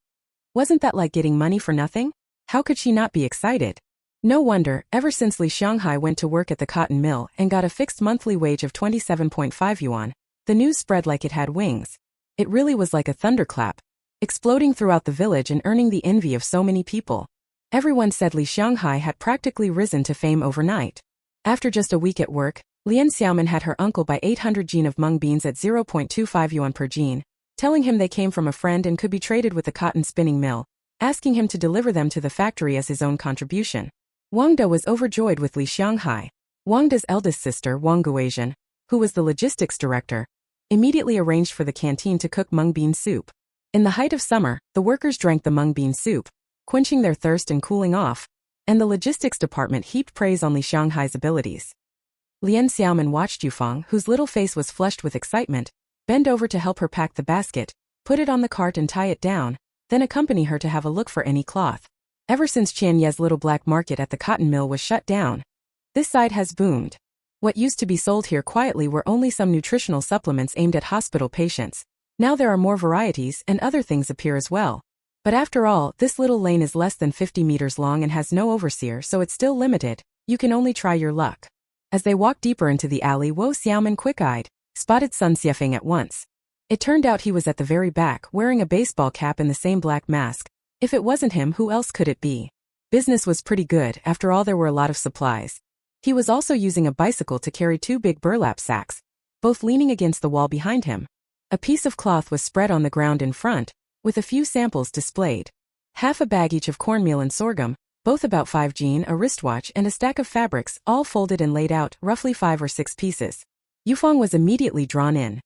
Wasn't that like getting money for nothing? How could she not be excited? No wonder, ever since Li Shanghai went to work at the cotton mill and got a fixed monthly wage of 27.5 yuan, the news spread like it had wings. It really was like a thunderclap, exploding throughout the village and earning the envy of so many people. Everyone said Li Shanghai had practically risen to fame overnight. After just a week at work, Lian Xiaomin had her uncle buy 800 jin of mung beans at 0.25 yuan per jin, telling him they came from a friend and could be traded with the cotton spinning mill, asking him to deliver them to the factory as his own contribution. Wang De was overjoyed with Li Shanghai. Wang De's eldest sister, Wang Guozian, who was the logistics director, immediately arranged for the canteen to cook mung bean soup. In the height of summer, the workers drank the mung bean soup, quenching their thirst and cooling off, and the logistics department heaped praise on Li Shanghai's abilities. Lian Xiaomin watched Yufeng, whose little face was flushed with excitement, bend over to help her pack the basket, put it on the cart and tie it down, then accompany her to have a look for any cloth. Ever since Qianye's little black market at the cotton mill was shut down, this side has boomed. What used to be sold here quietly were only some nutritional supplements aimed at hospital patients. Now there are more varieties and other things appear as well. But after all, this little lane is less than 50 meters long and has no overseer, so it's still limited. You can only try your luck. As they walked deeper into the alley, Wu Xiaomin, quick-eyed, spotted Sun Xiefeng at once. It turned out he was at the very back, wearing a baseball cap and the same black mask. If it wasn't him, who else could it be? Business was pretty good, after all there were a lot of supplies. He was also using a bicycle to carry 2 big burlap sacks, both leaning against the wall behind him. A piece of cloth was spread on the ground in front, with a few samples displayed. Half a bag each of cornmeal and sorghum, both about 5 jin, a wristwatch and a stack of fabrics, all folded and laid out, roughly 5 or 6 pieces. Yufeng was immediately drawn in.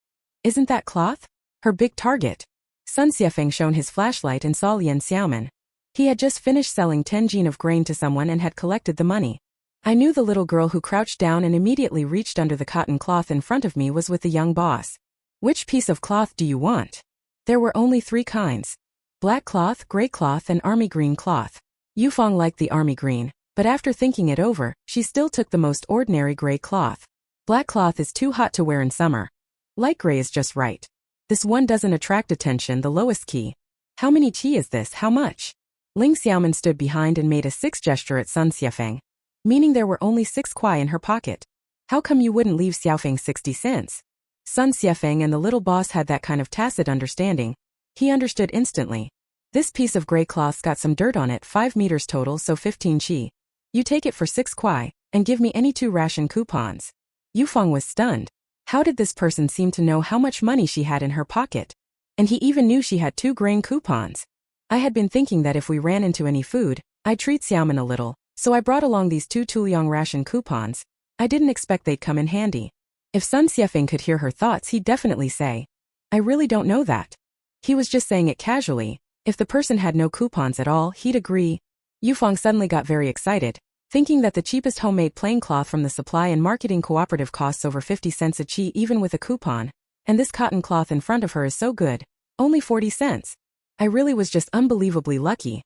Isn't that cloth? Her big target. Sun Xiefeng shone his flashlight and saw Lian Xiaomin. He had just finished selling 10 jin of grain to someone and had collected the money. I knew the little girl who crouched down and immediately reached under the cotton cloth in front of me was with the young boss. Which piece of cloth do you want? There were only 3 kinds. Black cloth, gray cloth and army green cloth. Yufeng liked the army green, but after thinking it over, she still took the most ordinary gray cloth. Black cloth is too hot to wear in summer. Light gray is just right. This one doesn't attract attention, the lowest key. How many qi is this, how much? Ling Xiaomin stood behind and made a 6 gesture at Sun Xiefeng, meaning there were only 6 kuai in her pocket. How come you wouldn't leave Xiaofeng 60 cents? Sun Xiefeng and the little boss had that kind of tacit understanding. He understood instantly. This piece of gray cloth's got some dirt on it, 5 meters total, so 15 qi. You take it for 6 kuai, and give me any 2 ration coupons. Yufeng was stunned. How did this person seem to know how much money she had in her pocket? And he even knew she had 2 grain coupons. I had been thinking that if we ran into any food, I'd treat Xiaomin a little, so I brought along these 2 Tuliang ration coupons. I didn't expect they'd come in handy. If Sun Xiefeng could hear her thoughts, he'd definitely say, I really don't know that. He was just saying it casually. If the person had no coupons at all, he'd agree. Yufeng suddenly got very excited, thinking that the cheapest homemade plain cloth from the supply and marketing cooperative costs over 50 cents a qi even with a coupon, and this cotton cloth in front of her is so good, only 40 cents. I really was just unbelievably lucky.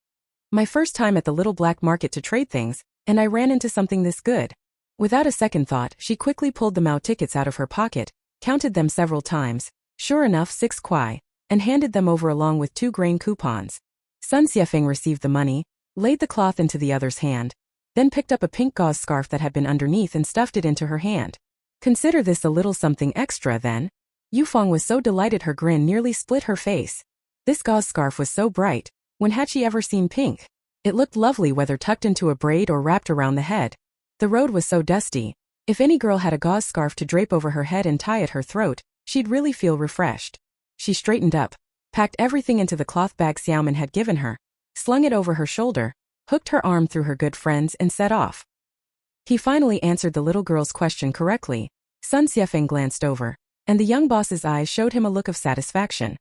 My first time at the little black market to trade things, and I ran into something this good. Without a second thought, she quickly pulled the Mao tickets out of her pocket, counted them several times, sure enough 6 kuai, and handed them over along with 2 grain coupons. Sun Xiefeng received the money, laid the cloth into the other's hand, then picked up a pink gauze scarf that had been underneath and stuffed it into her hand. Consider this a little something extra then. Yufeng was so delighted her grin nearly split her face. This gauze scarf was so bright. When had she ever seen pink? It looked lovely whether tucked into a braid or wrapped around the head. The road was so dusty. If any girl had a gauze scarf to drape over her head and tie at her throat, she'd really feel refreshed. She straightened up, packed everything into the cloth bag Xiaomin had given her, slung it over her shoulder, hooked her arm through her good friends and set off. He finally answered the little girl's question correctly. Sun Xiefeng glanced over, and the young boss's eyes showed him a look of satisfaction.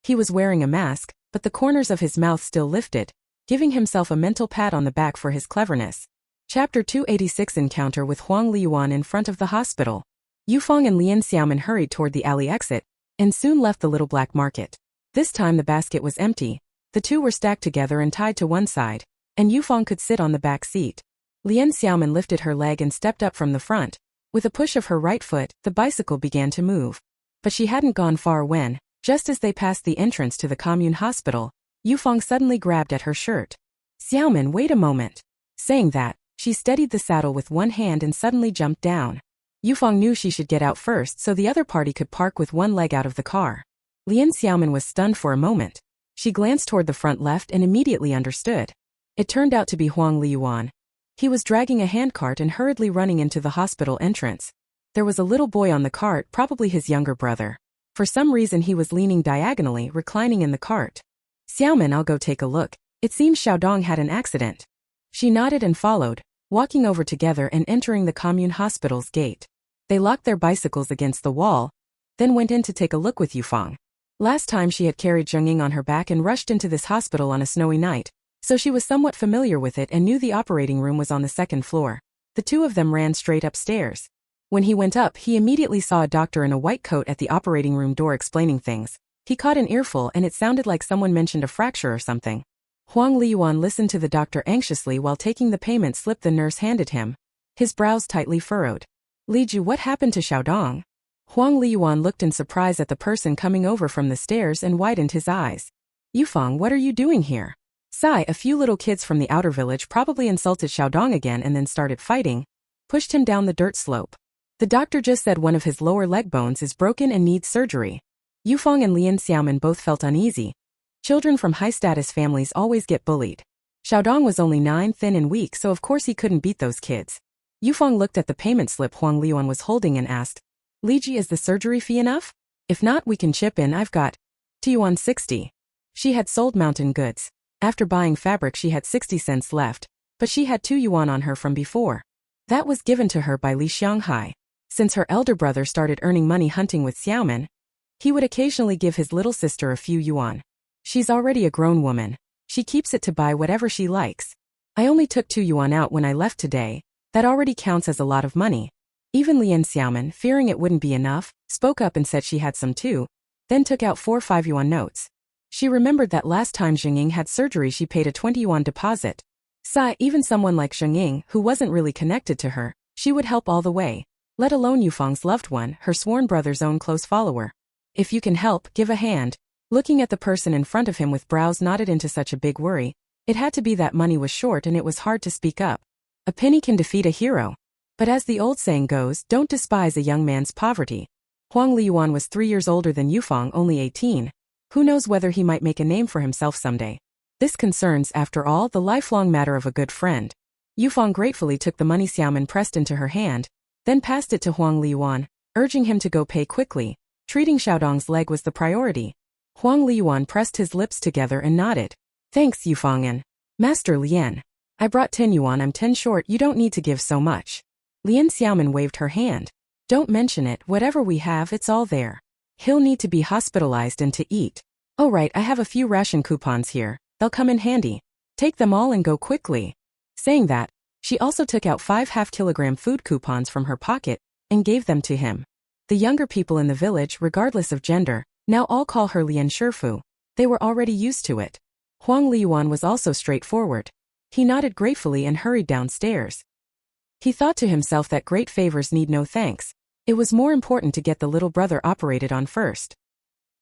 He was wearing a mask, but the corners of his mouth still lifted, giving himself a mental pat on the back for his cleverness. Chapter 286 Encounter with Huang Liyuan in front of the hospital. Yufeng and Lian Xiaomin hurried toward the alley exit, and soon left the little black market. This time the basket was empty. The two were stacked together and tied to one side, and Yufeng could sit on the back seat. Lian Xiaomin lifted her leg and stepped up from the front. With a push of her right foot, the bicycle began to move. But she hadn't gone far when, just as they passed the entrance to the commune hospital, Yufeng suddenly grabbed at her shirt. "Xiaomin, wait a moment." Saying that, she steadied the saddle with one hand and suddenly jumped down. Yufeng knew she should get out first so the other party could park with one leg out of the car. Lian Xiaomin was stunned for a moment. She glanced toward the front left and immediately understood. It turned out to be Huang Liyuan. He was dragging a handcart and hurriedly running into the hospital entrance. There was a little boy on the cart, probably his younger brother. For some reason he was leaning diagonally, reclining in the cart. "Xiaomin, I'll go take a look. It seems Xiaodong had an accident." She nodded and followed, walking over together and entering the commune hospital's gate. They locked their bicycles against the wall, then went in to take a look with Yufeng. Last time she had carried Zhengying on her back and rushed into this hospital on a snowy night, so she was somewhat familiar with it and knew the operating room was on the second floor. The two of them ran straight upstairs. When he went up, he immediately saw a doctor in a white coat at the operating room door explaining things. He caught an earful and it sounded like someone mentioned a fracture or something. Huang Liyuan listened to the doctor anxiously while taking the payment slip the nurse handed him. His brows tightly furrowed. "Liju, what happened to Xiaodong?" Huang Liyuan looked in surprise at the person coming over from the stairs and widened his eyes. "Yufeng, what are you doing here?" Sai, a few little kids from the outer village probably insulted Xiaodong again and then started fighting, pushed him down the dirt slope. The doctor just said one of his lower leg bones is broken and needs surgery. Yufeng and Lian Xiaomin both felt uneasy. Children from high-status families always get bullied. Xiaodong was only 9, thin and weak, so of course he couldn't beat those kids. Yufeng looked at the payment slip Huang Liyuan was holding and asked, "Liji, is the surgery fee enough? If not, we can chip in. I've got Tyuan 60. She had sold mountain goods. After buying fabric she had 60 cents left, but she had 2 yuan on her from before. That was given to her by Li Xianghai. Since her elder brother started earning money hunting with Xiaomin, he would occasionally give his little sister a few yuan. She's already a grown woman. She keeps it to buy whatever she likes. I only took 2 yuan out when I left today. That already counts as a lot of money." Even Lian Xiaomin, fearing it wouldn't be enough, spoke up and said she had some too, then took out 4 5 yuan notes. She remembered that last time Zhengying had surgery she paid a 20 yuan deposit. Sai, even someone like Zhengying, who wasn't really connected to her, she would help all the way. Let alone Yufeng's loved one, her sworn brother's own close follower. "If you can help, give a hand." Looking at the person in front of him with brows knotted into such a big worry, it had to be that money was short and it was hard to speak up. A penny can defeat a hero. But as the old saying goes, don't despise a young man's poverty. Huang Liyuan was 3 years older than Yufeng, only 18. Who knows whether he might make a name for himself someday. This concerns, after all, the lifelong matter of a good friend. Yufeng gratefully took the money Xiaomin pressed into her hand, then passed it to Huang Liyuan, urging him to go pay quickly. Treating Xiaodong's leg was the priority. Huang Liyuan pressed his lips together and nodded. "Thanks, Yufeng and Master Lian. I brought 10 yuan, I'm 10 short, you don't need to give so much." Lian Xiaomin waved her hand. "Don't mention it, whatever we have, it's all there. He'll need to be hospitalized and to eat. Oh right, I have a few ration coupons here, they'll come in handy. Take them all and go quickly." Saying that, she also took out 5 half-kilogram food coupons from her pocket and gave them to him. The younger people in the village, regardless of gender, now all call her Lian Shifu. They were already used to it. Huang Liyuan was also straightforward. He nodded gratefully and hurried downstairs. He thought to himself that great favors need no thanks. It was more important to get the little brother operated on first.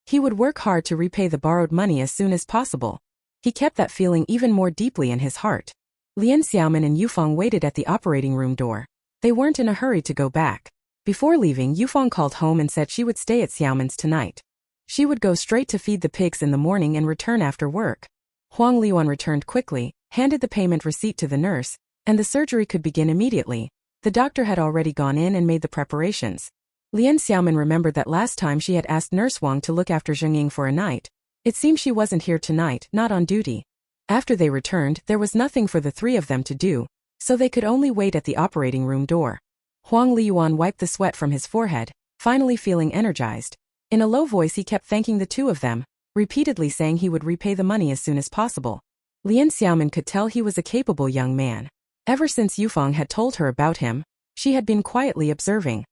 He would work hard to repay the borrowed money as soon as possible. He kept that feeling even more deeply in his heart. Lian Xiaomin and Yufeng waited at the operating room door. They weren't in a hurry to go back. Before leaving, Yufeng called home and said she would stay at Xiaomin's tonight. She would go straight to feed the pigs in the morning and return after work. Huang Liyuan returned quickly, handed the payment receipt to the nurse, and the surgery could begin immediately. The doctor had already gone in and made the preparations. Lian Xiaomin remembered that last time she had asked Nurse Wang to look after Zhengying for a night. It seemed she wasn't here tonight, not on duty. After they returned, there was nothing for the three of them to do, so they could only wait at the operating room door. Huang Liyuan wiped the sweat from his forehead, finally feeling energized. In a low voice he kept thanking the two of them, repeatedly saying he would repay the money as soon as possible. Lian Xiaomin could tell he was a capable young man. Ever since Yufeng had told her about him, she had been quietly observing.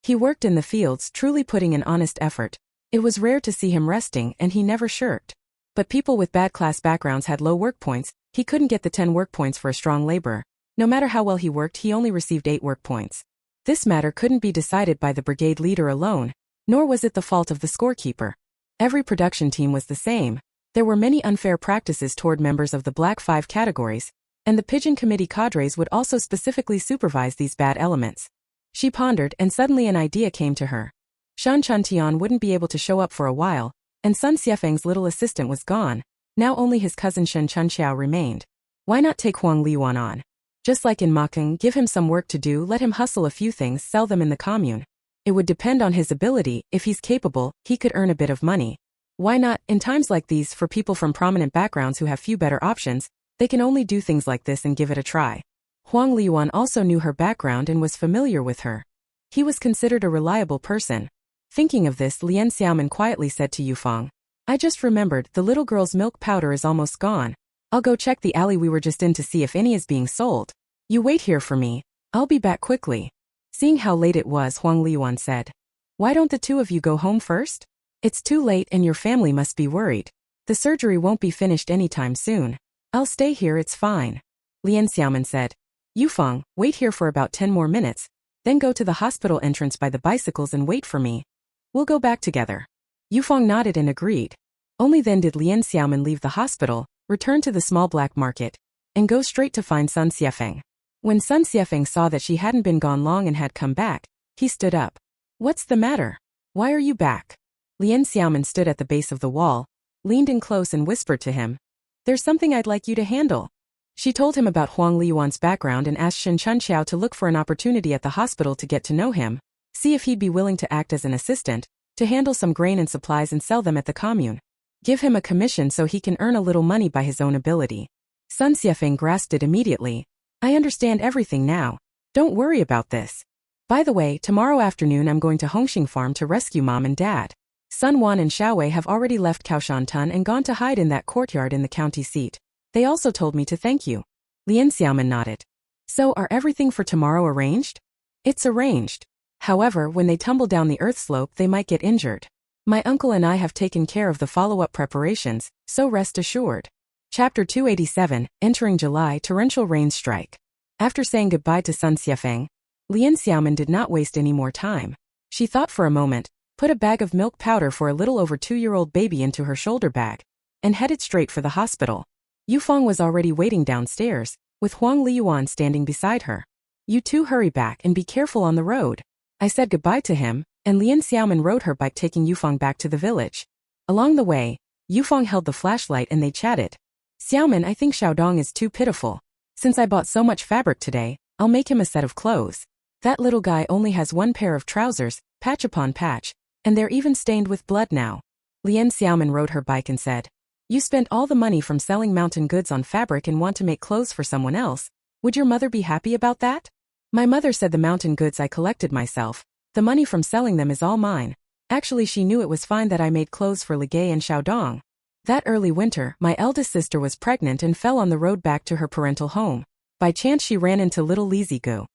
He worked in the fields, truly putting an honest effort. It was rare to see him resting, and he never shirked. But people with bad class backgrounds had low work points. He couldn't get the 10 work points for a strong laborer. No matter how well he worked, he only received 8 work points. This matter couldn't be decided by the brigade leader alone, nor was it the fault of the scorekeeper. Every production team was the same. There were many unfair practices toward members of the Black 5 categories, and the Pigeon Committee cadres would also specifically supervise these bad elements. She pondered, and suddenly an idea came to her. Shan Chuntian wouldn't be able to show up for a while, and Sun Xiefeng's little assistant was gone. Now only his cousin Shen Chunxiao remained. Why not take Huang Liyuan on? Just like in Manga, give him some work to do, let him hustle a few things, sell them in the commune. It would depend on his ability. If he's capable, he could earn a bit of money. Why not? In times like these, for people from prominent backgrounds who have few better options, they can only do things like this and give it a try. Huang Liyuan also knew her background and was familiar with her. He was considered a reliable person. Thinking of this, Lian Xiaomin quietly said to Yufeng, I just remembered, the little girl's milk powder is almost gone. I'll go check the alley we were just in to see if any is being sold. You wait here for me. I'll be back quickly. Seeing how late it was, Huang Liyuan said, Why don't the two of you go home first? It's too late and your family must be worried. The surgery won't be finished anytime soon. I'll stay here, it's fine. Lian Xiaomin said, Yufeng, wait here for about 10 more minutes, then go to the hospital entrance by the bicycles and wait for me. We'll go back together. Yufeng nodded and agreed. Only then did Lian Xiaomin leave the hospital, return to the small black market, and go straight to find Sun Xiefeng. When Sun Xiefeng saw that she hadn't been gone long and had come back, he stood up. What's the matter? Why are you back? Lian Xiaomin stood at the base of the wall, leaned in close and whispered to him. There's something I'd like you to handle. She told him about Huang Liyuan's background and asked Shen Chunxiao to look for an opportunity at the hospital to get to know him, see if he'd be willing to act as an assistant, to handle some grain and supplies and sell them at the commune. Give him a commission so he can earn a little money by his own ability. Sun Xiefeng grasped it immediately. I understand everything now. Don't worry about this. By the way, tomorrow afternoon I'm going to Hongxing Farm to rescue Mom and Dad. Sun Wan and Xiaowei have already left Kaoshantan and gone to hide in that courtyard in the county seat. They also told me to thank you. Lian Xiaomin nodded. So are everything for tomorrow arranged? It's arranged. However, when they tumble down the earth slope they might get injured. My uncle and I have taken care of the follow-up preparations, so rest assured. Chapter 287, Entering July, Torrential Rains Strike. After saying goodbye to Sun Xiefeng, Lian Xiaomin did not waste any more time. She thought for a moment, put a bag of milk powder for a little over 2-year-old baby into her shoulder bag, and headed straight for the hospital. Yufeng was already waiting downstairs, with Huang Liyuan standing beside her. You two hurry back and be careful on the road. I said goodbye to him, and Lian Xiaomin rode her bike taking Yufeng back to the village. Along the way, Yufeng held the flashlight and they chatted. Xiaomin, I think Xiaodong is too pitiful. Since I bought so much fabric today, I'll make him a set of clothes. That little guy only has one pair of trousers, patch upon patch, and they're even stained with blood now. Lian Xiaomin rode her bike and said, You spent all the money from selling mountain goods on fabric and want to make clothes for someone else. Would your mother be happy about that? My mother said the mountain goods I collected myself. The money from selling them is all mine. Actually, she knew it was fine that I made clothes for Ligay and Xiaodong. That early winter, my eldest sister was pregnant and fell on the road back to her parental home. By chance she ran into little Li Zigu.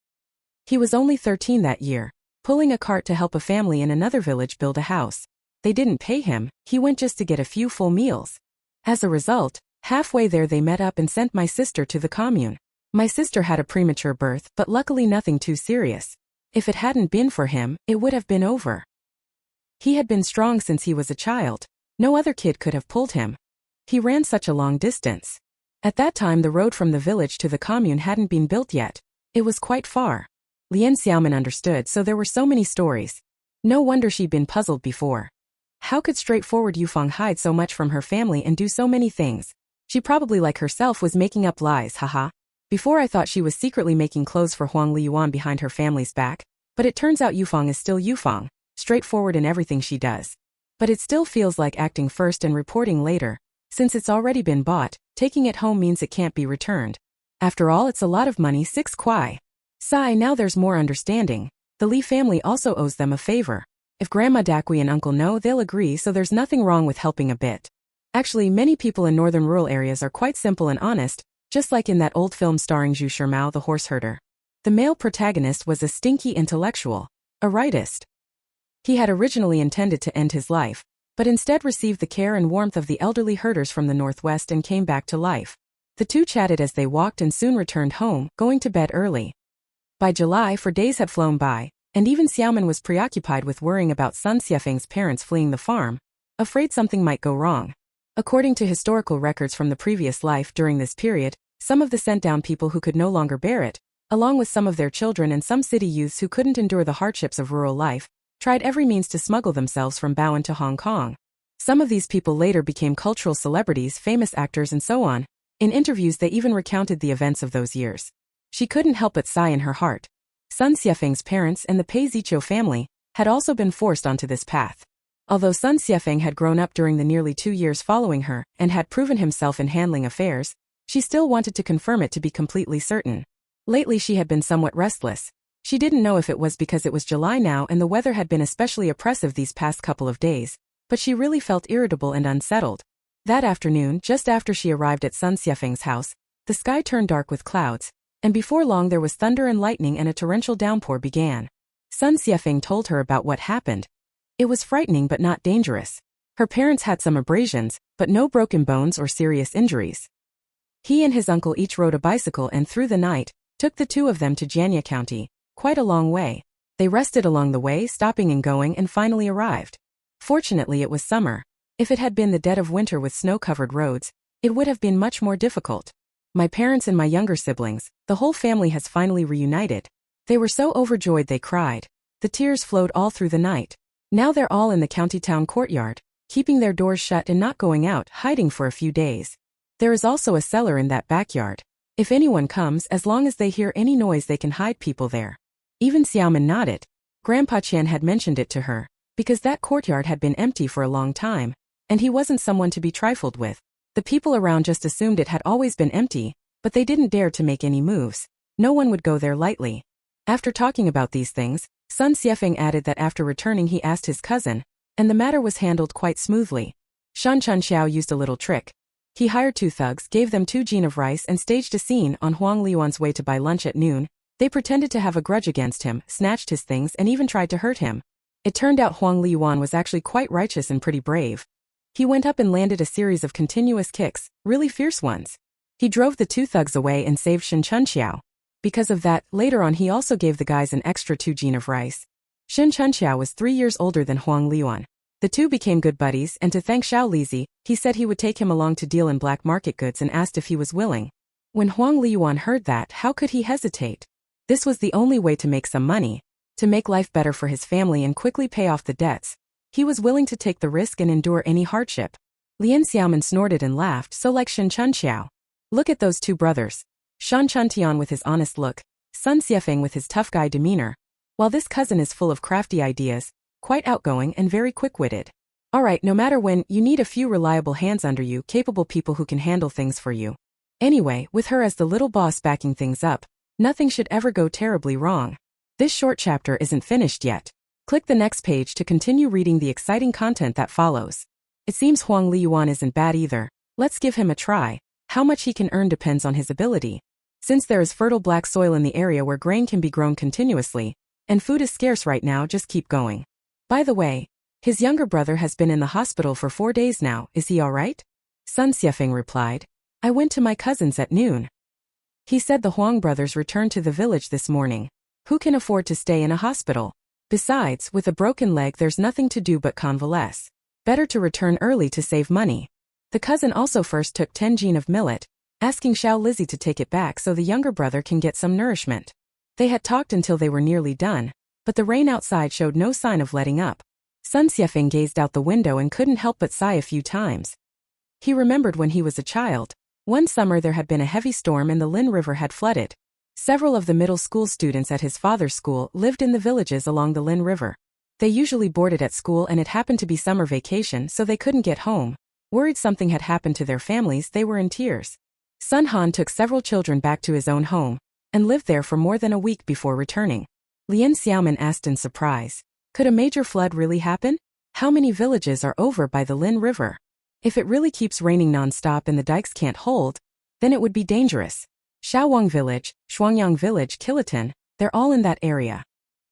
He was only 13 that year, pulling a cart to help a family in another village build a house. They didn't pay him, he went just to get a few full meals. As a result, halfway there they met up and sent my sister to the commune. My sister had a premature birth, but luckily nothing too serious. If it hadn't been for him, it would have been over. He had been strong since he was a child. No other kid could have pulled him. He ran such a long distance. At that time the road from the village to the commune hadn't been built yet. It was quite far. Lian Xiaomin understood, so there were so many stories. No wonder she'd been puzzled before. How could straightforward Yufeng hide so much from her family and do so many things? She probably like herself was making up lies, haha. Before I thought she was secretly making clothes for Huang Liyuan behind her family's back, but it turns out Yufang is still Yufang, straightforward in everything she does. But it still feels like acting first and reporting later. Since it's already been bought, taking it home means it can't be returned. After all, it's a lot of money, 6 kwai. Sigh, now there's more understanding. The Li family also owes them a favor. If Grandma Dakui and Uncle know, they'll agree, so there's nothing wrong with helping a bit. Actually, many people in northern rural areas are quite simple and honest, just like in that old film starring Zhu Shimao, the horse herder. The male protagonist was a stinky intellectual, a rightist. He had originally intended to end his life, but instead received the care and warmth of the elderly herders from the northwest and came back to life. The two chatted as they walked and soon returned home, going to bed early. By July, 4 days had flown by, and even Xiaomin was preoccupied with worrying about Sun Xiefeng's parents fleeing the farm, afraid something might go wrong. According to historical records from the previous life during this period, some of the sent-down people who could no longer bear it, along with some of their children and some city youths who couldn't endure the hardships of rural life, tried every means to smuggle themselves from Bowen to Hong Kong. Some of these people later became cultural celebrities, famous actors and so on. In interviews they even recounted the events of those years. She couldn't help but sigh in her heart. Sun Xiefeng's parents and the Pei Ziqiu family had also been forced onto this path. Although Sun Xiefeng had grown up during the nearly 2 years following her and had proven himself in handling affairs, she still wanted to confirm it to be completely certain. Lately she had been somewhat restless. She didn't know if it was because it was July now and the weather had been especially oppressive these past couple of days, but she really felt irritable and unsettled. That afternoon, just after she arrived at Sun Xiefeng's house, the sky turned dark with clouds, and before long there was thunder and lightning and a torrential downpour began. Sun Xiefeng told her about what happened. It was frightening but not dangerous. Her parents had some abrasions, but no broken bones or serious injuries. He and his uncle each rode a bicycle and through the night, took the two of them to Jianye County, quite a long way. They rested along the way, stopping and going, and finally arrived. Fortunately it was summer. If it had been the dead of winter with snow-covered roads, it would have been much more difficult. My parents and my younger siblings, the whole family has finally reunited. They were so overjoyed they cried. The tears flowed all through the night. Now they're all in the county town courtyard, keeping their doors shut and not going out, hiding for a few days. There is also a cellar in that backyard. If anyone comes, as long as they hear any noise they can hide people there. Even Xiaomin nodded. Grandpa Qian had mentioned it to her, because that courtyard had been empty for a long time, and he wasn't someone to be trifled with. The people around just assumed it had always been empty, but they didn't dare to make any moves. No one would go there lightly. After talking about these things, Sun Xiefeng added that after returning he asked his cousin, and the matter was handled quite smoothly. Shan Chunxiao used a little trick. He hired 2 thugs, gave them 2 jin of rice and staged a scene on Huang Liyuan's way to buy lunch at noon. They pretended to have a grudge against him, snatched his things and even tried to hurt him. It turned out Huang Liyuan was actually quite righteous and pretty brave. He went up and landed a series of continuous kicks, really fierce ones. He drove the 2 thugs away and saved Shin Chunxiao. Because of that, later on he also gave the guys an extra 2 jin of rice. Shin Chunxiao was 3 years older than Huang Liyuan. The two became good buddies, and to thank Xiao Lizi, he said he would take him along to deal in black market goods and asked if he was willing. When Huang Liyuan heard that, how could he hesitate? This was the only way to make some money, to make life better for his family and quickly pay off the debts. He was willing to take the risk and endure any hardship. Lian Xiaomin snorted and laughed, so like Shin Chunxiao. Look at those 2 brothers. Shan Chuntian with his honest look, Sun Xiefeng with his tough guy demeanor, while this cousin is full of crafty ideas, quite outgoing and very quick-witted. Alright, no matter when, you need a few reliable hands under you, capable people who can handle things for you. Anyway, with her as the little boss backing things up, nothing should ever go terribly wrong. This short chapter isn't finished yet. Click the next page to continue reading the exciting content that follows. It seems Huang Liyuan isn't bad either. Let's give him a try. How much he can earn depends on his ability. Since there is fertile black soil in the area where grain can be grown continuously, and food is scarce right now, just keep going. By the way, his younger brother has been in the hospital for 4 days now, is he alright? Sun Xiefeng replied. I went to my cousin's at noon. He said the Huang brothers returned to the village this morning. Who can afford to stay in a hospital? Besides, with a broken leg there's nothing to do but convalesce. Better to return early to save money. The cousin also first took 10 jin of millet, asking Xiao Lizi to take it back so the younger brother can get some nourishment. They had talked until they were nearly done, but the rain outside showed no sign of letting up. Sun Xiefeng gazed out the window and couldn't help but sigh a few times. He remembered when he was a child. One summer there had been a heavy storm and the Lin River had flooded. Several of the middle school students at his father's school lived in the villages along the Lin River. They usually boarded at school and it happened to be summer vacation so they couldn't get home. Worried something had happened to their families, they were in tears. Sun Han took several children back to his own home and lived there for more than a week before returning. Lian Xiaomin asked in surprise, could a major flood really happen? How many villages are over by the Lin River? If it really keeps raining non-stop and the dikes can't hold, then it would be dangerous. Shaowang Village, Shuangyang Village, Kilatin, they're all in that area.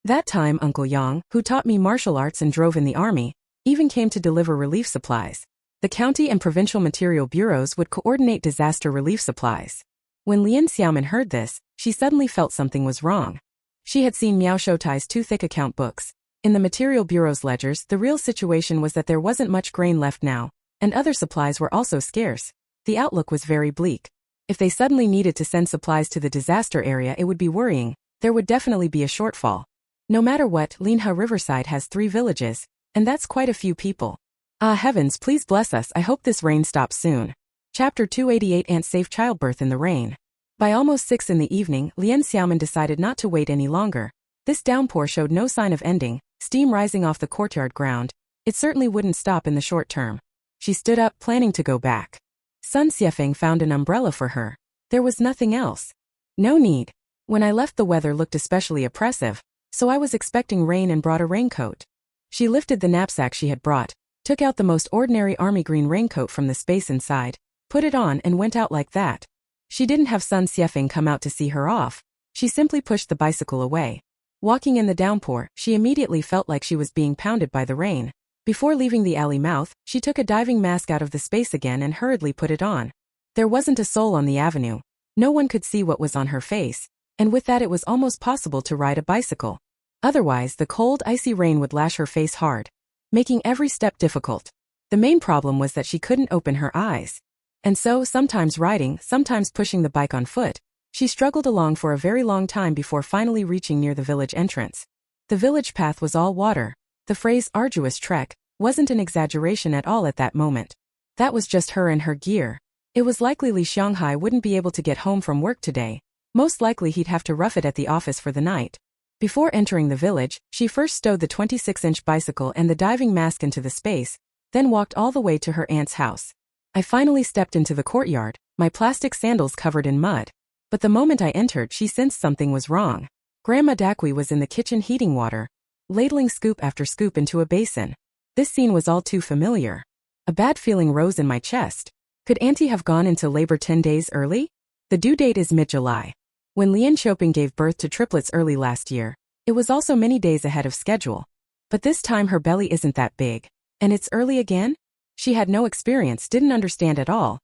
That time Uncle Yang, who taught me martial arts and drove in the army, even came to deliver relief supplies. The county and provincial material bureaus would coordinate disaster relief supplies. When Lian Xiaomin heard this, she suddenly felt something was wrong. She had seen Miao Shoutai's 2 thick account books. In the material bureau's ledgers, the real situation was that there wasn't much grain left now, and other supplies were also scarce. The outlook was very bleak. If they suddenly needed to send supplies to the disaster area, it would be worrying. There would definitely be a shortfall. No matter what, Linha Riverside has 3 villages, and that's quite a few people. Ah heavens, please bless us, I hope this rain stops soon. Chapter 288 Aunt Safe Childbirth in the Rain. By almost 6 in the evening, Lian Xiaomin decided not to wait any longer. This downpour showed no sign of ending, steam rising off the courtyard ground. It certainly wouldn't stop in the short term. She stood up, planning to go back. Sun Xiefeng found an umbrella for her. There was nothing else. No need. When I left, the weather looked especially oppressive, so I was expecting rain and brought a raincoat. She lifted the knapsack she had brought, took out the most ordinary army green raincoat from the space inside, put it on and went out like that. She didn't have Sun Xiefeng come out to see her off. She simply pushed the bicycle away. Walking in the downpour, she immediately felt like she was being pounded by the rain. Before leaving the alley mouth, she took a diving mask out of the space again and hurriedly put it on. There wasn't a soul on the avenue. No one could see what was on her face, and with that it was almost possible to ride a bicycle. Otherwise, the cold, icy rain would lash her face hard, making every step difficult. The main problem was that she couldn't open her eyes. And so, sometimes riding, sometimes pushing the bike on foot, she struggled along for a very long time before finally reaching near the village entrance. The village path was all water. The phrase arduous trek wasn't an exaggeration at all at that moment. That was just her and her gear. It was likely Li Xianghai wouldn't be able to get home from work today. Most likely he'd have to rough it at the office for the night. Before entering the village, she first stowed the 26-inch bicycle and the diving mask into the space, then walked all the way to her aunt's house. I finally stepped into the courtyard, my plastic sandals covered in mud. But the moment I entered, she sensed something was wrong. Grandma Dakwi was in the kitchen heating water, ladling scoop after scoop into a basin. This scene was all too familiar. A bad feeling rose in my chest. Could Auntie have gone into labor 10 days early? The due date is mid-July. When Lian Xiaomin gave birth to triplets early last year, it was also many days ahead of schedule. But this time her belly isn't that big. And it's early again? She had no experience, didn't understand at all.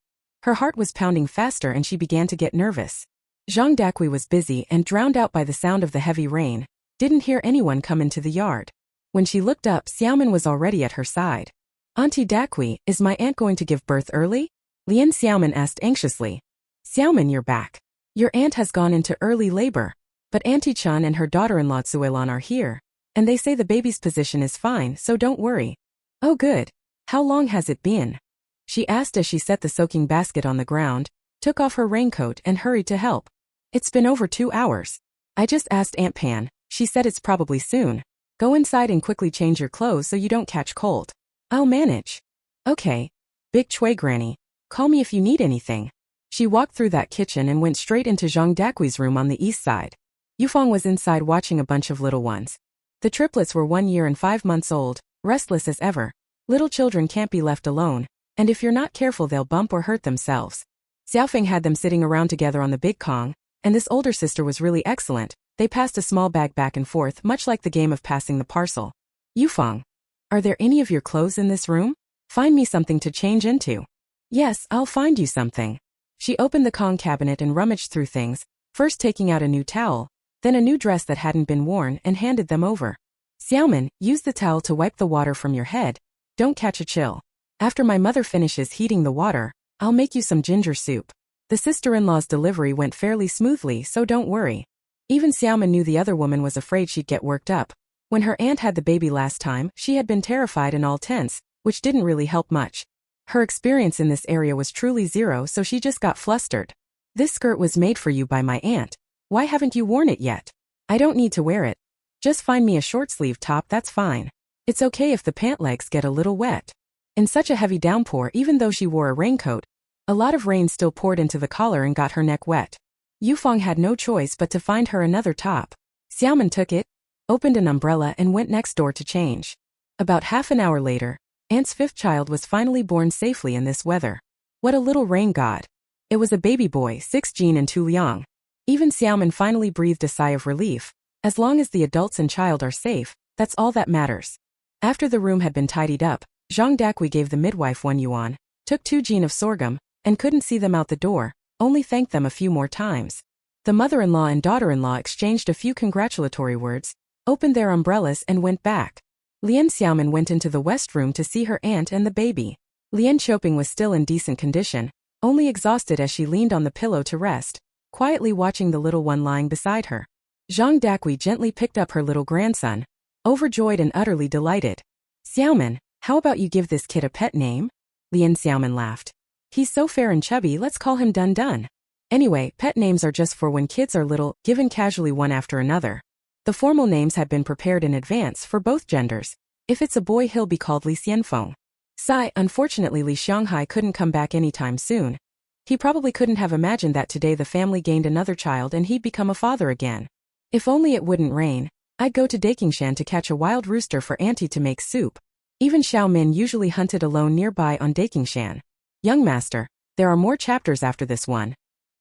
Her heart was pounding faster and she began to get nervous. Zhang Dakwi was busy and drowned out by the sound of the heavy rain. Didn't hear anyone come into the yard. When she looked up, Xiaomin was already at her side. Auntie Dakwi, is my aunt going to give birth early? Lian Xiaomin asked anxiously. Xiaomin, you're back. Your aunt has gone into early labor. But Auntie Chan and her daughter-in-law Tsuelan are here. And they say the baby's position is fine, so don't worry. Oh good. How long has it been? She asked as she set the soaking basket on the ground, took off her raincoat and hurried to help. It's been over 2 hours. I just asked Aunt Pan. She said it's probably soon. Go inside and quickly change your clothes so you don't catch cold. I'll manage. Okay. Big Chui Granny. Call me if you need anything. She walked through that kitchen and went straight into Zhang Dakwi's room on the east side. Yufeng was inside watching a bunch of little ones. The triplets were 1 year and 5 months old, restless as ever. Little children can't be left alone, and if you're not careful they'll bump or hurt themselves. Xiaofeng had them sitting around together on the big Kong, and this older sister was really excellent. They passed a small bag back and forth, much like the game of passing the parcel. Yufeng, are there any of your clothes in this room? Find me something to change into. Yes, I'll find you something. She opened the Kong cabinet and rummaged through things, first taking out a new towel, then a new dress that hadn't been worn and handed them over. Xiaomin, use the towel to wipe the water from your head. Don't catch a chill. After my mother finishes heating the water, I'll make you some ginger soup. The sister-in-law's delivery went fairly smoothly, so don't worry. Even Xiaomin knew the other woman was afraid she'd get worked up. When her aunt had the baby last time, she had been terrified and all tense, which didn't really help much. Her experience in this area was truly zero, so she just got flustered. This skirt was made for you by my aunt. Why haven't you worn it yet? I don't need to wear it. Just find me a short-sleeved top, that's fine. It's okay if the pant legs get a little wet. In such a heavy downpour, even though she wore a raincoat, a lot of rain still poured into the collar and got her neck wet. Yufeng had no choice but to find her another top. Xiaomin took it, opened an umbrella and went next door to change. About half an hour later, Aunt's fifth child was finally born safely in this weather. What a little rain god. It was a baby boy, 6 Jin and 2 Liang. Even Xiaomin finally breathed a sigh of relief. As long as the adults and child are safe, that's all that matters. After the room had been tidied up, Zhang Dakui gave the midwife 1 yuan, took 2 Jin of sorghum, and couldn't see them out the door, only thanked them a few more times. The mother-in-law and daughter-in-law exchanged a few congratulatory words, opened their umbrellas and went back. Lian Xiaomin went into the west room to see her aunt and the baby. Lian Xiaomin was still in decent condition, only exhausted as she leaned on the pillow to rest, quietly watching the little one lying beside her. Zhang Dakui gently picked up her little grandson, overjoyed and utterly delighted. Xiaomin, how about you give this kid a pet name? Lian Xiaomin laughed. He's so fair and chubby, let's call him Dun Dun. Anyway, pet names are just for when kids are little, given casually one after another. The formal names had been prepared in advance for both genders. If it's a boy, he'll be called Li Xianfeng. Sigh, unfortunately Li Xianghai couldn't come back anytime soon. He probably couldn't have imagined that today the family gained another child and he'd become a father again. If only it wouldn't rain, I'd go to Dakingshan to catch a wild rooster for Auntie to make soup. Even Xiaomin usually hunted alone nearby on Dakingshan. Young master, there are more chapters after this one.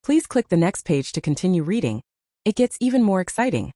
Please click the next page to continue reading. It gets even more exciting.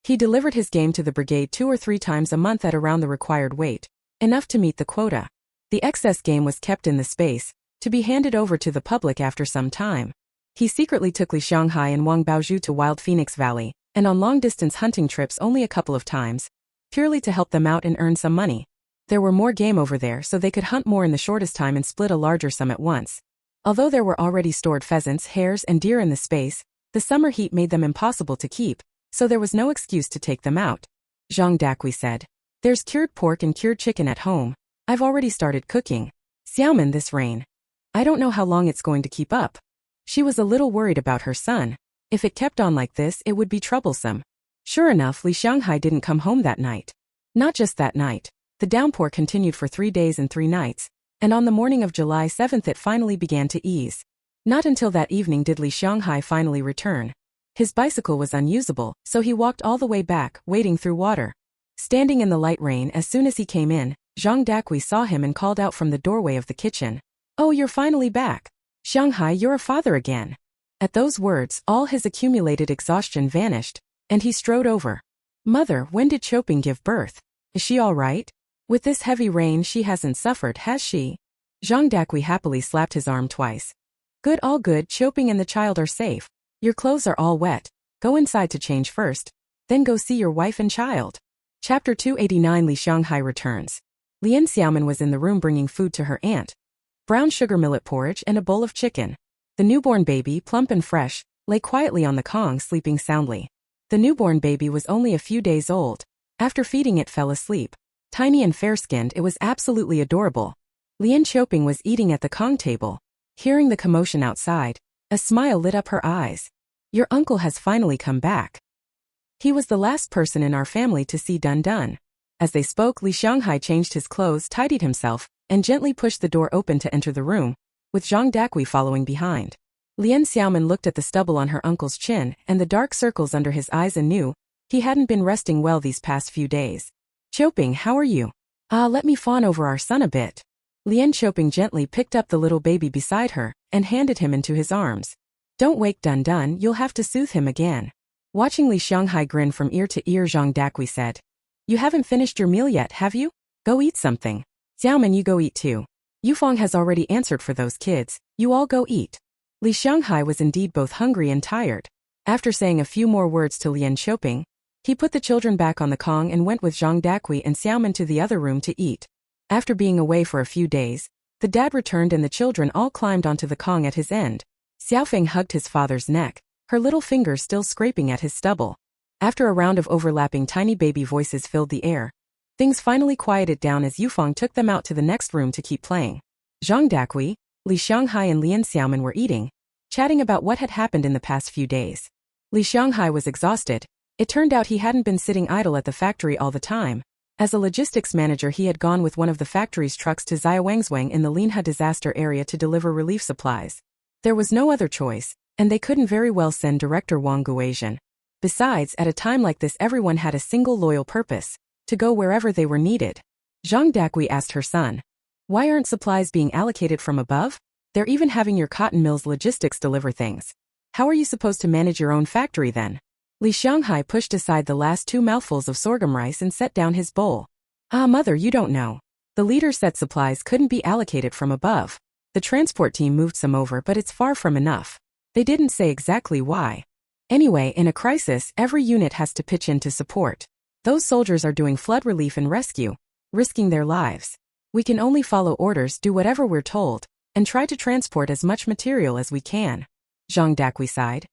He delivered his game to the brigade 2 or 3 times a month at around the required weight, enough to meet the quota. The excess game was kept in the space, to be handed over to the public after some time. He secretly took Li Xianghai and Wang Baozhu to Wild Phoenix Valley, and on long-distance hunting trips only a couple of times, purely to help them out and earn some money. There were more game over there so they could hunt more in the shortest time and split a larger sum at once. Although there were already stored pheasants, hares and deer in the space, the summer heat made them impossible to keep, so there was no excuse to take them out. Zhang Dakui said, "There's cured pork and cured chicken at home. I've already started cooking. Xiaomin, this rain. I don't know how long it's going to keep up." She was a little worried about her son. If it kept on like this, it would be troublesome. Sure enough, Li Xianghai didn't come home that night. Not just that night. The downpour continued for 3 days and 3 nights, and on the morning of July 7th it finally began to ease. Not until that evening did Li Xianghai finally return. His bicycle was unusable, so he walked all the way back, wading through water. Standing in the light rain, as soon as he came in, Zhang Dakui saw him and called out from the doorway of the kitchen. "Oh, you're finally back. Shanghai, you're a father again." At those words, all his accumulated exhaustion vanished, and he strode over. "Mother, when did Choping give birth? Is she all right? With this heavy rain she hasn't suffered, has she?" Zhang Dakui happily slapped his arm twice. "Good, all good, Choping and the child are safe. Your clothes are all wet. Go inside to change first. Then go see your wife and child." Chapter 289 Li Xianghai returns. Lian Xiaomin was in the room bringing food to her aunt. Brown sugar millet porridge and a bowl of chicken. The newborn baby, plump and fresh, lay quietly on the Kong sleeping soundly. The newborn baby was only a few days old. After feeding it fell asleep. Tiny and fair-skinned, it was absolutely adorable. Lian Xiaomin was eating at the Kong table. Hearing the commotion outside, a smile lit up her eyes. "Your uncle has finally come back. He was the last person in our family to see Dun Dun." As they spoke, Li Xianghai changed his clothes, tidied himself, and gently pushed the door open to enter the room, with Zhang Dakui following behind. Lian Xiaomin looked at the stubble on her uncle's chin and the dark circles under his eyes and knew he hadn't been resting well these past few days. "Choping, how are you? Let me fawn over our son a bit." Lian Xiaomin gently picked up the little baby beside her and handed him into his arms. "Don't wake Dun Dun, you'll have to soothe him again." Watching Li Xianghai grin from ear to ear, Zhang Dakui said, "You haven't finished your meal yet, have you? Go eat something. Xiaomin, you go eat too. Yufeng has already answered for those kids, you all go eat." Li Xianghai was indeed both hungry and tired. After saying a few more words to Lian Xiaomin, he put the children back on the Kong and went with Zhang Dakui and Xiaomin to the other room to eat. After being away for a few days, the dad returned and the children all climbed onto the Kong at his end. Xiaofeng hugged his father's neck, her little fingers still scraping at his stubble. After a round of overlapping tiny baby voices filled the air, things finally quieted down as Yufeng took them out to the next room to keep playing. Zhang Dakui, Li Xianghai and Lian Xiaomin were eating, chatting about what had happened in the past few days. Li Xianghai was exhausted. It turned out he hadn't been sitting idle at the factory all the time. As a logistics manager, he had gone with one of the factory's trucks to Xiaowangzwang in the Linhe disaster area to deliver relief supplies. There was no other choice, and they couldn't very well send Director Wang Guozian. Besides, at a time like this, everyone had a single loyal purpose: to go wherever they were needed. Zhang Dakui asked her son, "Why aren't supplies being allocated from above? They're even having your cotton mill's logistics deliver things. How are you supposed to manage your own factory then?" Li Xianghai pushed aside the last 2 mouthfuls of sorghum rice and set down his bowl. "Ah, mother, you don't know. The leader said supplies couldn't be allocated from above. The transport team moved some over, but it's far from enough. They didn't say exactly why. Anyway, in a crisis, every unit has to pitch in to support. Those soldiers are doing flood relief and rescue, risking their lives. We can only follow orders, do whatever we're told, and try to transport as much material as we can." Zhang Dakui sighed.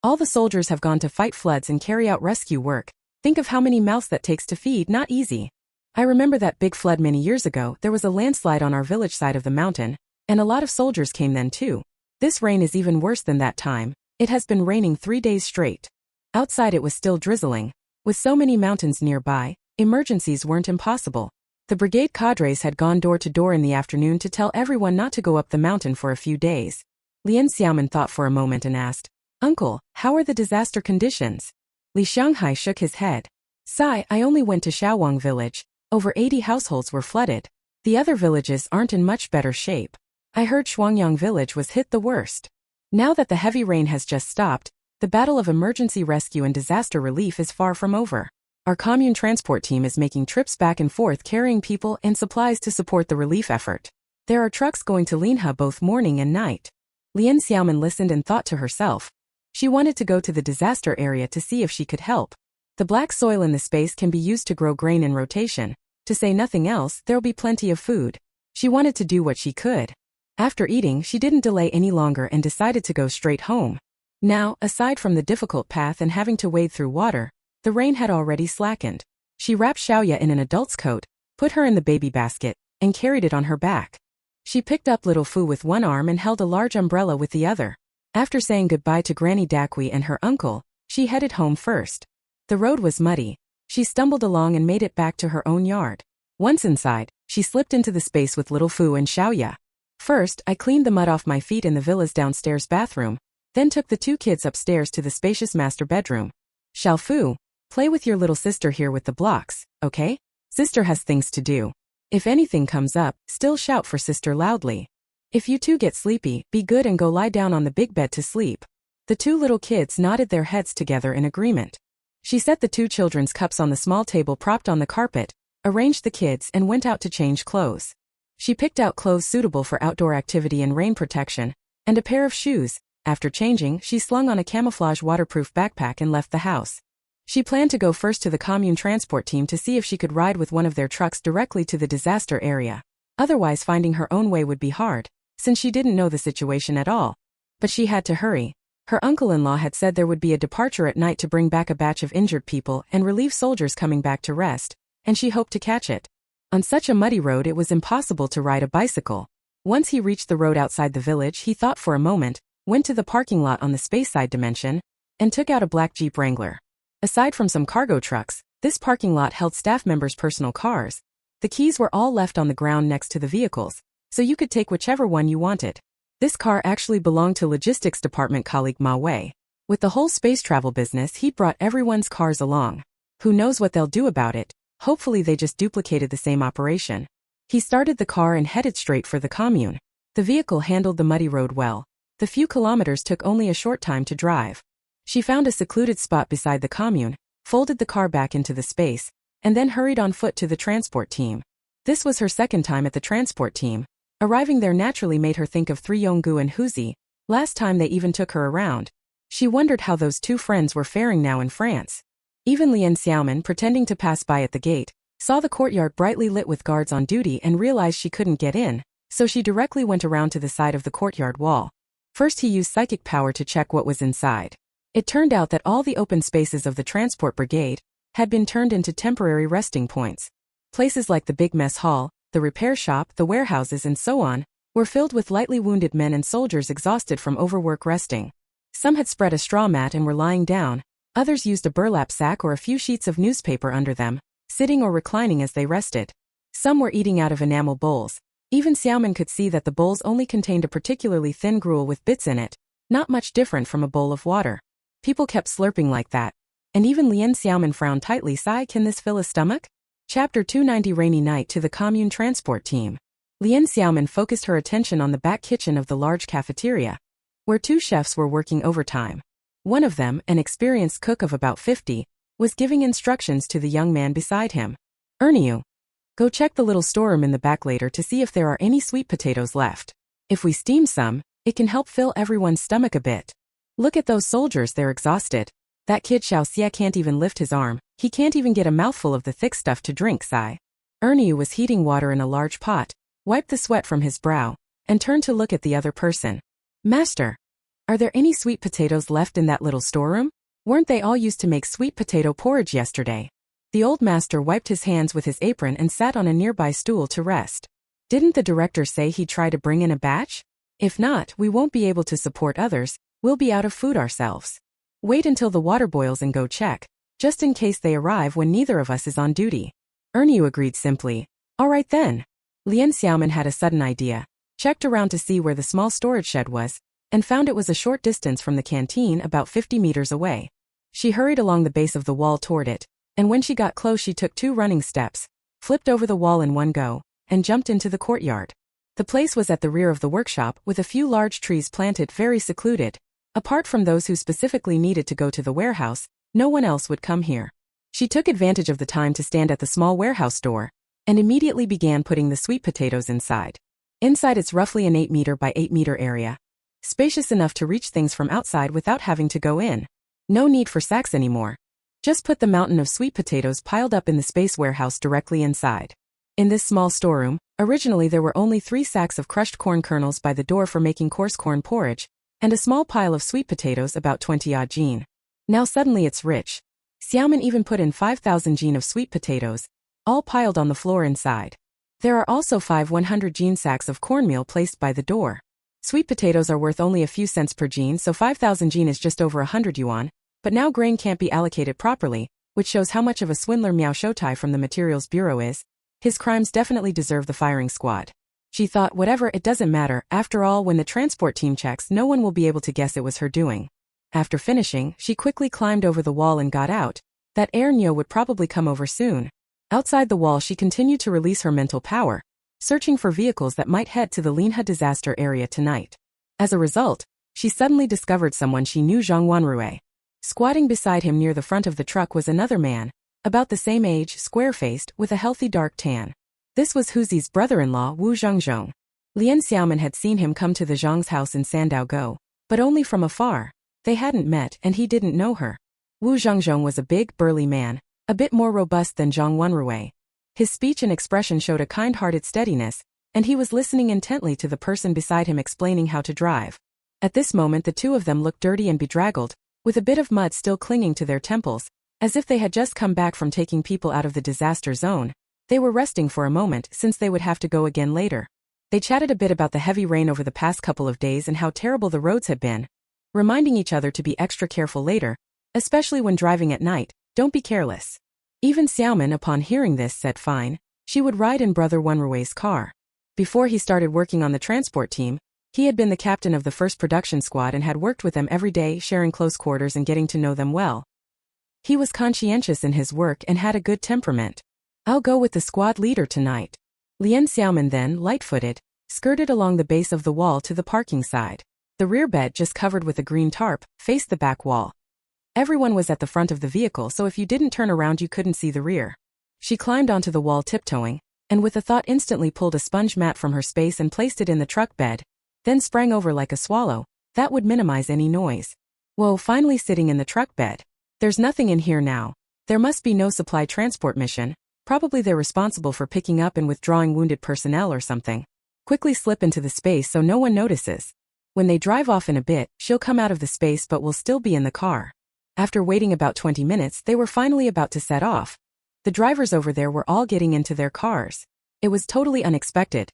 "All the soldiers have gone to fight floods and carry out rescue work. Think of how many mouths that takes to feed, not easy. I remember that big flood many years ago. There was a landslide on our village side of the mountain, and a lot of soldiers came then too. This rain is even worse than that time. It has been raining 3 days straight. Outside it was still drizzling. With so many mountains nearby, emergencies weren't impossible. The brigade cadres had gone door to door in the afternoon to tell everyone not to go up the mountain for a few days." Lian Xiaomin thought for a moment and asked, "Uncle, how are the disaster conditions?" Li Xianghai shook his head. "Sai, I only went to Xiaowang village. Over 80 households were flooded. The other villages aren't in much better shape. I heard Shuangyang village was hit the worst. Now that the heavy rain has just stopped, the battle of emergency rescue and disaster relief is far from over. Our commune transport team is making trips back and forth carrying people and supplies to support the relief effort. There are trucks going to Linhe both morning and night." Lian Xiaomin listened and thought to herself. She wanted to go to the disaster area to see if she could help. The black soil in the space can be used to grow grain in rotation. To say nothing else, there'll be plenty of food. She wanted to do what she could. After eating, she didn't delay any longer and decided to go straight home. Now, aside from the difficult path and having to wade through water, the rain had already slackened. She wrapped Xiaoya in an adult's coat, put her in the baby basket, and carried it on her back. She picked up little Fu with one arm and held a large umbrella with the other. After saying goodbye to Granny Dakui and her uncle, she headed home first. The road was muddy. She stumbled along and made it back to her own yard. Once inside, she slipped into the space with little Fu and Xiaoya. "First, I cleaned the mud off my feet in the villa's downstairs bathroom, then took the 2 kids upstairs to the spacious master bedroom. Xiao Fu, play with your little sister here with the blocks, okay? Sister has things to do. If anything comes up, still shout for sister loudly. If you 2 get sleepy, be good and go lie down on the big bed to sleep." The 2 little kids nodded their heads together in agreement. She set the 2 children's cups on the small table propped on the carpet, arranged the kids, and went out to change clothes. She picked out clothes suitable for outdoor activity and rain protection, and a pair of shoes. After changing, she slung on a camouflage waterproof backpack and left the house. She planned to go first to the commune transport team to see if she could ride with one of their trucks directly to the disaster area. Otherwise, finding her own way would be hard, since she didn't know the situation at all. But she had to hurry. Her uncle-in-law had said there would be a departure at night to bring back a batch of injured people and relieve soldiers coming back to rest, and she hoped to catch it. On such a muddy road it was impossible to ride a bicycle. Once he reached the road outside the village, he thought for a moment, went to the parking lot on the space-side dimension, and took out a black Jeep Wrangler. Aside from some cargo trucks, this parking lot held staff members' personal cars. The keys were all left on the ground next to the vehicles, so you could take whichever one you wanted. This car actually belonged to logistics department colleague Ma Wei. With the whole space travel business, he brought everyone's cars along. Who knows what they'll do about it? Hopefully they just duplicated the same operation. He started the car and headed straight for the commune. The vehicle handled the muddy road well. The few kilometers took only a short time to drive. She found a secluded spot beside the commune, folded the car back into the space, and then hurried on foot to the transport team. This was her second time at the transport team. Arriving there naturally made her think of 3 Yonggu and Huzi. Last time they even took her around. She wondered how those 2 friends were faring now in France. Even Lian Xiaomin, pretending to pass by at the gate, saw the courtyard brightly lit with guards on duty and realized she couldn't get in, so she directly went around to the side of the courtyard wall. First he used psychic power to check what was inside. It turned out that all the open spaces of the transport brigade had been turned into temporary resting points. Places like the big mess hall, the repair shop, the warehouses and so on were filled with lightly wounded men and soldiers exhausted from overwork resting. Some had spread a straw mat and were lying down, others used a burlap sack or a few sheets of newspaper under them, sitting or reclining as they rested. Some were eating out of enamel bowls. Even Xiaomin could see that the bowls only contained a particularly thin gruel with bits in it, not much different from a bowl of water. People kept slurping like that. And even Lian Xiaomin frowned tightly. Sigh, can this fill a stomach? Chapter 290 Rainy Night to the Commune Transport Team. Lian Xiaomin focused her attention on the back kitchen of the large cafeteria, where two chefs were working overtime. One of them, an experienced cook of about 50, was giving instructions to the young man beside him. Ernie, go check the little storeroom in the back later to see if there are any sweet potatoes left. If we steam some, it can help fill everyone's stomach a bit. Look at those soldiers, they're exhausted. That kid Xiao Xia can't even lift his arm, he can't even get a mouthful of the thick stuff to drink. Sigh. Ernie was heating water in a large pot, wiped the sweat from his brow, and turned to look at the other person. Master, are there any sweet potatoes left in that little storeroom? Weren't they all used to make sweet potato porridge yesterday? The old master wiped his hands with his apron and sat on a nearby stool to rest. Didn't the director say he'd try to bring in a batch? If not, we won't be able to support others, we'll be out of food ourselves. Wait until the water boils and go check, just in case they arrive when neither of us is on duty. Ernie agreed simply. All right then. Lian Xiaomin had a sudden idea, checked around to see where the small storage shed was, and found it was a short distance from the canteen, about 50 meters away. She hurried along the base of the wall toward it, and when she got close she took 2 running steps, flipped over the wall in one go, and jumped into the courtyard. The place was at the rear of the workshop with a few large trees planted, very secluded. Apart from those who specifically needed to go to the warehouse, no one else would come here. She took advantage of the time to stand at the small warehouse door, and immediately began putting the sweet potatoes inside. Inside it's roughly an 8 meter by 8 meter area, spacious enough to reach things from outside without having to go in. No need for sacks anymore. Just put the mountain of sweet potatoes piled up in the space warehouse directly inside. In this small storeroom, originally there were only 3 sacks of crushed corn kernels by the door for making coarse corn porridge, and a small pile of sweet potatoes about 20-odd jin. Now suddenly it's rich. Xiaomin even put in 5,000 jin of sweet potatoes, all piled on the floor inside. There are also 5 100 jin sacks of cornmeal placed by the door. Sweet potatoes are worth only a few cents per jin, so 5,000 jin is just over 100 yuan, but now grain can't be allocated properly, which shows how much of a swindler Miao Shoutai from the Materials Bureau is. His crimes definitely deserve the firing squad. She thought, whatever, it doesn't matter, after all when the transport team checks no one will be able to guess it was her doing. After finishing, she quickly climbed over the wall and got out. That Nyo would probably come over soon. Outside the wall she continued to release her mental power, searching for vehicles that might head to the Linha disaster area tonight. As a result, she suddenly discovered someone she knew, Zhang Wanrui. Squatting beside him near the front of the truck was another man, about the same age, square-faced, with a healthy dark tan. This was Huzi's brother-in-law, Wu Zhengzhong. Lian Xiaomin had seen him come to the Zhang's house in Sandaogo, but only from afar. They hadn't met and he didn't know her. Wu Zhengzhong was a big, burly man, a bit more robust than Zhang Wanrui. His speech and expression showed a kind-hearted steadiness, and he was listening intently to the person beside him explaining how to drive. At this moment the two of them looked dirty and bedraggled, with a bit of mud still clinging to their temples, as if they had just come back from taking people out of the disaster zone. They were resting for a moment since they would have to go again later. They chatted a bit about the heavy rain over the past couple of days and how terrible the roads had been, reminding each other to be extra careful later, especially when driving at night. Don't be careless. Even Xiaomin, upon hearing this, said fine. She would ride in brother Wanrui's car. Before he started working on the transport team, he had been the captain of the first production squad and had worked with them every day, sharing close quarters and getting to know them well. He was conscientious in his work and had a good temperament. I'll go with the squad leader tonight. Lian Xiaomin then, light-footed, skirted along the base of the wall to the parking side. The rear bed, just covered with a green tarp, faced the back wall. Everyone was at the front of the vehicle, so if you didn't turn around you couldn't see the rear. She climbed onto the wall tiptoeing, and with a thought instantly pulled a sponge mat from her space and placed it in the truck bed, then sprang over like a swallow. That would minimize any noise. Whoa, finally sitting in the truck bed. There's nothing in here now. There must be no supply transport mission. Probably they're responsible for picking up and withdrawing wounded personnel or something. Quickly slip into the space so no one notices. When they drive off in a bit, she'll come out of the space but will still be in the car. After waiting about 20 minutes, they were finally about to set off. The drivers over there were all getting into their cars. It was totally unexpected.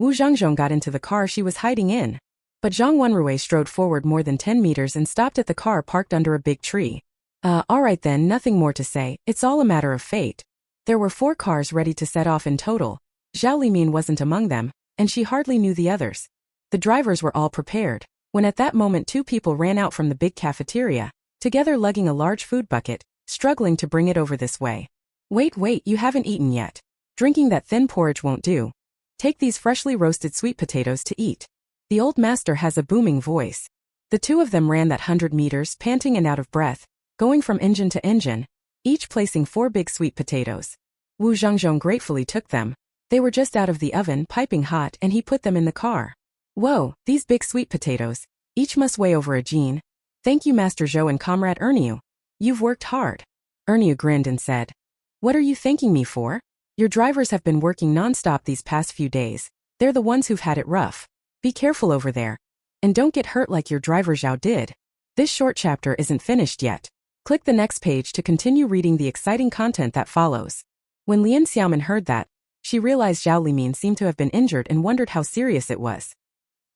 Wu Zhangzhong got into the car she was hiding in. But Zhang Wenrui strode forward more than 10 meters and stopped at the car parked under a big tree. Alright then, nothing more to say, it's all a matter of fate. There were 4 cars ready to set off in total. Zhao Limin wasn't among them, and she hardly knew the others. The drivers were all prepared, when at that moment 2 people ran out from the big cafeteria, together lugging a large food bucket, struggling to bring it over this way. Wait, you haven't eaten yet. Drinking that thin porridge won't do. Take these freshly roasted sweet potatoes to eat. The old master has a booming voice. The 2 of them ran that 100 meters, panting and out of breath, going from engine to engine, each placing 4 big sweet potatoes. Wu Zhangzhong gratefully took them. They were just out of the oven, piping hot, and he put them in the car. Whoa, these big sweet potatoes. Each must weigh over a gene. Thank you, Master Zhou and Comrade Erniu. You've worked hard. Erniu grinned and said, what are you thanking me for? Your drivers have been working non-stop these past few days. They're the ones who've had it rough. Be careful over there. And don't get hurt like your driver Zhao did. This short chapter isn't finished yet. Click the next page to continue reading the exciting content that follows. When Lian Xiaomin heard that, she realized Zhao Limin seemed to have been injured and wondered how serious it was.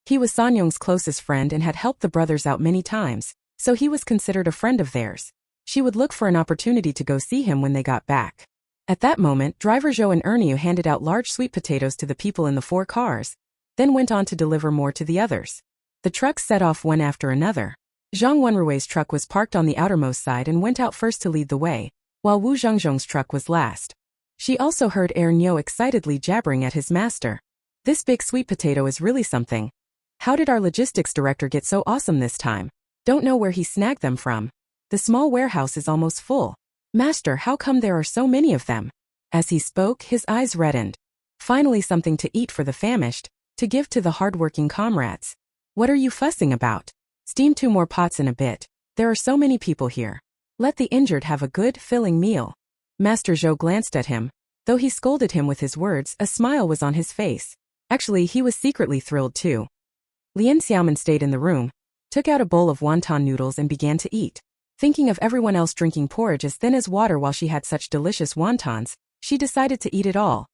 He was Sanyong's closest friend and had helped the brothers out many times, so he was considered a friend of theirs. She would look for an opportunity to go see him when they got back. At that moment, driver Zhou and Erniu handed out large sweet potatoes to the people in the 4 cars, then went on to deliver more to the others. The trucks set off one after another. Zhang Wenrui's truck was parked on the outermost side and went out first to lead the way, while Wu Zhangzhong's truck was last. She also heard Erniu excitedly jabbering at his master. This big sweet potato is really something. How did our logistics director get so awesome this time? Don't know where he snagged them from. The small warehouse is almost full. Master, how come there are so many of them? As he spoke, his eyes reddened. Finally something to eat for the famished, to give to the hard-working comrades. What are you fussing about? Steam 2 more pots in a bit. There are so many people here. Let the injured have a good, filling meal. Master Zhou glanced at him. Though he scolded him with his words, a smile was on his face. Actually, he was secretly thrilled too. Lian Xiaomin stayed in the room, took out a bowl of wonton noodles and began to eat. Thinking of everyone else drinking porridge as thin as water while she had such delicious wontons, she decided to eat it all.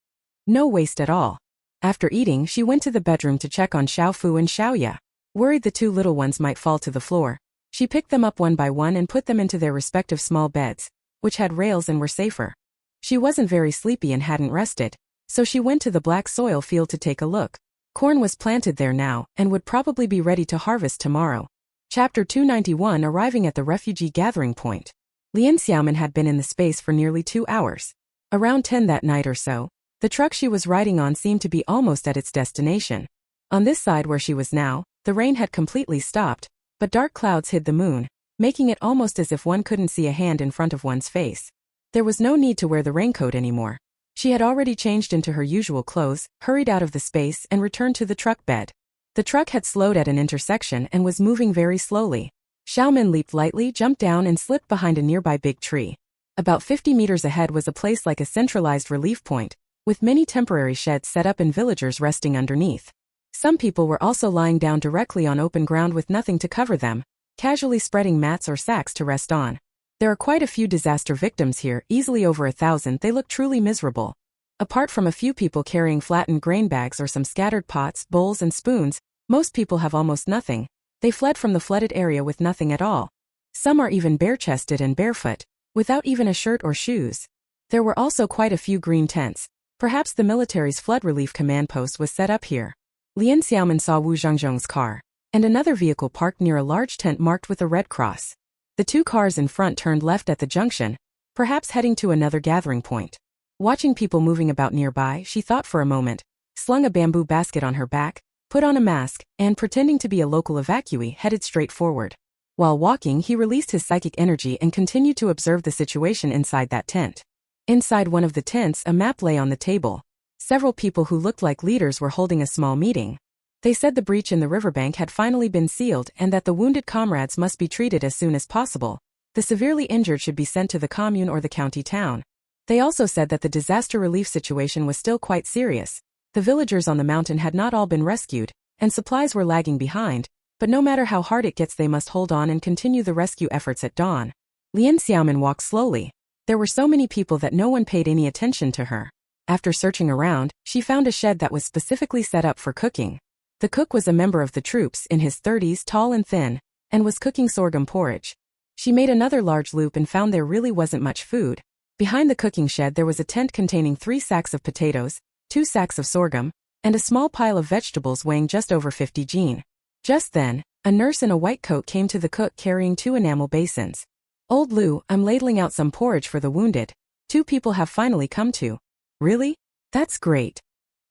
No waste at all. After eating, she went to the bedroom to check on Xiaofu and Xiaoya. Worried the 2 little ones might fall to the floor, she picked them up one by one and put them into their respective small beds, which had rails and were safer. She wasn't very sleepy and hadn't rested, so she went to the black soil field to take a look. Corn was planted there now, and would probably be ready to harvest tomorrow. Chapter 291 Arriving at the Refugee Gathering Point. Lian Xiaomin had been in the space for nearly 2 hours. Around 10 that night or so, the truck she was riding on seemed to be almost at its destination. On this side where she was now, the rain had completely stopped, but dark clouds hid the moon, making it almost as if one couldn't see a hand in front of one's face. There was no need to wear the raincoat anymore. She had already changed into her usual clothes, hurried out of the space and returned to the truck bed. The truck had slowed at an intersection and was moving very slowly. Xiaomin leaped lightly, jumped down and slipped behind a nearby big tree. About 50 meters ahead was a place like a centralized relief point, with many temporary sheds set up and villagers resting underneath. Some people were also lying down directly on open ground with nothing to cover them, casually spreading mats or sacks to rest on. There are quite a few disaster victims here, easily over 1,000. They look truly miserable. Apart from a few people carrying flattened grain bags or some scattered pots, bowls and spoons, most people have almost nothing. They fled from the flooded area with nothing at all. Some are even bare-chested and barefoot, without even a shirt or shoes. There were also quite a few green tents. Perhaps the military's flood relief command post was set up here. Lian Xiaomin saw Wu Zhangzhong's car, and another vehicle parked near a large tent marked with a red cross. The 2 cars in front turned left at the junction, perhaps heading to another gathering point. Watching people moving about nearby, she thought for a moment, slung a bamboo basket on her back, put on a mask, and pretending to be a local evacuee, headed straight forward. While walking, he released his psychic energy and continued to observe the situation inside that tent. Inside one of the tents, a map lay on the table. Several people who looked like leaders were holding a small meeting. They said the breach in the riverbank had finally been sealed and that the wounded comrades must be treated as soon as possible. The severely injured should be sent to the commune or the county town. They also said that the disaster relief situation was still quite serious. The villagers on the mountain had not all been rescued, and supplies were lagging behind, but no matter how hard it gets they must hold on and continue the rescue efforts at dawn. Lian Xiaomin walked slowly. There were so many people that no one paid any attention to her. After searching around, she found a shed that was specifically set up for cooking. The cook was a member of the troops, in his 30s, tall and thin, and was cooking sorghum porridge. She made another large loop and found there really wasn't much food. Behind the cooking shed there was a tent containing 3 sacks of potatoes, 2 sacks of sorghum, and a small pile of vegetables weighing just over 50 jin. Just then, a nurse in a white coat came to the cook carrying 2 enamel basins. "Old Lu, I'm ladling out some porridge for the wounded. 2 people have finally come to." "Really? That's great.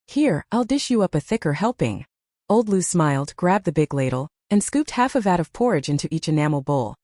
Here, I'll dish you up a thicker helping." Old Lu smiled, grabbed the big ladle, and scooped half a vat of porridge into each enamel bowl.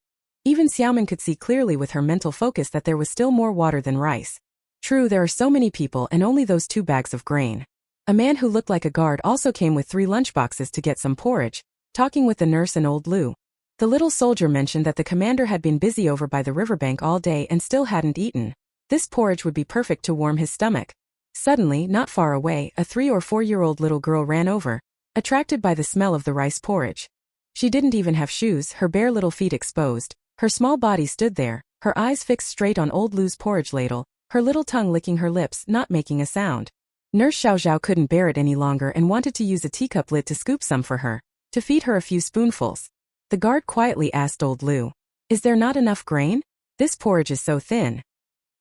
Even Xiaomin could see clearly with her mental focus that there was still more water than rice. True, there are so many people and only those 2 bags of grain. A man who looked like a guard also came with 3 lunchboxes to get some porridge, talking with the nurse and Old Lu. The little soldier mentioned that the commander had been busy over by the riverbank all day and still hadn't eaten. This porridge would be perfect to warm his stomach. Suddenly, not far away, a 3 or 4-year-old little girl ran over, attracted by the smell of the rice porridge. She didn't even have shoes, her bare little feet exposed. Her small body stood there, her eyes fixed straight on Old Lu's porridge ladle, her little tongue licking her lips, not making a sound. Nurse Xiao Zhao couldn't bear it any longer and wanted to use a teacup lid to scoop some for her, to feed her a few spoonfuls. The guard quietly asked Old Lu, "Is there not enough grain? This porridge is so thin.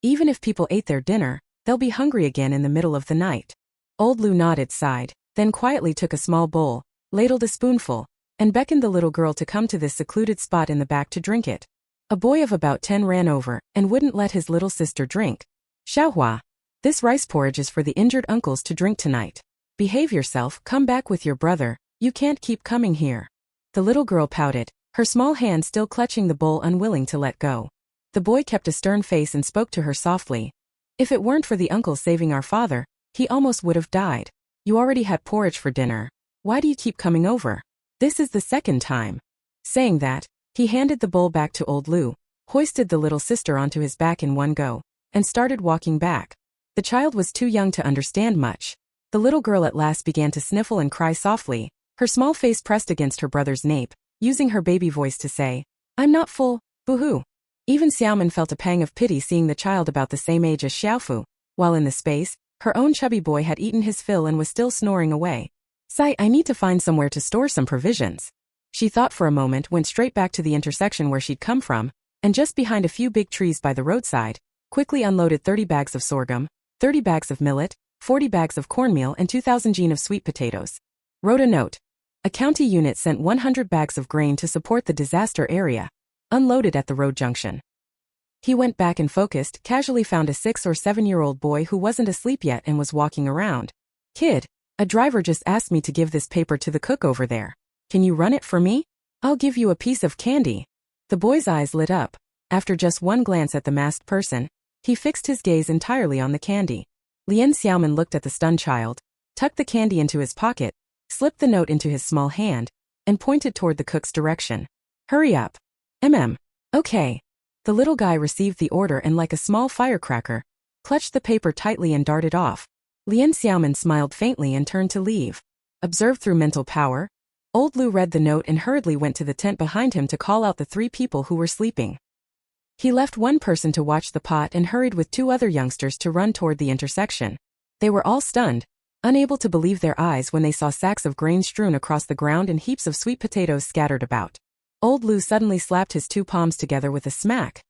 Even if people ate their dinner, they'll be hungry again in the middle of the night." Old Lu nodded, sighed, then quietly took a small bowl, ladled a spoonful, and beckoned the little girl to come to this secluded spot in the back to drink it. A boy of about 10 ran over and wouldn't let his little sister drink. "Xiaohua, this rice porridge is for the injured uncles to drink tonight. Behave yourself, come back with your brother, you can't keep coming here." The little girl pouted, her small hand still clutching the bowl, unwilling to let go. The boy kept a stern face and spoke to her softly. "If it weren't for the uncle saving our father, he almost would have died. You already had porridge for dinner. Why do you keep coming over? This is the 2nd time." Saying that, he handed the bowl back to Old Lu, hoisted the little sister onto his back in one go, and started walking back. The child was too young to understand much. The little girl at last began to sniffle and cry softly, her small face pressed against her brother's nape, using her baby voice to say, "I'm not full, boo-hoo." Even Xiaomin felt a pang of pity seeing the child about the same age as Xiaofu, while in the space, her own chubby boy had eaten his fill and was still snoring away. "Sai, I need to find somewhere to store some provisions." She thought for a moment, went straight back to the intersection where she'd come from, and just behind a few big trees by the roadside, quickly unloaded 30 bags of sorghum, 30 bags of millet, 40 bags of cornmeal and 2,000 jin of sweet potatoes. Wrote a note. A county unit sent 100 bags of grain to support the disaster area, unloaded at the road junction. He went back and focused, casually found a 6 or 7-year-old boy who wasn't asleep yet and was walking around. "Kid, a driver just asked me to give this paper to the cook over there. Can you run it for me? I'll give you a piece of candy." The boy's eyes lit up. After just one glance at the masked person, he fixed his gaze entirely on the candy. Lian Xiaomin looked at the stunned child, tucked the candy into his pocket, slipped the note into his small hand, and pointed toward the cook's direction. "Hurry up. Okay." The little guy received the order and, like a small firecracker, clutched the paper tightly and darted off. Lian Xiaomin smiled faintly and turned to leave. Observed through mental power, Old Lu read the note and hurriedly went to the tent behind him to call out the 3 people who were sleeping. He left one person to watch the pot and hurried with 2 other youngsters to run toward the intersection. They were all stunned, unable to believe their eyes when they saw sacks of grain strewn across the ground and heaps of sweet potatoes scattered about. Old Lu suddenly slapped his 2 palms together with a smack.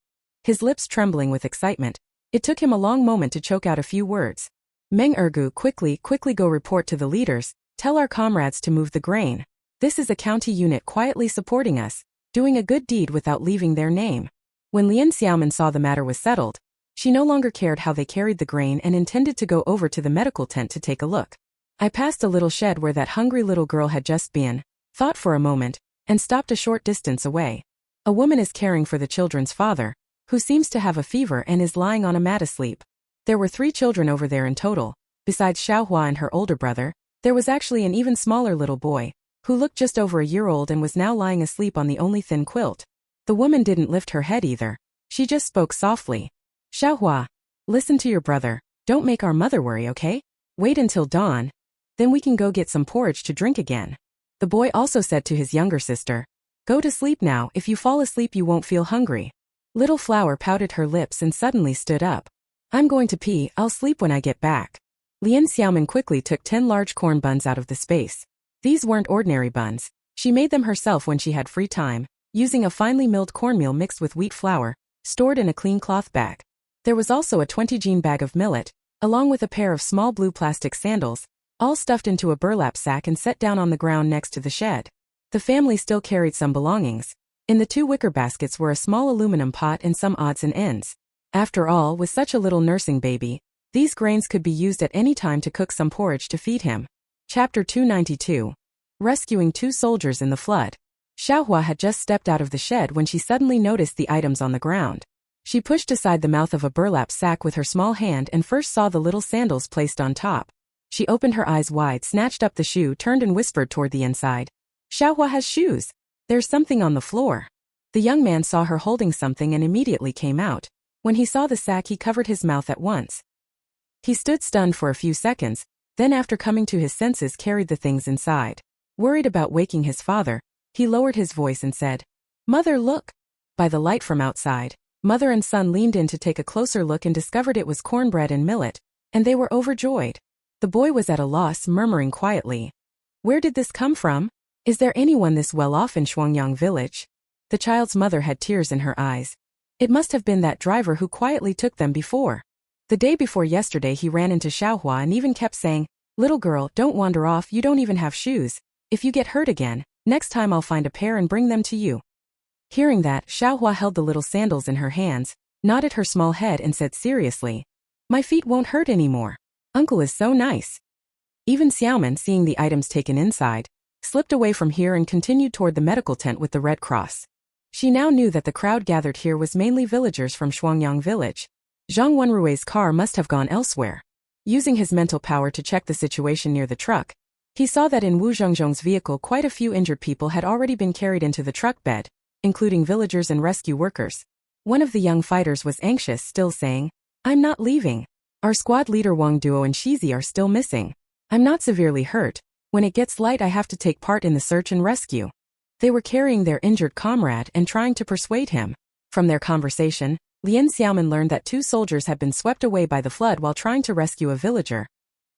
His lips trembling with excitement, it took him a long moment to choke out a few words. "Meng Ergu, quickly go report to the leaders, tell our comrades to move the grain. This is a county unit quietly supporting us, doing a good deed without leaving their name." When Lian Xiaomin saw the matter was settled, she no longer cared how they carried the grain and intended to go over to the medical tent to take a look. "I passed a little shed where that hungry little girl had just been, thought for a moment, and stopped a short distance away. A woman is caring for the children's father, who seems to have a fever and is lying on a mat asleep. There were 3 children over there in total. Besides Xiaohua and her older brother, there was actually an even smaller little boy, who looked just over a year old and was now lying asleep on the only thin quilt. The woman didn't lift her head either. She just spoke softly. "Xiaohua, listen to your brother. Don't make our mother worry, okay? Wait until dawn. Then we can go get some porridge to drink again." The boy also said to his younger sister, "Go to sleep now. If you fall asleep you won't feel hungry." Little Flower pouted her lips and suddenly stood up. "I'm going to pee. I'll sleep when I get back." Lian Xiaomin quickly took 10 large corn buns out of the space. These weren't ordinary buns. She made them herself when she had free time, using a finely milled cornmeal mixed with wheat flour, stored in a clean cloth bag. There was also a 20-jean bag of millet, along with a pair of small blue plastic sandals, all stuffed into a burlap sack and set down on the ground next to the shed. The family still carried some belongings. In the 2 wicker baskets were a small aluminum pot and some odds and ends. After all, with such a little nursing baby, these grains could be used at any time to cook some porridge to feed him. Chapter 292. Rescuing 2 soldiers in the flood. Xiaohua had just stepped out of the shed when she suddenly noticed the items on the ground. She pushed aside the mouth of a burlap sack with her small hand and first saw the little sandals placed on top. She opened her eyes wide, snatched up the shoe, turned and whispered toward the inside. Xiaohua has shoes. There's something on the floor. The young man saw her holding something and immediately came out. When he saw the sack, he covered his mouth at once. He stood stunned for a few seconds, then after coming to his senses carried the things inside. Worried about waking his father, he lowered his voice and said, "Mother, look." By the light from outside, mother and son leaned in to take a closer look and discovered it was cornbread and millet, and they were overjoyed. The boy was at a loss, murmuring quietly, "Where did this come from? Is there anyone this well off in Shuangyang village?" The child's mother had tears in her eyes. It must have been that driver who quietly took them before. The day before yesterday he ran into Xiaohua and even kept saying, "Little girl, don't wander off, you don't even have shoes. If you get hurt again, next time I'll find a pair and bring them to you." Hearing that, Xiaohua held the little sandals in her hands, nodded her small head and said seriously, "My feet won't hurt anymore. Uncle is so nice." Even Xiaomin, seeing the items taken inside, slipped away from here and continued toward the medical tent with the Red Cross. She now knew that the crowd gathered here was mainly villagers from Shuangyang village. Zhang Wenrui's car must have gone elsewhere. Using his mental power to check the situation near the truck, he saw that in Wu Zhongzhong's vehicle quite a few injured people had already been carried into the truck bed, including villagers and rescue workers. One of the young fighters was anxious, still saying, "I'm not leaving. Our squad leader Wang Duo and Shizi are still missing. I'm not severely hurt. When it gets light I have to take part in the search and rescue." They were carrying their injured comrade and trying to persuade him. From their conversation, Lian Xiaomin learned that 2 soldiers had been swept away by the flood while trying to rescue a villager.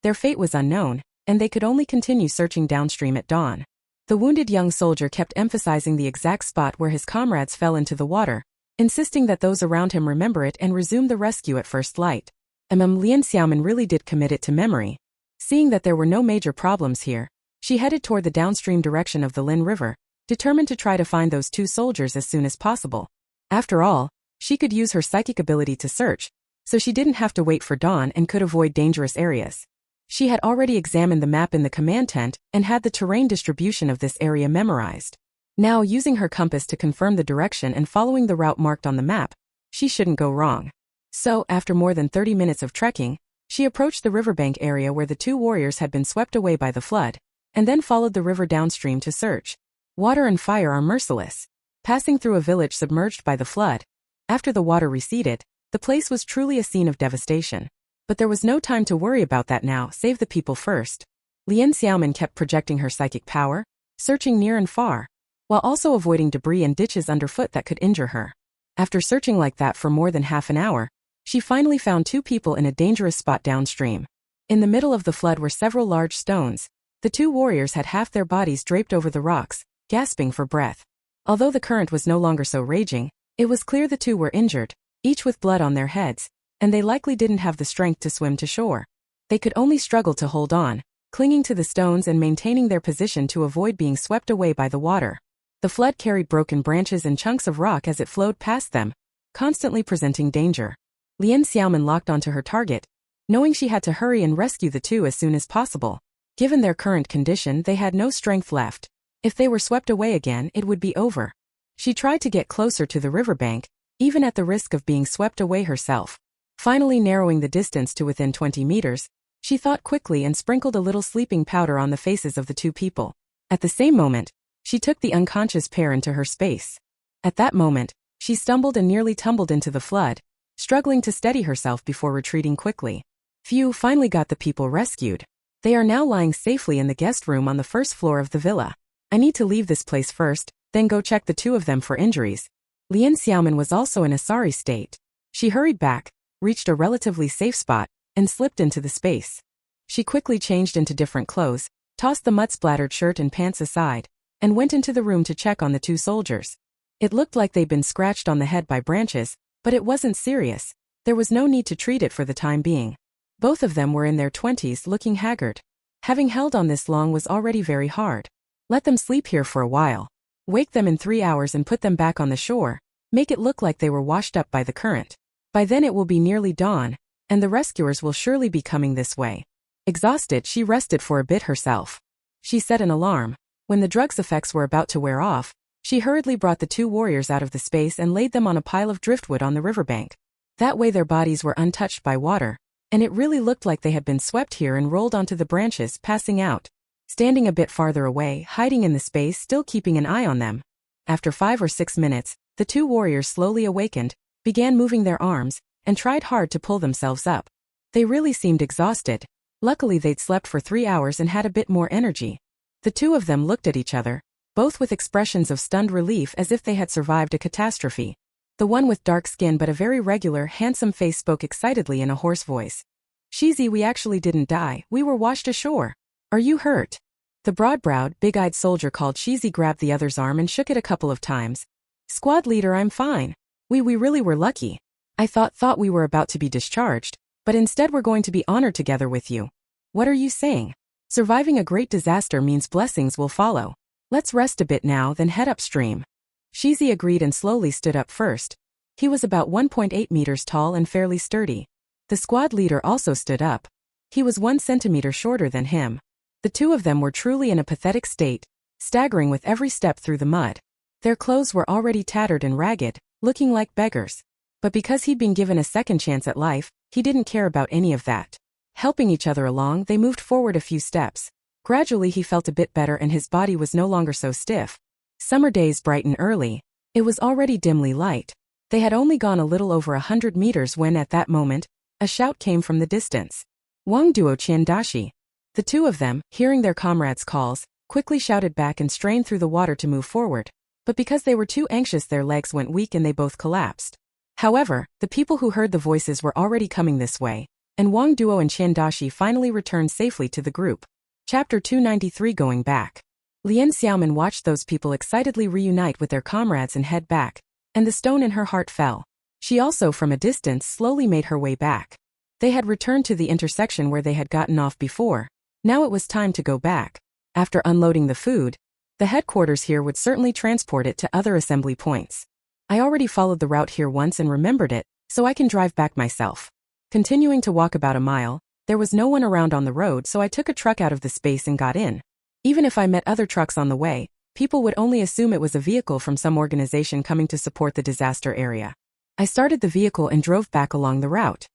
Their fate was unknown, and they could only continue searching downstream at dawn. The wounded young soldier kept emphasizing the exact spot where his comrades fell into the water, insisting that those around him remember it and resume the rescue at first light. Lian Xiaomin really did commit it to memory. Seeing that there were no major problems here, she headed toward the downstream direction of the Lin River, determined to try to find those 2 soldiers as soon as possible. After all, she could use her psychic ability to search, so she didn't have to wait for dawn and could avoid dangerous areas. She had already examined the map in the command tent and had the terrain distribution of this area memorized. Now, using her compass to confirm the direction and following the route marked on the map, she shouldn't go wrong. So, after more than 30 minutes of trekking, she approached the riverbank area where the 2 warriors had been swept away by the flood, and then followed the river downstream to search. Water and fire are merciless. Passing through a village submerged by the flood, after the water receded, the place was truly a scene of devastation. But there was no time to worry about that now, save the people first. Lian Xiaomin kept projecting her psychic power, searching near and far, while also avoiding debris and ditches underfoot that could injure her. After searching like that for more than half an hour, she finally found 2 people in a dangerous spot downstream. In the middle of the flood were several large stones. The 2 warriors had half their bodies draped over the rocks, gasping for breath. Although the current was no longer so raging, it was clear the 2 were injured, each with blood on their heads, and they likely didn't have the strength to swim to shore. They could only struggle to hold on, clinging to the stones and maintaining their position to avoid being swept away by the water. The flood carried broken branches and chunks of rock as it flowed past them, constantly presenting danger. Lian Xiaomin locked onto her target, knowing she had to hurry and rescue the 2 as soon as possible. Given their current condition, they had no strength left. If they were swept away again, it would be over. She tried to get closer to the riverbank, even at the risk of being swept away herself. Finally narrowing the distance to within 20 meters, she thought quickly and sprinkled a little sleeping powder on the faces of the 2 people. At the same moment, she took the unconscious pair into her space. At that moment, she stumbled and nearly tumbled into the flood, struggling to steady herself before retreating quickly. Phew, finally got the people rescued. They are now lying safely in the guest room on the first floor of the villa. I need to leave this place first, then go check the 2 of them for injuries. Lian Xiaomin was also in a sorry state. She hurried back, reached a relatively safe spot, and slipped into the space. She quickly changed into different clothes, tossed the mud-splattered shirt and pants aside, and went into the room to check on the two soldiers. It looked like they'd been scratched on the head by branches, but it wasn't serious. There was no need to treat it for the time being. Both of them were in their 20s, looking haggard. Having held on this long was already very hard. Let them sleep here for a while. Wake them in 3 hours and put them back on the shore. Make it look like they were washed up by the current. By then it will be nearly dawn, and the rescuers will surely be coming this way. Exhausted, she rested for a bit herself. She set an alarm. When the drug's effects were about to wear off, she hurriedly brought the two warriors out of the space and laid them on a pile of driftwood on the riverbank. That way their bodies were untouched by water, and it really looked like they had been swept here and rolled onto the branches, passing out. Standing a bit farther away, hiding in the space, still keeping an eye on them. After 5 or 6 minutes, the two warriors slowly awakened, began moving their arms, and tried hard to pull themselves up. They really seemed exhausted. Luckily they'd slept for 3 hours and had a bit more energy. The two of them looked at each other, both with expressions of stunned relief as if they had survived a catastrophe. The one with dark skin but a very regular, handsome face spoke excitedly in a hoarse voice. "Shizi, we actually didn't die, we were washed ashore. Are you hurt?" The broad-browed, big-eyed soldier called Shizi grabbed the other's arm and shook it a couple of times. "Squad leader, I'm fine. We really were lucky. I thought we were about to be discharged, but instead we're going to be honored together with you." "What are you saying? Surviving a great disaster means blessings will follow. Let's rest a bit now, then head upstream." Shizi agreed and slowly stood up first. He was about 1.8 meters tall and fairly sturdy. The squad leader also stood up. He was 1 centimeter shorter than him. The two of them were truly in a pathetic state, staggering with every step through the mud. Their clothes were already tattered and ragged, looking like beggars. But because he'd been given a second chance at life, he didn't care about any of that. Helping each other along, they moved forward a few steps. Gradually he felt a bit better and his body was no longer so stiff. Summer days brightened early. It was already dimly light. They had only gone a little over 100 meters when at that moment, a shout came from the distance. "Wang Duo Qian Dashi." The two of them, hearing their comrades' calls, quickly shouted back and strained through the water to move forward. But because they were too anxious, their legs went weak and they both collapsed. However, the people who heard the voices were already coming this way, and Wang Duo and Qian Dashi finally returned safely to the group. Chapter 293 Going Back. Lian Xiaomin watched those people excitedly reunite with their comrades and head back, and the stone in her heart fell. She also, from a distance, slowly made her way back. They had returned to the intersection where they had gotten off before. Now it was time to go back. After unloading the food, the headquarters here would certainly transport it to other assembly points. I already followed the route here once and remembered it, so I can drive back myself. Continuing to walk about a mile, there was no one around on the road, so I took a truck out of the space and got in. Even if I met other trucks on the way, people would only assume it was a vehicle from some organization coming to support the disaster area. I started the vehicle and drove back along the route.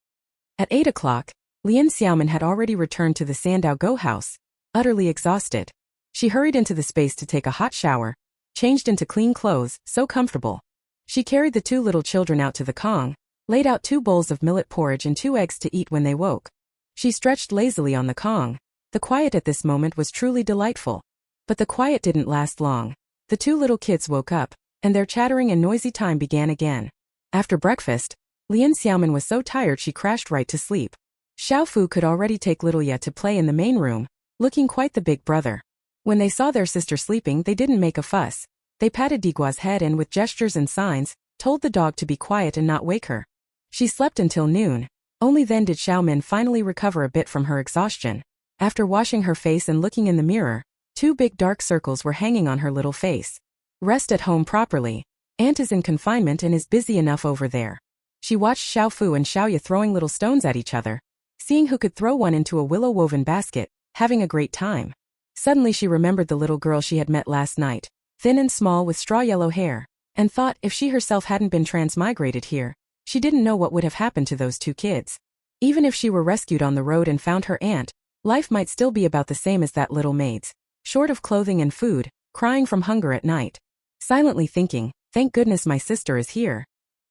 At 8 o'clock, Lian Xiaomin had already returned to the Sandao Go house, utterly exhausted. She hurried into the space to take a hot shower, changed into clean clothes, so comfortable. She carried the two little children out to the Kong, laid out 2 bowls of millet porridge and 2 eggs to eat when they woke. She stretched lazily on the Kong. The quiet at this moment was truly delightful. But the quiet didn't last long. The 2 little kids woke up, and their chattering and noisy time began again. After breakfast, Lian Xiaomin was so tired she crashed right to sleep. Xiao Fu could already take little Ye to play in the main room, looking quite the big brother. When they saw their sister sleeping, they didn't make a fuss. They patted Digua's head and with gestures and signs, told the dog to be quiet and not wake her. She slept until noon. Only then did Xiaomin finally recover a bit from her exhaustion. After washing her face and looking in the mirror, 2 big dark circles were hanging on her little face. Rest at home properly. Aunt is in confinement and is busy enough over there. She watched Xiao Fu and Xiao Ye throwing little stones at each other, seeing who could throw one into a willow-woven basket, having a great time. Suddenly she remembered the little girl she had met last night, thin and small with straw-yellow hair, and thought if she herself hadn't been transmigrated here, she didn't know what would have happened to those 2 kids. Even if she were rescued on the road and found her aunt, life might still be about the same as that little maid's, short of clothing and food, crying from hunger at night. Silently thinking, thank goodness my sister is here.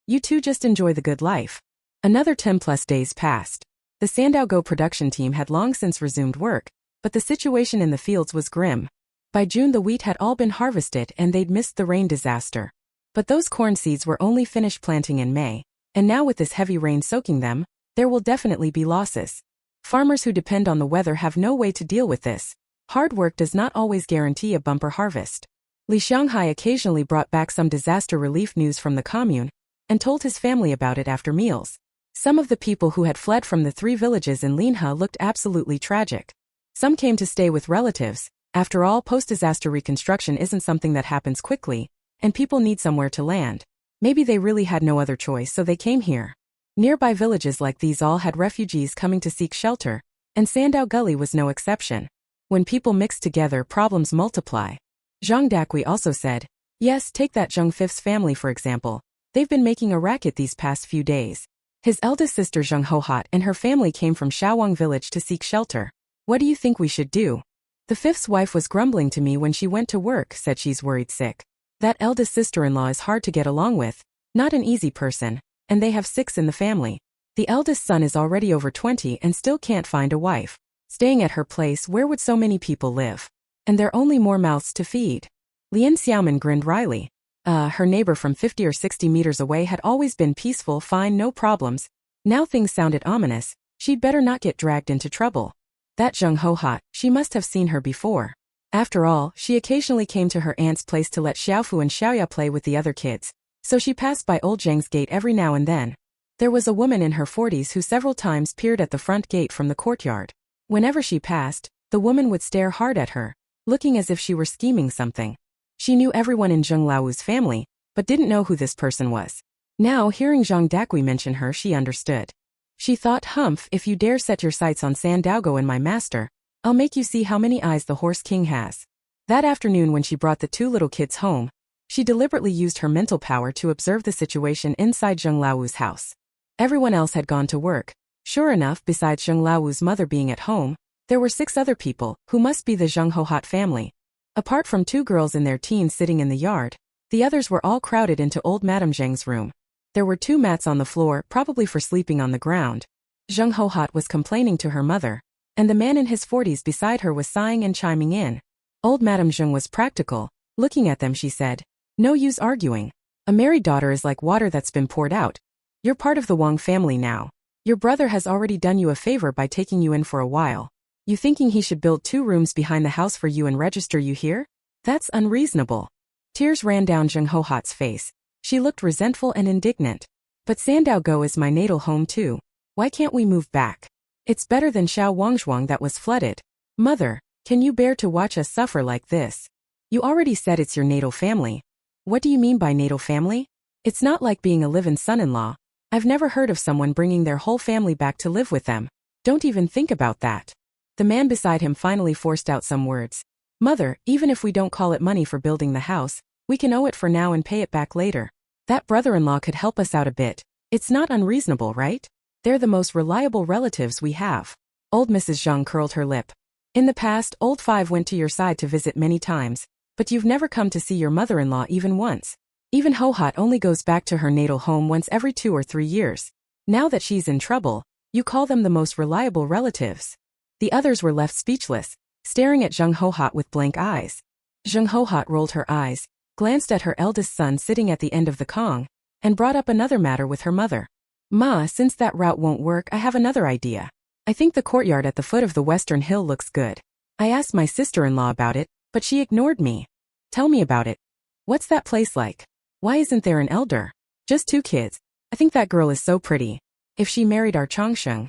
You two just enjoy the good life. Another 10+ days passed. The Sandao Go production team had long since resumed work, but the situation in the fields was grim. By June the wheat had all been harvested and they'd missed the rain disaster. But those corn seeds were only finished planting in May, and now with this heavy rain soaking them, there will definitely be losses. Farmers who depend on the weather have no way to deal with this. Hard work does not always guarantee a bumper harvest. Li Xianghai occasionally brought back some disaster relief news from the commune and told his family about it after meals. Some of the people who had fled from the 3 villages in Linhe looked absolutely tragic. Some came to stay with relatives. After all, post-disaster reconstruction isn't something that happens quickly, and people need somewhere to land. Maybe they really had no other choice, so they came here. Nearby villages like these all had refugees coming to seek shelter, and Sandao Gully was no exception. When people mix together, problems multiply. Zhang Dakui also said, yes, take that Zheng Fifth's family for example. They've been making a racket these past few days. His eldest sister Zheng Hohat and her family came from Shaowang village to seek shelter. What do you think we should do? The fifth's wife was grumbling to me when she went to work, said she's worried sick. That eldest sister-in-law is hard to get along with, not an easy person, and they have 6 in the family. The eldest son is already over 20 and still can't find a wife. Staying at her place, where would so many people live? And there are only more mouths to feed. Lian Xiaomin grinned wryly. Her neighbor from 50 or 60 meters away had always been peaceful, fine, no problems. Now things sounded ominous. She'd better not get dragged into trouble. That Zheng Hohat, she must have seen her before. After all, she occasionally came to her aunt's place to let Xiaofu and Xiaoya play with the other kids, so she passed by old Zheng's gate every now and then. There was a woman in her 40s who several times peered at the front gate from the courtyard. Whenever she passed, the woman would stare hard at her, looking as if she were scheming something. She knew everyone in Zheng Lao's family, but didn't know who this person was. Now, hearing Zhang Dakui mention her, she understood. She thought, humph, if you dare set your sights on San Daogo and my master, I'll make you see how many eyes the horse king has. That afternoon when she brought the 2 little kids home, she deliberately used her mental power to observe the situation inside Zheng Lao's house. Everyone else had gone to work. Sure enough, besides Zheng Lao's mother being at home, there were 6 other people, who must be the Zheng Hohat family. Apart from 2 girls in their teens sitting in the yard, the others were all crowded into old Madame Zheng's room. There were 2 mats on the floor, probably for sleeping on the ground. Zheng Hohat was complaining to her mother, and the man in his 40s beside her was sighing and chiming in. Old Madame Zheng was practical. Looking at them, she said, no use arguing. A married daughter is like water that's been poured out. You're part of the Wang family now. Your brother has already done you a favor by taking you in for a while. You thinking he should build 2 rooms behind the house for you and register you here? That's unreasonable. Tears ran down Zheng Hohat's face. She looked resentful and indignant. But Sandaogo is my natal home too. Why can't we move back? It's better than Xiao Wangshuang that was flooded. Mother, can you bear to watch us suffer like this? You already said it's your natal family. What do you mean by natal family? It's not like being a live-in son-in-law. I've never heard of someone bringing their whole family back to live with them. Don't even think about that. The man beside him finally forced out some words. Mother, even if we don't call it money for building the house, we can owe it for now and pay it back later. That brother-in-law could help us out a bit. It's not unreasonable, right? They're the most reliable relatives we have. Old Mrs. Zhang curled her lip. In the past, Old Five went to your side to visit many times, but you've never come to see your mother-in-law even once. Even Hohat only goes back to her natal home once every 2 or 3 years. Now that she's in trouble, you call them the most reliable relatives. The others were left speechless, staring at Zheng Hohat with blank eyes. Zheng Hohat rolled her eyes, glanced at her eldest son sitting at the end of the Kong, and brought up another matter with her mother. Ma, since that route won't work, I have another idea. I think the courtyard at the foot of the western hill looks good. I asked my sister-in-law about it, but she ignored me. Tell me about it. What's that place like? Why isn't there an elder? Just 2 kids. I think that girl is so pretty. If she married our Chongsheng,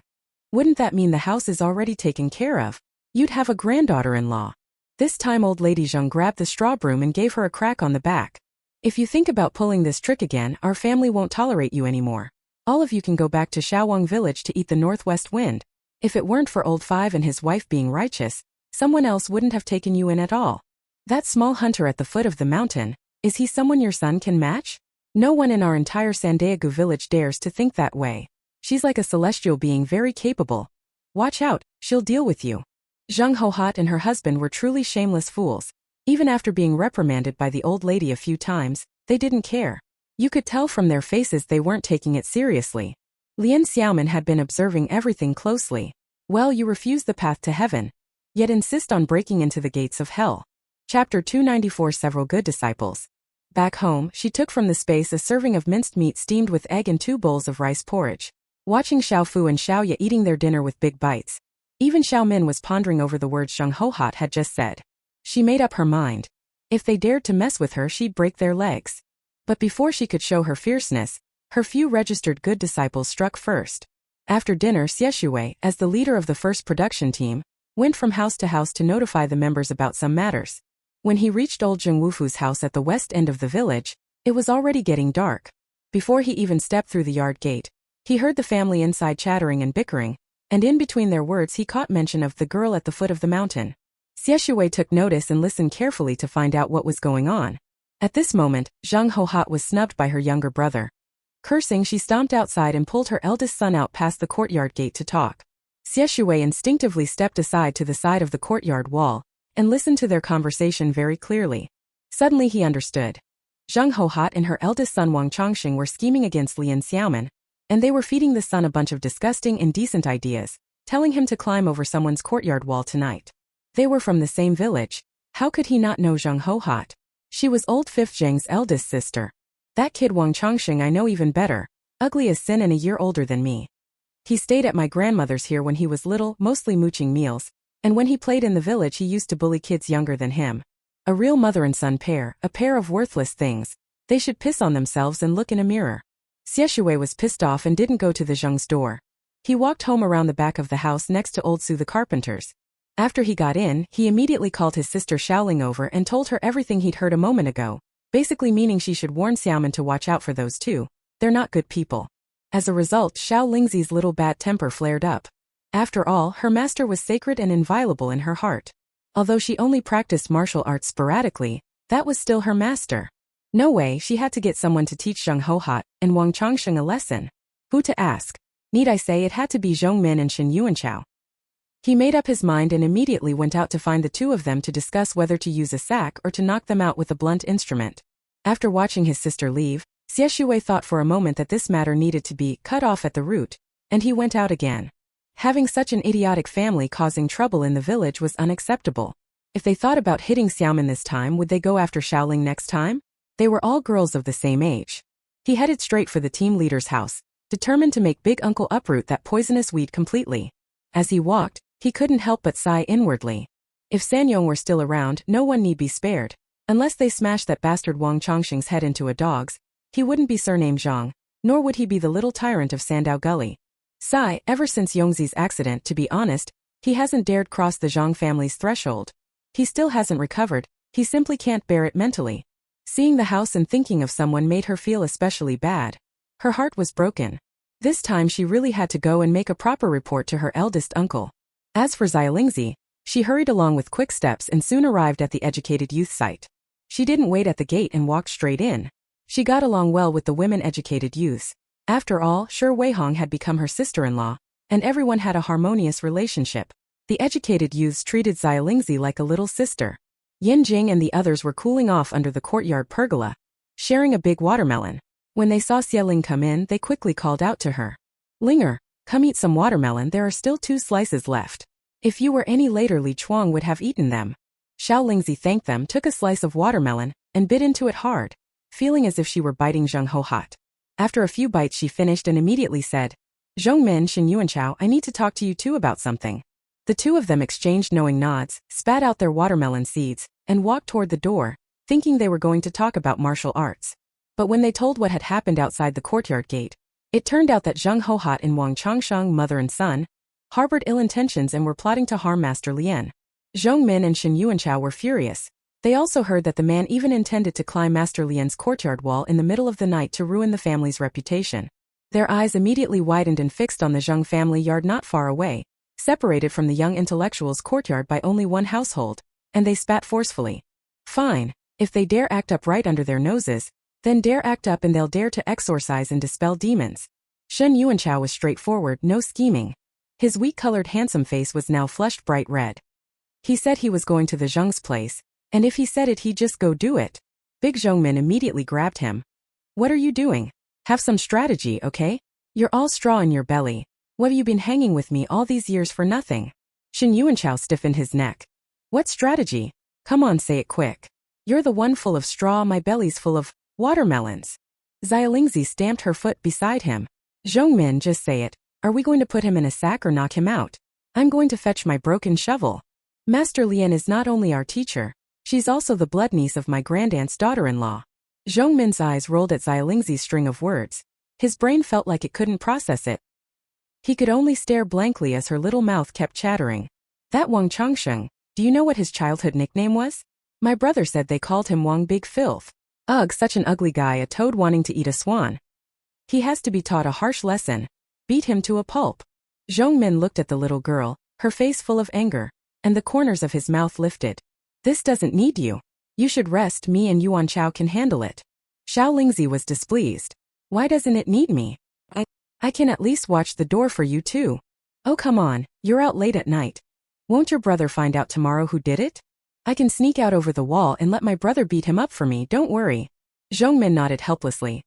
wouldn't that mean the house is already taken care of? You'd have a granddaughter-in-law. This time old lady Zheng grabbed the straw broom and gave her a crack on the back. If you think about pulling this trick again, our family won't tolerate you anymore. All of you can go back to Shaowang village to eat the northwest wind. If it weren't for Old Five and his wife being righteous, someone else wouldn't have taken you in at all. That small hunter at the foot of the mountain, is he someone your son can match? No one in our entire Sandaegu village dares to think that way. She's like a celestial being, very capable. Watch out, she'll deal with you. Zheng Hohat and her husband were truly shameless fools. Even after being reprimanded by the old lady a few times, they didn't care. You could tell from their faces they weren't taking it seriously. Lian Xiaomin had been observing everything closely. Well, you refuse the path to heaven, yet insist on breaking into the gates of hell. Chapter 294. Several good disciples. Back home, she took from the space a serving of minced meat steamed with egg and 2 bowls of rice porridge. watching Xiaofu and Xiaoye eating their dinner with big bites. Even Xiaomin was pondering over the words Zheng Hohot had just said. She made up her mind. If they dared to mess with her, she'd break their legs. But before she could show her fierceness, her few registered good disciples struck first. After dinner, Xieshui, as the leader of the first production team, went from house to house to notify the members about some matters. When he reached old Zheng Wufu's house at the west end of the village, it was already getting dark. Before he even stepped through the yard gate, he heard the family inside chattering and bickering, and in between their words he caught mention of the girl at the foot of the mountain. Xieshui took notice and listened carefully to find out what was going on. At this moment, Zheng Hohot was snubbed by her younger brother. Cursing, she stomped outside and pulled her eldest son out past the courtyard gate to talk. Xieshui instinctively stepped aside to the side of the courtyard wall and listened to their conversation very clearly. Suddenly he understood. Zheng Hohot and her eldest son Wang Chongxing were scheming against Lian Xiaomin, and they were feeding the son a bunch of disgusting, indecent ideas, telling him to climb over someone's courtyard wall tonight. They were from the same village. How could he not know Zheng Hohot? She was old Fifth Zheng's eldest sister. That kid Wang Chongxing I know even better, ugly as sin and a year older than me. He stayed at my grandmother's here when he was little, mostly mooching meals, and when he played in the village he used to bully kids younger than him. A real mother and son pair, a pair of worthless things. They should piss on themselves and look in a mirror. Xieshui was pissed off and didn't go to the Zheng's door. He walked home around the back of the house next to old Su the carpenter's. After he got in, he immediately called his sister Xiaoling over and told her everything he'd heard a moment ago, basically meaning she should warn Xiaomin to watch out for those two. They're not good people. As a result, Xiao Lingzi's little bad temper flared up. After all, her master was sacred and inviolable in her heart. Although she only practiced martial arts sporadically, that was still her master. No way, she had to get someone to teach Zheng Hohot and Wang Chongxing a lesson. Who to ask? Need I say it had to be Zhong Min and Shen Yuanchao. He made up his mind and immediately went out to find the two of them to discuss whether to use a sack or to knock them out with a blunt instrument. After watching his sister leave, Xieshui thought for a moment that this matter needed to be cut off at the root, and he went out again. Having such an idiotic family causing trouble in the village was unacceptable. If they thought about hitting Xiaomin this time, would they go after Xiaoling next time? They were all girls of the same age. He headed straight for the team leader's house, determined to make Big Uncle uproot that poisonous weed completely. As he walked, he couldn't help but sigh inwardly. If Sanyong were still around, no one need be spared. Unless they smashed that bastard Wang Chongxing's head into a dog's, he wouldn't be surnamed Zhang, nor would he be the little tyrant of Sandow Gully. Sigh, ever since Yongzi's accident, to be honest, he hasn't dared cross the Zhang family's threshold. He still hasn't recovered, he simply can't bear it mentally. Seeing the house and thinking of someone made her feel especially bad. Her heart was broken. This time she really had to go and make a proper report to her eldest uncle. As for Xiaolingzi, she hurried along with quick steps and soon arrived at the educated youth site. She didn't wait at the gate and walked straight in. She got along well with the women educated youths. After all, Shi Weihong had become her sister-in-law, and everyone had a harmonious relationship. The educated youths treated Xiaolingzi like a little sister. Yin Jing and the others were cooling off under the courtyard pergola, sharing a big watermelon. When they saw Xieling come in, they quickly called out to her. Linger, come eat some watermelon, there are still 2 slices left. If you were any later, Li Chuang would have eaten them. Xiao Lingzi thanked them, took a slice of watermelon, and bit into it hard, feeling as if she were biting Zheng Hohot. After a few bites she finished and immediately said, Zhong Min, Shen Yuanchao, I need to talk to you two about something. The two of them exchanged knowing nods, spat out their watermelon seeds, and walked toward the door, thinking they were going to talk about martial arts. But when they told what had happened outside the courtyard gate, it turned out that Zheng Hohot and Wang Chongsheng, mother and son, harbored ill intentions and were plotting to harm Master Lian. Zhong Min and Shen Yuanchao were furious. They also heard that the man even intended to climb Master Lian's courtyard wall in the middle of the night to ruin the family's reputation. Their eyes immediately widened and fixed on the Zheng family yard not far away, separated from the young intellectual's courtyard by only one household, and they spat forcefully. Fine, if they dare act up right under their noses, then dare act up and they'll dare to exorcise and dispel demons. Shen Yuanchao was straightforward, no scheming. His wheat-colored handsome face was now flushed bright red. He said he was going to the Zheng's place, and if he said it he'd just go do it. Big Zhongmin immediately grabbed him. What are you doing? Have some strategy, okay? You're all straw in your belly. What have you been hanging with me all these years for nothing? Shen Yuanchao stiffened his neck. What strategy? Come on, say it quick. You're the one full of straw, my belly's full of watermelons. Xiaolingzi stamped her foot beside him. Zhongmin, just say it. Are we going to put him in a sack or knock him out? I'm going to fetch my broken shovel. Master Lian is not only our teacher, she's also the blood niece of my grandaunt's daughter-in-law. Zhongmin's eyes rolled at Xialingzi's string of words. His brain felt like it couldn't process it. He could only stare blankly as her little mouth kept chattering. That Wang Changsheng, do you know what his childhood nickname was? My brother said they called him Wang Big Filth. Ugh, such an ugly guy, a toad wanting to eat a swan. He has to be taught a harsh lesson. Beat him to a pulp. Zhongmin looked at the little girl, her face full of anger, and the corners of his mouth lifted. This doesn't need you. You should rest, me and Yuan Chao can handle it. Xiaolingzi was displeased. Why doesn't it need me? I can at least watch the door for you too. Oh come on, you're out late at night. Won't your brother find out tomorrow who did it? I can sneak out over the wall and let my brother beat him up for me, don't worry. Zhongmin nodded helplessly.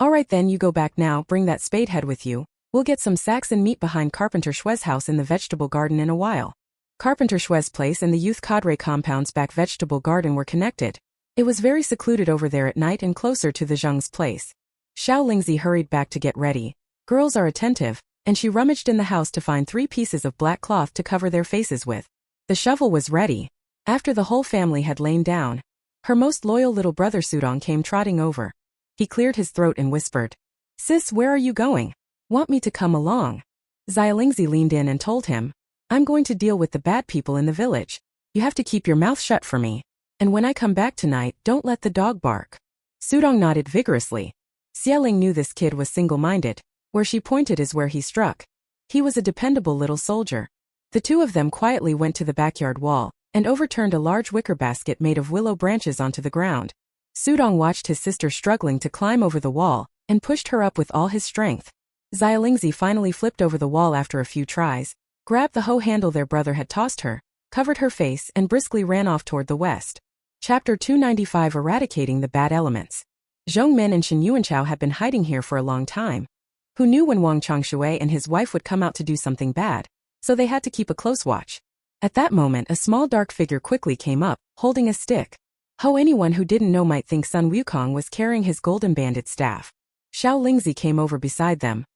Alright then, you go back now, bring that spadehead with you. We'll get some sacks and meet behind Carpenter Shue's house in the vegetable garden in a while. Carpenter Shue's place and the youth cadre compound's back vegetable garden were connected. It was very secluded over there at night and closer to the Zheng's place. Xiaolingzi hurried back to get ready. Girls are attentive, and she rummaged in the house to find 3 pieces of black cloth to cover their faces with. The shovel was ready. After the whole family had lain down, her most loyal little brother Sudong came trotting over. He cleared his throat and whispered, "Sis, where are you going? Want me to come along?" Xialingzi leaned in and told him, "I'm going to deal with the bad people in the village. You have to keep your mouth shut for me. And when I come back tonight, don't let the dog bark." Sudong nodded vigorously. Xialing knew this kid was single-minded. Where she pointed is where he struck. He was a dependable little soldier. The two of them quietly went to the backyard wall and overturned a large wicker basket made of willow branches onto the ground. Sudong watched his sister struggling to climb over the wall and pushed her up with all his strength. Xialingzi finally flipped over the wall after a few tries, grabbed the hoe handle their brother had tossed her, covered her face and briskly ran off toward the west. Chapter 295, Eradicating the Bad Elements. Zhongmin and Shen Yuanchao had been hiding here for a long time. Who knew when Wang Changshui and his wife would come out to do something bad, so they had to keep a close watch. At that moment a small dark figure quickly came up, holding a stick. Anyone who didn't know might think Sun Wukong was carrying his golden bandit staff. Xiaolingzi came over beside them.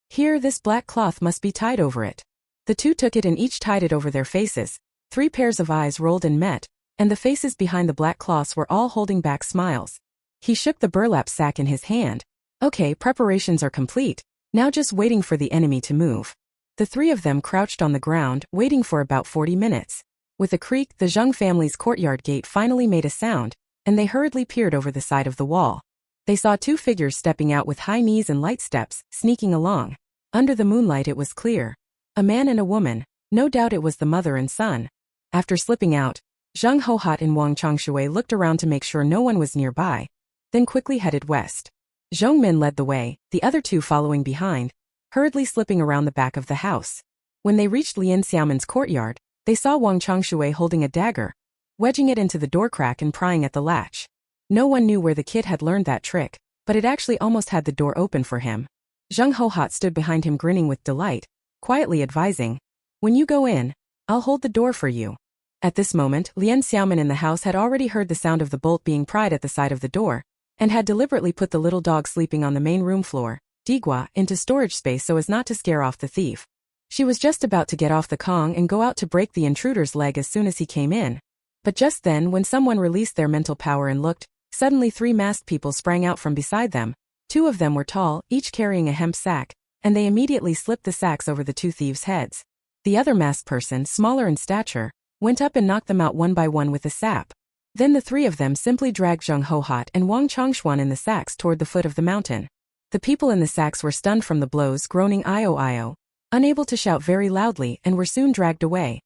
"Here, this black cloth must be tied over it." The two took it and each tied it over their faces. 3 pairs of eyes rolled and met, and the faces behind the black cloths were all holding back smiles. He shook the burlap sack in his hand. "Okay, preparations are complete. Now just waiting for the enemy to move." The 3 of them crouched on the ground, waiting for about 40 minutes. With a creak, the Zheng family's courtyard gate finally made a sound, and they hurriedly peered over the side of the wall. They saw 2 figures stepping out with high knees and light steps, sneaking along. Under the moonlight it was clear. A man and a woman. No doubt it was the mother and son. After slipping out, Zheng Hohot and Wang Changshui looked around to make sure no one was nearby, then quickly headed west. Zhongmin led the way, the other 2 following behind, hurriedly slipping around the back of the house. When they reached Lian Xiaomin's courtyard, they saw Wang Changshui holding a dagger, wedging it into the door crack and prying at the latch. No one knew where the kid had learned that trick, but it actually almost had the door open for him. Zheng Hohot stood behind him grinning with delight, quietly advising, "When you go in, I'll hold the door for you." At this moment, Lian Xiaomin in the house had already heard the sound of the bolt being pried at the side of the door, and had deliberately put the little dog sleeping on the main room floor, Digua, into storage space so as not to scare off the thief. She was just about to get off the Kong and go out to break the intruder's leg as soon as he came in. But just then, when someone released their mental power and looked, suddenly 3 masked people sprang out from beside them. 2 of them were tall, each carrying a hemp sack, and they immediately slipped the sacks over the 2 thieves' heads. The other masked person, smaller in stature, went up and knocked them out one by one with a sap. Then the 3 of them simply dragged Zheng Hohot and Wang Changshuan in the sacks toward the foot of the mountain. The people in the sacks were stunned from the blows, groaning "Io Io," unable to shout very loudly, and were soon dragged away.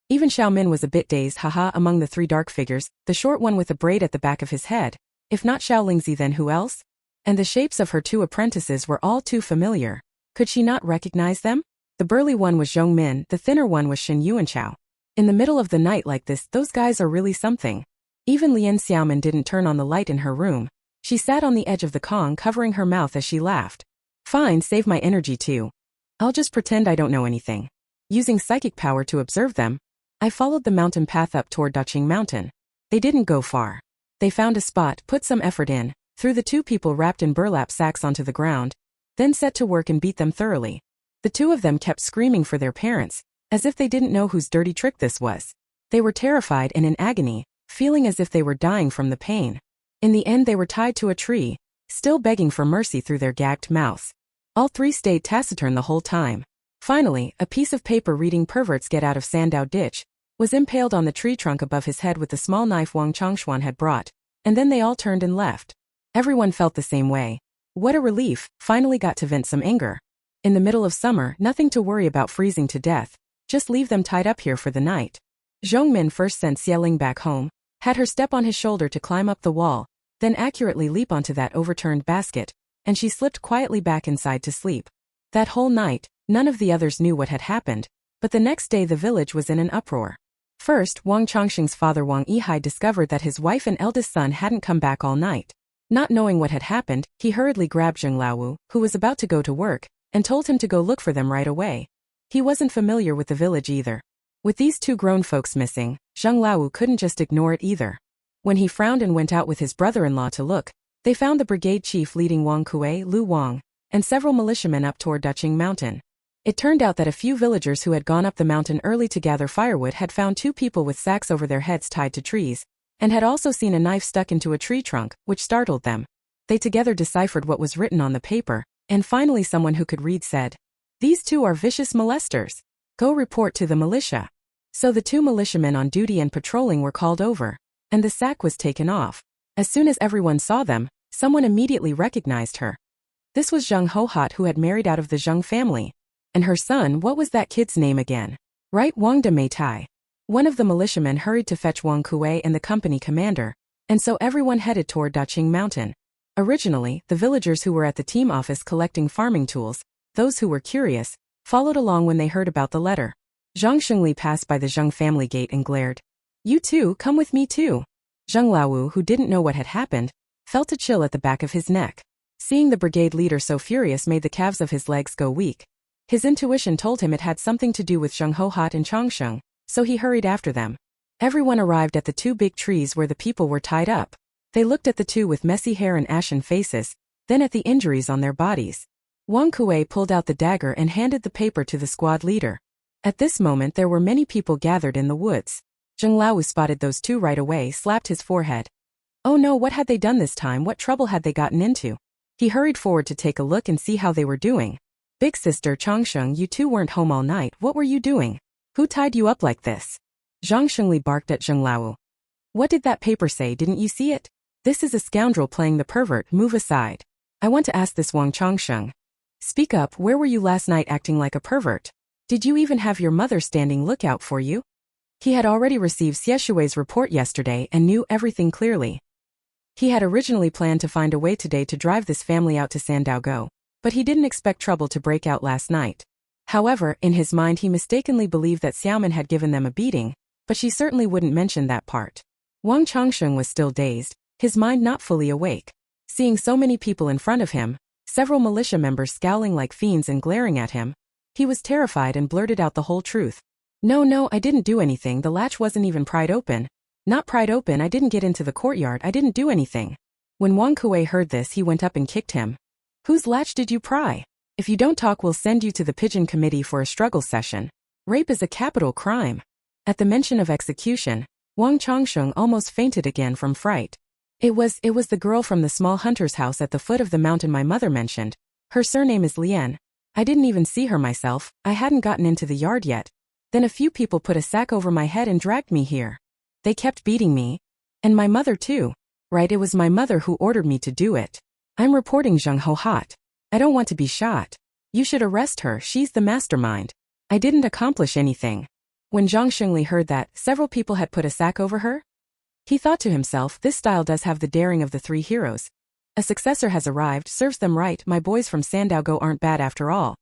Even Xiaomin was a bit dazed, haha, among the 3 dark figures, the short one with a braid at the back of his head. If not Xiaolingzi, then who else? And the shapes of her 2 apprentices were all too familiar. Could she not recognize them? The burly one was Zhongmin, the thinner one was Shen Yuanchao. In the middle of the night like this, those guys are really something. Even Lian Xiaomin didn't turn on the light in her room. She sat on the edge of the Kong, covering her mouth as she laughed. "Fine, save my energy too. I'll just pretend I don't know anything." Using psychic power to observe them, I followed the mountain path up toward Daqing Mountain. They didn't go far. They found a spot, put some effort in, threw the 2 people wrapped in burlap sacks onto the ground, then set to work and beat them thoroughly. The two of them kept screaming for their parents, as if they didn't know whose dirty trick this was. They were terrified and in agony, feeling as if they were dying from the pain. In the end they were tied to a tree, still begging for mercy through their gagged mouths. All three stayed taciturn the whole time. Finally, a piece of paper reading "Perverts Get Out of Sandow Ditch" was impaled on the tree trunk above his head with the small knife Wang Changshuan had brought, and then they all turned and left. Everyone felt the same way. What a relief, finally got to vent some anger. In the middle of summer, nothing to worry about freezing to death, just leave them tied up here for the night. Zhongmin first sent Xieling back home, had her step on his shoulder to climb up the wall, then accurately leap onto that overturned basket, and she slipped quietly back inside to sleep. That whole night, none of the others knew what had happened, but the next day the village was in an uproar. First, Wang Chongqing's father Wang Yihai discovered that his wife and eldest son hadn't come back all night. Not knowing what had happened, he hurriedly grabbed Zheng Laowu, who was about to go to work, and told him to go look for them right away. He wasn't familiar with the village either. With these two grown folks missing, Zheng Laowu couldn't just ignore it either. When he frowned and went out with his brother-in-law to look, they found the brigade chief leading Wang Kuei, Lu Wang, and several militiamen up toward Duqing Mountain. It turned out that a few villagers who had gone up the mountain early to gather firewood had found two people with sacks over their heads tied to trees, and had also seen a knife stuck into a tree trunk, which startled them. They together deciphered what was written on the paper, and finally someone who could read said, "These two are vicious molesters. Go report to the militia." So the two militiamen on duty and patrolling were called over, and the sack was taken off. As soon as everyone saw them, someone immediately recognized her. This was Zheng Hohat, who had married out of the Zheng family. And her son, what was that kid's name again? Right, Wang de Meitai. One of the militiamen hurried to fetch Wang Kuei and the company commander, and so everyone headed toward Duqing Mountain. Originally, the villagers who were at the team office collecting farming tools, those who were curious, followed along when they heard about the letter. Zhang Shengli passed by the Zheng family gate and glared. "You too, come with me too." Zheng Laowu, who didn't know what had happened, felt a chill at the back of his neck. Seeing the brigade leader so furious made the calves of his legs go weak. His intuition told him it had something to do with Zheng Hohat and Chongsheng, so he hurried after them. Everyone arrived at the two big trees where the people were tied up. They looked at the two with messy hair and ashen faces, then at the injuries on their bodies. Wang Kuei pulled out the dagger and handed the paper to the squad leader. At this moment there were many people gathered in the woods. Zheng Laowu spotted those two right away, slapped his forehead. Oh no, what had they done this time? What trouble had they gotten into? He hurried forward to take a look and see how they were doing. "Big sister Chongsheng, you two weren't home all night. What were you doing? Who tied you up like this?" Zhang Shengli barked at Zheng Laowu. "What did that paper say? Didn't you see it? This is a scoundrel playing the pervert. Move aside. I want to ask this Wang Chongsheng. Speak up, where were you last night acting like a pervert? Did you even have your mother standing lookout for you?" He had already received Xie Shui's report yesterday and knew everything clearly. He had originally planned to find a way today to drive this family out to Sandaogo, but he didn't expect trouble to break out last night. However, in his mind he mistakenly believed that Xiaomin had given them a beating, but she certainly wouldn't mention that part. Wang Chongsheng was still dazed, his mind not fully awake. Seeing so many people in front of him, several militia members scowling like fiends and glaring at him, he was terrified and blurted out the whole truth. No, I didn't do anything. The latch wasn't even pried open. Not pried open, I didn't get into the courtyard, I didn't do anything." When Wang Kuei heard this, he went up and kicked him. "Whose latch did you pry? If you don't talk, we'll send you to the pigeon committee for a struggle session. Rape is a capital crime." At the mention of execution, Wang Chongsheng almost fainted again from fright. It was the girl from the small hunter's house at the foot of the mountain my mother mentioned. Her surname is Lian. I didn't even see her myself, I hadn't gotten into the yard yet. Then a few people put a sack over my head and dragged me here. They kept beating me. And my mother too. Right, it was my mother who ordered me to do it. I'm reporting Zheng Hohat. I don't want to be shot. You should arrest her, she's the mastermind. I didn't accomplish anything." When Zhang Shengli heard that several people had put a sack over her, he thought to himself, this style does have the daring of the three heroes. A successor has arrived, serves them right, my boys from Sandaogo aren't bad after all.